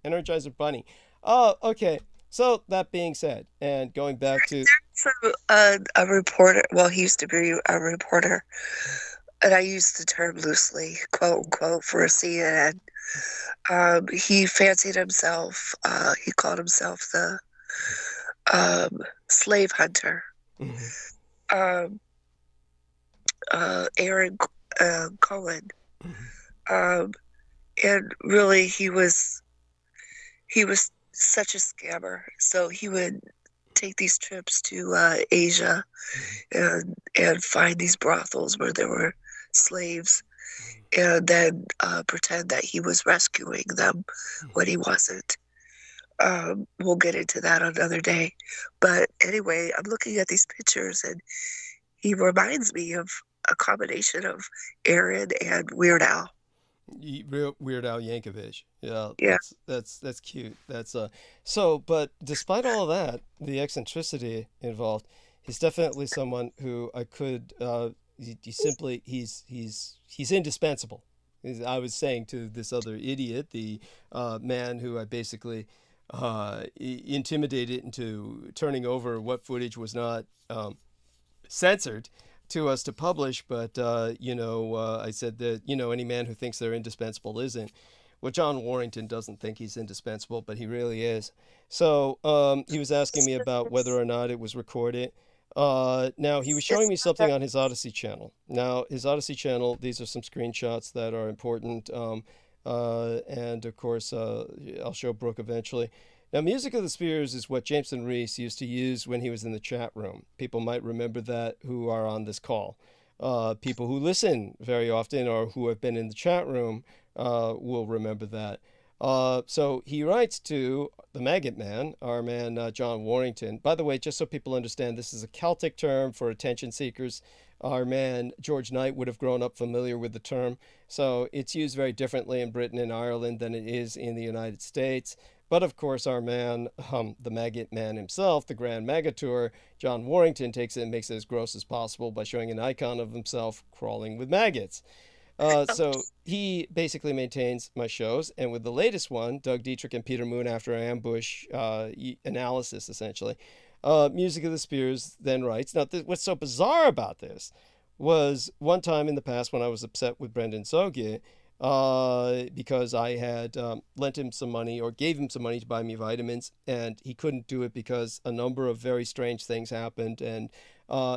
Okay, so that being said, and going back to a reporter, well, he used to be a reporter, and I use the term loosely, quote unquote, for CNN. He fancied himself, he called himself the slave hunter. Mm-hmm. Aaron Cohen. Mm-hmm. And really he was such a scammer. So he would take these trips to Asia and find these brothels where there were slaves, and then pretend that he was rescuing them when he wasn't. We'll get into that another day. But anyway, I'm looking at these pictures and he reminds me of a combination of Aaron and Weird Al. Weird Al Yankovic. Yeah, Yeah. that's cute. That's so. But despite all of that, the eccentricity involved, he's definitely someone who I could. He's indispensable. I was saying to this other idiot, the man who I basically intimidated into turning over what footage was not censored to us to publish, but I said that any man who thinks they're indispensable isn't. Well, John Warrington doesn't think he's indispensable, but he really is. So he was asking me about whether or not it was recorded. Now he was showing me something on his Odyssey channel. Now his Odyssey channel, these are some screenshots that are important, and of course I'll show Brooke eventually. Now, Music of the Spheres is what Jameson Reese used to use when he was in the chat room. People might remember that who are on this call. People who listen very often or who have been in the chat room will remember that. So he writes to the Maggot Man, our man John Warrington. By the way, just so people understand, this is a Celtic term for attention seekers. Our man George Knight would have grown up familiar with the term. So it's used very differently in Britain and Ireland than it is in the United States. But of course, our man, the Maggot Man himself, the Grand Magateur, John Warrington, takes it and makes it as gross as possible by showing an icon of himself crawling with maggots. So he basically maintains my shows. And with the latest one, Doug Dietrich and Peter Moon after ambush analysis, essentially, Music of the Spheres then writes. Now, what's so bizarre about this was one time in the past when I was upset with Brendan Sogia, because I had lent him some money or gave him some money to buy me vitamins, and he couldn't do it because a number of very strange things happened, and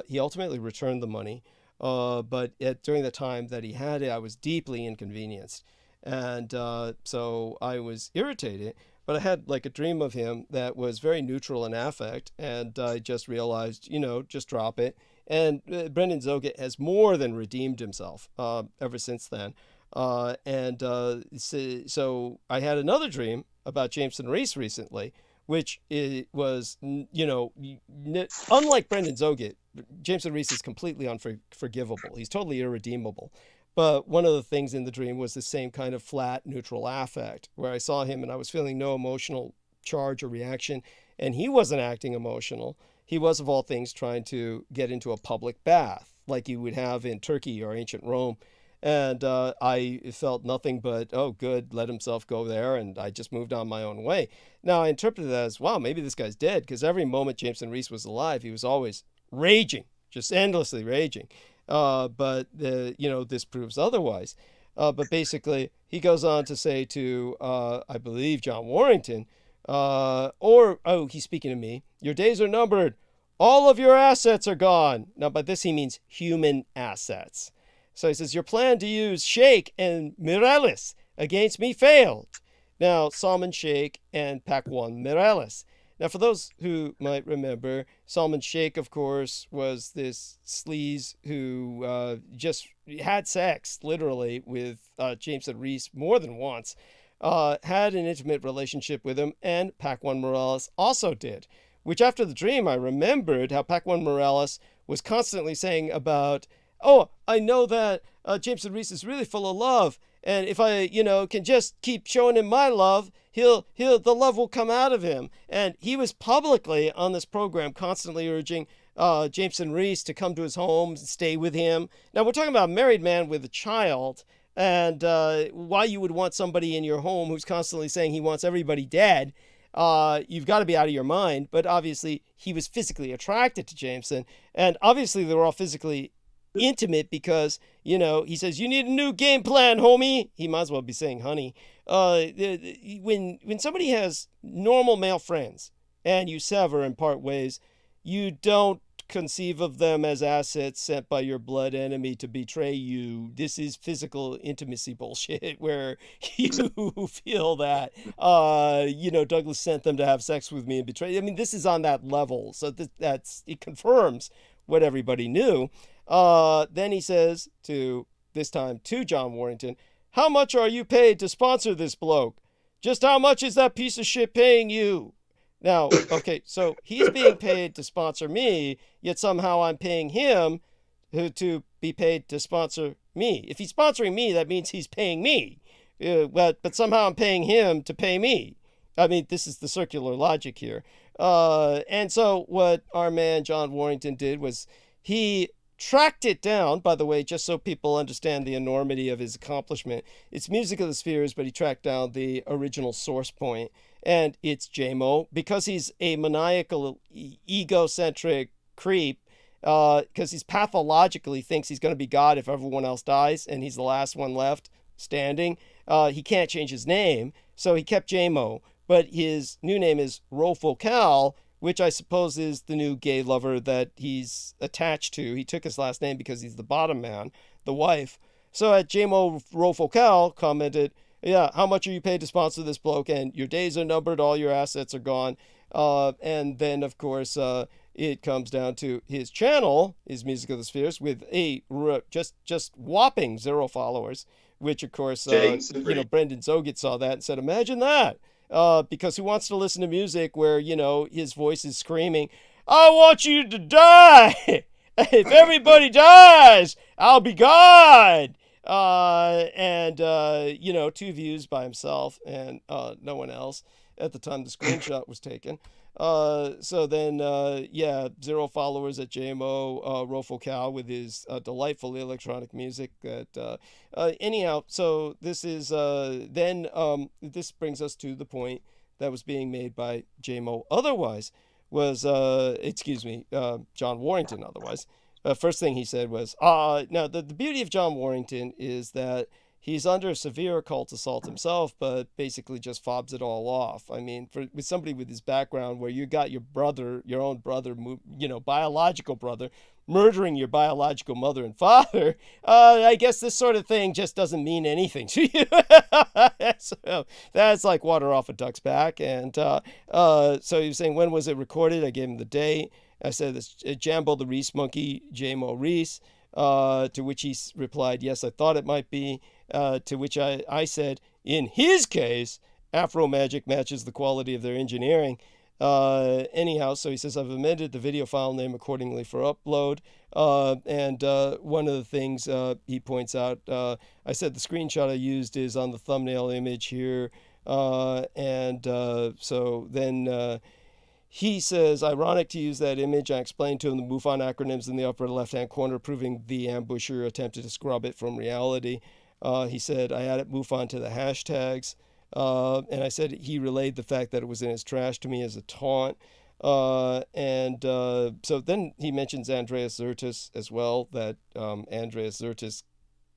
he ultimately returned the money. But during the time that he had it, I was deeply inconvenienced, and so I was irritated. But I had like a dream of him that was very neutral in affect, and I just realized, just drop it. And Brendan Zoget has more than redeemed himself ever since then. So I had another dream about Jameson Reese recently, which was, unlike Brendan Zoget, Jameson Reese is completely unforgivable. He's totally irredeemable. But one of the things in the dream was the same kind of flat, neutral affect, where I saw him and I was feeling no emotional charge or reaction, and he wasn't acting emotional. He was, of all things, trying to get into a public bath, like you would have in Turkey or ancient Rome. And I felt nothing but, oh, good, let himself go there. And I just moved on my own way. Now, I interpreted that as, wow, maybe this guy's dead. Because every moment Jameson Reese was alive, he was always raging, just endlessly raging. But this proves otherwise. But basically, he goes on to say to, I believe, John Warrington, he's speaking to me, your days are numbered. All of your assets are gone. Now, by this, he means human assets. So he says, your plan to use Sheikh and Mireles against me failed. Now, Salman Sheikh and Pakwan Mireles. Now, for those who might remember, Salman Sheikh, of course, was this sleaze who just had sex, literally, with Jameson Reese more than once, had an intimate relationship with him, and Pakwan Mireles also did. Which, after the dream, I remembered how Pakwan Mireles was constantly saying about, oh, I know that Jameson Reese is really full of love, and if I, can just keep showing him my love, the love will come out of him. And he was publicly on this program constantly urging Jameson Reese to come to his home and stay with him. Now, we're talking about a married man with a child, and why you would want somebody in your home who's constantly saying he wants everybody dead. You've got to be out of your mind. But obviously, he was physically attracted to Jameson, and obviously they were all physically intimate because, he says, you need a new game plan, homie. He might as well be saying honey. When somebody has normal male friends and you sever and part ways, you don't conceive of them as assets sent by your blood enemy to betray you. This is physical intimacy bullshit where you feel that, Douglas sent them to have sex with me and betray. I mean, this is on that level. So it confirms what everybody knew. Then he says this time to John Warrington, how much are you paid to sponsor this bloke? Just how much is that piece of shit paying you? Now, okay, so he's being paid to sponsor me, yet somehow I'm paying him to be paid to sponsor me. If he's sponsoring me, that means he's paying me. But somehow I'm paying him to pay me. I mean, this is the circular logic here. And so what our man John Warrington did was he tracked it down, by the way, just so people understand the enormity of his accomplishment. It's Music of the Spheres, but he tracked down the original source point, and it's JMO. Because he's a maniacal, egocentric creep, because he's pathologically thinks he's going to be God if everyone else dies, and he's the last one left standing. He can't change his name, so he kept JMO. But his new name is Rofocal, which I suppose is the new gay lover that he's attached to. He took his last name because he's the bottom man, the wife. So at JMO Rofocal commented, yeah, how much are you paid to sponsor this bloke? And your days are numbered, all your assets are gone. And then, of course, it comes down to his channel, his Music of the Spheres, with a just whopping 0 followers, which, of course, Brendan Zogit saw that and said, imagine that. Because who wants to listen to music where, his voice is screaming, I want you to die. If everybody dies, I'll be God. 2 views by himself and no one else at the time the screenshot was taken. So then, 0 followers at JMO Rofocal with his delightful electronic music. Anyhow, so this is this brings us to the point that was being made by JMO. Otherwise, was John Warrington. Otherwise, first thing he said was, now the beauty of John Warrington is that he's under severe occult assault himself, but basically just fobs it all off. I mean, with somebody with his background where you got your own brother, biological brother, murdering your biological mother and father, I guess this sort of thing just doesn't mean anything to you. So that's like water off a duck's back. And so he was saying, when was it recorded? I gave him the date. I said, this Jambo the Reese monkey, JMO Reese. To which he replied, yes, I thought it might be. To which I said, in his case, Afro Magic matches the quality of their engineering. Anyhow, so he says, I've amended the video file name accordingly for upload. And one of the things he points out, I said the screenshot I used is on the thumbnail image here. So then he says, ironic to use that image. I explained to him the MUFON acronyms in the upper left-hand corner, proving the ambusher attempted to scrub it from reality. He said, I added MUFON to the hashtags. And I said he relayed the fact that it was in his trash to me as a taunt. So then he mentions Andreas Zertis as well, that Andreas Zertis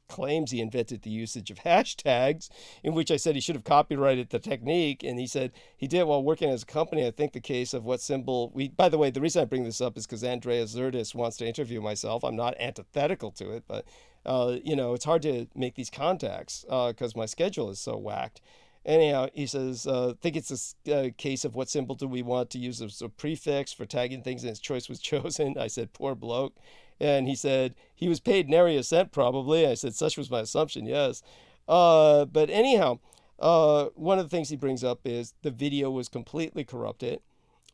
claims he invented the usage of hashtags, in which I said he should have copyrighted the technique, and he said he did while working as a company. I think the case of what symbol by the way, the reason I bring this up is because Andreas Zertis wants to interview myself. I'm not antithetical to it, but it's hard to make these contacts because my schedule is so whacked. Anyhow, he says, I think it's a case of what symbol do we want to use as a prefix for tagging things, and his choice was chosen. I said, poor bloke. And he said, he was paid nary a cent probably. I said, such was my assumption, yes. But anyhow, one of the things he brings up is the video was completely corrupted.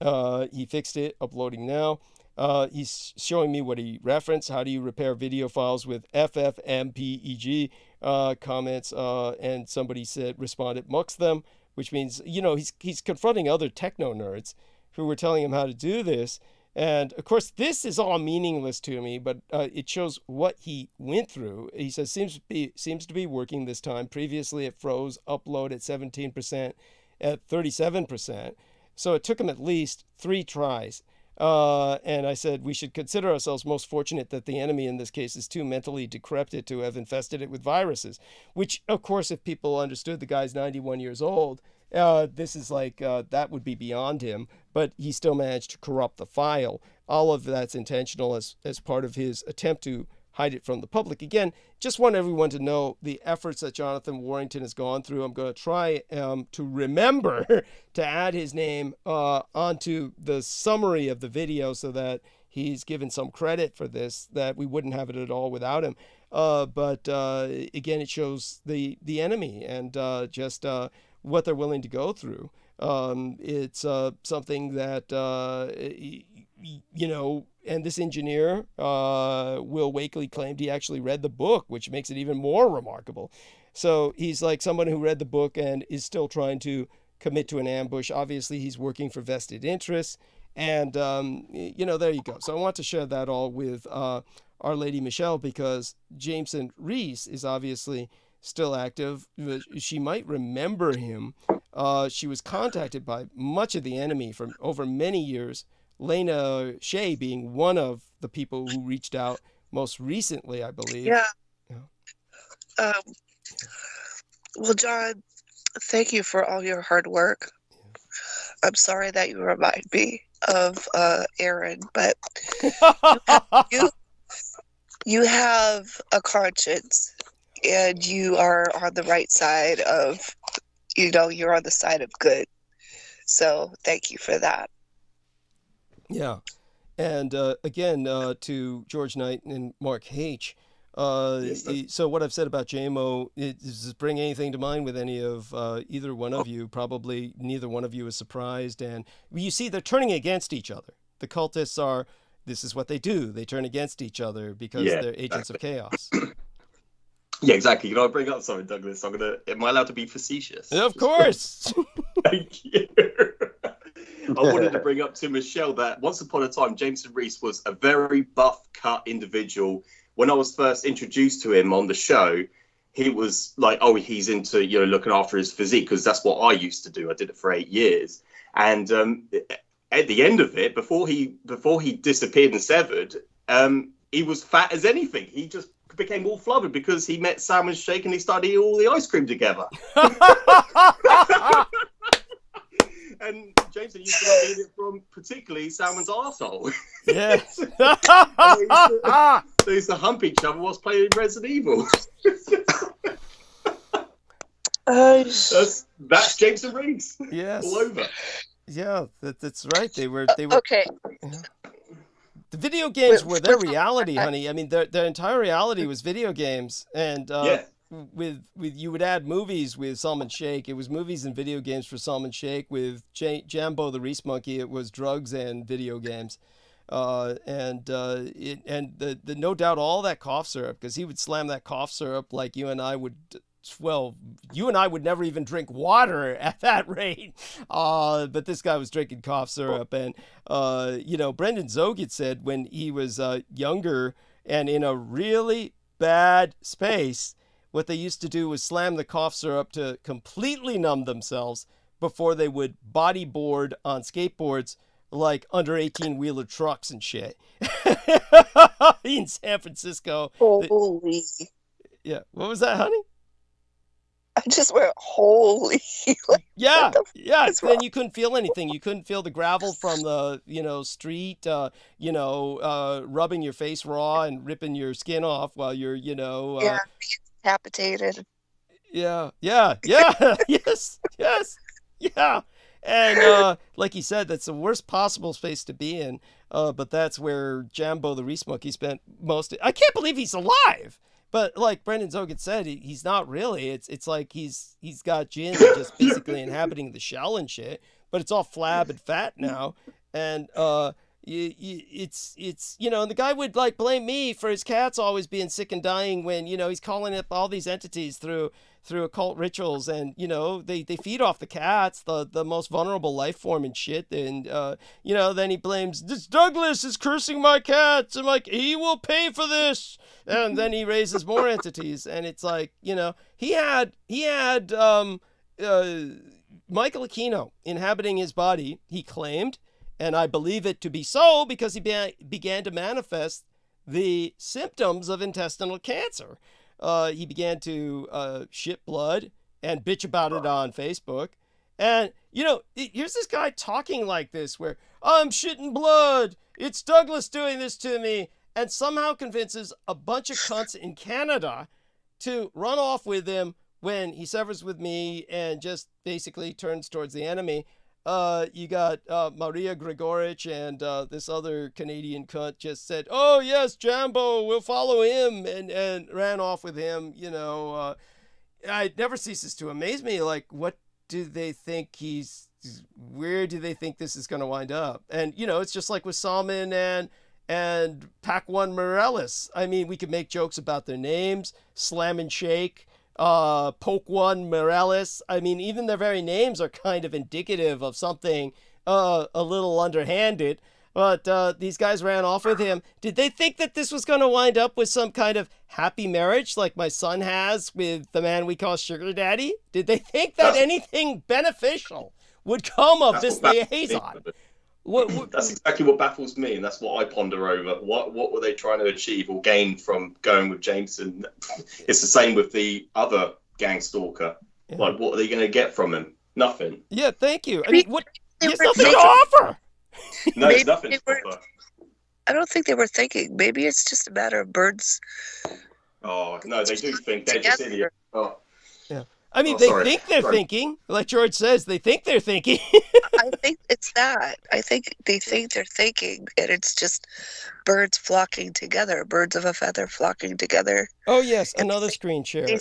He fixed it, uploading now. He's showing me what he referenced. How do you repair video files with FFmpeg comments? And somebody responded, mux them, which means, he's confronting other techno nerds who were telling him how to do this. And of course, this is all meaningless to me, but it shows what he went through. He says, seems to be working this time. Previously, it froze upload at 17%, at 37%. So it took him at least 3 tries. And I said, we should consider ourselves most fortunate that the enemy in this case is too mentally decrepit to have infested it with viruses, which, of course, if people understood the guy's 91 years old, this is like, that would be beyond him, but he still managed to corrupt the file. All of that's intentional as part of his attempt to hide it from the public. Again, just want everyone to know the efforts that Jonathan Warrington has gone through. I'm going to try to remember to add his name onto the summary of the video so that he's given some credit for this, that we wouldn't have it at all without him. But again, it shows the enemy and just what they're willing to go through. It's something that, and this engineer, Will Wakely, claimed he actually read the book, which makes it even more remarkable. So he's like someone who read the book and is still trying to commit to an ambush. Obviously, he's working for vested interests. And, there you go. So I want to share that all with Our Lady Michelle, because Jameson Reese is obviously still active. She might remember him. She was contacted by much of the enemy for over many years, Lena Shea being one of the people who reached out most recently, I believe. Yeah. Well, John, thank you for all your hard work. I'm sorry that you remind me of Aaron, but you have a conscience, and you are on the right side of, you're on the side of good. So thank you for that. Yeah. And again, to George Knight and Mark H. So what I've said about JMO, does it bring anything to mind with any of either one of you? Probably neither one of you is surprised. And you see, they're turning against each other. The cultists this is what they do. They turn against each other because they're agents of chaos. Yeah, exactly. I bring up something, Douglas? Am I allowed to be facetious? Of course. Thank you. I wanted to bring up to Michelle that once upon a time, Jameson Reese was a very buff cut individual. When I was first introduced to him on the show, he was like, oh, he's into, looking after his physique, because that's what I used to do. I did it for 8 years. And at the end of it, before he disappeared and severed, he was fat as anything. He just became all flubbered because he met Salmon Shake and he started eating all the ice cream together. And Jameson used to eat it from particularly Salmon's arsehole. Yes. They used to hump each other whilst playing Resident Evil. That's Jameson Reese. Yes. All over. Yeah, that's right. They were. Okay. The video games were their reality, honey. I mean, their entire reality was video games, and with you would add movies with Salmon Shake. It was movies and video games for Salmon Shake. With Jambo the Reese Monkey, it was drugs and video games. The no doubt all that cough syrup, because he would slam that cough syrup like you and I would. Well, you and I would never even drink water at that rate. But this guy was drinking cough syrup. And, Brendan Zogit said when he was younger and in a really bad space, what they used to do was slam the cough syrup to completely numb themselves before they would bodyboard on skateboards like under 18-wheeler trucks and shit. In San Francisco. Holy. Yeah. What was that, honey? I just went, holy. Yeah. Then you couldn't feel anything. You couldn't feel the gravel from the, street, rubbing your face raw and ripping your skin off while you're, being decapitated. Yeah. Yes. Yeah. And like he said, that's the worst possible space to be in. But that's where Jambo the Reese Monkey spent I can't believe he's alive. But like Brendan Zogit said, he's not really. It's like he's got gin just basically inhabiting the shell and shit. But it's all flab and fat now, and it's and the guy would like blame me for his cats always being sick and dying when he's calling up all these entities through occult rituals, and they feed off the cats, the most vulnerable life form and shit, and then he blames this Douglas is cursing my cats. I'm like, he will pay for this, and then he raises more entities, and it's like he had Michael Aquino inhabiting his body, he claimed, and I believe it to be so because he began to manifest the symptoms of intestinal cancer. He began to shit blood and bitch about it on Facebook. And, here's this guy talking like this where, I'm shitting blood. It's Douglas doing this to me. And somehow convinces a bunch of cunts in Canada to run off with him when he severs with me and just basically turns towards the enemy. You got Maria Gregorich and this other Canadian cunt just said, oh, yes, Jambo, we'll follow him, and ran off with him. It never ceases to amaze me. Like, what do they think he's where do they think this is going to wind up? And, you know, it's just like with Salman and Pac-1 Morales. I mean, we could make jokes about their names, Slam and Shake, Poke-1 Morales. I mean, even their very names are kind of indicative of something a little underhanded. But these guys ran off with him. Did they think that this was going to wind up with some kind of happy marriage like my son has with the man we call Sugar Daddy? Did they think that anything beneficial would come of this liaison? That's exactly what baffles me, and that's what I ponder over. What were they trying to achieve or gain from going with Jameson? It's the same with the other gang stalker. Yeah. Like, what are they going to get from him? Nothing. Yeah, thank you. I mean, what? He has nothing to offer. No, it's nothing to offer. I don't think they were thinking. Maybe it's just a matter of birds. Oh, no, they do think. They're just idiots. Oh. Yeah. I mean, they think they're thinking. Like George says, they think they're thinking. I think it's that. I think they think they're thinking, and it's just birds flocking together, birds of a feather flocking together. Oh, yes, another screen share. They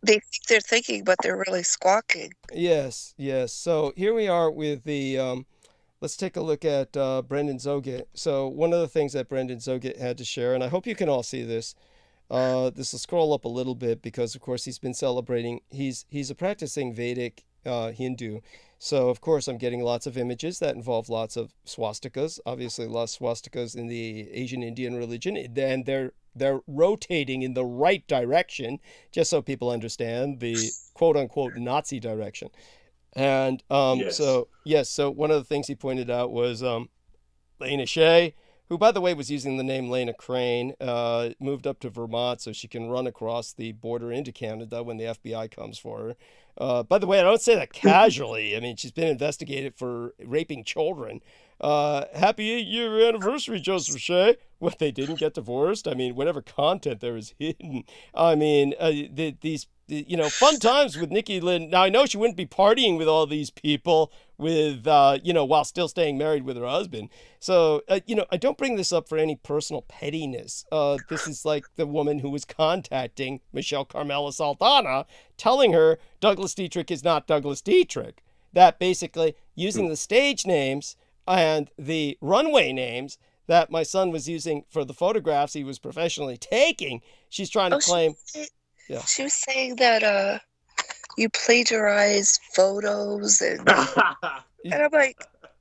think they're thinking, but they're really squawking. Yes, yes. So here we are with the... let's take a look at Brendan Zoget. So one of the things that Brendan Zoget had to share, and I hope you can all see this. This will scroll up a little bit because, of course, he's been celebrating. He's a practicing Vedic Hindu. So, of course, I'm getting lots of images that involve lots of swastikas. Obviously, lots of swastikas in the Asian Indian religion. And they're rotating in the right direction, just so people understand the quote-unquote Nazi direction. And so one of the things he pointed out was Lena Shea, who, by the way, was using the name Lena Crane, moved up to Vermont so she can run across the border into Canada when the FBI comes for her. By the way, I don't say that casually. I mean, she's been investigated for raping children. Happy 8-year anniversary, Joseph Shea. What, they didn't get divorced? I mean, whatever content there is hidden. I mean, these fun times with Nikki Lynn. Now, I know she wouldn't be partying with all these people while still staying married with her husband. So, I don't bring this up for any personal pettiness. This is like the woman who was contacting Michelle Carmela Saldana, telling her Douglas Dietrich is not Douglas Dietrich. That basically using the stage names and the runway names that my son was using for the photographs he was professionally taking, she's trying to claim... She was saying that you plagiarize photos and I'm like,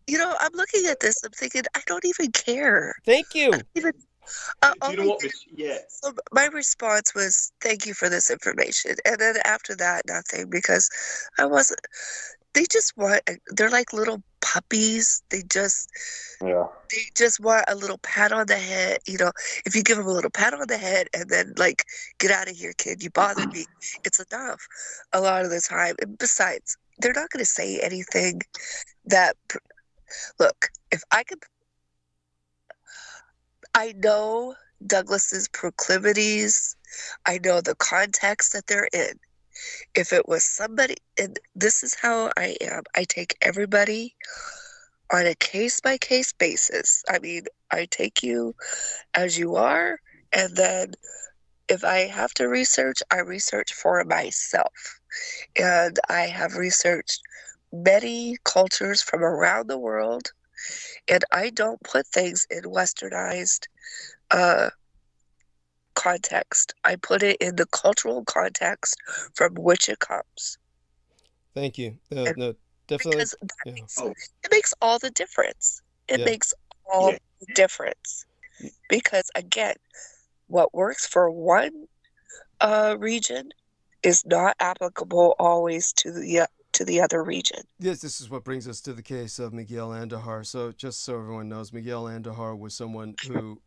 I'm looking at this, I'm thinking, I don't even care. Thank you. Do you know what? Yeah. So my response was, thank you for this information. And then after that, nothing, because they're like little puppies. They just want a little pat on the head. If you give them a little pat on the head and then like, get out of here, kid, you bother me, it's enough a lot of the time. And besides, they're not going to say anything that, look, if I could, I know Douglas's proclivities. I know the context that they're in. If it was somebody, and this is how I am, I take everybody on a case-by-case basis. I mean, I take you as you are, and then if I have to research, I research for myself. And I have researched many cultures from around the world, and I don't put things in westernized context. I put it in the cultural context from which it comes. Thank you. No, definitely. Because it makes all the difference. It makes all the difference. Because again, what works for one region is not applicable always to the other region. Yes, this is what brings us to the case of Miguel Andahar. So just so everyone knows, Miguel Andahar was someone who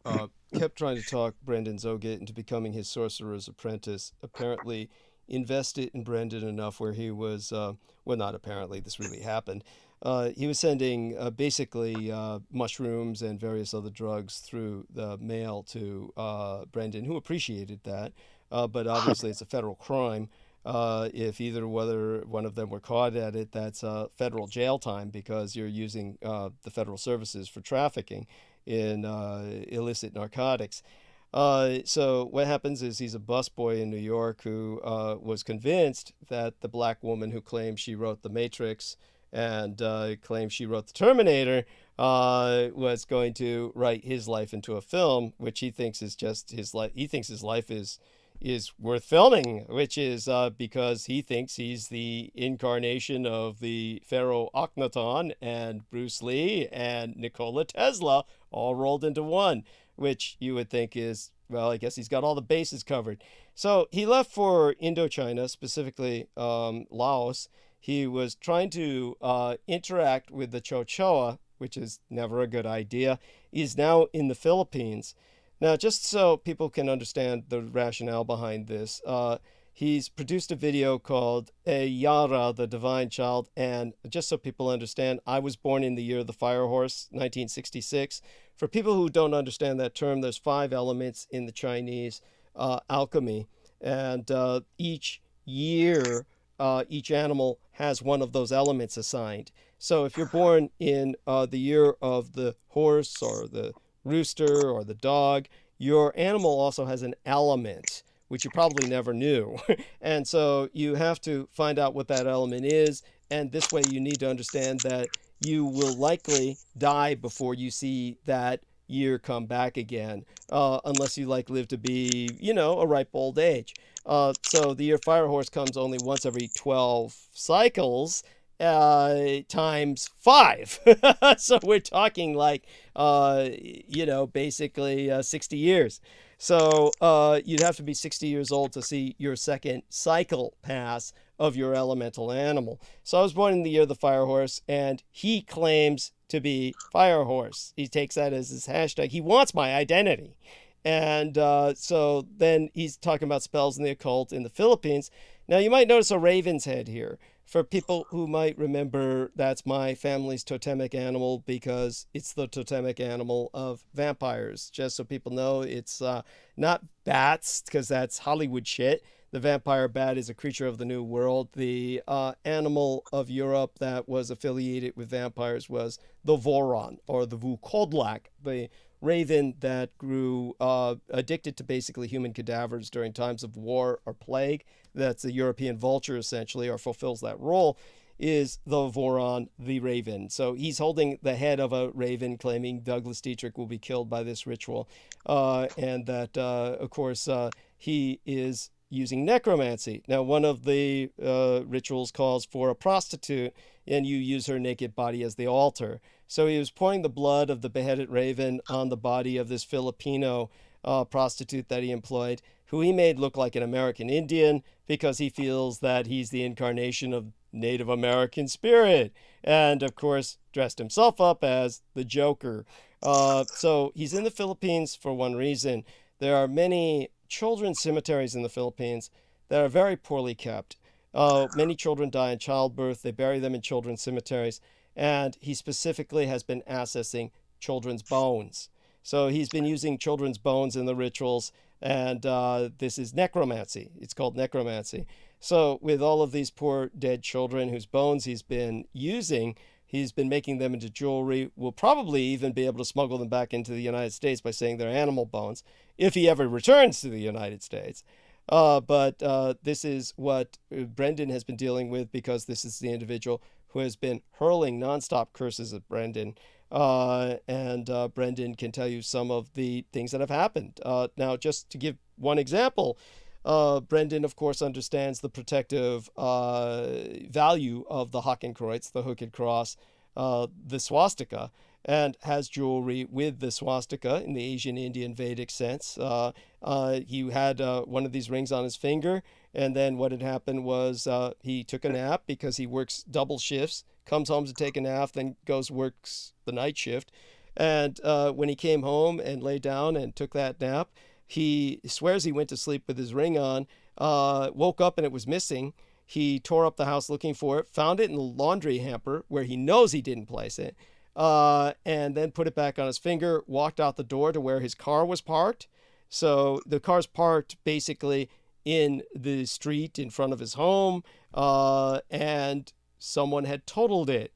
kept trying to talk Brendan Zoget into becoming his sorcerer's apprentice, apparently invested in Brendan enough where he was, not apparently, this really happened. He was sending basically mushrooms and various other drugs through the mail to Brendan, who appreciated that. But obviously it's a federal crime. If either whether one of them were caught at it, that's federal jail time because you're using the federal services for trafficking in illicit narcotics. So what happens is he's a busboy in New York who was convinced that the black woman who claimed she wrote The Matrix and claims she wrote the Terminator, was going to write his life into a film, which he thinks is just his life. He thinks his life is worth filming, which is because he thinks he's the incarnation of the Pharaoh Akhenaten and Bruce Lee and Nikola Tesla all rolled into one, which you would think is, well, I guess he's got all the bases covered. So he left for Indochina, specifically Laos. He was trying to interact with the Chochoa, which is never a good idea. He's now in the Philippines. Now, just so people can understand the rationale behind this, he's produced a video called Yara, the Divine Child. And just so people understand, I was born in the year of the fire horse, 1966. For people who don't understand that term, there's 5 elements in the Chinese alchemy. And each year, each animal has one of those elements assigned. So if you're born in the year of the horse or the rooster or the dog, your animal also has an element, which you probably never knew. And so you have to find out what that element is. And this way you need to understand that you will likely die before you see that year come back again, unless you live to be, a ripe old age. So the year fire horse comes only once every 12 cycles, times 5. So we're talking basically 60 years. So you'd have to be 60 years old to see your second cycle pass of your elemental animal. So I was born in the year of the fire horse, and he claims to be fire horse. He takes that as his hashtag. He wants my identity. And so then he's talking about spells in the occult in the Philippines. Now you might notice a raven's head here. For people who might remember, that's my family's totemic animal because it's the totemic animal of vampires. Just so people know, it's not bats, because that's Hollywood shit. The vampire bat is a creature of the New World. The animal of Europe that was affiliated with vampires was the voron, or the vukodlak, the raven that grew addicted to basically human cadavers during times of war or plague. That's the European vulture, essentially, or fulfills that role, is the voron, the raven. So he's holding the head of a raven, claiming Douglas Dietrich will be killed by this ritual. And that, of course, he is using necromancy. Now, one of the rituals calls for a prostitute, and you use her naked body as the altar. So he was pouring the blood of the beheaded raven on the body of this Filipino prostitute that he employed, who he made look like an American Indian because he feels that he's the incarnation of Native American spirit. And, of course, dressed himself up as the Joker. So he's in the Philippines for one reason. There are many children's cemeteries in the Philippines that are very poorly kept. Many children die in childbirth. They bury them in children's cemeteries. And he specifically has been accessing children's bones. So he's been using children's bones in the rituals, and this is necromancy. It's called necromancy. So with all of these poor dead children whose bones he's been using, he's been making them into jewelry. We'll probably even be able to smuggle them back into the United States by saying they're animal bones, if he ever returns to the United States. But this is what Brendan has been dealing with, because this is the individual who has been hurling nonstop curses at Brendan. And Brendan can tell you some of the things that have happened. Now, just to give one example, Brendan, of course, understands the protective value of the Hakenkreuz, the hooked cross, the swastika, and has jewelry with the swastika in the Asian, Indian, Vedic sense. He had one of these rings on his finger, and then what had happened was he took a nap because he works double shifts, comes home to take a nap, then goes works the night shift. And when he came home and lay down and took that nap, he swears he went to sleep with his ring on, woke up and it was missing. He tore up the house looking for it, found it in the laundry hamper where he knows he didn't place it, and then put it back on his finger, walked out the door to where his car was parked. So the car's parked basically in the street in front of his home, and someone had totaled it.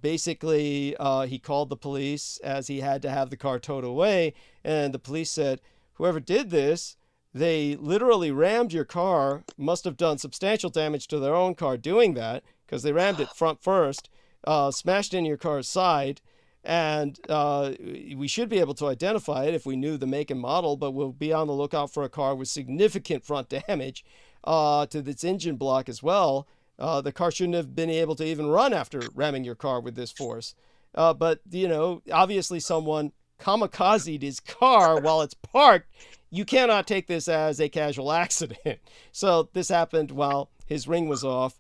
Basically, he called the police as he had to have the car towed away, and the police said, whoever did this, they literally rammed your car, must have done substantial damage to their own car doing that, because they rammed it front first, smashed in your car's side. And we should be able to identify it if we knew the make and model, but we'll be on the lookout for a car with significant front damage to its engine block as well. The car shouldn't have been able to even run after ramming your car with this force. But, obviously someone kamikazed his car while it's parked. You cannot take this as a casual accident. So this happened while his ring was off.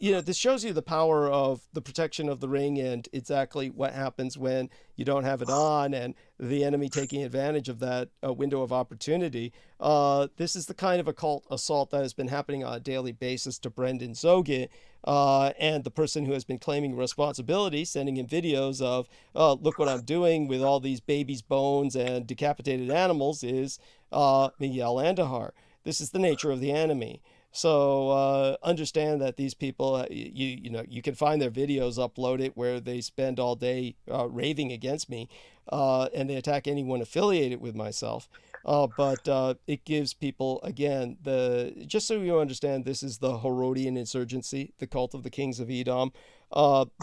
This shows you the power of the protection of the ring and exactly what happens when you don't have it on and the enemy taking advantage of that window of opportunity. This is the kind of occult assault that has been happening on a daily basis to Brendan Zoget, and the person who has been claiming responsibility, sending him videos of, look what I'm doing with all these babies' bones and decapitated animals, is Miguel Andahar. This is the nature of the enemy. So understand that these people, you can find their videos uploaded where they spend all day raving against me, and they attack anyone affiliated with myself. But it gives people, again, just so you understand, this is the Herodian insurgency, the cult of the kings of Edom.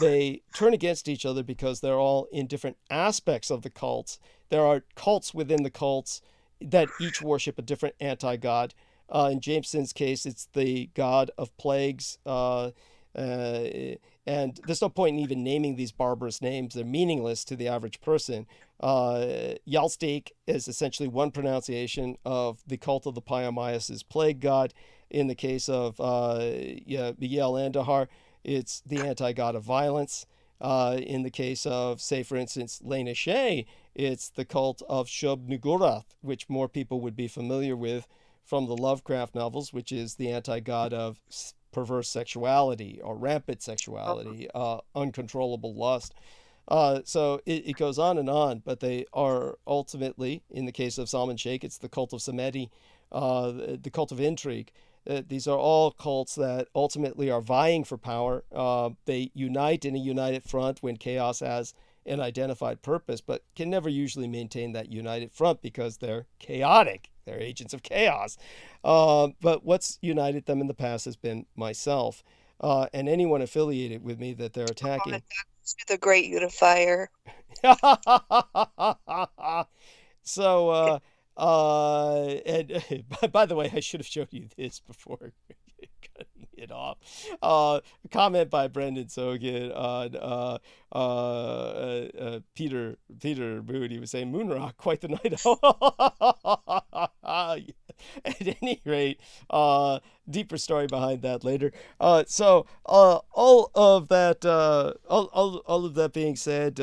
They turn against each other because they're all in different aspects of the cults. There are cults within the cults that each worship a different anti-god. In Jameson's case, it's the god of plagues, and there's no point in even naming these barbarous names. They're meaningless to the average person. Yalstik is essentially one pronunciation of the cult of the Pyomias' plague god. In the case of Miguel Andahar, it's the anti-god of violence. In the case of, say, for instance, Lena Shea, it's the cult of Shub-Niggurath, which more people would be familiar with from the Lovecraft novels, which is the anti-god of perverse sexuality or rampant sexuality, uncontrollable lust. So it goes on, but they are ultimately, in the case of Salman Sheikh, it's the cult of Samedi, the cult of intrigue. These are all cults that ultimately are vying for power. They unite in a united front when chaos has an identified purpose, but can never usually maintain that united front because they're chaotic. They're agents of chaos. But what's united them in the past has been myself and anyone affiliated with me that they're attacking. The great unifier. So, and by the way, I should have showed you this before cutting it off. A comment by Brendan Zoget on Peter Moody was saying, Moonrock, quite the night owl. At any rate, deeper story behind that later. So all of that being said,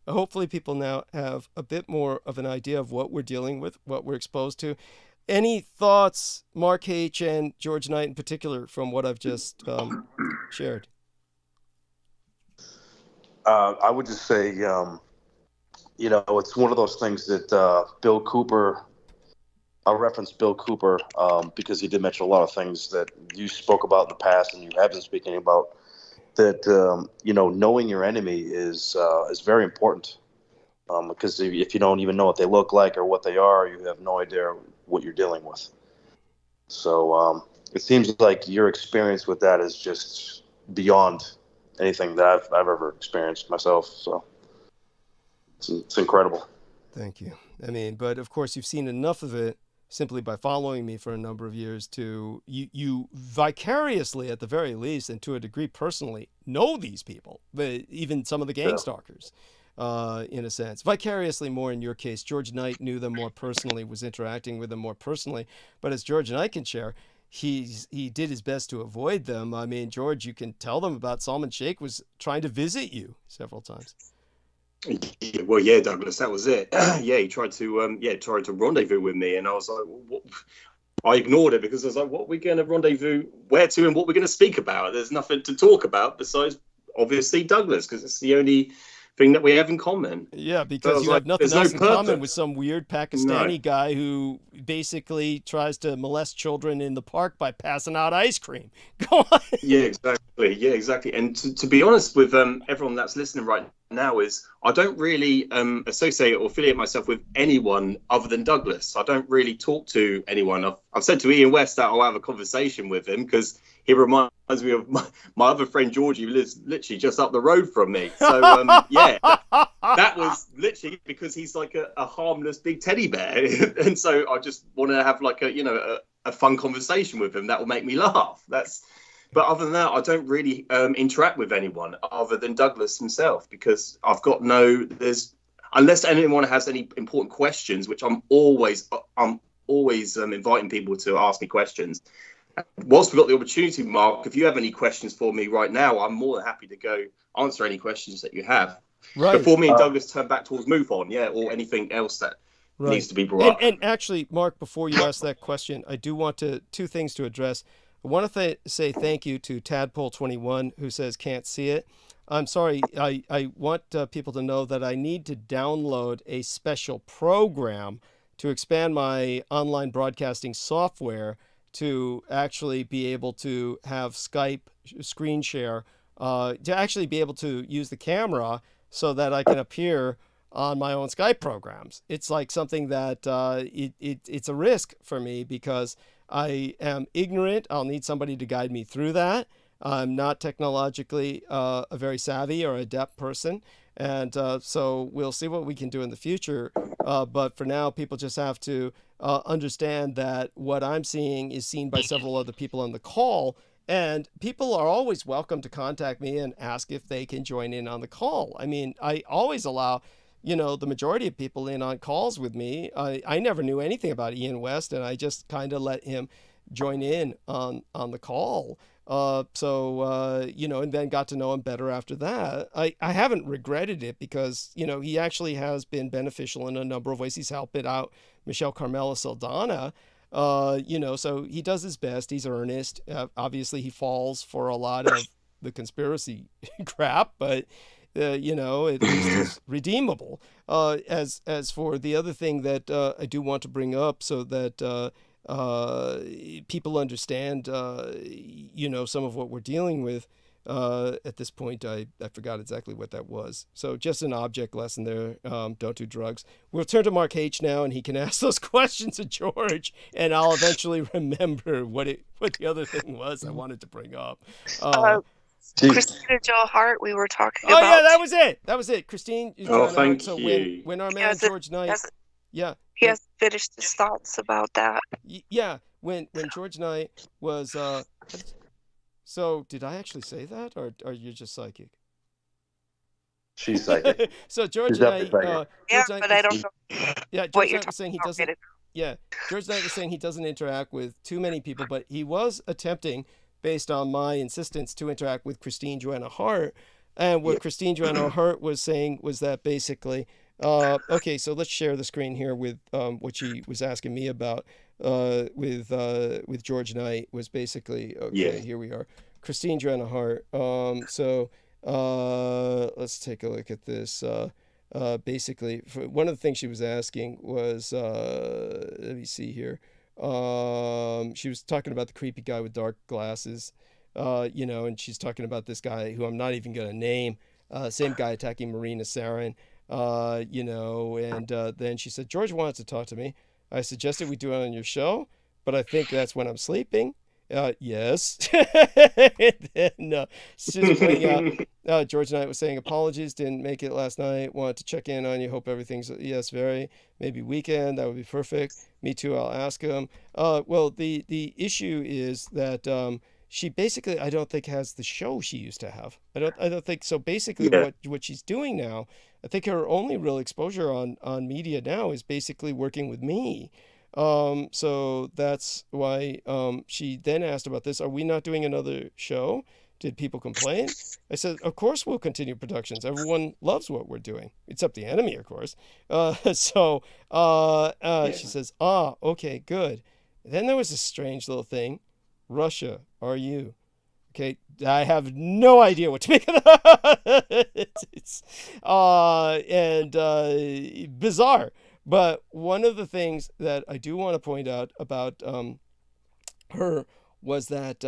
hopefully people now have a bit more of an idea of what we're dealing with, what we're exposed to. Any thoughts, Mark H. and George Knight in particular, from what I've just shared? I would just say, it's one of those things that Bill Cooper, I'll reference Bill Cooper because he did mention a lot of things that you spoke about in the past and you have been speaking about, that, knowing your enemy is very important. Because if you don't even know what they look like or what they are, you have no idea what you're dealing with. So it seems like your experience with that is just beyond anything that I've ever experienced myself. So it's incredible. Thank you. I mean, but of course you've seen enough of it simply by following me for a number of years to you vicariously, at the very least, and to a degree personally, know these people, even some of the gang stalkers. In a sense, vicariously more in your case. George Knight knew them more personally, was interacting with them more personally. But as George and I can share, he did his best to avoid them. I mean, George, you can tell them about Salman Sheikh was trying to visit you several times. Well, yeah, Douglas, that was it. He tried to rendezvous with me, and I was like, what? I ignored it because I was like, what are we going to rendezvous where to and what we're going to speak about? There's nothing to talk about besides obviously Douglas, because it's the only thing that we have in common. Yeah, because you have nothing else in common with some weird Pakistani guy who basically tries to molest children in the park by passing out ice cream. Go on. Yeah, exactly. And to be honest with everyone that's listening right now is I don't really associate or affiliate myself with anyone other than Douglas. I don't really talk to anyone. I've said to Ian West that I'll have a conversation with him because he reminds me of my other friend Georgie, who lives literally just up the road from me. So yeah, that was literally because he's like a harmless big teddy bear, and so I just want to have like a fun conversation with him that will make me laugh. But other than that, I don't really interact with anyone other than Douglas himself because I've got unless anyone has any important questions, which I'm always inviting people to ask me questions. Whilst we've got the opportunity, Mark, if you have any questions for me right now, I'm more than happy to go answer any questions that you have. Right. Before me and Douglas turn back towards MUFON, or anything else that needs to be brought up. And actually, Mark, before you ask that question, I do want two things to address. I want to say thank you to Tadpole21 who says can't see it. I'm sorry. I want people to know that I need to download a special program to expand my online broadcasting software to actually be able to have Skype screen share, to actually be able to use the camera so that I can appear on my own Skype programs. It's like something that it's a risk for me because I am ignorant. I'll need somebody to guide me through that. I'm not technologically a very savvy or adept person. And so we'll see what we can do in the future. But for now, people just have to understand that what I'm seeing is seen by several other people on the call. And people are always welcome to contact me and ask if they can join in on the call. I mean, I always allow the majority of people in on calls with me. I never knew anything about Ian West, and I just kind of let him join in on the call. And then got to know him better after that. I haven't regretted it because, he actually has been beneficial in a number of ways. He's helped out Michelle Carmela Saldana, so he does his best. He's earnest. Obviously, he falls for a lot of the conspiracy crap, but at least it's redeemable. As for the other thing that I do want to bring up so that people understand, some of what we're dealing with at this point. I forgot exactly what that was. So just an object lesson there. Don't do drugs. We'll turn to Mark H now, and he can ask those questions to George, and I'll eventually remember what the other thing was I wanted to bring up. Christina Jo Hart, we were talking about. Oh yeah, that was it. Christine. Thank so you. When our man George Knight, he hasn't finished his thoughts about that. Yeah, when George Knight was. So did I actually say that, or are you just psychic? She's psychic. So George Knight. But I don't know. Yeah, George Knight was saying he doesn't. Yeah, George Knight was saying he doesn't interact with too many people, but he was attempting, based on my insistence, to interact with Christine Joanna Hart. And what Christine Joanna Hart was saying was that basically, okay, so let's share the screen here with what she was asking me about with George Knight was basically, here we are. Christine Joanna Hart. So let's take a look at this. Basically, one of the things she was asking was, let me see here. She was talking about the creepy guy with dark glasses, and she's talking about this guy who I'm not even going to name, same guy attacking Marina Sarin, and then she said, George wanted to talk to me. I suggested we do it on your show, but I think that's when I'm sleeping. Yes. And then she's pointing out, George Knight was saying, apologies, didn't make it last night. Wanted to check in on you. Hope everything's, yes, maybe weekend. That would be perfect. Me too. I'll ask him. Well, the issue is that she basically, I don't think, has the show she used to have. I don't think so. Basically, what she's doing now, I think her only real exposure on media now is basically working with me. So that's why she then asked about this. Are we not doing another show? Did people complain? I said, of course we'll continue productions. Everyone loves what we're doing, except the enemy, of course. She says, okay, good. Then there was a strange little thing. Russia, are you? Okay, I have no idea what to make of that. It's bizarre. But one of the things that I do want to point out about her was that,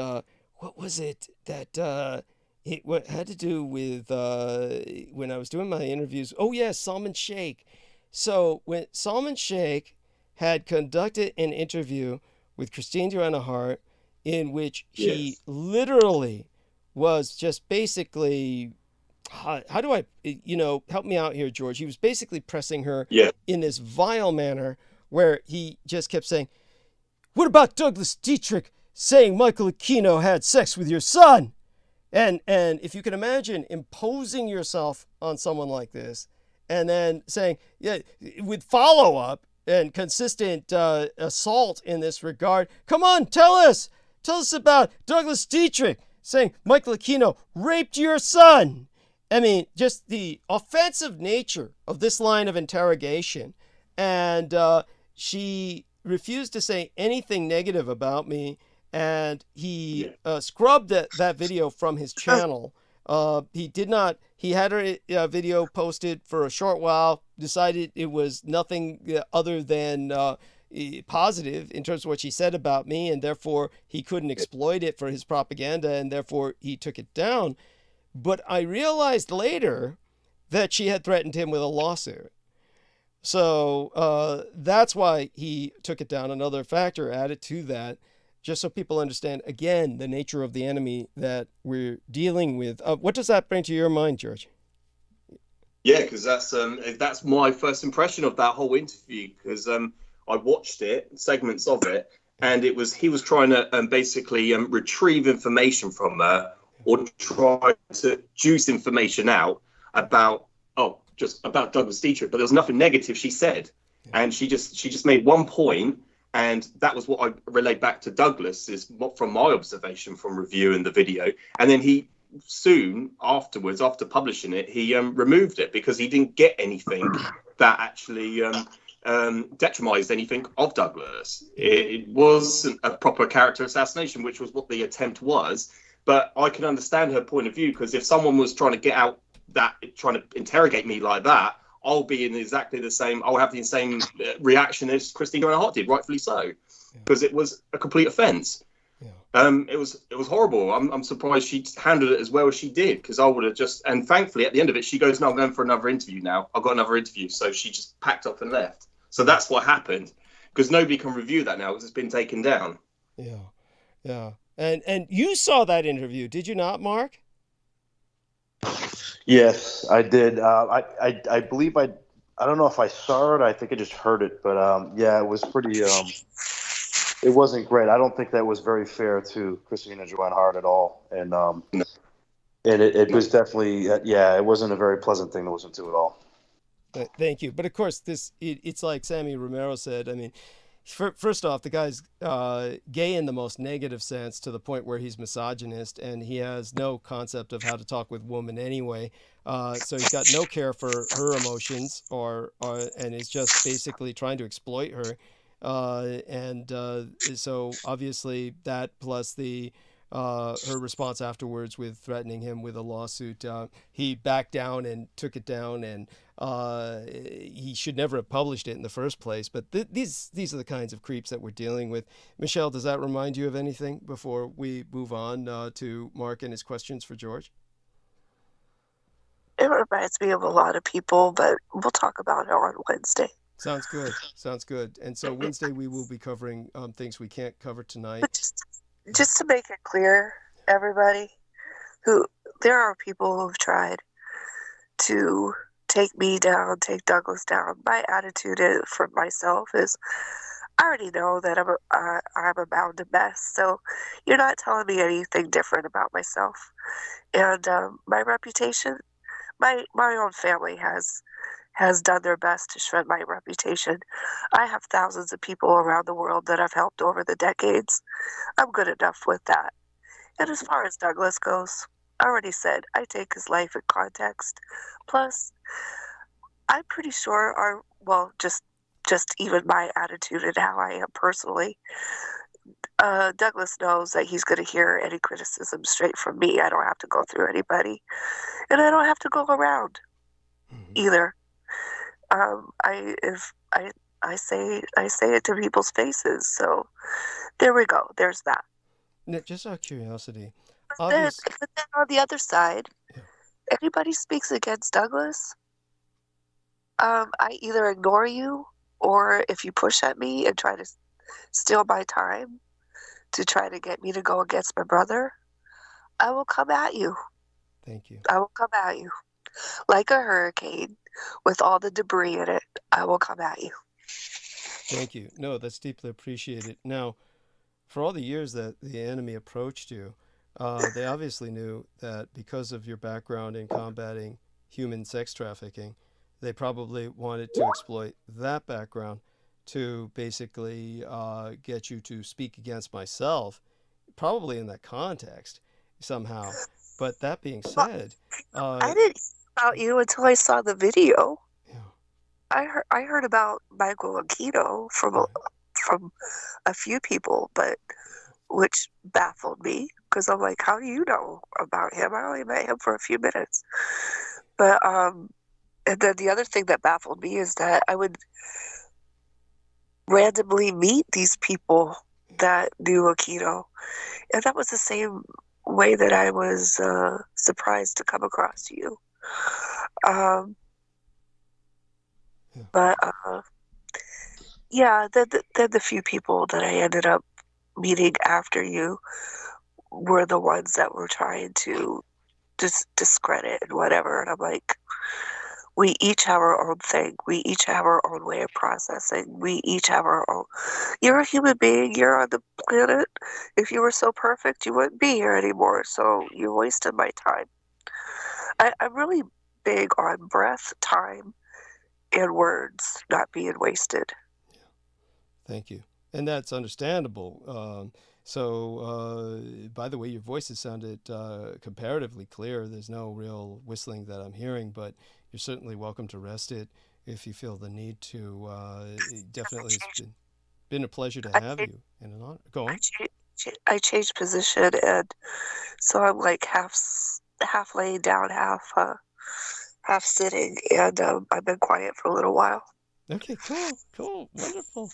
what was it? That it what had to do with when I was doing my interviews. Oh yeah, Salman Sheikh. So when Salman Sheikh had conducted an interview with Christine Joanna Hart, in which he literally was just basically, how do I, help me out here, George. He was basically pressing her in this vile manner where he just kept saying, "What about Douglas Dietrich saying Michael Aquino had sex with your son?" And if you can imagine imposing yourself on someone like this and then saying, yeah, with follow-up and consistent assault in this regard, "Come on, tell us about Douglas Dietrich saying Michael Aquino raped your son." I mean, just the offensive nature of this line of interrogation. And she refused to say anything negative about me. And he scrubbed that video from his channel. He had a video posted for a short while, decided it was nothing other than positive in terms of what she said about me, and therefore he couldn't exploit it for his propaganda, and therefore he took it down. But I realized later that she had threatened him with a lawsuit. So that's why he took it down. Another factor added to that, just so people understand, again, the nature of the enemy that we're dealing with. What does that bring to your mind, George? Yeah, because that's my first impression of that whole interview, because I watched it, segments of it, and he was trying to basically retrieve information from her, or try to juice information out about Douglas Dietrich, but there was nothing negative she said, and she just made one point, and that was what I relayed back to Douglas, is from my observation from reviewing the video. And then he soon afterwards, after publishing it, he removed it because he didn't get anything that actually detrimised anything of Douglas. It wasn't a proper character assassination, which was what the attempt was. But I can understand her point of view, because if someone was trying to get out that, trying to interrogate me like that, I'll be in exactly the same, I'll have the same reaction as Christine Joanna Hart did, rightfully so, because it was a complete offence. It was horrible. I'm surprised she handled it as well as she did, because I would have just, and thankfully at the end of it, she goes, "No, I'm going for another interview now. I've got another interview." So she just packed up and left. So that's what happened, because nobody can review that now because it's been taken down. Yeah. And you saw that interview, did you not, Mark? Yes, I did. I believe I don't know if I saw it. I think I just heard it, but it was pretty. It wasn't great. I don't think that was very fair to Christina Joanne Hart at all, and it was definitely it wasn't a very pleasant thing to listen to at all. Thank you. But of course, it's like Sammy Romero said. I mean, first off, the guy's gay in the most negative sense, to the point where he's misogynist, and he has no concept of how to talk with women anyway. So he's got no care for her emotions, and is just basically trying to exploit her. So obviously that, plus her response afterwards with threatening him with a lawsuit, he backed down and took it down, and he should never have published it in the first place. But these are the kinds of creeps that we're dealing with. Michelle, does that remind you of anything before we move on to Mark and his questions for George? It reminds me of a lot of people, but we'll talk about it on Wednesday. Sounds good. And so Wednesday we will be covering things we can't cover tonight. But just to make it clear, everybody, there are people who've tried to take me down, take Douglas down. My attitude for myself is, I already know that I'm a mountain of mess, so you're not telling me anything different about myself. And my reputation, my own family has done their best to shred my reputation. I have thousands of people around the world that I've helped over the decades. I'm good enough with that. And as far as Douglas goes, I already said I take his life in context. Plus, I'm pretty sure just even my attitude and how I am personally, Douglas knows that he's going to hear any criticism straight from me. I don't have to go through anybody, and I don't have to go around either. I say it to people's faces. So there we go. There's that. Nick, just out of curiosity, obvious. But then on the other side, Yeah. anybody speaks against Douglas, I either ignore you, or if you push at me and try to steal my time to try to get me to go against my brother, I will come at you. Thank you. I will come at you. Like a hurricane with all the debris in it, I will come at you. Thank you. No, that's deeply appreciated. Now, for all the years that the enemy approached you, they obviously knew that because of your background in combating human sex trafficking, they probably wanted to exploit that background to basically get you to speak against myself, probably in that context somehow. But that being said, I didn't hear about you until I saw the video. yeah, I heard about Michael Aquino from a few people, but which baffled me because I'm like, how do you know about him? I only met him for a few minutes. But and then the other thing that baffled me is that I would randomly meet these people that knew Aquino, and that was the same way that I was surprised to come across you. But yeah, the few people that I ended up meeting after you were the ones that were trying to just discredit and whatever. And I'm like, we each have our own thing. We each have our own way of processing. We each have our own. You're a human being. You're on the planet. If you were so perfect, you wouldn't be here anymore. So you wasted my time. I'm really big on breath, time, and words not being wasted. thank you. And that's understandable. By the way, your voice has sounded comparatively clear. There's no real whistling that I'm hearing, but you're certainly welcome to rest it if you feel the need to. Definitely, it's been a pleasure to have you and an honor. Go on. I changed position, and so I'm like half laying down, half sitting, and I've been quiet for a little while. Okay, cool, wonderful.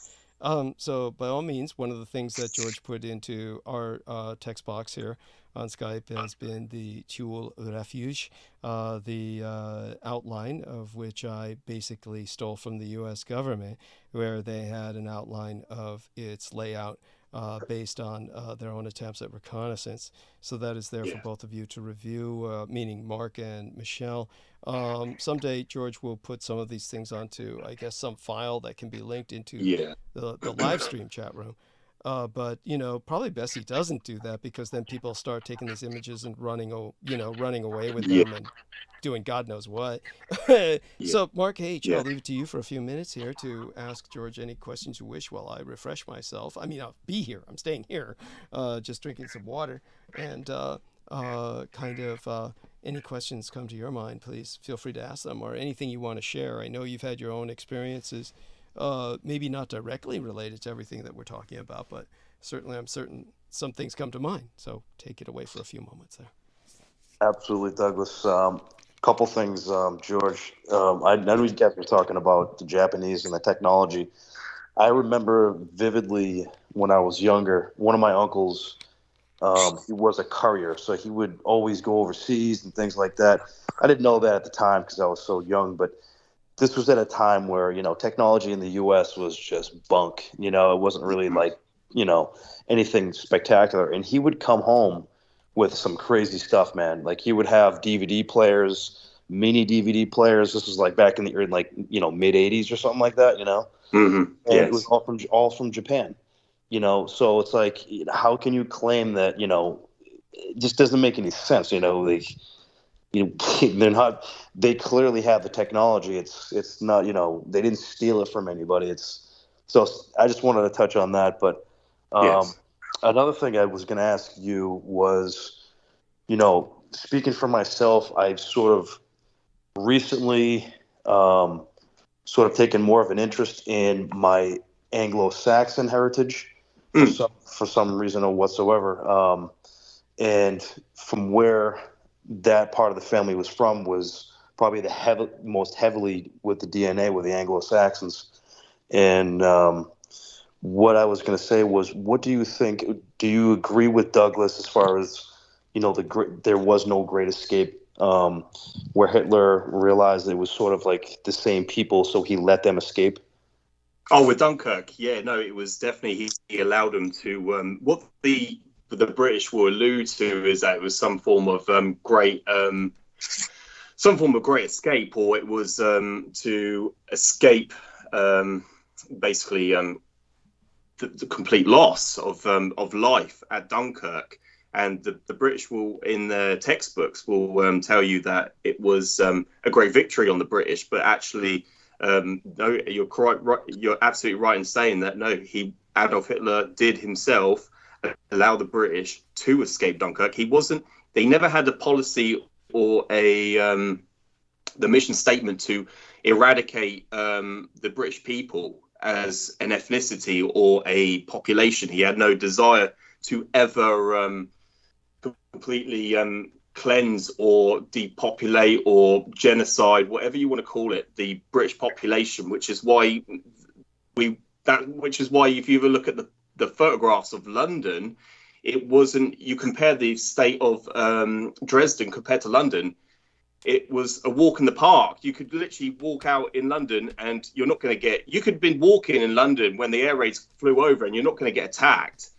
So by all means, one of the things that George put into our text box here on Skype has been the Tulle Refuge, the outline of which I basically stole from the U.S. government, where they had an outline of its layout based on their own attempts at reconnaissance. So that is there for both of you to review, meaning Mark and Michelle. Someday George will put some of these things onto, I guess, some file that can be linked into the live stream chat room. But probably best he doesn't do that, because then people start taking these images and running away with them and doing God knows what. So Mark H., I'll leave it to you for a few minutes here to ask George any questions you wish while I refresh myself. I mean, I'll be here. I'm staying here, just drinking some water, and any questions come to your mind, please feel free to ask them, or anything you want to share. I know you've had your own experiences, maybe not directly related to everything that we're talking about, but certainly I'm certain some things come to mind. So take it away for a few moments there. Absolutely, Douglas. Couple things, George. I know you guys were talking about the Japanese and the technology. I remember vividly when I was younger, one of my uncles, he was a courier, so he would always go overseas and things like that. I didn't know that at the time because I was so young, but this was at a time where, technology in the U.S. was just bunk. It wasn't really like, anything spectacular. And he would come home with some crazy stuff, man. Like he would have DVD players, mini DVD players. This was like back in the mid 80s or something like that, Mm-hmm. And it was all from Japan, So it's like, how can you claim that, it just doesn't make any sense, they're not. They clearly have the technology. It's not. They didn't steal it from anybody. So I just wanted to touch on that. But another thing I was going to ask you was, speaking for myself, I've sort of recently sort of taken more of an interest in my Anglo-Saxon heritage for some reason or whatsoever, and from where that part of the family was from was probably the most heavily with the DNA with the Anglo-Saxons. And what I was going to say was, what do you think? Do you agree with Douglas as far as, there was no great escape, where Hitler realized it was sort of like the same people, so he let them escape. Oh, with Dunkirk, yeah, no, it was definitely he allowed them to. What the British will allude to is that it was some form of great escape, or it was to escape basically the complete loss of life at Dunkirk. And the British will, in their textbooks, will tell you that it was a great victory on the British, but actually, no, you're absolutely right in saying that. No, Adolf Hitler did himself allow the British to escape Dunkirk. They never had a policy or the mission statement to eradicate the British people as an ethnicity or a population. He had no desire to ever completely cleanse or depopulate or genocide, whatever you want to call it, the British population, which is why if you ever look at the photographs of London, it wasn't, you compare the state of Dresden compared to London, it was a walk in the park. You could literally walk out in London and you're not going to you could have been walking in London when the air raids flew over and you're not going to get attacked.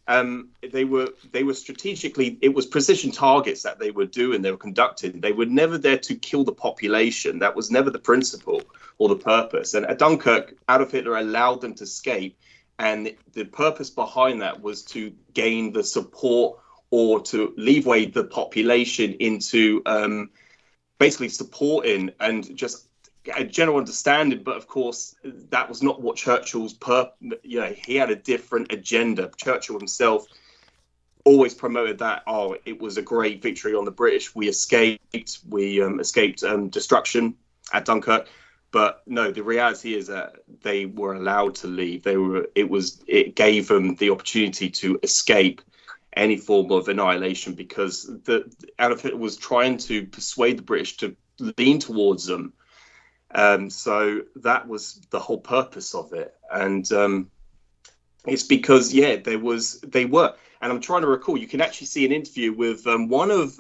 They were strategically, it was precision targets that they were doing, they were conducting. They were never there to kill the population. That was never the principle or the purpose. And at Dunkirk, Adolf Hitler allowed them to escape. And the purpose behind that was to gain the support or to leeway the population into basically supporting and just a general understanding. But of course, that was not what Churchill's he had a different agenda. Churchill himself always promoted that, it was a great victory on the British. We escaped destruction at Dunkirk. But no, the reality is that they were allowed to leave. It gave them the opportunity to escape any form of annihilation, because Adolf Hitler was trying to persuade the British to lean towards them. So that was the whole purpose of it. And it's because, they were. And I'm trying to recall, you can actually see an interview with one of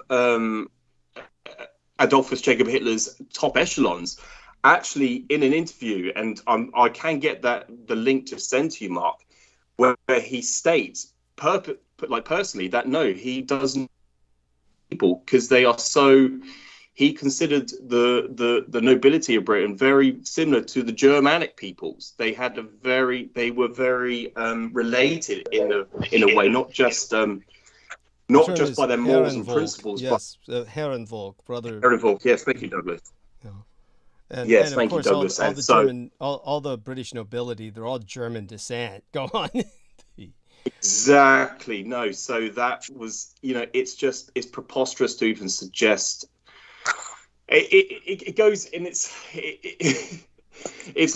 Adolphus Jacob Hitler's top echelons, actually in an interview, and I can get the link to send to you, Mark, where he states personally that no, he doesn't people because they are so. He considered the nobility of Britain very similar to the Germanic peoples. They were very related in a way, not just by their morals and principles. Yes, Herrenvolk, brother. Herrenvolk, yes, thank you, Douglas. Yeah. And thank you, Douglas. All the British nobility, they're all German descent. Go on. Exactly. No, so that was, it's preposterous to even suggest. It goes in. It's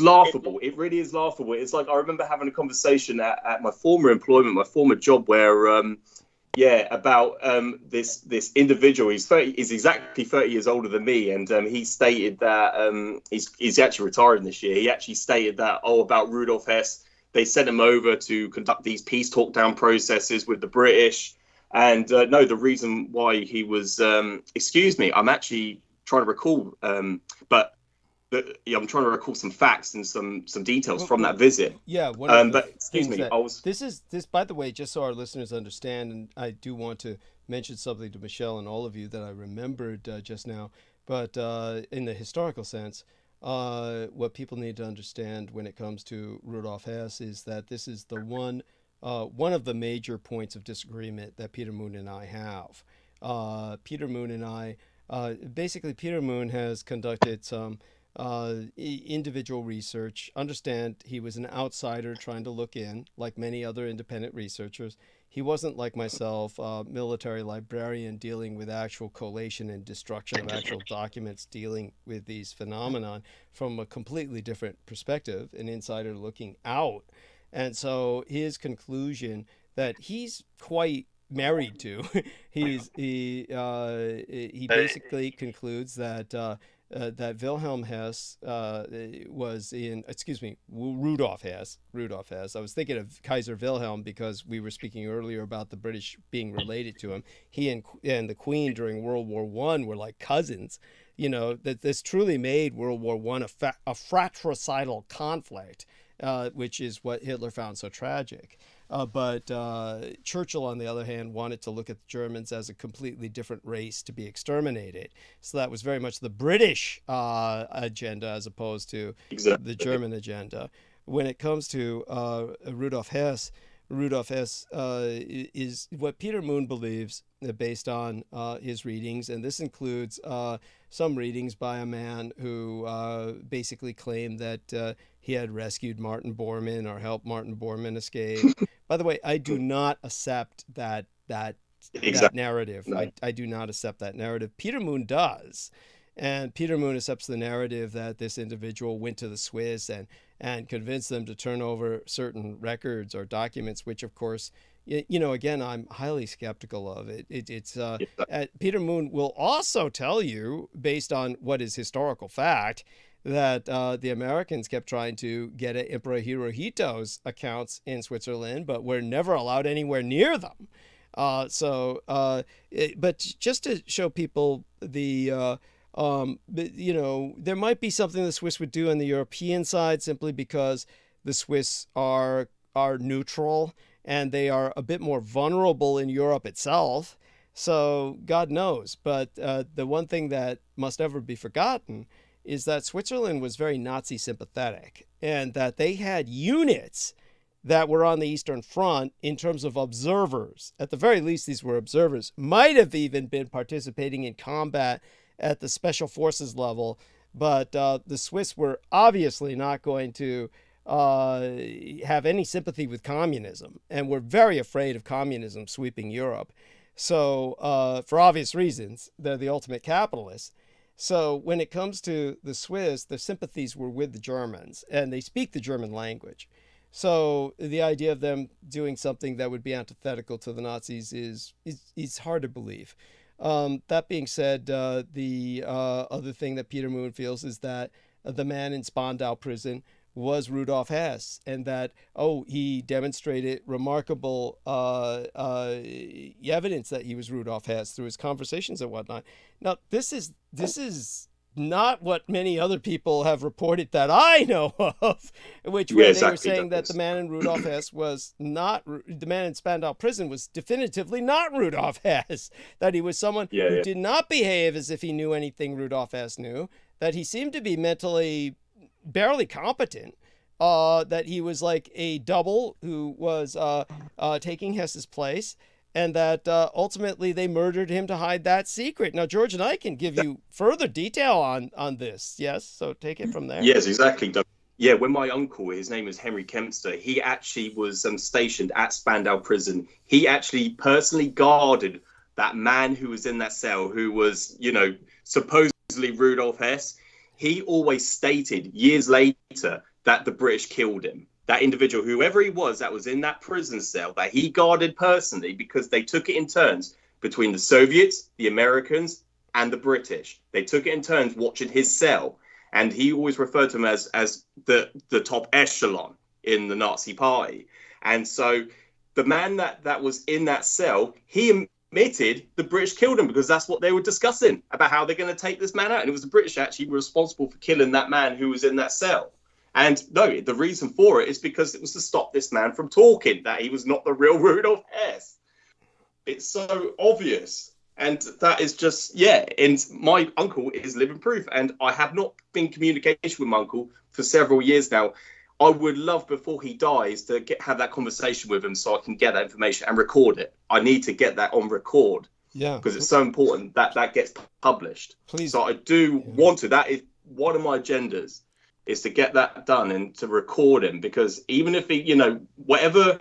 laughable. It really is laughable. It's like I remember having a conversation at my former employment, my former job, where about this individual. He's exactly 30 years older than me, and he stated that he's actually retiring this year. He actually stated that about Rudolf Hess. They sent him over to conduct these peace talk down processes with the British. And no, the reason why he was, excuse me, I'm actually trying to recall, I'm trying to recall some facts and some details from that visit. Yeah, but excuse me, this, by the way, just so our listeners understand, and I do want to mention something to Michelle and all of you that I remembered just now, but in the historical sense, what people need to understand when it comes to Rudolf Hess is that this is the one of the major points of disagreement that Peter Moon and I have. Peter Moon and I, basically Peter Moon has conducted some individual research. Understand, he was an outsider trying to look in, like many other independent researchers. He wasn't like myself, military librarian dealing with actual collation and destruction of actual documents, dealing with these phenomenon from a completely different perspective, an insider looking out. And so his conclusion that he's quite married to, he basically concludes that that Wilhelm Hess was in, excuse me, Rudolf Hess. I was thinking of Kaiser Wilhelm because we were speaking earlier about the British being related to him. He and the Queen during World War I were like cousins. That this truly made World War I a fratricidal conflict, which is what Hitler found so tragic. But Churchill, on the other hand, wanted to look at the Germans as a completely different race to be exterminated. So that was very much the British agenda as opposed to the German agenda. When it comes to Rudolf Hess is what Peter Moon believes based on his readings, and this includes some readings by a man who basically claimed that he had rescued Martin Bormann or helped Martin Bormann escape. By the way, I do not accept that narrative. No. I do not accept that narrative. Peter Moon does. And Peter Moon accepts the narrative that this individual went to the Swiss and convinced them to turn over certain records or documents, which, of course, again, I'm highly skeptical of it. Peter Moon will also tell you, based on what is historical fact, that the Americans kept trying to get at Emperor Hirohito's accounts in Switzerland, but were never allowed anywhere near them. But just to show people there might be something the Swiss would do on the European side simply because the Swiss are neutral and they are a bit more vulnerable in Europe itself. So God knows. But the one thing that must never be forgotten is that Switzerland was very Nazi sympathetic and that they had units that were on the Eastern Front in terms of observers. At the very least, these were observers, might have even been participating in combat at the special forces level, but the Swiss were obviously not going to have any sympathy with communism and were very afraid of communism sweeping Europe. So for obvious reasons, they're the ultimate capitalists. So when it comes to the Swiss, their sympathies were with the Germans, and they speak the German language. So the idea of them doing something that would be antithetical to the Nazis is hard to believe. That being said, the other thing that Peter Moon feels is that the man in Spandau prison was Rudolf Hess, and that, he demonstrated remarkable evidence that he was Rudolf Hess through his conversations and whatnot. Now, this is not what many other people have reported that I know of, which they were saying that the man in Rudolf Hess was not, the man in Spandau prison was definitively not Rudolf Hess, that he was someone who did not behave as if he knew anything Rudolf Hess knew, that he seemed to be mentally barely competent, that he was like a double who was taking Hess's place, and that ultimately they murdered him to hide that secret. Now, George and I can give you further detail on this. Yes, so take it from there. Yes, exactly, Doug. Yeah, when my uncle, his name is Henry Kempster, he actually was stationed at Spandau prison. He actually personally guarded that man who was in that cell, who was, supposedly Rudolf Hess. He always stated years later that the British killed him. That individual, whoever he was that was in that prison cell, that he guarded personally, because they took it in turns between the Soviets, the Americans, and the British. They took it in turns watching his cell. And he always referred to him as the top echelon in the Nazi party. And so the man that was in that cell, he admitted the British killed him because that's what they were discussing about how they're going to take this man out. And it was the British actually were responsible for killing that man who was in that cell. And no, the reason for it is because it was to stop this man from talking, that he was not the real Rudolf Hess. It's so obvious. And that is just, and my uncle is living proof. And I have not been in communication with my uncle for several years now. I would love, before he dies, to have that conversation with him so I can get that information and record it. I need to get that on record. Yeah. Because it's so important that that gets published. Please. So I do want to. That is one of my agendas, is to get that done and to record him. Because even if he, whatever,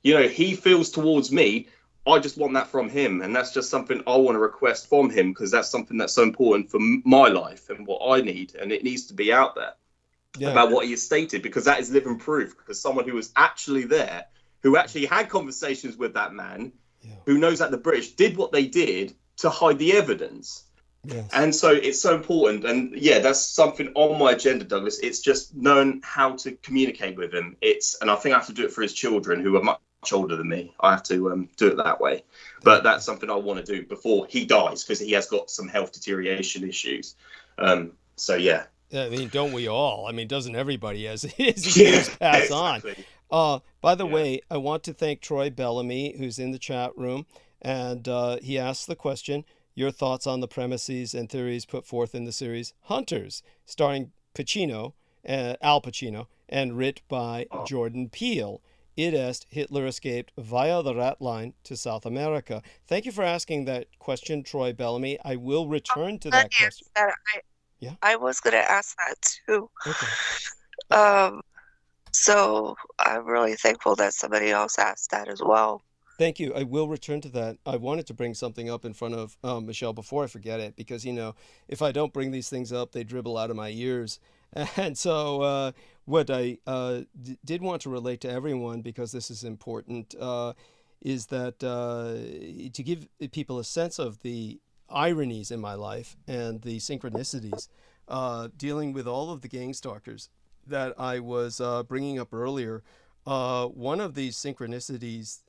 he feels towards me, I just want that from him. And that's just something I want to request from him, because that's something that's so important for my life and what I need. And it needs to be out there about what he has stated, because that is living proof. Because someone who was actually there, who actually had conversations with that man, who knows that the British did what they did to hide the evidence. Yes. And so it's so important. And yeah, that's something on my agenda, Douglas. It's just knowing how to communicate with him. And I think I have to do it for his children, who are much older than me. I have to do it that way. But that's something I want to do before he dies, because he has got some health deterioration issues. So yeah. I mean, don't we all? I mean, doesn't everybody as years pass exactly. on? By the way, I want to thank Troy Bellamy, who's in the chat room, and he asked the question, your thoughts on the premises and theories put forth in the series Hunters, starring Al Pacino, and writ by Jordan Peele. Id est, Hitler escaped via the rat line to South America. Thank you for asking that question, Troy Bellamy. I will return to that question. I was going to ask that too. Okay. So I'm really thankful that somebody else asked that as well. Thank you. I will return to that. I wanted to bring something up in front of Michelle before I forget it, because, if I don't bring these things up, they dribble out of my ears. And so what I did want to relate to everyone, because this is important, is that to give people a sense of the ironies in my life and the synchronicities, dealing with all of the gang stalkers that I was bringing up earlier. One of these synchronicities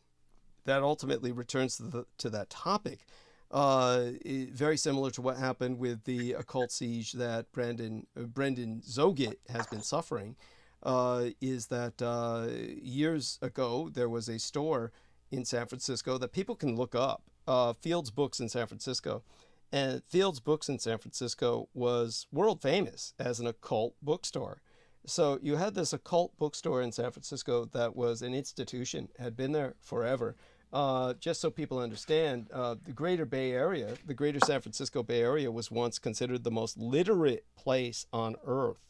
that ultimately returns to that topic, very similar to what happened with the occult siege that Brendan Zogit has been suffering, is that years ago there was a store in San Francisco that people can look up, Fields Books in San Francisco. And Fields Books in San Francisco was world famous as an occult bookstore. So you had this occult bookstore in San Francisco that was an institution, had been there forever. Just so people understand, the greater Bay Area, the greater San Francisco Bay Area, was once considered the most literate place on earth.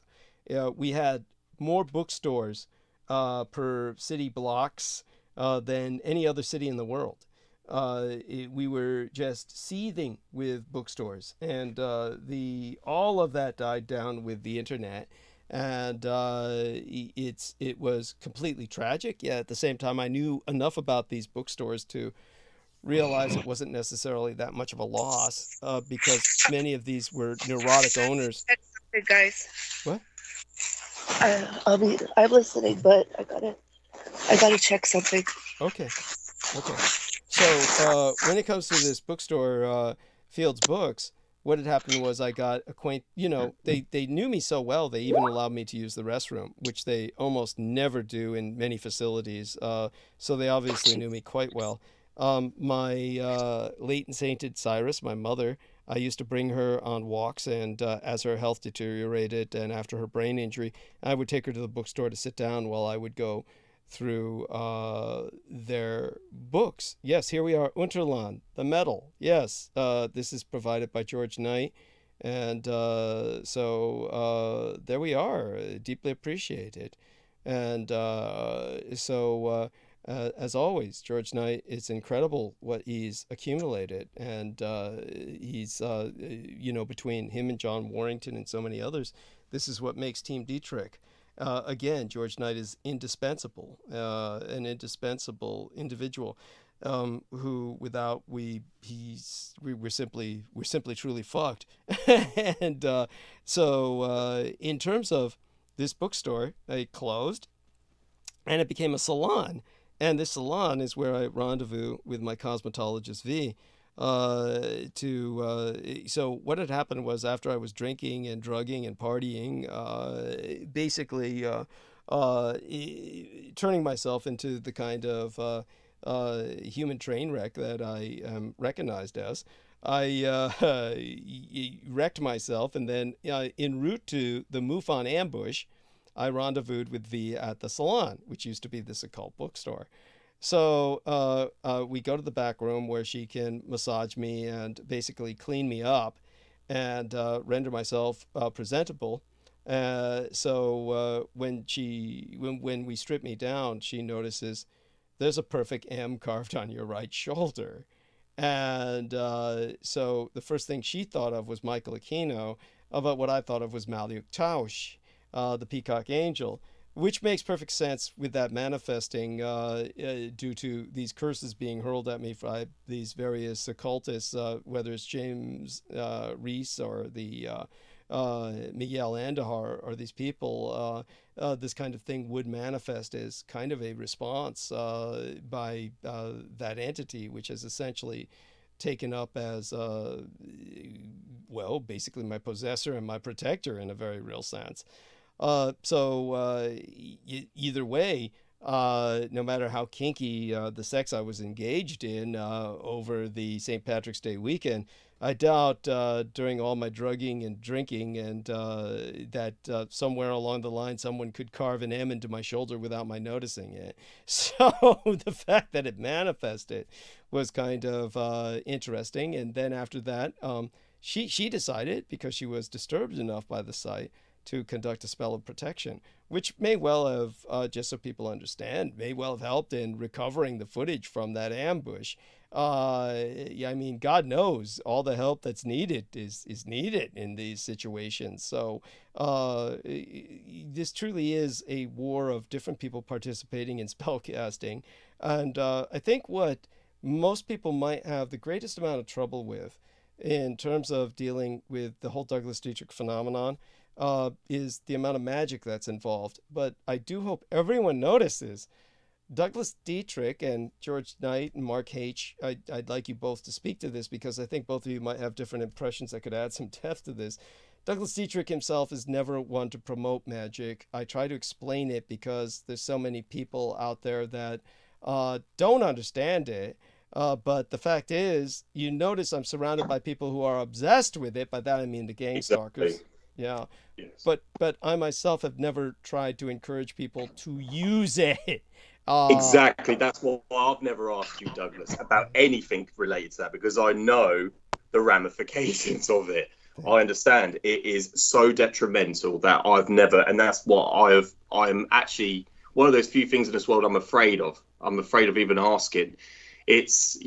We had more bookstores per city blocks than any other city in the world. We were just seething with bookstores, and all of that died down with the internet. And it was completely tragic. Yeah, at the same time, I knew enough about these bookstores to realize it wasn't necessarily that much of a loss, because many of these were neurotic owners. Hey guys. What? I'm listening, but I gotta check something. Okay. So when it comes to this bookstore, Fields Books, what had happened was I got acquainted, they knew me so well, they even allowed me to use the restroom, which they almost never do in many facilities. So they obviously knew me quite well. My late and sainted Cyrus, my mother, I used to bring her on walks, and as her health deteriorated and after her brain injury, I would take her to the bookstore to sit down while I would go through their books. Yes, here we are, Unterland, The Metal. Yes, this is provided by George Knight. And so there we are, deeply appreciated. And so as always, George Knight, it's incredible what he's accumulated. And he's, between him and John Warrington and so many others, this is what makes Team Dietrich. Again, George Knight is indispensable, an indispensable individual, who without we're simply truly fucked. And so in terms of this bookstore, it closed, and it became a salon. And this salon is where I rendezvous with my cosmetologist V. So what had happened was, after I was drinking and drugging and partying, basically turning myself into the kind of human train wreck that I am recognized as, I wrecked myself, and then en route to the MUFON ambush, I rendezvoused with V at the salon, which used to be this occult bookstore. So we go to the back room where she can massage me and basically clean me up and render myself presentable. So when we strip me down, she notices there's a perfect M carved on your right shoulder. And so the first thing she thought of was Michael Aquino, but what I thought of was Maluk Tausch, the Peacock Angel. which makes perfect sense with that manifesting due to these curses being hurled at me by these various occultists, whether it's James Reese or the Miguel Andahar or these people. This kind of thing would manifest as kind of a response by that entity, which is essentially taken up as, well, basically my possessor and my protector in a very real sense. So either way, no matter how kinky the sex I was engaged in over the St. Patrick's Day weekend, I doubt during all my drugging and drinking and that somewhere along the line someone could carve an M into my shoulder without my noticing it. So the fact that it manifested was kind of interesting. And then after that, she decided, because she was disturbed enough by the sight, to conduct a spell of protection, which may well have, just so people understand, may well have helped in recovering the footage from that ambush. I mean, God knows all the help that's needed is needed in these situations. So this truly is a war of different people participating in spell casting. And I think what most people might have the greatest amount of trouble with in terms of dealing with the whole Douglas Dietrich phenomenon is the amount of magic that's involved. But I do hope everyone notices Douglas Dietrich and George Knight and Mark H. I'd like you both to speak to this, because I think both of you might have different impressions that could add some depth to this. Douglas Dietrich himself is never one to promote magic. I try to explain it because there's so many people out there that don't understand it. But the fact is, you notice I'm surrounded by people who are obsessed with it. By that I mean the gang stalkers. Exactly. Yeah. Yes. But I myself have never tried to encourage people to use it. Exactly. That's what I've never asked you, Douglas, about anything related to that, because I know the ramifications of it. I understand it is so detrimental that I've never, and that's what I'm actually one of those few things in this world I'm afraid of. I'm afraid of even asking. It's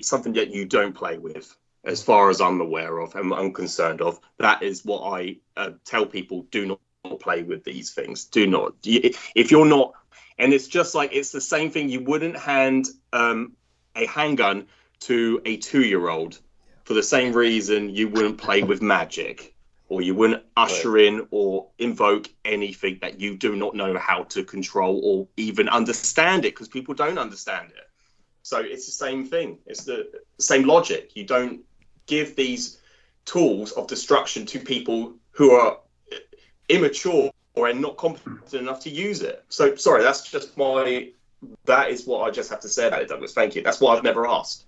something that you don't play with, as far as I'm aware of and I'm concerned of. That is what I tell people: do not play with these things. Do not. If you're not, and it's just like, it's the same thing. You wouldn't hand a handgun to a 2-year-old for the same reason you wouldn't play with magic, or you wouldn't usher in or invoke anything that you do not know how to control or even understand it, because people don't understand it. So it's the same thing. It's the same logic. You don't give these tools of destruction to people who are immature and not competent enough to use it. So sorry, that is what I just have to say about it, Douglas. Thank you. That's what I've never asked.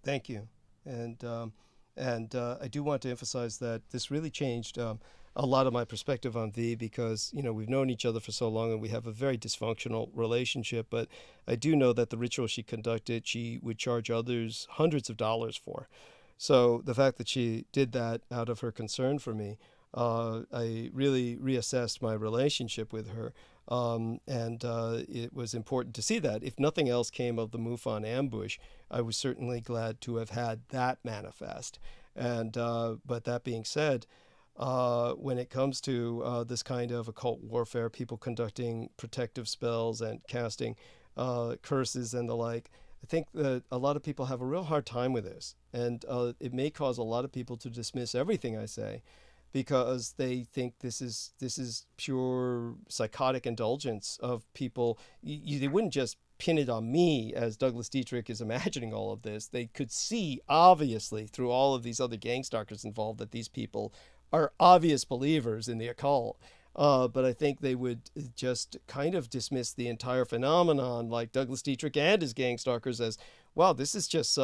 Thank you. And I do want to emphasize that this really changed a lot of my perspective on V, because, we've known each other for so long and we have a very dysfunctional relationship. But I do know that the ritual she conducted, she would charge others hundreds of dollars for. So the fact that she did that out of her concern for me, I really reassessed my relationship with her. And it was important to see that. If nothing else came of the MUFON ambush, I was certainly glad to have had that manifest. And but that being said, when it comes to this kind of occult warfare, people conducting protective spells and casting curses and the like, I think that a lot of people have a real hard time with this. And it may cause a lot of people to dismiss everything I say, because they think this is pure psychotic indulgence of people. They wouldn't just pin it on me, as Douglas Dietrich is imagining all of this. They could see, obviously, through all of these other gang stalkers involved, that these people are obvious believers in the occult. But I think they would just kind of dismiss the entire phenomenon, like Douglas Dietrich and his gang stalkers, as, wow, this is just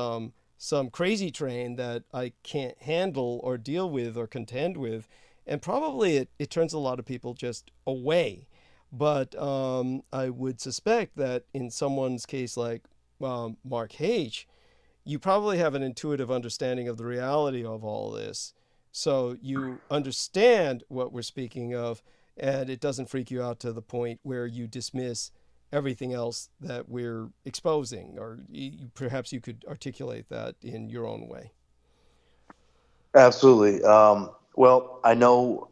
some crazy train that I can't handle or deal with or contend with. And probably it turns a lot of people just away. But I would suspect that in someone's case like Mark H., you probably have an intuitive understanding of the reality of all this. So you understand what we're speaking of, and it doesn't freak you out to the point where you dismiss everything else that we're exposing, or perhaps you could articulate that in your own way. Absolutely. Well, I know,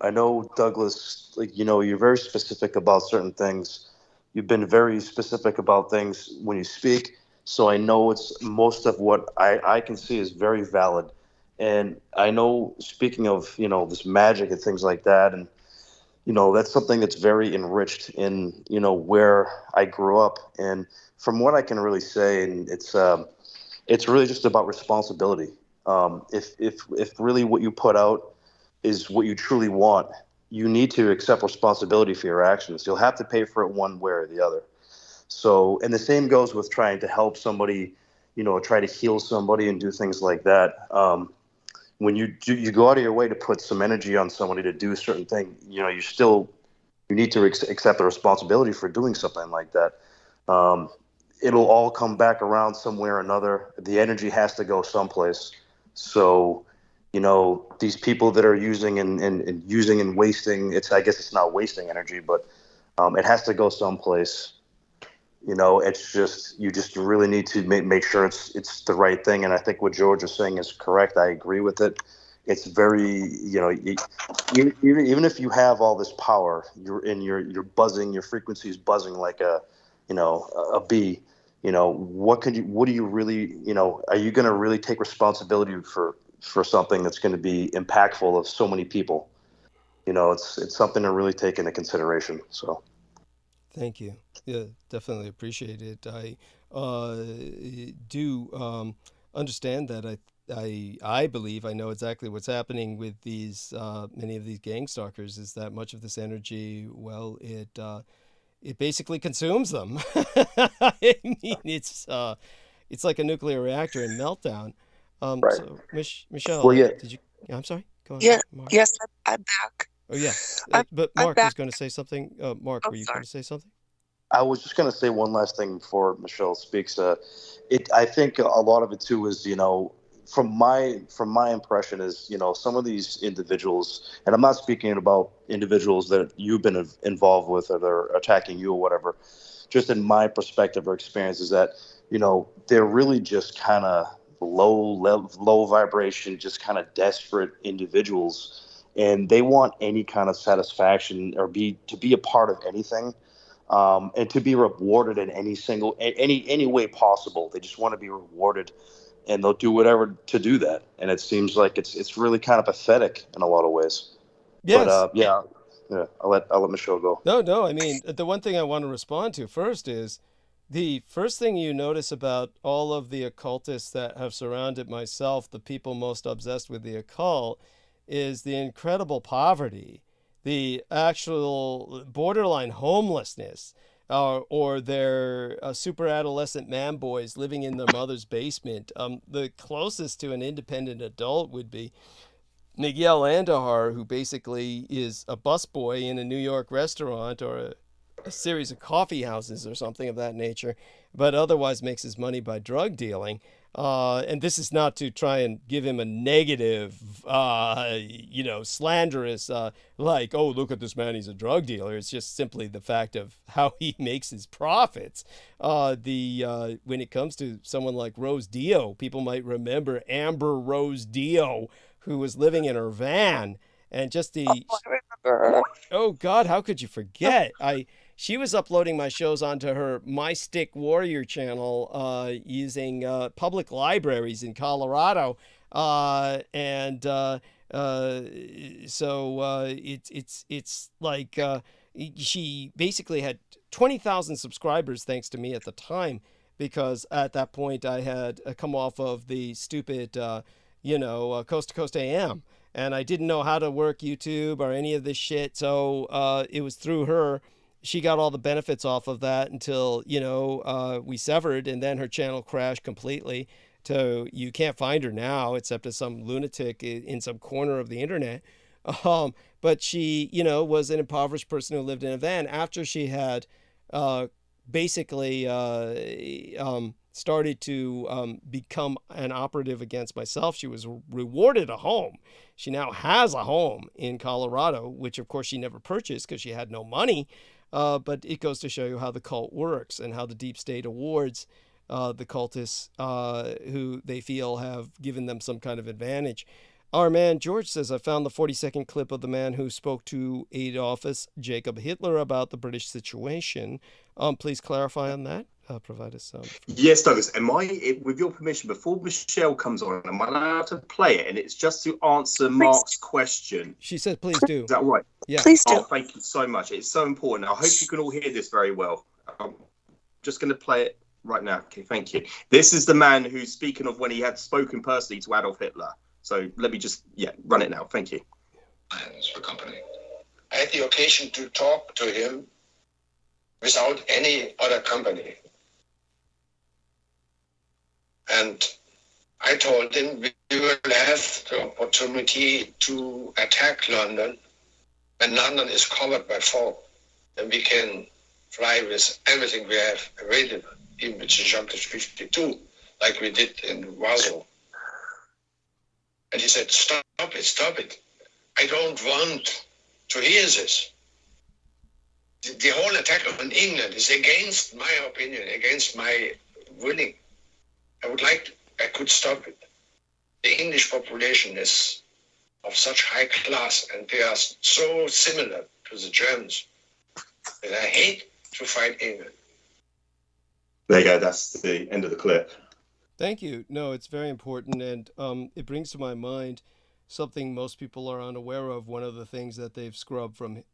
Douglas. Like, you're very specific about certain things. You've been very specific about things when you speak. So I know it's most of what I can see is very valid. And I know, speaking of, this magic and things like that, and that's something that's very enriched in, where I grew up. And from what I can really say, and it's really just about responsibility. If really what you put out is what you truly want, you need to accept responsibility for your actions. You'll have to pay for it one way or the other. So, and the same goes with trying to help somebody, try to heal somebody and do things like that. When you go out of your way to put some energy on somebody to do a certain thing, you need to accept the responsibility for doing something like that. It'll all come back around somewhere or another. The energy has to go someplace. So, these people that are using and using and wasting, I guess it's not wasting energy, but it has to go someplace. It's just, you just really need to make sure it's the right thing. And I think what George is saying is correct. I agree with it. It's very, even if you have all this power, you're buzzing, your frequency is buzzing like a bee. What do you really, are you going to really take responsibility for something that's going to be impactful of so many people? It's something to really take into consideration. So. Thank you. Yeah, definitely appreciate it. I do understand that. I believe I know exactly what's happening with these many of these gang stalkers. Is that much of this energy? Well, it basically consumes them. I mean, it's like a nuclear reactor in meltdown. Right. So, Michelle, Well, yeah. did you? Yeah, I'm sorry. Go on. Yeah. Mark. Yes, I'm back. Oh yeah, but I'm Mark was back. going to say something. Mark, Oh, were you sorry. going to say something? I was just going to say one last thing before Michelle speaks. I think a lot of it too is, from my impression is, some of these individuals, and I'm not speaking about individuals that you've been involved with or they're attacking you or whatever. Just in my perspective or experience is that, they're really just kind of low vibration, just kind of desperate individuals, and they want any kind of satisfaction or to be a part of anything. And to be rewarded in any way possible. They just want to be rewarded, and they'll do whatever to do that. And it seems like it's really kind of pathetic in a lot of ways. Yes. But yeah, I'll let Michelle go. No. I mean, the one thing I want to respond to first is the first thing you notice about all of the occultists that have surrounded myself, the people most obsessed with the occult, is the incredible poverty, the actual borderline homelessness, or their super adolescent man boys living in their mother's basement. The closest to an independent adult would be Miguel Andahar, who basically is a busboy in a New York restaurant or a series of coffee houses or something of that nature, but otherwise makes his money by drug dealing. And this is not to try and give him a negative, slanderous, like, oh, look at this man, he's a drug dealer. It's just simply the fact of how he makes his profits. When it comes to someone like Rose Dio, people might remember Amber Rose Dio, who was living in her van, and just I remember. oh God, how could you forget? She was uploading my shows onto her My Stick Warrior channel using public libraries in Colorado, it's like she basically had 20,000 subscribers thanks to me at the time, because at that point I had come off of the stupid Coast to Coast AM, and I didn't know how to work YouTube or any of this shit, so it was through her. She got all the benefits off of that until, we severed, and then her channel crashed completely. So you can't find her now except as some lunatic in some corner of the internet. But she, was an impoverished person who lived in a van after she had basically started to become an operative against myself. She was rewarded a home. She now has a home in Colorado, which of course she never purchased because she had no money. But it goes to show you how the cult works and how the deep state awards the cultists who they feel have given them some kind of advantage. Our man George says, I found the 40-second clip of the man who spoke to Adolphus Jacob Hitler about the British situation. Please clarify on that. Provide us some. Yes, Douglas. With your permission, before Michelle comes on, am I allowed to play it? And it's just to answer Mark's question. She said, please do. Is that right? Yeah. Please do. Oh, thank you so much. It's so important. I hope you can all hear this very well. I'm just going to play it right now. Okay, thank you. This is the man who's speaking of when he had spoken personally to Adolf Hitler. So let me just, run it now. Thank you. For company. I had the occasion to talk to him without any other company. And I told him we will have the opportunity to attack London when London is covered by fog. Then we can fly with everything we have available, even with the Junkers 52, like we did in Warsaw. And he said, stop it. I don't want to hear this. The whole attack on England is against my opinion, against my willing. I could stop it. The English population is of such high class and they are so similar to the Germans that I hate to fight England. There you go. That's the end of the clip. Thank you. No, it's very important, and it brings to my mind something most people are unaware of. One of the things that they've scrubbed from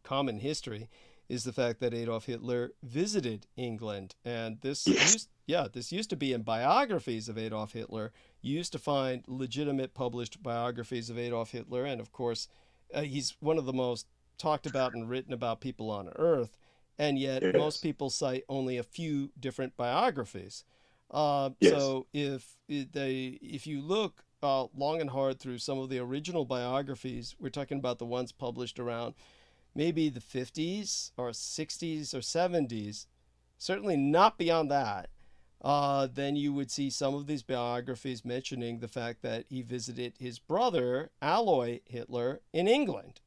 common history is the fact that Adolf Hitler visited England, and this used to be in biographies of Adolf Hitler. You used to find legitimate published biographies of Adolf Hitler, and of course, he's one of the most talked about and written about people on earth, and yet most people cite only a few different biographies. So if you look long and hard through some of the original biographies, we're talking about the ones published around maybe the 50s or 60s or 70s, certainly not beyond that, then you would see some of these biographies mentioning the fact that he visited his brother, Alois Hitler, in England.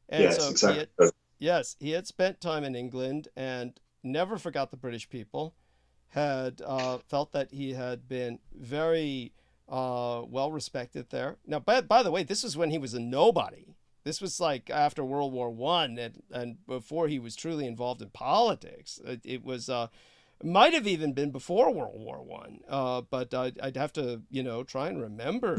And exactly. He had spent time in England and never forgot the British people, had felt that he had been very well respected there. Now, by the way, this is when he was a nobody. This was like after World War I and before he was truly involved in politics. It was might have even been before World War I, but I'd have to try and remember.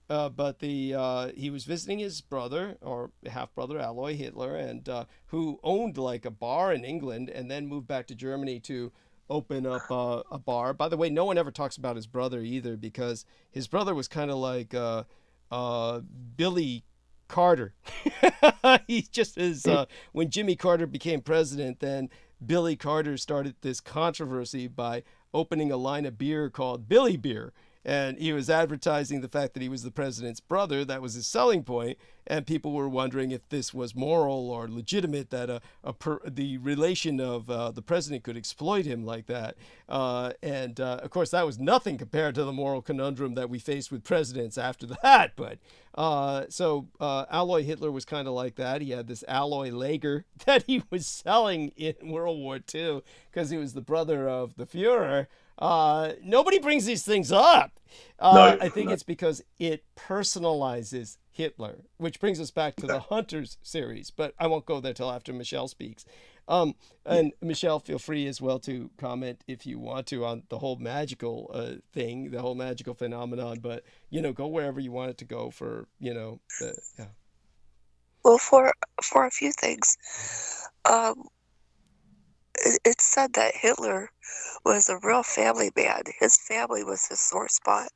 But he was visiting his brother or half brother Alois Hitler, and who owned like a bar in England, and then moved back to Germany to open up a bar. By the way, no one ever talks about his brother either, because his brother was kind of like Billy Carter. He just is when Jimmy Carter became president, then Billy Carter started this controversy by opening a line of beer called Billy Beer. And he was advertising the fact that he was the president's brother. That was his selling point. And people were wondering if this was moral or legitimate, that the relation of the president could exploit him like that. Of course, that was nothing compared to the moral conundrum that we faced with presidents after that. But so Alois Hitler was kind of like that. He had this Alois Lager that he was selling in World War II because he was the brother of the Fuhrer. Nobody brings these things up. I think it's because it personalizes Hitler, which brings us back to the Hunters series, but I won't go there till after Michelle speaks. And Michelle, feel free as well to comment if you want to on the whole magical thing, the whole magical phenomenon, but go wherever you want it to go for, Well, for a few things, it's said that Hitler was a real family man. His family was his sore spot.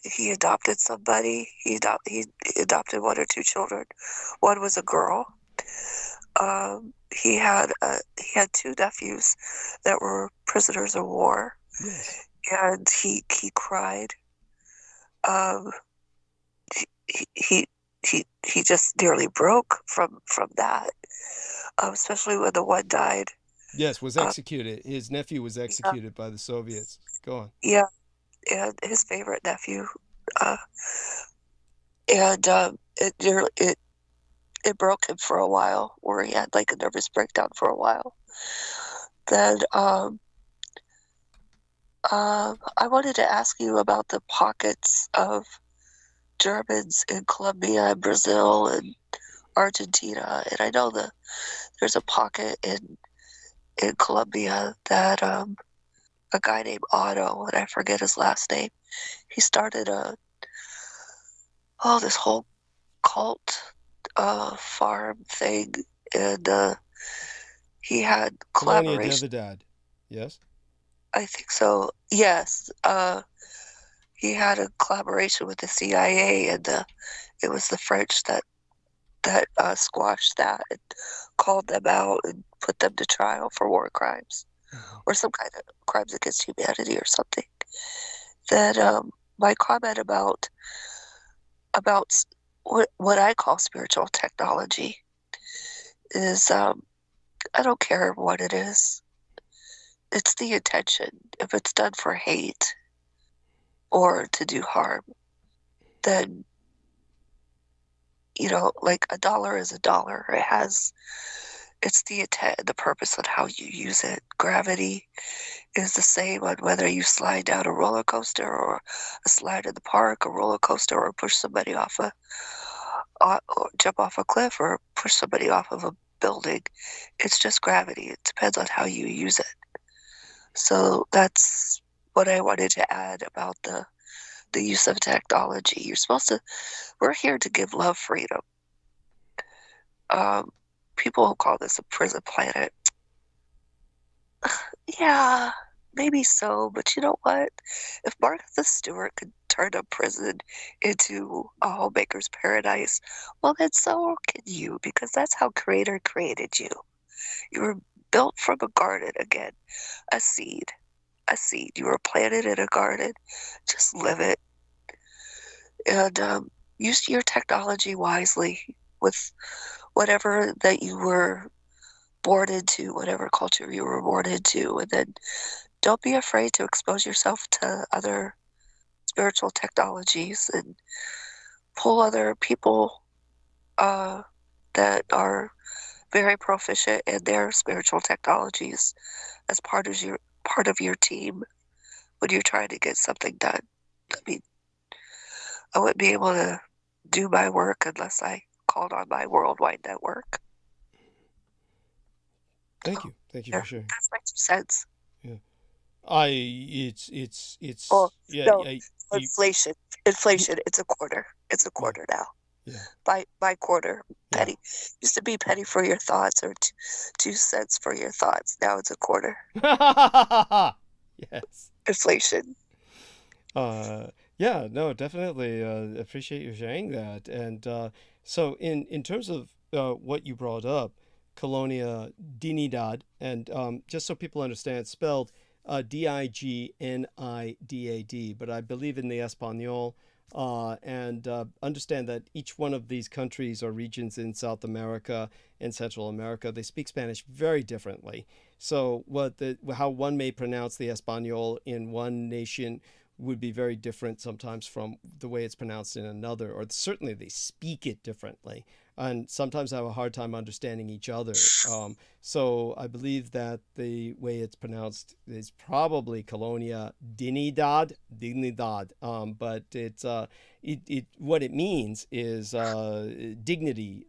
He adopted somebody. He adopted one or two children. One was a girl. He had two nephews that were prisoners of war, and he cried. He just nearly broke from that. Especially when the one died. Yes, was executed. His nephew was executed by the Soviets. Go on. Yeah, and his favorite nephew. It broke him for a while, where he had like a nervous breakdown for a while. Then I wanted to ask you about the pockets of Germans in Colombia and Brazil and Argentina, and I know there's a pocket in Colombia that a guy named Otto, and I forget his last name, he started this whole cult farm thing, and he had Colonia collaboration. Devidad. Yes. I think so. Yes. He had a collaboration with the CIA, and it was the French that squashed that and called them out and put them to trial for war crimes or some kind of crimes against humanity or something. That my comment about what I call spiritual technology is I don't care what it is. It's the intention. If it's done for hate or to do harm, then, like a dollar is a dollar. It's the intent and the purpose on how you use it. Gravity is the same on whether you slide down a roller coaster or a slide in the park, a roller coaster, or push somebody or jump off a cliff or push somebody off of a building. It's just gravity. It depends on how you use it. So that's what I wanted to add about the use of technology. We're here to give love freedom. People call this a prison planet. Yeah, maybe so, but you know what? If Martha Stewart could turn a prison into a homemaker's paradise, well, then so can you, because that's how Creator created you. You were built from a garden again, a seed. You were planted in a garden. Just live it. And use your technology wisely with whatever that you were born into, whatever culture you were born into. And then don't be afraid to expose yourself to other spiritual technologies and pull other people that are very proficient in their spiritual technologies as part of your team when you're trying to get something done. I mean, I wouldn't be able to do my work unless I called on my worldwide network. Thank you for sharing. That's my 2 cents. Yeah. Inflation. It's a quarter. It's a quarter now. Yeah. By quarter, penny. Used to be penny for your thoughts or 2 cents for your thoughts. Now it's a quarter. Yes. Inflation. Yeah, no, definitely appreciate you sharing that. And so in terms of what you brought up, Colonia Dignidad, and just so people understand, spelled Dignidad, but I believe in the Espanol, and understand that each one of these countries or regions in South America and Central America, they speak Spanish very differently. So how one may pronounce the Espanol in one nation would be very different sometimes from the way it's pronounced in another, or certainly they speak it differently, and sometimes have a hard time understanding each other. So I believe that the way it's pronounced is probably Colonia Dignidad, but it's what it means is dignity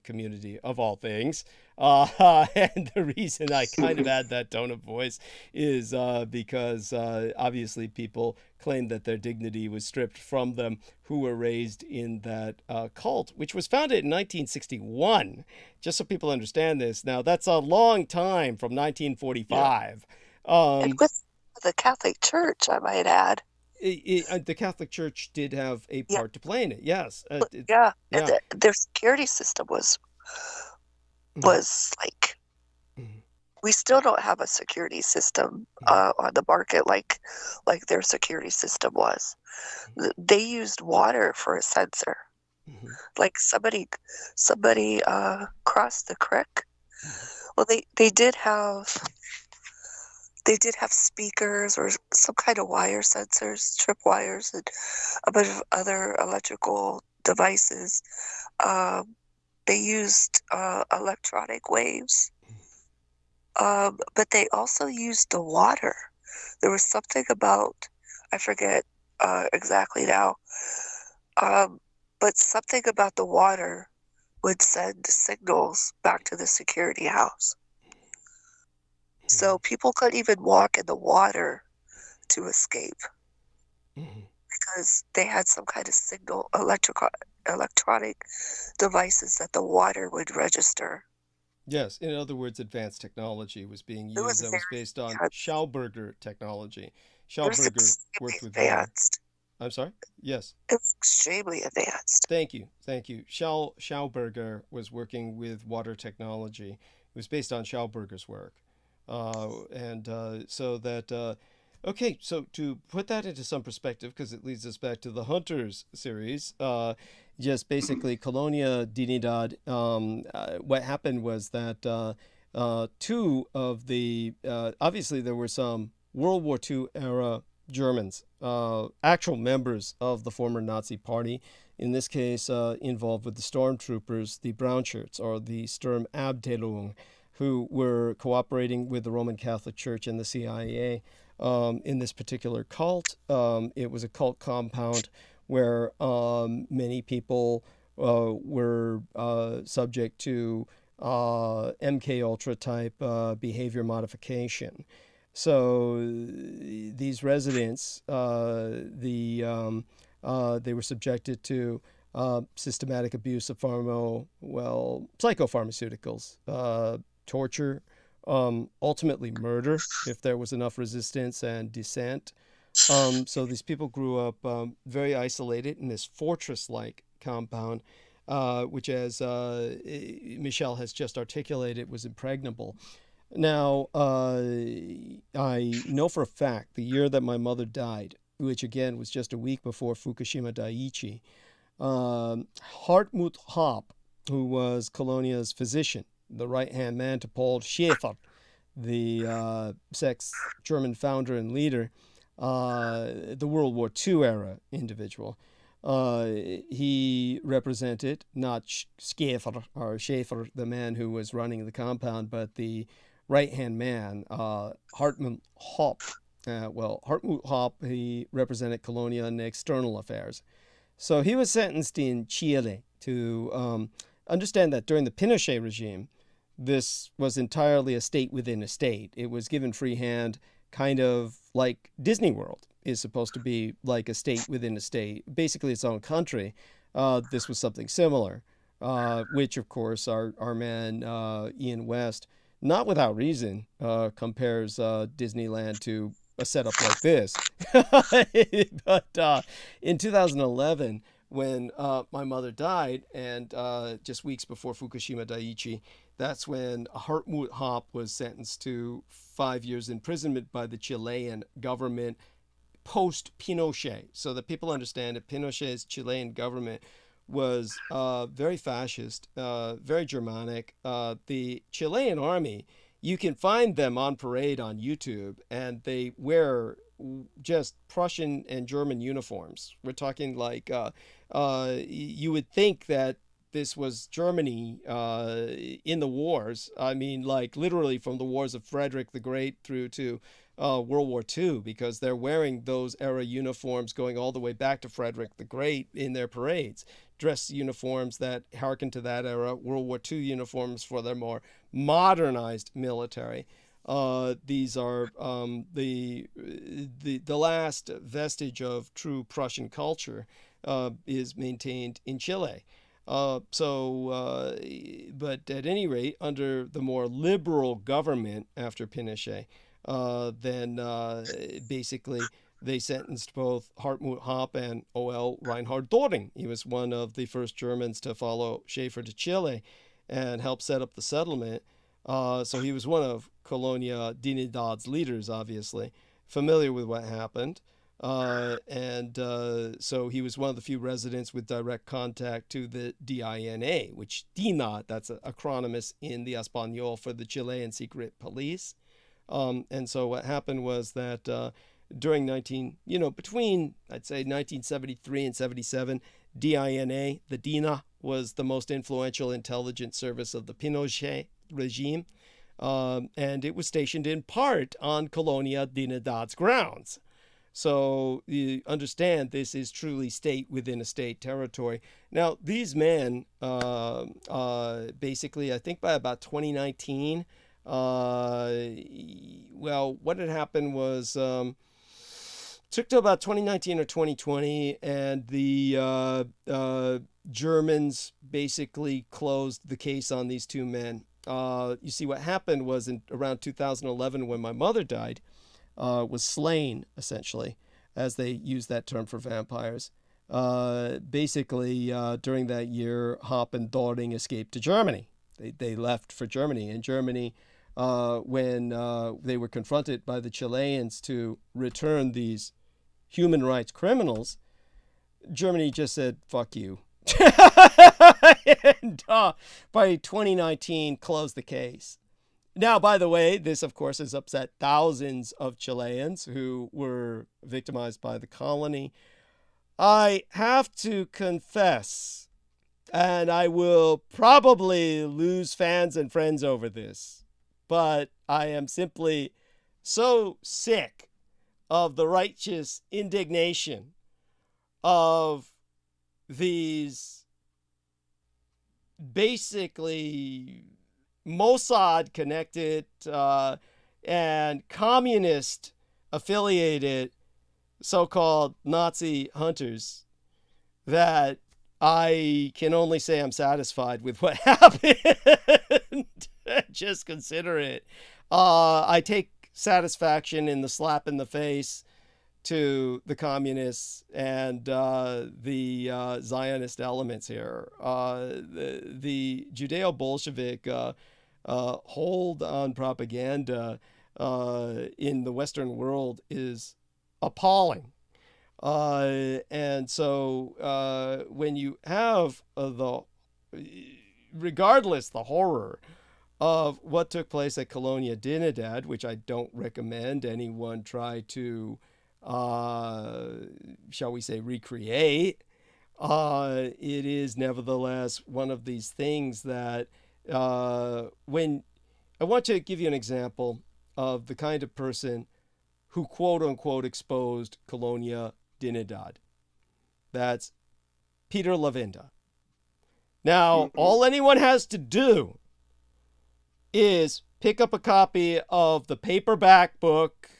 community of all things. And the reason I kind of add that tone of voice is because obviously people claim that their dignity was stripped from them who were raised in that cult, which was founded in 1961. Just so people understand this. Now, that's a long time from 1945. And with the Catholic Church, I might add. The Catholic Church did have a part to play in it, yes. And their security system was like, we still don't have a security system on the market like their security system was. They used water for a sensor. Like somebody crossed the creek. Well, they did have speakers or some kind of wire sensors, trip wires, and a bunch of other electrical devices. They used electronic waves, but they also used the water. There was something about, I forget exactly now, but something about the water would send signals back to the security house. So people couldn't even walk in the water to escape because they had some kind of signal, electronic devices that the water would register. Yes, in other words, advanced technology was being used that was based on Schauberger technology. Schauberger worked with water. I'm sorry? Yes. It's extremely advanced. Thank you. Schauberger was working with water technology. It was based on Schauberger's work. Okay, so to put that into some perspective, because it leads us back to the Hunters series, just basically Colonia Dignidad, what happened was that two of the, obviously there were some World War II era Germans, actual members of the former Nazi party, in this case involved with the stormtroopers, the brown shirts, or the Sturmabteilung, who were cooperating with the Roman Catholic Church and the CIA in this particular cult. It was a cult compound where many people were subject to MK Ultra type behavior modification. So these residents, they were subjected to systematic abuse of psychopharmaceuticals, torture, ultimately murder if there was enough resistance and dissent. So these people grew up very isolated in this fortress-like compound, which, as Michelle has just articulated, was impregnable. Now, I know for a fact the year that my mother died, which again was just a week before Fukushima Daiichi, Hartmut Hopp, who was Colonia's physician, the right-hand man to Paul Schaefer, the German founder and leader, the World War II era individual. He represented not Schaefer, the man who was running the compound, but the right-hand man, Hartmut Hopp. Hartmut Hopp, he represented Colonia in external affairs. So he was sentenced in Chile to understand that during the Pinochet regime, this was entirely a state within a state. It was given free hand, kind of like Disney World is supposed to be like a state within a state, basically its own country. This was something similar, which, of course, our man Ian West, not without reason, compares Disneyland to a setup like this. But in 2011, when my mother died, and just weeks before Fukushima Daiichi, that's when Hartmut Hopp was sentenced to 5 years imprisonment by the Chilean government post-Pinochet. So that people understand that Pinochet's Chilean government was very fascist, very Germanic. The Chilean army, you can find them on parade on YouTube, and they wear just Prussian and German uniforms. We're talking like you would think that this was Germany in the wars. I mean, like literally from the wars of Frederick the Great through to World War II, because they're wearing those era uniforms going all the way back to Frederick the Great in their parades. Dress uniforms that harken to that era, World War II uniforms for their more modernized military. These are the last vestige of true Prussian culture is maintained in Chile. But at any rate, under the more liberal government after Pinochet, then basically they sentenced both Hartmut Hopp and O.L. Reinhard Doring. He was one of the first Germans to follow Schaefer to Chile and help set up the settlement. So he was one of Colonia Dignidad's leaders, obviously, familiar with what happened. So he was one of the few residents with direct contact to the DINA, which DINA, that's an acronym in the Espanol for the Chilean secret police. And so what happened was that during between, I'd say 1973 and 77, DINA, the DINA, was the most influential intelligence service of the Pinochet regime. and it was stationed in part on Colonia Dinedad's grounds. So you understand this is truly state within a state territory. Now, these men, basically, I think by about 2019, well, what had happened was, took till about 2019 or 2020, and the Germans basically closed the case on these two men. You see, what happened was around 2011, when my mother died, was slain, essentially, as they use that term for vampires. Basically, during that year, Hopp and Dording escaped to Germany. They left for Germany. In Germany, when they were confronted by the Chileans to return these human rights criminals, Germany just said, fuck you. And by 2019, closed the case. Now, by the way, this, of course, has upset thousands of Chileans who were victimized by the colony. I have to confess, and I will probably lose fans and friends over this, but I am simply so sick of the righteous indignation of these basically Mossad connected and communist affiliated so-called Nazi hunters that I can only say I'm satisfied with what happened. Just consider it. I take satisfaction in the slap in the face to the communists and the Zionist elements here. The Judeo-Bolshevik hold on propaganda in the Western world is appalling. And so when you have regardless the horror of what took place at Colonia Dinedad, which I don't recommend anyone try to, shall we say, recreate, it is nevertheless one of these things that when I want to give you an example of the kind of person who quote unquote exposed Colonia Dinedad. That's Peter Lavinda. Now, all anyone has to do is pick up a copy of the paperback book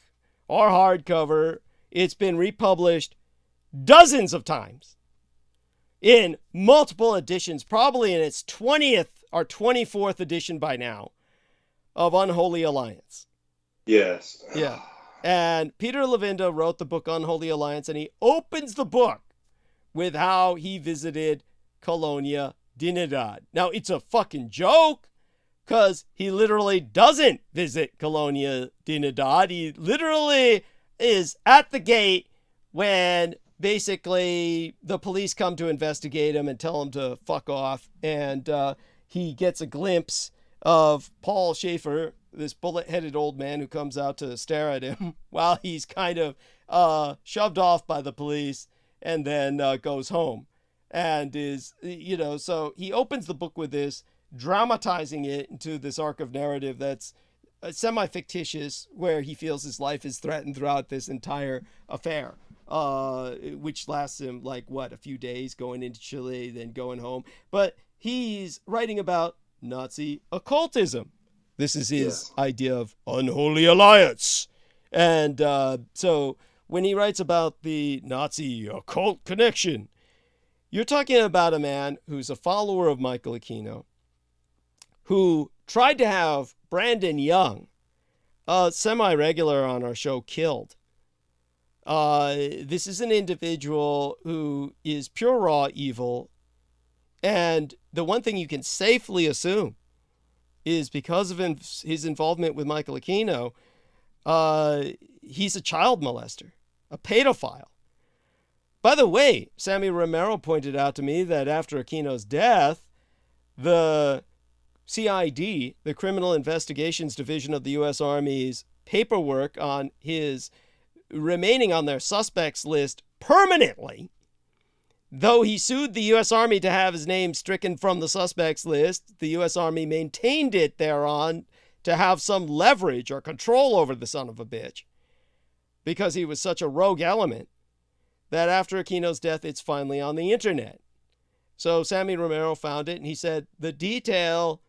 or hardcover. It's been republished dozens of times in multiple editions, probably in its 20th or 24th edition by now, of Unholy Alliance. Yes. Yeah. And Peter Lavinda wrote the book Unholy Alliance, and he opens the book with how he visited Colonia Dinedad. Now, it's a fucking joke, because he literally doesn't visit Colonia Dinedad. He literally is at the gate when basically the police come to investigate him and tell him to fuck off. And he gets a glimpse of Paul Schaefer, this bullet-headed old man who comes out to stare at him while he's kind of shoved off by the police, and then goes home. And is, so he opens the book with this, dramatizing it into this arc of narrative that's semi-fictitious, where he feels his life is threatened throughout this entire affair, which lasts him a few days, going into Chile, then going home. But he's writing about Nazi occultism. This is his idea of Unholy Alliance. And so when he writes about the Nazi occult connection, you're talking about a man who's a follower of Michael Aquino, who tried to have Brandon Young, a semi-regular on our show, killed. This is an individual who is pure raw evil. And the one thing you can safely assume is because of his involvement with Michael Aquino, he's a child molester, a pedophile. By the way, Sammy Romero pointed out to me that after Aquino's death, the CID, the Criminal Investigations Division of the U.S. Army's paperwork on his remaining on their suspects list permanently, though he sued the U.S. Army to have his name stricken from the suspects list, the U.S. Army maintained it thereon to have some leverage or control over the son of a bitch, because he was such a rogue element, that after Aquino's death, it's finally on the internet. So Sammy Romero found it, and he said, the detail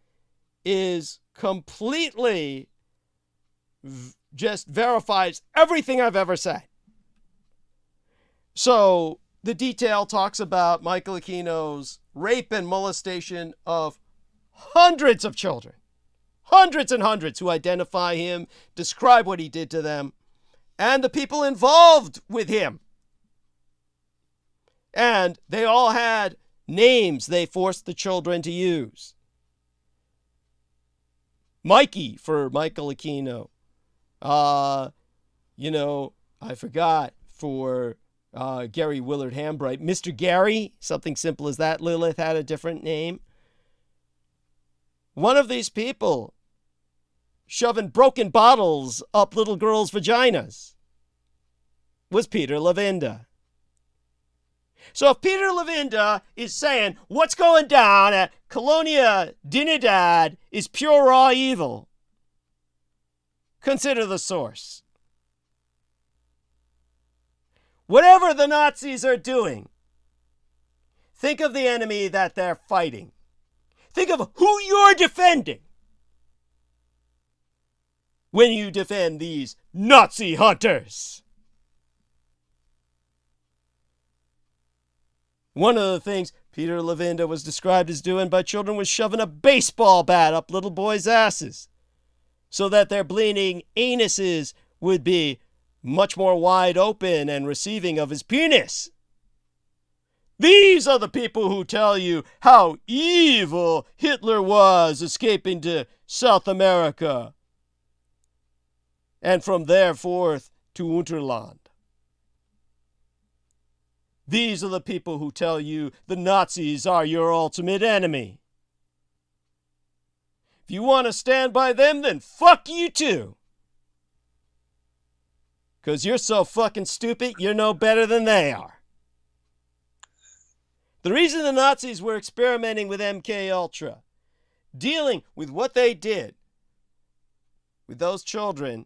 is completely just verifies everything I've ever said. So the detail talks about Michael Aquino's rape and molestation of hundreds of children, hundreds and hundreds, who identify him, describe what he did to them, and the people involved with him. And they all had names they forced the children to use. Mikey for Michael Aquino. I forgot, for Gary Willard Hambright. Mr. Gary, something simple as that. Lilith had a different name. One of these people shoving broken bottles up little girls' vaginas was Peter Lavinda. So if Peter Lavinda is saying what's going down at Colonia Dignidad is pure raw evil, consider the source. Whatever the Nazis are doing, think of the enemy that they're fighting. Think of who you're defending when you defend these Nazi hunters. One of the things Peter Lavinda was described as doing by children was shoving a baseball bat up little boys' asses so that their bleeding anuses would be much more wide open and receiving of his penis. These are the people who tell you how evil Hitler was escaping to South America and from there forth to Unterland. These are the people who tell you the Nazis are your ultimate enemy. If you want to stand by them, then fuck you too. Because you're so fucking stupid, you're no better than they are. The reason the Nazis were experimenting with MK Ultra, dealing with what they did with those children,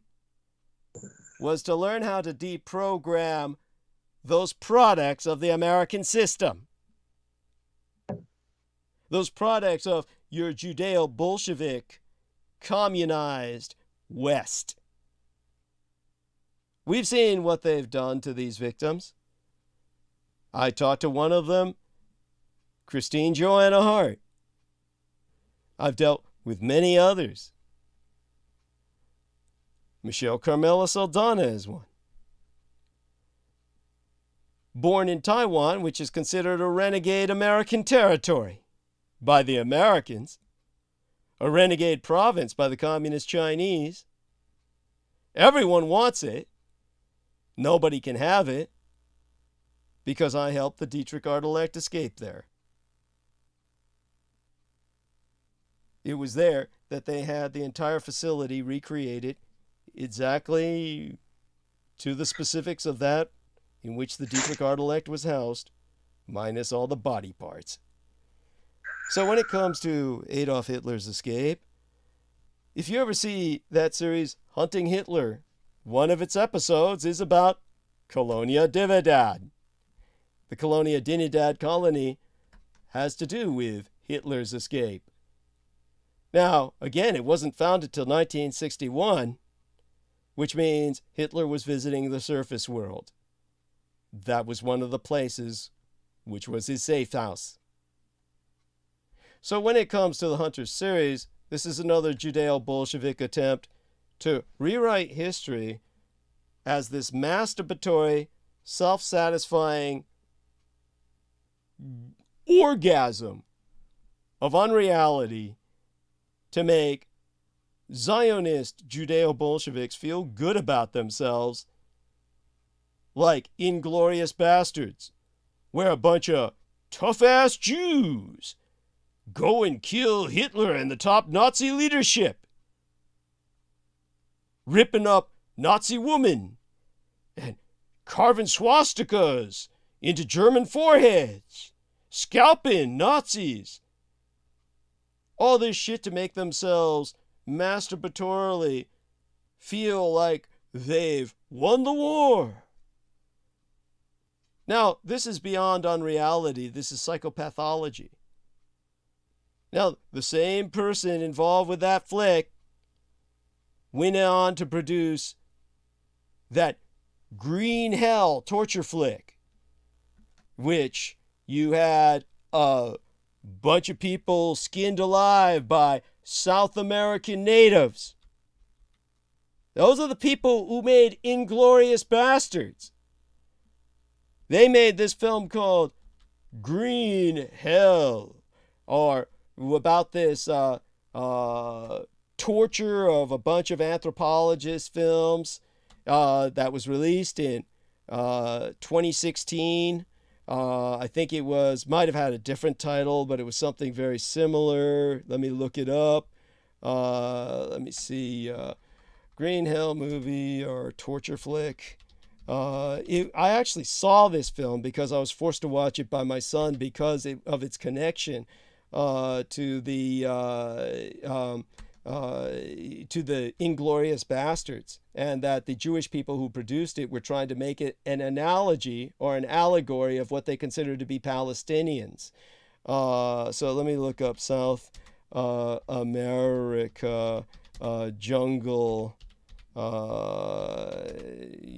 was to learn how to deprogram those products of the American system. Those products of your Judeo-Bolshevik, communized West. We've seen what they've done to these victims. I talked to one of them, Christine Joanna Hart. I've dealt with many others. Michelle Carmela Saldana is one. Born in Taiwan, which is considered a renegade American territory by the Americans, a renegade province by the Communist Chinese. Everyone wants it. Nobody can have it because I helped the Dietrich Art-elect escape there. It was there that they had the entire facility recreated exactly to the specifics of that in which the Dietrich Art-elect was housed, minus all the body parts. So when it comes to Adolf Hitler's escape, if you ever see that series Hunting Hitler, one of its episodes is about Colonia Dignidad. The Colonia Dignidad colony has to do with Hitler's escape. Now, again, it wasn't founded till 1961, which means Hitler was visiting the surface world. That was one of the places which was his safe house. So when it comes to the Hunters series, this is another Judeo-Bolshevik attempt to rewrite history as this masturbatory, self-satisfying orgasm of unreality to make Zionist Judeo-Bolsheviks feel good about themselves, like Inglorious Bastards, where a bunch of tough-ass Jews go and kill Hitler and the top Nazi leadership, ripping up Nazi women and carving swastikas into German foreheads, scalping Nazis. All this shit to make themselves masturbatorily feel like they've won the war. Now, this is beyond unreality. This is psychopathology. Now, the same person involved with that flick went on to produce that Green Hell torture flick, which you had a bunch of people skinned alive by South American natives. Those are the people who made Inglourious Bastards. They made this film called Green Hell, or about this torture of a bunch of anthropologist films that was released in 2016. I think it might have had a different title, but it was something very similar. Let me look it up. Let me see. Green Hell movie or torture flick. I actually saw this film because I was forced to watch it by my son because of its connection to the Inglourious Bastards, and that the Jewish people who produced it were trying to make it an analogy or an allegory of what they consider to be Palestinians. So let me look up South America jungle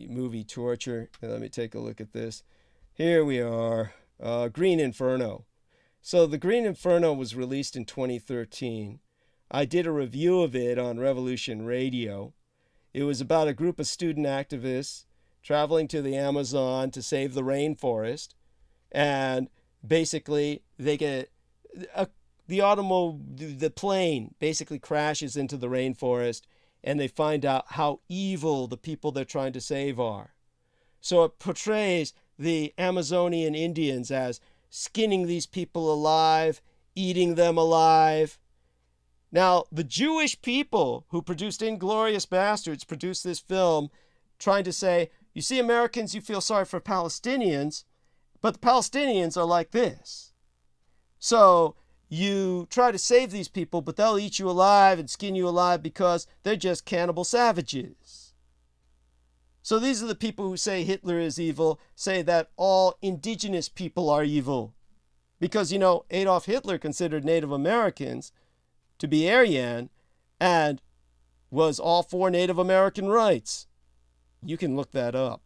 movie torture. Let me take a look at this. Here we are. Green Inferno. So the Green Inferno was released in 2013. I did a review of it on Revolution Radio. It was about a group of student activists traveling to the Amazon to save the rainforest, and basically they get the plane basically crashes into the rainforest, and they find out how evil the people they're trying to save are. So it portrays the Amazonian Indians as skinning these people alive, eating them alive. Now, the Jewish people who produced Inglourious Bastards produced this film trying to say, you see, Americans, you feel sorry for Palestinians, but the Palestinians are like this. So you try to save these people, but they'll eat you alive and skin you alive because they're just cannibal savages. So these are the people who say Hitler is evil, say that all indigenous people are evil. Because, Adolf Hitler considered Native Americans to be Aryan and was all for Native American rights. You can look that up.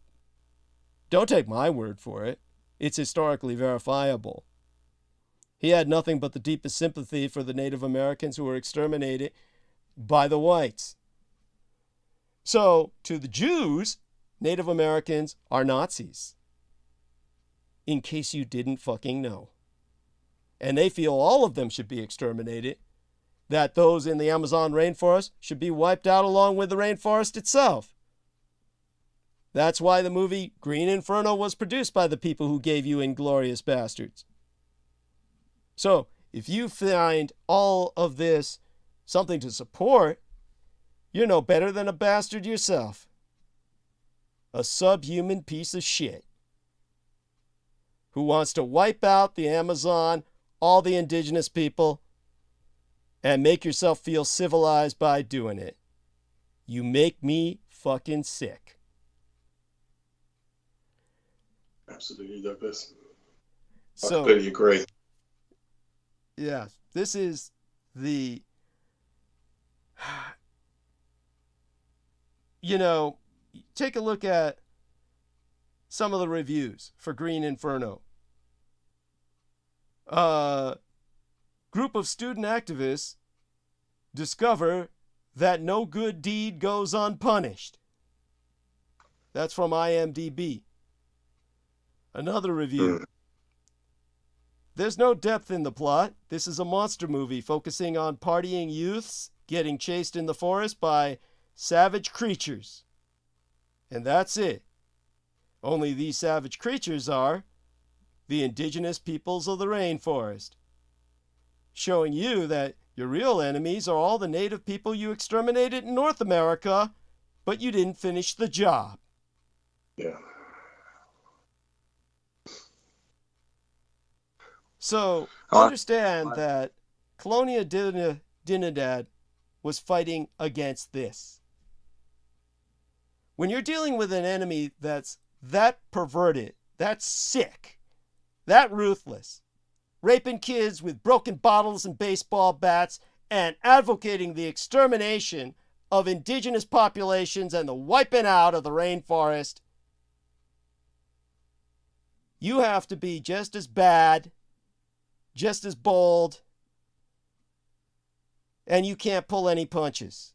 Don't take my word for it. It's historically verifiable. He had nothing but the deepest sympathy for the Native Americans who were exterminated by the whites. So, to the Jews, Native Americans are Nazis. In case you didn't fucking know. And they feel all of them should be exterminated, that those in the Amazon rainforest should be wiped out along with the rainforest itself. That's why the movie Green Inferno was produced by the people who gave you Inglourious Bastards. So, if you find all of this something to support, you're no better than a bastard yourself. A subhuman piece of shit who wants to wipe out the Amazon, all the indigenous people, and make yourself feel civilized by doing it. You make me fucking sick. Absolutely, Douglas. I So, completely agree. yeah, this is the, take a look at some of the reviews for Green Inferno. Group of student activists discover that no good deed goes unpunished. That's from IMDb. Another review. There's no depth in the plot. This is a monster movie focusing on partying youths getting chased in the forest by savage creatures. And that's it. Only these savage creatures are the indigenous peoples of the rainforest. Showing you that your real enemies are all the native people you exterminated in North America, but you didn't finish the job. Yeah. So, understand that Colonia Dinidad was fighting against this. When you're dealing with an enemy that's that perverted, that sick, that ruthless, raping kids with broken bottles and baseball bats, and advocating the extermination of indigenous populations and the wiping out of the rainforest, you have to be just as bad, just as bold, and you can't pull any punches.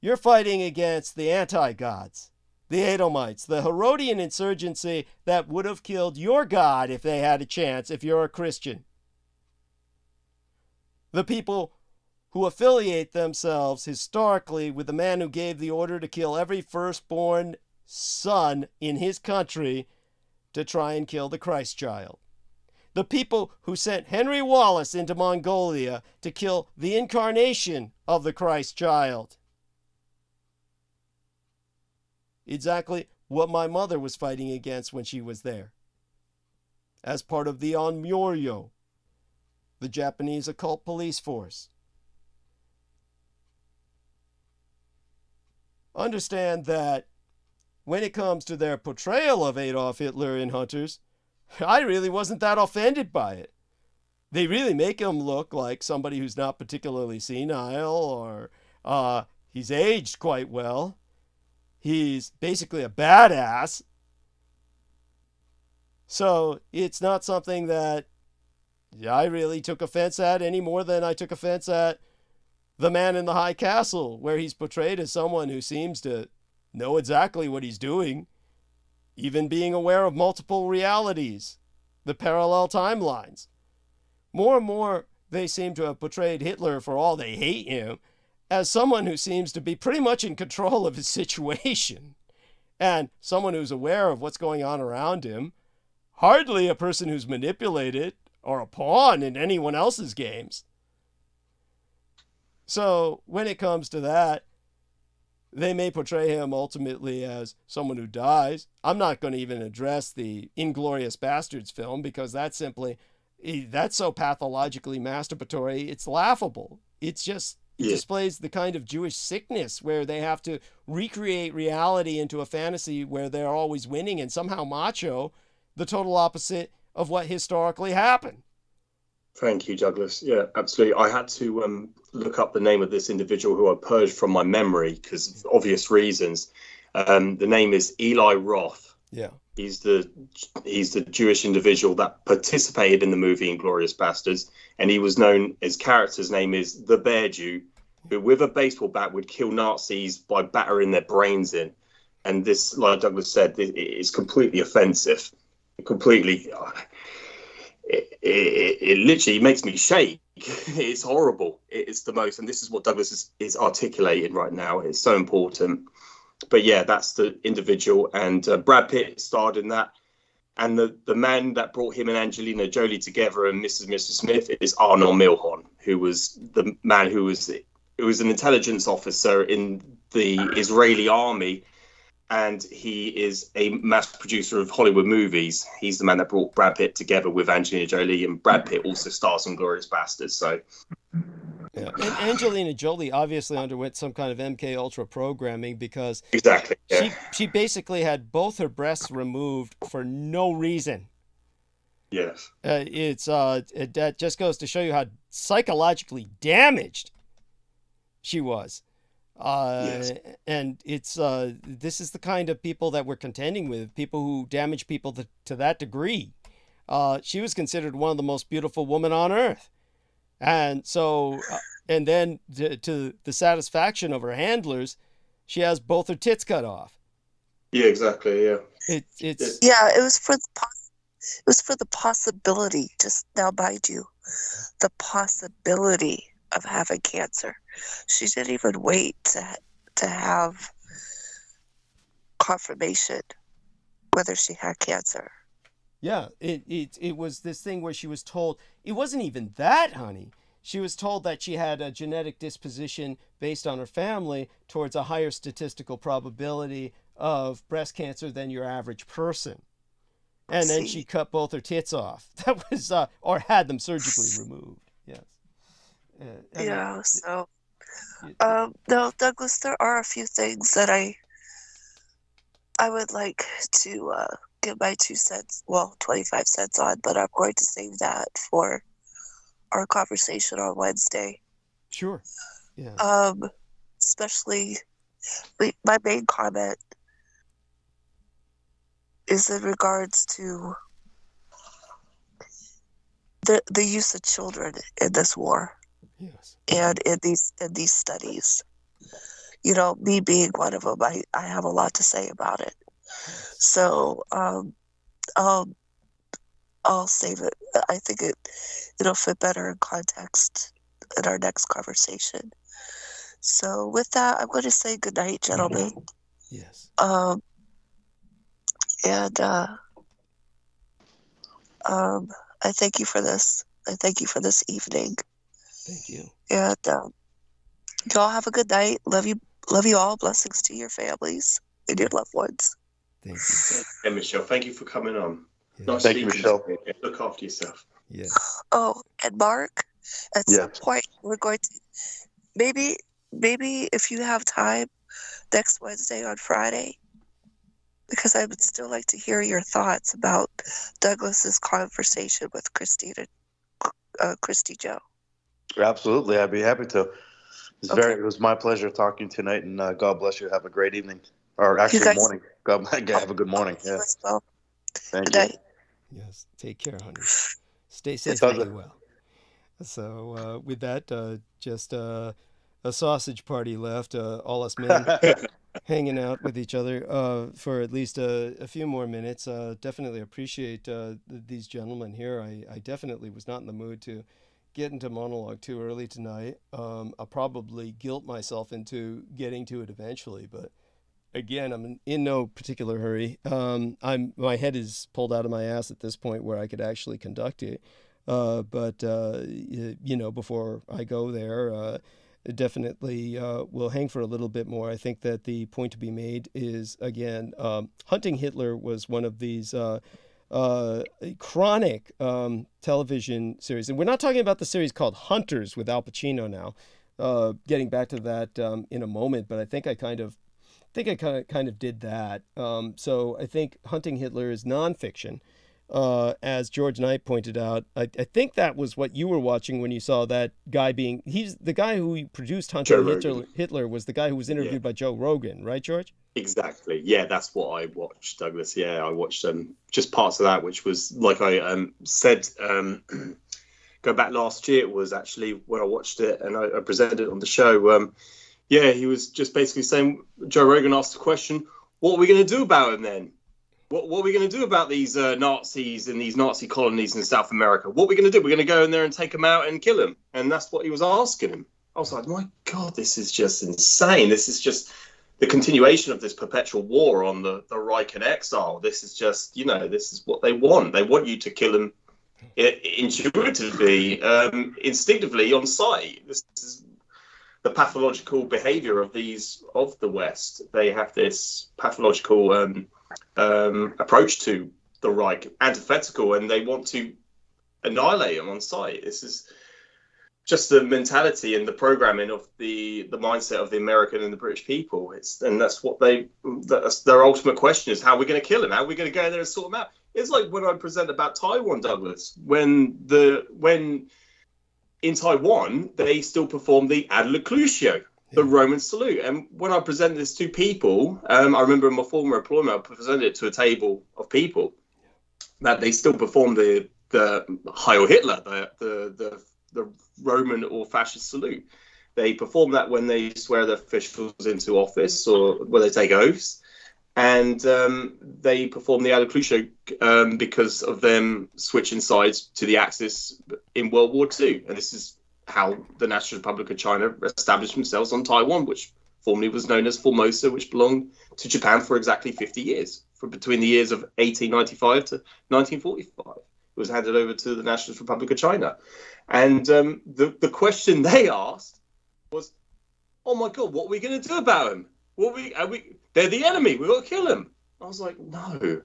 You're fighting against the anti-gods, the Edomites, the Herodian insurgency that would have killed your God if they had a chance, if you're a Christian. The people who affiliate themselves historically with the man who gave the order to kill every firstborn son in his country to try and kill the Christ child. The people who sent Henry Wallace into Mongolia to kill the incarnation of the Christ child. Exactly what my mother was fighting against when she was there, as part of the Onmyoryo, the Japanese occult police force. Understand that when it comes to their portrayal of Adolf Hitler in Hunters, I really wasn't that offended by it. They really make him look like somebody who's not particularly senile, or he's aged quite well. He's basically a badass. So it's not something that I really took offense at any more than I took offense at The Man in the High Castle, where he's portrayed as someone who seems to know exactly what he's doing, even being aware of multiple realities, the parallel timelines. More and more, they seem to have portrayed Hitler, for all they hate him, as someone who seems to be pretty much in control of his situation, and someone who's aware of what's going on around him, hardly a person who's manipulated or a pawn in anyone else's games. So when it comes to that, they may portray him ultimately as someone who dies. I'm not going to even address the Inglourious Bastards film, because that's so pathologically masturbatory, it's laughable. It's just, it displays the kind of Jewish sickness where they have to recreate reality into a fantasy where they're always winning and somehow macho, the total opposite of what historically happened. Thank you, Douglas. Yeah, absolutely. I had to look up the name of this individual who I purged from my memory because of obvious reasons. The name is Eli Roth. Yeah. He's the Jewish individual that participated in the movie Inglourious Bastards, and he was known, his character's name is the Bear Jew, who with a baseball bat would kill Nazis by battering their brains in. And this, like Douglas said, it is completely offensive. Completely, it literally makes me shake. It's horrible. It's the most, and this is what Douglas is articulating right now. It's so important. But yeah, that's the individual, and Brad Pitt starred in that. And the man that brought him and Angelina Jolie together and Mrs. and Mr. Smith is Arnold Milhon, who was the man who was an intelligence officer in the Israeli army, and he is a mass producer of Hollywood movies. He's the man that brought Brad Pitt together with Angelina Jolie, and Brad Pitt also stars in Inglourious Bastards. So. Yeah. And Angelina Jolie obviously underwent some kind of MK Ultra programming, because exactly, yeah. she basically had both her breasts removed for no reason. Yes. That just goes to show you how psychologically damaged she was. Yes. And it's this is the kind of people that we're contending with, people who damage people to that degree. She was considered one of the most beautiful women on earth. And so, and then to the satisfaction of her handlers, she has both her tits cut off. Yeah, exactly. Yeah. It's yeah. It was for the possibility. Just now, mind you, the possibility of having cancer. She didn't even wait to have confirmation whether she had cancer. Yeah, it was this thing where she was told, it wasn't even that, honey. She was told that she had a genetic disposition based on her family towards a higher statistical probability of breast cancer than your average person. And then she cut both her tits off. That was, or had them surgically removed. Yes. So No, Douglas, there are a few things that I would like to give my 2 cents, well, 25 cents on, but I'm going to save that for our conversation on Wednesday. Sure. Yeah. Especially, my main comment is in regards to the use of children in this war. Yes. And in these studies. You know, me being one of them, I have a lot to say about it. So I'll save it. I think it'll fit better in context in our next conversation. So with that, I'm going to say good night, gentlemen. Yes. And I thank you for this. I thank you for this evening. Thank you. And y'all have a good night. Love you all. Blessings to your families and your loved ones. Thank you. And Michelle, thank you for coming on. Yeah. Nice Thank you, speaking Michelle. to you. Look after yourself. Yes. Oh, and Mark, at Yeah. some point we're going to maybe if you have time next Wednesday on Friday, because I would still like to hear your thoughts about Douglas's conversation with Christy Joe. Absolutely, I'd be happy to. Okay. It was my pleasure talking tonight, and God bless you. Have a great evening, or actually guys- morning. God have a good morning. You Yeah, as well. thank Good you. night. Yes. Take care, honey. Stay safe Doug- and be well. So with that, just a sausage party left. All us men hanging out with each other for at least a few more minutes. Definitely appreciate these gentlemen here. I definitely was not in the mood to get into monologue too early tonight. I'll probably guilt myself into getting to it eventually, but again, I'm in no particular hurry. My head is pulled out of my ass at this point where I could actually conduct it. But before I go there, definitely will hang for a little bit more. I think that the point to be made is, again, Hunting Hitler was one of these chronic television series. And we're not talking about the series called Hunters with Al Pacino now. Getting back to that in a moment, but I think I kind of did that. So I think Hunting Hitler is nonfiction. As George Knight pointed out, I think that was what you were watching when you saw that guy he's the guy who produced Hunting Hitler was the guy who was interviewed by Joe Rogan, right, George? Exactly. Yeah, that's what I watched, Douglas. Yeah, I watched just parts of that, which was, like I said, go back last year, it was actually when I watched it and I presented it on the show. He was just basically saying, Joe Rogan asked the question, what are we going to do about him then? What are we going to do about these Nazis in these Nazi colonies in South America? What are we going to do? We're going to go in there and take them out and kill them. And that's what he was asking him. I was like, my God, this is just insane. This is just the continuation of this perpetual war on the Reich and exile. This is just, this is what they want. They want you to kill them intuitively, instinctively on sight. This is the pathological behavior of the West. They have this pathological approach to the Reich, antithetical, and they want to annihilate them on sight. This is just the mentality and the programming of the mindset of the American and the British people. That's their ultimate question is, how are we going to kill them? How are we going to go in there and sort them out? It's like when I present about Taiwan, Douglas, when in Taiwan they still perform the Adler Crucio, the Roman salute. And when I presented this to people, I remember in my former employment, I presented it to a table of people that they still perform the Heil Hitler, the Roman or fascist salute. They perform that when they swear their officials into office or when they take oaths. And they perform the Adler Crucio because of them switching sides to the Axis in World War II. And this is how the National Republic of China established themselves on Taiwan, which formerly was known as Formosa, which belonged to Japan for exactly 50 years, between the years of 1895 to 1945. It was handed over to the National Republic of China. And the question they asked was, oh my God, what are we going to do about him? They're the enemy. We've got to kill them. I was like, no.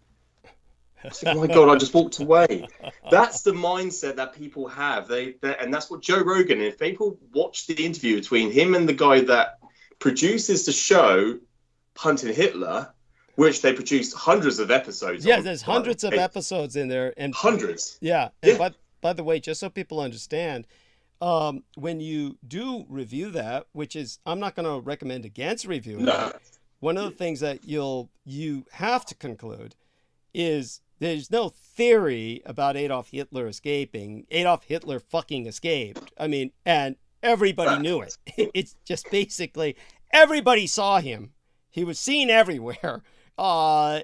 Oh my God, I just walked away. That's the mindset that people have. And that's what Joe Rogan, if people watch the interview between him and the guy that produces the show, Hunting Hitler, which they produced hundreds of episodes Yeah, on, there's hundreds of episodes in there. And hundreds. Yeah. And by the way, just so people understand, when you do review that, which is, I'm not going to recommend against reviewing it. One of the things that you have to conclude is there's no theory about Adolf Hitler escaping. Adolf Hitler fucking escaped. I mean, and everybody knew it. It's just basically everybody saw him. He was seen everywhere. And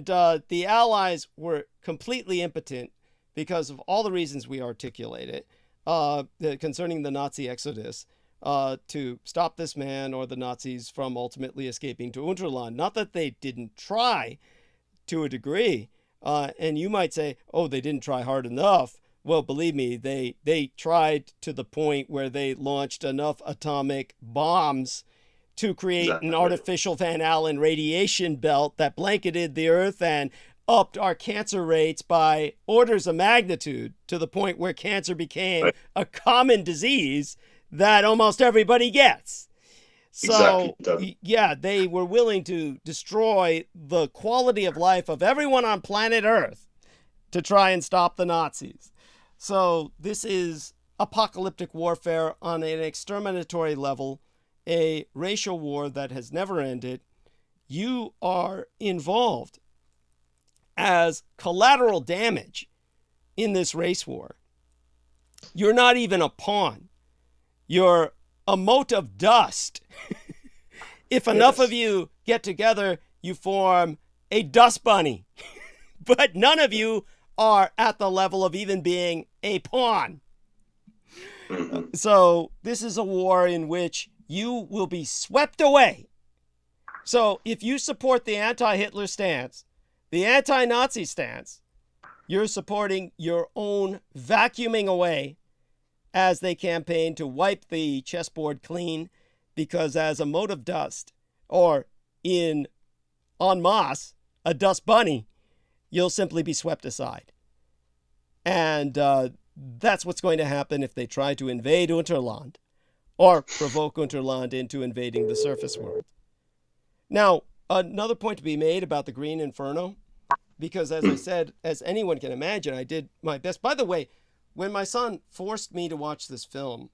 the Allies were completely impotent because of all the reasons we articulated concerning the Nazi exodus, to stop this man or the Nazis from ultimately escaping to Unterland. Not that they didn't try to a degree. And you might say, oh, they didn't try hard enough. Well, believe me, they tried to the point where they launched enough atomic bombs to create an artificial Van Allen radiation belt that blanketed the Earth and upped our cancer rates by orders of magnitude to the point where cancer became a common disease that almost everybody gets. So, yeah, they were willing to destroy the quality of life of everyone on planet Earth to try and stop the Nazis. So this is apocalyptic warfare on an exterminatory level, a racial war that has never ended. You are involved as collateral damage in this race war. You're not even a pawn. You're a mote of dust. If enough of you get together, you form a dust bunny. But none of you are at the level of even being a pawn. So this is a war in which you will be swept away. So if you support the anti-Hitler stance, the anti-Nazi stance, you're supporting your own vacuuming away as they campaign to wipe the chessboard clean, because as a mote of dust, or en masse, a dust bunny, you'll simply be swept aside. And that's what's going to happen if they try to invade Unterland or provoke Unterland into invading the surface world. Now, another point to be made about the Green Inferno, because as I said, as anyone can imagine, I did my best. By the way, when my son forced me to watch this film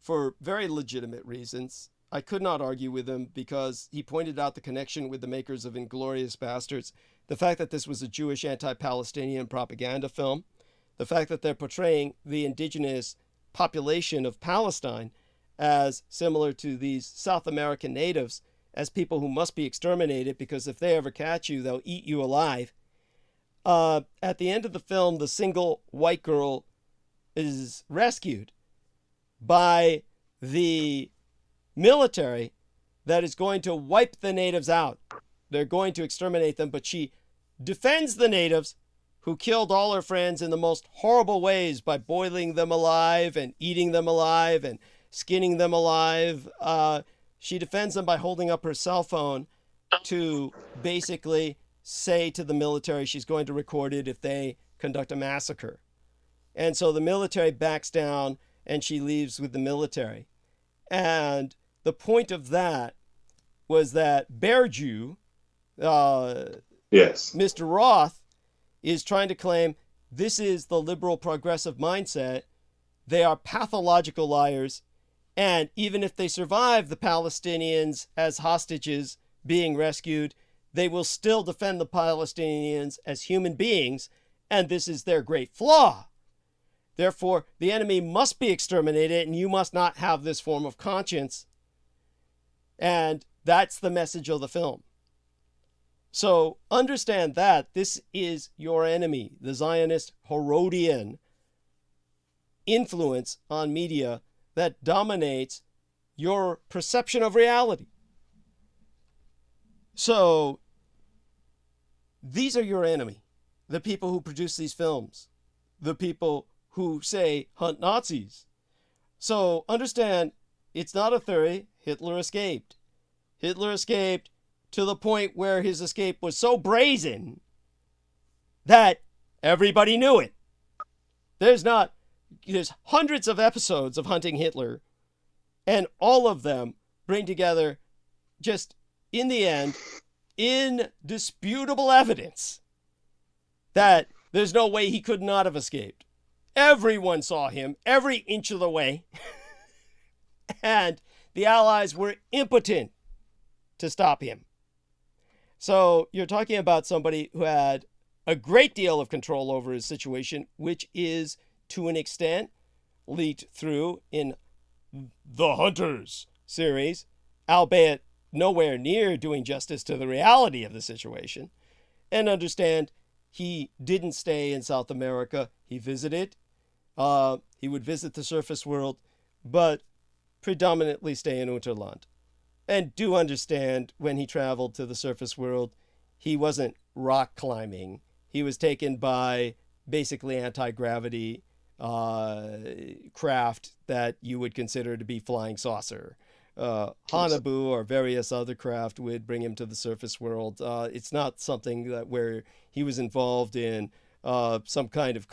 for very legitimate reasons, I could not argue with him because he pointed out the connection with the makers of Inglourious Basterds, the fact that this was a Jewish anti-Palestinian propaganda film, the fact that they're portraying the indigenous population of Palestine as similar to these South American natives, as people who must be exterminated because if they ever catch you, they'll eat you alive. At the end of the film, the single white girl is rescued by the military that is going to wipe the natives out. They're going to exterminate them, but she defends the natives who killed all her friends in the most horrible ways by boiling them alive and eating them alive and skinning them alive. She defends them by holding up her cell phone to basically say to the military she's going to record it if they conduct a massacre. And so the military backs down and she leaves with the military. And the point of that was that Bear Jew, Mr. Roth, is trying to claim this is the liberal progressive mindset. They are pathological liars. And even if they survive the Palestinians as hostages being rescued, they will still defend the Palestinians as human beings. And this is their great flaw. Therefore, the enemy must be exterminated and you must not have this form of conscience. And that's the message of the film. So understand that this is your enemy, the Zionist Herodian influence on media that dominates your perception of reality. So these are your enemy, the people who produce these films, the people who say hunt Nazis. So understand, it's not a theory. Hitler escaped. Hitler escaped to the point where his escape was so brazen that everybody knew it. There's hundreds of episodes of Hunting Hitler, and all of them bring together, just in the end, indisputable evidence that there's no way he could not have escaped. Everyone saw him every inch of the way, and the Allies were impotent to stop him. So you're talking about somebody who had a great deal of control over his situation, which is, to an extent, leaked through in the Hunters series, albeit nowhere near doing justice to the reality of the situation. And understand, he didn't stay in South America. He visited. He would visit the surface world, but predominantly stay in Unterland. And do understand, when he traveled to the surface world, he wasn't rock climbing. He was taken by basically anti-gravity craft that you would consider to be flying saucer. Hanabu or various other craft would bring him to the surface world. It's not something that where he was involved in some kind of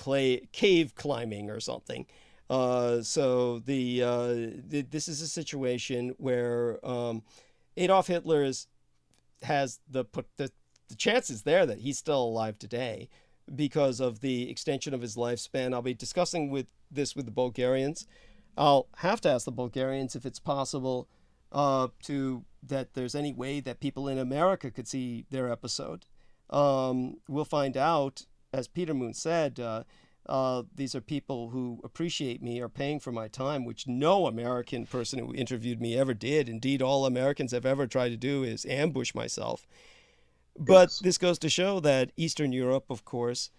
cave climbing or something. So this is a situation where Adolf Hitler has the chances there that he's still alive today because of the extension of his lifespan. I'll be discussing this with the Bulgarians. I'll have to ask the Bulgarians if it's possible that there's any way that people in America could see their episode. We'll find out. As Peter Moon said, these are people who appreciate me, are paying for my time, which no American person who interviewed me ever did. Indeed, all Americans have ever tried to do is ambush myself. But this goes to show that Eastern Europe, of course,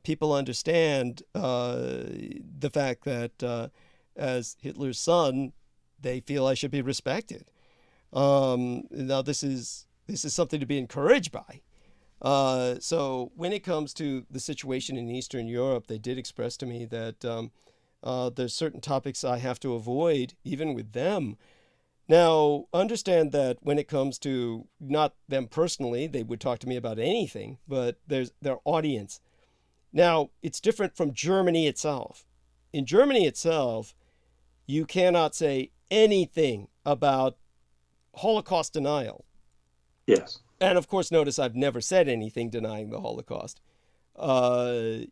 people understand the fact that as Hitler's son, they feel I should be respected. Now, this is something to be encouraged by. So when it comes to the situation in Eastern Europe, they did express to me that there's certain topics I have to avoid, even with them. Now, understand that when it comes to not them personally, they would talk to me about anything, but there's their audience. Now, it's different from Germany itself. In Germany itself, you cannot say anything about Holocaust denial. Yes. And of course, notice I've never said anything denying the Holocaust.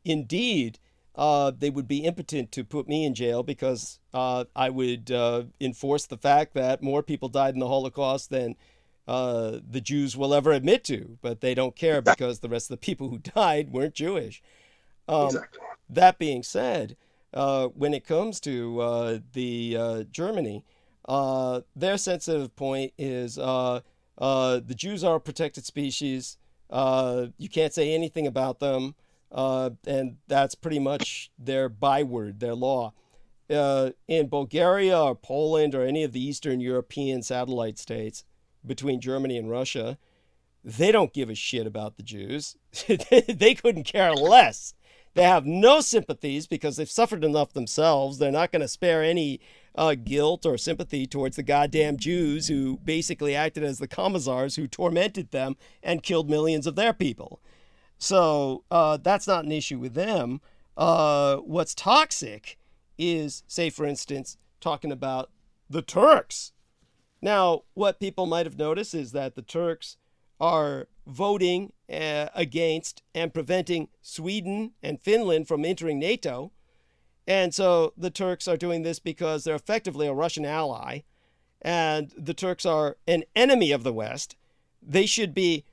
Indeed, they would be impotent to put me in jail because I would enforce the fact that more people died in the Holocaust than the Jews will ever admit to. But they don't care because the rest of the people who died weren't Jewish. Exactly. That being said, when it comes to Germany, their sensitive point is the Jews are a protected species. You can't say anything about them. And that's pretty much their byword, their law. In Bulgaria or Poland or any of the Eastern European satellite states between Germany and Russia, they don't give a shit about the Jews. They couldn't care less. They have no sympathies because they've suffered enough themselves. They're not going to spare any guilt or sympathy towards the goddamn Jews who basically acted as the commissars who tormented them and killed millions of their people. So that's not an issue with them. What's toxic is, say, for instance, talking about the Turks. Now, what people might have noticed is that the Turks are voting against and preventing Sweden and Finland from entering NATO. And so the Turks are doing this because they're effectively a Russian ally. And the Turks are an enemy of the West. They should be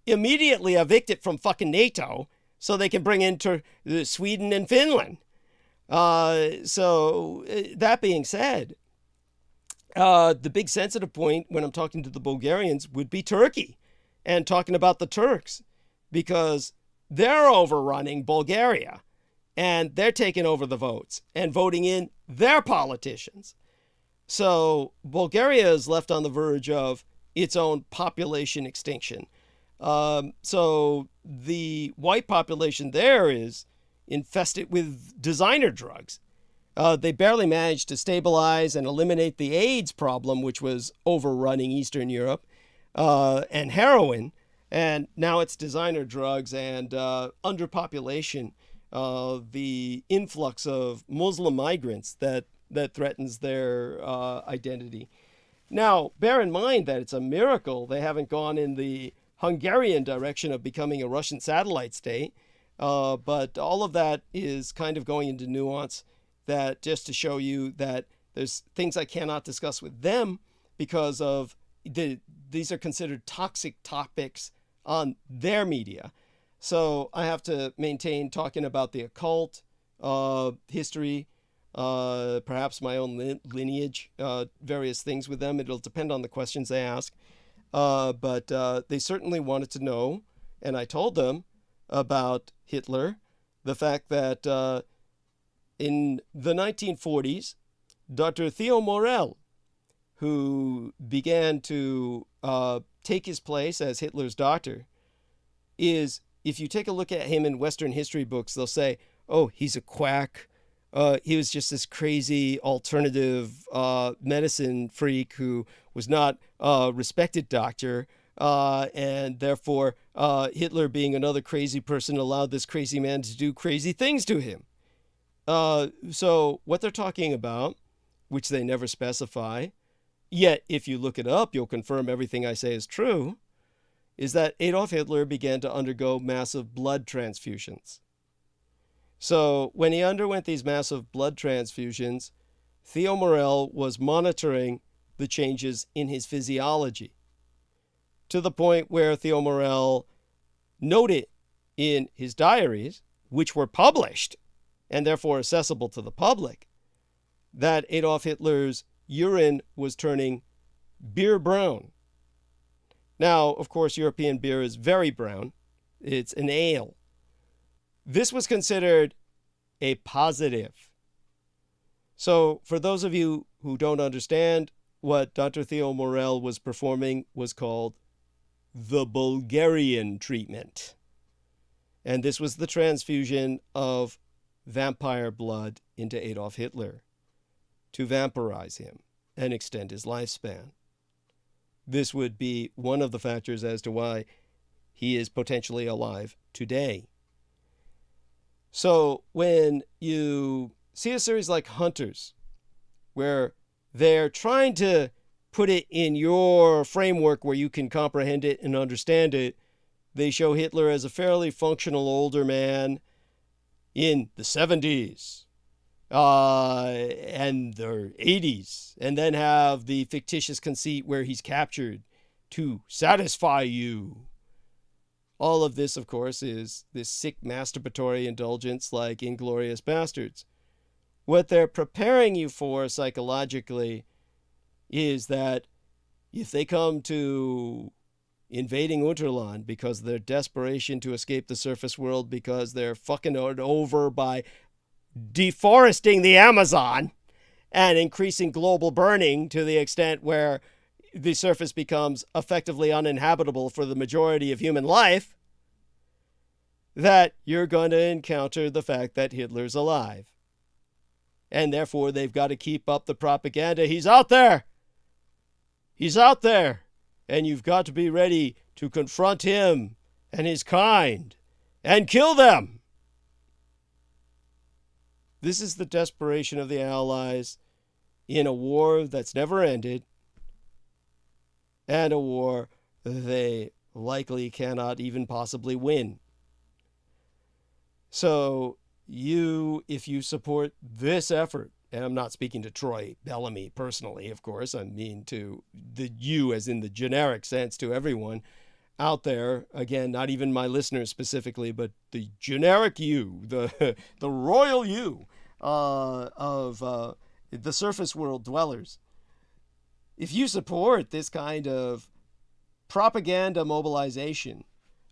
immediately evicted from fucking NATO so they can bring in Sweden and Finland. So that being said, the big sensitive point when I'm talking to the Bulgarians would be Turkey and talking about the Turks, because they're overrunning Bulgaria and they're taking over the votes and voting in their politicians. So Bulgaria is left on the verge of its own population extinction. So the white population there is infested with designer drugs. They barely managed to stabilize and eliminate the AIDS problem, which was overrunning Eastern Europe, and heroin. And now it's designer drugs and underpopulation, the influx of Muslim migrants that threatens their identity. Now, bear in mind that it's a miracle they haven't gone in the Hungarian direction of becoming a Russian satellite state. But all of that is kind of going into nuance, that just to show you that there's things I cannot discuss with them because of these are considered toxic topics on their media. So I have to maintain talking about the occult, history, perhaps my own lineage, various things with them. It'll depend on the questions they ask. But they certainly wanted to know, and I told them about Hitler, the fact that in the 1940s, Dr. Theo Morel, who began to take his place as Hitler's doctor, is, if you take a look at him in Western history books, they'll say, oh, he's a quack. He was just this crazy alternative medicine freak who was not a respected doctor. And therefore, Hitler, being another crazy person, allowed this crazy man to do crazy things to him. So what they're talking about, which they never specify, yet if you look it up, you'll confirm everything I say is true, is that Adolf Hitler began to undergo massive blood transfusions. So when he underwent these massive blood transfusions, Theo Morel was monitoring the changes in his physiology, to the point where Theo Morel noted in his diaries, which were published and therefore accessible to the public, that Adolf Hitler's urine was turning beer brown. Now, of course, European beer is very brown. It's an ale. This was considered a positive. So for those of you who don't understand, what Dr. Theo Morel was performing was called the Bulgarian treatment. And this was the transfusion of vampire blood into Adolf Hitler to vampirize him and extend his lifespan. This would be one of the factors as to why he is potentially alive today. So when you see a series like Hunters, where they're trying to put it in your framework where you can comprehend it and understand it, they show Hitler as a fairly functional older man in the 70s and the 80s, and then have the fictitious conceit where he's captured to satisfy you. All of this, of course, is this sick masturbatory indulgence like Inglourious Bastards. What they're preparing you for psychologically is that if they come to invading Unterland because of their desperation to escape the surface world, because they're fucking it over by deforesting the Amazon and increasing global burning to the extent where the surface becomes effectively uninhabitable for the majority of human life, that you're going to encounter the fact that Hitler's alive. And therefore, they've got to keep up the propaganda. He's out there! He's out there! And you've got to be ready to confront him and his kind and kill them! This is the desperation of the Allies in a war that's never ended, and a war they likely cannot even possibly win. So if you support this effort, and I'm not speaking to Troy Bellamy personally, of course, I mean to the you as in the generic sense to everyone out there, again, not even my listeners specifically, but the generic you, the royal you of the surface world dwellers. If you support this kind of propaganda mobilization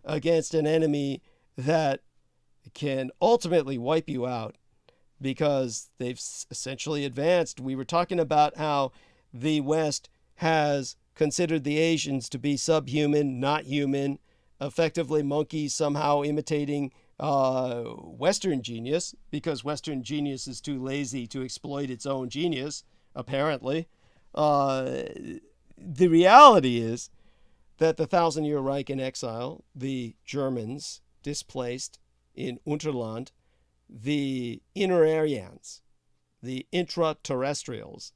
against an enemy that can ultimately wipe you out because they've essentially advanced. We were talking about how the West has considered the Asians to be subhuman, not human, effectively monkeys somehow imitating Western genius because Western genius is too lazy to exploit its own genius, apparently. The reality is that the 1,000-Year Reich in exile, the Germans displaced in Unterland, the Inner Aryans, the intraterrestrials,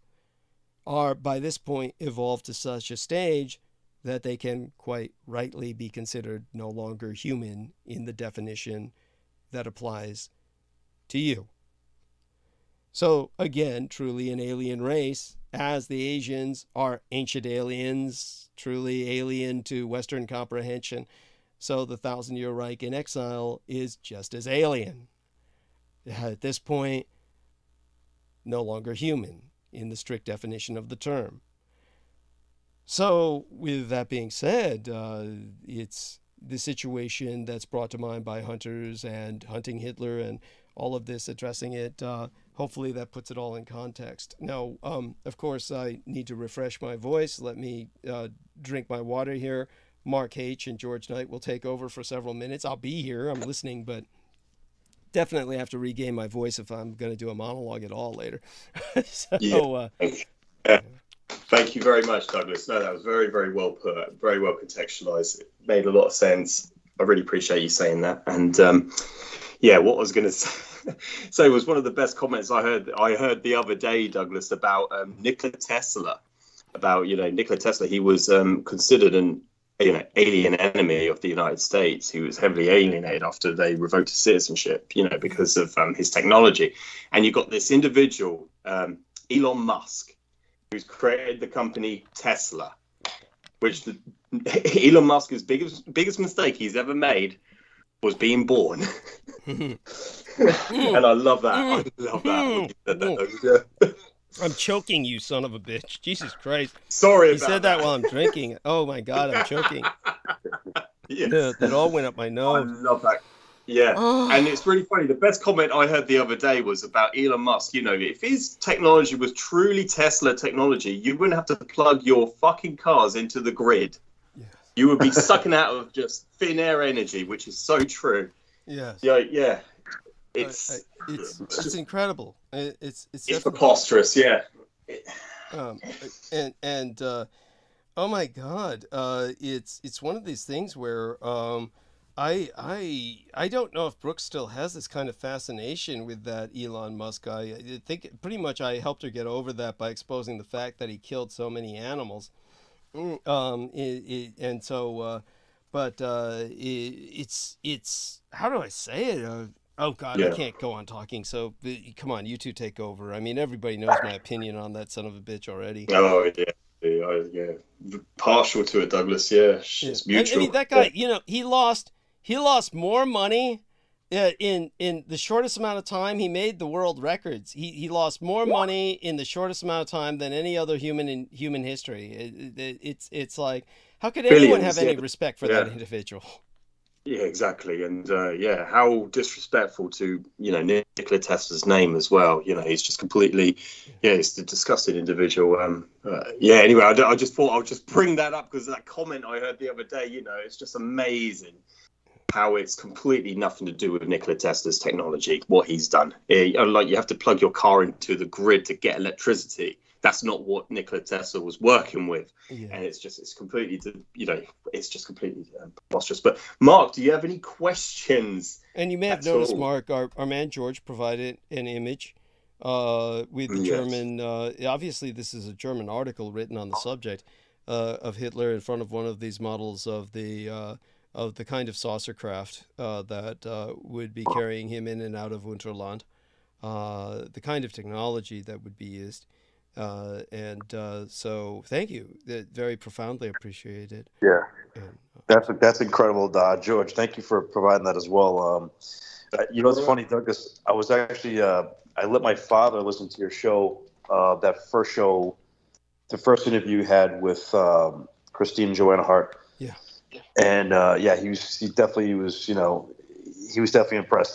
are by this point evolved to such a stage that they can quite rightly be considered no longer human in the definition that applies to you. So again, truly an alien race, as the Asians are ancient aliens, truly alien to Western comprehension. So the 1,000-Year Reich in exile is just as alien. At this point, no longer human in the strict definition of the term. So with that being said, it's the situation that's brought to mind by hunters and hunting Hitler and all of this, addressing it. Hopefully that puts it all in context. Now, of course, I need to refresh my voice. Let me drink my water here. Mark H. and George Knight will take over for several minutes. I'll be here. I'm listening, but definitely have to regain my voice if I'm going to do a monologue at all later. Thank you very much, Douglas. No, that was very, very well put, very well contextualized. It made a lot of sense. I really appreciate you saying that. And what I was going to say was one of the best comments I heard the other day, Douglas, about Nikola Tesla. About, Nikola Tesla, he was considered an alien enemy of the United States. He was heavily alienated after they revoked his citizenship, because of his technology. And you got this individual, Elon Musk, who's created the company Tesla, which Elon Musk's biggest mistake he's ever made was being born. And I love that. I love that. I'm choking, you son of a bitch. Jesus Christ. Sorry about that. You said that while I'm drinking. Oh my God, I'm choking. Yes. It all went up my nose. I love that. Yeah. And it's really funny. The best comment I heard the other day was about Elon Musk. If his technology was truly Tesla technology, you wouldn't have to plug your fucking cars into the grid. Yes. You would be sucking out of just thin air energy, which is so true. Yes. Yeah. It's incredible. It's preposterous. Yeah. Oh my God. It's one of these things where I don't know if Brooke still has this kind of fascination with that Elon Musk guy. I think pretty much I helped her get over that by exposing the fact that he killed so many animals. It's how do I say it? Oh God, I can't go on talking. So come on, you two take over. I mean, everybody knows my opinion on that son of a bitch already. Oh yeah. Partial to it, Douglas. Yeah, it's mutual. I mean, that guy, he lost more money in the shortest amount of time. He made the world records. He lost more money in the shortest amount of time than any other human in human history. It's like, how could anyone have any respect for that individual? Yeah, exactly. And how disrespectful to Nikola Tesla's name as well. He's just completely he's a disgusting individual. Anyway, I just thought I'll just bring that up because that comment I heard the other day, it's just amazing how it's completely nothing to do with Nikola Tesla's technology, what he's done. Like you have to plug your car into the grid to get electricity. That's not what Nikola Tesla was working with. Yeah. And it's completely, it's just completely preposterous. But Mark, do you have any questions? And you may have noticed, Mark, our man George provided an image with the German, obviously this is a German article written on the subject of Hitler in front of one of these models of the kind of saucer craft that would be carrying him in and out of Unterland, the kind of technology that would be used. So thank you. Very profoundly appreciated. Yeah, that's incredible, George. Thank you for providing that as well. It's funny, Douglas. I was actually I let my father listen to your show. That first show, the first interview you had with Christine Joanna Hart. Yeah. And he was definitely impressed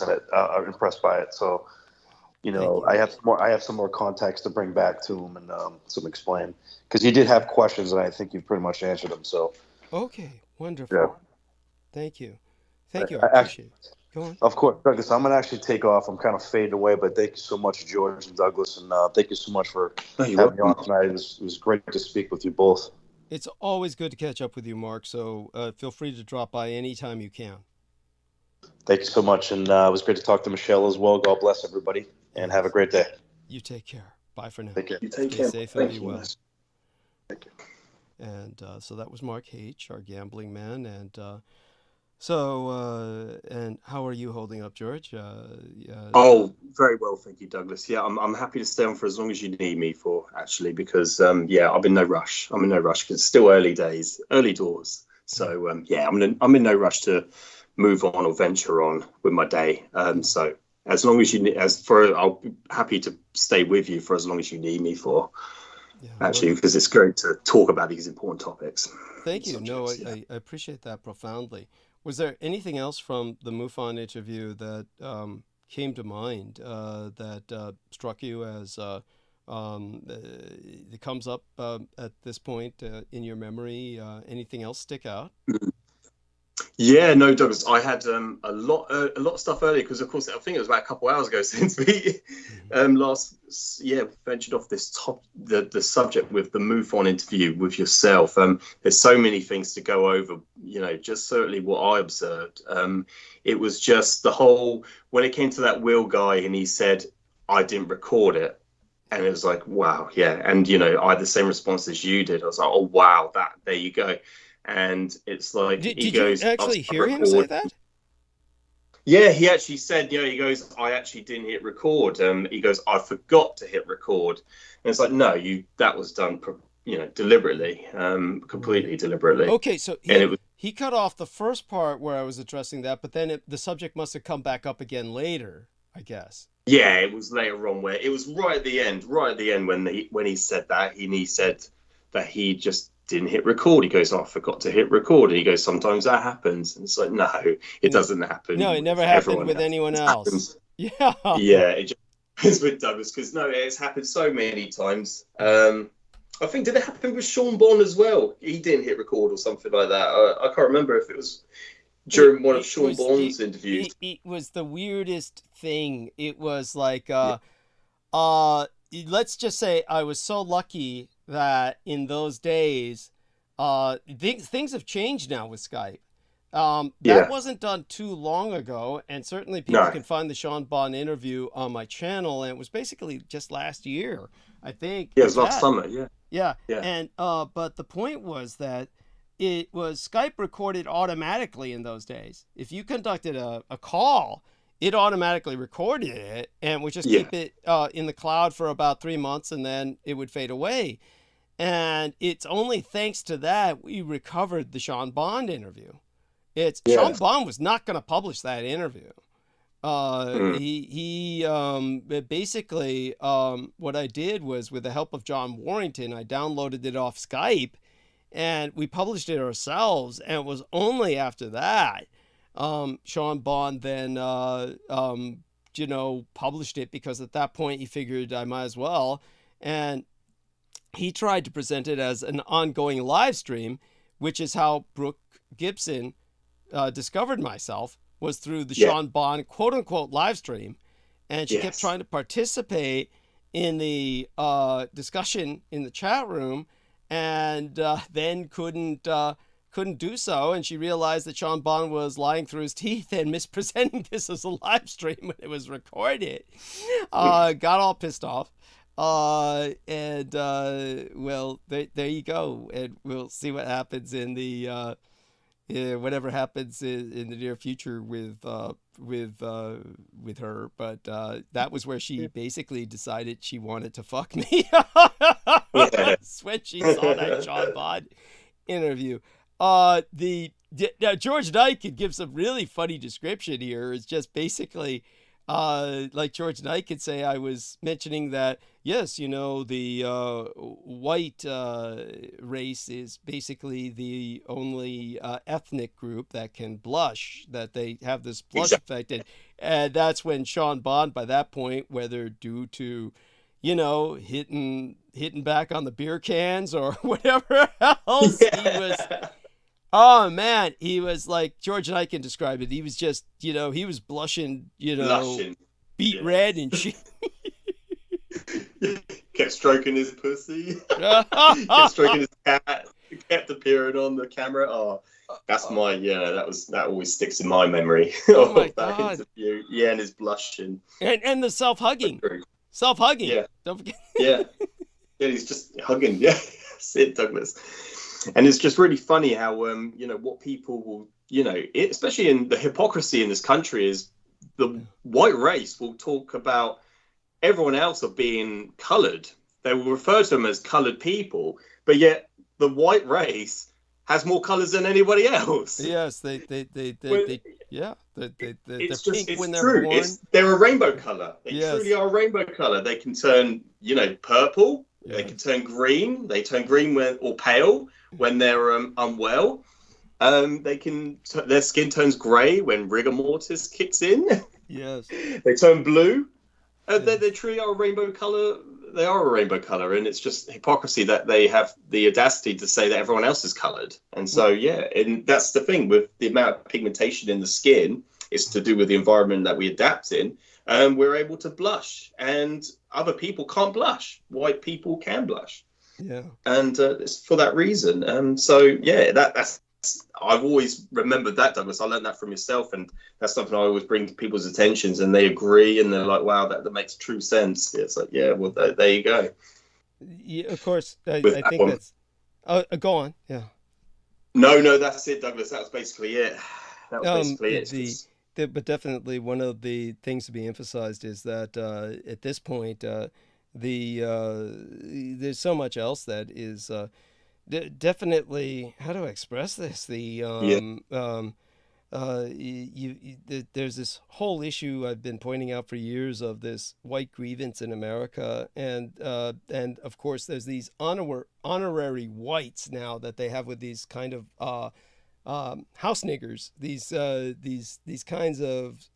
in it. Impressed by it. So. I have some more context to bring back to him and some explain because he did have questions and I think you've pretty much answered them. So okay, wonderful. Yeah. Thank you. I appreciate it. Go on. Of course, Douglas. I'm gonna actually take off. I'm kind of fading away, but thank you so much, George and Douglas, and thank you so much for having me on tonight. It was great to speak with you both. It's always good to catch up with you, Mark. So feel free to drop by anytime you can. Thank you so much. And it was great to talk to Michelle as well. God bless everybody and have a great day. You take care. Bye for now. Take care. You take Stay care. safe and Thank be you. well. Thank you. And so that was Mark H., our gambling man. And and how are you holding up, George? Oh, very well, thank you, Douglas. Yeah, I'm happy to stay on for as long as you need me for, actually, because I'm in no rush. I'm in no rush because it's still early days, early doors. So I'm in no rush to move on or venture on with my day. So as long as I'll be happy to stay with you for as long as you need me for. Yeah, actually, because it's great to talk about these important topics. Thank you. No, I appreciate that profoundly. Was there anything else from the MUFON interview that came to mind that struck you as it comes up at this point in your memory? Anything else stick out? Yeah, no, Douglas. I had a lot of stuff earlier because, of course, I think it was about a couple of hours ago since we ventured off the subject with the MUFON interview with yourself. There's so many things to go over. Just certainly what I observed. It was just the whole when it came to that Will guy and he said I didn't record it, and it was like wow, yeah, and I had the same response as you did. I was like, oh wow, there you go. And it's like did you actually hear him say that? Yeah, he actually said, he goes, I actually didn't hit record. He goes, I forgot to hit record. And it's like, no, that was done, deliberately, completely deliberately. Okay, so he cut off the first part where I was addressing that, but then the subject must have come back up again later, I guess. Yeah, it was later on where it was right at the end when he said that, and he said that he just didn't hit record. He goes, I forgot to hit record. And he goes, sometimes that happens. And it's like, no, it doesn't happen. No, it never happened with anyone else. Happens. Yeah. Yeah, it just happens with Douglas because no, it's happened so many times. I think, did it happen with Sean Bond as well? He didn't hit record or something like that. I can't remember if it was during one of Sean Bond's interviews. It was the weirdest thing. It was like, let's just say I was so lucky that in those days, things have changed now with Skype. That wasn't done too long ago, and certainly people can find the Sean Bond interview on my channel, and it was basically just last year, I think. Yeah, it was last summer, Yeah. And but the point was that it was Skype recorded automatically in those days. If you conducted a call, it automatically recorded it and would just keep it in the cloud for about 3 months, and then it would fade away. And it's only thanks to that we recovered the Sean Bond interview. Sean Bond was not going to publish that interview. He basically what I did was, with the help of John Warrington, I downloaded it off Skype and we published it ourselves. And it was only after that Sean Bond then published it, because at that point he figured I might as well. And he tried to present it as an ongoing live stream, which is how Brooke Gibson discovered myself, was through the Sean Bond quote unquote live stream. And she kept trying to participate in the discussion in the chat room, and then couldn't do so. And she realized that Sean Bond was lying through his teeth and mispresenting this as a live stream when it was recorded. Got all pissed off. Well, there you go. And we'll see what happens in the whatever happens in the near future with her. But that was where she basically decided she wanted to fuck me. When she saw that Sean Bond interview. George Knight could give some really funny description here. It's just basically like George Knight could say, I was mentioning that, yes, the white race is basically the only ethnic group that can blush, that they have this blush effect. And that's when Sean Bond, by that point, whether due to, hitting back on the beer cans or whatever else, he was... Oh man, he was like, George Knight can describe it. He was just, he was blushing, beet red and shit. Kept stroking his pussy. Kept stroking his cat. kept appearing on the camera. Oh, that's that always sticks in my memory Oh of my that God. interview. Yeah, and his blushing. And the self-hugging. Self-hugging. Yeah. Don't forget. Yeah. Yeah, he's just hugging. Yeah, that's it, Douglas. And it's just really funny how, what people will, especially in the hypocrisy in this country is the white race will talk about everyone else of being coloured. They will refer to them as coloured people, but yet the white race has more colours than anybody else. Yes, they're pink when they're true. born. They're a rainbow colour. They Yes. truly are a rainbow colour. They can turn, purple. Yeah. They can turn green. They turn green or pale when they're unwell. Their skin turns grey when rigor mortis kicks in. Yes. They turn blue. They truly are a rainbow colour. They are a rainbow colour, and it's just hypocrisy that they have the audacity to say that everyone else is coloured. And so, and that's the thing with the amount of pigmentation in the skin. It's to do with the environment that we adapt in. We're able to blush, and other people can't blush. White people can blush. Yeah. And it's for that reason. That's I've always remembered that, Douglas. I learned that from yourself, and that's something I always bring to people's attentions, and they agree, and they're like, wow, that makes true sense. It's like, yeah, well, there you go. Yeah, of course. I think that's... go on, yeah. No, that's it, Douglas. That was basically it. That was basically it. But definitely one of the things to be emphasized is that at this point, there's so much else that is... definitely, how do I express this? There's this whole issue I've been pointing out for years of this white grievance in America, and of course there's these honorary whites now that they have with these kind of house niggers, these kinds of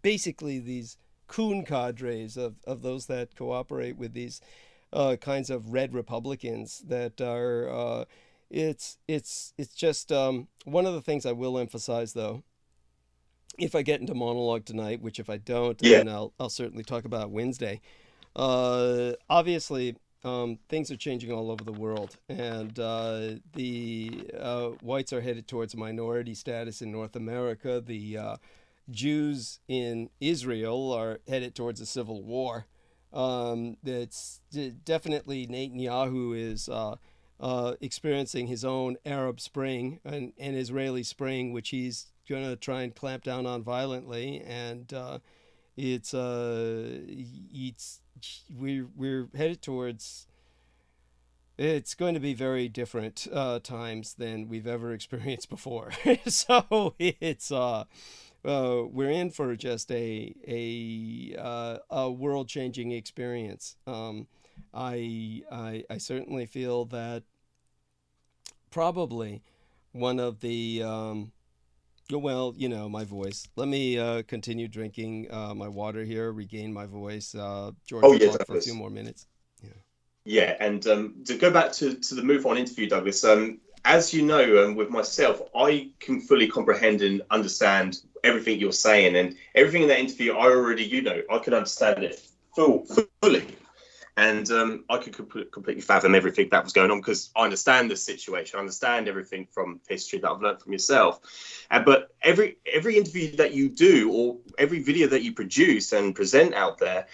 basically these coon cadres of those that cooperate with these kinds of red Republicans that are it's just one of the things I will emphasize, though, if I get into monologue tonight, which if I don't, then I'll certainly talk about Wednesday. Obviously, things are changing all over the world, and the whites are headed towards a minority status in North America. The Jews in Israel are headed towards a civil war. It's definitely Netanyahu is experiencing his own Arab Spring and Israeli Spring, which he's going to try and clamp down on violently. And we're headed towards. It's going to be very different times than we've ever experienced before. So it's. We're in for just a world-changing experience. I certainly feel that probably one of the my voice. Let me continue drinking my water here, regain my voice. George, will talk for a few more minutes. Yeah, and to go back to the MUFON interview, Douglas. As you know, with myself, I can fully comprehend and understand everything you're saying, and everything in that interview, I could understand it fully, and I could completely fathom everything that was going on because I understand the situation, I understand everything from history that I've learned from yourself. But every interview that you do, or every video that you produce and present out there,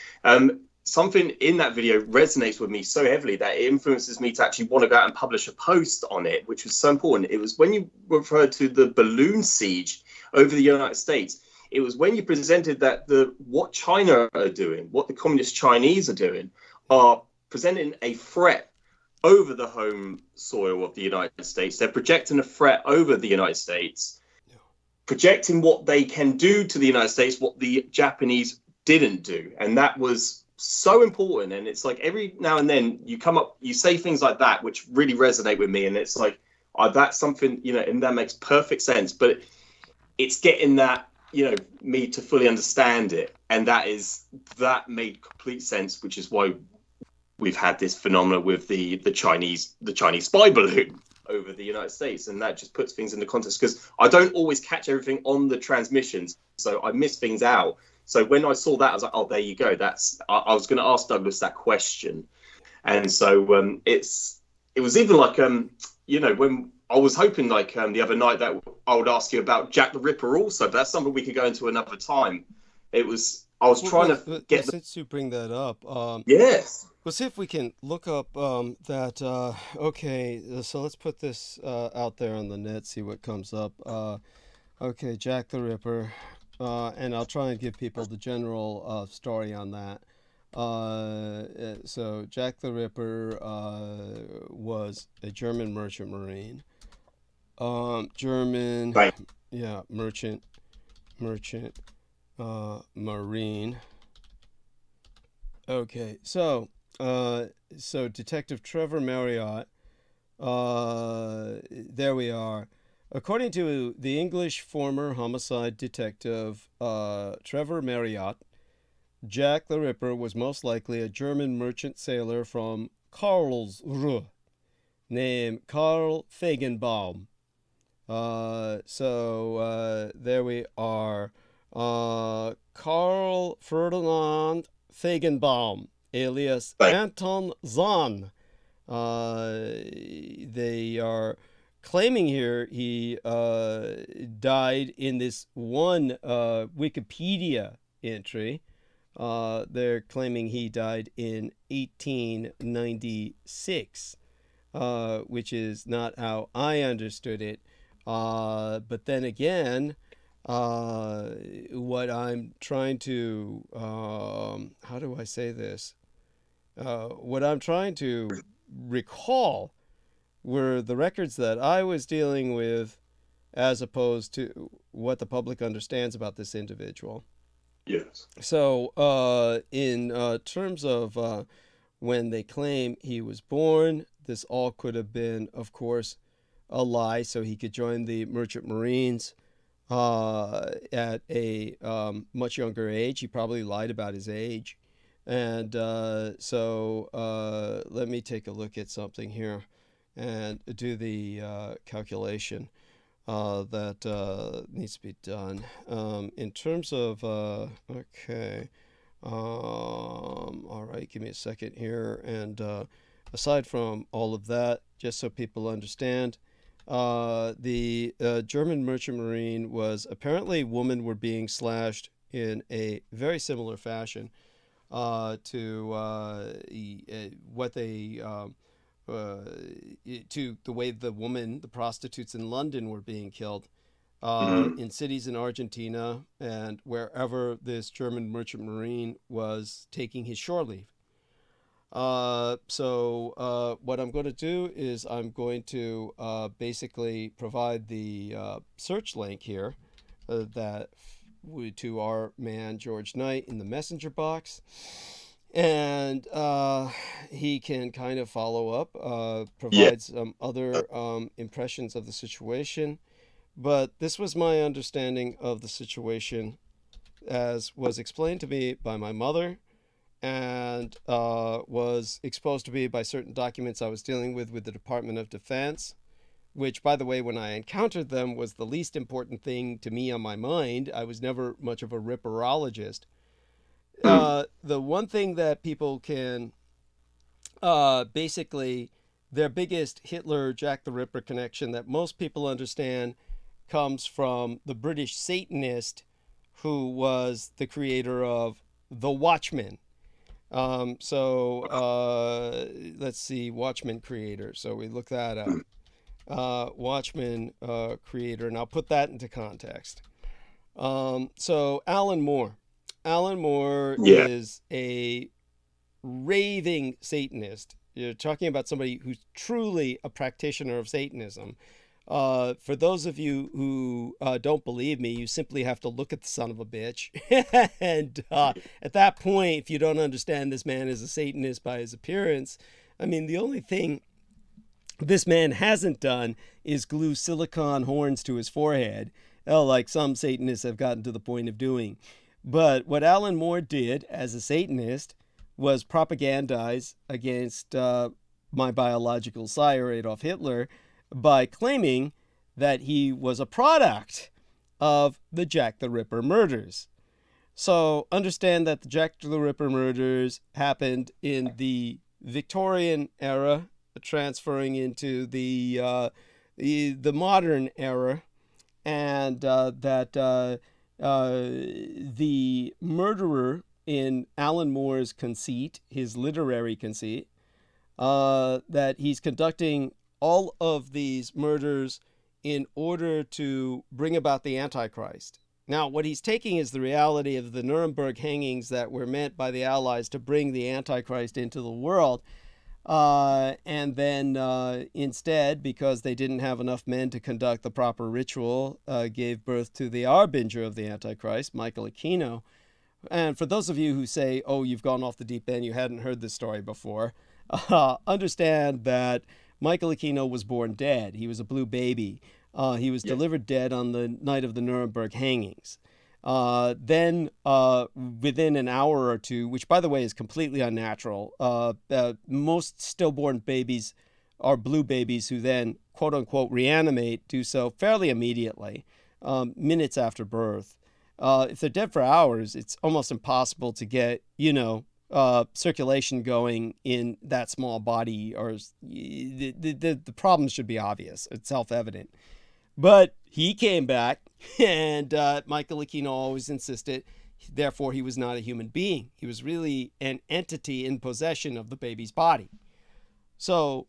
something in that video resonates with me so heavily that it influences me to actually want to go out and publish a post on it, which was so important. It was when you referred to the balloon siege over the United States. It was when you presented that what China are doing, what the communist Chinese are doing, are presenting a threat over the home soil of the United States. They're projecting a threat over the United States, projecting what they can do to the United States, what the Japanese didn't do. And that was so important. And it's like every now and then you say things like that, which really resonate with me. And it's like, that's something, and that makes perfect sense. But it's getting that, me to fully understand it. And that made complete sense, which is why we've had this phenomenon with the Chinese spy balloon over the United States. And that just puts things into context, because I don't always catch everything on the transmissions. So I miss things out. So when I saw that, I was like, oh, there you go. I was going to ask Douglas that question. And so it was even like, you know, when I was hoping like the other night that I would ask you about Jack the Ripper also, but that's something we could go into another time. I was trying to get since you bring that up, yes. We'll see if we can look up that. Okay, so let's put this out there on the net, see what comes up. Okay, Jack the Ripper, and I'll try and give people the general story on that. So Jack the Ripper was a German merchant marine. German, right. Yeah, merchant marine. Okay, so Detective Trevor Marriott, there we are. According to the English former homicide detective Trevor Marriott, Jack the Ripper was most likely a German merchant sailor from Karlsruhe named Karl Feigenbaum. There we are. Karl Ferdinand Feigenbaum, alias Anton Zahn. They are claiming here he died in this one Wikipedia entry. They're claiming he died in 1896, which is not how I understood it. But then again, what I'm trying to, how do I say this? What I'm trying to recall were the records that I was dealing with as opposed to what the public understands about this individual. Yes. So in terms of when they claim he was born, this all could have been, of course, a lie so he could join the Merchant Marines at a much younger age. He probably lied about his age. And so let me take a look at something here and do the calculation that needs to be done. In terms of, okay, all right, give me a second here. And aside from all of that, just so people understand, the German merchant marine was apparently women were being slashed in a very similar fashion to what they to the way the prostitutes in London were being killed in cities in Argentina and wherever this German merchant marine was taking his shore leave. So what I'm going to do is I'm going to basically provide the search link here to our man George Knight in the messenger box, and he can kind of follow up, provide some other impressions of the situation. But this was my understanding of the situation as was explained to me by my mother, and was exposed to me by certain documents I was dealing with the Department of Defense, which, by the way, when I encountered them was the least important thing to me on my mind. I was never much of a ripperologist. The one thing that people can basically, their biggest Hitler Jack the Ripper connection that most people understand comes from the British Satanist who was the creator of The Watchmen. Let's see, Watchmen creator. So we look that up. Watchmen creator, and I'll put that into context. So Alan Moore. Alan Moore is a raving Satanist. You're talking about somebody who's truly a practitioner of Satanism. For those of you who don't believe me, you simply have to look at the son of a bitch. And at that point, if you don't understand this man is a Satanist by his appearance, I mean, the only thing this man hasn't done is glue silicone horns to his forehead, like some Satanists have gotten to the point of doing. But what Alan Moore did as a Satanist was propagandize against my biological sire, Adolf Hitler, by claiming that he was a product of the Jack the Ripper murders. So understand that the Jack the Ripper murders happened in the Victorian era, transferring into the modern era, and that the murderer in Alan Moore's conceit, his literary conceit, that he's conducting all of these murders in order to bring about the Antichrist. Now, what he's taking is the reality of the Nuremberg hangings that were meant by the Allies to bring the Antichrist into the world. And then instead, because they didn't have enough men to conduct the proper ritual, gave birth to the Arbinger of the Antichrist, Michael Aquino. And for those of you who say, oh, you've gone off the deep end, you hadn't heard this story before, understand that Michael Aquino was born dead. He was a blue baby. He was delivered dead on the night of the Nuremberg hangings. Then within an hour or two, which by the way is completely unnatural, most stillborn babies are blue babies who then quote unquote reanimate, do so fairly immediately, minutes after birth. If they're dead for hours, it's almost impossible to get, circulation going in that small body, or the problems should be obvious. It's self-evident. But he came back, and Michael Aquino always insisted, therefore he was not a human being. He was really an entity in possession of the baby's body. So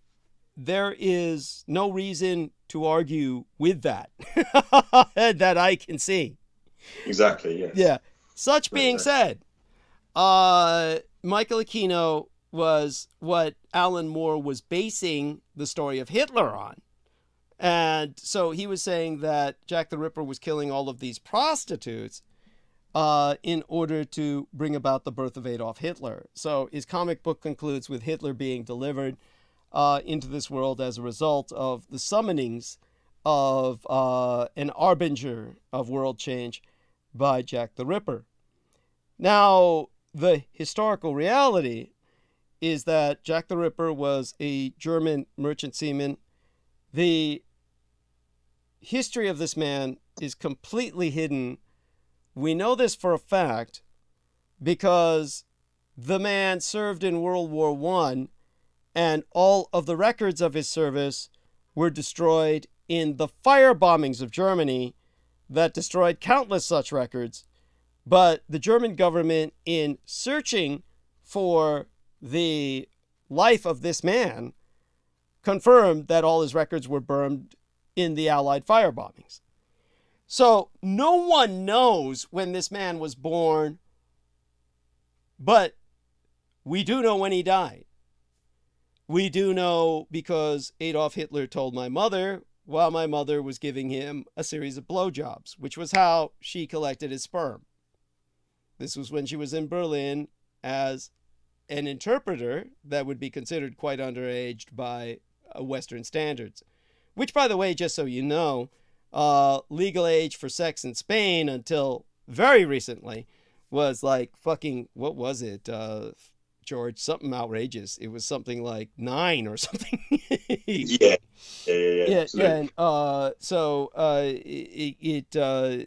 there is no reason to argue with that, that I can see. Exactly, yes. Yeah. Such being said, Michael Aquino was what Alan Moore was basing the story of Hitler on. And so he was saying that Jack the Ripper was killing all of these prostitutes in order to bring about the birth of Adolf Hitler. So his comic book concludes with Hitler being delivered into this world as a result of the summonings of an Arbinger of world change by Jack the Ripper. Now, the historical reality is that Jack the Ripper was a German merchant seaman. The history of this man is completely hidden. We know this for a fact because the man served in World War I, and all of the records of his service were destroyed in the fire bombings of Germany that destroyed countless such records. But the German government, in searching for the life of this man, confirmed that all his records were burned in the Allied fire bombings. So no one knows when this man was born, but we do know when he died. We do know because Adolf Hitler told my mother while my mother was giving him a series of blowjobs, which was how she collected his sperm. This was when she was in Berlin as an interpreter that would be considered quite underaged by Western standards. Which, by the way, just so you know, legal age for sex in Spain until very recently was like fucking, what was it, George? Something outrageous. It was something like 9 or something. Yeah. And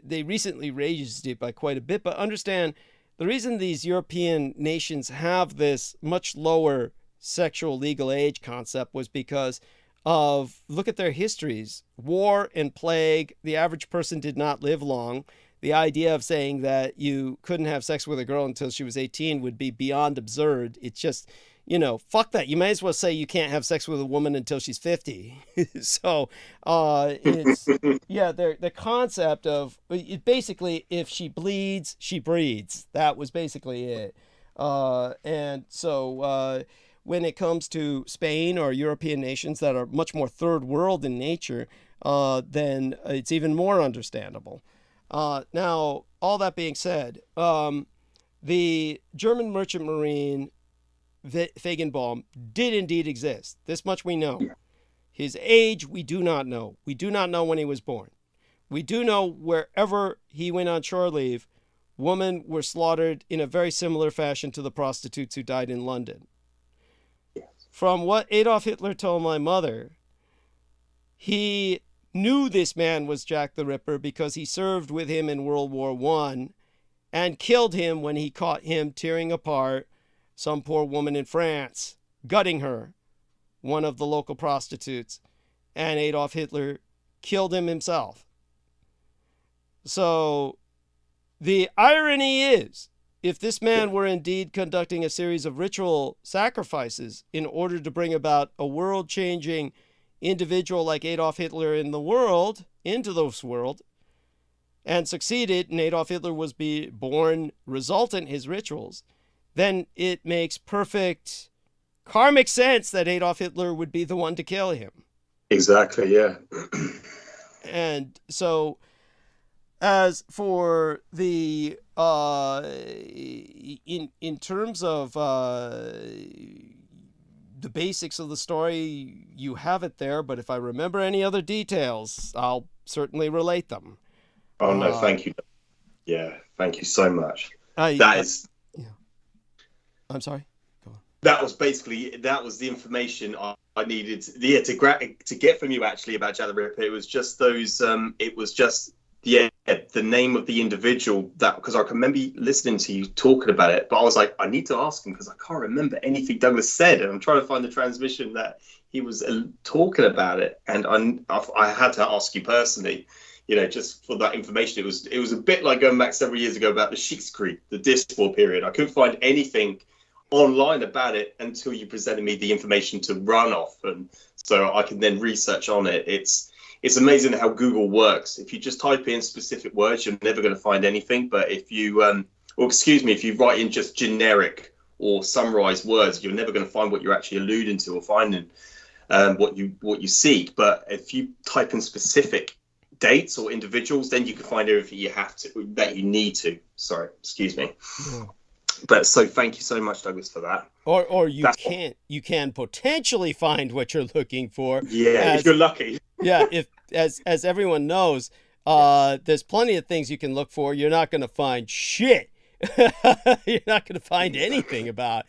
they recently raised it by quite a bit. But understand, the reason these European nations have this much lower sexual legal age concept was because of, look at their histories. War and plague, the average person did not live long. The idea of saying that you couldn't have sex with a girl until she was 18 would be beyond absurd. It's just, fuck that. You might as well say you can't have sex with a woman until she's 50. So it's, the concept of, basically, if she bleeds, she breeds. That was basically it. And so when it comes to Spain or European nations that are much more third world in nature, then it's even more understandable. Now, all that being said, the German merchant marine Feigenbaum did indeed exist. This much we know. His age, we do not know. We do not know when he was born. We do know wherever he went on shore leave, women were slaughtered in a very similar fashion to the prostitutes who died in London. From what Adolf Hitler told my mother, he knew this man was Jack the Ripper because he served with him in World War I and killed him when he caught him tearing apart some poor woman in France, gutting her one of the local prostitutes, and Adolf Hitler killed him himself. So the irony is, if this man were indeed conducting a series of ritual sacrifices in order to bring about a world-changing individual like Adolf Hitler into this world, and succeeded, and Adolf Hitler was born resultant his rituals, then it makes perfect karmic sense that Adolf Hitler would be the one to kill him. Exactly, yeah. And so, as for the in terms of the basics of the story, you have it there. But if I remember any other details, I'll certainly relate them. Oh no, thank you. Yeah, thank you so much. I'm sorry. That was the information I needed to get from you actually about Jack the Ripper. It was just those. It was just the name of the individual because I can remember listening to you talking about it, but I was like, I need to ask him because I can't remember anything Douglas said, and I'm trying to find the transmission that he was talking about it, and I had to ask you personally. Just for that information, it was a bit like going back several years ago about the Krieg, the Disc War period. I couldn't find anything online about it until you presented me the information to run off, and so I can then research on it. It's amazing how Google works. If you just type in specific words, you're never going to find anything. But if you, if you write in just generic or summarized words, you're never going to find what you're actually alluding to or finding what you seek. But if you type in specific dates or individuals, then you can find everything that you need to. Sorry, excuse me. Yeah. But so thank you so much, Douglas, for that. Or you can potentially find what you're looking for. Yeah, if you're lucky. Yeah, if as everyone knows, there's plenty of things you can look for. You're not going to find shit. You're not going to find anything about.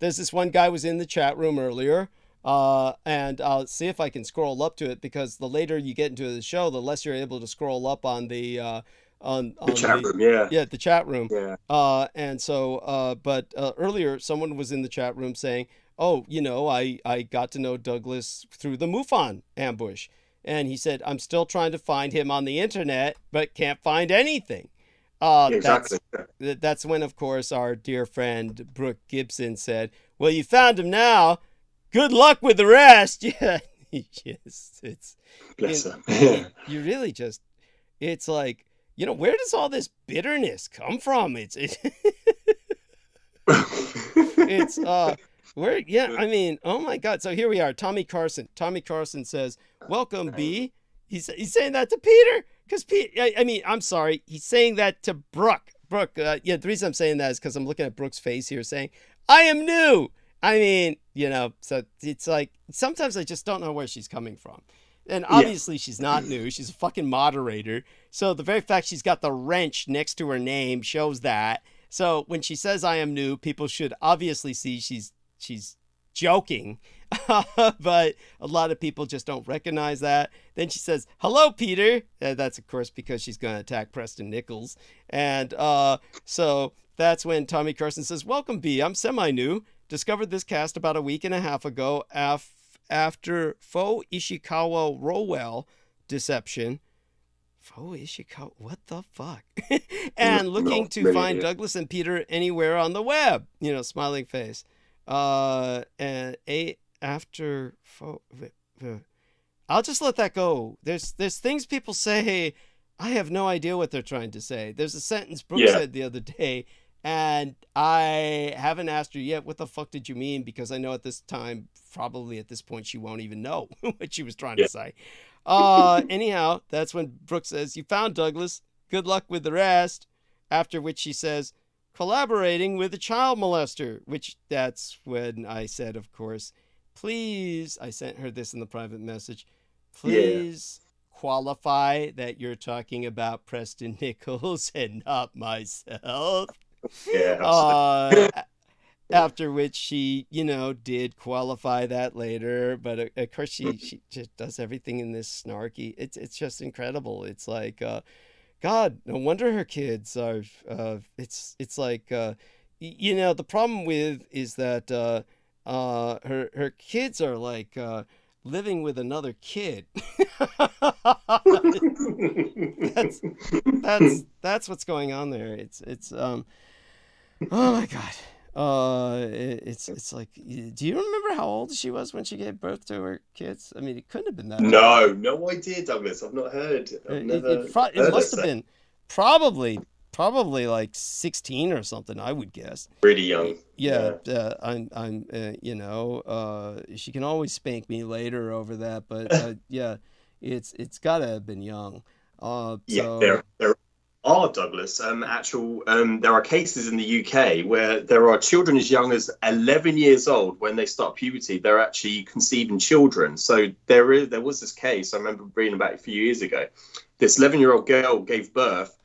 There's this one guy was in the chat room earlier. And I'll see if I can scroll up to it, because the later you get into the show, the less you're able to scroll up on the on the chat room. Yeah, the chat room. Yeah. And so, but earlier someone was in the chat room saying, "Oh, I got to know Douglas through the MUFON ambush," and he said, "I'm still trying to find him on the internet, but can't find anything." Exactly. That's when, of course, our dear friend Brooke Gibson said, "Well, you found him now. Good luck with the rest." Yeah, it's bless her. You really just, it's like, where does all this bitterness come from? It's where, yeah, I mean, oh my God. So here we are, Tommy Carson. Tommy Carson says, "Welcome, B." He's saying that to Peter, because I'm sorry, he's saying that to Brooke. Brooke, the reason I'm saying that is because I'm looking at Brooke's face here saying, "I am new." I mean, so it's like, sometimes I just don't know where she's coming from. And obviously she's not new. She's a fucking moderator. So the very fact she's got the wrench next to her name shows that. So when she says "I am new," people should obviously see she's joking. But a lot of people just don't recognize that. Then she says, "Hello, Peter." That's, of course, because she's going to attack Preston Nichols. And so that's when Tommy Carson says, "Welcome, B. I'm semi-new. Discovered this cast about a week and a half ago after faux Ishikawa Rowell deception." Faux Ishikawa? What the fuck? And looking to find Douglas and Peter anywhere on the web. Smiling face. And after faux... I'll just let that go. There's things people say, I have no idea what they're trying to say. There's a sentence Brooke said the other day, and I haven't asked her yet, what the fuck did you mean? Because I know at this time, probably at this point, she won't even know what she was trying to say. Anyhow, that's when Brooke says, "You found Douglas. Good luck with the rest." After which she says, "Collaborating with a child molester," which that's when I said, of course, please, I sent her this in the private message, please qualify that you're talking about Preston Nichols and not myself. After which she, did qualify that later, but of course she just does everything in this snarky. It's just incredible. It's like, God, no wonder her kids are. It's like, the problem with is that her kids are like living with another kid. that's what's going on there. It's oh my God. It's like, do you remember how old she was when she gave birth to her kids? I mean, it couldn't have been that old. No idea, Douglas. I've not heard. I've never It heard must her have say. been probably like 16 or something, I would guess. Really young. Yeah, I'm you know, she can always spank me later over that, but yeah, it's gotta have been young. Yeah, there are, Douglas. There are cases in the UK where there are children as young as 11 years old when they start puberty. They're actually conceiving children. So there was this case I remember reading about a few years ago. This 11-year-old girl gave birth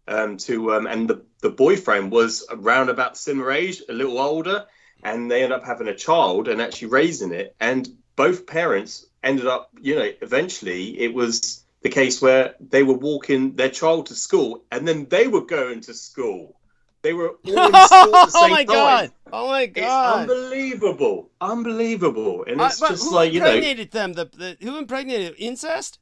and the boyfriend was around about the similar age, a little older, and they ended up having a child and actually raising it. And both parents ended up, eventually it was the case where they were walking their child to school and then they were going to school. They were all in school at the same time. Oh my God! It's unbelievable, and it's just who like impregnated them? Who impregnated incest?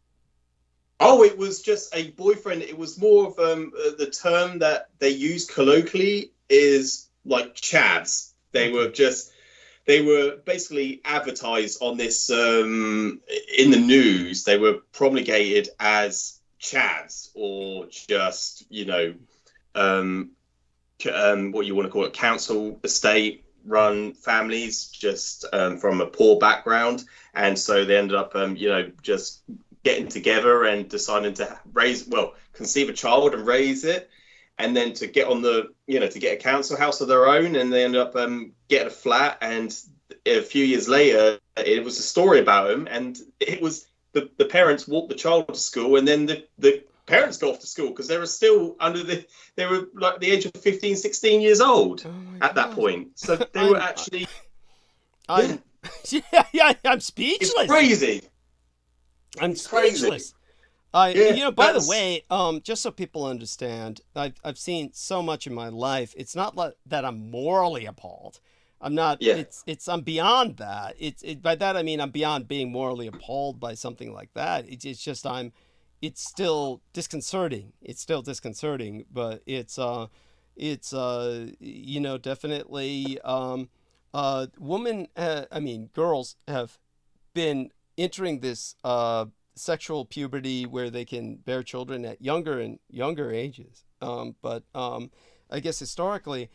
Oh, it was just a boyfriend. It was more of the term that they use colloquially is like chads. They were basically advertised on this in the news. They were promulgated as chads or just what you want to call it, council estate run families, just from a poor background, and so they ended up just getting together and deciding to conceive a child and raise it, and then to get on to get a council house of their own, and they ended up getting a flat. And a few years later, it was a story about them, and it was the parents walked the child to school, and then the parents got off to school because they were still they were like the age of 15, 16 years old at that point. So they were actually. I'm speechless. It's crazy. I'm speechless. By the way, just so people understand, I've seen so much in my life. It's not that I'm morally appalled. I'm not. Yeah. I'm beyond that. By that I mean I'm beyond being morally appalled by something like that. It's just it's still disconcerting. It's still disconcerting, but it's definitely girls have been entering this sexual puberty where they can bear children at younger and younger ages. But I guess historically,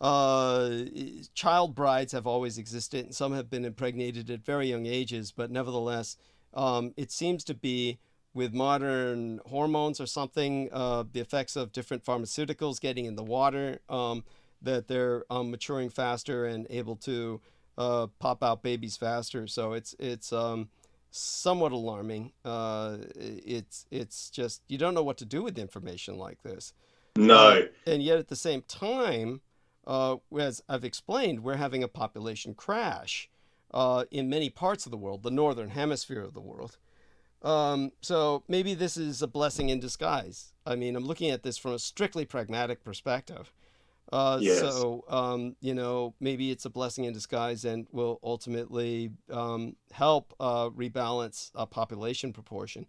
child brides have always existed, and some have been impregnated at very young ages. But nevertheless, it seems to be with modern hormones or something, the effects of different pharmaceuticals getting in the water, that they're maturing faster and able to pop out babies faster. So it's somewhat alarming. It's just you don't know what to do with information like this. No. And yet at the same time, as I've explained, we're having a population crash in many parts of the world, the northern hemisphere of the world. So maybe this is a blessing in disguise. I mean, I'm looking at this from a strictly pragmatic perspective. Yes. So, maybe it's a blessing in disguise and will ultimately help rebalance population proportion.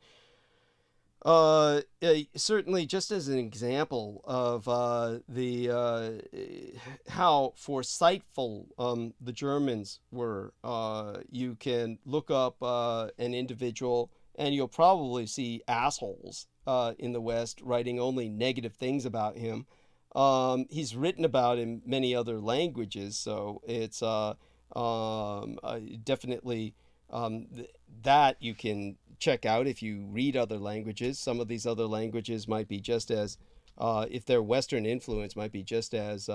Certainly, just as an example of how foresightful the Germans were, you can look up an individual and you'll probably see assholes in the West writing only negative things about him. He's written about in many other languages, so it's definitely that you can check out if you read other languages. Some of these other languages might be just as, if they're Western influence, might be just as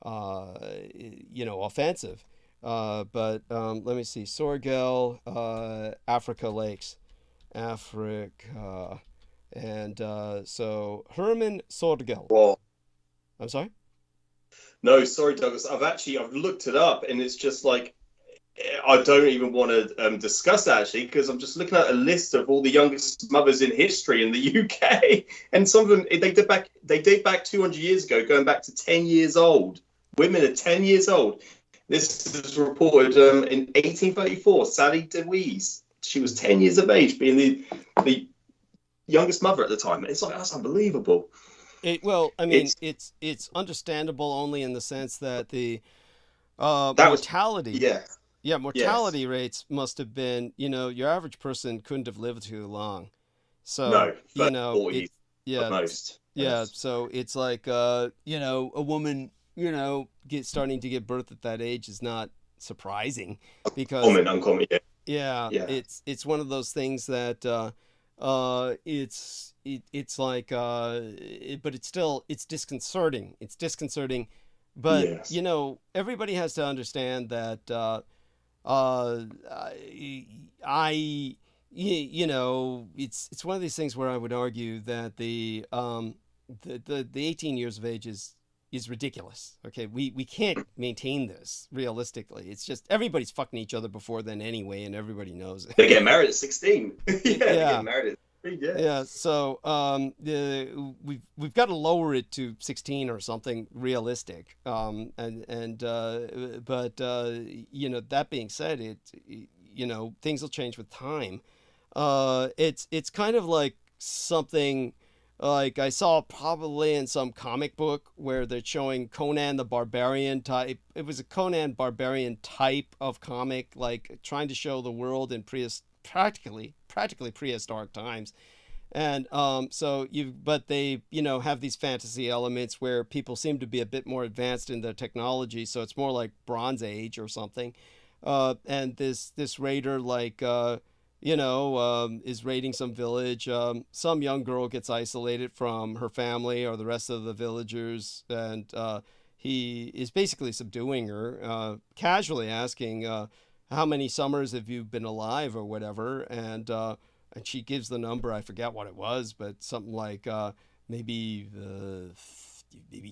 offensive. But let me see, Sorgel, Africa Lakes, Africa, and so Herman Sorgel. Well, I'm sorry? No, sorry, Douglas. I've looked it up, and it's just like, I don't even want to discuss that, actually, because I'm just looking at a list of all the youngest mothers in history in the UK, and some of them, they date back 200 years ago, going back to 10 years old. Women are 10 years old. This is reported in 1834. Sally DeWeese. She was 10 years of age, being the youngest mother at the time. It's like, that's unbelievable. It's understandable only in the sense that the mortality rates must have been, your average person couldn't have lived too long. So, 40 at most. Yeah. So it's like, a woman, starting to give birth at that age is not surprising because uncommon. Yeah. It's one of those things that, but it's disconcerting. It's disconcerting. But, everybody has to understand that, it's one of these things where I would argue that the 18 years of age is ridiculous. Okay, we can't maintain this realistically. It's just everybody's fucking each other before then anyway, and everybody knows it. They get married at 16. They get married at 16. Yeah. So we've got to lower it to 16 or something realistic. But that being said, things will change with time. It's kind of like something like I saw probably in some comic book where they're showing Conan the Barbarian type. It was a Conan Barbarian type of comic, like trying to show the world in practically prehistoric times. And but they have these fantasy elements where people seem to be a bit more advanced in their technology, so it's more like Bronze Age or something. And this raider is raiding some village. Some young girl gets isolated from her family or the rest of the villagers, and he is basically subduing her, casually asking, how many summers have you been alive or whatever? And she gives the number. I forget what it was, but something like maybe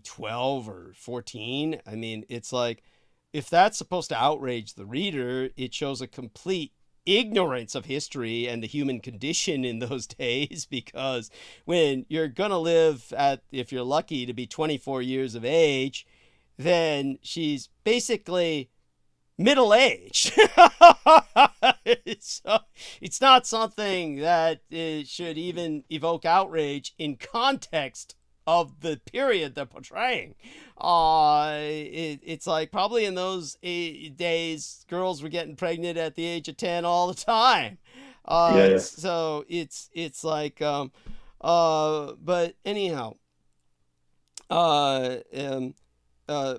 12 or 14. I mean, it's like, if that's supposed to outrage the reader, it shows a complete ignorance of history and the human condition in those days, because when you're gonna live if you're lucky to be 24 years of age, then she's basically middle-aged. So it's not something that should even evoke outrage in context of the period they're portraying. It's like probably in those days, girls were getting pregnant at the age of 10 all the time. So it's like, but anyhow, for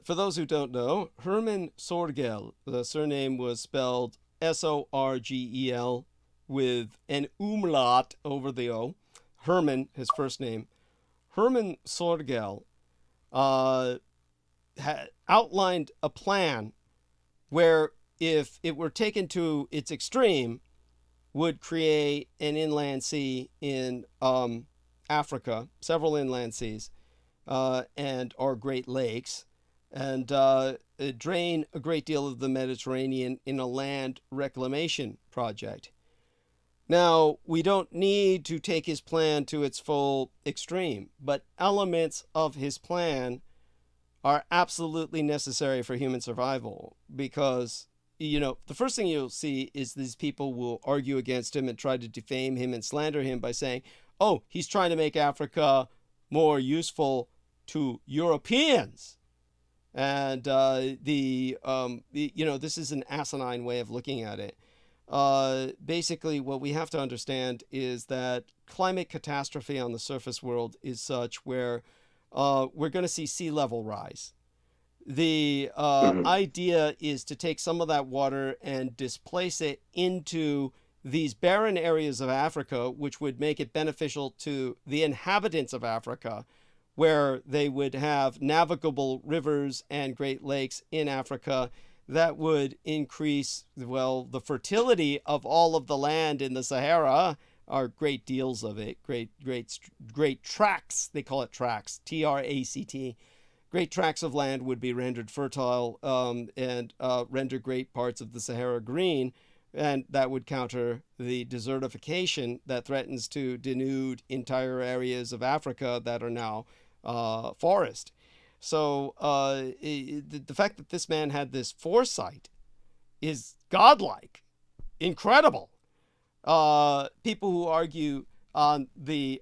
those who don't know, Herman Sorgel, the surname was spelled Sorgel with an umlaut over the O. Herman, his first name. Herman Sorgel had outlined a plan where, if it were taken to its extreme, would create an inland sea in Africa, several inland seas, or Great Lakes, and drain a great deal of the Mediterranean in a land reclamation project. Now, we don't need to take his plan to its full extreme, but elements of his plan are absolutely necessary for human survival, because, the first thing you'll see is these people will argue against him and try to defame him and slander him by saying, oh, he's trying to make Africa more useful to Europeans. And this is an asinine way of looking at it. Basically, what we have to understand is that climate catastrophe on the surface world is such where we're going to see sea level rise. The idea is to take some of that water and displace it into these barren areas of Africa, which would make it beneficial to the inhabitants of Africa, where they would have navigable rivers and Great Lakes in Africa that would increase, the fertility of all of the land in the Sahara, are great deals of it, great tracts, they call it tracts, TRACT. Great tracts of land would be rendered fertile and render great parts of the Sahara green, and that would counter the desertification that threatens to denude entire areas of Africa that are now forest. So the fact that this man had this foresight is godlike, incredible. People who argue on the,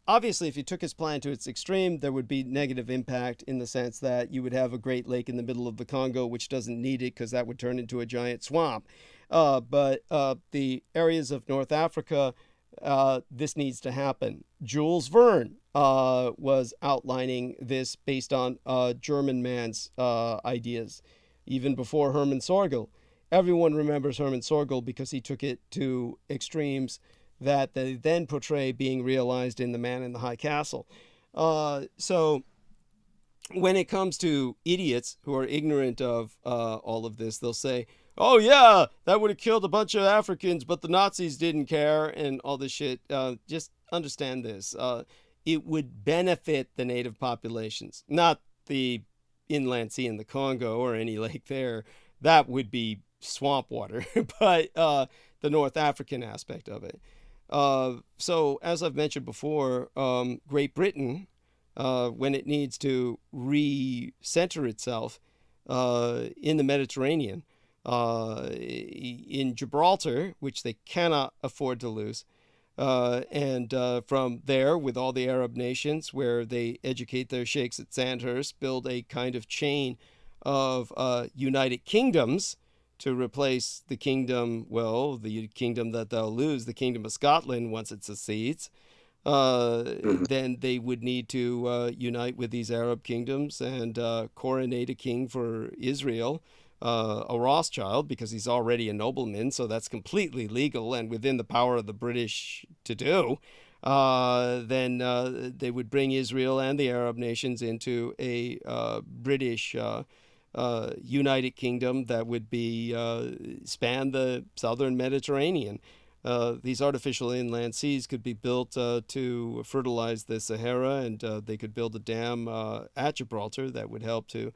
obviously if you took his plan to its extreme, there would be negative impact in the sense that you would have a great lake in the middle of the Congo, which doesn't need it because that would turn into a giant swamp. But the areas of North Africa, this needs to happen. Jules Verne was outlining this based on German man's ideas, even before Hermann Sorgel. Everyone remembers Hermann Sorgel because he took it to extremes that they then portray being realized in The Man in the High Castle. So when it comes to idiots who are ignorant of all of this, they'll say, oh yeah, that would have killed a bunch of Africans, but the Nazis didn't care and all this shit. Just understand this. It would benefit the native populations, not the inland sea in the Congo or any lake there. That would be swamp water, but the North African aspect of it. So as I've mentioned before, Great Britain, when it needs to recenter itself in the Mediterranean, in Gibraltar, which they cannot afford to lose, and from there, with all the Arab nations, where they educate their sheikhs at Sandhurst, build a kind of chain of united kingdoms to replace the kingdom, the kingdom that they'll lose, the Kingdom of Scotland, once it secedes. Then they would need to unite with these Arab kingdoms and coronate a king for Israel, a Rothschild, because he's already a nobleman, so that's completely legal and within the power of the British to do. Then they would bring Israel and the Arab nations into a British United Kingdom that would be span the southern Mediterranean. These artificial inland seas could be built to fertilize the Sahara, and they could build a dam at Gibraltar that would help to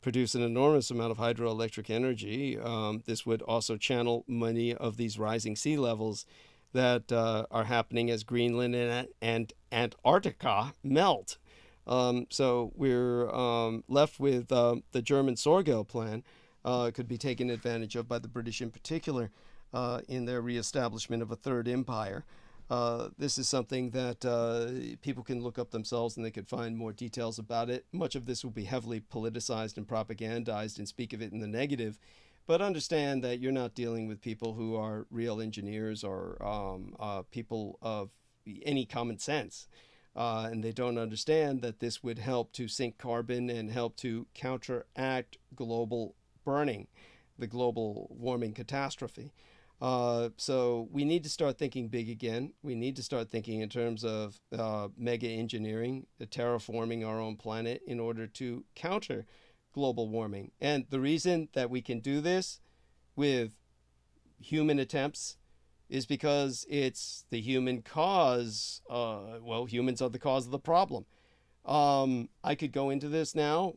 produce an enormous amount of hydroelectric energy. This would also channel many of these rising sea levels that are happening as Greenland and Antarctica melt. So we're left with the German Sorgel plan, could be taken advantage of by the British in particular in their reestablishment of a third empire. This is something that people can look up themselves and they could find more details about it. Much of this will be heavily politicized and propagandized and speak of it in the negative, but understand that you're not dealing with people who are real engineers or people of any common sense. And they don't understand that this would help to sink carbon and help to counteract global burning, the global warming catastrophe. So we need to start thinking big again. We need to start thinking in terms of mega engineering, terraforming our own planet in order to counter global warming. And the reason that we can do this with human attempts is because it's the human cause. Humans are the cause of the problem. I could go into this now.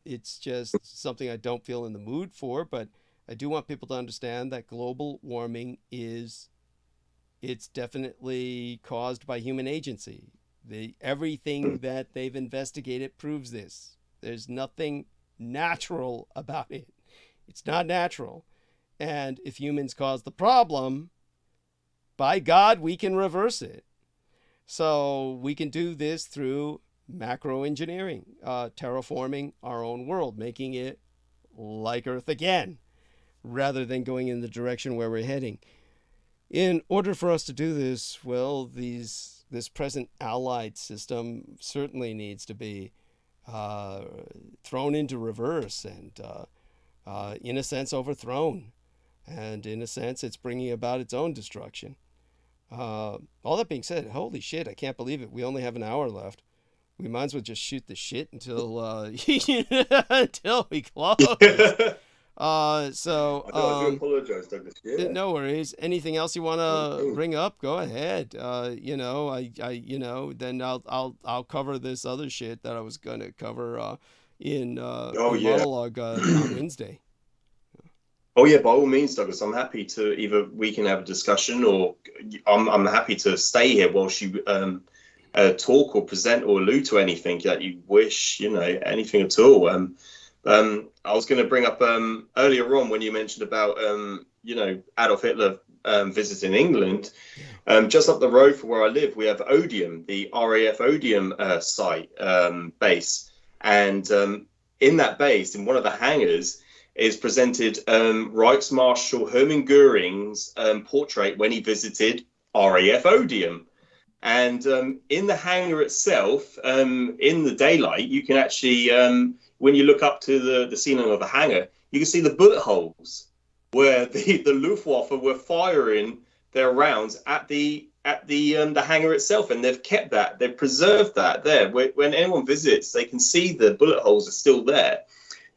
It's just something I don't feel in the mood for, but I do want people to understand that global warming it's definitely caused by human agency. Everything that they've investigated proves this. There's nothing natural about it. It's not natural. And if humans cause the problem, by God, we can reverse it. So we can do this through macro engineering, terraforming our own world, making it like Earth again, rather than going in the direction where we're heading. In order for us to do this, this present allied system certainly needs to be thrown into reverse and, in a sense, overthrown. And in a sense, it's bringing about its own destruction. All that being said, holy shit, I can't believe it. We only have an hour left. We might as well just shoot the shit until until we close. I do apologize, Douglas. Yeah. No worries. Anything else you want to bring up? Go ahead. Then I'll cover this other shit that I was going to cover in monologue on Wednesday. Oh yeah, by all means, Douglas. I'm happy to we can have a discussion, or I'm happy to stay here whilst you talk or present or allude to anything that you wish, anything at all. I was going to bring up earlier on when you mentioned about, Adolf Hitler visiting England. Just up the road from where I live, we have Odium, the RAF Odium site base. And in that base, in one of the hangars, is presented Reichsmarshal Hermann Goering's portrait when he visited RAF Odium. And in the hangar itself, in the daylight, you can actually, when you look up to the ceiling of the hangar, you can see the bullet holes where the Luftwaffe were firing their rounds at the hangar itself, and they've kept that, they've preserved that there. When anyone visits, they can see the bullet holes are still there.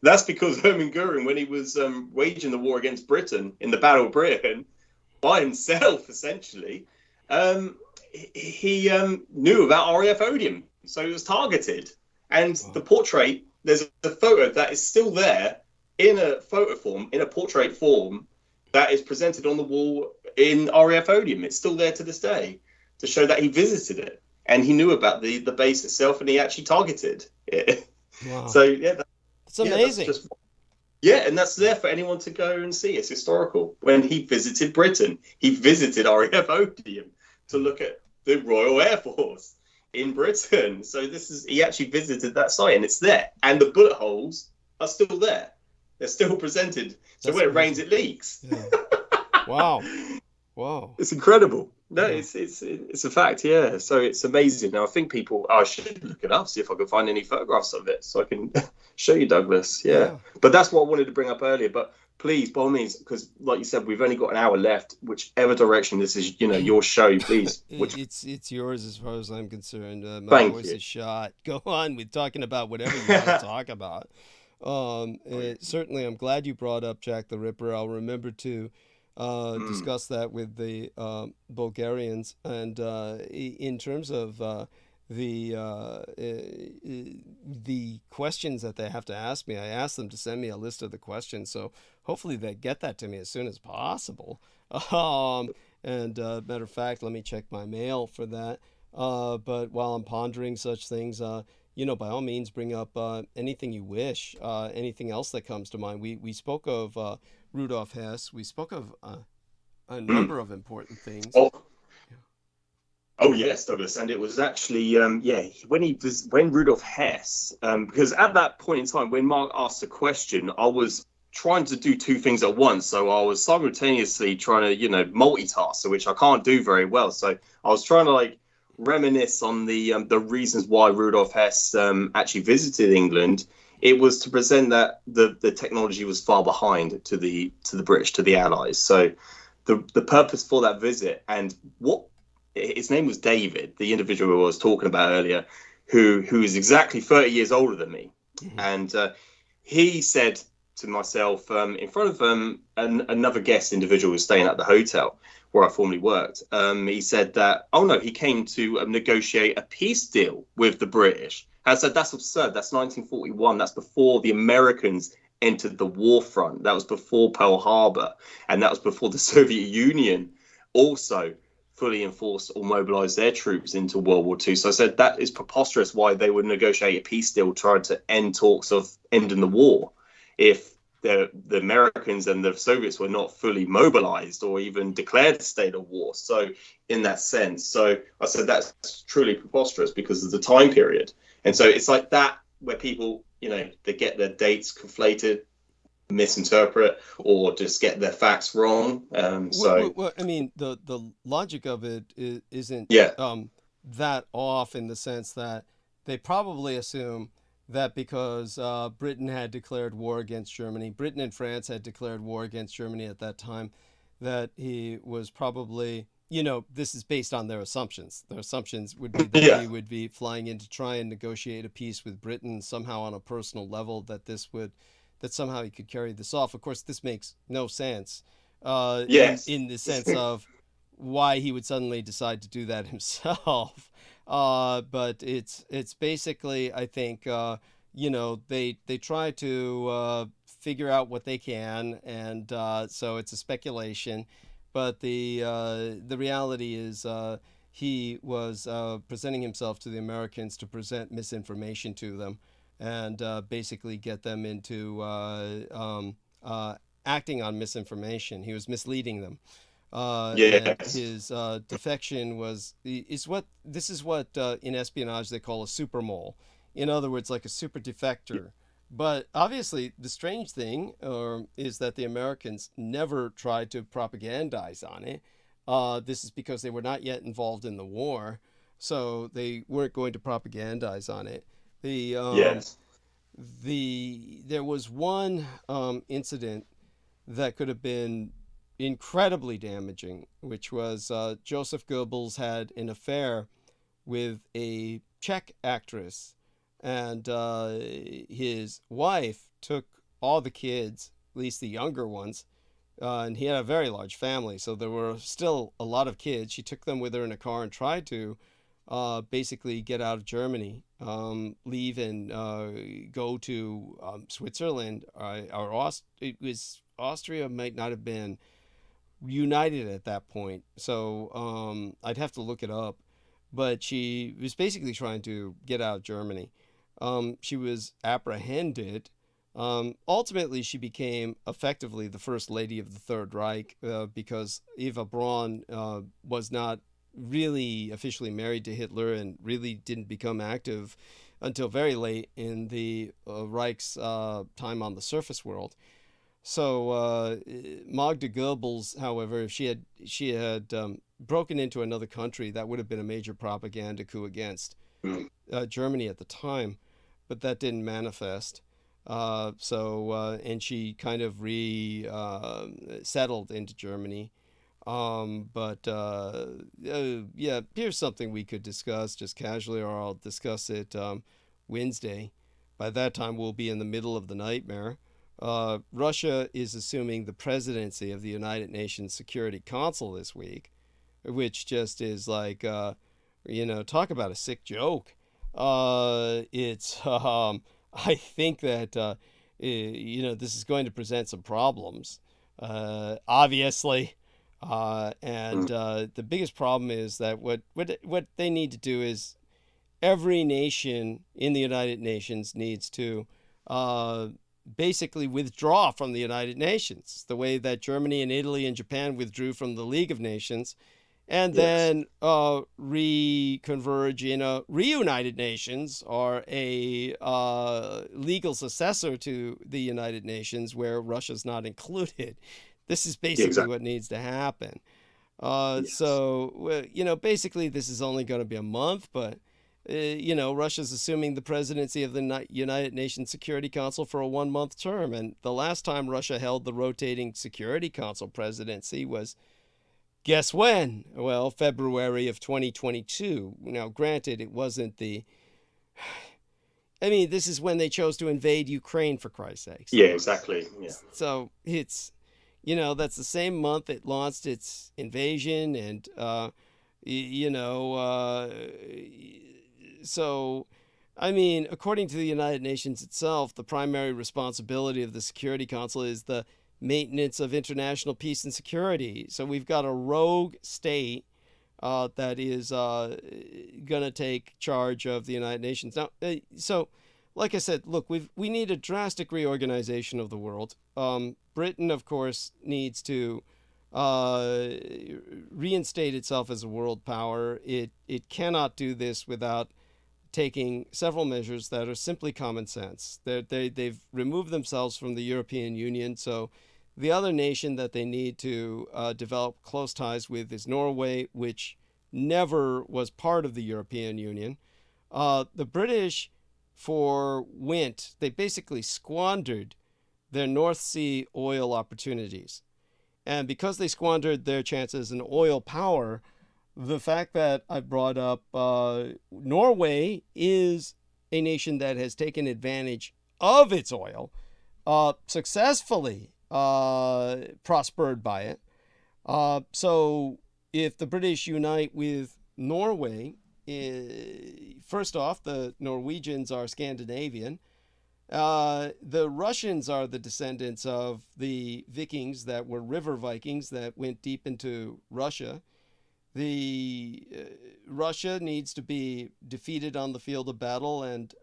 That's because Hermann Goering, when he was waging the war against Britain in the Battle of Britain, by himself essentially, he knew about RAF Odium, so he was targeted. And the portrait, there's a photo that is still there in a photo form, in a portrait form, that is presented on the wall in RAF Odium. It's still there to this day to show that he visited it and he knew about the base itself, and he actually targeted it. Wow. So it's amazing. And that's there for anyone to go and see. It's historical. When he visited Britain, he visited RAF Odium to look at the Royal Air Force in Britain. So he actually visited that site, and it's there. And the bullet holes are still there. They're still presented. So when it rains, it leaks. Yeah. Wow. It's incredible. No, it's a fact, yeah. So it's amazing. Now I think I should look it up, see if I can find any photographs of it so I can show you, Douglas. Yeah. But that's what I wanted to bring up earlier. But please, by all means, because like you said, we've only got an hour left. Whichever direction this is, your show, please. It's yours as far as I'm concerned. My voice is shot. Go on with talking about whatever you want to talk about. Certainly, I'm glad you brought up Jack the Ripper. I'll remember to discuss that with the Bulgarians. And in terms of the questions that they have to ask me, I asked them to send me a list of the questions. So hopefully they get that to me as soon as possible. And matter of fact, let me check my mail for that. But while I'm pondering such things, by all means, bring up anything you wish, anything else that comes to mind. We spoke of Rudolf Hess. We spoke of a number of important things. Oh yes, Douglas, and it was actually when Rudolf Hess, because at that point in time when Mark asked the question, I was trying to do two things at once, so I was simultaneously trying to multitask, which I can't do very well. So I was trying to reminisce on the reasons why Rudolf Hess actually visited England. It was to present that the technology was far behind to the British, to the Allies. So the purpose for that visit, and his name was David, the individual who I was talking about earlier, who is exactly 30 years older than me. Mm-hmm. And he said to myself, in front of another guest individual who was staying at the hotel where I formerly worked, he said that, he came to negotiate a peace deal with the British. And I said, that's absurd. That's 1941. That's before the Americans entered the war front. That was before Pearl Harbor. And that was before the Soviet Union also fully enforced or mobilized their troops into World War II. So I said, that is preposterous why they would negotiate a peace deal trying to end talks of ending the war if the Americans and the Soviets were not fully mobilized or even declared a state of war. So in that sense, so I said that's truly preposterous because of the time period. And so it's like that where people, they get their dates conflated, misinterpret, or just get their facts wrong. Well, I mean, the logic of it isn't that off in the sense that they probably assume that because Britain had declared war against Germany, Britain and France had declared war against Germany at that time, that he was probably, this is based on their assumptions. Their assumptions would be that he would be flying in to try and negotiate a peace with Britain somehow on a personal level, that somehow he could carry this off. Of course, this makes no sense in the sense of why he would suddenly decide to do that himself. But it's basically, I think, they try to figure out what they can, and so it's a speculation. But the reality is he was presenting himself to the Americans to present misinformation to them and basically get them into acting on misinformation. He was misleading them. And his defection is what in espionage they call a super mole. In other words, like a super defector. But obviously, the strange thing is that the Americans never tried to propagandize on it. This is because they were not yet involved in the war, so they weren't going to propagandize on it. There was one incident that could have been incredibly damaging, which was Joseph Goebbels had an affair with a Czech actress, and his wife took all the kids, at least the younger ones, and he had a very large family, so there were still a lot of kids. She took them with her in a car and tried to basically get out of Germany, leave and go to Switzerland, or Austria might not have been united at that point, so I'd have to look it up, but she was basically trying to get out of Germany. She was apprehended. Ultimately, she became effectively the first lady of the Third Reich because Eva Braun was not really officially married to Hitler and really didn't become active until very late in the Reich's time on the surface world. So Magda Goebbels, however, if she had broken into another country, that would have been a major propaganda coup against Germany at the time, but that didn't manifest. And she kind of settled into Germany. Here's something we could discuss just casually, or I'll discuss it Wednesday. By that time, we'll be in the middle of the nightmare. Russia is assuming the presidency of the United Nations Security Council this week, which just is like, talk about a sick joke. I think that, this is going to present some problems, obviously. The biggest problem is that what they need to do is every nation in the United Nations needs to basically withdraw from the United Nations, the way that Germany and Italy and Japan withdrew from the League of Nations, and then reconverge in a reunited nations, or a legal successor to the United Nations where Russia's not included. This is basically what needs to happen. So, basically this is only going to be a month, but Russia's assuming the presidency of the United Nations Security Council for a 1-month term. And the last time Russia held the rotating Security Council presidency was, guess when? Well, February of 2022. Now, granted, it wasn't this is when they chose to invade Ukraine, for Christ's sakes. Yeah, exactly. Yeah. So it's, that's the same month it launched its invasion, and, so, according to the United Nations itself, the primary responsibility of the Security Council is the maintenance of international peace and security. So we've got a rogue state that is going to take charge of the United Nations. Now, so, like I said, look, we need a drastic reorganization of the world. Britain, of course, needs to reinstate itself as a world power. It cannot do this without taking several measures that are simply common sense. They've removed themselves from the European Union, so the other nation that they need to develop close ties with is Norway, which never was part of the European Union. The British they basically squandered their North Sea oil opportunities. And because they squandered their chances in oil power, the fact that I brought up Norway is a nation that has taken advantage of its oil, successfully prospered by it. So if the British unite with Norway, first off, the Norwegians are Scandinavian. The Russians are the descendants of the Vikings that were river Vikings that went deep into Russia. the Russia needs to be defeated on the field of battle, and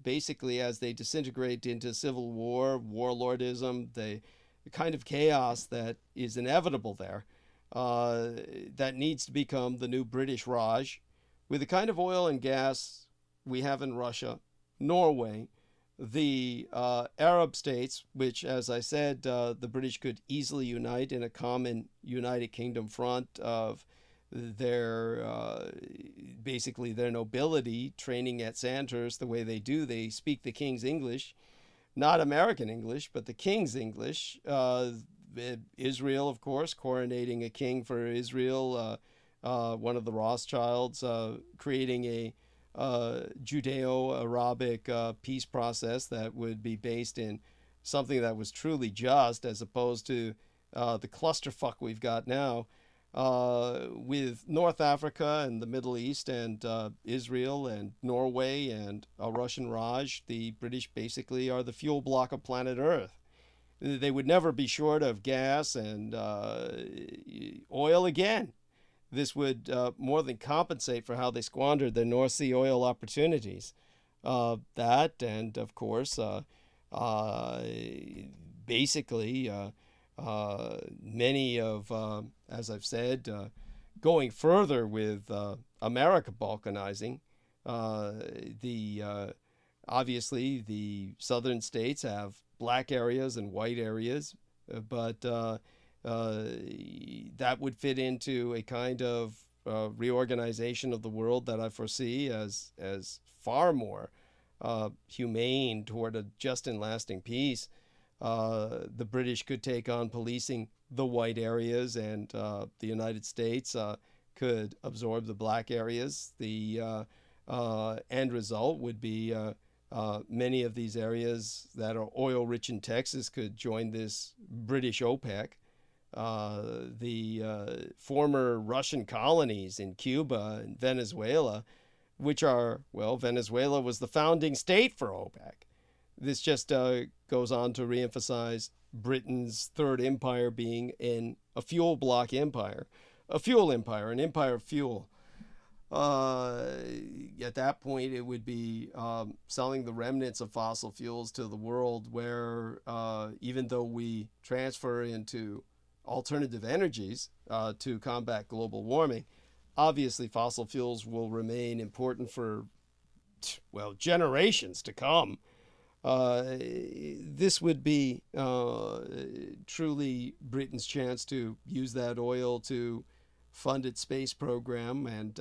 basically as they disintegrate into civil war, warlordism, the kind of chaos that is inevitable there, that needs to become the new British Raj, with the kind of oil and gas we have in Russia, Norway, the Arab states, which, as I said, the British could easily unite in a common United Kingdom front of their basically their nobility training at Sandhurst the way they do. They speak the King's English, not American English, but the King's English. Israel, of course, coronating a king for Israel, one of the Rothschilds, creating a Judeo-Arabic peace process that would be based in something that was truly just, as opposed to the clusterfuck we've got now, with North Africa and the Middle East and Israel and Norway and a Russian Raj. The British basically are the fuel block of planet Earth. They would never be short of gas and oil again. This would more than compensate for how they squandered their North Sea oil opportunities. That, and of course, basically, many of, as I've said, going further with America balkanizing, obviously the southern states have black areas and white areas, but that would fit into a kind of reorganization of the world that I foresee as far more humane toward a just and lasting peace. The British could take on policing the white areas, and the United States could absorb the black areas. The end result would be many of these areas that are oil-rich in Texas could join this British OPEC. The former Russian colonies in Cuba and Venezuela, which are, well, Venezuela was the founding state for OPEC. This just goes on to reemphasize Britain's third empire being a fuel block empire, a fuel empire, an empire of fuel. At that point, it would be selling the remnants of fossil fuels to the world, where even though we transfer into alternative energies to combat global warming, obviously fossil fuels will remain important for, well, generations to come. This would be truly Britain's chance to use that oil to fund its space program. And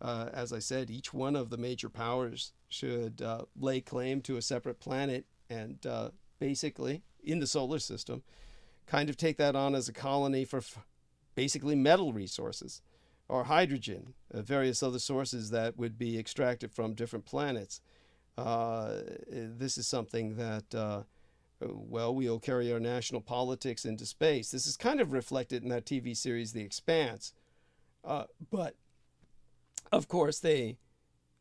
as I said, each one of the major powers should lay claim to a separate planet and basically in the solar system kind of take that on as a colony for basically metal resources or hydrogen, various other sources that would be extracted from different planets. This is something that, well, we'll carry our national politics into space. This is kind of reflected in that TV series, The Expanse. But, of course, I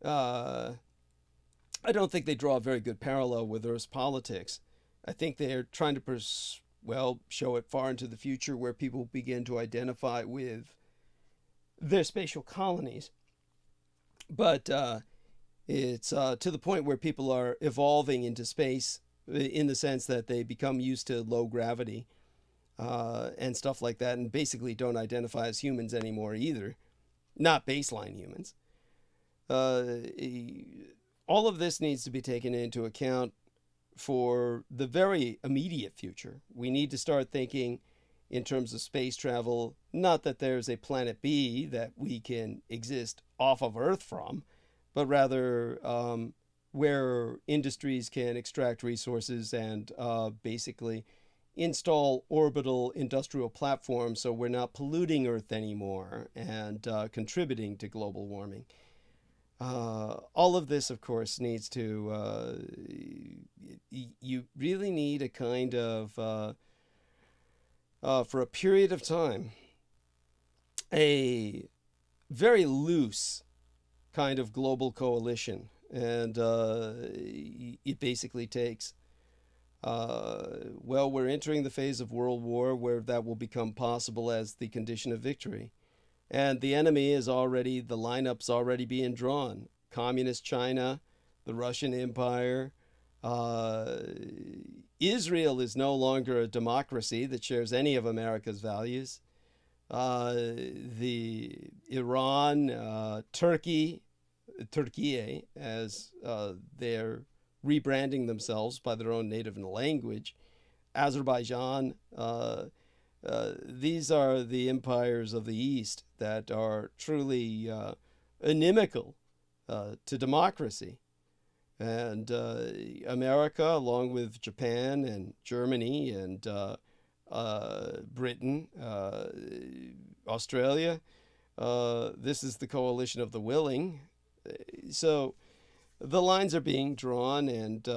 don't think they draw a very good parallel with Earth's politics. I think they're trying to show it far into the future where people begin to identify with their spatial colonies. But it's to the point where people are evolving into space in the sense that they become used to low gravity and stuff like that, and basically don't identify as humans anymore either. Not baseline humans. All of this needs to be taken into account for the very immediate future. We need to start thinking in terms of space travel, not that there's a planet B that we can exist off of Earth from, but rather where industries can extract resources and basically install orbital industrial platforms so we're not polluting Earth anymore and contributing to global warming. All of this, of course, needs to, you really need a kind of, for a period of time, a very loose kind of global coalition. And it basically takes, we're entering the phase of World War where that will become possible as the condition of victory. And the enemy is already, the lineup's already being drawn. Communist China, the Russian Empire. Israel is no longer a democracy that shares any of America's values. The Iran, Turkey, as they're rebranding themselves by their own native language, Azerbaijan, these are the empires of the East that are truly inimical to democracy. And America, along with Japan and Germany and Britain, Australia, this is the coalition of the willing. So the lines are being drawn, and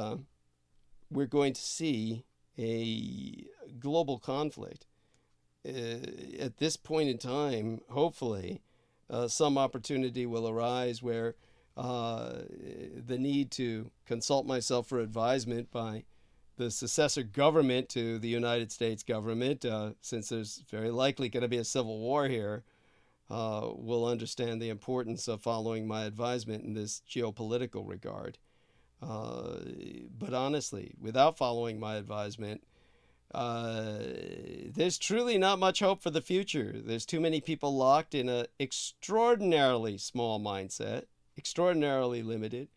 we're going to see a global conflict. At this point in time, hopefully, some opportunity will arise where the need to consult myself for advisement by the successor government to the United States government, since there's very likely going to be a civil war here, will understand the importance of following my advisement in this geopolitical regard. But honestly, without following my advisement, there's truly not much hope for the future. There's too many people locked in an extraordinarily small mindset, extraordinarily limited,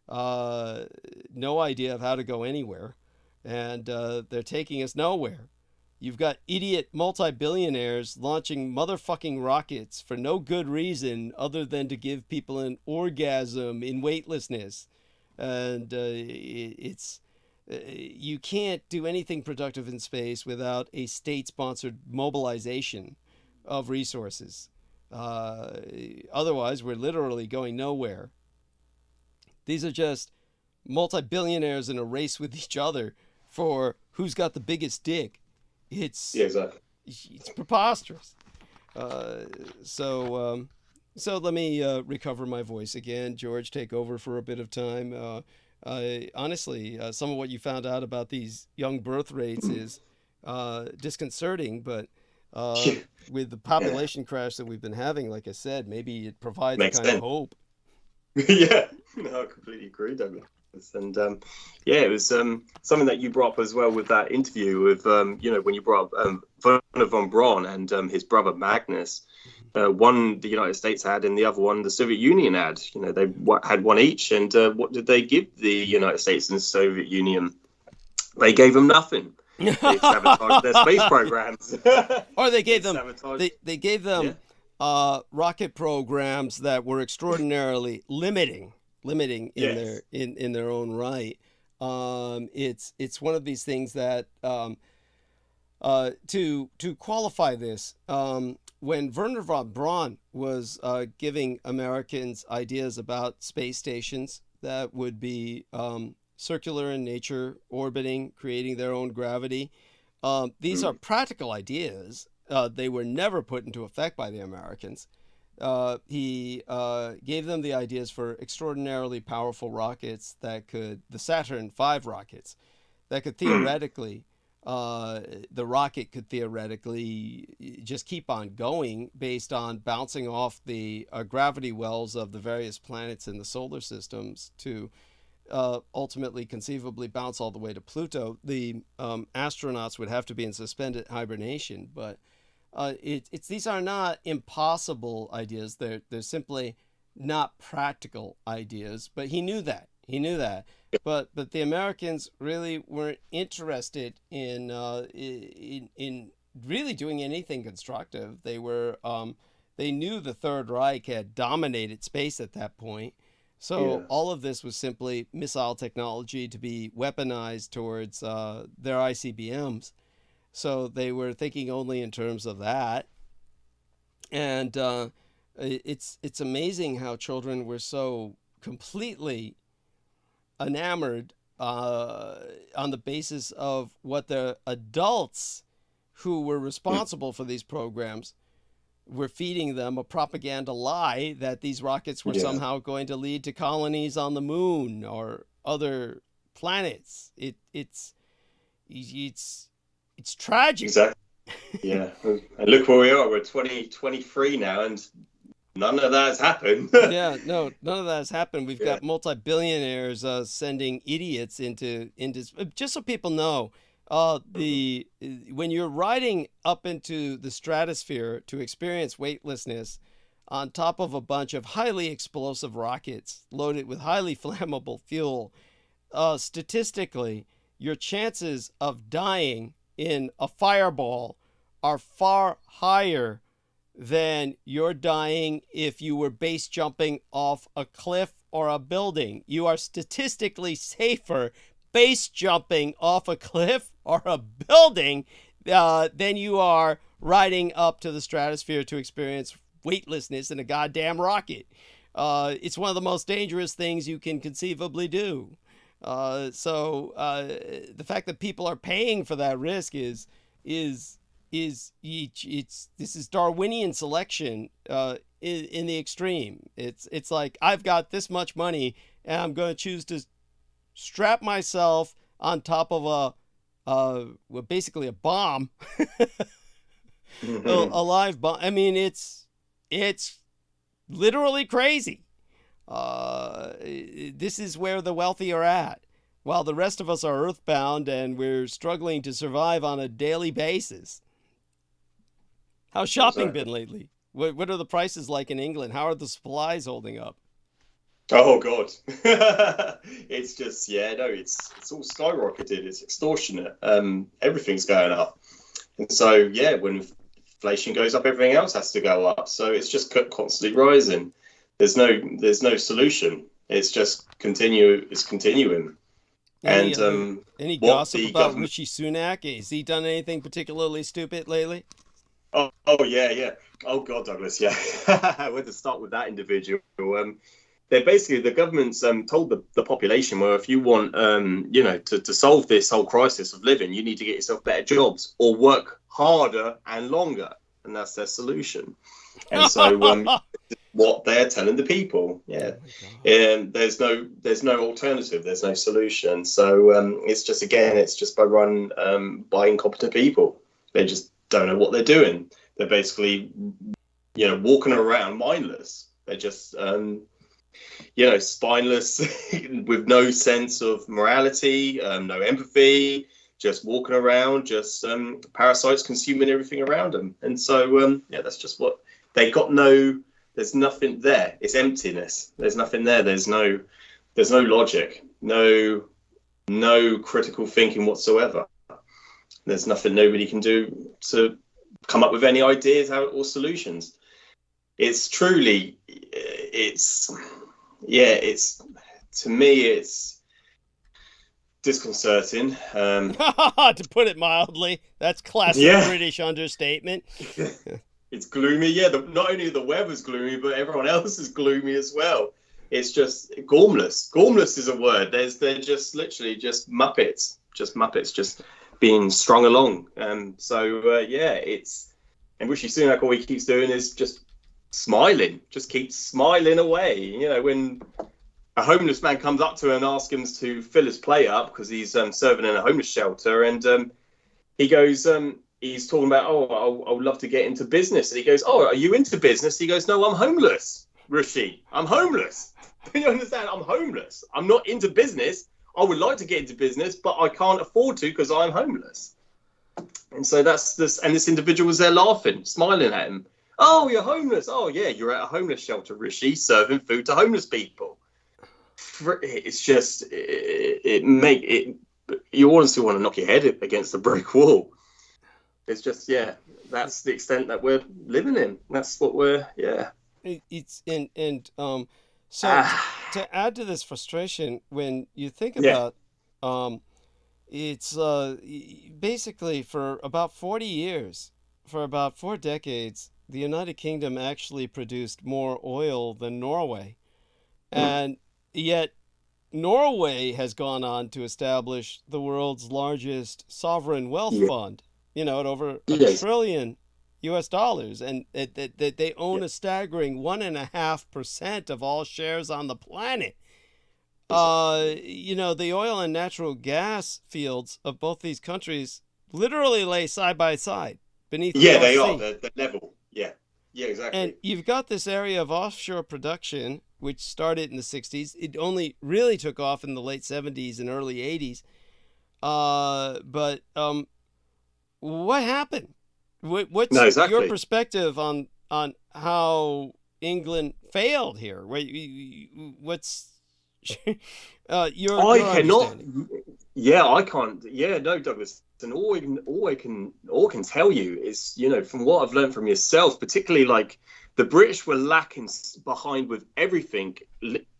no idea of how to go anywhere, and they're taking us nowhere. You've got idiot multi-billionaires launching motherfucking rockets for no good reason other than to give people an orgasm in weightlessness. And you can't do anything productive in space without a state-sponsored mobilization of resources. Otherwise, we're literally going nowhere. These are just multi-billionaires in a race with each other for who's got the biggest dick. It's preposterous. So let me recover my voice again. George, take over for a bit of time. Honestly, some of what you found out about these young birth rates is disconcerting, but with the population crash that we've been having, like I said, maybe it provides a kind of hope. Yeah, no, I completely agree, Douglas. And it was something that you brought up as well with that interview with, when you brought up Werner von Braun and his brother Magnus. One the United States had, and the other one the Soviet Union had. They had one each. And what did they give the United States and the Soviet Union? They gave them nothing. They sabotaged their space programs. Or they gave them they gave them rocket programs that were extraordinarily limiting in yes. in their own right. It's one of these things that to qualify this, when Werner von Braun was giving Americans ideas about space stations that would be circular in nature, orbiting, creating their own gravity, these are practical ideas. They were never put into effect by the Americans. He gave them the ideas for extraordinarily powerful rockets that could, the Saturn V rockets, that could theoretically, the rocket could theoretically just keep on going based on bouncing off the gravity wells of the various planets in the solar systems to ultimately, conceivably bounce all the way to Pluto. The astronauts would have to be in suspended hibernation, but these are not impossible ideas. They're simply not practical ideas. But he knew that. But the Americans really weren't interested in really doing anything constructive. They were they knew the Third Reich had dominated space at that point. So all of this was simply missile technology to be weaponized towards their ICBMs. So they were thinking only in terms of that. And it's amazing how children were so completely enamored on the basis of what the adults who were responsible for these programs were feeding them, a propaganda lie that these rockets were somehow going to lead to colonies on the moon or other planets. It's tragic. Exactly. Yeah, and look where we are. We're 2023 now, and none of that has happened. Yeah, no, none of that has happened. We've Yeah. got multi-billionaires sending idiots into just so people know, the when you're riding up into the stratosphere to experience weightlessness on top of a bunch of highly explosive rockets loaded with highly flammable fuel, statistically, your chances of dying in a fireball are far higher than you're dying if you were base jumping off a cliff or a building. You are statistically safer base jumping off a cliff or a building than you are riding up to the stratosphere to experience weightlessness in a goddamn rocket. It's one of the most dangerous things you can conceivably do. So the fact that people are paying for that risk is this is Darwinian selection in the extreme. It's like, I've got this much money and I'm going to choose to strap myself on top of well, basically a bomb, a live bomb. I mean, it's literally crazy. This is where the wealthy are at, while the rest of us are earthbound and we're struggling to survive on a daily basis. How's shopping been lately? What are the prices like in England? How are the supplies holding up? Oh God, it's just it's all skyrocketed. It's extortionate. Everything's going up, and so when inflation goes up, everything else has to go up. So it's just constantly rising. There's no solution. It's just It's continuing. Any gossip about Rishi Sunak? Has he done anything particularly stupid lately? Oh yeah. Oh God, Douglas, yeah. Where to start with that individual? They're basically, the government's told the population, well, if you want to solve this whole crisis of living, you need to get yourself better jobs or work harder and longer, and that's their solution. And so what they're telling the people, and there's no alternative, there's no solution. So it's just by incompetent people. They just don't know what they're doing. They're basically walking around mindless. They're just spineless with no sense of morality, no empathy, just walking around, just parasites consuming everything around them. And so that's just what they got. There's nothing there. It's emptiness. There's nothing there. There's no logic, no critical thinking whatsoever. There's nothing nobody can do to come up with any ideas or solutions. It's truly, to me, it's disconcerting. To put it mildly, that's classic British understatement. It's gloomy. Yeah, not only the weather's gloomy, but everyone else is gloomy as well. It's just gormless. Gormless is a word. They're just literally just Muppets, just being strung along. And Rishi Sunak, all he keeps doing is just smiling, just keeps smiling away. When a homeless man comes up to him and asks him to fill his plate up because he's serving in a homeless shelter, and he goes, he's talking about, I would love to get into business, and he goes, oh, are you into business? He goes, no, I'm homeless, Rishi, I'm homeless. You understand? I'm homeless. I'm not into business. I would like to get into business, but I can't afford to because I'm homeless. And so that's this. And this individual was there laughing, smiling at him. Oh, you're homeless. Oh, yeah, you're at a homeless shelter, Rishi, serving food to homeless people. It's just, you honestly want to knock your head against the brick wall. It's just, that's the extent that we're living in. That's what we're, So to add to this frustration, when you think about, it's basically for about 40 years, for about 4 decades, the United Kingdom actually produced more oil than Norway. And yet Norway has gone on to establish the world's largest sovereign wealth fund, at over $1 trillion US dollars, and that they own a staggering 1.5% of all shares on the planet. The oil and natural gas fields of both these countries literally lay side by side. beneath the Yeah, North they Sea. are. They're level. Yeah. Yeah, exactly. And you've got this area of offshore production, which started in the 60s. It only really took off in the late 70s and early 80s. But what happened? What's No, exactly. your perspective on how England failed here? What's your understanding? Yeah, I can't. Yeah, no, Douglas. And all I can tell you is, you know, from what I've learned from yourself, particularly like the British were lacking behind with everything,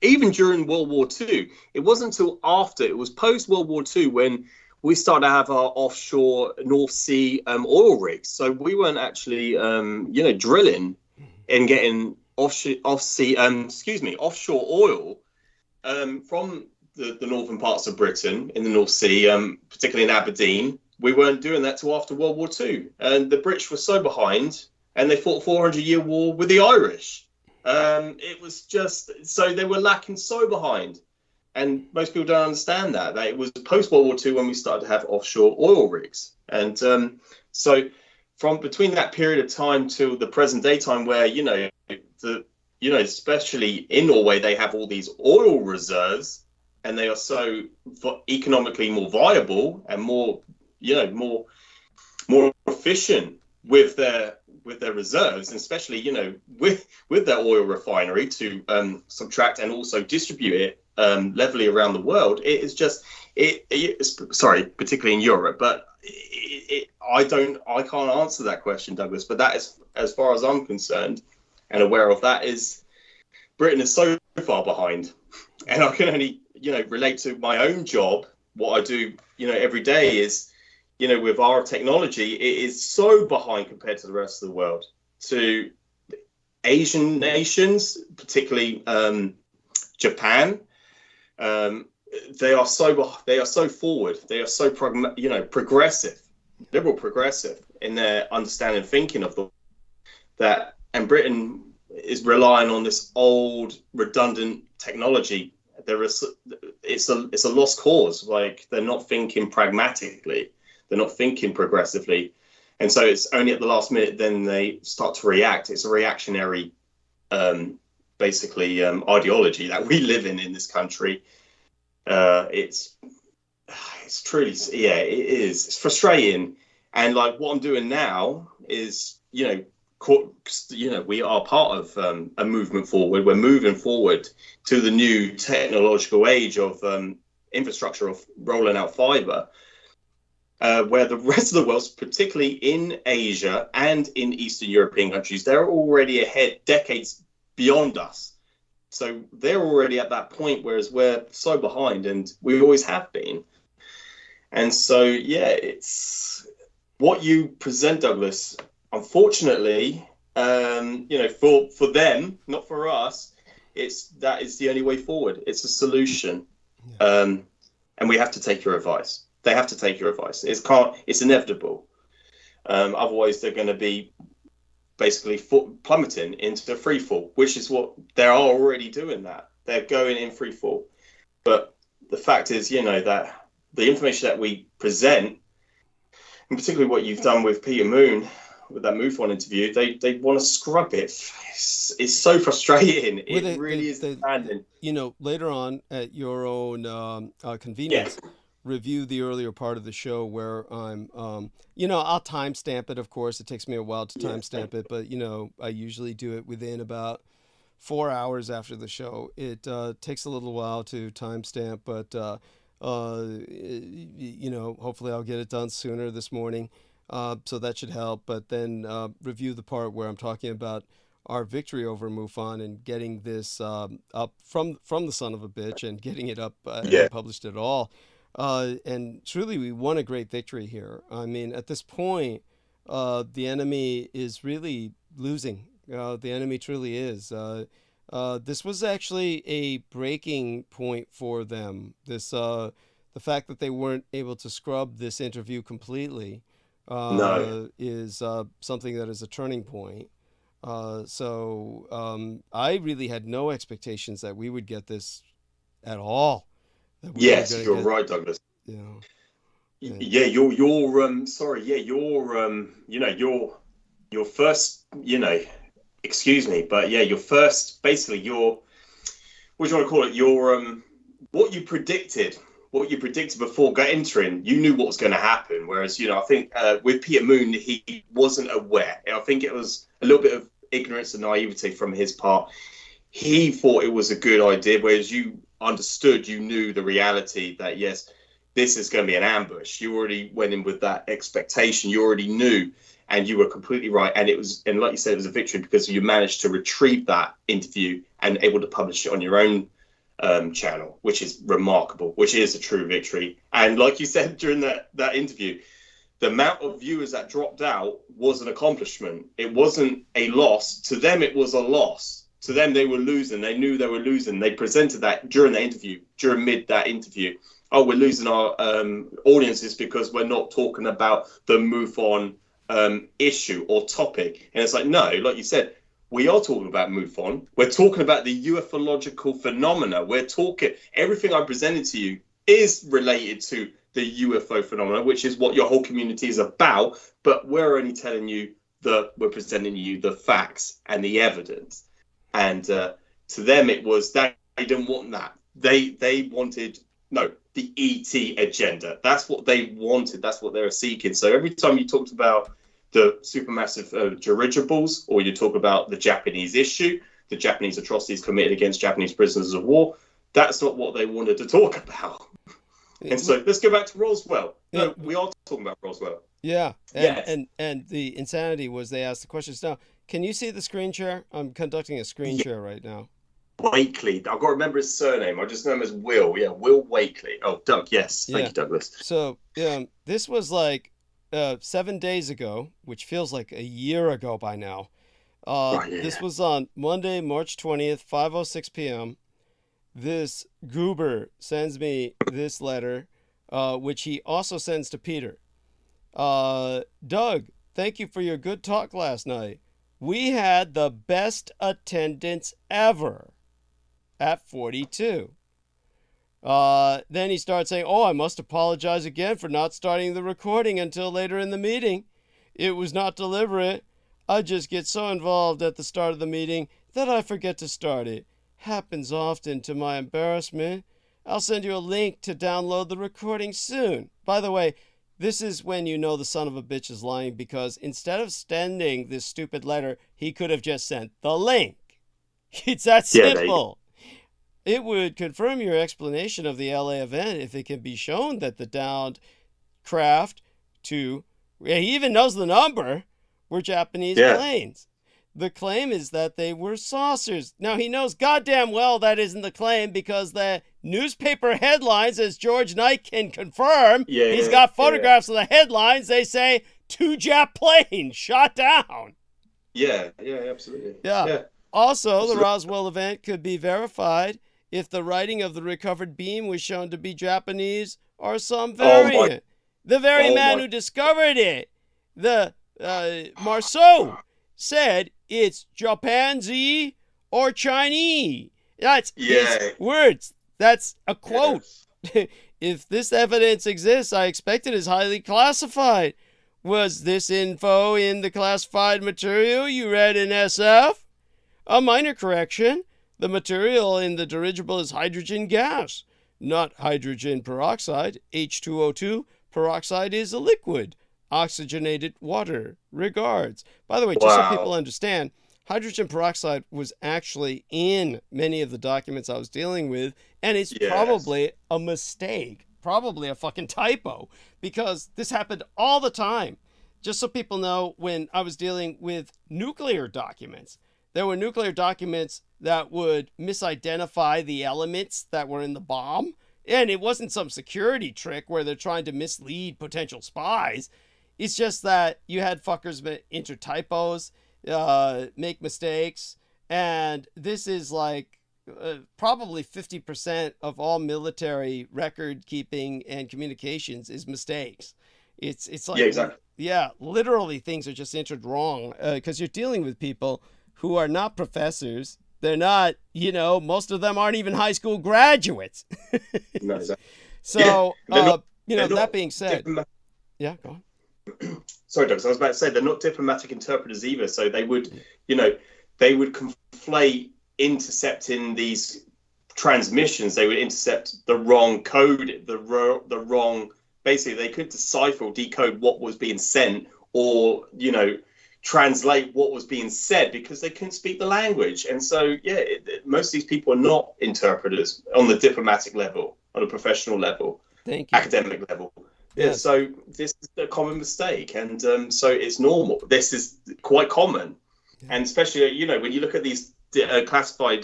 even during World War II. It wasn't until after, it was post World War II when we started to have our offshore North Sea oil rigs. So we weren't actually, you know, drilling and getting offshore oil from the northern parts of Britain in the North Sea, particularly in Aberdeen. We weren't doing that till after World War II. And the British were so behind, and they fought a 400-year war with the Irish. It was just, so they were lacking so behind. And most people don't understand that it was post-World War II when we started to have offshore oil rigs. And so from between that period of time till the present day time where, you know, especially in Norway, they have all these oil reserves, and they are so economically more viable and more, you know, more efficient with their reserves, and especially, you know, with their oil refinery to subtract and also distribute it levelly around the world. It is just particularly in Europe, but I can't answer that question, Douglas. But that is, as far as I'm concerned and aware of, that is, Britain is so far behind, and I can only, you know, relate to my own job. What I do, you know, every day is, you know, with our technology, it is so behind compared to the rest of the world. To Asian nations, particularly Japan, they are so forward. They are so progressive, liberal progressive in their understanding and thinking of that. And Britain is relying on this old, redundant technology. It's a lost cause. Like, they're not thinking pragmatically. They're not thinking progressively. And so it's only at the last minute then they start to react. It's a reactionary, ideology that we live in this country. It's truly, yeah, it is. It's frustrating. And like what I'm doing now is, you know, we are part of a movement forward. We're moving forward to the new technological age of infrastructure, of rolling out fiber, where the rest of the world, particularly in Asia and in Eastern European countries, they're already ahead, decades beyond us. So they're already at that point, whereas we're so behind, and we always have been. And so, yeah, it's what you present, Douglas. Unfortunately, you know, for them, not for us, that is the only way forward. It's a solution, and we have to take your advice. They have to take your advice. It's inevitable. Otherwise, they're going to be basically plummeting into the free fall, which is what they are already doing. That they're going in free fall. But the fact is, you know, that the information that we present, and particularly what you've done with Peter Moon, with that MUFON interview, they want to scrub it. It's so frustrating. It really is demanding. You know, later on at your own convenience, review the earlier part of the show where I'm, you know, I'll timestamp it. Of course, it takes me a while to timestamp it, but you know, I usually do it within about 4 hours after the show. It takes a little while to timestamp, but you know, hopefully I'll get it done sooner this morning. So that should help. But then review the part where I'm talking about our victory over MUFON and getting this up from the son of a bitch and getting it up and published at all. And truly, we won a great victory here. I mean, at this point, the enemy is really losing. The enemy truly is. This was actually a breaking point for them. The fact that they weren't able to scrub this interview completely is something that is a turning point. So I really had no expectations that we would get this at all. Yes, you're right, Douglas. Yeah, your sorry, yeah, your first, excuse me, but yeah, your first, basically your, what do you want to call it? Your what you predicted before entering, you knew what was going to happen. Whereas, I think with Peter Moon, he wasn't aware. I think it was a little bit of ignorance and naivety from his part. He thought it was a good idea, whereas you understood, you knew the reality that, yes, this is going to be an ambush. You already went in with that expectation. You already knew, and you were completely right. And like you said, it was a victory because you managed to retrieve that interview and able to publish it on your own channel, which is remarkable, which is a true victory. And like you said during that interview, the amount of viewers that dropped out was an accomplishment. It wasn't a loss. To them, it was a loss. To them, they were losing. They knew they were losing. They presented that during the interview, during that interview. Oh, we're losing our audiences because we're not talking about the MUFON issue or topic. And it's like, no, like you said, we are talking about MUFON. We're talking about the ufological phenomena. We're talking, everything I presented to you is related to the UFO phenomena, which is what your whole community is about. But we're only telling you we're presenting you the facts and the evidence. And to them, it was that they didn't want that. They wanted, the ET agenda. That's what they wanted. That's what they were seeking. So every time you talked about the supermassive dirigibles, or you talk about the Japanese issue, the Japanese atrocities committed against Japanese prisoners of war, that's not what they wanted to talk about. And so let's go back to Roswell. No, we are talking about Roswell. Yeah. Yes. And the insanity was they asked the questions. Now, can you see the screen share? I'm conducting a screen share right now. Wakely. I've got to remember his surname. I just know him as Will. Yeah, Will Wakely. Oh, Doug. Yes. Thank you, Douglas. So this was like 7 days ago, which feels like a year ago by now. This was on Monday, March 20th, 5:06 p.m. This goober sends me this letter, which he also sends to Peter. Doug, thank you for your good talk last night. We had the best attendance ever at 42. Then he starts saying, I must apologize again for not starting the recording until later in the meeting. It was not deliberate. I just get so involved at the start of the meeting that I forget to start it. Happens often to my embarrassment. I'll send you a link to download the recording soon. By the way, this is when you know the son of a bitch is lying, because instead of sending this stupid letter, he could have just sent the link. It's that simple. It would confirm your explanation of the LA event if it can be shown that the downed craft he even knows the number, were Japanese planes. The claim is that they were saucers. Now, he knows goddamn well that isn't the claim, because the newspaper headlines, as George Knight can confirm, he's got photographs of the headlines. They say 2 Jap planes shot down. Yeah, absolutely. Yeah. Also, the Roswell event could be verified if the writing of the recovered beam was shown to be Japanese or some variant. The very man who discovered it, the Marceau, said it's Japanese or Chinese. That's his words. That's a quote. Yes. If this evidence exists, I expect it is highly classified. Was this info in the classified material you read in SF? A minor correction. The material in the dirigible is hydrogen gas, not hydrogen peroxide, H2O2. Peroxide is a liquid. Oxygenated water. Regards. By the way, just so people understand, hydrogen peroxide was actually in many of the documents I was dealing with, and it's probably a mistake, probably a fucking typo, because this happened all the time. Just so people know, when I was dealing with nuclear documents, there were nuclear documents that would misidentify the elements that were in the bomb, and it wasn't some security trick where they're trying to mislead potential spies. It's just that you had fuckers enter typos, make mistakes, and this is like probably 50% of all military record keeping and communications is mistakes. It's like literally things are just entered wrong, because you're dealing with people who are not professors. They're not, most of them aren't even high school graduates. No, exactly. So you know, that being said, yeah, go on. Sorry, Doug. So I was about to say they're not diplomatic interpreters either. So they would, you know, they would conflate intercepting these transmissions. They would intercept the wrong code, the wrong. Basically, they could decipher or decode what was being sent, or you know, translate what was being said because they couldn't speak the language. And so, yeah, most of these people are not interpreters on the diplomatic level, on a professional level, academic level. Yeah, yes. So this is a common mistake, and so it's normal. This is quite common, and especially, you know, when you look at these declassified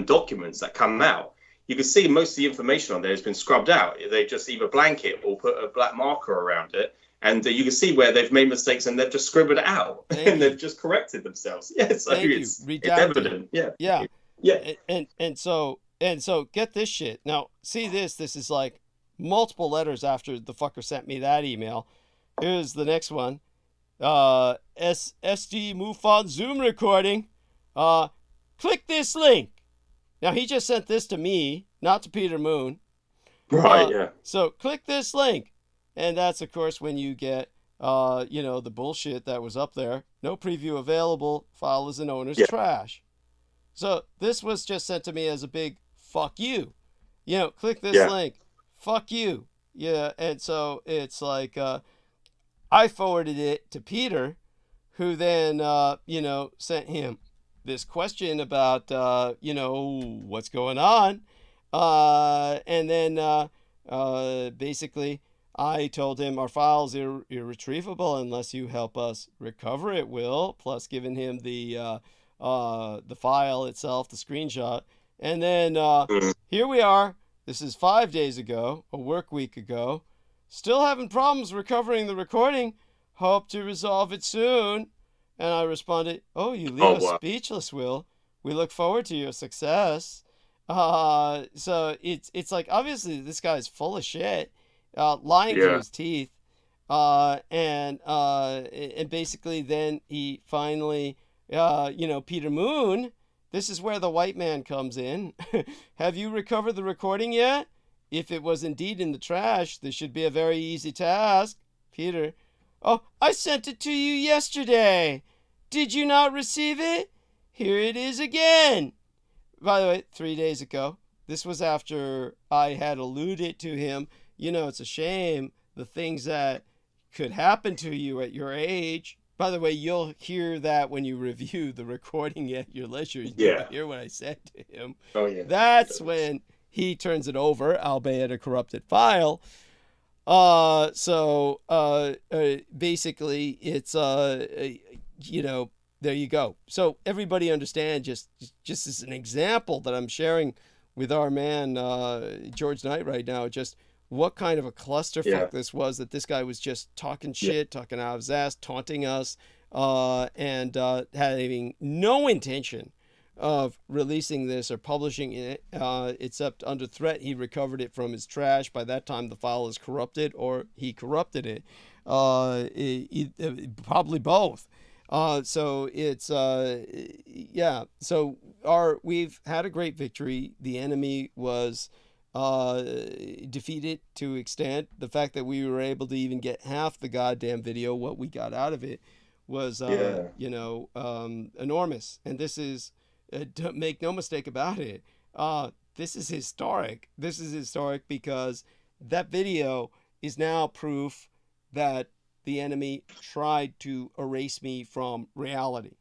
documents that come out, you can see most of the information on there has been scrubbed out. They just either blanket or put a black marker around it, and you can see where they've made mistakes and they've just scribbled it out and they've just corrected themselves. Yeah, so it's evident. Yeah. And so get this shit. Now, see this. This is like multiple letters after the fucker sent me that email. Here's the next one. Sndy MUFON Zoom recording. Click this link. Now, he just sent this to me, not to Peter Moon. Right, yeah. So click this link. And that's, of course, when you get, you know, the bullshit that was up there. No preview available. File is an owner's trash. So this was just sent to me as a big fuck you. You know, click this link. Fuck you. Yeah, and so it's like I forwarded it to Peter, who then, you know, sent him this question about, you know, what's going on. And then basically I told him our file's irretrievable unless you help us recover it, Will, plus giving him the file itself, the screenshot. And then here we are. This is 5 days ago, a work week ago. Still having problems recovering the recording. Hope to resolve it soon. And I responded, oh, you leave us speechless, Will. We look forward to your success. So it's like, obviously, this guy's full of shit, lying through his teeth. And basically then he finally, you know, Peter Moon, this is where the white man comes in. Have you recovered the recording yet? If it was indeed in the trash, this should be a very easy task. Peter, oh, I sent it to you yesterday. Did you not receive it? Here it is again. By the way, 3 days ago, this was after I had alluded to him. You know, it's a shame the things that could happen to you at your age. By the way, you'll hear that when you review the recording at your leisure. You'll hear what I said to him. Oh, yeah. That's when he turns it over, albeit a corrupted file. Basically, it's, you know, there you go. So everybody understand, just as an example that I'm sharing with our man, George Knight right now, just what kind of a clusterfuck this was, that this guy was just talking shit, talking out of his ass, taunting us, and having no intention of releasing this or publishing it, except under threat. He recovered it from his trash. By that time, the file is corrupted, or he corrupted it. Probably both. So it's, so we've had a great victory. The enemy was defeated to extent. The fact that we were able to even get half the goddamn video, what we got out of it, was, you know, enormous. And this is, make no mistake about it, this is historic. This is historic because that video is now proof that the enemy tried to erase me from reality,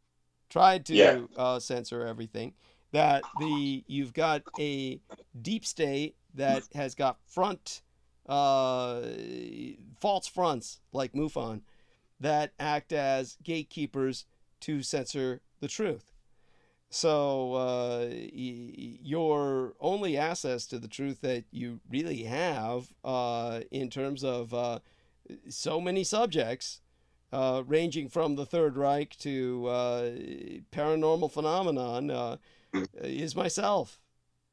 tried to censor everything. That you've got a deep state that has got false fronts like MUFON that act as gatekeepers to censor the truth. So your only access to the truth that you really have, in terms of so many subjects, ranging from the Third Reich to paranormal phenomenon, is myself,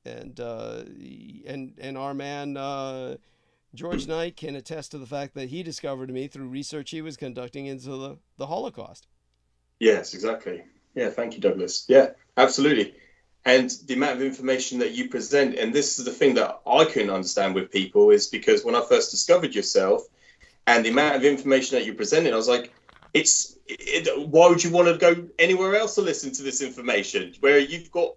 and our man George Knight can attest to the fact that he discovered me through research he was conducting into the Holocaust. Yes, exactly. Yeah, thank you, Douglas. Yeah, absolutely. and the amount of information that you present. And this is the thing that I couldn't understand with people, is because when I first discovered yourself and the amount of information that you presented, I was like, why would you want to go anywhere else to listen to this information where you've got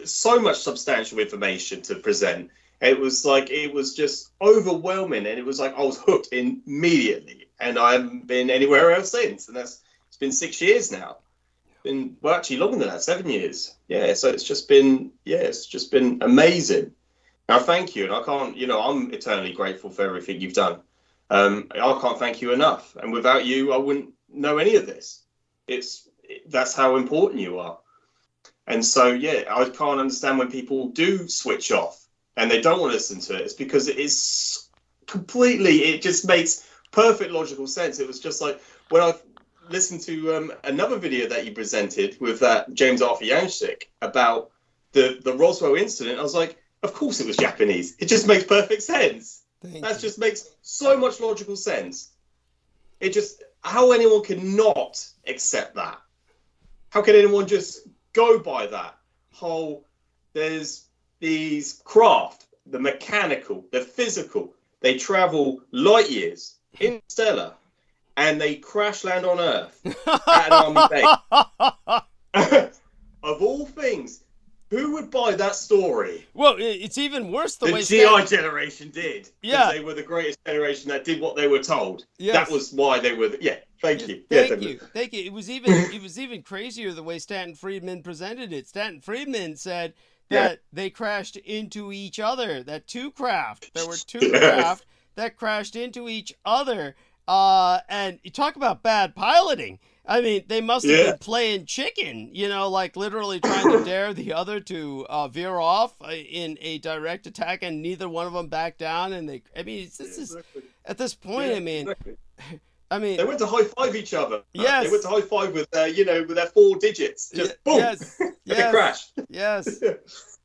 so much substantial information to present? It was just overwhelming, and it was like I was hooked immediately, and I haven't been anywhere else since. And it's been 6 years now. Actually longer than that, 7 years. Yeah, so it's just been amazing. Now, thank you, and I can't, I'm eternally grateful for everything you've done. I can't thank you enough, and without you, I wouldn't know any of this. That's how important you are. And so, yeah, I can't understand when people do switch off and they don't want to listen to it. It's because it just makes perfect logical sense. It was just like when I listened to another video that you presented with that James Arthur Yanchik about the Roswell incident. I was like, of course it was Japanese. It just makes perfect sense. Just makes so much logical sense. How anyone can not accept that? How can anyone just go by that whole, there's these craft, the mechanical, the physical, they travel light years, interstellar, and they crash land on Earth at an army base. Of all things, who would buy that story? Well, it's even worse the way GI generation did. Yeah. They were the greatest generation that did what they were told. Yes. That was why they were... Thank you. Thank you. It was even crazier the way Stanton Friedman presented it. Stanton Friedman said that they crashed into each other. There were two craft that crashed into each other. And you talk about bad piloting. I mean, they must have been playing chicken, like literally trying to dare the other to veer off in a direct attack, and neither one of them backed down. And at this point, they went to high five each other. Yes. They went to high five with with their 4 digits. Just boom. Yes. They crashed. Yes.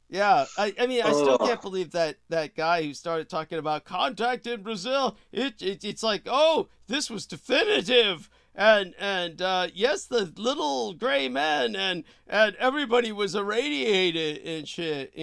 Yeah. I still can't believe that guy who started talking about contact in Brazil. It's like, oh, this was definitive. And yes, the little gray men and everybody was irradiated and shit.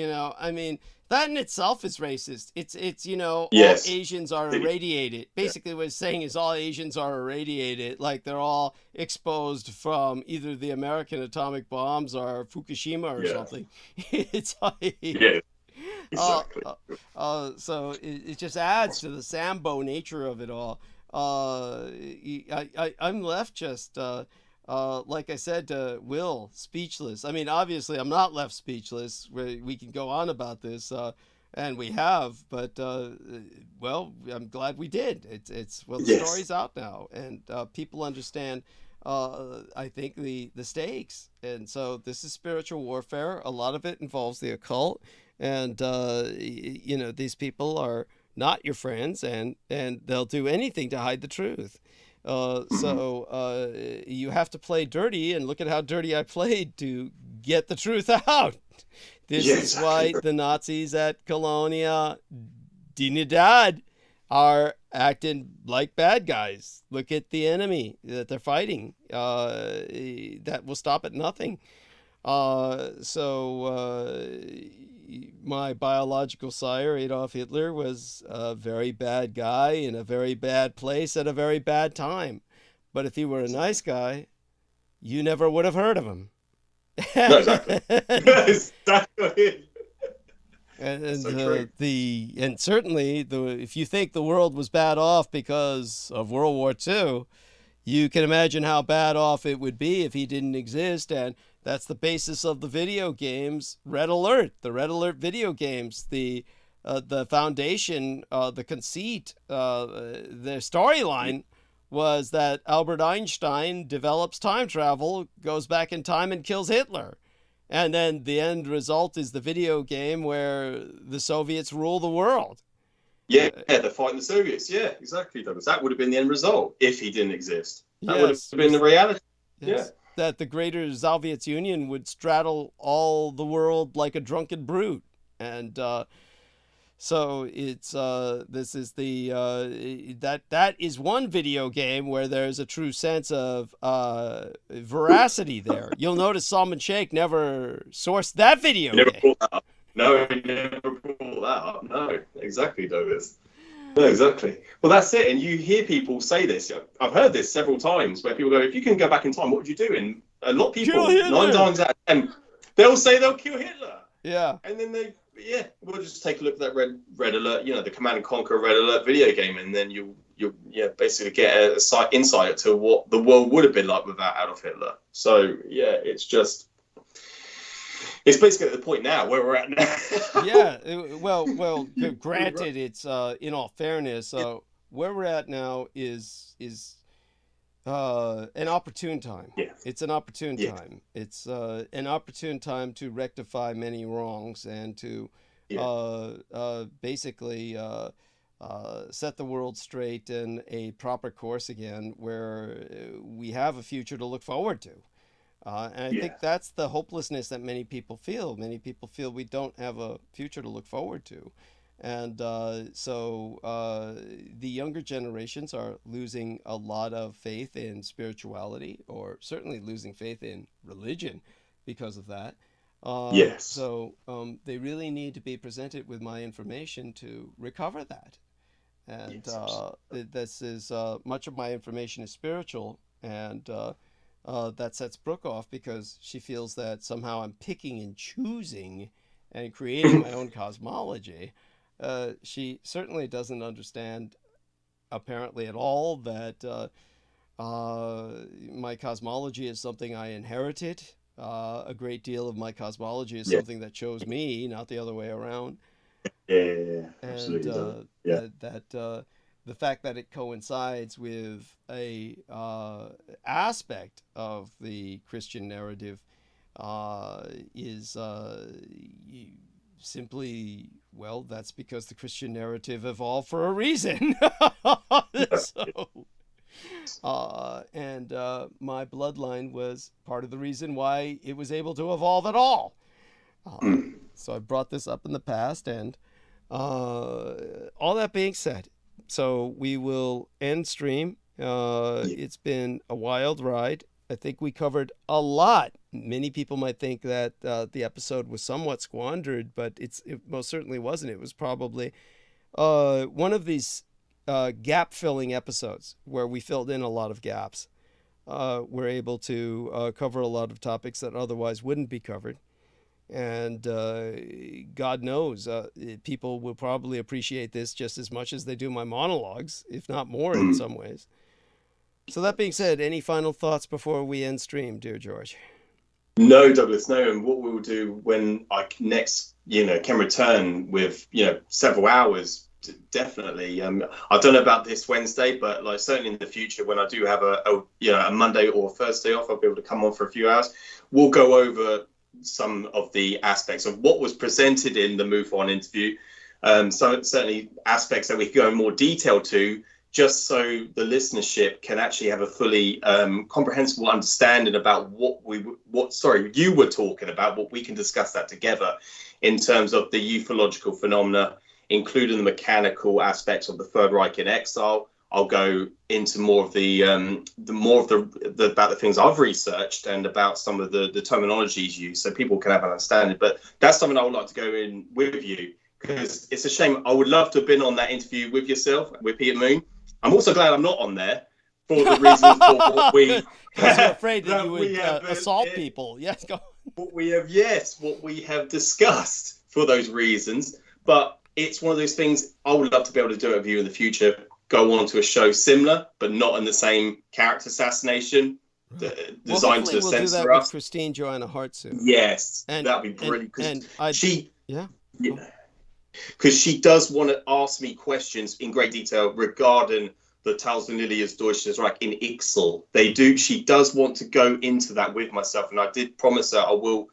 That in itself is racist. It's all Asians are irradiated. Basically, what it's saying is all Asians are irradiated, like they're all exposed from either the American atomic bombs or Fukushima or something. It's like exactly. So it just adds to the Sambo nature of it all. I'm left just like I said to Will, speechless. Obviously I'm not left speechless. We can go on about this, and we have, but well, I'm glad we did. The story's out now, and people understand. I think the stakes, and so this is spiritual warfare. A lot of it involves the occult, and these people are not your friends, and they'll do anything to hide the truth. So you have to play dirty, and look at how dirty I played to get the truth out. This is why the Nazis at Colonia Dignidad are acting like bad guys. Look at the enemy that they're fighting. That will stop at nothing. My biological sire, Adolf Hitler, was a very bad guy in a very bad place at a very bad time. But if he were a nice guy, you never would have heard of him. No, exactly. Exactly. And certainly, if you think the world was bad off because of World War II, you can imagine how bad off it would be if he didn't exist. And that's the basis of the video games, Red Alert, the Red Alert video games, the foundation, the conceit, the storyline was that Albert Einstein develops time travel, goes back in time and kills Hitler. And then the end result is the video game where the Soviets rule the world. Yeah, they're fighting the Soviets. Yeah, exactly, Douglas. That would have been the end result if he didn't exist. That would have been the reality. Yes. Yeah. That the greater Soviet Union would straddle all the world like a drunken brute. And So it's this is the that is one video game where there's a true sense of veracity there. You'll notice Salman Sheikh never sourced that video Never game. brought that up. No, he never brought that up. No, exactly, Douglas. No, exactly. Well, that's it. And you hear people say this. I've heard this several times where people go, if you can go back in time, what would you do? And a lot of people, 9 times out of 10, they'll say they'll kill Hitler. Yeah. And then we'll just take a look at that Red Alert, the Command and Conquer Red Alert video game, and then you'll basically get a insight to what the world would have been like without Adolf Hitler. So yeah, it's basically at the point now where we're at now. Yeah, well, granted, it's in all fairness, where we're at now is an opportune time. Yeah. It's an opportune time. It's an opportune time to rectify many wrongs and to basically set the world straight in a proper course again, where we have a future to look forward to. And I think that's the hopelessness that many people feel. Many people feel we don't have a future to look forward to. And so the younger generations are losing a lot of faith in spirituality, or certainly losing faith in religion because of that. Yes. So they really need to be presented with my information to recover that. And this is much of my information is spiritual, and that sets Brooke off because she feels that somehow I'm picking and choosing and creating my own cosmology. She certainly doesn't understand, apparently, at all that my cosmology is something I inherited. A great deal of my cosmology is something that chose me, not the other way around. Yeah, and absolutely. The fact that it coincides with a aspect of the Christian narrative is simply, well, that's because the Christian narrative evolved for a reason. My bloodline was part of the reason why it was able to evolve at all. So I brought this up in the past, and all that being said, so we will end stream. It's been a wild ride. I think we covered a lot. Many people might think that the episode was somewhat squandered, but it most certainly wasn't. It was probably one of these gap-filling episodes where we filled in a lot of gaps. We're able to cover a lot of topics that otherwise wouldn't be covered. And God knows, people will probably appreciate this just as much as they do my monologues, if not more in some ways. So that being said, any final thoughts before we end stream, dear George? No, Douglas, no. And what we will do when I next, can return with, several hours, definitely. I don't know about this Wednesday, but like certainly in the future, when I do have a Monday or Thursday off, I'll be able to come on for a few hours. We'll go over some of the aspects of what was presented in the MUFON interview. So certainly aspects that we can go in more detail to, just so the listenership can actually have a fully comprehensible understanding about what you were talking about, what we can discuss that together in terms of the ufological phenomena, including the mechanical aspects of the Third Reich in exile. I'll go into more of the about the things I've researched and about some of the terminologies used, so people can have an understanding. But that's something I would like to go in with you, because it's a shame. I would love to have been on that interview with yourself, with Peter Moon. I'm also glad I'm not on there for the reasons for what we. Because you're afraid that you would assault people. Yes, go. What we have discussed for those reasons, but it's one of those things I would love to be able to do it with you in the future. Go on to a show similar, but not in the same character assation, designed to censor do that us. With Christine Joanna Hart soon. Yes, that'd be brilliant. Because she does want to ask me questions in great detail regarding the Tausendliches Deutsches Reich in Ixel. She does want to go into that with myself, and I did promise her I will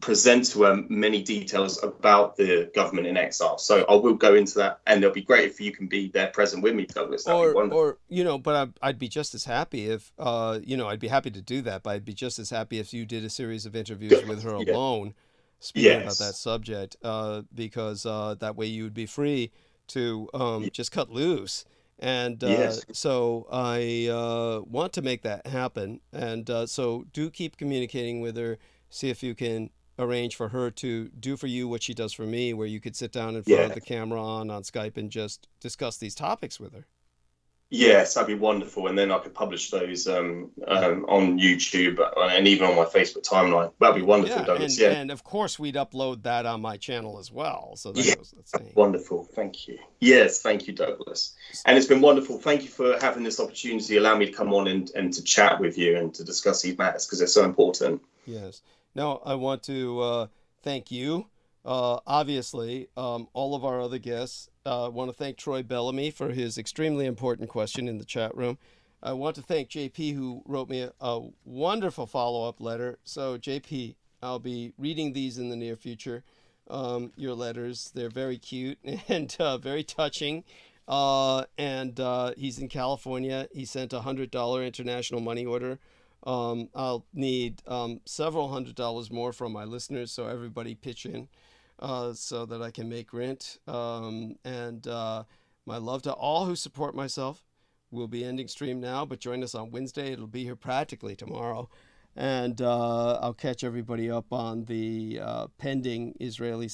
present to her many details about the government in exile. So I will go into that, and it'll be great if you can be there present with me, Douglas. But I'd be just as happy if, I'd be happy to do that, but I'd be just as happy if you did a series of interviews with her alone, speaking about that subject, because that way you would be free to just cut loose. And so I want to make that happen. And so do keep communicating with her. See if you can arrange for her to do for you what she does for me, where you could sit down in front of the camera on Skype and just discuss these topics with her. Yes, that'd be wonderful, and then I could publish those on YouTube and even on my Facebook timeline. That'd be wonderful, Douglas. And of course we'd upload that on my channel as well. So that goes without saying. Wonderful, thank you. Yes, thank you, Douglas. And it's been wonderful. Thank you for having this opportunity, allow me to come on and to chat with you and to discuss these matters because they're so important. Yes. Now I want to thank you. Obviously, all of our other guests. I want to thank Troy Bellamy for his extremely important question in the chat room. I want to thank JP, who wrote me a wonderful follow-up letter. So JP, I'll be reading these in the near future. Your letters, they're very cute and very touching. And he's in California. He sent a $100 international money order. I'll need several $100s more from my listeners, so everybody pitch in. So that I can make rent. And my love to all who support myself. We'll be ending stream now, but join us on Wednesday. It'll be here practically tomorrow. And I'll catch everybody up on the pending Israeli